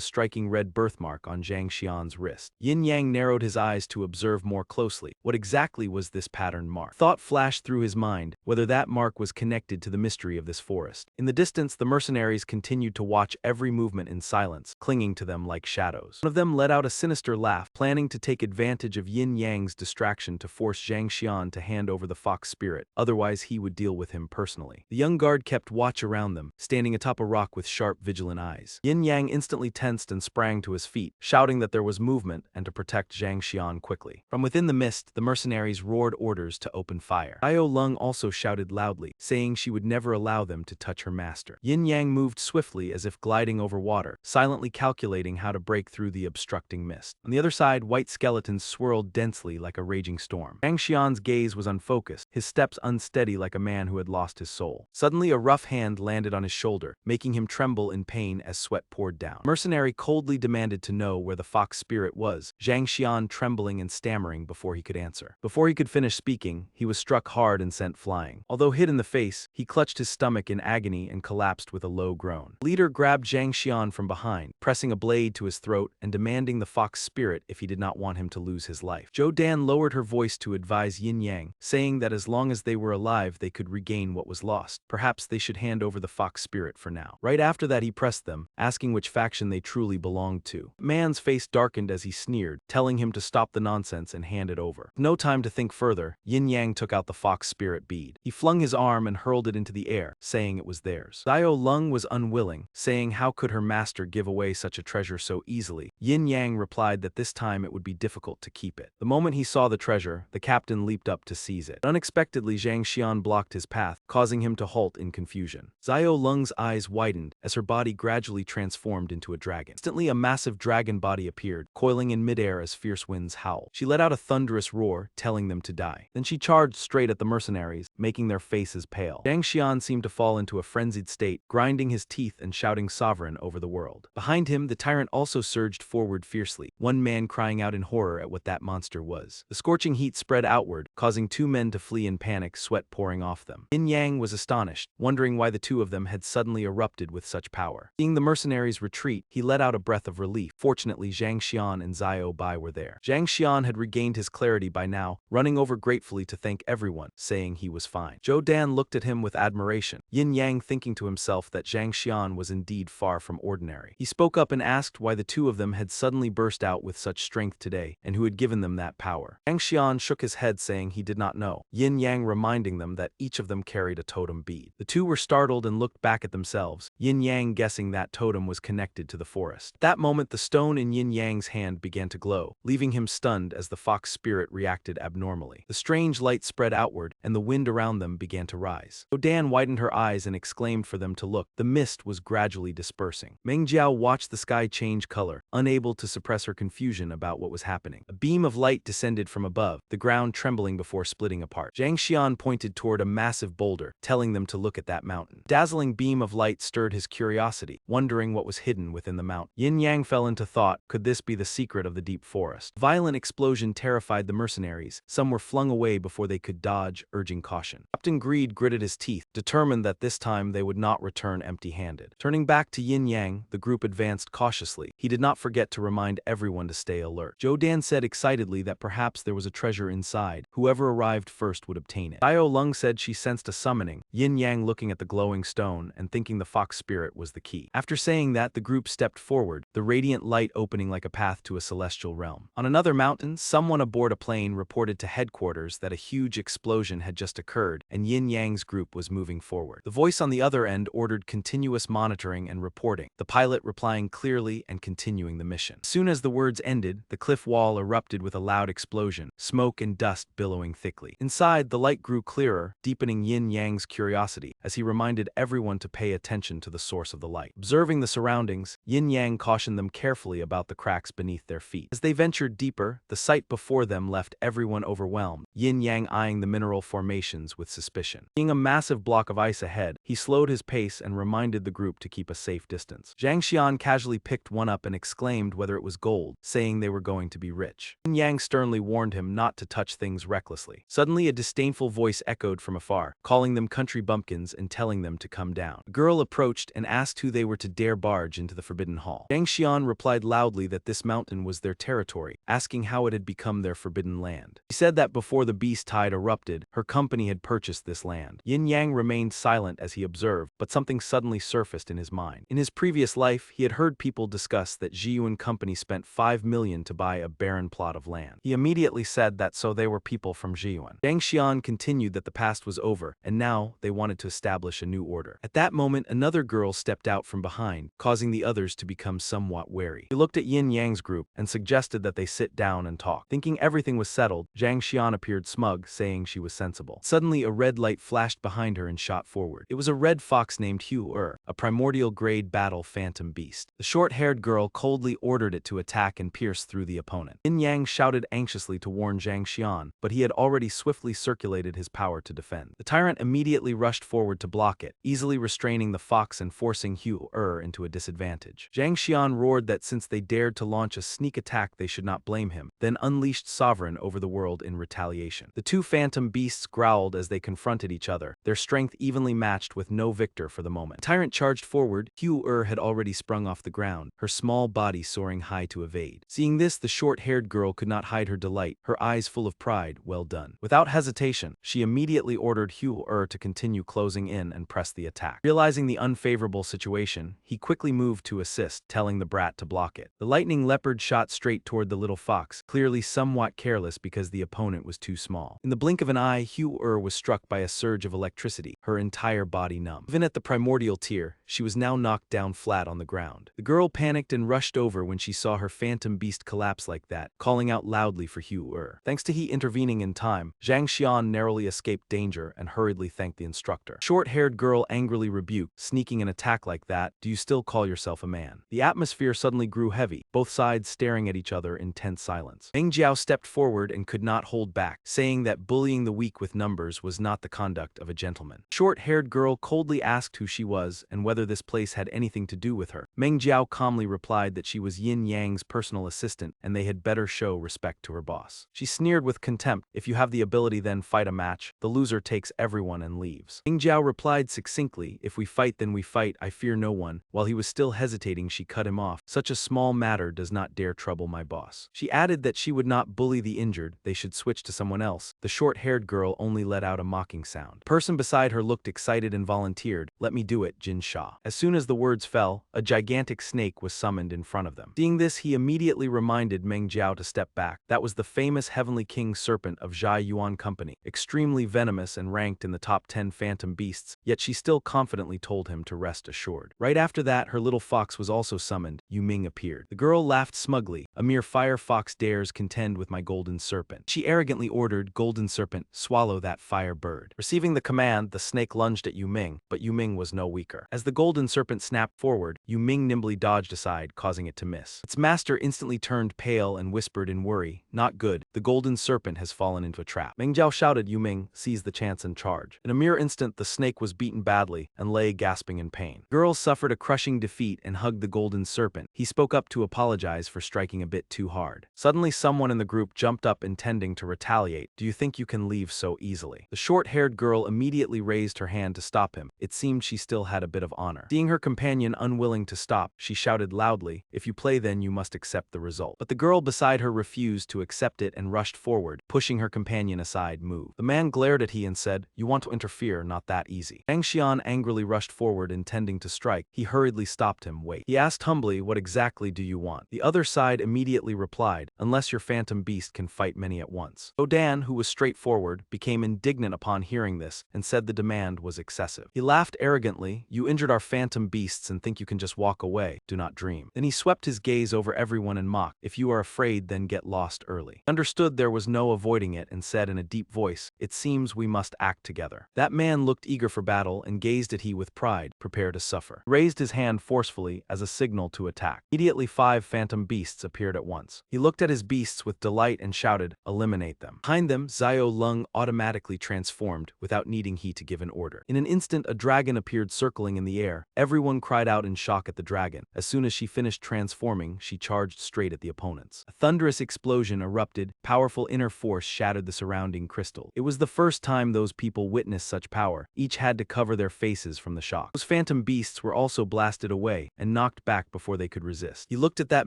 striking red birthmark on Zhang Xian's wrist. Yin Yang narrowed his eyes to observe more closely. What exactly was this patterned mark? Thought flashed through his mind, whether that mark was connected to the mystery of this forest. In the distance, the mercenaries continued to watch every movement in silence, clinging to them like shadows. One of them let out a sinister laugh, planning to take advantage of Yin Yang's distraction to force Zhang Xian to hand over the fox spirit, otherwise he would deal with him personally. The young guard kept watch around them, standing atop a rock with sharp, vigilant eyes. Yin Yang instantly tensed and sprang to his feet, shouting that there was movement and to protect Zhang Xian quickly. From within the mist, the mercenaries roared orders to open fire. Xiao Lung also shouted loudly, saying she would never allow them to touch her master. Yin Yang moved swiftly as if gliding over water, silently calculating how to break through the obstructing mist. On the other side, white skeletons swirled densely like a raging storm. Zhang Xian's gaze was unfocused, his steps unsteady like a man who had lost his soul. Suddenly, a rough hand landed on his shoulder, making him tremble in pain as sweat poured down. The mercenary coldly demanded to know where the fox spirit was, Zhang Xian trembling and stammering before he could answer. Before he could finish speaking, he was struck hard and sent flying. Although hit in the face, he clutched his stomach in agony and collapsed with a low groan. The leader grabbed Zhang Xian from behind, pressing a blade to his throat and demanding the fox spirit if he did not want him to lose his life. Zhou Dan lowered her voice to advise Yin Yang, saying that as long as they were alive they could regain what was lost. Perhaps they should hand over the fox spirit for now. Right after that he pressed them, asking which faction they truly belonged to. The man's face darkened as he sneered, telling him to stop the nonsense and hand it over. With no time to think further, Yin Yang took out the fox spirit bead. He flung his arm and hurled it into the air, saying it was theirs. Xiao Lung was unwilling, saying how could her master give away such a treasure so easily. Yin Yang replied that this time it would be difficult to keep it. The moment he saw the treasure, the captain leaped up to seize it. Unexpectedly, Zhang Xian blocked his path, causing him to halt in confusion. Xiao Lung's eyes widened as her body gradually transformed into a dragon. Instantly, a massive dragon body appeared, coiling in midair as fierce winds howled. She let out a thunderous roar, telling them to die. Then she charged straight at the mercenaries, making their faces pale. Zhang Xian seemed to fall into a frenzied state, grinding his teeth and shouting sovereign over the world. Behind him, the tyrant also surged forward fiercely, one man crying out in horror at what that monster was. The scorching heat spread outward, causing two men to flee in panic, sweat pouring off them. Yin Yang was astonished, wondering why the two of them had suddenly erupted with such power. Seeing the mercenaries retreat, he let out a breath of relief. Fortunately, Zhang Xian and Xiao Bai were there. Zhang Xian had regained his clarity by now, running over gratefully to thank everyone, saying he was fine. Zhou Dan looked at him with admiration, Yin Yang thinking to himself that Zhang Xian was indeed far from ordinary. He spoke up and asked why the two of them had suddenly burst out with such strength today, and who had given them that power. Zhang Xian shook his head saying he did not know, Yin Yang reminding them that each of them carried a totem bead. The two were startled and looked back at themselves, Yin Yang guessing that totem was connected to the forest. At that moment, the stone in Yin Yang's hand began to glow, leaving him stunned as the fox spirit reacted abnormally. The strange light spread outward, and the wind around them began to rise. Dan widened her eyes and exclaimed for them to look. The mist was gradually dispersing. Meng Jiao watched the sky change color, unable to suppress her confusion about what was happening. A beam of light descended from above, the ground trembling before splitting apart. Zhang Xian pointed toward a massive boulder, telling them to look at that mountain. A dazzling beam of light stirred his curiosity, wondering what was hidden within the mountain. Yin Yang fell into thought, could this be the secret of the deep forest? A violent explosion terrified the mercenaries. Some were flung away before they could dodge, urging caution. Captain Greed gritted his teeth, determined that this time they would not return empty-handed. Turning back to Yin Yang, the group advanced cautiously. He did not forget to remind everyone to stay alert. Zhou Dan said excitedly that perhaps there was a treasure inside. Whoever arrived first would obtain it. Xiao Lung said she sensed a summoning, Yin Yang looking at the glowing stone and thinking the fox spirit was the key. After saying that, the group stepped forward, the radiant light opening like a path to a celestial realm. On another mountain, someone aboard a plane reported to headquarters that a huge explosion had just occurred and Yin Yang's group was moving forward. The voice on the other end ordered continuous monitoring and reporting, the pilot replying clearly and continuing the mission. As soon as the words ended, the cliff wall erupted with a loud explosion, smoke and dust billowing thickly. Inside, the light grew clearer, deepening Yin Yang's curiosity as he reminded everyone to pay attention to the source of the light. Observing the surroundings, Yin Yang cautioned them carefully about the cracks beneath their feet. As they ventured deeper, the sight before them left everyone overwhelmed, Yin Yang eyeing the mineral formations with suspicion. Seeing a massive block of ice ahead, he slowed his pace and reminded the group to keep a safe distance. Zhang Xian casually picked one up and exclaimed whether it was gold, saying they were going to be rich. Yin Yang sternly warned him not to touch things recklessly. Suddenly, a disdainful voice echoed from afar, calling them country bumpkins and telling them to come down. A girl approached and asked who they were to dare barge into the forbidden hall. Zhang Xian replied loudly that this mountain was their territory, asking how it had become their forbidden land. He said that before the beast tide erupted, her company had purchased this land. Yin Yang remained silent as he observed, but something suddenly surfaced in his mind. In his previous life, he had heard people discuss that Zhiyu and company spent 5 million to buy a barren plot of land. He immediately said that so they were people from Zhiyuan. Zhang Xian continued that the past was over, and now they wanted to establish a new order. At that moment, another girl stepped out from behind, causing the others to become somewhat wary. He looked at Yin Yang's group and suggested that they sit down and talk. Thinking everything was settled, Zhang Xian appeared smug, saying she was sensible. Suddenly, a red light flashed behind her and shot forward. It was a red fox named Hu Er, a primordial grade battle phantom beast. The short-haired girl coldly ordered it to attack and pierce through the opponent. Yin Yang shouted anxiously to warn Zhang Xian, but he had already swiftly circulated his power to defend. The tyrant immediately rushed forward to block it, easily restraining the fox and forcing Hu Er into a disadvantage. Zhang Xian roared that since they dared to launch a sneak attack they should not blame him, then unleashed Sovereign over the world in retaliation. The two phantom beasts growled as they confronted each other, their strength evenly matched with no victor for the moment. The tyrant charged forward. Hu Er had already sprung off the ground, her small body soaring high to evade. Seeing this, the short-haired girl could not hide her delight, her eyes full of pride. Well done. Without hesitation, she immediately ordered Hu Er to continue closing in and press the attack. Realizing the unfavorable situation, he quickly moved to assist, telling the brat to block it. The lightning leopard shot straight toward the little fox, clearly somewhat careless because the opponent was too small. In the blink of an eye, Hu Er was struck by a surge of electricity, her entire body numb. Even at the primordial tier, she was now knocked down flat on the ground. The girl panicked and rushed over when she saw her phantom beast collapse like that, calling out loudly for Hugh. Thanks to he intervening in time, Zhang Xian narrowly escaped danger and hurriedly thanked the instructor. Short-haired girl angrily rebuked, sneaking an attack like that, do you still call yourself a man? The atmosphere suddenly grew heavy, both sides staring at each other in tense silence. Meng Jiao stepped forward and could not hold back, saying that bullying the weak with numbers was not the conduct of a gentleman. Short-haired girl coldly asked who she was and whether this place had anything to do with her. Meng Jiao calmly replied that she was Yin Yang's personal assistant and they had better show respect to her boss. She sneered with contempt, if you have the ability then fight a match, the loser takes everyone and leaves. Meng Jiao replied succinctly, if we fight then we fight, I fear no one. While he was still hesitating she cut him off, such a small matter does not dare trouble my boss. She added that she would not bully the injured, they should switch to someone else. The short-haired girl only let out a mocking sound. The person beside her looked excited and volunteered, let me do it, Jin Sha. As soon as the words fell, a gigantic snake was summoned in front of them. Seeing this, he immediately reminded Meng Jiao to step back. That was the famous Heavenly King serpent of Zhai Yuan Company, extremely venomous and ranked in the top 10 phantom beasts, yet she still confidently told him to rest assured. Right after that, her little fox was also summoned. Yu Ming appeared. The girl laughed smugly, a mere fire fox dares contend with my golden serpent. She arrogantly ordered, golden serpent, swallow that fire bird. Receiving the command, the snake lunged at Yu Ming, but Yu Ming was no weaker. As the golden serpent snapped forward, Yu Ming nimbly dodged aside, causing it to miss. Its master instantly turned pale and whispered in worry, not good, the golden serpent has fallen into a trap. Meng Jiao shouted, Yu Ming, seize the chance and charge. In a mere instant, the snake was beaten badly and lay gasping in pain. Girl suffered a crushing defeat and hugged the golden serpent. He spoke up to apologize for striking a bit too hard. Suddenly, someone in the group jumped up intending to retaliate. Do you think you can leave so easily? The short-haired girl immediately raised her hand to stop him. It seemed she still had a bit of honor. Seeing her companion unwilling to stop, she shouted loudly, if you play then you must accept the result. But the girl beside her refused to accept it and rushed forward, pushing her companion aside, move. The man glared at he and said, you want to interfere, not that easy. Zhang Xian angrily rushed forward intending to strike. He hurriedly stopped him, wait. He asked humbly, what exactly do you want? The other side immediately replied, unless your phantom beast can fight many at once. Dan, who was straightforward, became indignant upon hearing this and said the demand was excessive. He laughed arrogantly, you injured our phantom beasts and think you can just walk away, do not dream. Then he swept his gaze over everyone and mocked, if you are afraid then get lost early. He understood there was no avoiding it and said in a deep voice, it seems we must act together. That man looked eager for battle and gazed at he with pride, prepare to suffer. He raised his hand forcefully as a signal to attack. Immediately 5 phantom beasts appeared at once. He looked at his beasts with delight and shouted, eliminate them. Behind them, Xiao Lung automatically transformed without needing he to give an order. In an instant, a dragon appeared circling in the air. Everyone cried out in shock at the dragon. As soon as she finished transforming, she charged straight at the opponents. A thunderous explosion erupted, powerful inner force shattered the surrounding crystal. It was the first time those people witnessed such power. Each had to cover their faces from the shock. Those phantom beasts were also blasted away and knocked back before they could resist. He looked at that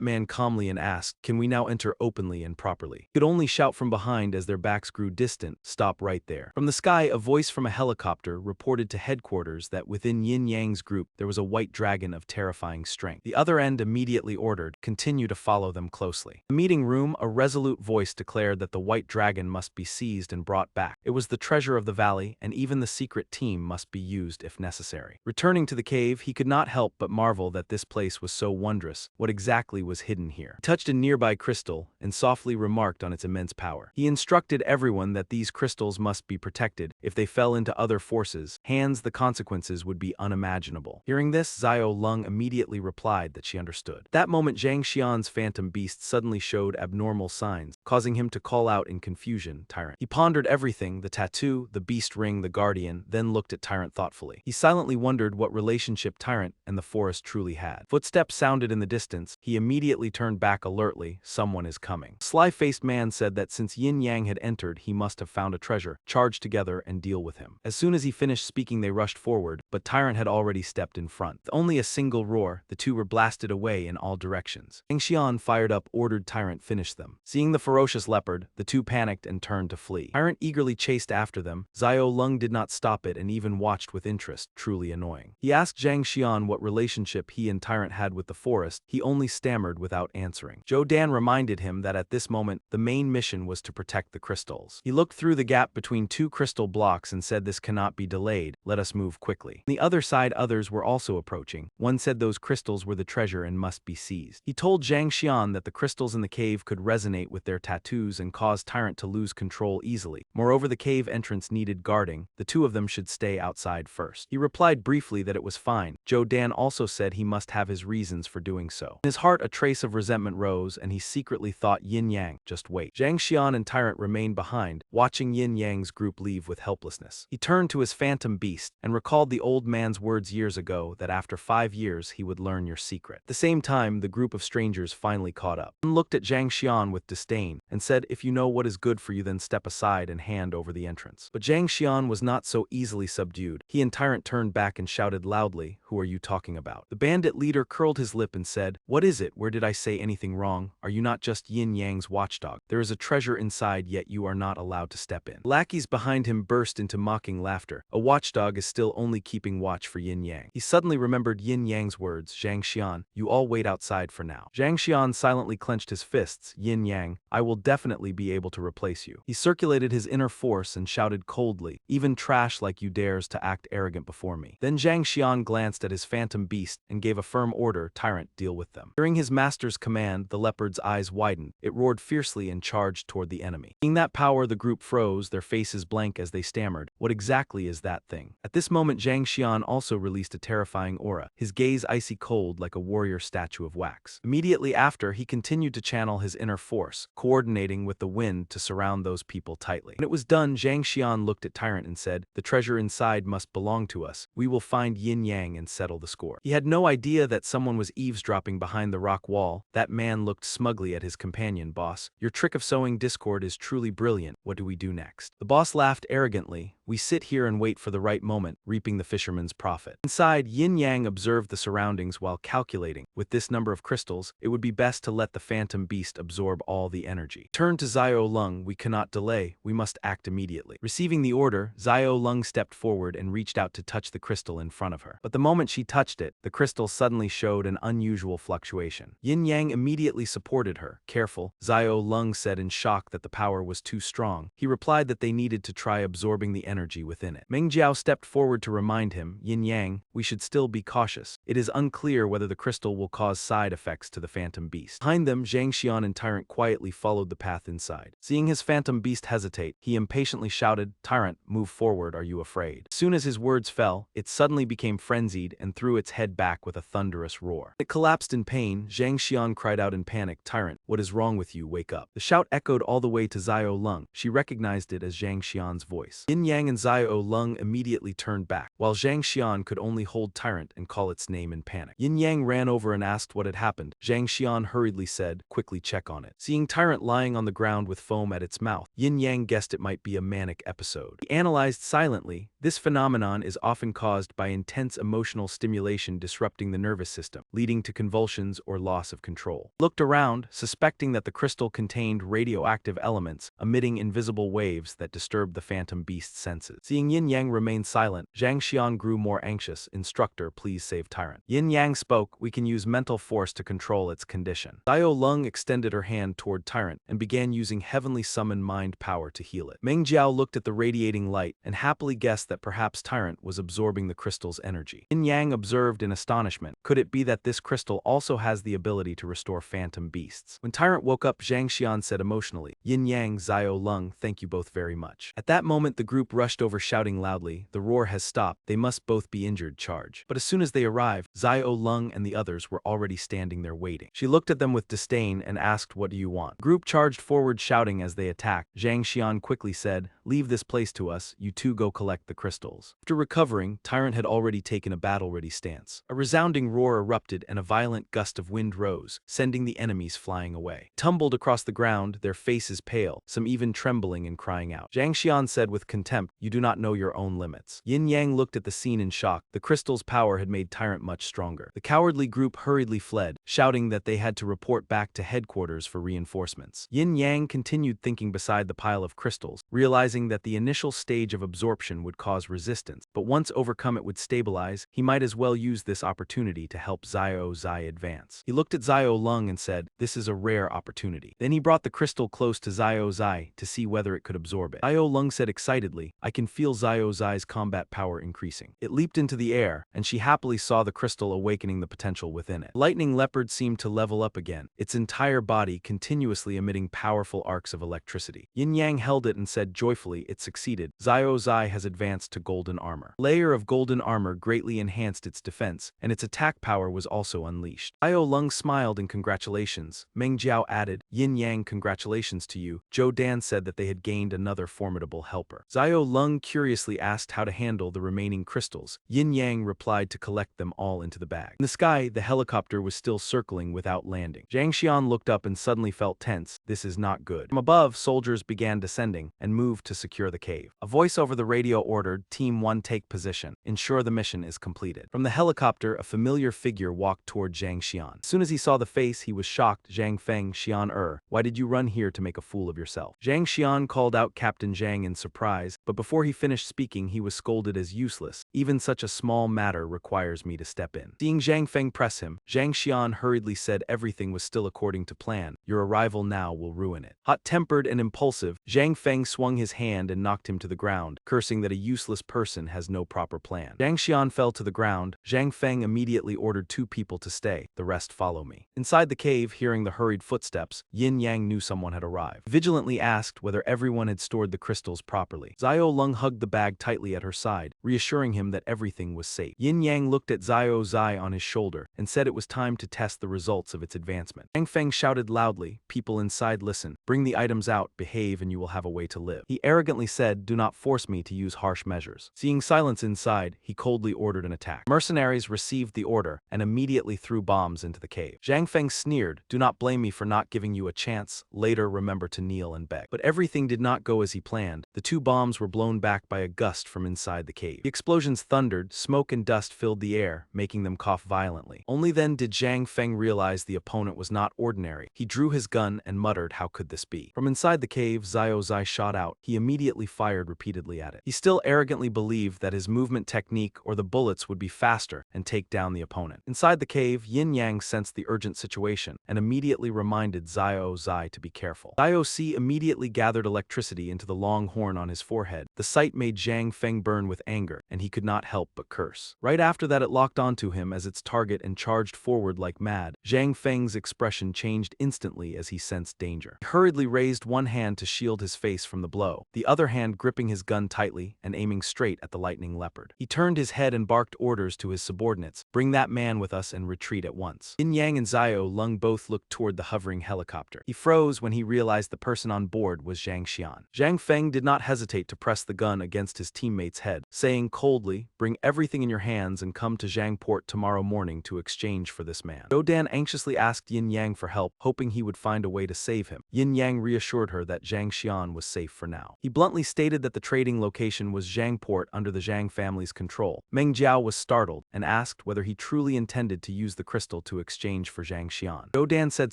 man calmly and asked, can we now enter openly and properly? He could only shout from behind as their backs grew distant, stop right there. From the sky, a voice from a helicopter reported to headquarters that within Yin Yang's group there was a white dragon of terrifying strength. The other end immediately ordered, continue to follow them closely. In the meeting room, a resolute voice declared that the white dragon must be seized and brought back. It was the treasure of the valley, and even the secret team must be used if necessary. Returning to the cave, he could not help but marvel that this place was so wondrous. What exactly was hidden here? He touched a nearby crystal and softly remarked on its immense power. He instructed everyone that these crystals must be protected. If they fell into other forces' hands, the consequences would be unimaginable. Hearing this, Xiao Lung immediately replied that she understood. At that moment, Zhang Xian's phantom beast suddenly showed abnormal signs, causing him to call out in confusion, Tyrant. He pondered everything, the tattoo, the beast ring, the guardian, then looked at Tyrant thoughtfully. He silently wondered what relationship Tyrant and the forest truly had. Footsteps sounded in the distance. He immediately turned back alertly, someone is coming. A sly-faced man said that since Yin Yang had entered, he must have found a treasure, charge together and deal with him. As soon as he finished speaking, they rushed forward, but Tyrant had already stepped in front. With only a single roar, the two were blasted away in all directions. Zhang Xian fired up, ordered Tyrant finish them. Seeing the ferocious leopard, the two panicked and turned to flee. Tyrant eagerly chased after them. Xiao Lung did not stop it and even watched with interest, truly annoying. He asked Zhang Xian what relationship he and Tyrant had with the forest. He only stammered without answering. Dan reminded him that at this moment, the main mission was to protect the crystals. He looked through the gap between 2 crystal blocks and said, this cannot be delayed, let us move quickly. On the other side, others were also approaching. One said those crystals were the treasure and must be seized. He told Zhang Xian that the crystals in the cave could resonate with their tattoos and cause Tyrant to lose control easily. Moreover, the cave entrance needed guarding. The two of them should stay outside first. He replied briefly that it was fine. Zhou Dan also said he must have his reasons for doing so. In his heart, a trace of resentment rose, and he secretly thought Yin Yang, just wait. Zhang Xian and Tyrant remained behind, watching Yin Yang's group leave with helplessness. He turned to his phantom beast and recalled the old man's words years ago that after 5 years he would learn your secret. At the same time, the group of strangers finally caught up. One looked at Zhang Xian with disdain and said, "If you know what is good for you, then step aside and hand over the entrance." But Zhang Xian was not so easily subdued. He and Tyrant turned back and shouted loudly, "Who are you talking about?" The bandit leader curled his lip and said, "What is it? Where did I say anything wrong? Are you not just Yin Yang's watchdog? There is a treasure inside, yet you are not allowed to step in." Lackeys behind him burst into mocking laughter. A watchdog is still only keeping watch for Yin Yang. He suddenly remembered Yin Yang's words, "Zhang Xian, you all wait outside for now." Zhang Xian silently clenched his fists. "Yin Yang, I will definitely be able to replace you." He circulated his inner force and shouted coldly, "Even trash like you dares to act arrogant before me." Then Zhang Xian glanced at his phantom beast and gave a firm order, "Tyrant, deal with them." Hearing his master's command, the leopard's eyes widened. It roared fiercely and charged toward the enemy. Seeing that power, the group froze, their faces blank as they stammered, "What exactly is that thing?" At this moment, Zhang Xian also released a terrifying aura, his gaze icy cold like a warrior statue of wax. Immediately after, he continued to channel his inner force, coordinating with the wind to surround those people tightly. When it was done, Zhang Xian looked at Tyrant and said, "The treasure inside must belong to us. We will find Yin Yang and settle the score." He had no idea that someone was eavesdropping behind the rock wall. That man looked smugly at his companion. "Boss, your trick of sowing discord is truly brilliant. What do we do next?" The boss laughed arrogantly. "We sit here and wait for the right moment, reaping the fisherman's profit." Inside, Yin Yang observed the surroundings while calculating. With this number of crystals, it would be best to let the phantom beast absorb all the energy. "Turn to Xiao Lung, we cannot delay, we must act immediately." Receiving the order, Xiao Lung stepped forward and reached out to touch the crystal in front of her. But the moment she touched it, the crystal suddenly showed an unusual fluctuation. Yin Yang immediately supported her. "Careful," Xiao Lung said in shock that the power was too strong. He replied that they needed to try absorbing the energy within it. Meng Jiao stepped forward to remind him, "Yin Yang, we should still be cautious. It is unclear whether the crystal will cause side effects to the phantom beast." Behind them, Zhang Xian and Tyrant quietly followed the path inside. Seeing his phantom beast hesitate, he impatiently shouted, "Tyrant, move forward, are you afraid?" As soon as his words fell, it suddenly became frenzied and threw its head back with a thunderous roar. It collapsed in pain. Zhang Xian cried out in panic, "Tyrant, what is wrong with you? Wake up." The shout echoed all the way to Xiao Lung. She recognized it as Zhang Xian's voice. Yin Yang and Xiao Lung immediately turned back, while Zhang Xian could only hold Tyrant and call its name in panic. Yin Yang ran over and asked what had happened. Zhang Xian hurriedly said, "Quickly check on it." Seeing Tyrant lying on the ground with foam at its mouth, Yin Yang guessed it might be a manic episode. He analyzed silently. This phenomenon is often caused by intense emotional stimulation disrupting the nervous system, leading to convulsions or loss of control. He looked around, suspecting that the crystal contained radioactive elements, emitting invisible waves that disturbed the phantom beast's senses. Seeing Yin Yang remain silent, Zhang Xian grew more anxious. "Instructor, please save Tyrant." Yin Yang spoke, "We can use mental force to control its condition." Xiao Lung extended her hand toward Tyrant and began using heavenly summoned mind power to heal it. Meng Jiao looked at the radiating light and happily guessed that perhaps Tyrant was absorbing the crystal's energy. Yin Yang observed in astonishment. Could it be that this crystal also has the ability to restore phantom beasts? When Tyrant woke up, Zhang Xian said emotionally, "Yin Yang, Xiao Lung, thank you both very much." At that moment, the group rushed over shouting loudly, "The roar has stopped. They must both be injured. Charge." But as soon as they arrived, Xiao Lung and the others were already standing there waiting. She looked at them with disdain and asked, "What do you want?" The group charged forward shouting as they attacked. Zhang Xian quickly said, "Leave this place to us. You two go collect the crystals." After recovering, Tyrant had already taken a battle-ready stance. A resounding roar erupted and a violent gust of wind rose, sending the enemies flying away. Tumbled across the ground, their faces pale, some even trembling and crying out. Zhang Xian said with contempt, "You do not know your own limits." Yin Yang looked at the scene in shock. The crystal's power had made Tyrant much stronger. The cowardly group hurriedly fled, shouting that they had to report back to headquarters for reinforcements. Yin Yang continued thinking beside the pile of crystals, realizing that the initial stage of absorption would cause resistance, but once overcome it would stabilize. He might as well use this opportunity to help Xiao Zai advance. He looked at Xiao Lung and said, "This is a rare opportunity." Then he brought the crystal close to Xiao Zai to see whether it could absorb it. Xiao Lung said excitedly, "I can feel Xiao Zai's combat power increasing." increasing. It leaped into the air, and she happily saw the crystal awakening the potential within it. Lightning leopard seemed to level up again, its entire body continuously emitting powerful arcs of electricity. Yin Yang held it and said joyfully it succeeded. Zio Zai has advanced to golden armor. Layer of golden armor greatly enhanced its defense, and its attack power was also unleashed. Zio Lung smiled in congratulations. Meng Jiao added, Yin Yang, congratulations to you. Zhou Dan said that they had gained another formidable helper. Zio Lung curiously asked how to handle the remaining crystals. Yin Yang replied to collect them all into the bag. In the sky, the helicopter was still circling without landing. Zhang Xian looked up and suddenly felt tense. This is not good. From above, soldiers began descending and moved to secure the cave. A voice over the radio ordered, Team 1 take position. Ensure the mission is completed. From the helicopter, a familiar figure walked toward Zhang Xian. As soon as he saw the face, he was shocked. Zhang Feng, Xian why did you run here to make a fool of yourself? Zhang Xian called out Captain Zhang in surprise, but before he finished speaking, he was scolded as useless. Even such a small matter requires me to step in. Seeing Zhang Feng press him, Zhang Xian hurriedly said everything was still according to plan. Your arrival now will ruin it. Hot-tempered and impulsive, Zhang Feng swung his hand and knocked him to the ground, cursing that a useless person has no proper plan. Zhang Xian fell to the ground. Zhang Feng immediately ordered 2 people to stay. The rest follow me. Inside the cave, hearing the hurried footsteps, Yin Yang knew someone had arrived. Vigilantly asked whether everyone had stored the crystals properly. Zio Lung hugged the bag tightly at her side, reassuring him that everything was safe. Yin Yang looked at Zio Zai on his shoulder and said it was time to test the results of its advancement. Zhang Feng shouted loudly, people inside listen. Bring the items out, behave, and you will have a way to live. He arrogantly said, do not force me to use harsh measures. Seeing silence inside, he coldly ordered an attack. Mercenaries received the order and immediately threw bombs into the cave. Zhang Feng sneered, do not blame me for not giving you a chance. Later remember to kneel and beg. But everything did not go as he planned. The 2 bombs were blown back by a gust from inside the cave. The explosions thundered, smoke and dust filled the air, making them cough violently. Only then did Zhang Feng realize the opponent was not ordinary. He drew his gun and muttered, how could this be? From inside the cave, Zio Zai shot out. He immediately fired repeatedly at it. He still arrogantly believed that his movement technique or the bullets would be faster and take down the opponent. Inside the cave, Yin Yang sensed the urgent situation and immediately reminded Zio Zai to be careful. Zio Si immediately gathered electricity into the long horn on his forehead. The sight made Zhang Feng burn with anger, and he could not help but curse. Right after that, it locked onto him as its target and charged forward like mad. Zhang Feng's expression changed instantly as he sensed danger. He hurriedly raised one hand to shield his face from the blow, the other hand gripping his gun tightly and aiming straight at the lightning leopard. He turned his head and barked orders to his subordinates, bring that man with us and retreat at once. Yin Yang and Zio Lung both looked toward the hovering helicopter. He froze when he realized the person on board was Zhang Xian. Zhang Feng did not hesitate to press the gun against his teammate's head, saying coldly, bring everything in your hands and come to Zhangport tomorrow morning to exchange for this man. Zhou Dan anxiously asked Yin Yang for help, hoping he would find a way to save him. Yin Yang reassured her that Zhang Xian was safe for now. He bluntly stated that the trading location was Zhangport under the Zhang family's control. Meng Jiao was startled and asked whether he truly intended to use the crystal to exchange for Zhang Xian. Zhou Dan said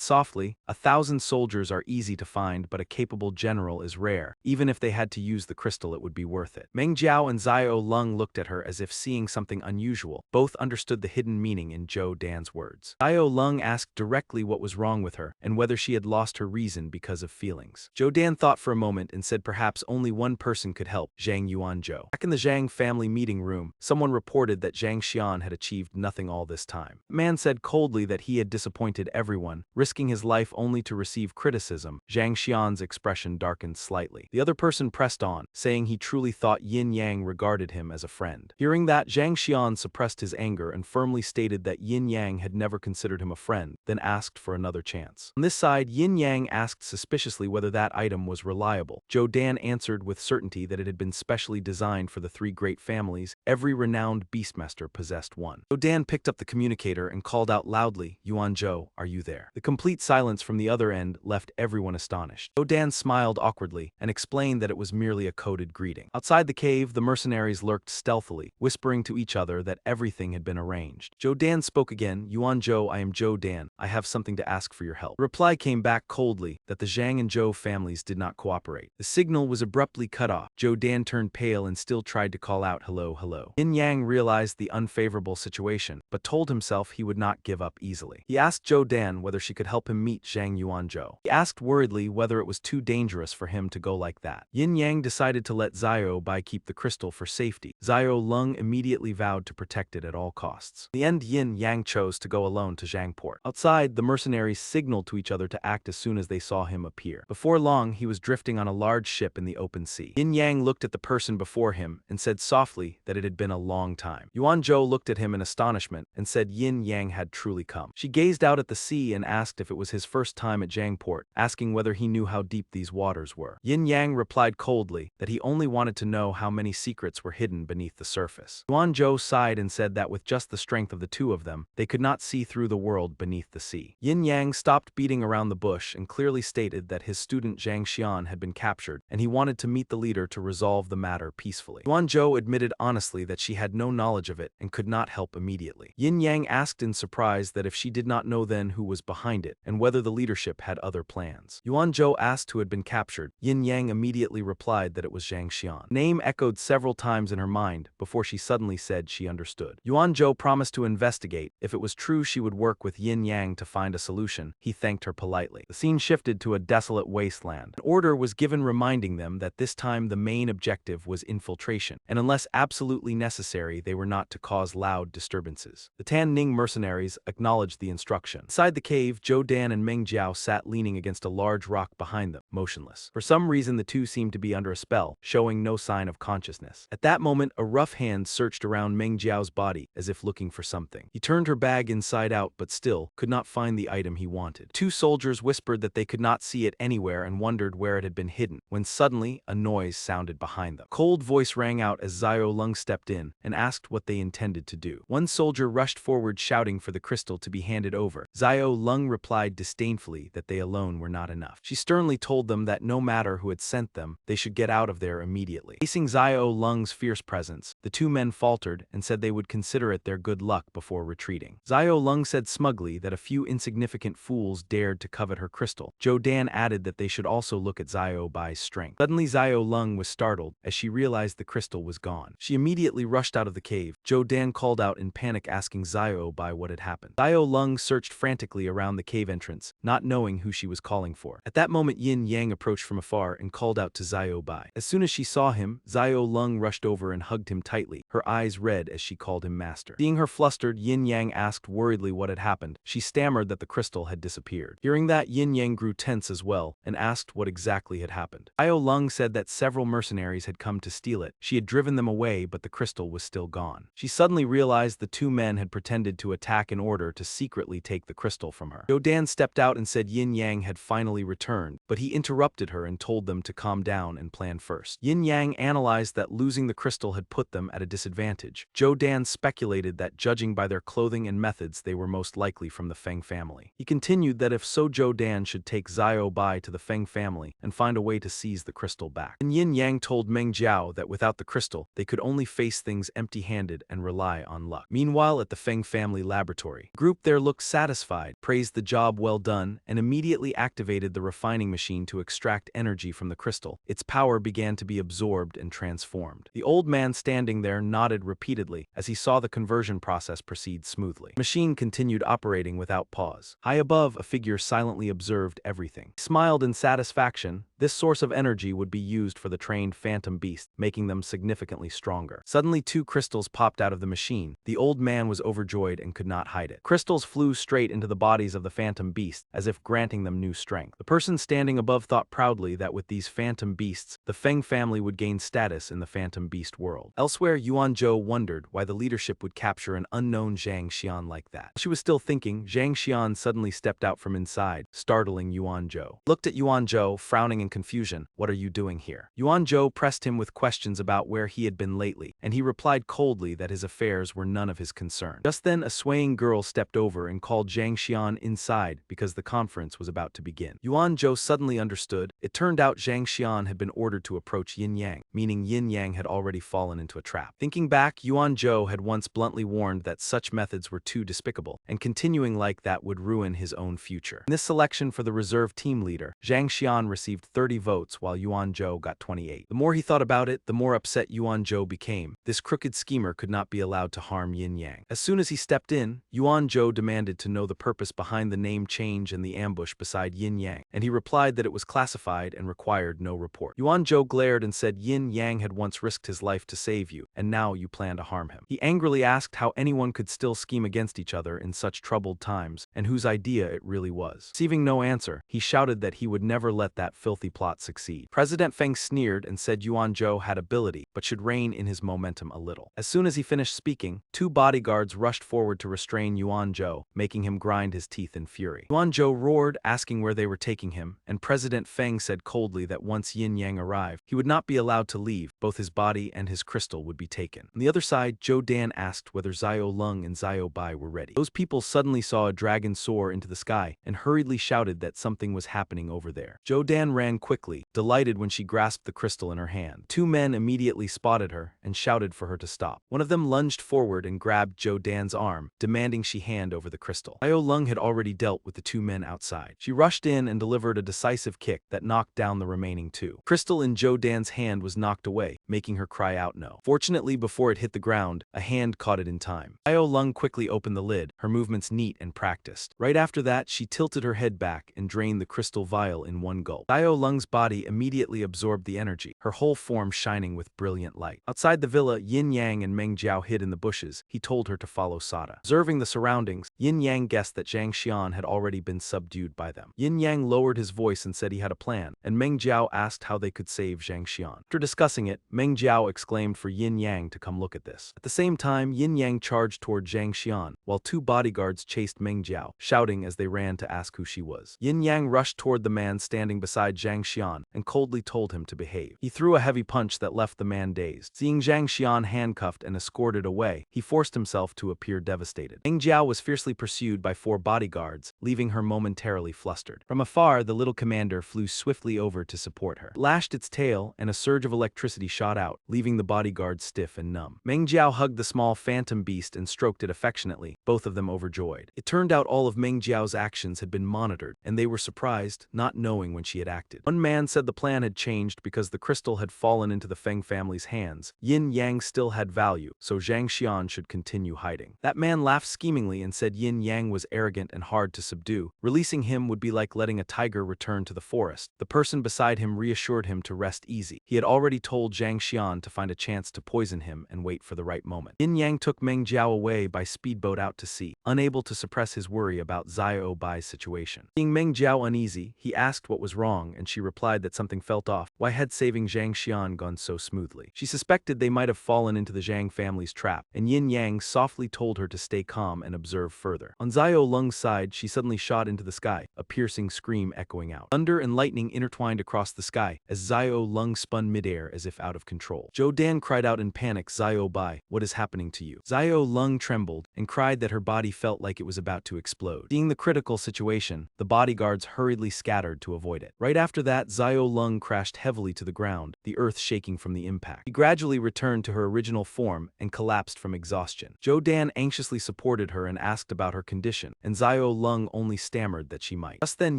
softly, 1,000 soldiers are easy to find, but a capable general is rare. Even if they had to use the crystal, it would be worth it. Meng Jiao and Zio Lung looked at her as if seeing something unusual. Both understood the hidden meaning in Zhou Dan's words. Zio Lung asked directly what was wrong with her and whether she had lost her reason because of feelings. Zhou Dan thought for a moment and said perhaps only one person could help, Zhang Yuanzhou. Back in the Zhang family meeting room, someone reported that Zhang Xian had achieved nothing all this time. The man said coldly that he had disappointed everyone, risking his life only to receive criticism. Zhang Xian's expression darkened slightly. The other person pressed on, saying he truly thought Yin Yang regarded him as a friend. Hearing that, Zhang Xian suppressed his anger and firmly stated that Yin Yang had never considered him a friend, then asked for another chance. On this side, Yin Yang asked suspiciously whether that item was reliable. Zhou Dan answered with certainty that it had been specially designed for the 3 great families. Every renowned beastmaster possessed one. Zhou Dan picked up the communicator and called out loudly, Yuanzhou, are you there? The complete silence from the other end left everyone astonished. Zhou Dan smiled awkwardly and explained that it was merely a coded greeting. Outside the cave, the mercenaries lurked stealthily, whispering to each other that everything had been arranged. Zhou Dan spoke again, Yuanzhou, I am Zhou Dan. I have something to ask for your help. The reply came back coldly that the Zhang and Zhou families did not cooperate. The signal was abruptly cut off. Zhou Dan turned pale and still tried to call out hello, hello. Yin Yang realized the unfavorable situation, but told himself he would not give up easily. He asked Zhou Dan whether she could help him meet Zhang Yuanzhou. He asked worriedly whether it was too dangerous for him to go like that. Yin Yang decided decided to let Xiao Bai keep the crystal for safety. Xiao Lung immediately vowed to protect it at all costs. In the end, Yin Yang chose to go alone to Zhangport. Outside, the mercenaries signaled to each other to act as soon as they saw him appear. Before long, he was drifting on a large ship in the open sea. Yin Yang looked at the person before him and said softly that it had been a long time. Yuan Zhou looked at him in astonishment and said Yin Yang had truly come. She gazed out at the sea and asked if it was his first time at Zhangport, asking whether he knew how deep these waters were. Yin Yang replied coldly that he only wanted to know how many secrets were hidden beneath the surface. Yuan Zhou sighed and said that with just the strength of the two of them, they could not see through the world beneath the sea. Yin Yang stopped beating around the bush and clearly stated that his student Zhang Xian had been captured, and he wanted to meet the leader to resolve the matter peacefully. Yuan Zhou admitted honestly that she had no knowledge of it and could not help immediately. Yin Yang asked in surprise that if she did not know then who was behind it, and whether the leadership had other plans. Yuan Zhou asked who had been captured. Yin Yang immediately replied that it was Zhang Xian. Name echoed several times in her mind before she suddenly said she understood. Yuan Zhou promised to investigate. If it was true she would work with Yin Yang to find a solution. He thanked her politely. The scene shifted to a desolate wasteland. An order was given reminding them that this time the main objective was infiltration, and unless absolutely necessary they were not to cause loud disturbances. The Tan Ning mercenaries acknowledged the instruction. Inside the cave, Zhou Dan and Meng Jiao sat leaning against a large rock behind them, motionless. For some reason the two seemed to be under a spell, showing no sign of consciousness. At that moment, a rough hand searched around Meng Jiao's body as if looking for something. He turned her bag inside out but still could not find the item he wanted. Two soldiers whispered that they could not see it anywhere and wondered where it had been hidden, when suddenly a noise sounded behind them. A cold voice rang out as Xiao Lung stepped in and asked what they intended to do. One soldier rushed forward shouting for the crystal to be handed over. Xiao Lung replied disdainfully that they alone were not enough. She sternly told them that no matter who had sent them, they should get out of there immediately. Facing Xiao Lung's fierce presence, the two men faltered and said they would consider it their good luck before retreating. Xiao Lung said smugly that a few insignificant fools dared to covet her crystal. Zhou Dan added that they should also look at Xiao Bai's strength. Suddenly Xiao Lung was startled as she realized the crystal was gone. She immediately rushed out of the cave. Zhou Dan called out in panic asking Xiao Bai what had happened. Xiao Lung searched frantically around the cave entrance, not knowing who she was calling for. At that moment Yin Yang approached from afar and called out to Xiao Bai. As soon as she saw him, Xiao Lung rushed over and hugged him tightly, her eyes red as she called him master. Seeing her flustered, Yin Yang asked worriedly what had happened. She stammered that the crystal had disappeared. Hearing that, Yin Yang grew tense as well and asked what exactly had happened. Xiao Lung said that several mercenaries had come to steal it. She had driven them away, but the crystal was still gone. She suddenly realized the two men had pretended to attack in order to secretly take the crystal from her. Zhou Dan stepped out and said Yin Yang had finally returned, but he interrupted her and told them to calm down and plan first. Yin Yang analyzed that losing the crystal had put them at a disadvantage. Zhou Dan speculated that judging by their clothing and methods they were most likely from the Feng family. He continued that if so, Zhou Dan should take Xiao Bai to the Feng family and find a way to seize the crystal back. And Yin Yang told Meng Jiao that without the crystal, they could only face things empty-handed and rely on luck. Meanwhile, at the Feng family laboratory, the group there looked satisfied, praised the job well done, and immediately activated the refining machine to extract energy from the crystal. Its power began to be absorbed and transformed. The old man standing there nodded repeatedly as he saw the conversion process proceed smoothly. The machine continued operating without pause. High above, a figure silently observed everything. He smiled in satisfaction. This source of energy would be used for the trained phantom beast, making them significantly stronger. Suddenly, two crystals popped out of the machine. The old man was overjoyed and could not hide it. Crystals flew straight into the bodies of the phantom beasts, as if granting them new strength. The person standing above thought proudly that with these phantom beasts, the Feng family would gain status in the phantom beast world. Elsewhere, Yuan Zhou wondered why the leadership would capture an unknown Zhang Xian like that. She was still thinking, Zhang Xian suddenly stepped out from inside, startling Yuan Zhou. Looked at Yuan Zhou, frowning in confusion. What are you doing here? Yuan Zhou pressed him with questions about where he had been lately, and he replied coldly that his affairs were none of his concern. Just then, a swaying girl stepped over and called Zhang Xian inside because the conference was about to begin. Yuan Zhou suddenly understood. It turned out Zhang Xian had been ordered to approach Yin Yang, meaning Yin Yang had already fallen into a trap. Thinking back, Yuan Zhou had once bluntly warned that such methods were too despicable, and continuing like that would ruin his own future. In this selection for the reserve team leader, Zhang Xian received 30 votes while Yuan-jo got 28. The more he thought about it, the more upset Yuan-jo became. This crooked schemer could not be allowed to harm Yin-yang. As soon as he stepped in, Yuan-jo demanded to know the purpose behind the name change and the ambush beside Yin-yang, and he replied that it was classified and required no report. Yuan-jo glared and said Yin-yang had once risked his life to save you, and now you plan to harm him. He angrily asked how anyone could still scheme against each other in such troubled times, and whose idea it really was. Receiving no answer, he shouted that he would never let that filthy plot succeed. President Feng sneered and said Yuan-jo had ability, but should rein in his momentum a little. As soon as he finished speaking, 2 bodyguards rushed forward to restrain Yuan-jo, making him grind his teeth in fury. Yuan-jo roared, asking where they were taking him, and President Feng said coldly that once Yin-yang arrived, he would not be allowed to leave, both his body and his crystal would be taken. On the other side, Zhou Dan asked whether Xiao Lung and Xiao Bai were ready. Those people suddenly saw a dragon soar into the sky and hurriedly shouted that something was happening over there. Zhou Dan ran quickly, delighted when she grasped the crystal in her hand. 2 men immediately spotted her and shouted for her to stop. One of them lunged forward and grabbed Zhou Dan's arm, demanding she hand over the crystal. Xiao Lung had already dealt with the 2 men outside. She rushed in and delivered a decisive kick that knocked down the remaining 2. Crystal in Zhou Dan's hand was knocked away, making her cry out no. Fortunately, before it hit the ground, a hand caught it in time. Xiao Lung quickly opened the lid, her movements neat and practiced. Right after that, she tilted her head back and drained the crystal vial in one gulp. Xiao Lung's body immediately absorbed the energy, her whole form shining with brilliant light. Outside the villa, Yin-yang and Meng Jiao hid in the bushes. He told her to follow Sada. Observing the surroundings, Yin-yang guessed that Zhang Xian had already been subdued by them. Yin-yang lowered his voice and said he had a plan, and Meng Jiao asked how they could save Zhang Xian. After discussing it, Meng Jiao exclaimed for Yin-yang to come look at this. At the same time, Yin-yang charged toward Zhang Xian, while 2 bodyguards chased Meng Jiao, shouting as they ran to ask who she was. Yin-yang rushed toward the man standing beside Zhang Xian and coldly told him to behave. He threw a heavy punch that left the man dazed. Seeing Zhang Xian handcuffed and escorted away, he forced himself to appear devastated. Meng Jiao was fiercely pursued by 4 bodyguards, leaving her momentarily flustered. From afar, the little commander flew swiftly over to support her. It lashed its tail, and a surge of electricity shot out, leaving the bodyguards stiff and numb. Meng Jiao hugged the small phantom beast and stroked it affectionately, both of them overjoyed. It turned out all of Meng Jiao's actions had been monitored, and they were surprised, not knowing when she had acted. One man said the plan had changed because the crystal had fallen into the Feng family's hands. Yin-yang still had value, so Zhang Xian should continue hiding. That man laughed schemingly and said Yin-yang was arrogant and hard to subdue. Releasing him would be like letting a tiger return to the forest. The person beside him reassured him to rest easy. He had already told Zhang Xian to find a chance to poison him and wait for the right moment. Yin-yang took Meng Jiao away by speedboat out to sea, unable to suppress his worry about Xiao Bai's situation. Seeing Meng Jiao uneasy, he asked what was wrong, and she replied that something felt off. Why had saving Zhang Xian gone so smoothly? She suspected they might have fallen into the Zhang family's trap, and Yin-yang softly told her to stay calm and observe further. On Xiao Lung's side, she suddenly shot into the sky, a piercing scream echoing out. Thunder and lightning intertwined across the sky as Xiao Lung spun midair as if out of control. Zhou Dan cried out in panic, Xiao Bai, what is happening to you? Xiao Lung trembled and cried that her body felt like it was about to explode. Seeing the critical situation, the bodyguards hurriedly scattered to avoid it. Right after that, Xiao Lung crashed heavily to the ground, the earth shaking from the impact. She gradually returned to her original form and collapsed from exhaustion. Zhou Dan anxiously supported her and asked about her condition, and Xiao Lung only stammered that she might. Just then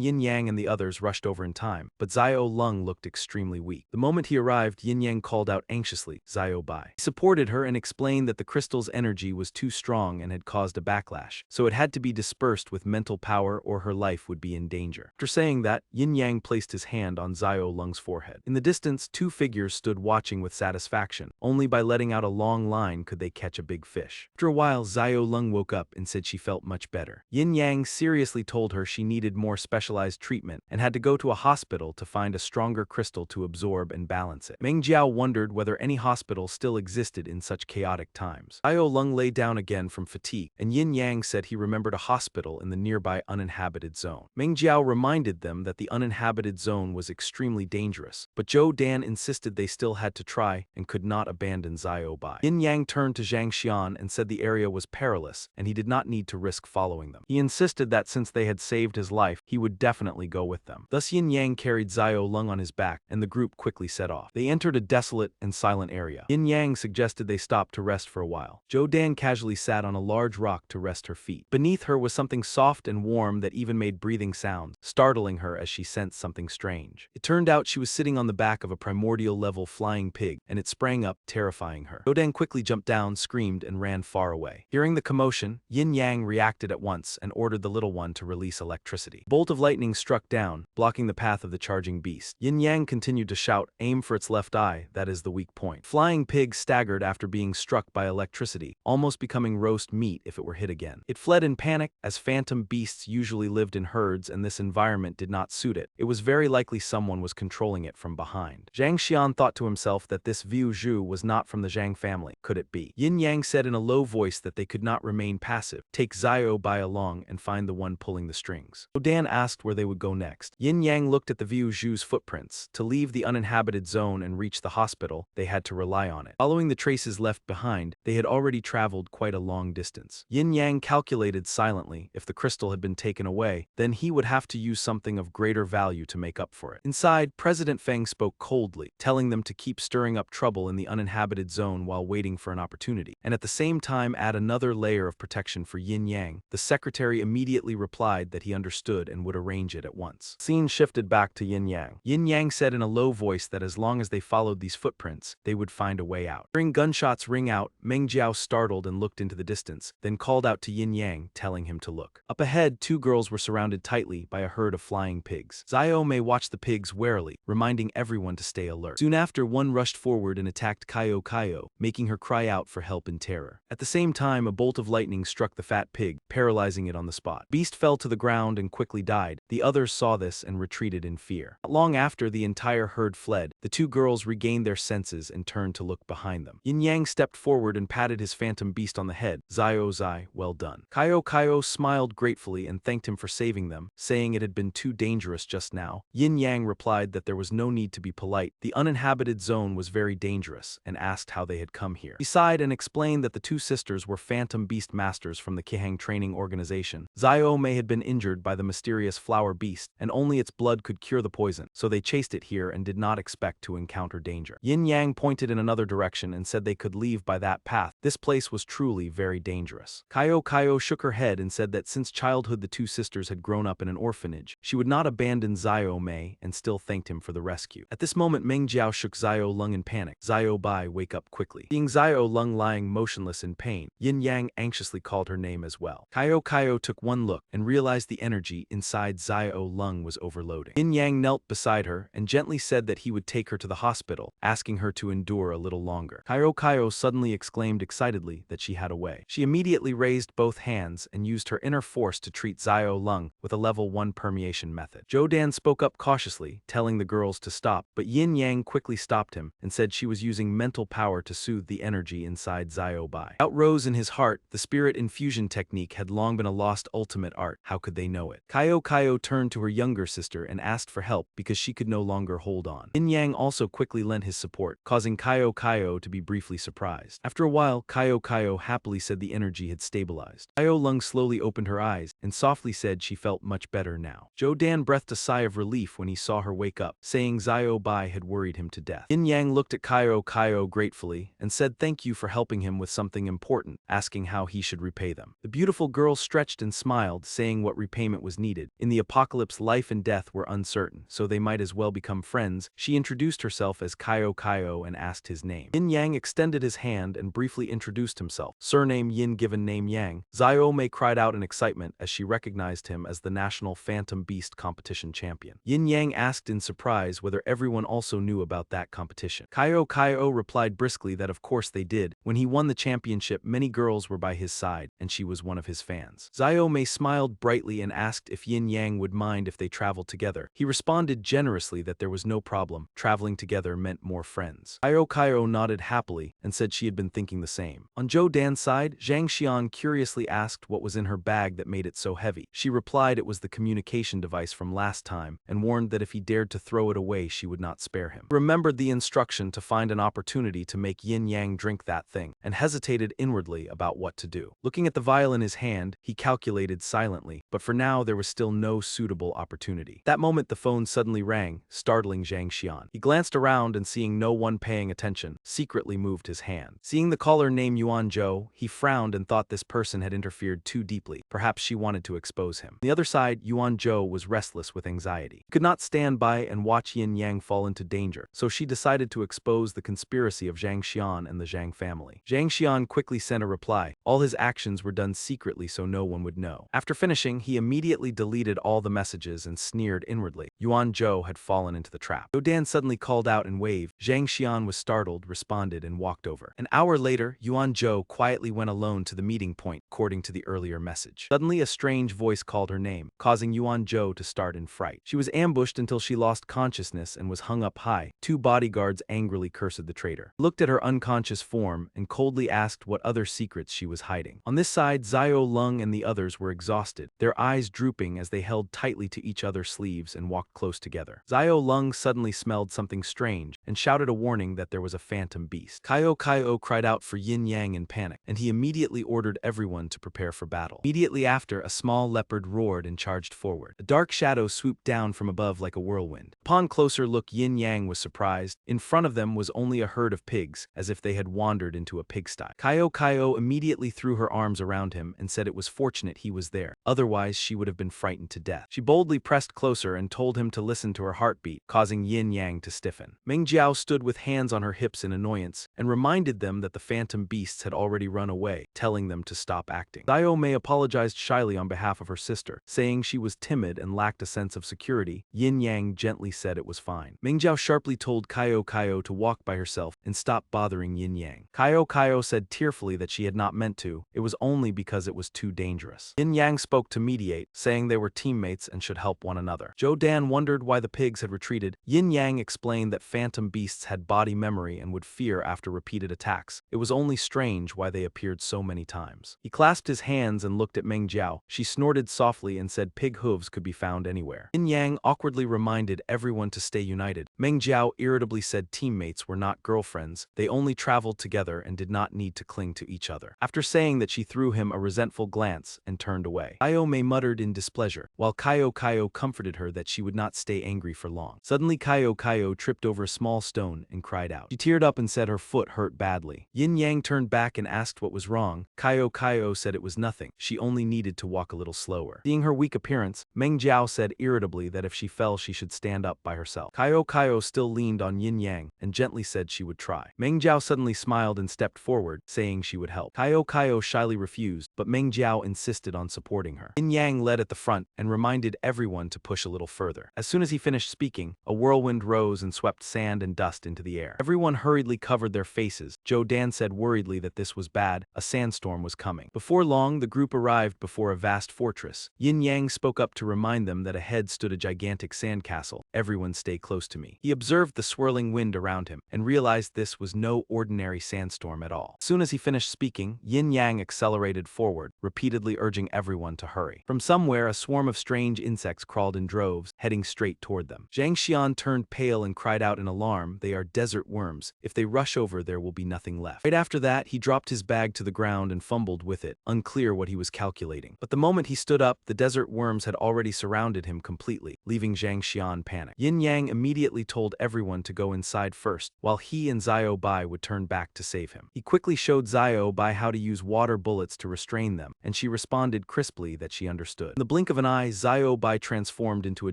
Yin-yang and the others rushed over in time, but Xiao Lung looked extremely weak. The moment he arrived, Yin-yang called out anxiously, Xiao Bai. He supported her and explained that the crystal's energy was too strong and had caused a backlash, so it had to be dispersed with mental power or her life would be in danger. After saying that, Yin-yang placed his hand on Xiao Lung's forehead. In the distance, 2 figures stood watching with satisfaction. Only by letting out a long line could they catch a big fish. After a while, Xiao Lung woke up and said she felt much better. Yin-yang seriously told her she needed more specialized treatment and had to go to a hospital to find a stronger crystal to absorb and balance it. Meng Jiao wondered whether any hospital still existed in such chaotic times. Xiao Lung lay down again from fatigue, and Yin-yang said he remembered a hospital in the nearby uninhabited zone. Meng Jiao reminded them that the uninhabited zone was extremely dangerous, but Zhou Dan Dan insisted they still had to try and could not abandon Xiao Bai. Yin Yang turned to Zhang Xian and said the area was perilous and he did not need to risk following them. He insisted that since they had saved his life, he would definitely go with them. Thus Yin Yang carried Xiao Lung on his back and the group quickly set off. They entered a desolate and silent area. Yin Yang suggested they stop to rest for a while. Zhou Dan casually sat on a large rock to rest her feet. Beneath her was something soft and warm that even made breathing sounds, startling her as she sensed something strange. It turned out she was sitting on the back of a primordial-level flying pig, and it sprang up, terrifying her. Zhou Dan quickly jumped down, screamed, and ran far away. Hearing the commotion, Yin Yang reacted at once and ordered the little one to release electricity. A bolt of lightning struck down, blocking the path of the charging beast. Yin Yang continued to shout, "Aim for its left eye, that is the weak point." Flying pig staggered after being struck by electricity, almost becoming roast meat if it were hit again. It fled in panic, as phantom beasts usually lived in herds and this environment did not suit it. It was very likely someone was controlling it from behind. Zhang Xian thought to himself that this Viu Zhu was not from the Zhang family. Could it be? Yin Yang said in a low voice that they could not remain passive. Take Xiao Bai along and find the one pulling the strings. Dan asked where they would go next. Yin Yang looked at the Viu Zhu's footprints. To leave the uninhabited zone and reach the hospital, they had to rely on it. Following the traces left behind, they had already traveled quite a long distance. Yin Yang calculated silently, if the crystal had been taken away, then he would have to use something of greater value to make up for it. Inside, President Feng spoke coldly, telling them to keep stirring up trouble in the uninhabited zone while waiting for an opportunity, and at the same time add another layer of protection for Yin Yang. The secretary immediately replied that he understood and would arrange it at once. Scene shifted back to Yin Yang. Yin Yang said in a low voice that as long as they followed these footprints, they would find a way out. Hearing gunshots ring out, Meng Jiao startled and looked into the distance, then called out to Yin Yang, telling him to look. Up ahead, two girls were surrounded tightly by a herd of flying pigs. Xiao Mei watched the pigs warily, reminding everyone to stay alert. Soon after, one rushed forward and attacked Kaio, making her cry out for help in terror. At the same time, a bolt of lightning struck the fat pig, paralyzing it on the spot. Beast fell to the ground and quickly died. The others saw this and retreated in fear. Not long after the entire herd fled, the two girls regained their senses and turned to look behind them. Yin Yang stepped forward and patted his phantom beast on the head. Xiao Zai, well done. Kaio smiled gratefully and thanked him for saving them, saying it had been too dangerous just now. Yin Yang replied that there was no need to be polite. The uninhabited zone was very dangerous, and asked how they had come here. He sighed and explained that the two sisters were phantom beast masters from the Kihang training organization. Xiao Mei had been injured by the mysterious flower beast, and only its blood could cure the poison, so they chased it here and did not expect to encounter danger. Yin Yang pointed in another direction and said they could leave by that path. This place was truly very dangerous. Kaio shook her head and said that since childhood the two sisters had grown up in an orphanage, she would not abandon Xiao Mei and still thanked him for the rescue. At this moment Meng Jiao shook Xiao Lung in panic. Xiao Bai, wake up quickly. Seeing Xiao Lung lying motionless in pain, Yin Yang anxiously called her name as well. Kaio took one look and realized the energy inside Xiao Lung was overloading. Yin Yang knelt beside her and gently said that he would take her to the hospital, asking her to endure a little longer. Kaio suddenly exclaimed excitedly that she had a way. She immediately raised both hands and used her inner force to treat Xiao Lung with a level 1 permeation method. Zhou Dan spoke up cautiously, telling the girls to stop, but Yin Yang quickly stopped him and said she was using mental power to soothe the energy inside Xiao Bai. Outrose in his heart, the spirit infusion technique had long been a lost ultimate art. How could they know it? Kaio turned to her younger sister and asked for help because she could no longer hold on. Yin Yang also quickly lent his support, causing Kaio to be briefly surprised. After a while, Kaio happily said the energy had stabilized. Xiao Lung slowly opened her eyes and softly said she felt much better now. Zhou Dan breathed a sigh of relief when he saw her wake up, saying Xiao Bai had worried him to death. Yin Yang looked at Kaio gratefully and said thank you for helping him with something important, asking how he should repay them. The beautiful girl stretched and smiled, saying what repayment was needed. In the apocalypse, life and death were uncertain, so they might as well become friends. She introduced herself as Kaio and asked his name. Yin Yang extended his hand and briefly introduced himself. Surname Yin, given name Yang. Xiao Mei cried out in excitement as she recognized him as the national Phantom Beast competition champion. Yin Yang asked in surprise whether everyone also knew about that competition. Kaio replied briskly that of course they did. When he won the championship, many girls were by his side, and she was one of his fans. Xiao Mei smiled brightly and asked if Yin Yang would mind if they traveled together. He responded generously that there was no problem. Traveling together meant more friends. Kaio nodded happily and said she had been thinking the same. On Zhou Dan's side, Zhang Xian curiously asked what was in her bag that made it so heavy. She replied it was the communication device from last time and warned that if he dared to throw it away she would not spare him. He remembered the instruction to find an opportunity to make Yin Yang drink that thing, and hesitated inwardly about what to do. Looking at the vial in his hand, he calculated silently, but for now there was still no suitable opportunity. That moment the phone suddenly rang, startling Zhang Xian. He glanced around and seeing no one paying attention, secretly moved his hand. Seeing the caller name Yuan Zhou, he frowned and thought this person had interfered too deeply. Perhaps she wanted to expose him. On the other side, Yuan Zhou was restless with anxiety. He could not stand by and watch Yin Yang fall into danger, so she decided to expose the conspiracy of Zhang Xian and the Zhang family. Zhang Xian quickly sent a reply. All his actions were done secretly so no one would know. After finishing, he immediately deleted all the messages and sneered inwardly. Yuan Zhou had fallen into the trap. Zhou Dan suddenly called out and waved. Zhang Xian was startled, responded, and walked over. An hour later, Yuan Zhou quietly went alone to the meeting point, according to the earlier message. Suddenly, a strange voice called her name, causing Yuan Zhou to start in fright. She was ambushed until she lost consciousness and was hung up high. Two bodyguards angrily cursed the traitor. He looked at her unconscious form and coldly asked what other secrets she was hiding. On this side, Xiao Lung and the others were exhausted, their eyes drooping as they held tightly to each other's sleeves and walked close together. Xiao Lung suddenly smelled something strange and shouted a warning that there was a phantom beast. Kaio cried out for Yin Yang in panic, and he immediately ordered everyone to prepare for battle. Immediately after, a small leopard roared and charged forward. A dark shadow swooped down from above like a whirlwind. Upon closer look, Yin Yang was surprised. In front of them was only a herd of pigs, as if they had wandered into a pigsty. Kaio immediately threw her arms around him and said it was fortunate he was there, otherwise she would have been frightened to death. She boldly pressed closer and told him to listen to her heartbeat, causing Yin Yang to stiffen. Meng Jiao stood with hands on her hips in annoyance and reminded them that the phantom beasts had already run away, telling them to stop acting. Xiao Mei apologized shyly on behalf of her sister, saying she was timid and lacked a sense of security. Yin Yang gently said it was fine. Meng Jiao sharply told Kaio to walk by herself and stop bothering Yin Yang. Kaio said tearfully that she had not meant to, it was only because it was too dangerous. Yin Yang spoke to mediate, saying they were teammates and should help one another. Zhou Dan wondered why the pigs had retreated. Yin Yang explained that phantom beasts had body memory and would fear after repeated attacks. It was only strange why they appeared so many times. He clasped his hands and looked at Meng Jiao. She snorted softly and said pig hooves could be found anywhere. Yin Yang awkwardly reminded everyone to stay united. Meng Jiao irritably said teammates were not girlfriends, they only traveled together and did not need to cling to each other. After saying that, she threw him a resentful glance and turned away. Xiao Mei muttered in displeasure, while Kaio comforted her that she would not stay angry for long. Suddenly Kaio tripped over a small stone and cried out. She teared up and said her foot hurt badly. Yin Yang turned back and asked what was wrong. Kaio said it was nothing, she only needed to walk a little slower. Seeing her weak appearance, Meng Jiao said irritably that if she fell she should stand up by herself. Kaio still leaned on Yin Yang and gently said she would try. Meng Jiao suddenly smiled and stepped forward, saying she would help. Kaio shyly refused, but Meng Jiao insisted on supporting her. Yin Yang led at the front and reminded everyone to push a little further. As soon as he finished speaking, a whirlwind rose and swept sand and dust into the air. Everyone hurriedly covered their faces. Zhou Dan said worriedly that this was bad, a sandstorm was coming. Before long, the group arrived before a vast fortress. Yin Yang spoke up to remind them that ahead stood a gigantic sandcastle. Everyone stay close to me. He observed the swirling wind around him and realized this was no ordinary sandstorm at all. As soon as he finished speaking, Yin Yang accelerated forward, repeatedly urging everyone to hurry. From somewhere, a swarm of strange insects crawled in droves, heading straight toward them. Zhang Xian turned pale and cried out in alarm, they are desert worms. If they rush over, there will be nothing left. Right after that, he dropped his bag to the ground and fumbled with it, unclear what he was calculating. But the moment he stood up, the desert worms had already surrounded him completely, leaving Zhang Xian panicked. Yin Yang immediately told everyone to go inside first, while he and Xiao Bai would turn back to save him. He quickly showed Xiao Bai how to use water bullets to restrain them, and she responded crisply that she understood. In the blink of an eye, Xiao Bai transformed into a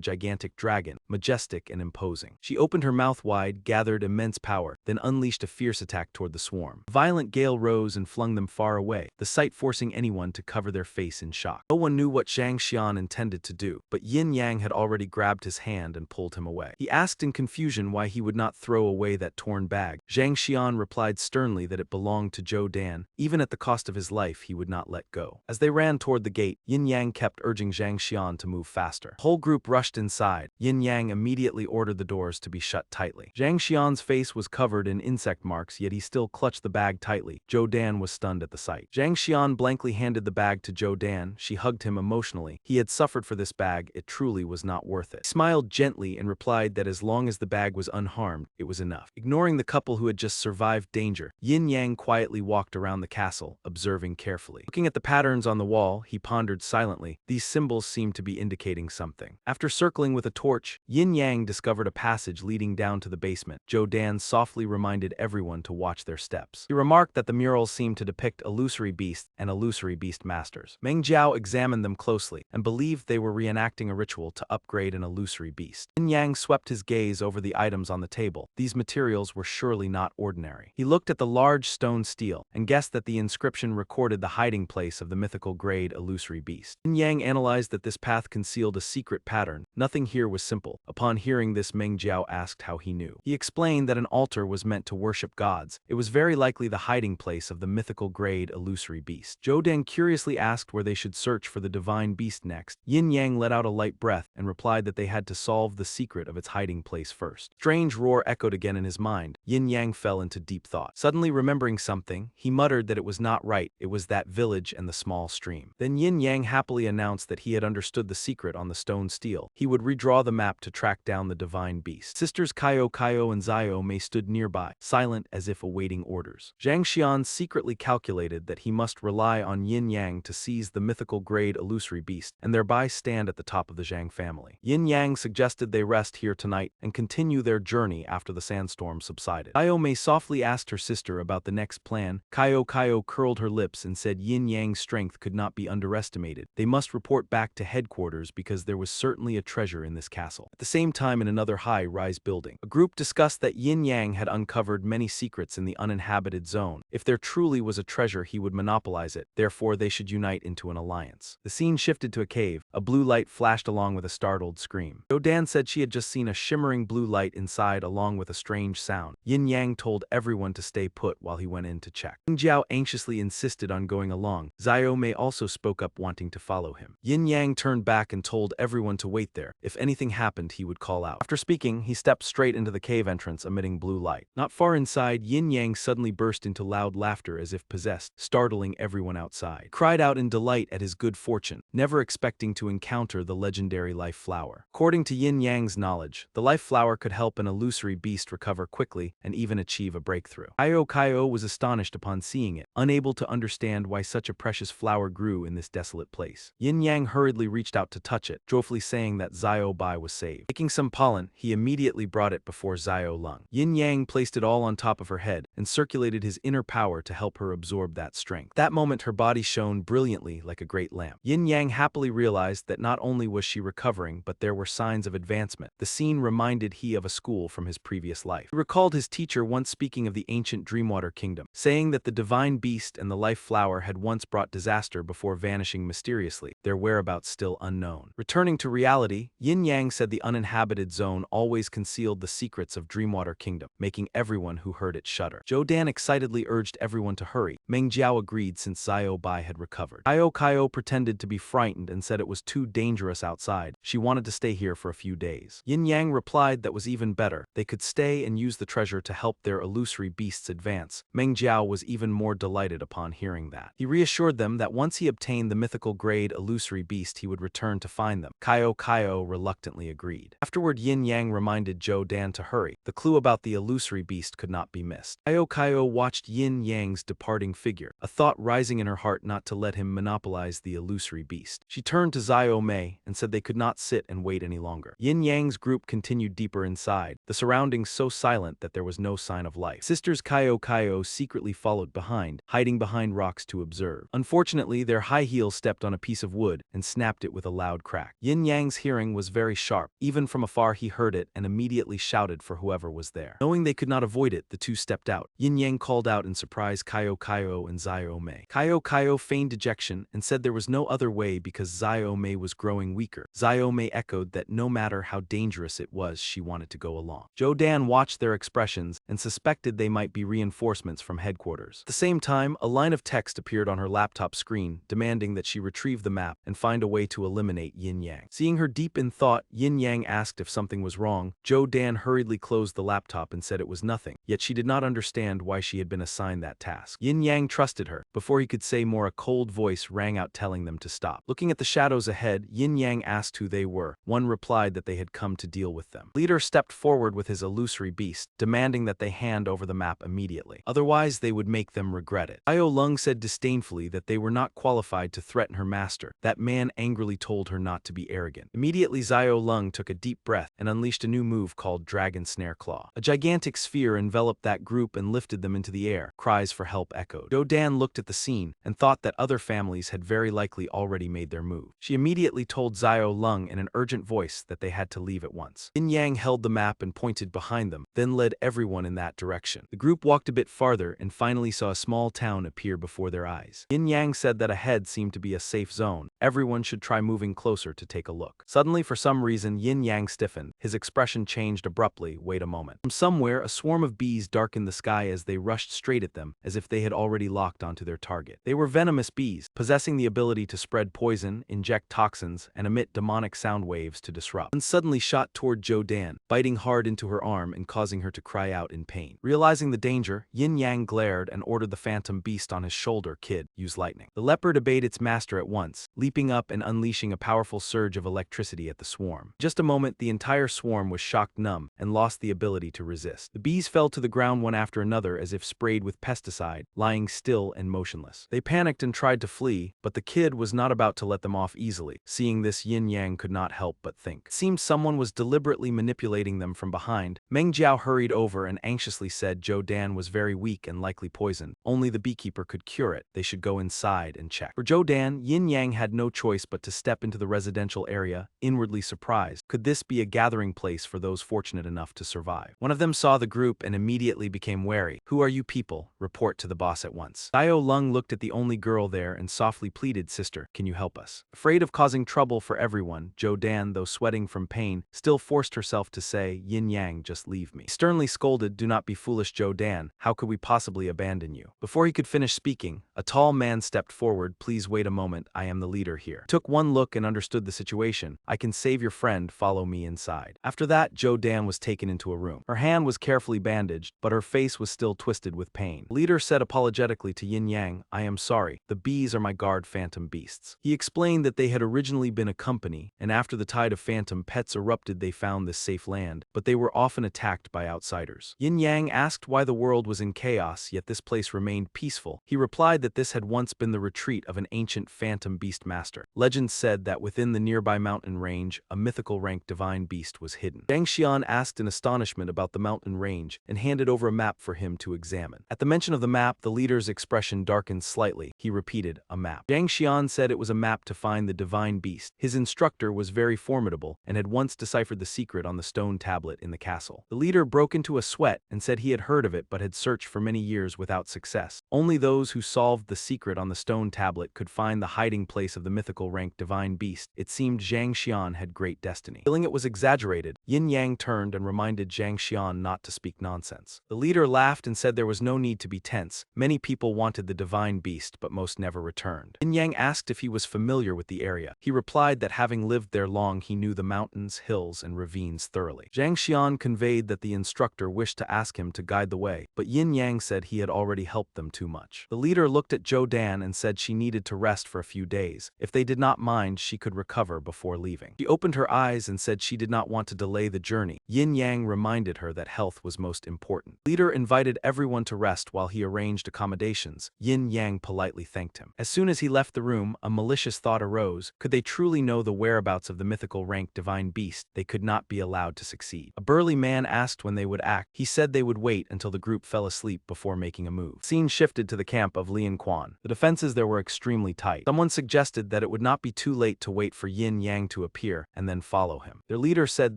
gigantic dragon, majestic and imposing. She opened her mouth wide, gathered immense power, then unleashed a fierce attack toward the swarm. A violent gale rose and flung them far away, the sight forcing anyone to cover their face in shock. No one knew what Zhang Xian intended to do, but Yin Yang had already grabbed his hand and pulled him away. He asked in confusion why he would not throw away that torn bag. Zhang Xian replied sternly that it belonged to Zhou Dan. Even at the cost of his life, he would not let let go. As they ran toward the gate, Yin Yang kept urging Zhang Xian to move faster. The whole group rushed inside. Yin Yang immediately ordered the doors to be shut tightly. Zhang Xian's face was covered in insect marks, yet he still clutched the bag tightly. Zhou Dan was stunned at the sight. Zhang Xian blankly handed the bag to Zhou Dan. She hugged him emotionally. He had suffered for this bag, it truly was not worth it. He smiled gently and replied that as long as the bag was unharmed, it was enough. Ignoring the couple who had just survived danger, Yin Yang quietly walked around the castle, observing carefully. Looking at the patterns on the wall, he pondered silently. These symbols seemed to be indicating something. After circling with a torch, Yin Yang discovered a passage leading down to the basement. Zhou Dan softly reminded everyone to watch their steps. He remarked that the murals seemed to depict illusory beasts and illusory beast masters. Meng Jiao examined them closely and believed they were reenacting a ritual to upgrade an illusory beast. Yin Yang swept his gaze over the items on the table. These materials were surely not ordinary. He looked at the large stone stele and guessed that the inscription recorded the hiding place of the mythical grade illusory beast. Yin Yang analyzed that this path concealed a secret pattern. Nothing here was simple. Upon hearing this, Meng Jiao asked how he knew. He explained that an altar was meant to worship gods. It was very likely the hiding place of the mythical grade illusory beast. Zhou Dan curiously asked where they should search for the divine beast next. Yin Yang let out a light breath and replied that they had to solve the secret of its hiding place first. Strange roar echoed again in his mind. Yin Yang fell into deep thought. Suddenly remembering something, he muttered that it was not right. It was that village and the small stream. Then Yin Yang happily announced that he had understood the secret on the stone stele. He would redraw the map to track down the divine beast. Sisters Kaio and Zio Mei stood nearby, silent as if awaiting orders. Zhang Xian secretly calculated that he must rely on Yin Yang to seize the mythical grade illusory beast and thereby stand at the top of the Zhang family. Yin Yang suggested they rest here tonight and continue their journey after the sandstorm subsided. Zio Mei softly asked her sister about the next plan. Kaio curled her lips and said Yin Yang's strength could not be underestimated. They must report back to headquarters because there was certainly a treasure in this castle. At the same time, in another high-rise building, a group discussed that Yin Yang had uncovered many secrets in the uninhabited zone. If there truly was a treasure, he would monopolize it. Therefore, they should unite into an alliance. The scene shifted to a cave. A blue light flashed along with a startled scream. Zhou Dan said she had just seen a shimmering blue light inside along with a strange sound. Yin Yang told everyone to stay put while he went in to check. Meng Jiao anxiously insisted on going along. Zio Mei also spoke up, wanting to follow him. Yin Yang turned back and told everyone to wait there. If anything happened, he would call out. After speaking, he stepped straight into the cave entrance, emitting blue light. Not far inside, Yin Yang suddenly burst into loud laughter as if possessed, startling everyone outside. He cried out in delight at his good fortune, never expecting to encounter the legendary life flower. According to Yin Yang's knowledge, the life flower could help an illusory beast recover quickly and even achieve a breakthrough. Kaio was astonished upon seeing it, unable to understand why such a precious flower grew in this desolate place. Yin Yang hurriedly reached out to touch it, joyfully saying that Zio Bai was saved. Taking some pollen, he immediately brought it before Zio Lung. Yin Yang placed it all on top of her head and circulated his inner power to help her absorb that strength. That moment, her body shone brilliantly like a great lamp. Yin Yang happily realized that not only was she recovering, but there were signs of advancement. The scene reminded he of a school from his previous life. He recalled his teacher once speaking of the ancient Dreamwater Kingdom, saying that the divine beast and the life flower had once brought disaster before vanishing mysteriously, their whereabouts still unknown. Returning to reality, Yin Yang said the uninhabited zone always concealed the secrets of Dreamwater Kingdom, making everyone who heard it shudder. Zhou Dan excitedly urged everyone to hurry. Meng Jiao agreed since Zio Bai had recovered. Kaio pretended to be frightened and said it was too dangerous outside. She wanted to stay here for a few days. Yin Yang replied that was even better. They could stay and use the treasure to help their illusory beasts advance. Meng Jiao was even more delighted upon hearing that. He reassured them that once he obtained the mythical grade illusory beast, he would return to find them. Kaio reluctantly agreed. Afterward, Yin Yang reminded Zhou Dan to hurry. The clue about the illusory beast could not be missed. Kaio watched Yin Yang's departing figure, a thought rising in her heart not to let him monopolize the illusory beast. She turned to Zio Mei and said they could not sit and wait any longer. Yin Yang's group continued deeper inside, the surroundings so silent that there was no sign of life. Sisters Kaio secretly followed behind, hiding behind rocks to observe. Unfortunately, their high heels stepped on a piece of wood and snapped it with a loud crack. Yin Yang's hearing was very sharp. Even from afar he heard it and immediately shouted for whoever was there. Knowing they could not avoid it, the two stepped out. Yin Yang called out in surprise Kaio and Zio Mei. Kaio feigned dejection and said there was no other way because Zio Mei was growing weaker. Zio Mei echoed that no matter how dangerous it was, she wanted to go along. Zhou Dan watched their expressions and suspected they might be reinforcements from headquarters. At the same time, a line of text appeared on her her laptop screen, demanding that she retrieve the map and find a way to eliminate Yin Yang. Seeing her deep in thought, Yin Yang asked if something was wrong. Jo Dan hurriedly closed the laptop and said it was nothing, yet she did not understand why she had been assigned that task. Yin Yang trusted her. Before he could say more, a cold voice rang out telling them to stop. Looking at the shadows ahead, Yin Yang asked who they were. One replied that they had come to deal with them. Leader stepped forward with his illusory beast, demanding that they hand over the map immediately. Otherwise, they would make them regret it. Yahello said disdainfully that they were not qualified to threaten her master. That man angrily told her not to be arrogant. Immediately, Yahello took a deep breath and unleashed a new move called Dragon Snare Claw. A gigantic sphere enveloped that group and lifted them into the air. Cries for help echoed. Jo Dan looked at the scene and thought that other families had very likely already made their move. She immediately told Yahello in an urgent voice that they had to leave at once. Yin Yang held the map and pointed behind them, then led everyone in that direction. The group walked a bit farther and finally saw a small town appear before their eyes. Yin Yang said that ahead seemed to be a safe zone. Everyone should try moving closer to take a look. Suddenly, for some reason, Yin Yang stiffened. His expression changed abruptly. Wait a moment. From somewhere, a swarm of bees darkened the sky as they rushed straight at them, as if they had already locked onto their target. They were venomous bees, possessing the ability to spread poison, inject toxins, and emit demonic sound waves to disrupt. One suddenly shot toward Jo Dan, biting hard into her arm and causing her to cry out in pain. Realizing the danger, Yin Yang glared and ordered the phantom beast on his shoulder, "Kid, use lightning." The leopard obeyed its master at once, leaping up and unleashing a powerful surge of electricity at the swarm. In just a moment, the entire swarm was shocked numb and lost the ability to resist. The bees fell to the ground one after another as if sprayed with pesticide, lying still and motionless. They panicked and tried to flee, but the kid was not about to let them off easily. Seeing this, Yin Yang could not help but think. It seemed someone was deliberately manipulating them from behind. Meng Jiao hurried over and anxiously said Jo Dan was very weak and likely poisoned. Only the beekeeper could cure it. They should go inside and check. For Jo Dan, Yin Yang had no choice but to step into the residential area, inwardly surprised. Could this be a gathering place for those fortunate enough to survive? One of them saw the group and immediately became wary. "Who are you people? Report to the boss at once." Yahello looked at the only girl there and softly pleaded, "Sister, can you help us?" Afraid of causing trouble for everyone, Jo Dan, though sweating from pain, still forced herself to say, "Yin Yang, just leave me." He sternly scolded, "Do not be foolish, Jo Dan. How could we possibly abandon you?" Before he could finish speaking, a tall man stepped forward. "Please wait a moment, I am the leader here." Took one look and understood the situation. "I can save your friend, follow me inside." After that, Jo Dan was taken into a room. Her hand was carefully bandaged, but her face was still twisted with pain. The leader said apologetically to Yin Yang, "I am sorry, the bees are my guard phantom beasts." He explained that they had originally been a company, and after the tide of phantom pets erupted they found this safe land, but they were often attacked by outsiders. Yin Yang asked why the world was in chaos, yet this place remained peaceful. He replied that this had once been the retreat of an ancient phantom beast master. Legend said that within the nearby mountain range, a mythical ranked divine beast was hidden. Zhang Xian asked in astonishment about the mountain range and handed over a map for him to examine. At the mention of the map, the leader's expression darkened slightly. He repeated, "A map." Zhang Xian said it was a map to find the divine beast. His instructor was very formidable and had once deciphered the secret on the stone tablet in the castle. The leader broke into a sweat and said he had heard of it but had searched for many years without success. Only those who solved the secret on the stone tablet could find the hiding place of the mythical ranked divine beast. It seemed Zhang Xian had great destiny. Feeling it was exaggerated, Yin Yang turned and reminded Zhang Xian not to speak nonsense. The leader laughed and said there was no need to be tense. Many people wanted the divine beast, but most never returned. Yin Yang asked if he was familiar with the area. He replied that having lived there long, he knew the mountains, hills, and ravines thoroughly. Zhang Xian conveyed that the instructor wished to ask him to guide the way, but Yin Yang said he had already helped them too much. The leader looked at Jo Dan and said she needed to rest for a few days. If they did not mind, she could recover before leaving. She opened her eyes and said she did not want to delay the journey. Yin Yang reminded her that health was most important. The leader invited everyone to rest while he arranged accommodations. Yin Yang politely thanked him. As soon as he left the room, a malicious thought arose. Could they truly know the whereabouts of the mythical ranked divine beast, they could not be allowed to succeed. A burly man asked when they would act. He said they would wait until the group fell asleep before making a move. Scene shifted to the camp of Lian Quan. The defenses there were extremely tight. Someone suggested that it would not be too late to wait for Yin Yang to appear and then follow him. Their leader said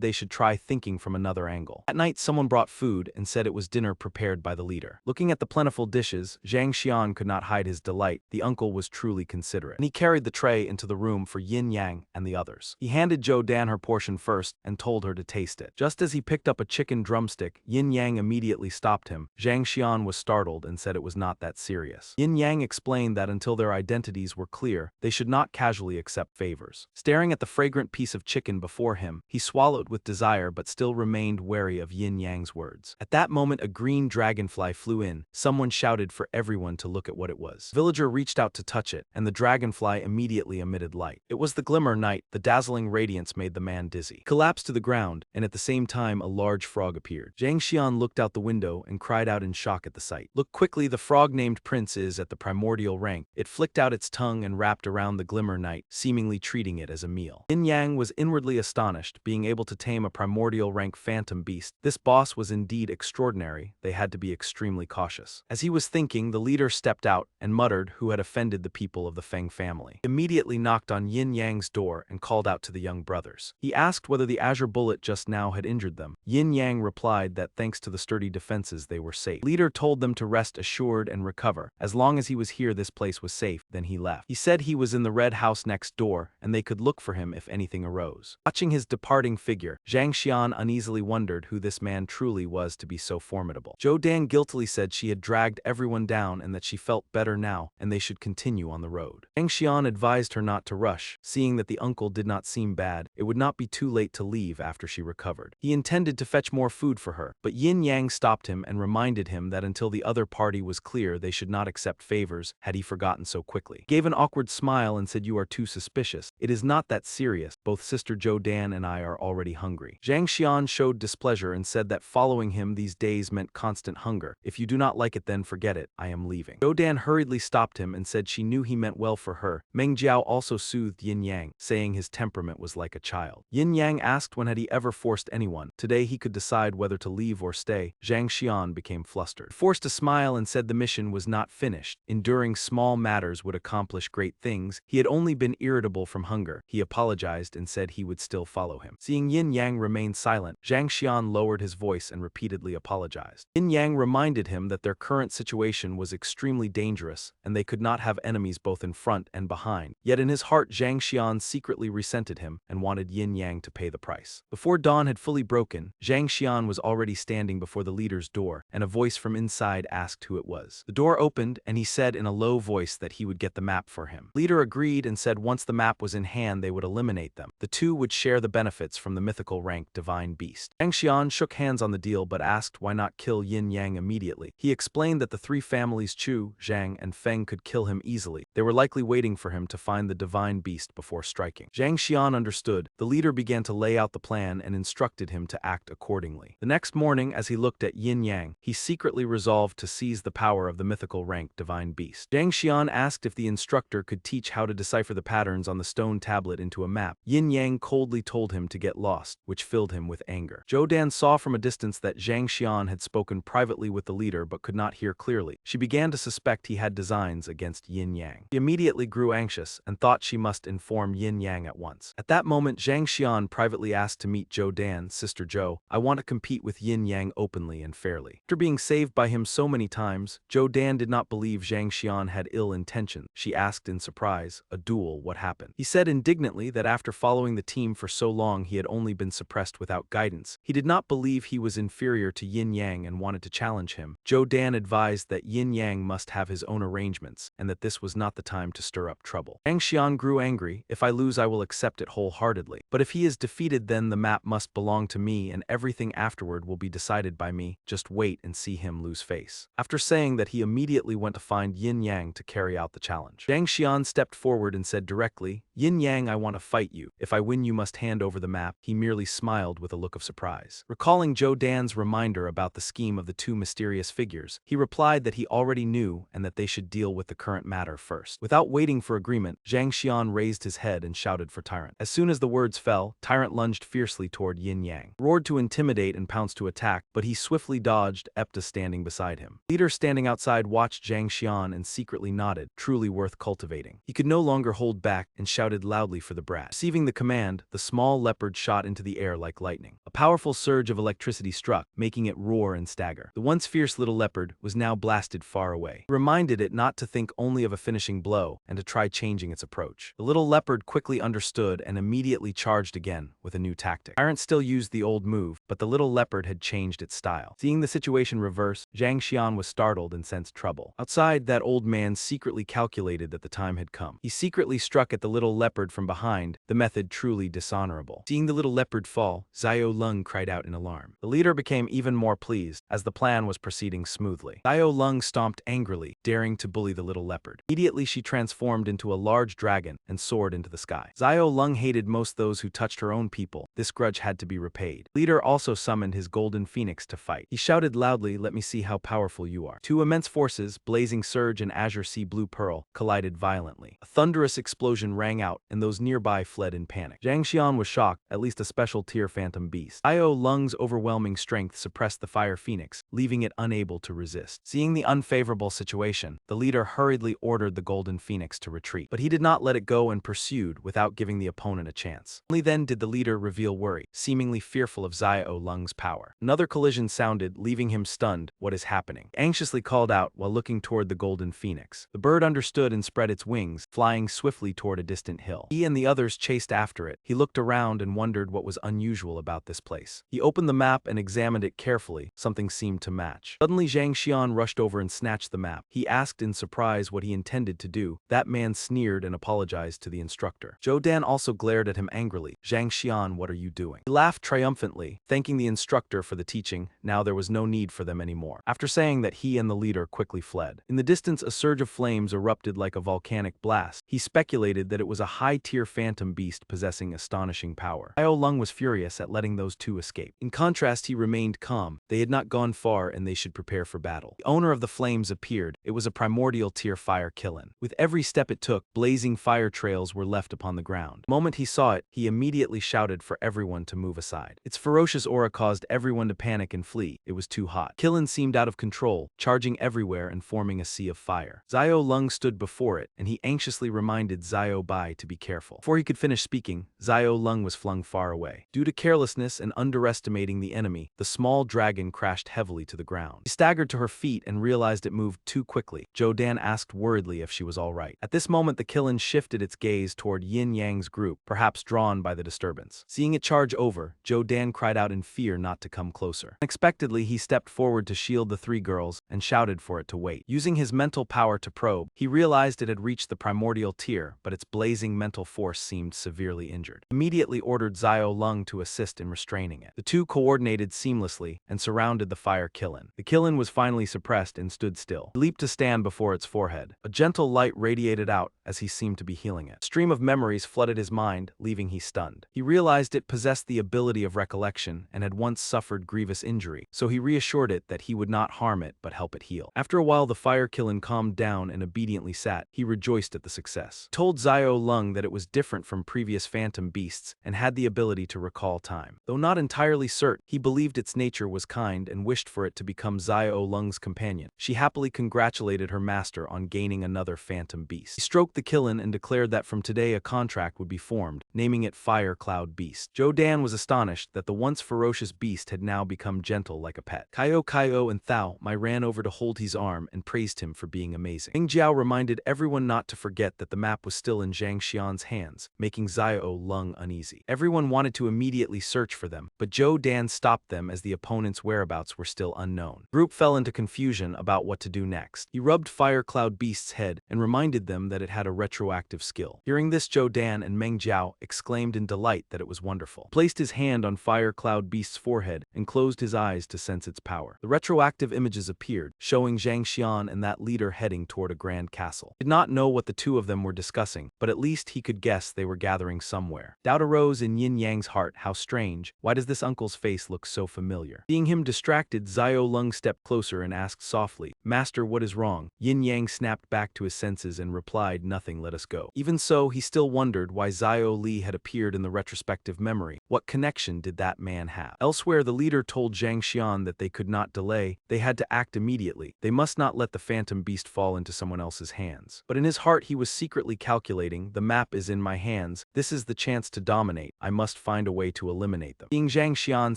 they should try thinking from another angle. At night, someone brought food and said it was dinner prepared by the leader. Looking at the plentiful dishes, Zhang Xian could not hide his delight. The uncle was truly considerate. And he carried the tray into the room for Yin Yang and the others. He handed Jo Dan her portion first and told her to taste it. Just as he picked up a chicken drumstick, Yin Yang immediately stopped him. Zhang Xian was startled and said it was not that serious. Yin Yang explained that until their identities were clear, they should not casually accept favors. Staring at the fragrant piece of chicken before him, he swallowed with desire but still remained wary of Yin Yang's words. At that moment, a green dragonfly flew in. Someone shouted for everyone to look at what it was. Villager reached out to touch it, and the dragonfly immediately emitted light. It was the Glimmer Knight. The dazzling radiance made the man dizzy. He collapsed to the ground, and at the same time a large frog appeared. Zhang Xian looked out the window and cried out in shock at the sight. Look quickly, the frog named Prince is at the primordial rank. It flicked out its tongue and wrapped around the Glimmer Knight, seemingly treating it as a meal. Yin Yang was inwardly astonished, being able to tame a primordial rank phantom beast. This boss was indeed extraordinary. They had to be extremely cautious. As he was thinking, the leader stepped out and muttered who had offended the people of the Feng family. He immediately knocked on Yin Yang's door and called out to the young brothers. He asked whether the azure bullet just now had injured them. Yin Yang replied that thanks to the sturdy defenses they were safe. The leader told them to rest assured and recover. As long as he was here, this place was safe. Then he left. He said he was in the red house next door and they could look for him if anything arose. Watching his departing figure, Zhang Xian uneasily wondered who this man truly was to be so formidable. Zhou Dan guiltily said she had dragged everyone down and that she felt better now and they should continue on the road. Zhang Xian advised her not to rush, seeing that the uncle did not seem bad. It would not be too late to leave after she recovered. He intended to fetch more food for her, but Yin Yang stopped him and reminded him that until the other party was clear they should not accept favors. Had he forgotten so quickly? He gave an awkward smile and said, "You are too suspicious. It is not that serious. Both Sister Zhou Dan and I are already hungry." Zhang Xian showed displeasure and said that following him these days meant constant hunger. "If you do not like it, then forget it. I am leaving." Zhou Dan hurriedly stopped him and said she knew he meant well for her. Meng Jiao also soothed Yin Yang, saying his temperament was like a child. Yin Yang asked when had he ever forced anyone. Today he could decide whether to leave or stay. Zhang Xian became flustered. He forced a smile and said the mission was not finished. Enduring small matters would accomplish great things. He had only been irritable from hunger. He apologized and said he would still follow him. Seeing Yin Yang remain silent, Zhang Xian lowered his voice and repeatedly apologized. Yin Yang reminded him that their current situation was extremely dangerous and they could not have enemies both in front and behind. Yet in his heart, Zhang Xian secretly resented him and wanted Yin Yang to pay the price. Before dawn had fully broken, Zhang Xian was already standing before the leader's door, and a voice from inside asked who it was. The door opened, and he said in a low voice that he would get the map for him. The leader agreed and said once the map was in hand, they would eliminate them. The two would share the benefits from the mythical rank Divine Beast. Zhang Xian shook hands on the deal but asked why not kill Yin Yang immediately. He explained that the three families Chu, Zhang, and Feng could kill him easily. They were likely waiting for him to find the Divine Beast before striking. Zhang Xian understood. The leader began to lay out the plan and instructed him to act accordingly. The next morning, as he looked at Yin Yang, he secretly resolved to seize the power of the mythical rank Divine Beast. Zhang Xian asked if the instructor could teach how to decipher the patterns on the stone tablet into a map. Yin Yang coldly told him to get lost, which filled him with anger. Zhou Dan saw from a distance that Zhang Xian had spoken privately with the leader but could not hear clearly. She began to suspect he had designs against Yin Yang. She immediately grew anxious and thought she must inform Yin Yang at once. At that moment, Zhang Xian privately asked to meet Zhou Dan. "Sister Zhou, I want to compete with Yin Yang openly and fairly." After being saved by him so many times, Zhou Dan did not believe Zhang Xian had ill intention. She asked in surprise, "A duel, what happened?" He said indignantly that after following the team for so long he had only been suppressed without guidance. He did not believe he was inferior to Yin Yang and wanted to challenge him. Zhou Dan advised that Yin Yang must have his own arrangements and that this was not the time to stir up trouble. Zhang Xian grew angry. "If I lose, I will accept it wholeheartedly. But if he is defeated, then the map must belong to me and everything afterward will be decided by me. Just wait and see him lose face." After saying that, he immediately went to find Yin Yang to carry out the challenge. Zhang Xian stepped forward and said directly, "Yin Yang, I want to fight you. If I win, you must hand over the map." He merely smiled with a look of surprise. Recalling Zhou Dan's reminder about the scheme of the two mysterious figures, he replied that he already knew and that they should deal with the current matter first. Without waiting for agreement, Zhang Xian raised his head and shouted for Tyrant. As soon as the words fell, Tyrant lunged fiercely toward Yin Yang, roared to intimidate and pounced to attack, but he swiftly dodged, Epta standing beside him. The leader standing outside watched Zhang Xian and secretly nodded, truly worth cultivating. He could no longer hold back and shouted loudly for the brat. Receiving the command, the small leopard shot into the air like lightning. A powerful surge of electricity struck, making it roar and stagger. The once fierce little leopard was now blasted far away. He reminded it not to think only of a finishing blow and to try changing its approach. The little leopard quickly understood and immediately charged again with a new tactic. Tyrant still used the old move, but the little leopard had changed its style. Seeing the situation reverse, Zhang Xian was startled and sensed trouble. Outside, that that old man secretly calculated that the time had come. He secretly struck at the little leopard from behind, the method truly dishonorable. Seeing the little leopard fall, Xiao Lung cried out in alarm. The leader became even more pleased, as the plan was proceeding smoothly. Xiao Lung stomped angrily, daring to bully the little leopard. Immediately she transformed into a large dragon and soared into the sky. Xiao Lung hated most those who touched her own people. This grudge had to be repaid. The leader also summoned his golden phoenix to fight. He shouted loudly, "Let me see how powerful you are." Two immense forces, Blazing Surge and Azure Sea Blue Pearl, collided violently. A thunderous explosion rang out, and those nearby fled in panic. Zhang Xian was shocked, at least a special tier phantom beast. Xiao Lung's overwhelming strength suppressed the fire phoenix, leaving it unable to resist. Seeing the unfavorable situation, the leader hurriedly ordered the golden phoenix to retreat. But he did not let it go and pursued without giving the opponent a chance. Only then did the leader reveal worry, seemingly fearful of Xiao Lung's power. Another collision sounded, leaving him stunned. What is happening? He anxiously called out while looking toward the golden phoenix. The bird understood and spread its wings, flying swiftly toward a distant hill. He and the others chased after it. He looked around and wondered what was unusual about this place. He opened the map and examined it carefully. Something seemed to match. Suddenly Zhang Xian rushed over and snatched the map. He asked in surprise what he intended to do. That man sneered and apologized to the instructor. Zhou Dan also glared at him angrily. "Zhang Xian, what are you doing?" He laughed triumphantly, thanking the instructor for the teaching. Now there was no need for them anymore. After saying that, he and the leader quickly fled. In the distance, a surge of flames erupted like a volcanic blast. He speculated that it was a high-tier phantom beast possessing astonishing power. Xiao Lung was furious at letting those two escape. In contrast, he remained calm. They had not gone far and they should prepare for battle. The owner of the flames appeared. It was a primordial tier fire Kilin. With every step it took, blazing fire trails were left upon the ground. The moment he saw it, he immediately shouted for everyone to move aside. Its ferocious aura caused everyone to panic and flee. It was too hot. Kilin seemed out of control, charging everywhere and forming a sea of fire. Xiao Lung stood before it, and he anxiously reminded Xiao Bai to be careful. Before he could finish speaking, Xiao Lung was flung far away. Due to carelessness and underestimating the enemy, the small dragon crashed heavily to the ground. She staggered to her feet and realized it moved too quickly. Zhou Dan asked worriedly if she was all right. At this moment, the Kilin shifted its gaze toward Yin Yang's group, perhaps drawn by the disturbance. Seeing it charge over, Zhou Dan cried out in fear not to come closer. Unexpectedly, he stepped forward to shield the three girls and shouted for it to wait. Using his mental power to probe, he realized it had reached the primordial tier, but its blazing mental force seemed severely injured. He immediately ordered Xiao Lung to assist in restraining it. The two coordinated seamlessly and surrounded the fire Kilin. The Kilin was finally suppressed and stood still. He leaped to stand before its forehead. A gentle light radiated out as he seemed to be healing it. A stream of memories flooded his mind, leaving he stunned. He realized it possessed the ability of recollection and had once suffered grievous injury, so he reassured it that he would not harm it but help it heal. After a while, the fire Kilin calmed down and obediently sat. He rejoiced at the success. He told Xiao Lung that it was different from previous phantom beasts and had the ability to recall time. Though not entirely certain, he believed its nature was kind and wished for it to become Xiao Lung's companion. She happily congratulated her master on gaining another phantom beast. He stroked the Kilin and declared that from today a contract would be formed, naming it Fire Cloud Beast. Zhou Dan was astonished that the once ferocious beast had now become gentle like a pet. Kaio and Thao Mai ran over to hold his arm and praised him for being amazing. Ming Jiao reminded everyone not to forget that the map was still in Zhang Xian's hands, making Xiao Lung uneasy. Everyone wanted to immediately search for them, but Zhou Dan stopped them as the opponent's whereabouts were still unknown. The group fell into confusion about what to do next. He rubbed Fire Cloud Beast's head and reminded them that it had a retroactive skill. Hearing this, Zhou Dan and Meng Jiao exclaimed in delight that it was wonderful. He placed his hand on Fire Cloud Beast's forehead and closed his eyes to sense its power. The retroactive images appeared, showing Zhang Xian and that leader heading toward a grand castle. He did not know what the two of them were discussing, but at least he could guess they were gathering somewhere. Doubt arose in Yin Yang's heart. How strange. Why does this uncle's face look so familiar? Seeing him distracted, Xiao Lung stepped closer and asked softly, "Master, what is wrong?" Yin Yang snapped back to his senses and replied, "Nothing, let us go." Even so, he still wondered why Xiao Li had appeared in the retrospective memory. What connection did that man have? Elsewhere, the leader told Zhang Xian that they could not delay. They had to act immediately. They must not let the phantom beast fall into someone else's hands. But in his heart, he was secretly calculating, the map is in my hands. This is the chance to dominate. I must find a way to eliminate them. Seeing Zhang Xian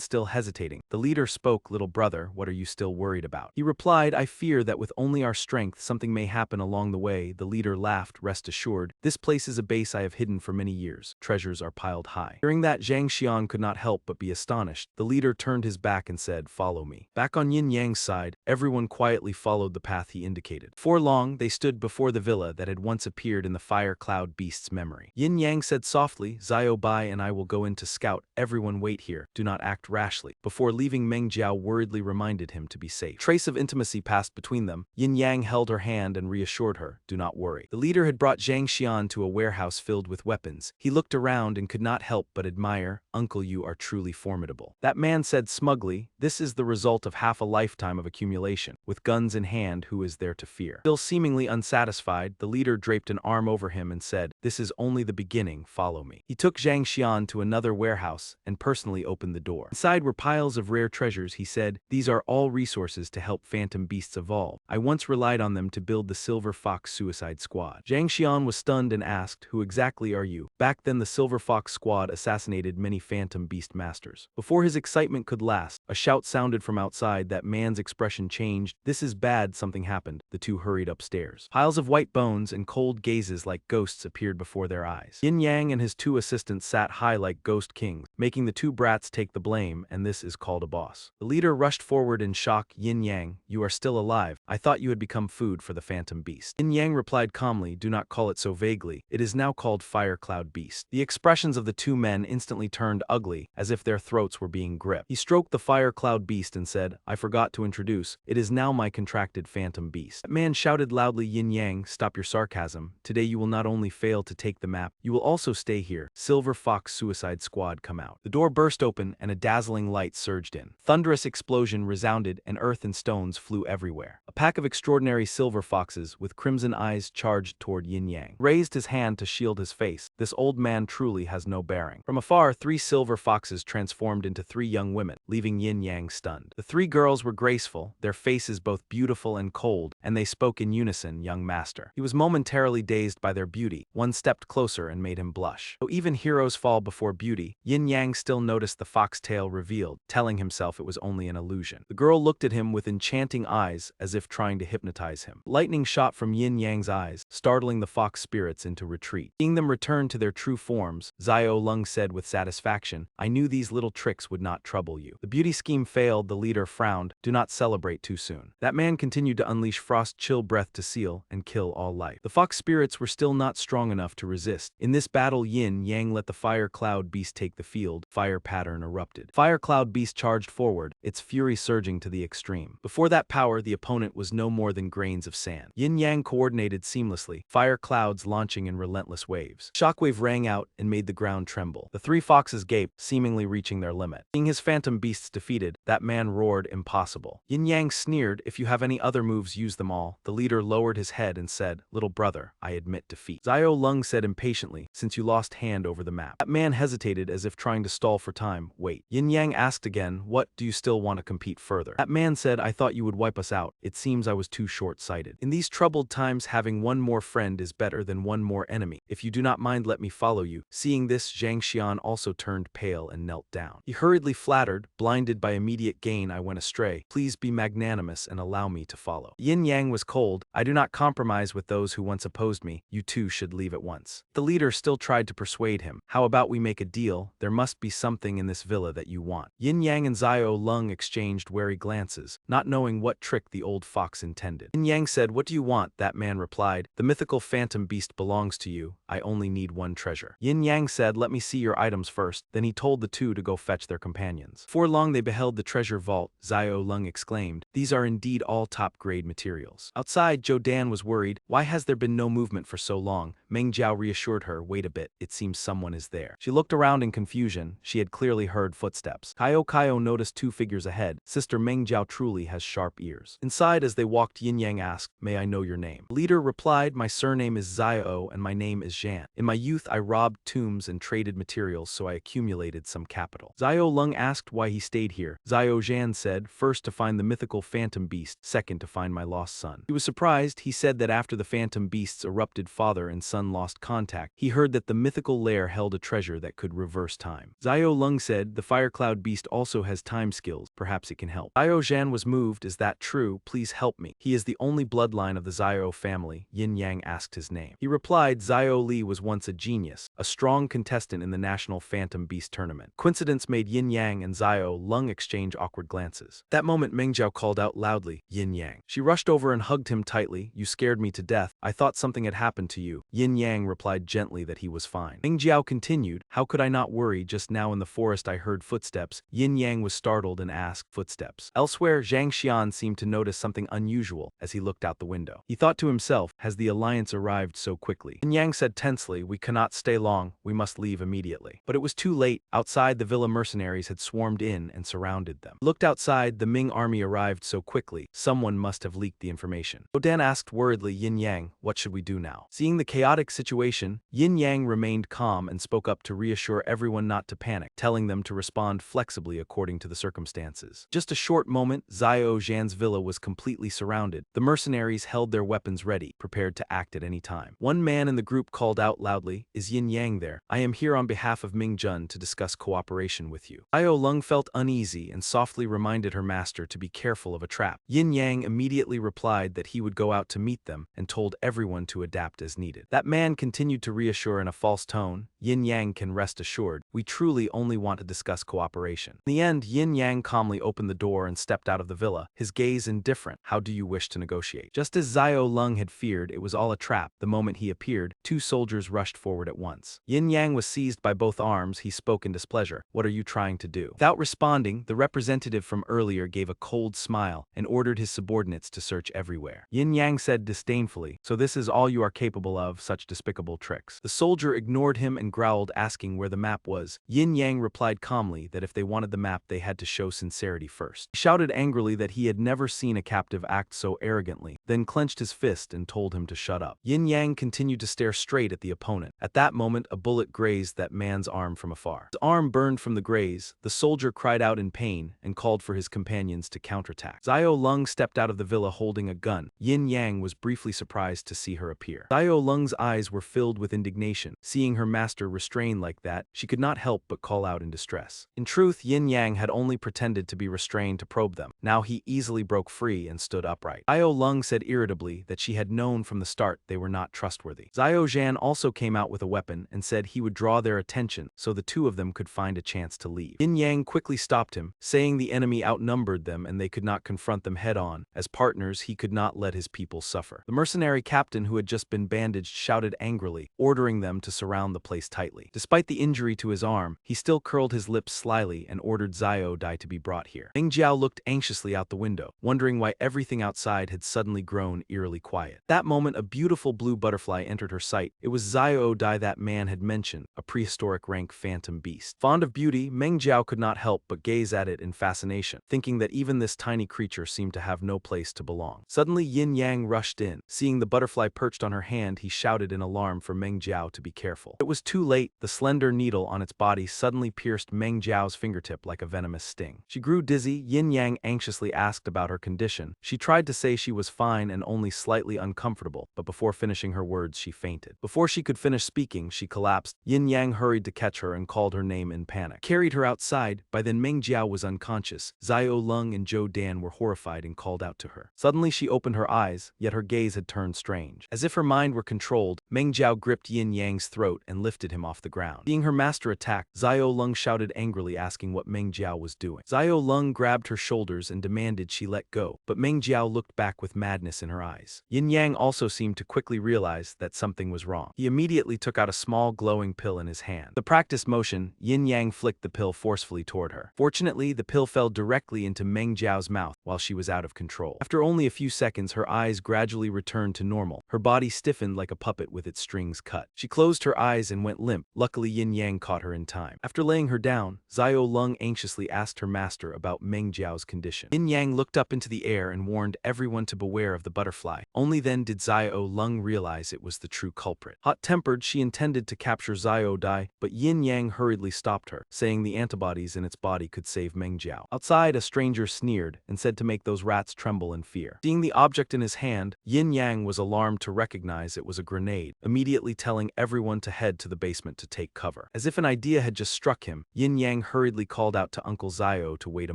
still hesitating, the leader spoke, "Little brother, what are you still worried about?" He replied, "I fear that with only our strength, something may happen along the way." The leader laughed, "Rest assured, this place is a base I have hidden for many years. Treasures are piled high." Hearing that, Zhang Xian could not help but be astonished. The leader turned his back and said, "Follow me." Back on Yin Yang's side, everyone quietly followed the path he indicated. Before long, they stood before the villa that had once appeared in the fire cloud beast's memory. Yin Yang said softly, "Xiao Bai and I will go in to scout. Everyone wait here. Do not act rashly." Before leaving, Meng Jiao worriedly reminded him to be safe. Trace of intimacy passed between them. Yin Yang held her hand and reassured her, "Do not worry." The leader had brought Zhang Xian to a warehouse filled with weapons. He looked around and could not help but admire. "Uncle, you are truly formidable." That man said smugly, "This is the result of half a lifetime of accumulation. With guns in hand, who is there to fear?" Still seemingly unsatisfied, the leader draped an arm over him and said, "This is only the beginning, follow me." He took Zhang Xian to another warehouse and personally opened the door. Inside were piles of rare treasures. He said, "These are all resources to help phantom beasts evolve. I once relied on them to build the Silver Fox Suicide Squad." Zhang Xian was stunned and asked, "Who exactly are you?" Back then the Silver Fox Squad assassinated many phantom beast masters. Before his excitement could last, a shout sounded from outside. That man's expression changed. "This is bad, something happened." The two hurried upstairs. Piles of white bones and cold gazes like ghosts appeared before their eyes. Yin Yang and his two assistants sat high like ghost kings, making the two brats take the blame, and this is called a boss. The leader rushed forward in shock. "Yin Yang, you are still alive. I thought you had become food for the phantom beast." Yin Yang replied calmly, "Do not call it so vaguely. It is now called Fire Cloud Beast." The expressions of the two men instantly turned ugly, as if their throats were being gripped. He stroked the Fire Cloud Beast and said, "I forgot to introduce. It is now my contracted phantom beast." That man shouted loudly, "Yin Yang, stop your sarcasm. Today you will not only fail to take the map, you will also stay here. Silver Fox Suicide Squad, come out." The door burst open and a dazzling light surged in. Thunderous explosion resounded and earth and stones flew everywhere. A pack of extraordinary silver foxes with crimson eyes charged toward Yin Yang. Raised his hand to shield his face. This old man truly has no bearing. From afar, 3 silver foxes transformed into 3 young women, leaving Yin Yang stunned. The 3 girls were graceful, their faces both beautiful and cold, and they spoke in unison, "Young master." He was momentarily dazed by their beauty. One stepped closer and made him blush. Though even heroes fall before beauty, Yin Yang still noticed the foxtail revealed, telling himself it was only an illusion. The girl looked at him with enchanting eyes, as if trying to hypnotize him. Lightning shot from Yin Yang's eyes, startling the fox spirits into retreat. Seeing them return to their true forms, Xiao Lung said with satisfaction, "I knew these little tricks would not trouble you." The beauty scheme failed. The leader frowned, "Do not celebrate too soon." That man continued to unleash frost chill breath to seal and kill all life. The fox spirits were still not strong enough to resist. In this battle, Yin Yang let the Fire Cloud Beast take the field. Fire pattern erupted. Fire Cloud Beast charged forward, its fury surging to the extreme. Before that power, the opponent was no more than grains of sand. Yin Yang coordinated seamlessly, fire clouds launching in relentless waves. Shockwave rang out and made the ground tremble. The 3 foxes gaped, seemingly reaching their limit. Seeing his phantom beasts defeated, that man roared, "Impossible." Yin Yang sneered, "If you have any other moves, use them all." The leader lowered his head and said, "Little brother, I admit defeat." Xiao Lung said impatiently, "Since you lost hand over the map." That man hesitated as if trying to stall for time. "Wait." Yin Yang asked again, "What, do you still want to compete further?" That man said, "I thought you would wipe us out. It seems I was too short-sighted. In these troubled times, having one more friend is better than one more enemy. If you do not mind, let me follow you." Seeing this, Zhang Xian also turned pale and knelt down. He hurriedly flattered, "Blinded by immediate gain, I went astray. Please be magnanimous and allow me to follow." Yin Yang was cold. "I do not compromise with those who once opposed me. You too should leave at once." The leader still tried to persuade him. "How about we make a deal? There must be something in this villa that you want." Yin Yang and Xiao Lung exchanged wary glances, not knowing what trick the old fox intended. Yin Yang said, "What do you want?" That man replied, "The mythical phantom beast belongs to you. I only need one treasure." Yin Yang said, "Let me see your items first." Then he told the two to go fetch their companions. Before long they beheld the treasure vault. Xiao Lung exclaimed, "These are indeed all top-grade materials." Outside, Zhou Dan was worried. Why has there been no movement for so long? Meng Jiao reassured her, "Wait a bit, it seems someone is there." She looked around in confusion. She had clearly heard footsteps. Kaio noticed 2 figures ahead. Sister Meng Jiao truly has sharp ears. Inside, as they walked, Yin Yang asked, "May I know your name?" The leader replied, "My surname is Xiao and my name is Zhan. In my youth I robbed tombs and traded materials, so I accumulated some capital." Xiao Lung asked why he stayed here. Xiao Zhan said, "First to find the mythical phantom beast, second to find my lost son." He was surprised. He said that after the phantom beasts erupted, father and son lost contact. He heard that the mythical lair held a treasure that could reverse time. Xiao Lung said, "The Fire Cloud Beast also has time skills. Perhaps it can help." Xiao Zhan was moved. "Is that true? Please help me." He is the only bloodline of the Xiao family. Yin Yang asked his name. He replied, "Xiao Li was once a genius, a strong contestant in the National Phantom Beast Tournament. Coincidence made Yin Yang and Xiao Lung exchange awkward glances. That moment Meng Jiao called out loudly, "Yin Yang." She rushed over and hugged him tightly. "You scared me to death. I thought something had happened to you." Yin Yang replied gently that he was fine. Meng Jiao continued, "How could I not worry? Just now in the forest I heard footsteps." Yin Yang was startled and asked, "Footsteps?" Elsewhere, Zhang Xian seemed to notice something unusual as he looked out the window. He thought to himself, "Has the alliance arrived so quickly?" Yin Yang said tensely, "We cannot stay long. We must leave immediately." But it was too late. Outside, the villa mercenaries had swarmed in and surrounded them. Looked outside, the Ming army arrived so quickly. Someone must have leaked the information. Odan asked worriedly, "Yin Yang, what should we do now?" Seeing the chaotic situation, Yin Yang remained calm and spoke up to reassure everyone not to panic, telling them to respond flexibly according to the circumstances. Just a short moment, Xiao Zhan's villa was completely surrounded. The mercenaries held their weapons ready, prepared to act at any time. One man in the group called out loudly, "Is Yin Yang there? I am here on behalf of Ming Jun to discuss cooperation with you." Xiao Lung felt uneasy and softly reminded her master to be careful of a trap. Yin Yang immediately replied that he would go out to meet them and told everyone to adapt as needed. That man continued to reassure in a false tone, "Yin Yang can rest assured. We truly only want to discuss cooperation." In the end, Yin Yang calmly opened the door and stepped out of the villa, his gaze indifferent. "How do you wish to negotiate?" Just as Xiao Lung had feared, it was all a trap. The moment he appeared, two soldiers rushed forward at once. Yin Yang was seized by both arms. He spoke in displeasure. "What are you trying to do?" Without responding, the representative from earlier gave a cold smile and ordered his subordinates to search everywhere. Yin Yang said disdainfully, "So this is all you are capable of, such despicable tricks?" The soldier ignored him and growled, asking where the map was. Yin Yang replied calmly that if they wanted the map they had to show sincerity first. He shouted angrily that he had never seen a captive act so arrogantly, then clenched his fist and told him to shut up. Yin Yang continued to stare straight at the opponent. At that moment, a bullet grazed that man's arm from afar. His arm burned from the graze. The soldier cried out in pain and called for his companions to counterattack. Xiao Lung stepped out of the villa holding a gun. Yin Yang was briefly surprised to see her appear. Xiao Lung's eyes were filled with indignation. Seeing her master restrained like that, she could not help but call out in distress. In truth, Yin Yang had only pretended to be restrained to probe them. Now he easily broke free and stood upright. Xiao Lung said irritably that she had known from the start they were not trustworthy. Xiao Zhan also came out with a weapon and said he would draw their attention so the two of them could find a chance to leave. Yin Yang quickly stopped him, saying the enemy outnumbered them and they could not confront them head-on. As partners, he could not let his people suffer. The mercenary captain who had just been bandaged shouted angrily, ordering them to surround the place tightly. Despite the injury to his arm, he still curled his lips slyly and ordered Xiao Dai to be brought here. Meng Jiao looked anxiously out the window, wondering why everything outside had suddenly grown eerily quiet. That moment, a beautiful blue butterfly entered her sight. It was Xiao Dai that man had mentioned, a prehistoric rank phantom beast. Fond of beauty, Meng Jiao could not help but gaze at it in fascination, thinking that even this tiny creature seemed to have no place to belong. Suddenly, Yin Yang rushed in. Seeing the butterfly perched on her hand, he shouted in alarm for Meng Jiao to be careful. It was too late. The slender needle on its body suddenly pierced Meng Jiao's fingertip like a venomous sting. She grew dizzy. Yin Yang anxiously asked about her condition. She tried to say she was fine and only slightly uncomfortable, but before finishing her words, she fainted. Before she could finish speaking, she collapsed. Yin Yang hurried to catch her and called her name in panic. Carried her outside. By then Meng Jiao was unconscious. Xiao Lung and Zhou Dan were horrified and called out to her. Suddenly she opened her eyes, yet her gaze had turned strange. As if her mind were controlled, Meng Jiao gripped Yin Yang's throat and lifted him off the ground. Seeing her master attack, Xiao Lung shouted angrily, asking what Meng Jiao was doing. Xiao Lung grabbed her shoulders and demanded she let go, but Meng Jiao looked back with madness in her eyes. Yin Yang also seemed to quickly realize that something was wrong. He immediately took out a small glowing pill in his hand. The practice motion, Yin Yang flicked the pill forcefully toward her. Fortunately, the pill fell directly into Meng Jiao's mouth while she was out of control. After only a few seconds, her eyes gradually returned to normal. Her body stiffened like a puppet with its strings cut. She closed her eyes and went limp. Luckily, Yin Yang caught her in time. After laying her down, Xiao Lung anxiously asked her master about Meng Jiao's condition. Yin Yang looked up into the air and warned everyone to beware of the butterfly. Only then did Xiao Lung realize it was the true culprit. Hot-tempered, she intended to capture Xiao Dai, but Yin Yang hurriedly stopped her, saying the antibodies in its body could save Meng Jiao. Outside, a stranger sneered and said to make those rats tremble in fear. Seeing the object in his hand, Yin Yang was alarmed to recognize it was a grenade, immediately telling everyone to head to the basement to take cover. As if an idea had just struck him, Yin Yang hurriedly called out to Uncle Xiao to wait a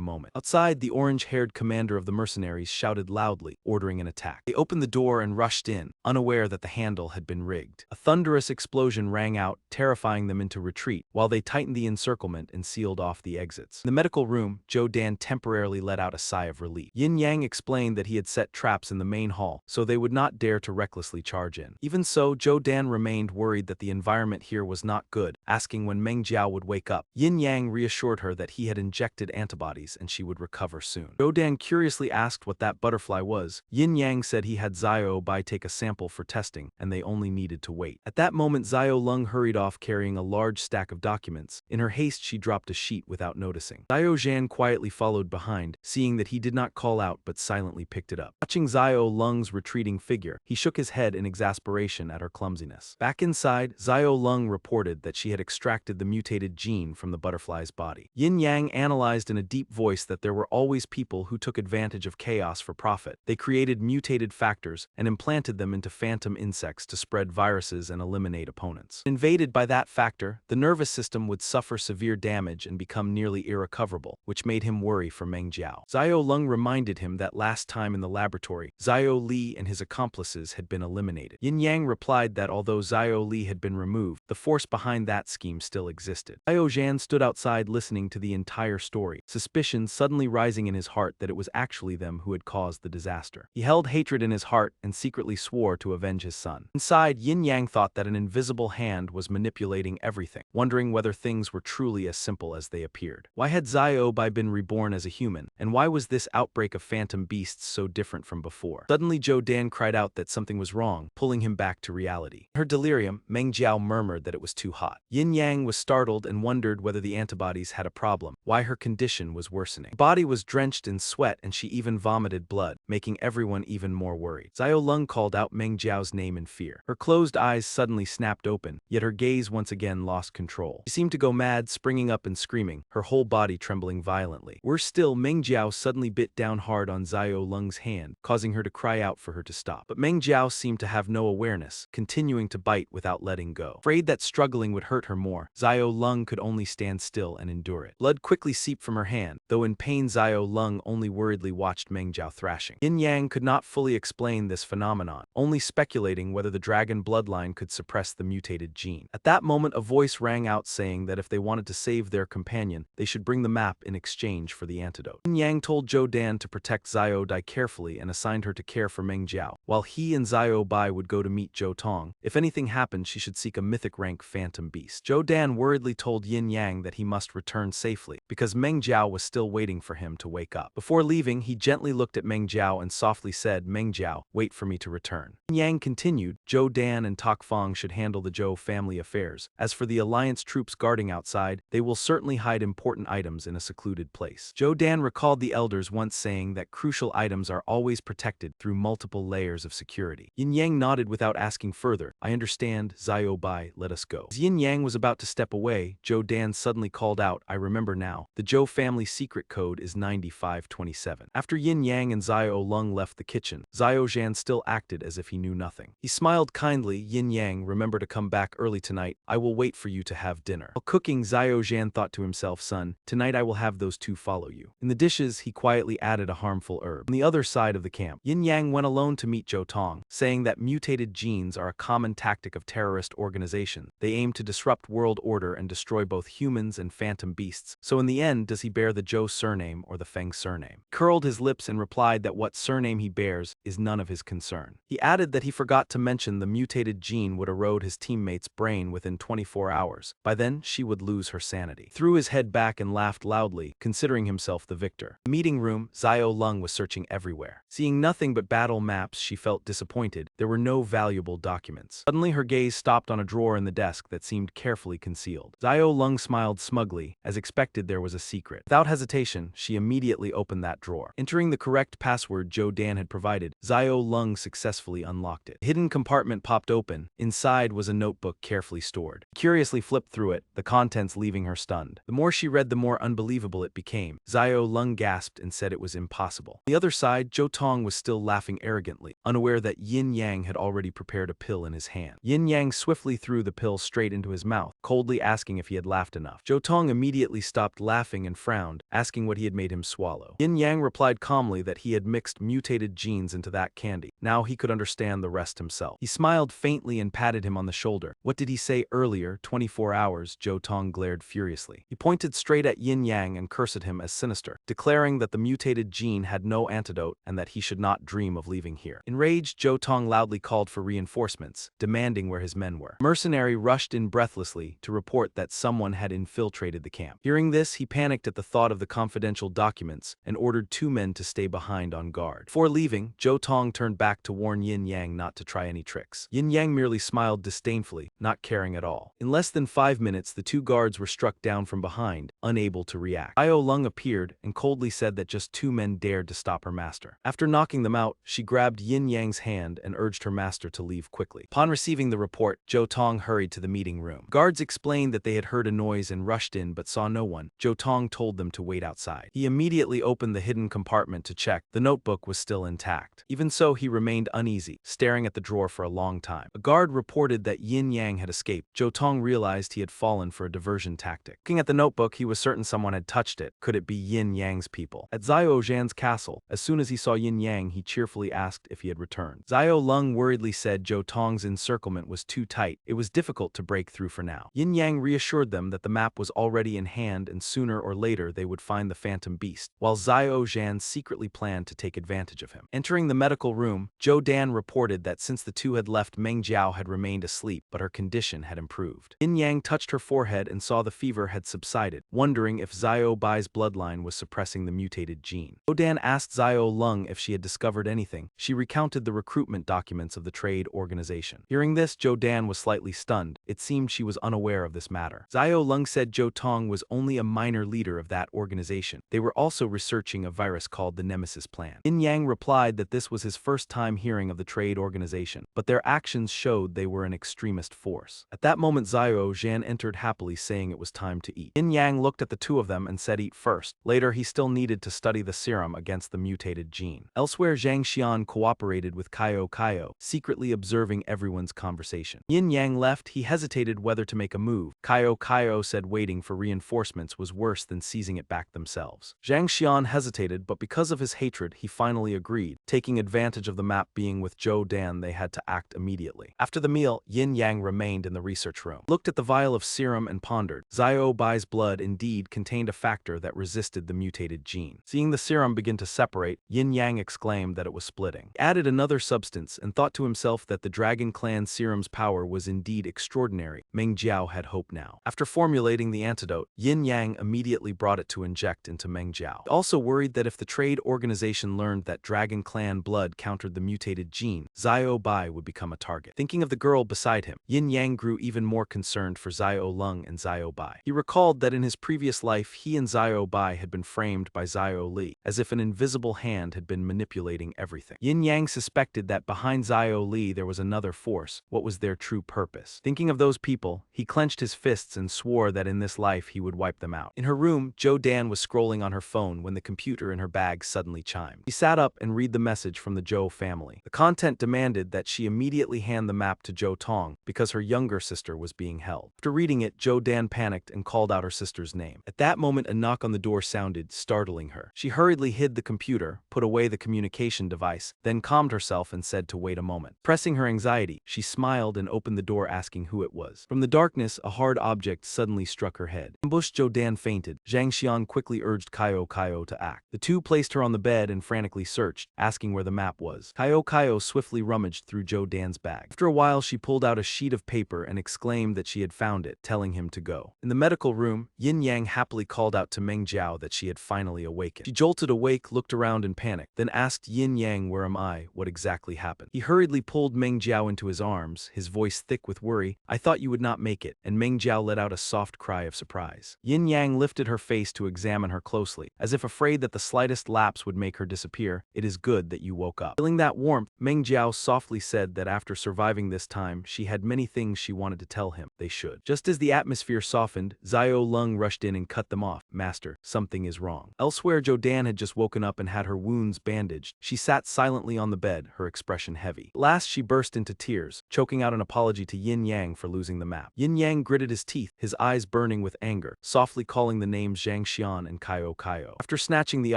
moment. Outside, the orange-haired commander of the mercenaries shouted loudly, ordering an attack. They opened the door and rushed in, unaware that the handle had been rigged. blinked. A thunderous explosion rang out, terrifying them into retreat, while they tightened the encirclement and sealed off the exits. In the medical room, Zhou Dan temporarily let out a sigh of relief. Yin Yang explained that he had set traps in the main hall, so they would not dare to recklessly charge in. Even so, Zhou Dan remained worried that the environment here was not good, asking when Meng Jiao would wake up. Yin Yang reassured her that he had injected antibodies and she would recover soon. Zhou Dan curiously asked what that butterfly was. Yin Yang said he had Zio Bai take a sample for testing, and they only needed to wait. At that moment, Zio Lung hurried off carrying a large stack of documents. In her haste, she dropped a sheet without noticing. Zio Zhan quietly followed behind, seeing that he did not call out but silently picked it up. Watching Zio Lung's retreating figure, he shook his head in exasperation at her clumsiness. Back inside, Zio Lung reported that she had extracted the mutated gene from the butterfly's body. Yin Yang analyzed in a deep voice that there were always people who took advantage of chaos for profit. They created mutated factors and implanted them into phantom insects to spread viruses and eliminate opponents. Invaded by that factor, the nervous system would suffer severe damage and become nearly irrecoverable, which made him worry for Meng Jiao. Zio Lung reminded him that last time in the laboratory, Zio Li and his accomplices had been eliminated. Yin Yang replied that although Zio Li had been removed, the force behind that scheme still existed. Zio Zhan stood outside listening to the entire story, suspicion suddenly rising in his heart that it was actually them who had caused the disaster. He held hatred in his heart and secretly swore to avenge his son. Inside, Yin Yang thought that an invisible hand was manipulating everything, wondering whether things were truly as simple as they appeared. Why had Zio Bai been reborn as a human, and why was this outbreak of phantom beasts so different from before? Suddenly, Zhou Dan cried out that something was wrong, pulling him back to reality. In her delirium, Meng Jiao murmured that it was too hot. Yin Yang was startled and wondered whether the antibodies had a problem, why her condition was worsening. Her body was drenched in sweat and she even vomited blood, making everyone even more worried. Zio Lung called out Meng Jiao's name in fear. Her closed eyes suddenly snapped open, yet her gaze once again lost control. She seemed to go mad, springing up and screaming, her whole body trembling violently. Worse still, Meng Jiao suddenly bit down hard on Zio Lung's hand, causing her to cry out for her to stop. But Meng Jiao seemed to have no awareness, continuing to bite without letting go. Afraid that struggling would hurt her more, Zio Lung could only stand still and endure it. Blood quickly seeped from her hand, though in pain Zio Lung only worriedly watched Meng Jiao thrashing. Yin Yang could not fully explain this phenomenon, only speculating whether the dragon bloodline could suppress the mutated gene. At that moment, a voice rang out saying that if they wanted to save their companion, they should bring the map in exchange for the antidote. Yin Yang told Zhou Dan to protect Zio Dai carefully and assigned her to care for Meng Jiao, while he and Zio Bai would go to meet Zhou Tong. If anything happened, she should seek a mythic rank phantom beast. Zhou Dan worriedly told Yin Yang that he must return safely, because Meng Jiao was still waiting for him to wake up. Before leaving, he gently looked at Meng Jiao and softly said, "Meng Jiao, wait for me to return." Yin Yang continued, Zhou Dan and Tak Fong should handle the Zhou family affairs. As for the alliance troops guarding outside, they will certainly hide important items in a secluded place. Zhou Dan recalled the elders once saying that crucial items are always protected through multiple layers of security. Yin Yang nodded without asking further. "I understand, Zio Bai, let us go." As Yin Yang was about to step away, Zhou Dan suddenly called out, "I remember now. The Zhou family secret code is 9527. After Yin Yang and Zio Lung left the kitchen, Zio Zhan still acted as if he knew nothing. He smiled kindly. "Yin Yang, remember to come back early tonight. I will wait for you to have dinner." While cooking, Zio Zhan thought to himself, "Son, tonight I will have those two follow you." In the dishes, he quietly added a harmful herb. On the other side of the camp, Yin Yang went alone to meet Zhou Tong, saying that mutated genes are a common tactic of terrorist organizations. They aim to disrupt world order and destroy both humans and phantom beasts. So in the end, does he bear the Zhou surname or the Feng surname? He curled his lips and replied that what surname he bears is none of his concern. He added that he forgot to mention the mutated gene would erode his teammate's brain within 24 hours. By then, she would lose her sanity. He threw his head back and laughed loudly, considering himself the victor. In the meeting room, Zio Lung was searching everywhere. Seeing nothing but battle maps, she felt disappointed. There were no valuable documents. Suddenly, her gaze stopped on a drawer in the desk that seemed carefully concealed. Zio Lung smiled smugly. As expected, there was a secret. Without hesitation, she immediately opened that drawer. Entering the correct password Zhou Dan had provided, Zio Lung successfully unlocked it. The hidden compartment popped open. Inside was a notebook carefully stored. Curiously flipped through it, the contents leaving her stunned. The more she read, the more unbelievable it became. Zio Lung gasped and said it was impossible. On the other side, Zhou Tong was still laughing arrogantly, unaware that Yin Yang had already prepared a pill in his hand. Yin Yang swiftly threw the the pill straight into his mouth, coldly asking if he had laughed enough. Zhou Tong immediately stopped laughing and frowned, asking what he had made him swallow. Yin Yang replied calmly that he had mixed mutated genes into that candy. Now he could understand the rest himself. He smiled faintly and patted him on the shoulder. What did he say earlier, 24 hours? Zhou Tong glared furiously. He pointed straight at Yin Yang and cursed him as sinister, declaring that the mutated gene had no antidote and that he should not dream of leaving here. Enraged, Zhou Tong loudly called for reinforcements, demanding where his men were. Mercenary rushed in breathlessly to report that someone had infiltrated the camp. Hearing this, he panicked at the thought of the confidential documents and ordered 2 men to stay behind on guard. Before leaving, Zhou Tong turned back to warn Yin Yang not to try any tricks. Yin Yang merely smiled disdainfully, not caring at all. In less than 5 minutes, the 2 guards were struck down from behind, unable to react. Io Lung appeared and coldly said that just 2 men dared to stop her master. After knocking them out, she grabbed Yin Yang's hand and urged her master to leave quickly. Upon receiving the report, Zhou Tong hurried to the meeting room. Guards explained that they had heard a noise and rushed in but saw no one. Zhou Tong told them to wait outside. He immediately opened the hidden compartment to check. The notebook was still intact. Even so, he remained uneasy, staring at the drawer for a long time. A guard reported that Yin Yang had escaped. Zhou Tong realized he had fallen for a diversion tactic. Looking at the notebook, he was certain someone had touched it. Could it be Yin Yang's people? At Xiao Zhan's castle, as soon as he saw Yin Yang, he cheerfully asked if he had returned. Xiao Lung worriedly said Zhou Tong's encirclement was too tight. It was difficult to break through for now. Yin Yang reassured them that the map was already in hand and sooner or later they would find the Phantom Beast, while Xiao Zhan secretly planned to take advantage of him. Entering the medical room, Zhou Dan reported that since the 2 had left, Meng Jiao had remained asleep, but her condition had improved. Yin Yang touched her forehead and saw the fever had subsided, wondering if Xiao Bai's bloodline was suppressing the mutated gene. Zhou Dan asked Xiao Lung if she had discovered anything. She recounted the recruitment documents of the trade organization. Hearing this, Zhou Dan was slightly stunned. It seemed she was unaware of this matter. Xiao Lung said Zhou Tong was only a minor leader of that organization. They were also researching a virus called the Nemesis Plan. Yin Yang replied that this was his first time hearing of the trade organization, but their actions showed they were an extremist force. At that moment, Xiao Zhan entered happily, saying it was time to eat. Yin Yang looked at the 2 of them and said eat first. Later, he still needed to study the serum against the mutated gene. Elsewhere, Zhang Xian cooperated with Kaio, secretly observing everyone's conversation. Yin Yang left. He hesitated whether to make a move. Kaio said waiting for reinforcements was worse than seizing it back themselves. Zhang Xian hesitated, but because of his hatred, he finally agreed. Taking advantage of the map being with Zhou Dan, they had to act immediately. After the meal, Yin Yang remained in the research room, looked at the vial of serum and pondered. Xiao Bai's blood indeed contained a factor that resisted the mutated gene. Seeing the serum begin to separate, Yin Yang exclaimed that it was splitting. He added another substance and thought to himself that the Dragon Clan serum's power was indeed extraordinary. Meng Jiao had hope now. After formulating the antidote, Yin Yang immediately brought it to inject into Meng Jiao. He also worried that if the trade organization learned that Dragon Clan blood countered the mutated gene, Xiao Bai would become a target. Thinking of the girl beside him, Yin Yang grew even more concerned for Xiao Lung and Xiao Bai. He recalled that in his previous life, he and Xiao Bai had been framed by Xiao Li, as if an invisible hand had been manipulating everything. Yin Yang suspected that behind Xiao Li there was another force. What was their true purpose? Thinking of those people, he clenched his fists and swore that in this life he would wipe them out. In her room, Zhou Dan was scrolling on her phone when the computer in her bag suddenly chimed. She sat up and read the message from the Zhou family. The content demanded that she immediately hand the map to Zhou Tong because her younger sister was being held. After reading it, Zhou Dan panicked and called out her sister's name. At that moment, a knock on the door sounded, startling her. She hurriedly hid the computer, put away the communication device, then calmed herself and said to wait a moment. Pressing her anxiety, she smiled and opened the door asking who it was. From the darkness, a hard object suddenly struck her head. Ambushed, Zhou Dan fainted. Zhang Xian quickly urged Kaio to act. The 2 placed her on the bed and frantically searched, asking where the map was. Kaio swiftly rummaged through Zhou Dan's bag. After a while, she pulled out a sheet of paper and exclaimed that she had found it, telling him to go. In the medical room, Yin Yang happily called out to Meng Jiao that she had finally awakened. She jolted awake, looked around in panic, then asked Yin Yang, "Where am I? What exactly happened?" He hurriedly pulled Meng Jiao into his arms, his voice thick with worry. "I thought you would not make it," and Meng Jiao let out a soft cry of surprise. Yin Yang lifted her face to examine her closely, as if afraid that the slightest lapse would make her disappear. "It is good that you woke up." Feeling that warmth, Meng Jiao softly said that after surviving this time, she had many things she wanted to tell him. they should. Just as the atmosphere softened, Xiao Lung rushed in and cut them off. Master, something is wrong. Elsewhere, Jodan had just woken up and had her wounds bandaged. She sat silently on the bed, her expression heavy. At last, she burst into tears, choking out an apology to Yin Yang for losing the map. Yin Yang gritted his teeth, his eyes burning with anger, softly calling the names Zhang Xian and Kaio Kaio. After snatching the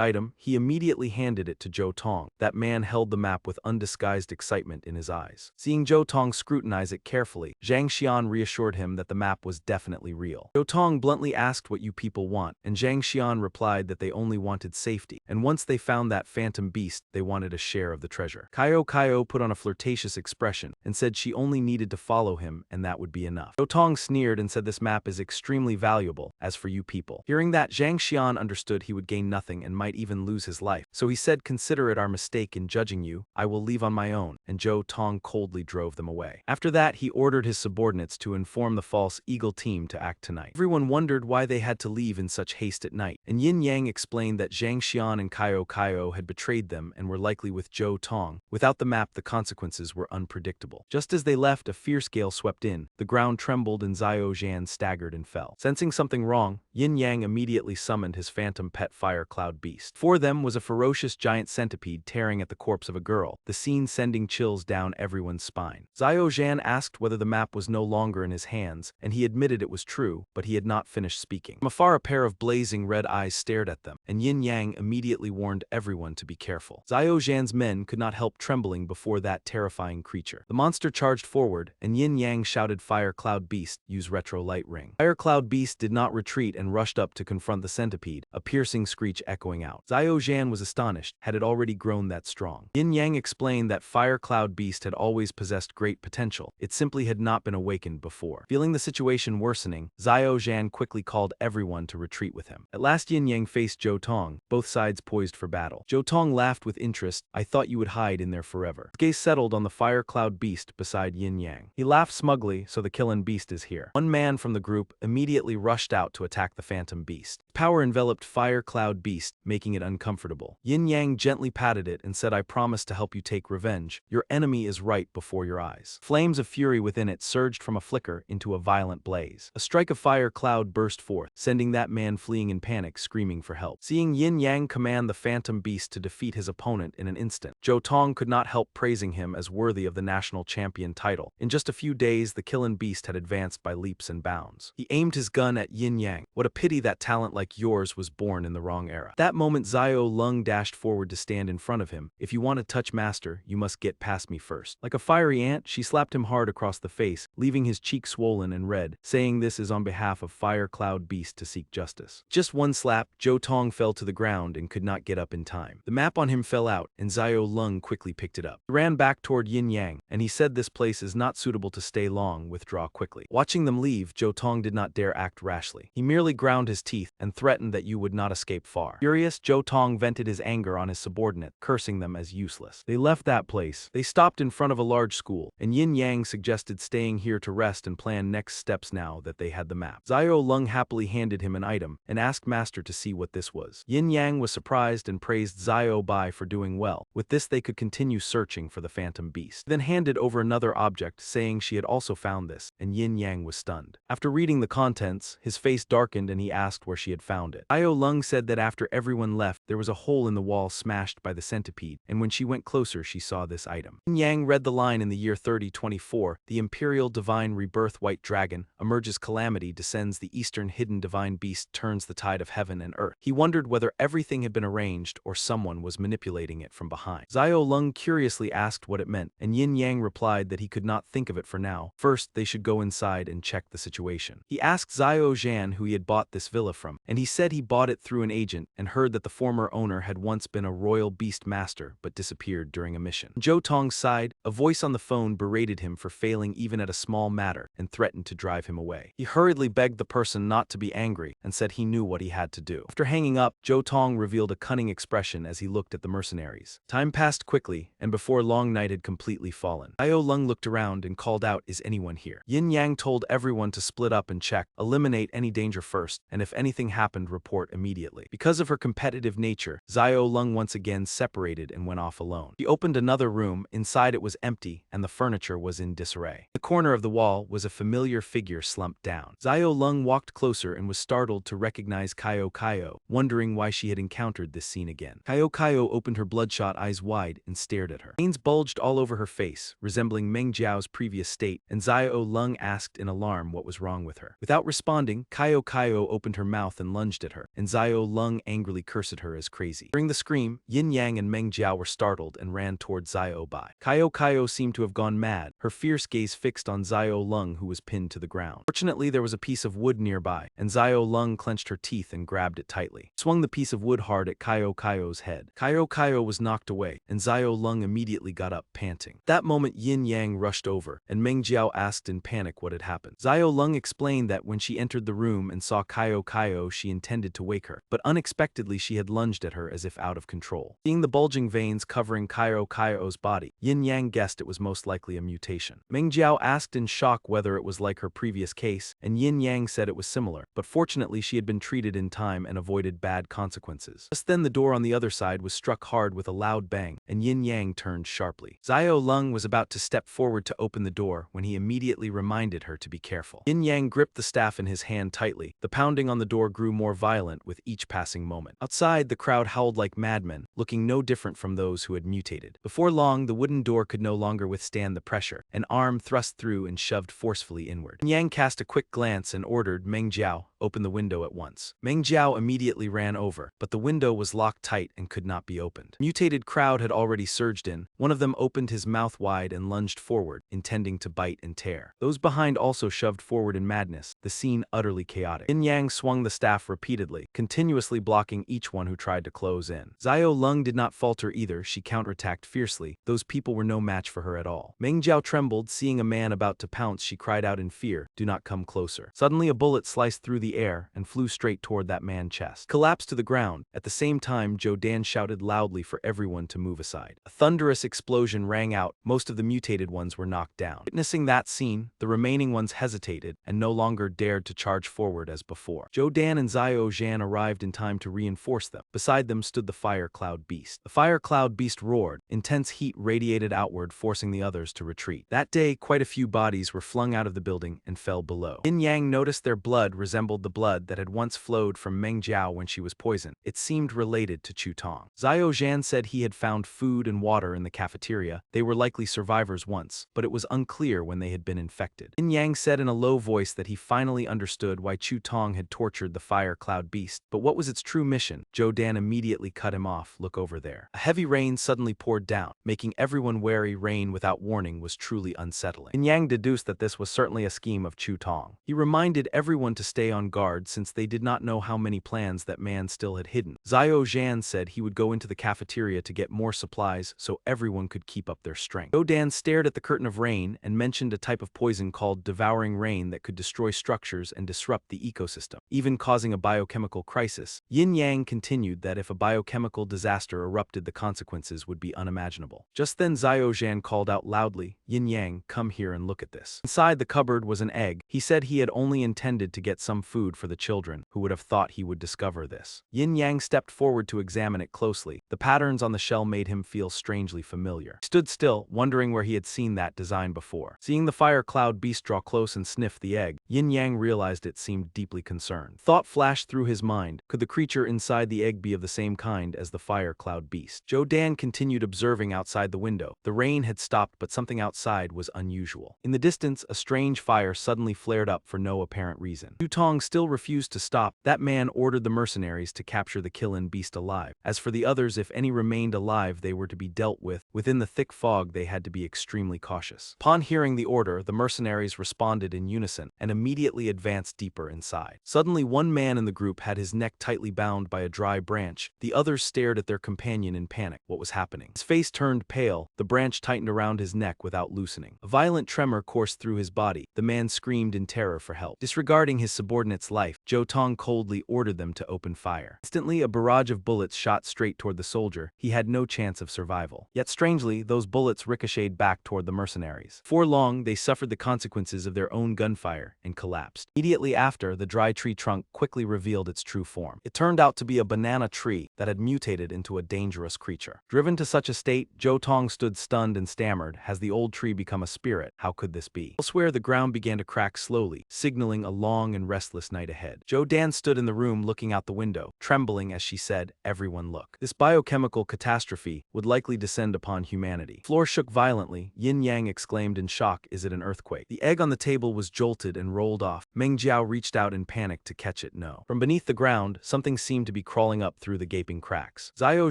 item, he immediately handed it to Zhou Tong. That man held the map with undisguised excitement in his eyes. Seeing Zhou Tong scrutinize it carefully, Zhang Xian reassured him that the map was definitely real. Zhou Tong bluntly asked what you people want, and Zhang Xian replied that they only wanted safety, and once they found that phantom beast, they wanted a share of the treasure. Kaio Kaio put on a flirtatious expression and said she only needed to follow him and that would be enough. Zhou Tong sneered and said this map is extremely valuable, as for you people. Hearing that, Zhang Xian understood he would gain nothing and might even lose his life, so he said, consider it our mistake in judging you, I will leave on my own, and Zhou Tong coldly drove them away. After that, he ordered his subordinates to inform the False Eagle team to act tonight. Everyone wondered why they had to leave in such haste at night, and Yin Yang explained that Zhang Xian and Kaio Kaio had betrayed them and were likely with Zhou Tong. Without the map, the consequences were unpredictable. Just as they left, a fierce gale swept in, the ground trembled and Xiao Zhan staggered and fell. Sensing something wrong, Yin Yang immediately summoned his phantom pet fire cloud beast. For them was a ferocious giant centipede tearing at the corpse of a girl, the scene sending chills down everyone's spine. Xiao Zhan asked whether the map was no longer in his hands, and he admitted it was true, but he had not finished speaking. From afar, a pair of blazing red eyes stared at them, and Yin Yang immediately warned everyone to be careful. Xiao Zhan's men could not help trembling before that terrifying creature. The monster charged forward, and Yin Yang shouted, Fire Cloud Beast, use Retro Light Ring. Fire Cloud Beast did not retreat and rushed up to confront the centipede, a piercing screech echoing out. Xiao Zhan was astonished. Had it already grown that strong? Yin Yang explained that Fire Cloud Beast had always possessed great potential. It simply had not been awakened before. Feeling the situation worsening, Xiao Zhan quickly called everyone to retreat with him. At last, Yin Yang faced Zhou Tong, both sides poised for battle. Zhou Tong laughed with interest. I thought you would hide in there forever. His gaze settled on the Fire Cloud Beast beside Yin Yang. He laughed smugly, so the killing beast is here. One man from the group immediately rushed out to attack the phantom beast. Power enveloped Fire Cloud Beast, making it uncomfortable. Yin Yang gently patted it and said, I promise to help you take revenge. Your enemy is right before your eyes. Flames of fury within it surged from a flicker into a violent blaze. A strike of fire cloud burst forth, sending that man fleeing in panic, screaming for help. Seeing Yin Yang command the phantom beast to defeat his opponent in an instant, Zhou Tong could not help praising him as worthy of the national champion title. In just a few days, the killing beast had advanced by leaps and bounds. He aimed his gun at Yin Yang. What a pity that talent like yours was born in the wrong era. At that moment, Xiao Lung dashed forward to stand in front of him. If you want to touch Master, you must get past me first. Like a fiery ant, she slapped him hard across the face, leaving his cheek swollen and red, saying this is on behalf of Fire Cloud Beast to seek justice. Just one slap, Zhou Tong fell to the ground and could not get up in time. The map on him fell out, and Xiao Lung quickly picked it up. He ran back toward Yin Yang, and he said this place is not suitable to stay long, withdraw quickly. Watching them leave, Zhou Tong did not dare act rashly. He merely ground his teeth and threatened that you would not escape far. Furious, Zhou Tong vented his anger on his subordinate, cursing them as useless. They left that place. They stopped in front of a large school, and Yin Yang suggested staying here to rest and plan next steps now that they had the map. Xiao Lung happily handed him an item and asked Master to see what this was. Yin Yang was surprised and praised Xiao Bai for doing well. With this, they could continue searching for the phantom beast. Then handed over another object, saying she had also found this, and Yin Yang was stunned. After reading the contents, his face darkened and he asked where she had found it. Xiao Lung said that after everyone left, there was a hole in the wall smashed by the centipede, and when she went closer, she saw this item. Yin Yang read the line in the year 3024, the Imperial Divine Rebirth White Dragon, emerges calamity, descends the Eastern Hidden Divine Beast, turns the tide of heaven and earth. He wondered whether everything had been arranged or someone was manipulating it from behind. Xiao Lung curiously asked what it meant, and Yin Yang replied that he could not think of it for now. First, they should go inside and check the situation. He asked Xiao Zhan who he had bought this villa from, and he said he bought it through an agent and heard that the former owner had once been a royal beast master but disappeared during a mission. On Zhou Tong's side, a voice on the phone berated him for failing even at a small matter and threatened to drive him away. He hurriedly begged the person not to be angry and said he knew what he had to do. After hanging up, Zhou Tong revealed a cunning expression as he looked at the mercenaries. Time passed quickly, and before long night had completely fallen. Xiao Lung looked around and called out, "Is anyone here?" Yin Yang told everyone to split up and check, eliminate any danger first, and if anything happened, report immediately. Because of her competitive nature, Xiao Lung once again separated and went off alone. She opened another room. Inside it was empty, and the furniture was in disarray. In the corner of the wall was a familiar figure slumped down. Xiao Lung walked closer and was startled to recognize Kaio, wondering why she had encountered this scene again. Kaio opened her bloodshot eyes wide and stared at her. Veins bulged all over her face, resembling Meng Jiao's previous state, and Xiao Lung asked in alarm what was wrong with her. Without responding, Kaio opened her mouth and lunged at her, and Xiao Lung angrily cursed her as crazy. During the scream, Yin Yang and Meng Jiao were startled and ran toward Xiao Bai. Kaio seemed to have gone mad, her fierce gaze fixed on Xiao Lung, who was pinned to the ground. Fortunately, there was a piece of wood nearby, and Xiao Lung clenched her teeth and grabbed it tightly. Swung the piece of wood hard at Kaio's head. Kaio was knocked away, and Xiao Lung immediately got up, panting. At that moment, Yin Yang rushed over, and Meng Jiao asked in panic what had happened. Xiao Lung explained that when she entered the room and saw Kaio, she intended to wake her, but unexpectedly she had lunged at her as if out of control. Seeing the bulging veins covering Kaio's body, Yin Yang guessed it was most likely a mutation. Meng Jiao asked in shock whether it was like her previous case, and Yin Yang said it was similar, but fortunately she had been treated in time and avoided bad consequences. Just then the door on the other side was struck hard with a loud bang, and Yin Yang turned sharply. Xiao Lung was about to step forward to open the door when he immediately reminded her to be careful. Yin Yang gripped the staff in his hand tightly. The pounding on the door grew more violent with each passing moment. Outside, the crowd howled like madmen, looking no different from those who had mutated. Before long, the wooden door could no longer withstand the pressure. An arm thrust through and shoved forcefully inward. Yin Yang cast a quick glance and ordered Meng Jiao, open the window at once. Meng Jiao immediately ran over, but the window was locked tight and could not be opened. The mutated crowd had already surged in. One of them opened his mouth wide and lunged forward, intending to bite and tear. Those behind also shoved forward in madness, the scene utterly chaotic. Yin Yang swung the staff repeatedly, continuously blocking each one who tried to close in. Xiao Lung did not falter either. She counterattacked fiercely. Those people were no match for her at all. Meng Jiao trembled, seeing a man about to pounce. She cried out in fear, "Do not come closer." Suddenly a bullet sliced through the air and flew straight toward that man's chest. Collapsed to the ground. At the same time, Zhou Dan shouted loudly for everyone to move aside. A thunderous explosion rang out. Most of the mutated ones were knocked down. Witnessing that scene, the remaining ones hesitated and no longer dared to charge forward as before. Zhou Dan and Xiao Zhan arrived in time to reinforce them. Beside them stood the Fire Cloud Beast. The Fire Cloud Beast roared. Intense heat radiated outward, forcing the others to retreat. That day, quite a few bodies were flung out of the building and fell below. Yin Yang noticed their blood resembled the blood that had once flowed from Meng Jiao when she was poisoned. It seemed related to Chu Tong. Xiao Zhan said he had found food and water in the cafeteria. They were likely survivors once, but it was unclear when they had been infected. Yin Yang said in a low voice that he finally understood why Chu Tong had tortured the Fire Cloud Beast, but what was its true mission? Zhou Dan immediately cut him off. Look over there. A heavy rain suddenly poured down, making everyone wary. Rain without warning was truly unsettling. Yin Yang deduced that this was certainly a scheme of Chu Tong. He reminded everyone to stay on guard since they did not know how many plans that man still had hidden. Xiao Zhan said he would go into the cafeteria to get more supplies so everyone could keep up their strength. Zhou Dan stared at the curtain of rain and mentioned a type of poison called devouring rain that could destroy structures and disrupt the ecosystem, even causing a biochemical crisis. Yin Yang continued that if a biochemical disaster erupted, the consequences would be unimaginable. Just then Xiao Zhan called out loudly, "Yin Yang, come here and look at this." Inside the cupboard was an egg. He said he had only intended to get some food for the children. Who would have thought he would discover this? Yin Yang stepped forward to examine it closely. The patterns on the shell made him feel strangely familiar. He stood still, wondering where he had seen that design before. Seeing the Fire Cloud Beast draw close and sniff the egg, Yin Yang realized it seemed deeply concerned. Thought flashed through his mind. Could the creature inside the egg be of the same kind as the Fire Cloud Beast? Zhou Dan continued observing outside the window. The rain had stopped, but something outside was unusual. In the distance, a strange fire suddenly flared up for no apparent reason. Chu Tong still refused to stop. That man ordered the mercenaries to capture the Killing Beast alive. As for the others, if any remained alive, they were to be dealt with. Within the thick fog, they had to be extremely cautious. Upon hearing the order, the mercenaries responded in unison and immediately advanced deeper inside. Suddenly, one man in the group had his neck tightly bound by a dry branch. The others stared at their companion in panic. What was happening? His face turned pale. The branch tightened around his neck without loosening. A violent tremor coursed through his body. The man screamed in terror for help. Disregarding his subordinate threaten its life, Zhou Tong coldly ordered them to open fire. Instantly, a barrage of bullets shot straight toward the soldier. He had no chance of survival. Yet strangely, those bullets ricocheted back toward the mercenaries. Before long, they suffered the consequences of their own gunfire and collapsed. Immediately after, the dry tree trunk quickly revealed its true form. It turned out to be a banana tree that had mutated into a dangerous creature. Driven to such a state, Zhou Tong stood stunned and stammered. Has the old tree become a spirit? How could this be? Elsewhere, the ground began to crack slowly, signaling a long and restless night ahead. Zhou Dan stood in the room looking out the window, trembling as she said, "Everyone look. This biochemical catastrophe would likely descend upon humanity." The floor shook violently. Yin Yang exclaimed in shock, "Is it an earthquake?" The egg on the table was jolted and rolled off. Meng Jiao reached out in panic to catch it. No. From beneath the ground, something seemed to be crawling up through the gaping cracks. Zhao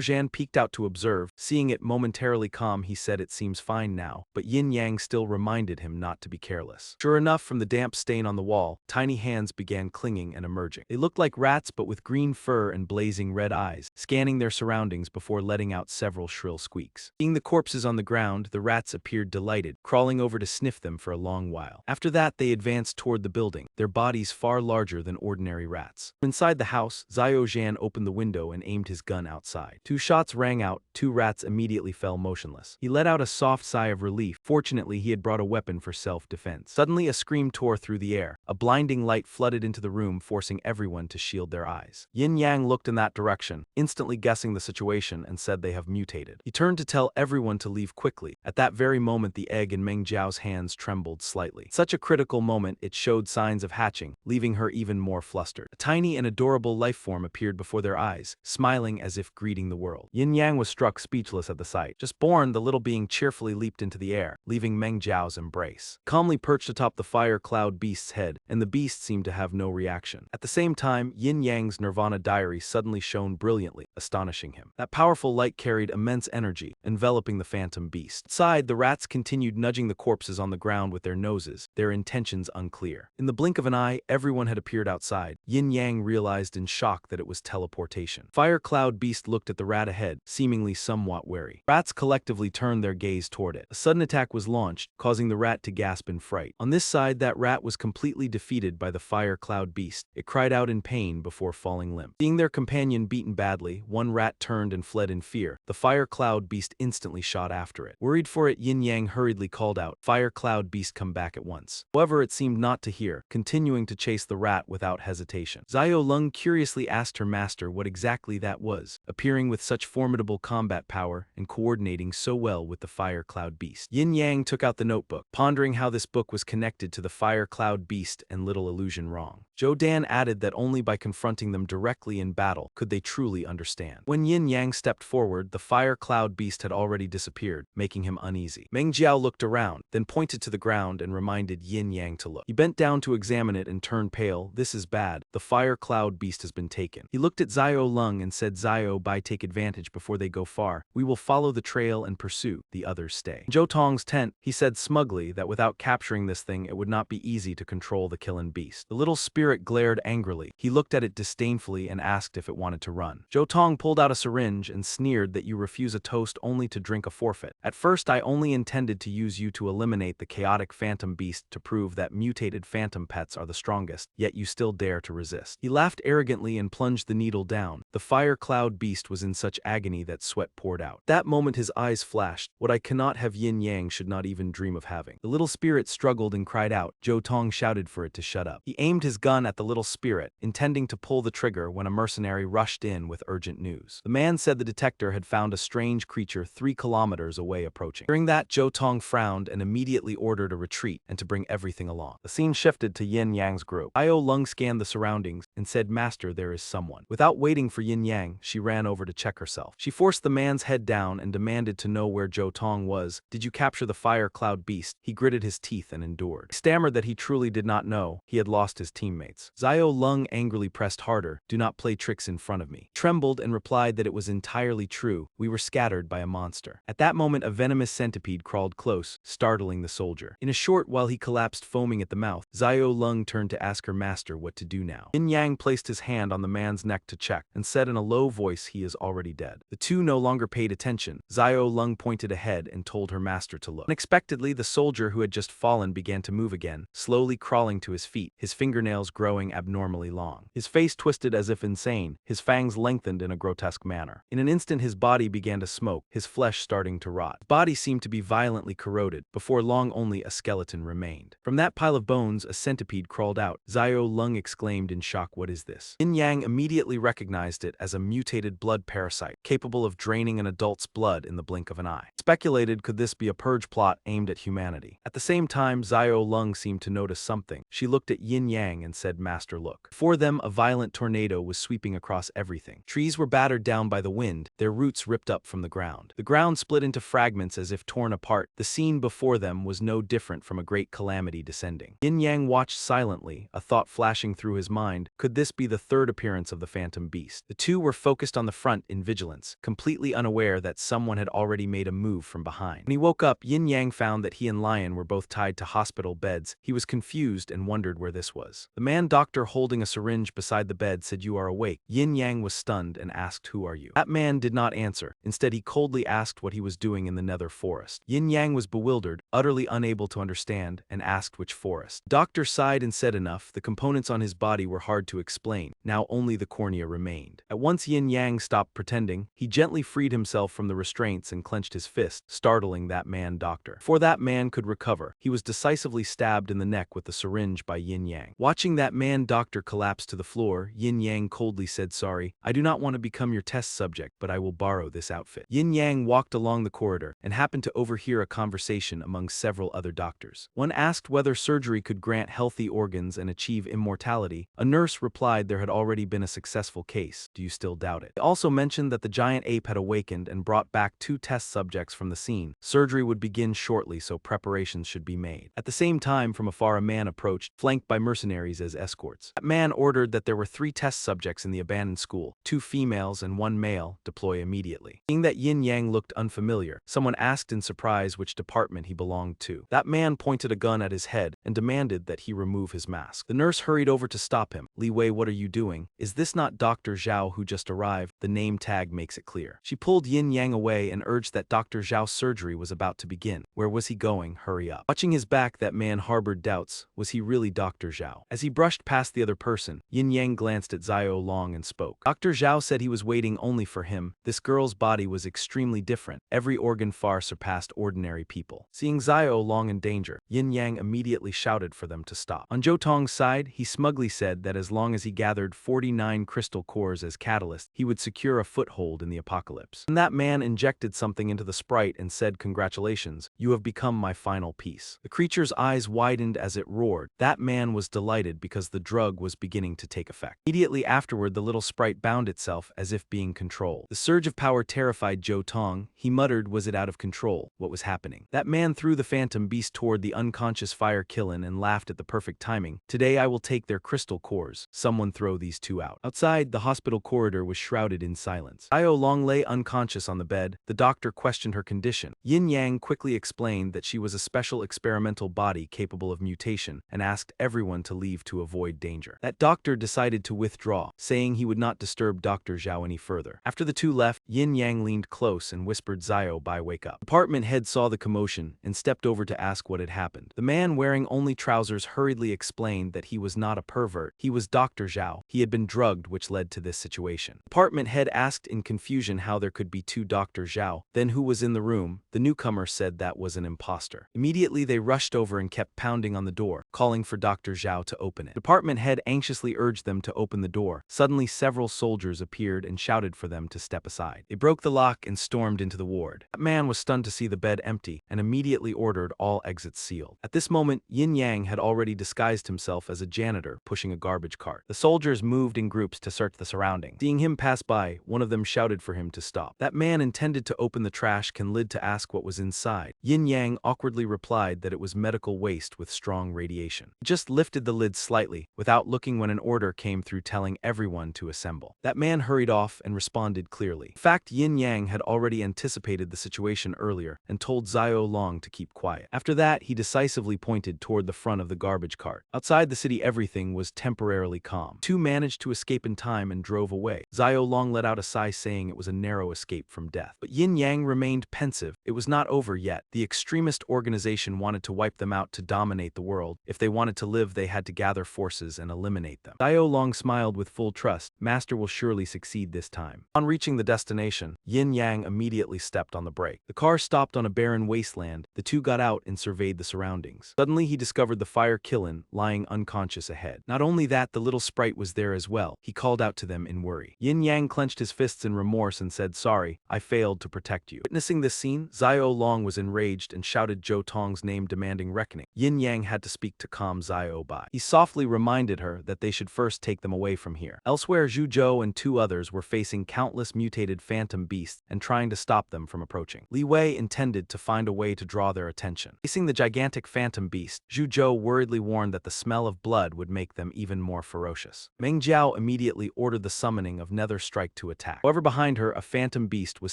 Zhan peeked out to observe. Seeing it momentarily calm, he said, "It seems fine now," but Yin Yang still reminded him not to be careless. Sure enough, from the damp stain on the wall, tiny hands began clinging and emerging. They looked like rats but with green fur and blazing red eyes, scanning their surroundings before letting out several shrill squeaks. Seeing the corpses on the ground, the rats appeared delighted, crawling over to sniff them for a long while. After that, they advanced toward the building, their bodies far larger than ordinary rats. Inside the house, Zhao Zhan opened the window and aimed his gun outside. 2 shots rang out. 2 rats immediately fell motionless. He let out a soft sigh of relief. Fortunately, he had brought a weapon for self-defense. Suddenly, a scream tore through the air. A blinding light flooded into the room, forcing everyone to shield their eyes. Yin Yang looked in that direction, instantly guessing the situation, and said, "They have mutated." He turned to tell everyone to leave quickly. At that very moment, the egg in Meng Jiao's hands trembled slightly. At such a critical moment, it showed signs of hatching, leaving her even more flustered. A tiny and adorable life form appeared before their eyes, smiling as if greeting the world. Yin Yang was struck speechless at the sight. Just born, the little being cheerfully leaped into the air, leaving Meng Jiao's embrace. Calmly perched atop the fire cloud beast's head, and the beast seemed to have no reaction. At the same time, Yin Yang's Nirvana diary suddenly shone brilliantly, astonishing him. That powerful light carried immense energy, enveloping the phantom beast. Outside, the rats continued nudging the corpses on the ground with their noses, their intentions unclear. In the blink of an eye, everyone had appeared outside. Yin Yang realized in shock that it was teleportation. Fire Cloud Beast looked at the rat ahead, seemingly somewhat wary. Rats collectively turned their gaze toward it. A sudden attack was launched, causing the rat to gasp in fright. On this side, that rat was completely defeated by the Fire Cloud Beast. It cried out in pain before falling limp. Seeing their companion beaten badly, one rat turned and fled in fear. The Fire Cloud Beast instantly shot after it. Worried for it, Yin Yang hurriedly called out, "Fire Cloud Beast, come back at once." However, it seemed not to hear, continuing to chase the rat without hesitation. Zhao Lung curiously asked her master what exactly that was, appearing with such formidable combat power and coordinating so well with the Fire Cloud Beast. Yin Yang took out the notebook, pondering how this book was connected to the Fire Cloud Beast and little illusion wrong. Zhou Dan added that only by confronting them directly in battle could they truly understand. When Yin Yang stepped forward, the Fire Cloud Beast had already disappeared, making him uneasy. Meng Jiao looked around, then pointed to the ground and reminded Yin Yang to look. He bent down to examine it and turned pale. "This is bad. The Fire Cloud Beast has been taken." He looked at Zhao Lung and said, "Zhao, take advantage before they go far. We will follow the trail and pursue. The others stay." In Zhou Tong's tent, he said smugly that without capturing this thing, it would not be easy to control the killing beast. The little spirit glared angrily. He looked at it disdainfully and asked if it wanted to run. Zhou Tong pulled out a syringe and sneered that you refuse a toast only to drink a forfeit. "At first, I only intended to use you to eliminate the chaotic phantom beast to prove that mutated phantom pets are the strongest, yet you still dare to resist." He laughed arrogantly and plunged the needle down. The Fire Cloud Beast was in such agony that sweat poured out. That moment his eyes flashed. What I cannot have, Yin Yang should not even dream of having. The little spirit struggled and cried out. Zhou Tong shouted for it to shut up. He aimed his gun at the little spirit, intending to pull the trigger when a mercenary rushed in with urgent news. The man said the detector had found a strange creature 3 kilometers away approaching. Hearing that, Zhou Tong frowned and immediately ordered a retreat and to bring everything along. The scene shifted to Yin Yang's group. Zhao Lung scanned the surroundings and said, "Master, there is someone." Without waiting for Yin Yang, she ran over to check herself. She forced the man's head down and demanded to know where Zhou Tong was. "Did you capture the Fire Cloud Beast?" He gritted his teeth and endured. He stammered that he truly did not know. He had lost his teammates. Zhao Lung angrily pressed harder. "Do not play tricks in front of me." He trembled and replied that it was entirely true. "We were scattered by a monster." At that moment, a venomous centipede crawled close, startling the soldier. In a short while, he collapsed foaming at the mouth. Zhao Lung turned to ask her master what to do now. now. Yin Yang placed his hand on the man's neck to check, and said in a low voice he is already dead. The two no longer paid attention. Xiao Lung pointed ahead and told her master to look. Unexpectedly, the soldier who had just fallen began to move again, slowly crawling to his feet, his fingernails growing abnormally long. His face twisted as if insane, his fangs lengthened in a grotesque manner. In an instant his body began to smoke, his flesh starting to rot. His body seemed to be violently corroded. Before long only a skeleton remained. From that pile of bones a centipede crawled out. Xiao Lung exclaimed in shock, "What is this?" Yin Yang immediately recognized it as a mutated blood parasite, capable of draining an adult's blood in the blink of an eye. Speculated could this be a purge plot aimed at humanity. At the same time, Xiao Lung seemed to notice something. She looked at Yin Yang and said, "Master, look." Before them a violent tornado was sweeping across everything. Trees were battered down by the wind, their roots ripped up from the ground. The ground split into fragments as if torn apart. The scene before them was no different from a great calamity descending. Yin Yang watched silently, a thought flashing through his mind. Could this be the third appearance of the phantom beast? The two were focused on the front in vigilance, completely unaware that someone had already made a move from behind. When he woke up, Yin Yang found that he and Lion were both tied to hospital beds. He was confused and wondered where this was. The man doctor holding a syringe beside the bed said, "You are awake." Yin Yang was stunned and asked, "Who are you?" That man did not answer. Instead, he coldly asked what he was doing in the nether forest. Yin Yang was bewildered, utterly unable to understand, and asked which forest. The doctor sighed and said, "Enough. The components on his body were hard to explain. Now only the cornea remained." At once Yin Yang stopped pretending. He gently freed himself from the restraints and clenched his fist, startling that man doctor. Before that man could recover, he was decisively stabbed in the neck with the syringe by Yin Yang. Watching that man doctor collapse to the floor, Yin Yang coldly said, "Sorry, I do not want to become your test subject, but I will borrow this outfit." Yin Yang walked along the corridor and happened to overhear a conversation among several other doctors. One asked whether surgery could grant healthy organs and achieve immortality. A nurse replied there had already been a successful case. Do you still doubt it? They also mentioned that the giant ape had awakened and brought back 2 test subjects from the scene. Surgery would begin shortly, so preparations should be made. At the same time, from afar a man approached, flanked by mercenaries as escorts. That man ordered that there were 3 test subjects in the abandoned school, 2 females and 1 male, deploy immediately. Seeing that Yin Yang looked unfamiliar, someone asked in surprise which department he belonged to. That man pointed a gun at his head and demanded that he remove his mask. The nurse hurried over to stop him. "Li Wei, what are you doing? Is this not Dr. Zhao who just arrived?" The name tag makes it clear. She pulled Yin Yang away and urged that Dr. Zhao's surgery was about to begin. Where was he going? Hurry up. Watching his back, that man harbored doubts. Was he really Dr. Zhao? As he brushed past the other person, Yin Yang glanced at Xiao Long and spoke. Dr. Zhao said he was waiting only for him. This girl's body was extremely different. Every organ far surpassed ordinary people. Seeing Xiao Long in danger, Yin Yang immediately shouted for them to stop. On Zhou Tong's side, he smugly said that as long as he gathered 49 crystal cores as catalyst, he would secure a foothold in the apocalypse. And that man injected something into the sprite and said, "Congratulations, you have become my final piece." The creature's eyes widened as it roared. That man was delighted because the drug was beginning to take effect. Immediately afterward, the little sprite bound itself as if being controlled. The surge of power terrified Zhou Tong. He muttered, was it out of control? What was happening? That man threw the phantom beast toward the unconscious Fire Killen and laughed at the perfect timing. "Today I will take their crystal cores. Someone throw these 2 out." Outside, the hospital corridor was shrouded in silence. Xiao Long lay unconscious on the bed. The doctor questioned her condition. Yin Yang quickly explained that she was a special experimental body capable of mutation and asked everyone to leave to avoid danger. That doctor decided to withdraw, saying he would not disturb Dr. Zhao any further. After the 2 left, Yin Yang leaned close and whispered, "Xiao, wake up." Department head saw the commotion and stepped over to ask what had happened. The man wearing only trousers hurriedly explained that he was not a pervert. He was Dr. Zhao. He had been drugged, which led to this situation. Department head asked in confusion how there could be 2 Dr. Zhao. Then who was in the room? The newcomer said that was an imposter. Immediately they rushed over and kept pounding on the door, calling for Dr. Zhao to open it. Department head anxiously urged them to open the door. Suddenly several soldiers appeared and shouted for them to step aside. They broke the lock and stormed into the ward. That man was stunned to see the bed empty and immediately ordered all exits sealed. At this moment, Yin Yang had already disguised himself as a janitor pushing a garbage cart. The soldiers moved in groups to search the surroundings. Seeing him pass by, one of them shouted for him to stop. That man intended to open the trash can lid to ask what was inside. Yin Yang awkwardly replied that it was medical waste with strong radiation. He just lifted the lid slightly, without looking when an order came through telling everyone to assemble. That man hurried off and responded clearly. In fact, Yin Yang had already anticipated the situation earlier and told Xiao Long to keep quiet. After that, he decisively pointed toward the front of the garbage cart. Outside the city, everything was temporarily temporarily calm. Two managed to escape in time and drove away. Xiao Long let out a sigh, saying it was a narrow escape from death. But Yin Yang remained pensive. It was not over yet. The extremist organization wanted to wipe them out to dominate the world. If they wanted to live, they had to gather forces and eliminate them. Xiao Long smiled with full trust. Master will surely succeed this time. On reaching the destination, Yin Yang immediately stepped on the brake. The car stopped on a barren wasteland. The two got out and surveyed the surroundings. Suddenly, he discovered the fire Kilin lying unconscious ahead. Not only that, the little sprite was there as well. He called out to them in worry. Yin Yang clenched his fists in remorse and said, "Sorry, I failed to protect you." Witnessing this scene, Xiao Long was enraged and shouted Zhou Tong's name, demanding reckoning. Yin Yang had to speak to calm Xiao Bai. He softly reminded her that they should first take them away from here. Elsewhere, Zhu Zhou and two others were facing countless mutated phantom beasts and trying to stop them from approaching. Li Wei intended to find a way to draw their attention. Facing the gigantic phantom beast, Zhu Zhou worriedly warned that the smell of blood would make them even more ferocious. Meng Jiao immediately ordered the summoning of Nether Strike to attack. However, behind her, a phantom beast was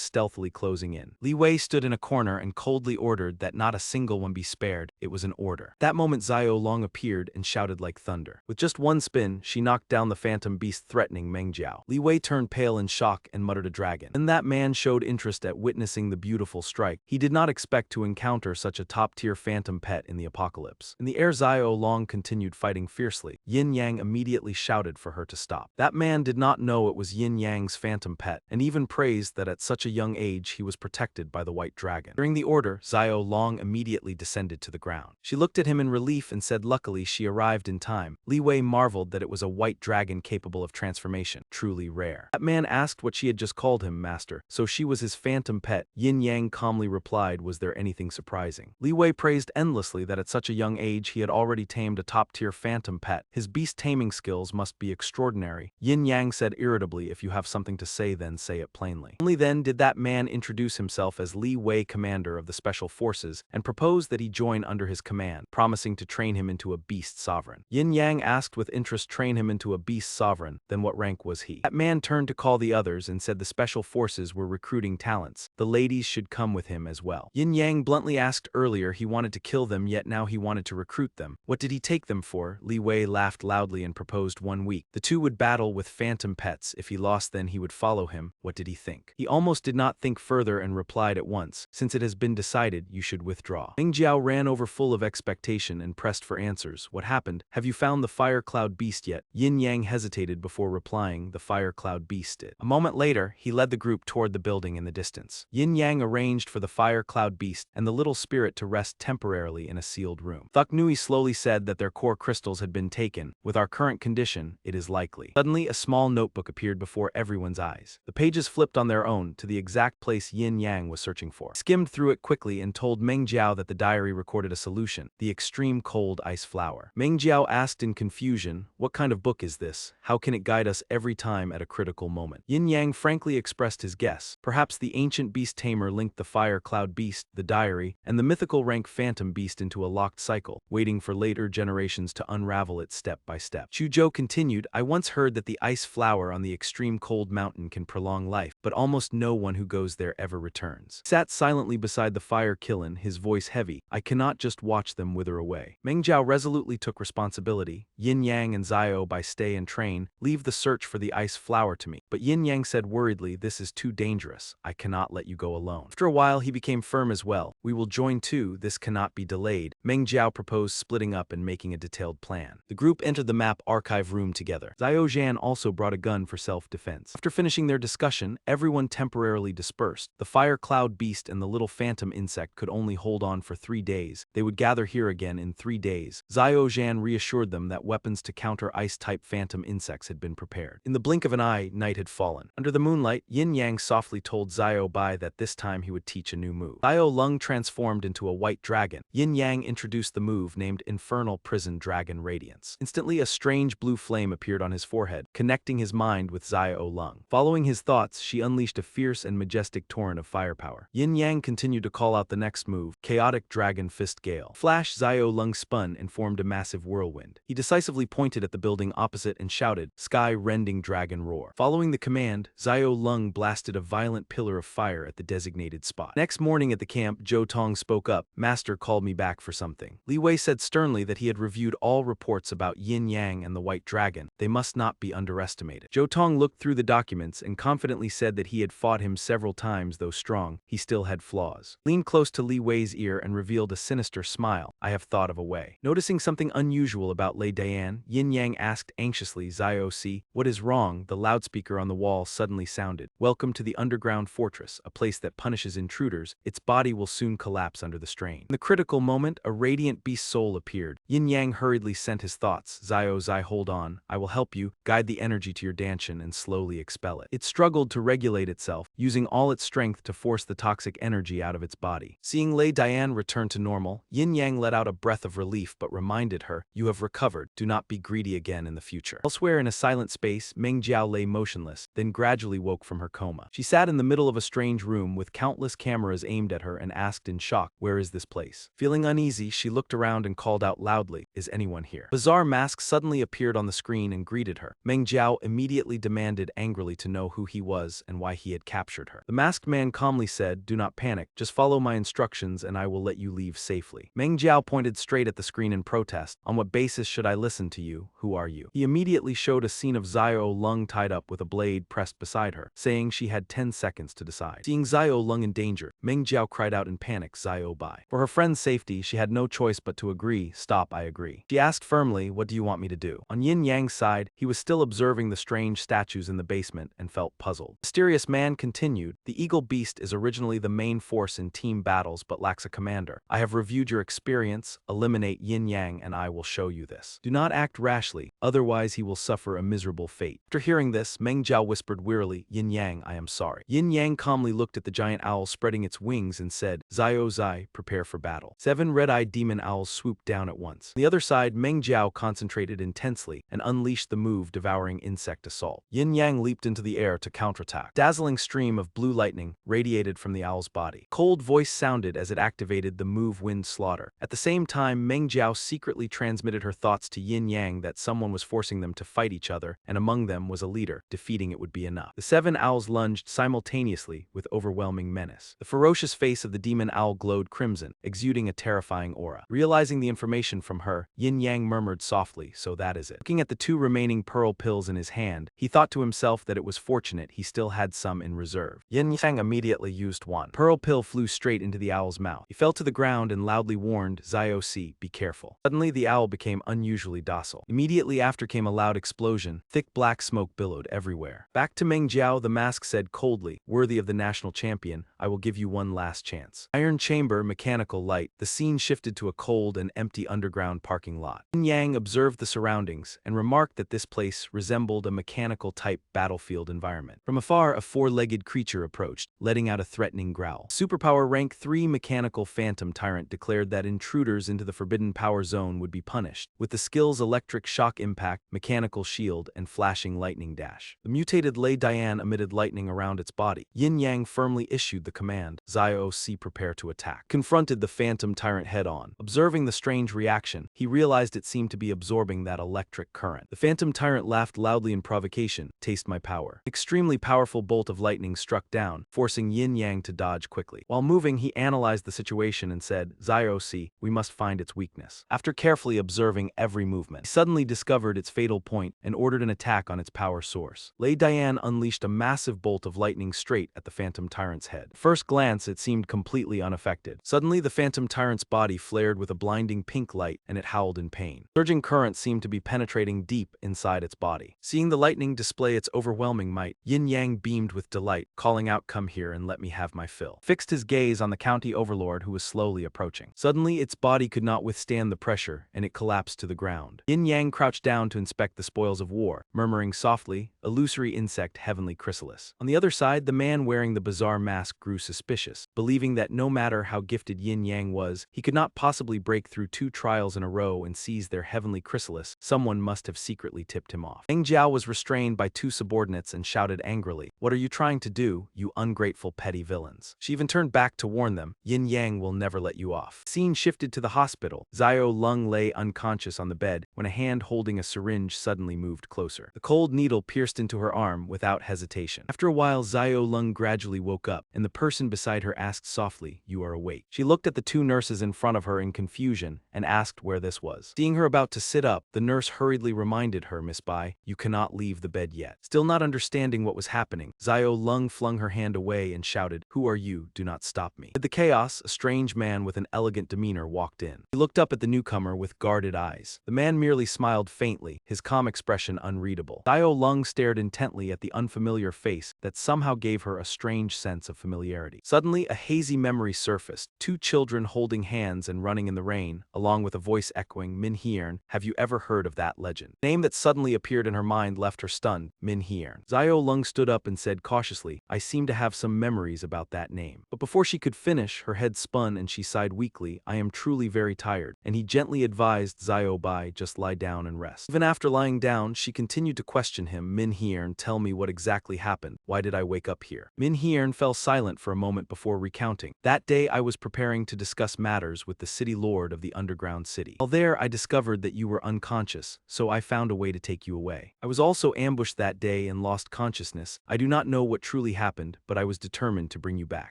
stealthily closing in. Li Wei stood in a corner and coldly ordered that not a single one be spared. It was an order. That moment, Xiao Long appeared and shouted like thunder. With just one spin, she knocked down the phantom beast, threatening Meng Jiao. Li Wei turned pale in shock and muttered a dragon. Then that man showed interest at witnessing the beautiful strike. He did not expect to encounter such a top-tier phantom pet in the apocalypse. In the air, Xiao Long continued fighting fiercely. Yin Yang immediately shouted for her to stop. That man did not know it was Yin Yang's phantom pet, and even praised that at such a young age he was protected by the white dragon. During the order, Xiao Long immediately descended to the ground. She looked at him in relief and said luckily she arrived in time. Li Wei marveled that it was a white dragon capable of transformation, truly rare. That man asked what she had just called him, master, so she was his phantom pet. Yin Yang calmly replied, was there anything surprising? Li Wei praised endlessly that at such a young age he had already tamed a top-tier phantom pet. His beast taming skills must be extraordinary. Yin Yang said irritably, if you have something to say, then say it plainly. Only then did that man introduce himself as Li Wei, commander of the special forces, and proposed that he join under his command, promising to train him into a beast sovereign. Yin Yang asked with interest, train him into a beast sovereign, then what rank was he? That man turned to call the others and said the special forces were recruiting talents. The ladies should come with him as well. Yin Yang bluntly asked earlier he wanted to kill them, yet now he wanted to recruit them. What did he take them for? Li Wei laughed loudly and proposed 1 week. The two would battle with phantom pets. If he lost, then he would follow him. What did he think? He almost did not think further and replied at once, since it has been decided, you should withdraw. Meng Jiao ran over full of expectation and pressed for answers. What happened? Have you found the fire cloud beast yet? Yin Yang hesitated before replying, the fire cloud beast did. A moment later, he led the group toward the building in the distance. Yin Yang arranged for the fire cloud beast and the little spirit to rest temporarily in a sealed room. Thuk Nui slowly said that their core crystals had been taken. With our current condition, it is likely. Suddenly, a small notebook appeared before everyone's eyes. The pages flipped on their own to the exact place Yin Yang was searching for. Skimmed through it quickly and told Meng Jiao that the diary recorded a solution, the extreme cold ice flower. Meng Jiao asked in confusion, what kind of book is this? How can it guide us every time at a critical moment? Yin Yang frankly expressed his guess. Perhaps the ancient beast tamer linked the fire cloud beast, the diary, and the mythical rank phantom beast into a locked cycle, waiting for later generations to unravel it step by step. Chu Zhou continued, I once heard that the ice flower on the extreme cold mountain can prolong life, but almost no one who goes there ever returns. He sat silently beside the fire Kilin, his voice heavy. I cannot just watch them wither away. Meng Jiao resolutely took responsibility. Yin Yang and Xiao Bai stay and train. Leave the search for the ice flower to me. But Yin Yang said worriedly, this is too dangerous. I cannot let you go alone. After a while, he became firm as well. We will join too. This cannot be delayed. Meng Jiao proposed splitting up and making a detailed plan. The group entered the map archive room together. Xiao Zhan also brought a gun for self-defense. After finishing their discussion, everyone temporarily dispersed. The fire cloud beast and the little phantom insect could only hold on for 3 days. They would gather here again in 3 days. Xiao Zhan reassured them that weapons to counter ice-type phantom insects had been prepared. In the blink of an eye, night had fallen. Under the moonlight, Yin Yang softly told Xiao Bai that this time he would teach a new move. Xiao Lung transformed into a white dragon. Yin Yang introduced the move named Infernal Prison Dragon Radiance. Instantly, a strange blue flame appeared on his forehead, connecting his mind with Xiao Lung. Following his thoughts, she unleashed a fierce and majestic torrent of firepower. Yin Yang continued to call out the next move, Chaotic Dragon Fist Gale. Flash, Xiao Lung spun and formed a massive whirlwind. He decisively pointed at the building opposite and shouted, Sky-rending dragon roar. Following the command, Xiao Lung blasted a violent pillar of fire at the designated spot. Next morning at the camp, Zhou Tong spoke up, Master called me back for something. Li Wei said sternly that he had reviewed all reports about Yin yin-yang and the white dragon. They must not be underestimated. Zhou Tong looked through the documents and confidently said that he had fought him several times. Though strong, he still had flaws. Leaned close to Li Wei's ear and revealed a sinister smile. I have thought of a way. Noticing something unusual about Lei Dian, Yin-yang asked anxiously, Zio-si, what is wrong? The loudspeaker on the wall suddenly sounded. Welcome to the underground fortress, a place that punishes intruders. Its body will soon collapse under the strain. In the critical moment, a radiant beast soul appeared. Yin-yang hurriedly sent his thoughts. Zio-zi, hold on. I will help you. Guide the energy to your danshin and slowly expel it. It struggled to regulate itself, using all its strength to force the toxic energy out of its body. Seeing Lei Dian return to normal, Yin-yang let out a breath of relief but reminded her, you have recovered. Do not be greedy again in the future. Elsewhere in a silent space, Meng Jiao lay motionless, then gradually woke from her coma. She sat in the middle of a strange room with countless cameras aimed at her and asked in shock, where is this place? Feeling uneasy, she looked around and called out loudly, is anyone here? Bizarre mask suddenly appeared on the screen and greeted her. Meng Jiao immediately demanded angrily to know who he was and why he had captured her. The masked man calmly said, do not panic, just follow my instructions and I will let you leave safely. Meng Jiao pointed straight at the screen in protest. On what basis should I listen to you? Who are you? He immediately showed a scene of Zio Lung tied up with a blade pressed beside her, saying she had 10 seconds to decide. Seeing Zio Lung in danger, Meng Jiao cried out in panic, Zio Bai. For her friend's safety, she had no choice but to agree. Stop, I agree. She asked firmly, what do you want me to do? On Yin Yang's side, he was still observing the strange statues in the basement and felt puzzled. The mysterious man continued, the eagle beast is originally the main force in team battles but lacks a commander. I have reviewed your experience, eliminate Yin Yang and I will show you this. Do not act rashly, otherwise he will suffer a miserable fate. After hearing this, Meng Jiao whispered wearily, Yin Yang, I am sorry. Yin Yang calmly looked at the giant owl spreading its wings and said, Zio Zai, prepare for battle. 7 red-eyed demon owls swooped down at once. On the other side, Meng Jiao concentrated intensely and unleashed the move devouring insect assault. Yin Yang leaped into the air to counterattack. Dazzling stream of blue lightning radiated from the owl's body. Cold voice sounded as it activated the move wind slaughter. At the same time, Meng Jiao secretly transmitted her thoughts to Yin Yang that someone was forcing them to fight each other, and among them was a leader. Defeating it would be enough. The 7 owls lunged simultaneously with overwhelming menace. The ferocious face of the demon owl glowed crimson, exuding a terrifying aura. Realizing the information from her, Yin Yang murmured softly, so that is it. Looking at the 2 remaining pearl pills in his hand, he thought to himself that it was fortunate he still had some in reserve. Yin Yang immediately used one. Pearl pill flew straight into the owl's mouth. He fell to the ground and loudly warned, Zio Si, be careful. Suddenly the owl became unusually docile. Immediately after came a loud explosion. Thick black smoke billowed everywhere. Back to Meng Jiao, the mask said coldly, worthy of the national champion, I will give you one last chance. Iron chamber, mechanical light. The scene shifted to a cold and empty underground parking lot. Yin Yang observed the surroundings and remarked that this place resembled a mechanical-type battlefield environment. From afar, a 4-legged creature approached, letting out a threatening growl. Superpower rank 3 mechanical phantom tyrant declared that intruders into the forbidden power zone would be punished, with the skills electric shock impact, mechanical shield, and flashing lightning dash. The mutated Lei Dian emitted lightning around its body. Yin Yang firmly issued the command, Zio Si, prepare to attack. Confronted the phantom tyrant head-on. Observing the strange reaction, he realized it seemed to be absorbing that electric current. The phantom tyrant laughed loudly in provocation, taste my power. Extremely powerful bolt of lightning struck down, forcing Yin Yang to dodge quickly. While moving, he analyzed the situation and said, Zio Si, we must find its weakness. After carefully observing every movement, he suddenly discovered its fatal point and ordered an attack on its power source. Lei Dian unleashed a massive bolt of lightning straight at the phantom tyrant's head. At first glance, it seemed completely unaffected. Suddenly, the phantom tyrant's body flared with a blinding pink light and it howled in pain. Surging current seemed to be penetrating deep inside its body. Seeing the lightning display its overwhelming might, Yin Yang beamed with delight, calling out, come here and let me have my fill. Fixed his gaze on the county overlord who was slowly approaching. Suddenly, its body could not withstand the pressure and it collapsed to the ground. Yin Yang crouched down to inspect the spoils of war, murmuring softly, illusory insect heavenly chrysalis. On the other side, the man wearing the bizarre mask grew suspicious, believing that no matter how gifted Yin Yang was, he could not possibly break through 2 trials in a row and seize their heavenly chrysalis. Someone must have secretly tipped him off. Meng Jiao was restrained by 2 subordinates and shouted angrily, what are you trying to to do, you ungrateful petty villains. She even turned back to warn them, Yin Yang will never let you off. Scene shifted to the hospital. Xiao Lung lay unconscious on the bed when a hand holding a syringe suddenly moved closer. The cold needle pierced into her arm without hesitation. After a while, Xiao Lung gradually woke up, and the person beside her asked softly, "You are awake." She looked at the two nurses in front of her in confusion and asked where this was. Seeing her about to sit up, the nurse hurriedly reminded her, "Miss Bai, you cannot leave the bed yet." Still not understanding what was happening, Xiao Lung flung her hand away and shouted, "Who are you? Do not stop me." Amid the chaos, a strange man with an elegant demeanor walked in. He looked up at the newcomer with guarded eyes. The man merely smiled faintly, his calm expression unreadable. Xiao Lung stared intently at the unfamiliar face that somehow gave her a strange sense of familiarity. Suddenly, a hazy memory surfaced, two children holding hands and running in the rain, along with a voice echoing, "Min Hiern, have you ever heard of that legend?" The name that suddenly appeared in her mind left her stunned, Min Hiern. Xiao Lung stood up and said cautiously, "I seem to have some memories about that name." But before she could finish, her head spun and she sighed weakly, "I am truly very tired," and he gently advised Xiao Bai, "Just lie down and rest." Even after lying down, she continued to question him, "Min Hiern, tell me what exactly happened. Why did I wake up here?" Min Hiern fell silent for a moment before recounting. "That day I was preparing to discuss matters with the city lord of the underground city. While there, I discovered that you were unconscious, so I found a way to take you away. I was also ambushed that day and lost consciousness. I do not know what truly happened, but I was determined to bring you back.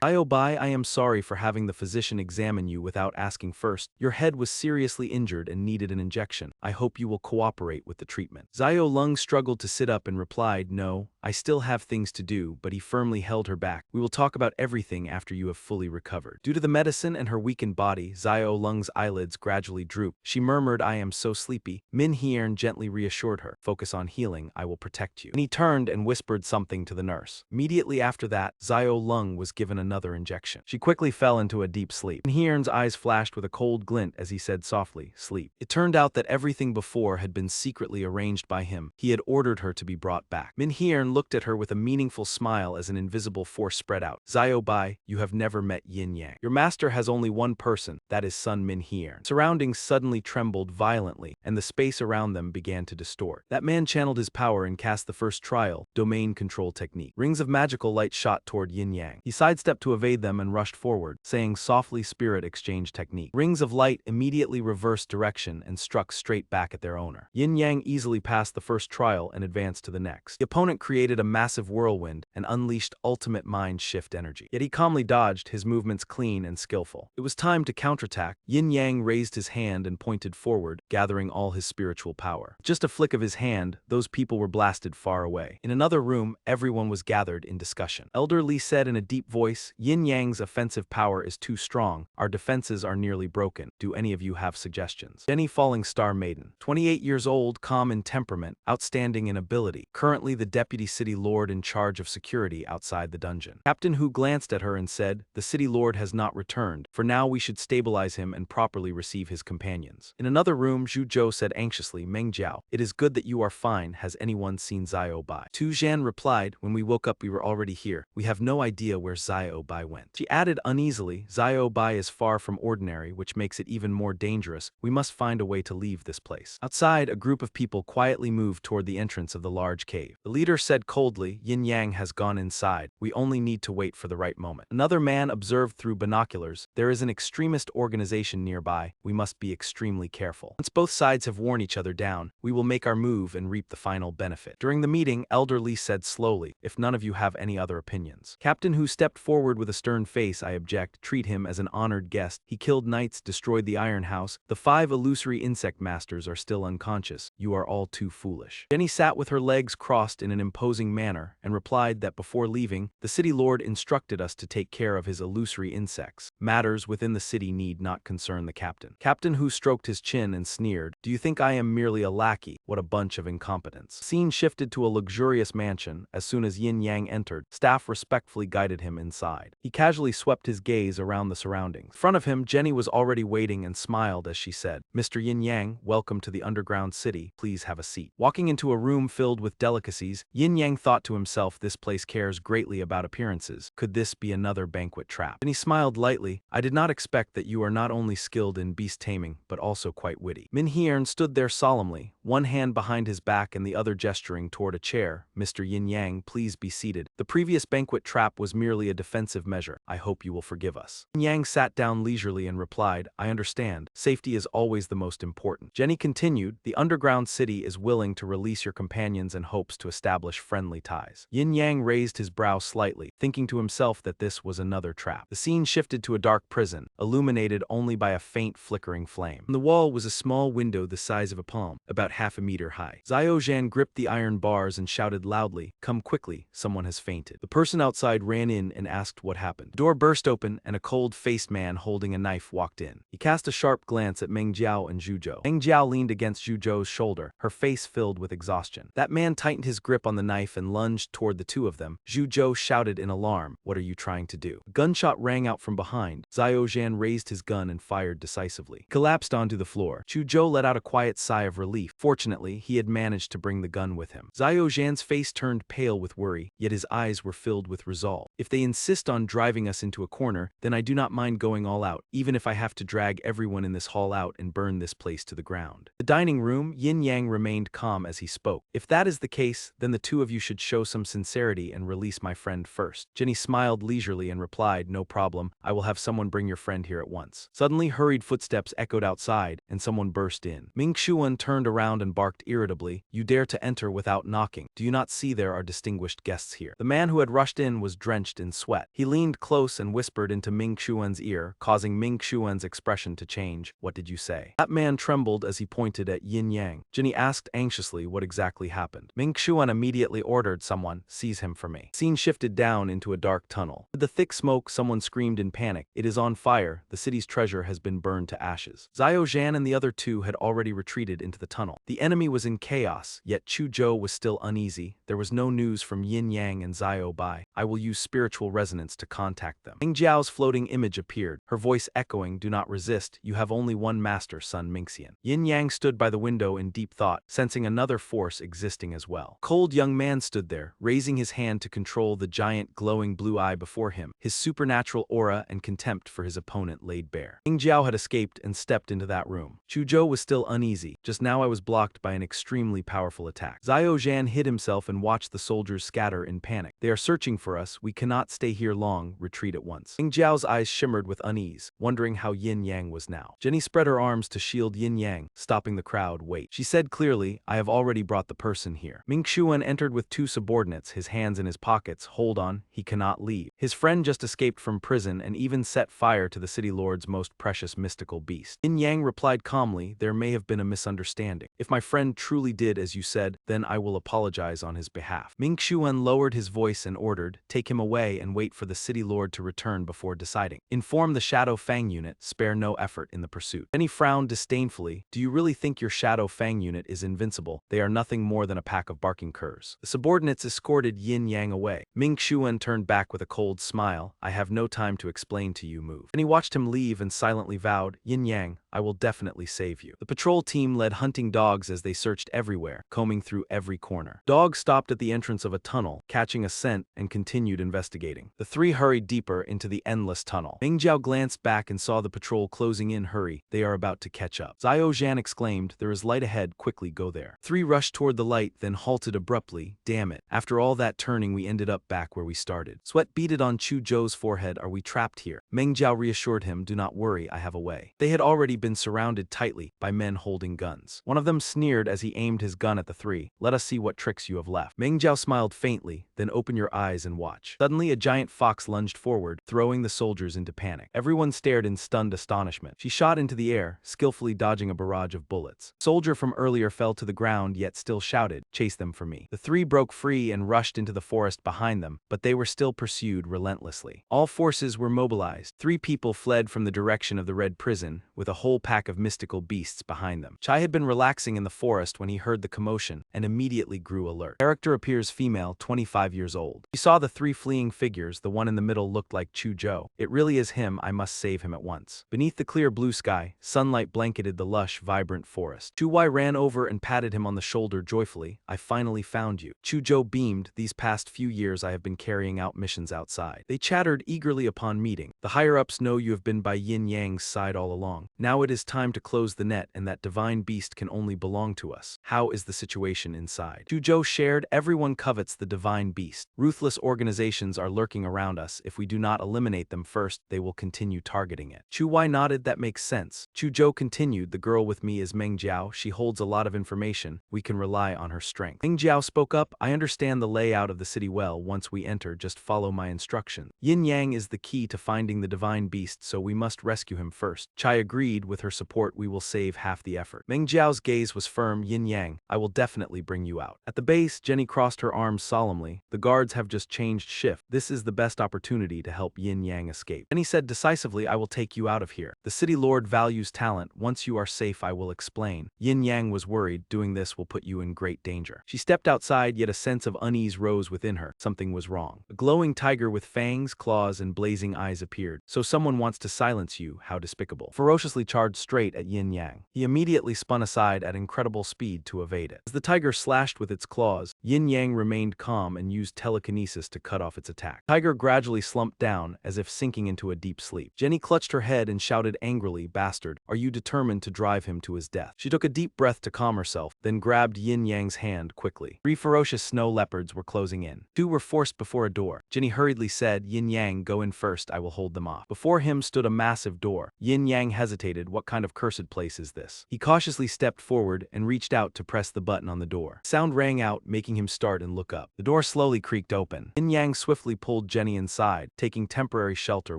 Xiao Bai, I am sorry for having the physician examine you without asking first. Your head was seriously injured and needed an injection. I hope you will cooperate with the treatment." Xiao Lung struggled to sit up and replied, "No, I still have things to do," but he firmly held her back. "We will talk about everything after you have fully recovered." Due to the medicine and her weakened body, Xiao Lung's eyelids gradually drooped. She murmured, "I am so sleepy." Min Hiern gently reassured her, "Focus on healing, I will protect you." And he turned and whispered something to the nurse. Immediately after that, Xiao Lung was given another injection. She quickly fell into a deep sleep. Min Hiern's eyes flashed with a cold glint as he said softly, "Sleep." It turned out that everything before had been secretly arranged by him. He had ordered her to be brought back. Min Hiern looked at her with a meaningful smile as an invisible force spread out. "Xiao Bai, you have never met Yin Yang. Your master has only one person, that is son Min Hiern." Surroundings suddenly trembled violently, and the space around them began to distort. That man channeled his power and cast the first trial, domain control technique. Rings of magical light shot toward Yin Yang. He sidestepped to evade them and rushed forward, saying softly, "Spirit exchange technique." Rings of light immediately reversed direction and struck straight back at their owner. Yin Yang easily passed the first trial and advanced to the next. The opponent created a massive whirlwind and unleashed ultimate mind shift energy. Yet he calmly dodged, his movements clean and skillful. It was time to counterattack. Yin Yang raised his hand and pointed forward, gathering all his spiritual power. Just a flick of his hand, those people were blasted far away. In another room, everyone was gathered in discussion. Elder Li said in a deep voice, "Yin Yang's offensive power is too strong. Our defenses are nearly broken. Do any of you have suggestions?" Jenny Falling Star Maiden, 28 years old, calm in temperament, outstanding in ability, currently the deputy city lord in charge of security outside the dungeon. Captain Hu glanced at her and said, "The city lord has not returned. For now we should stabilize him and properly receive his companions." In another room, Zhu Zhou said anxiously, "Meng Jiao, it is good that you are fine. Has anyone seen Xiao Bai?" Tu Zhan replied, "When we woke up we were already here. We have no idea where Xiao Bai went." She added uneasily, "Xiao Bai is far from ordinary, which makes it even more dangerous. We must find a way to leave this place." Outside, a group of people quietly moved toward the entrance of the large cave. The leader said coldly, "Yin Yang has gone inside. We only need to wait for the right moment." Another man observed through binoculars, "There is an extremist organization nearby. We must be extremely careful. Once both sides have worn each other down, we will make our move and reap the final benefit." During the meeting, Elder Li said slowly, "If none of you have any other opinions." Captain Hu stepped forward with a stern face. "I object. Treat him as an honored guest. He killed knights, destroyed the Iron House. The 5 illusory insect masters are still unconscious. You are all too foolish." Jenny sat with her legs crossed in an imposing manner and replied that before leaving, "The city lord instructed us to take care of his illusory insects. Matters within the city need not concern the captain." Captain Hu stroked his chin and sneered, "Do you think I am merely a lackey? What a bunch of incompetents." Scene shifted to a luxurious mansion. As soon as Yin Yang entered, staff respectfully guided him inside. He casually swept his gaze around the surroundings. In front of him, Jenny was already waiting and smiled as she said, "Mr. Yin Yang, welcome to the underground city. Please have a seat." Walking into a room filled with delicacies, Yin Yang thought to himself, "This place cares greatly about appearances. Could this be another banquet trap?" And he smiled lightly, "I did not expect that you are not only skilled in beast taming, but also quite witty." Min Hiern stood there solemnly, one hand behind his back and the other gesturing toward a chair. "Mr. Yin Yang, please be seated. "The previous banquet trap was merely a defensive measure. I hope you will forgive us." Yang sat down leisurely and replied, "I understand. Safety is always the most important." Jenny continued, "The underground city is willing to release your companions and hopes to establish friendly ties." Yin Yang raised his brow slightly, thinking to himself that this was another trap. The scene shifted to a dark prison, illuminated only by a faint flickering flame. On the wall was a small window the size of a palm, about half a meter high. Zhao gripped the iron bars and shouted loudly, "Come quickly, someone has fainted." The person outside ran in and asked what happened. The door burst open and a cold-faced man holding a knife walked in. He cast a sharp glance at Meng Jiao and Zhu Zhou. Meng Jiao leaned against Zhu Zhou's shoulder, her face filled with exhaustion. That man tightened his grip on the knife and lunged toward the two of them. Zhu Zhou shouted in alarm, "What are you trying to do?" A gunshot rang out from behind. Zhao raised his gun and fired decisively. He collapsed onto the floor. Zhu Zhou let out a quiet sigh of relief. Fortunately, he had managed to bring the gun with him. Zhao face turned pale with worry, yet his eyes were filled with resolve. "If they insist on driving us into a corner, then I do not mind going all out, even if I have to drag everyone in this hall out and burn this place to the ground." The dining room, Yin Yang remained calm as he spoke. "If that is the case, then the two of you should show some sincerity and release my friend first." Jenny smiled leisurely and replied, "No problem, I will have someone bring your friend here at once." Suddenly, hurried footsteps echoed outside, and someone burst in. Ming Xuan turned around and barked irritably, "You dare to enter without knocking. Do you not see there are distinguished guests here?" The man who had rushed in was drenched in sweat. He leaned close and whispered into Ming Xuan's ear, causing Ming Xuan's expression to change. "What did you say?" That man trembled as he pointed at Yin Yang. Jenny asked anxiously what exactly happened. Ming Xuan immediately ordered someone, "Seize him for me." Scene shifted down into a dark tunnel. With the thick smoke, someone screamed in panic, "It is on fire, the city's treasure has been burned to ashes." Zhao and the other two had already retreated into the tunnel. The enemy was in chaos, yet Chu Zhou was still uneasy. There was no news from Yin Yang and Zhao Bai. "I will use spiritual resonance to contact them." Ming Jiao's floating image appeared, her voice echoing, "Do not resist, you have only one master, son Mingxian." Yin Yang stood by the window in deep thought, sensing another force existing as well. A cold young man stood there, raising his hand to control the giant glowing blue eye before him, his supernatural aura and contempt for his opponent laid bare. Ming Jiao had escaped and stepped into that room. Chu Zhou was still uneasy. "Just now I was blocked by an extremely powerful attack." Zhao hid himself and watched the soldiers scatter in panic. "They are searching for us. We cannot stay here long. Retreat at once." Ming Jiao's eyes shimmered with unease, wondering how Yin Yang was now. Jenny spread her arms to shield Yin Yang, stopping the crowd. "Wait." She said clearly, "I have already brought the person here." Ming Xuan entered with two subordinates, his hands in his pockets. "Hold on, he cannot leave. His friend just escaped from prison and even set fire to the city lord's most precious mystical beast." Yin Yang replied calmly, "There may have been a misunderstanding. If my friend truly did as you said, then I will apologize on his behalf." Ming Xuan lowered his voice and ordered, "Take him away and wait for the city lord to return before deciding. Inform the Shadow Fang unit, spare no effort in the pursuit." Then he frowned disdainfully, "Do you really think your Shadow Fang unit is invincible? They are nothing more than a pack of barking curs." The subordinates escorted Yin Yang away. Ming Xuan turned back with a cold smile, "I have no time to explain to you, move." Then he watched him leave and silently vowed, "Yin Yang, I will definitely save you." The patrol team led hunting dogs as they searched everywhere, combing through every corner. Dogs stopped at the entrance of a tunnel, catching a scent, and continued investigating. The three hurried deeper into the endless tunnel. Ming Jiao glanced back and saw the patrol closing in. "Hurry, they are about to catch up." Zhao exclaimed, "There is light ahead, quickly go there." Three rushed toward the light, then halted abruptly. "Damn it. After all that turning we ended up back where we started." Sweat beaded on Chu Zhou's forehead. "Are we trapped here?" Meng Jiao reassured him, "Do not worry, I have a way." They had already been surrounded tightly by men holding guns. One of them sneered as he aimed his gun at the three. "Let us see what tricks you have left." Meng Jiao smiled faintly, "Then open your eyes and watch." Suddenly a giant fox lunged forward, throwing the soldiers into panic. Everyone stared in stunned astonishment. She shot into the air, skillfully dodging a barrage of bullets. A soldier from earlier fell to the ground yet still shouted, "Chase them for me." The three broke free and rushed into the forest behind them, but they were still pursued relentlessly. All forces were mobilized. Three people fled from the direction of the Red Prison, with a whole pack of mystical beasts behind them. Chai had been relaxing in the forest when he heard the commotion and immediately grew alert. Character appears female, 25 years old. He saw the three fleeing figures. The one in the middle looked like Chu Zhou. "It really is him, I must save him at once." Beneath the clear blue sky, sunlight blanketed the lush, vibrant forest. Chu Wai ran over and patted him on the shoulder joyfully. "I finally found you." Chu Zhou beamed. "These past few years I have been carrying out missions outside." They chattered eagerly upon meeting. "The higher-ups know you have been by Yin Yang's side all along. Now Now it is time to close the net, and that divine beast can only belong to us. How is the situation inside? Chuzhou shared, everyone covets the divine beast. Ruthless organizations are lurking around us. If we do not eliminate them first, they will continue targeting it. Chu Wai nodded, that makes sense. Chuzhou continued, the girl with me is Meng Jiao. She holds a lot of information. We can rely on her strength. Meng Jiao spoke up, I understand the layout of the city well. Once we enter, just follow my instructions. Yin Yang is the key to finding the divine beast, so we must rescue him first. Chai agreed, with her support we will save half the effort. Meng Jiao's gaze was firm. Yin Yang, I will definitely bring you out. At the base, Jenny crossed her arms solemnly. The guards have just changed shift. This is the best opportunity to help Yin Yang escape. Jenny said decisively, I will take you out of here. The city lord values talent. Once you are safe, I will explain. Yin Yang was worried. Doing this will put you in great danger. She stepped outside, yet a sense of unease rose within her. Something was wrong. A glowing tiger with fangs, claws, and blazing eyes appeared. So someone wants to silence you. How despicable. Ferociously charged straight at Yin Yang. He immediately spun aside at incredible speed to evade it. As the tiger slashed with its claws, Yin Yang remained calm and used telekinesis to cut off its attack. Tiger gradually slumped down, as if sinking into a deep sleep. Jenny clutched her head and shouted angrily, Bastard, are you determined to drive him to his death? She took a deep breath to calm herself, then grabbed Yin Yang's hand quickly. 3 ferocious snow leopards were closing in. 2 were forced before a door. Jenny hurriedly said, Yin Yang, go in first, I will hold them off. Before him stood a massive door. Yin Yang hesitated. What kind of cursed place is this? He cautiously stepped forward and reached out to press the button on the door. Sound rang out, making him start and look up. The door slowly creaked open. Yin Yang swiftly pulled Jenny inside, taking temporary shelter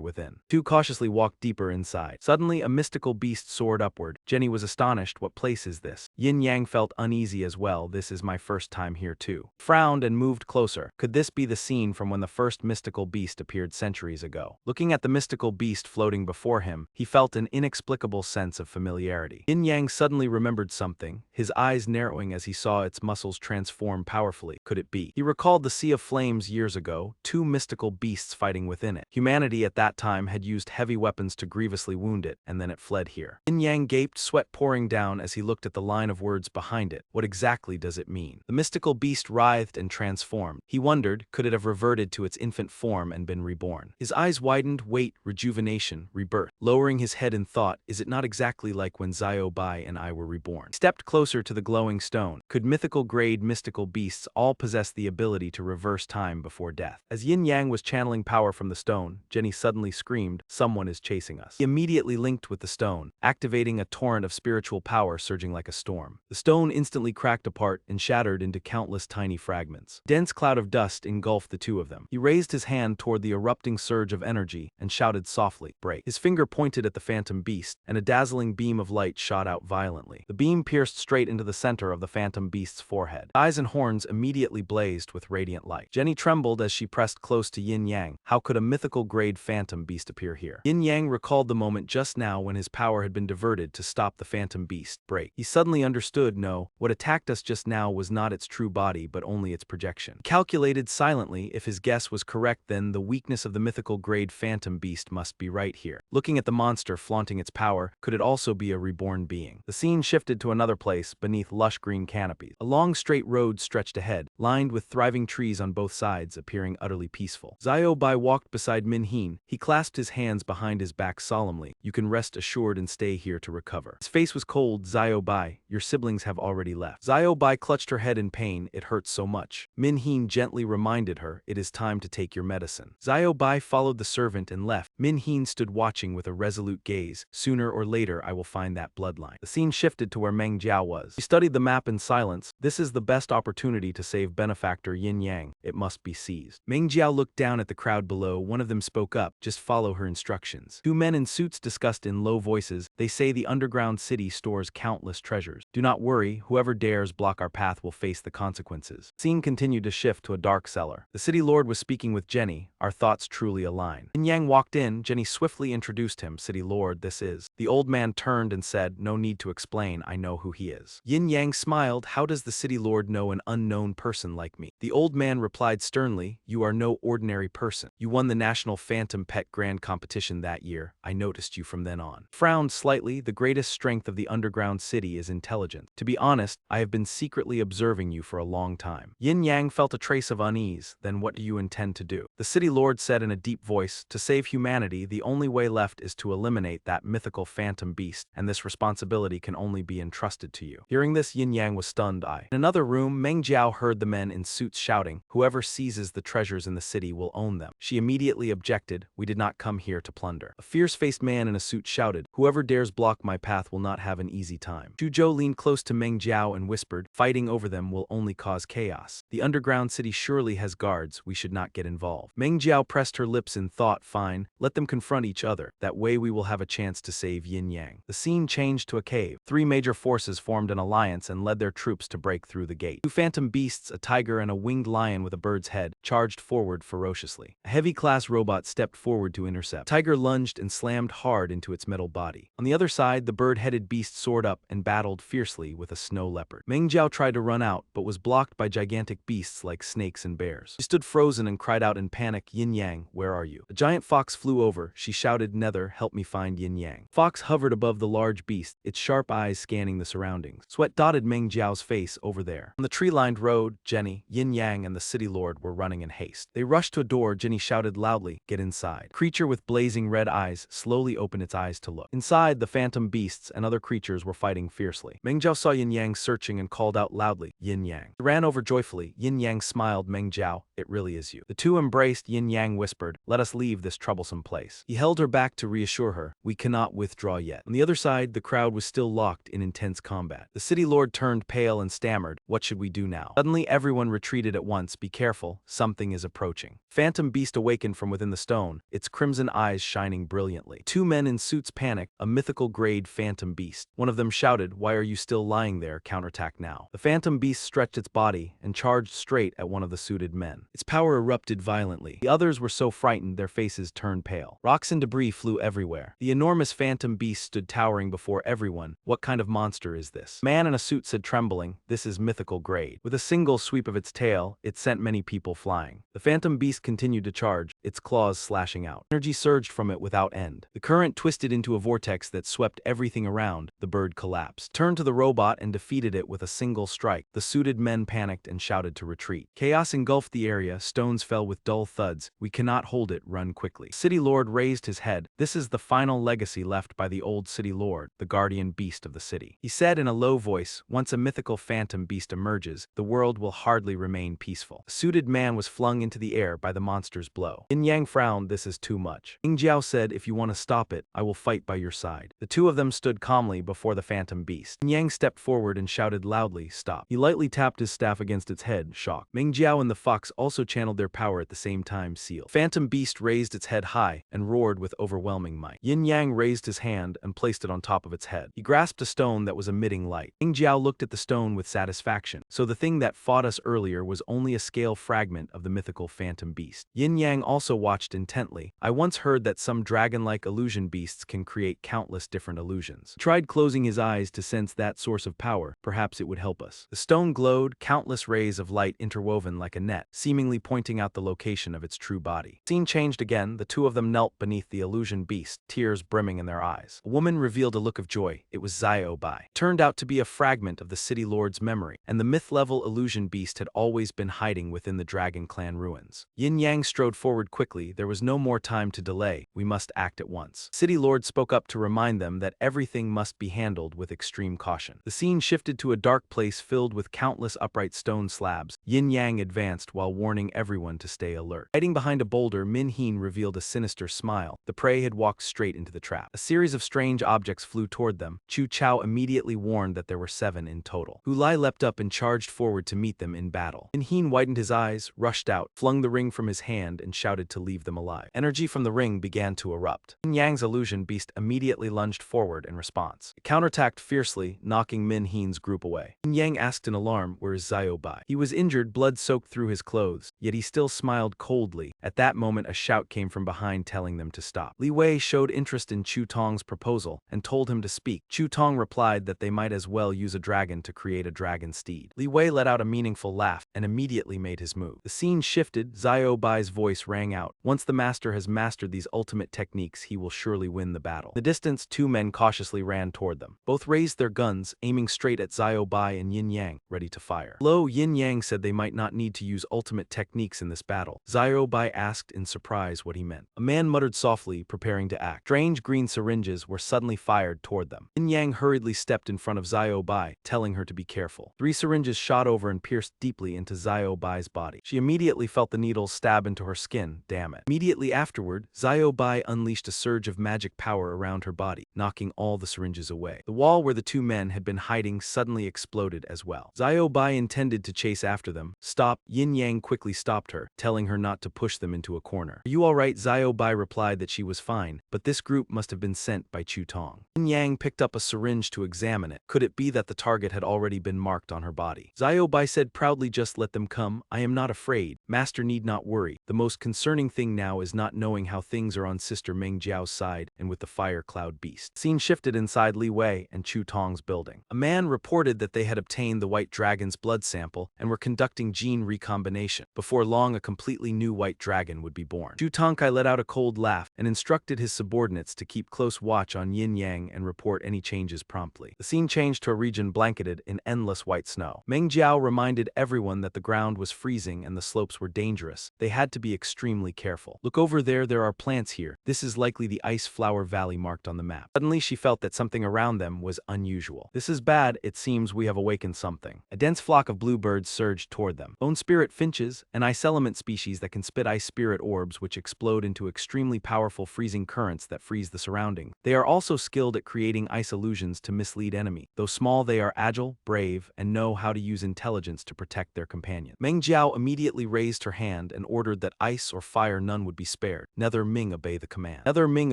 within. 2 cautiously walked deeper inside. Suddenly, a mystical beast soared upward. Jenny was astonished. What place is this? Yin Yang felt uneasy as well. This is my first time here too. Frowned and moved closer. Could this be the scene from when the first mystical beast appeared centuries ago? Looking at the mystical beast floating before him, he felt an inexplicable sense of familiarity. Yin Yang suddenly remembered something, his eyes narrowing as he saw its muscles transform powerfully. Could it be? He recalled the Sea of Flames years ago, 2 mystical beasts fighting within it. Humanity at that time had used heavy weapons to grievously wound it, and then it fled here. Yin Yang gaped, sweat pouring down as he looked at the line of words behind it. What exactly does it mean? The mystical beast writhed and transformed. He wondered, could it have reverted to its infant form and been reborn? His eyes widened. Wait, rejuvenation, rebirth. Lowering his head in thought, is it not exactly like when Xiao Bai and I were reborn? He stepped closer to the glowing stone. Could mythical grade mystical beasts all possess the ability to reverse time before death? As Yin Yang was channeling power from the stone, Jenny suddenly screamed, someone is chasing us. He immediately linked with the stone, activating a torrent of spiritual power surging like a storm. The stone instantly cracked apart and shattered into countless tiny fragments. A dense cloud of dust engulfed the 2 of them. He raised his hand toward the erupting surge of energy and shouted softly, break. His finger pointed at the phantom beast, and a dazzling beam of light shot out violently. The beam pierced straight into the center of the phantom beast's forehead. Eyes and horns immediately blazed with radiant light. Jenny trembled as she pressed close to Yin Yang. How could a mythical grade phantom beast appear here? Yin Yang recalled the moment just now when his power had been diverted to stop the phantom beast. Break. He suddenly understood, no, what attacked us just now was not its true body but only its projection. He calculated silently, if his guess was correct, then the weakness of the mythical grade phantom beast must be right here. Looking at the monster flaunting its power, could it also be a reborn being? The scene shifted to another place beneath lush green canopies. A long straight road stretched ahead, lined with thriving trees on both sides, appearing utterly peaceful. Xiao Bai walked beside Min Hin. He clasped his hands behind his back solemnly. You can rest assured and stay here to recover. His face was cold. Xiao Bai, your siblings have already left. Xiao Bai clutched her head in pain. It hurts so much. Min Hin gently reminded her, it is time to take your medicine. Xiao Bai followed the servant and left. Min Hin stood watching with a resolute gaze. Sooner or later I will find that bloodline. The scene shifted to where Meng Jiao was. He studied the map in silence. This is the best opportunity to save benefactor Yin Yang. It must be seized. Meng Jiao looked down at the crowd below. One of them spoke up. Just follow her instructions. 2 men in suits discussed in low voices. They say the underground city stores countless treasures. Do not worry, whoever dares block our path will face the consequences. Scene continued to shift to a dark cellar. The city lord was speaking with Jenny. Our thoughts truly align. Yin Yang walked in. Jenny swiftly introduced him. City lord, this is. The old man turned and said, no need to explain, I know who he is. Yin Yang smiled. How does the city lord know an unknown person like me? The old man replied sternly, you are no ordinary person. You won the National Phantom Pet Grand Competition that year. I noticed you from then on. Frowned slightly. The greatest strength of the underground city is intelligence. To be honest, I have been secretly observing you for a long time. Yin Yang felt a trace of unease. Then what do you intend to do? The city lord said in a deep voice, to save humanity, the only way left is to eliminate that mythical phantom beast, and this responsibility can only be entrusted to you. Hearing this, Yin Yang was stunned. In another room, Meng Jiao heard the men in suits shouting, "Whoever seizes the treasures in the city will own them." She immediately objected, "We did not come here to plunder." A fierce-faced man in a suit shouted, "Whoever dares block my path will not have an easy time." Zhu Zhou leaned close to Meng Jiao and whispered, "Fighting over them will only cause chaos. The underground city surely has guards, we should not get involved." Meng Jiao pressed her lips in thought. "Fine, let them confront each other. That way we will have a chance to save Yin Yang." The scene changed to a cave. Three major forces formed an alliance and led their troops to break through the gate. Two phantom beasts, a tiger and a winged lion with a bird's head, charged forward ferociously. A heavy-class robot stepped forward to intercept. Tiger lunged and slammed hard into its metal body. On the other side, the bird-headed beast soared up and battled fiercely with a snow leopard. Meng Jiao tried to run out, but was blocked by gigantic beasts like snakes and bears. She stood frozen and cried out in panic, "Yin Yang, where are you?" A giant fox flew over. She shouted, "Nether, help me find Yin Yang." Fox hovered above the large beast, its sharp eyes scanning the surroundings. Sweat dotted Meng Jiao's face. Over there, on the tree-lined road, Jenny, Yin Yang, and the city lord were running in haste. They rushed to a door. Jenny shouted loudly, "Get inside." A creature with blazing red eyes slowly opened its eyes to look. Inside, the phantom beasts and other creatures were fighting fiercely. Meng Jiao saw Yin Yang searching and called out loudly, "Yin Yang." He ran over joyfully. Yin Yang smiled. "Meng Jiao, it really is you." The two embraced. Yin Yang whispered, "Let us leave this troublesome place." He held her back to reassure her, "We cannot withdraw yet." On the other side, the crowd was still locked in intense combat. The city lord turned pale and stammered, "What should we do now?" Suddenly, everyone retreated at once. "Be careful, something is approaching." Phantom beast awakened from within the stone, its crimson eyes shining brilliantly. Two men in suits panicked. A mythical-grade phantom beast. One of them shouted, "Why are you still lying there? Counterattack now." The phantom beast stretched its body and charged straight at one of the suited men. Its power erupted violently. The others were so frightened their faces turned pale. Rocks and debris flew everywhere. The enormous phantom beast stood towering before everyone. "What kind of monster is this?" A man in a suit said, trembling, "This is mythical grade." With a single sweep of its tail, it sent many people flying. The phantom beast continued to charge, its claws slashing out. Energy surged from it without end. The current twisted into a vortex that swept everything around. The bird collapsed. Turned to the robot and defeated it with a single strike. The suited men panicked and shouted to retreat. Chaos engulfed the area. Stones fell with dull thuds. "We cannot hold it. Run quickly." City Lord raised his head. "This is the final legacy left by the old City Lord, the guardian beast of the city." He said in a low voice, "Once a mythical phantom beast emerges, the world will hardly remain peaceful." A suited man was flung into the air by the monster's blow. Yin Yang frowned, "This is too much." Meng Jiao said, "If you want to stop it, I will fight by your side." The two of them stood calmly before the phantom beast. Yin Yang stepped forward and shouted loudly, "Stop." He lightly tapped his staff against its head, shocked. Meng Jiao and the fox also channeled their power at the same time, sealed. Phantom beast raised its head high and roared with overwhelming might. Yin Yang raised his hand and placed it on top of its head. He grasped a stone that was emitting light. Meng Jiao looked at the stone with satisfaction. So the thing that fought us earlier was only a scale fragment of the mythical phantom beast. Yin Yang also watched intently. "I once heard that some dragon-like illusion beasts can create countless different illusions." He tried closing his eyes to sense that source of power. Perhaps it would help us. The stone glowed, countless rays of light interwoven like a net, seemingly pointing out the location of its true body. The scene changed again. The two of them knelt beneath the illusion beast, tears brimming in their eyes. A woman revealed a look of joy. It was Xiao Bai. Turned out to be a fragment of the city lord's memory, and the myth-level illusion beast had always been hiding within the Dragon Clan ruins. Yin Yang strode forward quickly. There was no more time to delay. We must act at once. City Lord spoke up to remind them that everything must be handled with extreme caution. The scene shifted to a dark place filled with countless upright stone slabs. Yin Yang advanced while warning everyone to stay alert. Hiding behind a boulder, Min Heen revealed a sinister smile. The prey had walked straight into the trap. A series of strange objects flew toward them. Chu Chao immediately warned that there were 7 in total. Hu Lai leapt up and charged forward to meet them in battle. Min Heen widened his eyes, rushed out, flung the ring from his hand, and shouted to leave them alive. Energy from the ring began to erupt. Yin Yang's illusion beast immediately lunged forward in response. It counterattacked fiercely, knocking Min Heen's group away. Yin Yang asked in alarm, "Where is Xiao Bai?" He was injured, blood soaked through his clothes, yet he still smiled coldly. At that moment, a shout came from behind telling them to stop. Li Wei showed interest in Chu Tong's proposal and told him to speak. Chu Tong replied that they might as well use a dragon to create a dragon steed. Li Wei let out a meaningful laugh. and immediately made his move. The scene shifted, Xiao Bai's voice rang out. Once the master has mastered these ultimate techniques, he will surely win the battle. In the distance, two men cautiously ran toward them. Both raised their guns, aiming straight at Xiao Bai and Yin Yang, ready to fire. Lo, Yin Yang said they might not need to use ultimate techniques in this battle. Xiao Bai asked in surprise what he meant. A man muttered softly, preparing to act. Strange green syringes were suddenly fired toward them. Yin Yang hurriedly stepped in front of Xiao Bai, telling her to be careful. 3 syringes shot over and pierced deeply into Xiao Bai's body. She immediately felt the needles stab into her skin, damn it. Immediately afterward, Xiao Bai unleashed a surge of magic power around her body, knocking all the syringes away. The wall where the two men had been hiding suddenly exploded as well. Xiao Bai intended to chase after them. Stop, Yin Yang quickly stopped her, telling her not to push them into a corner. Are you alright? Xiao Bai replied that she was fine, but this group must have been sent by Chu Tong. Yin Yang picked up a syringe to examine it. Could it be that the target had already been marked on her body? Xiao Bai said proudly, just let them come, I am not afraid. Master need not worry. The most concerning thing now is not knowing how things are on Sister Meng Jiao's side and with the fire cloud beast. Scene shifted inside Li Wei and Chu Tong's building. A man reported that they had obtained the white dragon's blood sample and were conducting gene recombination. Before long, a completely new white dragon would be born. Chu Tongkai let out a cold laugh and instructed his subordinates to keep close watch on Yin Yang and report any changes promptly. The scene changed to a region blanketed in endless white snow. Meng Jiao reminded everyone that the ground was freezing and the slopes were dangerous. They had to be extremely careful. Look over there are plants here. This is likely the ice flower valley marked on the map. Suddenly she felt that something around them was unusual. This is bad, it seems we have awakened something. A dense flock of bluebirds surged toward them. Bone spirit finches, an ice element species that can spit ice spirit orbs which explode into extremely powerful freezing currents that freeze the surrounding. They are also skilled at creating ice illusions to mislead enemy. Though small, they are agile, brave, and know how to use intelligence to protect their companion. Meng Jiao immediately raised her hand and ordered that ice or fire none would be spared. Nether Ming obeyed the command. Nether Ming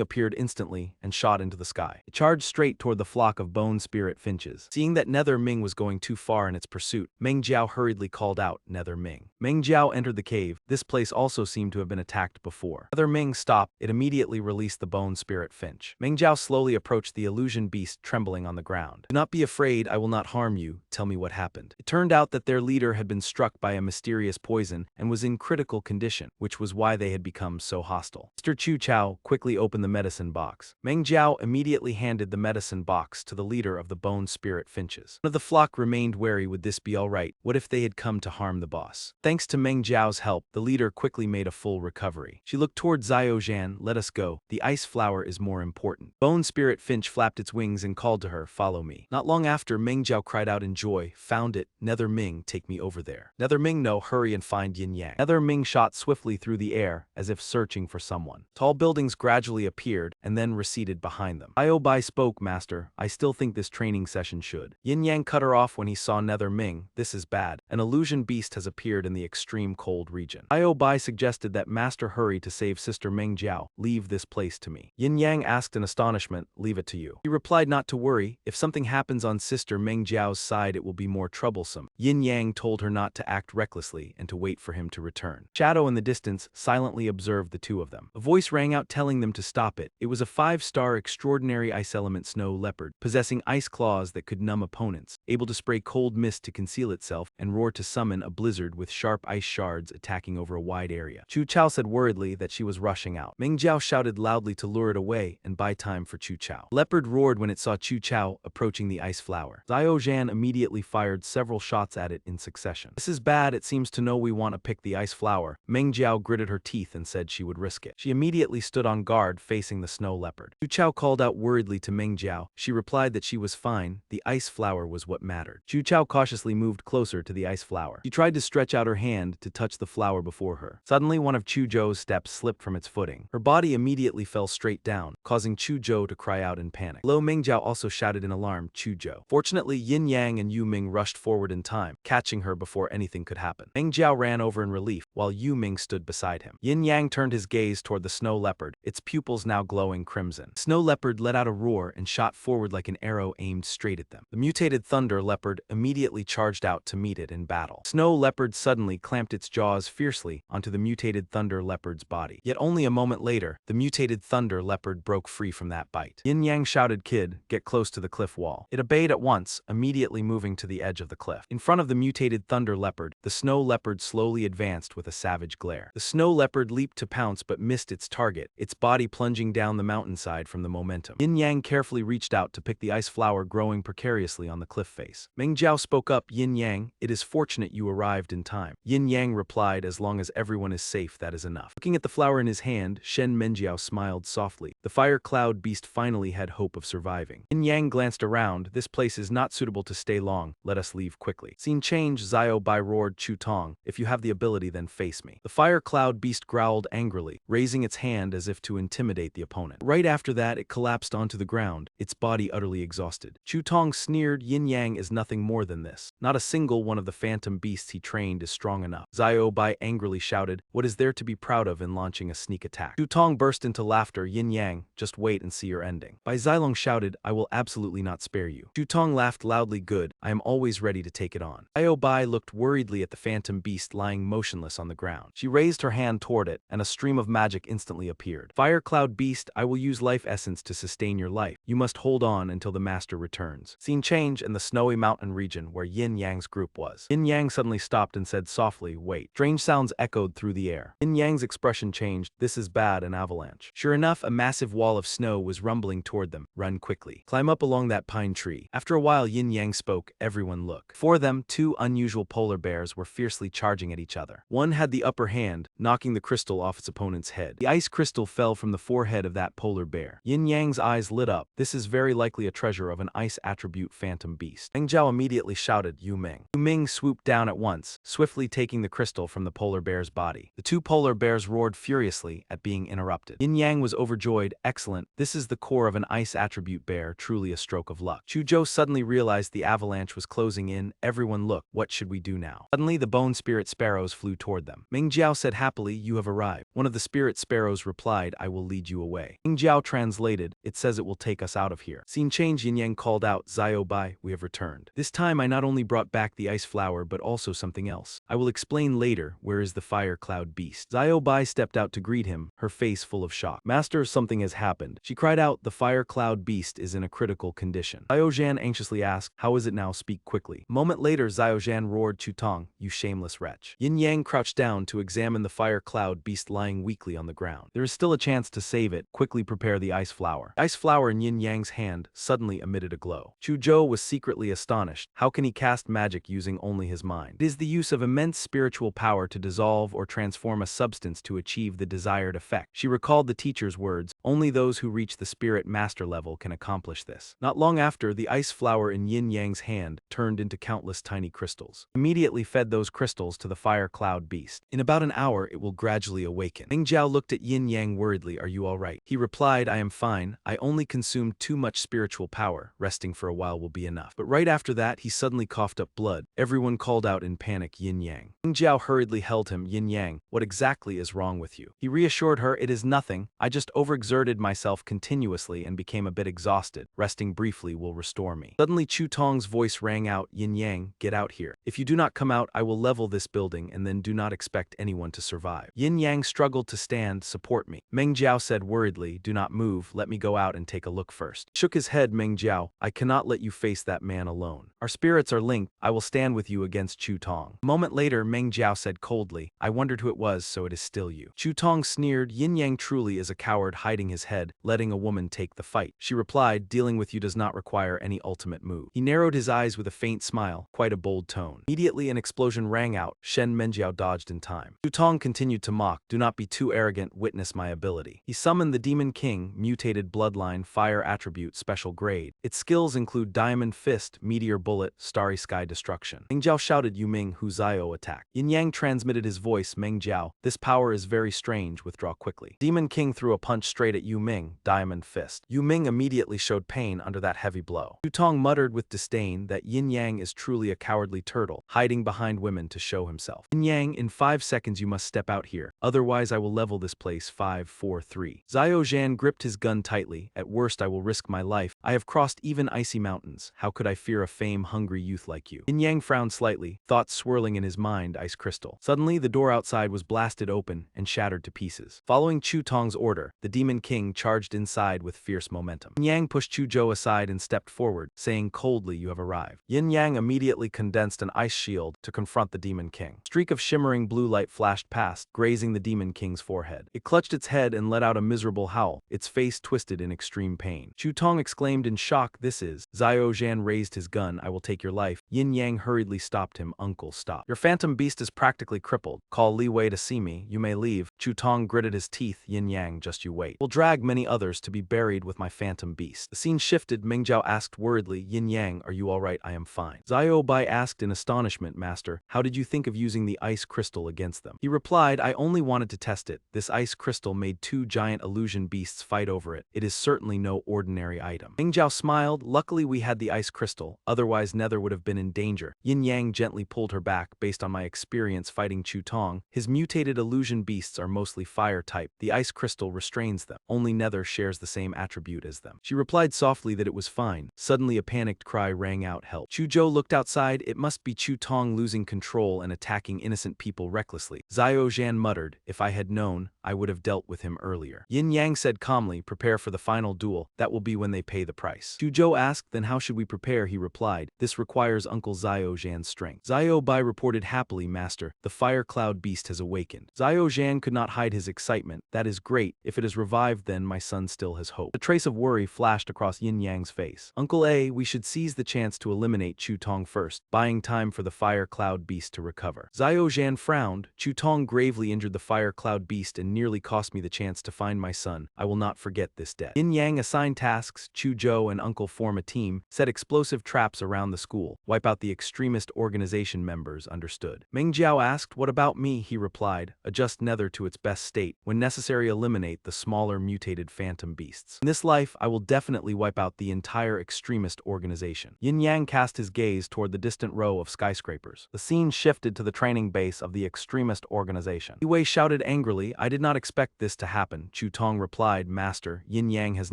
appeared instantly and shot into the sky. It charged straight toward the flock of bone spirit finches. Seeing that Nether Ming was going too far in its pursuit, Meng Jiao hurriedly called out Nether Ming. Meng Jiao entered the cave. This place also seemed to have been attacked before. Nether Ming stopped. It immediately released the bone spirit finch. Meng Jiao slowly approached the illusion beast trembling on the ground. Do not be afraid, I will not harm you. Tell me what happened. It turned out that their leader had been struck by a mysterious poison and was in critical condition, which was why they had become so hostile. Mr. Chu Chao quickly opened the medicine box. Meng Jiao immediately handed the medicine box to the leader of the bone spirit finches. One of the flock remained wary. Would this be alright? What if they had come to harm the boss? Thanks to Meng Jiao's help, the leader quickly made a full recovery. She looked toward Xiao Zhan. Let us go. The ice flower is more important. Bone spirit finch flapped its wings and called to her, follow me. Not long after, Meng Jiao cried out in joy, found it. Nether Ming, take me over there. Nether Ming, no, hurry and find Yin Yang. Nether Ming shot swiftly through the air as if searching for someone. Tall buildings gradually appeared and then receded behind them. Xiao Bai spoke, Master, I still think this training session should. Yin Yang cut her off when he saw Nether Ming. This is bad. An illusion beast has appeared in the extreme cold region. Xiao Bai suggested that Master hurry to save Sister Meng Jiao. Leave this place to me. Yin Yang asked in astonishment, leave it to you. He replied not to worry. If something happens on Sister Meng Jiao's side, it will be more troublesome. Yin Yang told her not to act recklessly and to wait for him to return. Shadow in the distance silently observed the two of them. A voice rang out telling them to stop it. It was a 5-star extraordinary ice element snow leopard, possessing ice claws that could numb opponents, able to spray cold mist to conceal itself, and roar to summon a blizzard with sharp ice shards attacking over a wide area. Chu Chao said worriedly that she was rushing out. Meng Jiao shouted loudly to lure it away and buy time for Chu Chao. Leopard roared when it saw Chu Chao approaching the ice flower. Xiao Zhan immediately fired several shots at it in succession. This is bad, it seems to know we want to pick the ice flower. Meng Jiao gritted her teeth and said she would risk it. She immediately stood on guard facing the snow leopard. Chu Chao called out worriedly to Meng Jiao. She replied that she was fine, the ice flower was what mattered. Chu Chao cautiously moved closer to the ice flower. She tried to stretch out her hand to touch the flower before her. Suddenly, one of Chu Zhou's steps slipped from its footing. Her body immediately fell straight down, causing Chu Zhou to cry out in panic. Lo Meng Jiao also shouted in alarm, Chu Zhou. Fortunately, Yin Yang and Yu Ming rushed forward in time, catching her before anything could happen. Meng Jiao ran over in relief. while Yu Ming stood beside him. Yin Yang turned his gaze toward the snow leopard, its pupils now glowing crimson. Snow leopard let out a roar and shot forward like an arrow aimed straight at them. The mutated thunder leopard immediately charged out to meet it in battle. Snow leopard suddenly clamped its jaws fiercely onto the mutated thunder leopard's body. Yet only a moment later, the mutated thunder leopard broke free from that bite. Yin Yang shouted, "Kid, get close to the cliff wall." It obeyed at once, immediately moving to the edge of the cliff. In front of the mutated thunder leopard, the snow leopard slowly advanced with a savage glare. The snow leopard leaped to pounce but missed its target, its body plunging down the mountainside from the momentum. Yin Yang carefully reached out to pick the ice flower growing precariously on the cliff face. Meng Jiao spoke up, "Yin Yang, it is fortunate you arrived in time." Yin Yang replied, "As long as everyone is safe, that is enough." Looking at the flower in his hand, Shen Menjiao smiled softly. The fire cloud beast finally had hope of surviving. Yin Yang glanced around. "This place is not suitable to stay long. Let us leave quickly." Scene change. Xiao Bai roared, "Chu Tong, if you have the ability, then face me." The fire cloud beast growled angrily, raising its hand as if to intimidate the opponent. Right after that, it collapsed onto the ground, its body utterly exhausted. Chu Tong sneered, "Yin Yang is nothing more than this. Not a single one of the phantom beasts he trained is strong enough." Xiao Bai angrily shouted, "What is there to be proud of in launching a sneak attack?" Chu Tong burst into laughter. "Yin Yang, just wait and see your ending." Bai Zilong shouted, "I will absolutely not spare you." Chu Tong laughed loudly, "Good, I am always ready to take it on." Xiao Bai looked worriedly at the phantom beast lying motionless on the ground. She raised her hand toward it, and a stream of magic instantly appeared. "Fire Cloud Beast, I will use life essence to sustain your life. You must hold on until the master returns." Scene change in the snowy mountain region where Yin Yang's group was. Yin Yang suddenly stopped and said softly, "Wait." Strange sounds echoed through the air. Yin Yang's expression changed. "This is bad, an avalanche." Sure enough, a massive wall of snow was rumbling toward them. "Run quickly. Climb up along that pine tree." After a while, Yin Yang spoke. "Everyone look." Before them, two unusual polar bears were fiercely charging at each other. One had the upper hand, knocking the crystal off its opponent's head. The ice crystal fell from the forehead of that polar bear. Yin Yang's eyes lit up. This is very likely a treasure of an ice attribute phantom beast. Meng Jiao immediately shouted, "Yu Ming." Yu Ming swooped down at once, swiftly taking the crystal from the polar bear's body. The two polar bears roared furiously at being interrupted. Yin Yang was overjoyed. "Excellent. This is the core of an ice attribute bear, truly a stroke of luck." Chu Zhou suddenly realized the avalanche was closing in. "Everyone look, what should we do now?" Suddenly, the bone spirit sparrows flew toward them. Meng Jiao said happily, "You have arrived." One of the spirit sparrows replied, "I will lead you away." Meng Jiao translated, "It says it will take us out of here." Scene change. Yin Yang called out, "Xiao Bai, we have returned. This time I not only brought back the ice flower but also something else. I will explain later. Where is the fire cloud beast?" Xiao Bai stepped out to greet him, her face full of shock. "Master, something has happened." She cried out, "The fire cloud beast is in a critical condition." Xiao Zhan anxiously asked, "How is it now? Speak quickly." A moment later, Xiao Zhan roared, "Chu Tong, you shameless wretch." Yin Yang crouched down to examine the fire cloud beast lying weakly on the ground. "There is still a chance to save it. Quickly prepare the ice flower." The ice flower in Yin Yang's hand suddenly emitted a glow. Chu Zhou was secretly astonished. How can he cast magic using only his mind? It is the use of immense spiritual power to dissolve or transform a substance to achieve the desired effect. She recalled the teacher's words, "Only those who reach the spirit master level can accomplish this." Not long after, the ice flower in Yin Yang's hand turned into countless tiny crystals. Immediately fed those crystals to the fire cloud beast. In about an hour, it will gradually awaken. Meng Jiao looked at Yin Yang worriedly. "Are you all right?" He replied, "I am fine. I only consumed too much spiritual power. Resting for a while will be enough." But right after that, he suddenly coughed up blood. Everyone called out in panic, "Yin Yang." Meng Jiao hurriedly held him. "Yin Yang, what exactly is wrong with you?" He reassured her, "It is nothing. I just overexerted myself continuously and became a bit exhausted. Resting briefly will restore me." Suddenly, Chu Tong's voice rang out, "Yin Yang, get out here. If you do not come out, I will level this building and then do not expect anyone to survive." Yin Yang struggled to stand. "Support me." Meng Jiao said worriedly, "Do not move. Let me go out and take a look first." Shook his head. Meng Jiao, "I cannot let you face that man alone. Our spirits are linked. I will stand with you against Chu Tong." A moment later, Meng Jiao said coldly, "I wondered who it was, so it is still you." Chu Tong sneered, "Yin Yang truly is a coward, hiding his head, letting a woman take the fight." She replied, "Dealing with you does not require any ultimate move." He narrowed his eyes with a faint smile, quite a bold tone. Immediately an explosion rang out. Shen Menjiao dodged in time. Chu Tong continued to mock, "Do not be too arrogant, witness my ability." He summoned the Demon King, mutated bloodline, fire attribute, special grade. Its skills include Diamond Fist, Meteor Bullet, Starry Sky Destruction. Meng Jiao shouted, "Yu Ming, Hu Zio attack." Yin Yang transmitted his voice, "Meng Jiao, this power is very strange, withdraw quickly." Demon King threw a punch straight at Yu Ming, Diamond Fist. Yu Ming immediately showed pain under that heavy blow. Chu Tong muttered with disdain that Yin Yang is truly a cowardly turtle, hiding behind women to show himself. Yin Yang, in 5 seconds you must step out here, otherwise I will level this place 5, 4, 3. Xiao Zhan gripped his gun tightly. At worst I will risk my life. I have crossed even icy mountains. How could I fear a fame-hungry youth like you? Yin Yang frowned slightly, thoughts swirling in his mind. Ice crystal. Suddenly the door outside was blasted open and shattered to pieces. Following Chu Tong's order, the Demon King charged inside with fierce momentum. Yin Yang pushed Chu Zhou aside and stepped forward, saying coldly, "You have arrived." Yin Yang immediately condensed an ice shield to confront the Demon King. A streak of shimmering blue light flashed past, grazing the Demon King's forehead. It clutched its head and let out a miserable howl, its face twisted in extreme pain. Chu Tong exclaimed in shock, "This is..." Xiao Zhan raised his gun. "I will take your life." Yin Yang hurriedly stopped him. "Uncle, stop. Your phantom beast is practically crippled. Call Li Wei to see me. You may leave." Chu Tong gritted his teeth. "Yin Yang, just you wait. We'll drag many others to be buried with my phantom beast." The scene shifted. Meng Jiao asked worriedly, "Yin Yang, are you all right?" "I am fine." Xiao Bai asked in astonishment, "Master, how did you think of using the ice crystal against them?" He replied, "I only wanted to test it. This ice crystal made 2 giant illusion beasts fight over it. It is certainly no ordinary item." Meng Jiao smiled. "Luckily we had the ice crystal, otherwise Nether would have been in danger." Yin Yang gently pulled her back. "Based on my experience fighting Chu Tong, his mutated illusion beasts are mostly fire type. The ice crystal restrains them. Only Nether shares the same attribute as them." She replied softly that it was fine. Suddenly a panicked cry rang out, "Help." Chu Zhou looked outside. It must be Chu Tong losing control and attacking innocent people recklessly. Xiao Zhan muttered, "If I had known, I would have dealt with him earlier." Yin Yang said calmly, "Prepare for the final duel. That will be when they pay the price." Chu Zhou asked, "Then how should we prepare?" He replied, "This requires Uncle Xiao Zhan's strength." Xiao Bai reported happily, "Master, the fire cloud beast has awakened." Xiao Zhan could not hide his excitement. "That is great. If it is revived, then my son still has hope." A trace of worry flashed across Yin Yang's face. "Uncle A, we should seize the chance to eliminate Chu Tong first, buying time for the fire cloud beast to recover." Xiao Zhan frowned. "Chu Tong gravely injured the fire cloud beast and nearly cost me the chance to find my son. I will not forget this debt." Yin Yang assigned tasks. Chu Zhou and Uncle form a team, set explosive traps around the school, wipe out the extremist organization members. Understood. Meng Jiao asked, "What about me?" He replied, "Adjust Nether to its best state. When necessary, eliminate the smaller mutated phantom beasts. In this life, I will definitely wipe out the entire extremist organization." Yin Yang cast his gaze toward the distant row of skyscrapers. The scene shifted to the training base of the extremist organization. Li Wei shouted angrily, "I did not expect this to happen." Chu Tong replied, "Master, Yin Yang has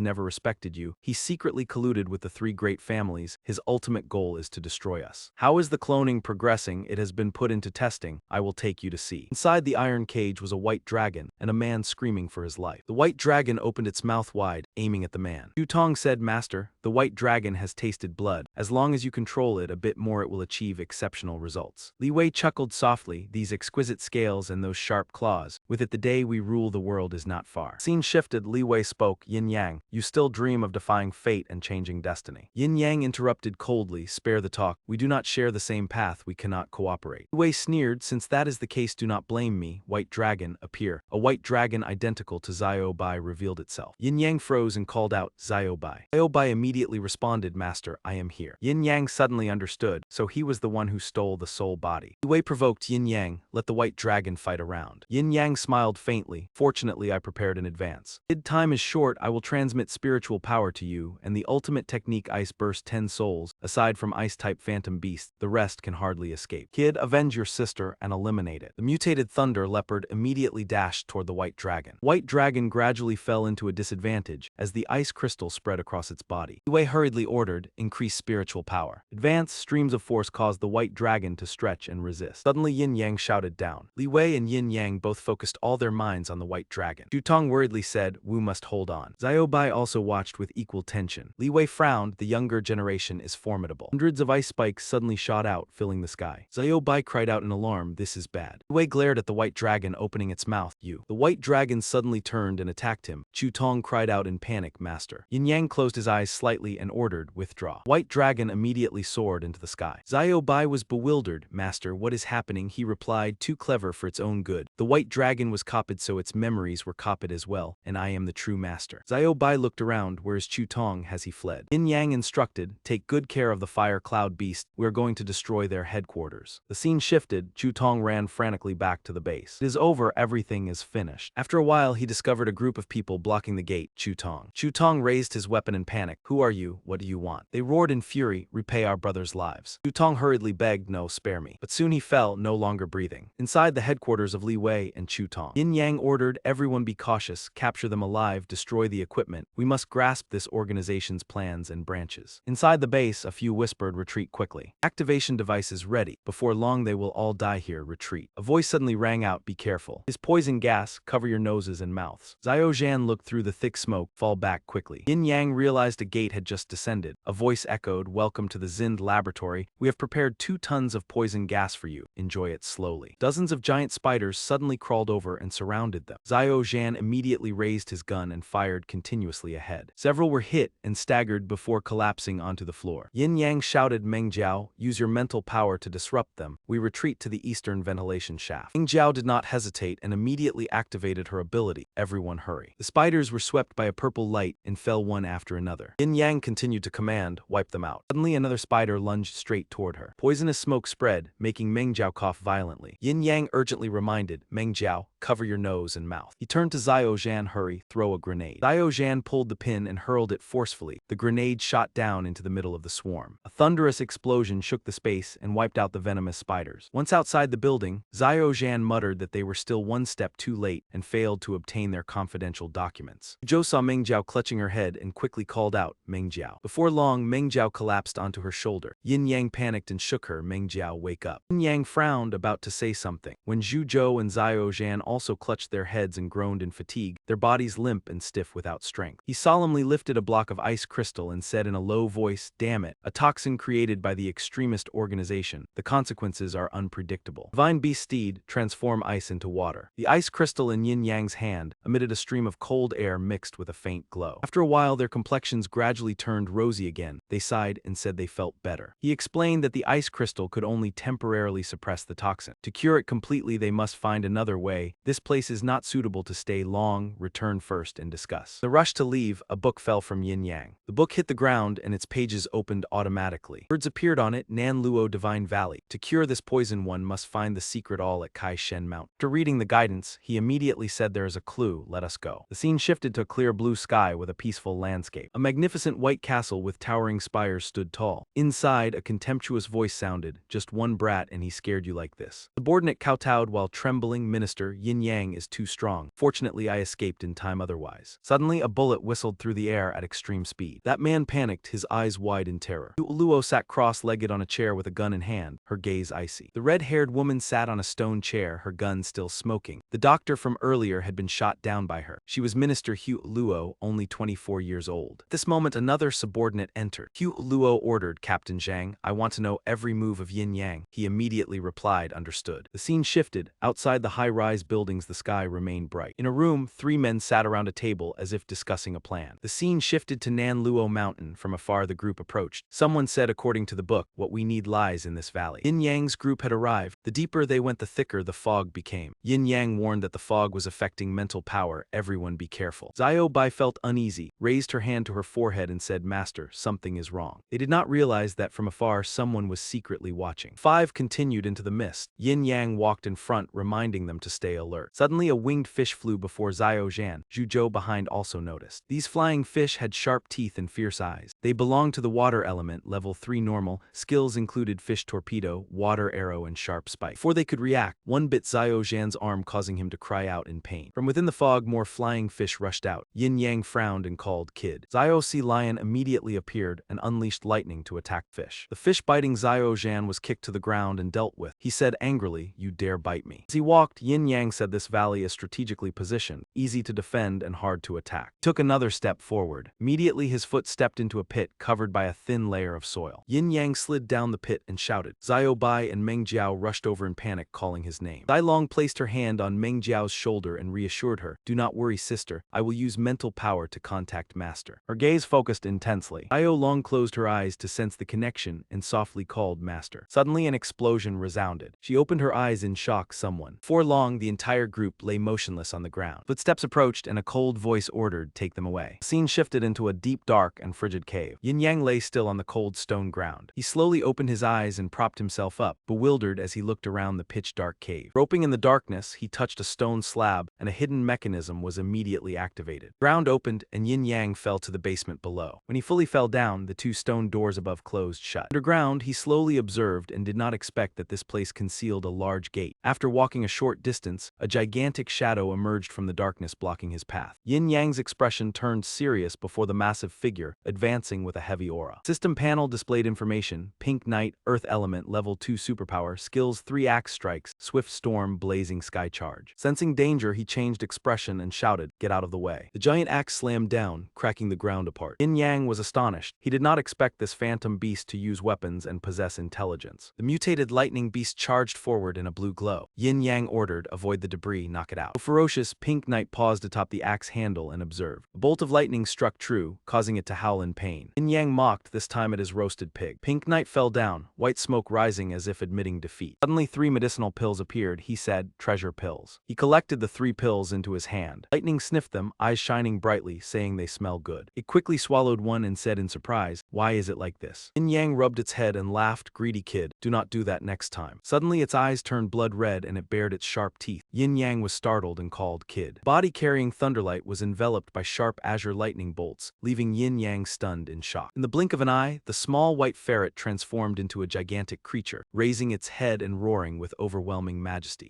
never respected you. He secretly colluded with the 3 great families. His ultimate goal is to destroy us." "How is the cloning progressing?" "It has been put into testing. I will take you to see." Inside the iron cage was a white dragon, and a man screaming for his life. The white dragon opened its mouth wide, aiming at the man. Chu Tong said, "Master, the white dragon has tasted blood. As long as you control it a bit more, it will achieve exceptional results." Li Wei chuckled softly, "These exquisite scales and those sharp claws. With it the day we rule the world is not far." Scene shifted. Li Wei spoke, "Yin Yang, you still dream of defying fate and changing destiny." Yin Yang interrupted coldly, "Spare the talk. We do not share the same path. We cannot cooperate." Li Wei sneered, "Since that is the case, do not blame me." White dragon, appear. A white dragon identical to Xiao Bai revealed itself. Yin Yang froze and called out, "Xiao Bai." Xiao Bai immediately responded, "Master, I am here." Yin Yang suddenly understood, so he was the one who stole the soul body. Li Wei provoked Yin Yang, "Let the white dragon fight around." Yin Yang smiled faintly, "Fortunately I prepared in advance. If time is short, I will transmit spiritual power to you, and the ultimate technique Ice Burst 10 souls. Aside from ice-type phantom beasts, the rest can hardly escape. Kid, avenge your sister and eliminate it." The mutated thunder leopard immediately dashed toward the white dragon. White dragon gradually fell into a disadvantage as the ice crystal spread across its body. Li Wei hurriedly ordered, "Increase spiritual power." Advanced streams of force caused the white dragon to stretch and resist. Suddenly Yin Yang shouted down. Li Wei and Yin Yang both focused all their minds on the white dragon. Chu Tong worriedly said, "Wu must hold on." Xiao Bai also watched with equal tension. Li Wei frowned, "The younger generation is formidable." Hundreds of ice spikes suddenly shot out, filling the sky. Xiao Bai cried out in alarm, "This is bad." Li Wei glared at the white dragon opening its mouth. "You." The white dragon suddenly turned and attacked him. Chu Tong cried out in panic, "Master." Yin Yang closed his eyes slightly and ordered, "Withdraw." White dragon immediately soared into the sky. Xiao Bai was bewildered. "Master, what is happening?" He replied, "Too clever for its own good. The white dragon was copied so its memories were copied as well, and I am the true master." Xiao Bai looked around. "Where is Chu Tong? Has he fled?" Yin Yang instructed, "Take good care of the fire cloud beast. We are going to destroy their headquarters." The scene shifted. Chu Tong ran frantically back to the base. "It is over, everything everything is finished. After a while, he discovered a group of people blocking the gate. Chu Tong raised his weapon in panic. Who are you? What do you want? They roared in fury. Repay our brothers' lives. Chu Tong hurriedly begged, no, spare me. But soon he fell, no longer breathing. Inside the headquarters of Li Wei and Chu Tong, Yin Yang ordered, everyone be cautious, capture them alive, destroy the equipment. We must grasp this organization's plans and branches. Inside the base, a few whispered, retreat quickly. Activation devices ready. Before long they will all die here, retreat. A voice suddenly rang out, be careful. His poison gas, cover your noses and mouths. Xiao Zhan looked through the thick smoke, fall back quickly. Yin Yang realized a gate had just descended. A voice echoed, welcome to the Zind laboratory. We have prepared 2 tons of poison gas for you. Enjoy it slowly. Dozens of giant spiders suddenly crawled over and surrounded them. Xiao Zhan immediately raised his gun and fired continuously ahead. Several were hit and staggered before collapsing onto the floor. Yin Yang shouted, Meng Jiao, use your mental power to disrupt them. We retreat to the eastern ventilation shaft. Meng Jiao did not hesitate and immediately activated her ability. Everyone hurry. The spiders were swept by a purple light and fell one after another. Yin Yang continued to command, wipe them out. Suddenly another spider lunged straight toward her. Poisonous smoke spread, making Meng Jiao cough violently. Yin Yang urgently reminded, Meng Jiao, cover your nose and mouth. He turned to Xiao Zhan, hurry, throw a grenade. Xiao Zhan pulled the pin and hurled it forcefully. The grenade shot down into the middle of the swarm. A thunderous explosion shook the space and wiped out the venomous spiders. Once outside the building, Xiao Zhan muttered that they were still one step too late and failed to obtain their confidential documents. Zhou saw Meng Jiao clutching her head and quickly called out, Meng Jiao. Before long, Meng Jiao collapsed onto her shoulder. Yin Yang panicked and shook her, Meng Jiao, wake up. Yin Yang frowned, about to say something, when Zhu Zhou and Xiao Zhan also clutched their heads and groaned in fatigue, their bodies limp and stiff without strength. He solemnly lifted a block of ice crystal and said in a low voice, damn it, a toxin created by the extremist organization. The consequences are unpredictable. Divine Beast Steed, transform ice into water. The ice crystal in Yin Yang's hand emitted a stream of cold air mixed with a faint glow. After a while, their complexions gradually turned rosy again. They sighed and said they felt better. He explained that the ice crystal could only temporarily suppress the toxin. To cure it completely, they must find another way. This place is not suitable to stay long, return first and discuss. The rush to leave, a book fell from Yin Yang. The book hit the ground and its pages opened automatically. Words appeared on it, Nan Luo Divine Valley. To cure this poison, one must find the secret all at Kai Shen Mountain. After reading the guidance, he immediately said, there is a clue, let us go. The scene shifted to a clear blue sky with a peaceful landscape. A magnificent white castle with towering spires stood tall. Inside, a contemptuous voice sounded, just one brat and he scared you like this. Subordinate kowtowed while trembling, minister, Yin Yang is too strong. Fortunately, I escaped in time otherwise. Suddenly, a bullet whistled through the air at extreme speed. That man panicked, his eyes wide in terror. Luo sat cross-legged on a chair with a gun in hand, her gaze icy. The red-haired woman sat on a stone chair, her gun still smoking. The doctor from earlier had been shot down by her. She was Minister Hu Luo, only 24 years old. At this moment, another subordinate entered. Hu Luo ordered, Captain Zhang, I want to know every move of Yin Yang. He immediately replied, understood. The scene shifted. Outside the high-rise buildings, the sky remained bright. In a room, 3 men sat around a table as if discussing a plan. The scene shifted to Nan Luo Mountain. From afar, the group approached. Someone said, according to the book, what we need lies in this valley. Yin Yang's group had arrived. The deeper they went, the thicker the fog became. Yin Yang warned that the fog was affecting mental power. Everyone be careful. Xiao Bai felt uneasy, raised her hand to her forehead and said, Master, something is wrong. They did not realize that from afar someone was secretly watching. 5 continued into the mist. Yin Yang walked in front, reminding them to stay alert. Suddenly a winged fish flew before Xiao Zhan. Zhu Zhou behind also noticed. These flying fish had sharp teeth and fierce eyes. They belonged to the water element, level 3 normal. Skills included fish torpedo, water arrow and sharp spike. Before they could react, one bit Xiao Zhan's arm, causing him to cry out in pain. From within the fog, more flying fish rushed out. Yin Yang frowned and called, Kid. Xiao Sea Lion immediately appeared and unleashed lightning to attack fish. The fish biting Xiao Zhan was kicked to the ground and dealt with. He said angrily, you dare bite me. As he walked, Yin Yang said this valley is strategically positioned, easy to defend and hard to attack. He took another step forward. Immediately his foot stepped into a pit covered by a thin layer of soil. Yin Yang slid down the pit and shouted. Xiao Bai and Meng Jiao rushed over in panic, calling his name. Dai Long placed her hand on Meng Jiao's shoulder and reassured her, do not worry, sister, I will use mental power to contact Master. Her gaze focused intensely. Xiao Long closed her eyes to sense the connection and softly called Master. Suddenly an explosion resounded. She opened her eyes in shock. Someone. Before long, the entire group lay motionless on the ground. Footsteps approached and a cold voice ordered, take them away. The scene shifted into a deep, dark and frigid cave. Yin Yang lay still on the cold stone ground. He slowly opened his eyes and propped himself up, bewildered as he looked around the pitch-dark cave. Groping in the darkness, he he touched a stone slab, and a hidden mechanism was immediately activated. Ground opened, and Yin Yang fell to the basement below. When he fully fell down, the two stone doors above closed shut. Underground, he slowly observed and did not expect that this place concealed a large gate. After walking a short distance, a gigantic shadow emerged from the darkness blocking his path. Yin Yang's expression turned serious before the massive figure, advancing with a heavy aura. System panel displayed information: Pink Knight, Earth Element, Level 2 Superpower, Skills 3 Axe Strikes, Swift Storm, Blazing Sky Charge. Sensing danger, he changed expression and shouted, "Get out of the way." The giant axe slammed down, cracking the ground apart. Yin Yang was astonished. He did not expect this phantom beast to use weapons and possess intelligence. The mutated lightning beast charged forward in a blue glow. Yin Yang ordered, "Avoid the debris, knock it out." The ferocious Pink Knight paused atop the axe handle and observed. A bolt of lightning struck true, causing it to howl in pain. Yin Yang mocked, this time at his roasted pig. Pink Knight fell down, white smoke rising as if admitting defeat. Suddenly 3 medicinal pills appeared. He said, "Treasure pills." He collected the 3 pills into his hand. Lightning sniffed them, eyes shining brightly, saying they smell good. It quickly swallowed one and said in surprise, "Why is it like this?" Yin Yang rubbed its head and laughed, "Greedy kid, do not do that next time." Suddenly its eyes turned blood red and it bared its sharp teeth. Yin Yang was startled and called, "Kid." The body carrying Thunderlight was enveloped by sharp azure lightning bolts, leaving Yin Yang stunned in shock. In the blink of an eye, the small white ferret transformed into a gigantic creature, raising its head and roaring with overwhelming majesty.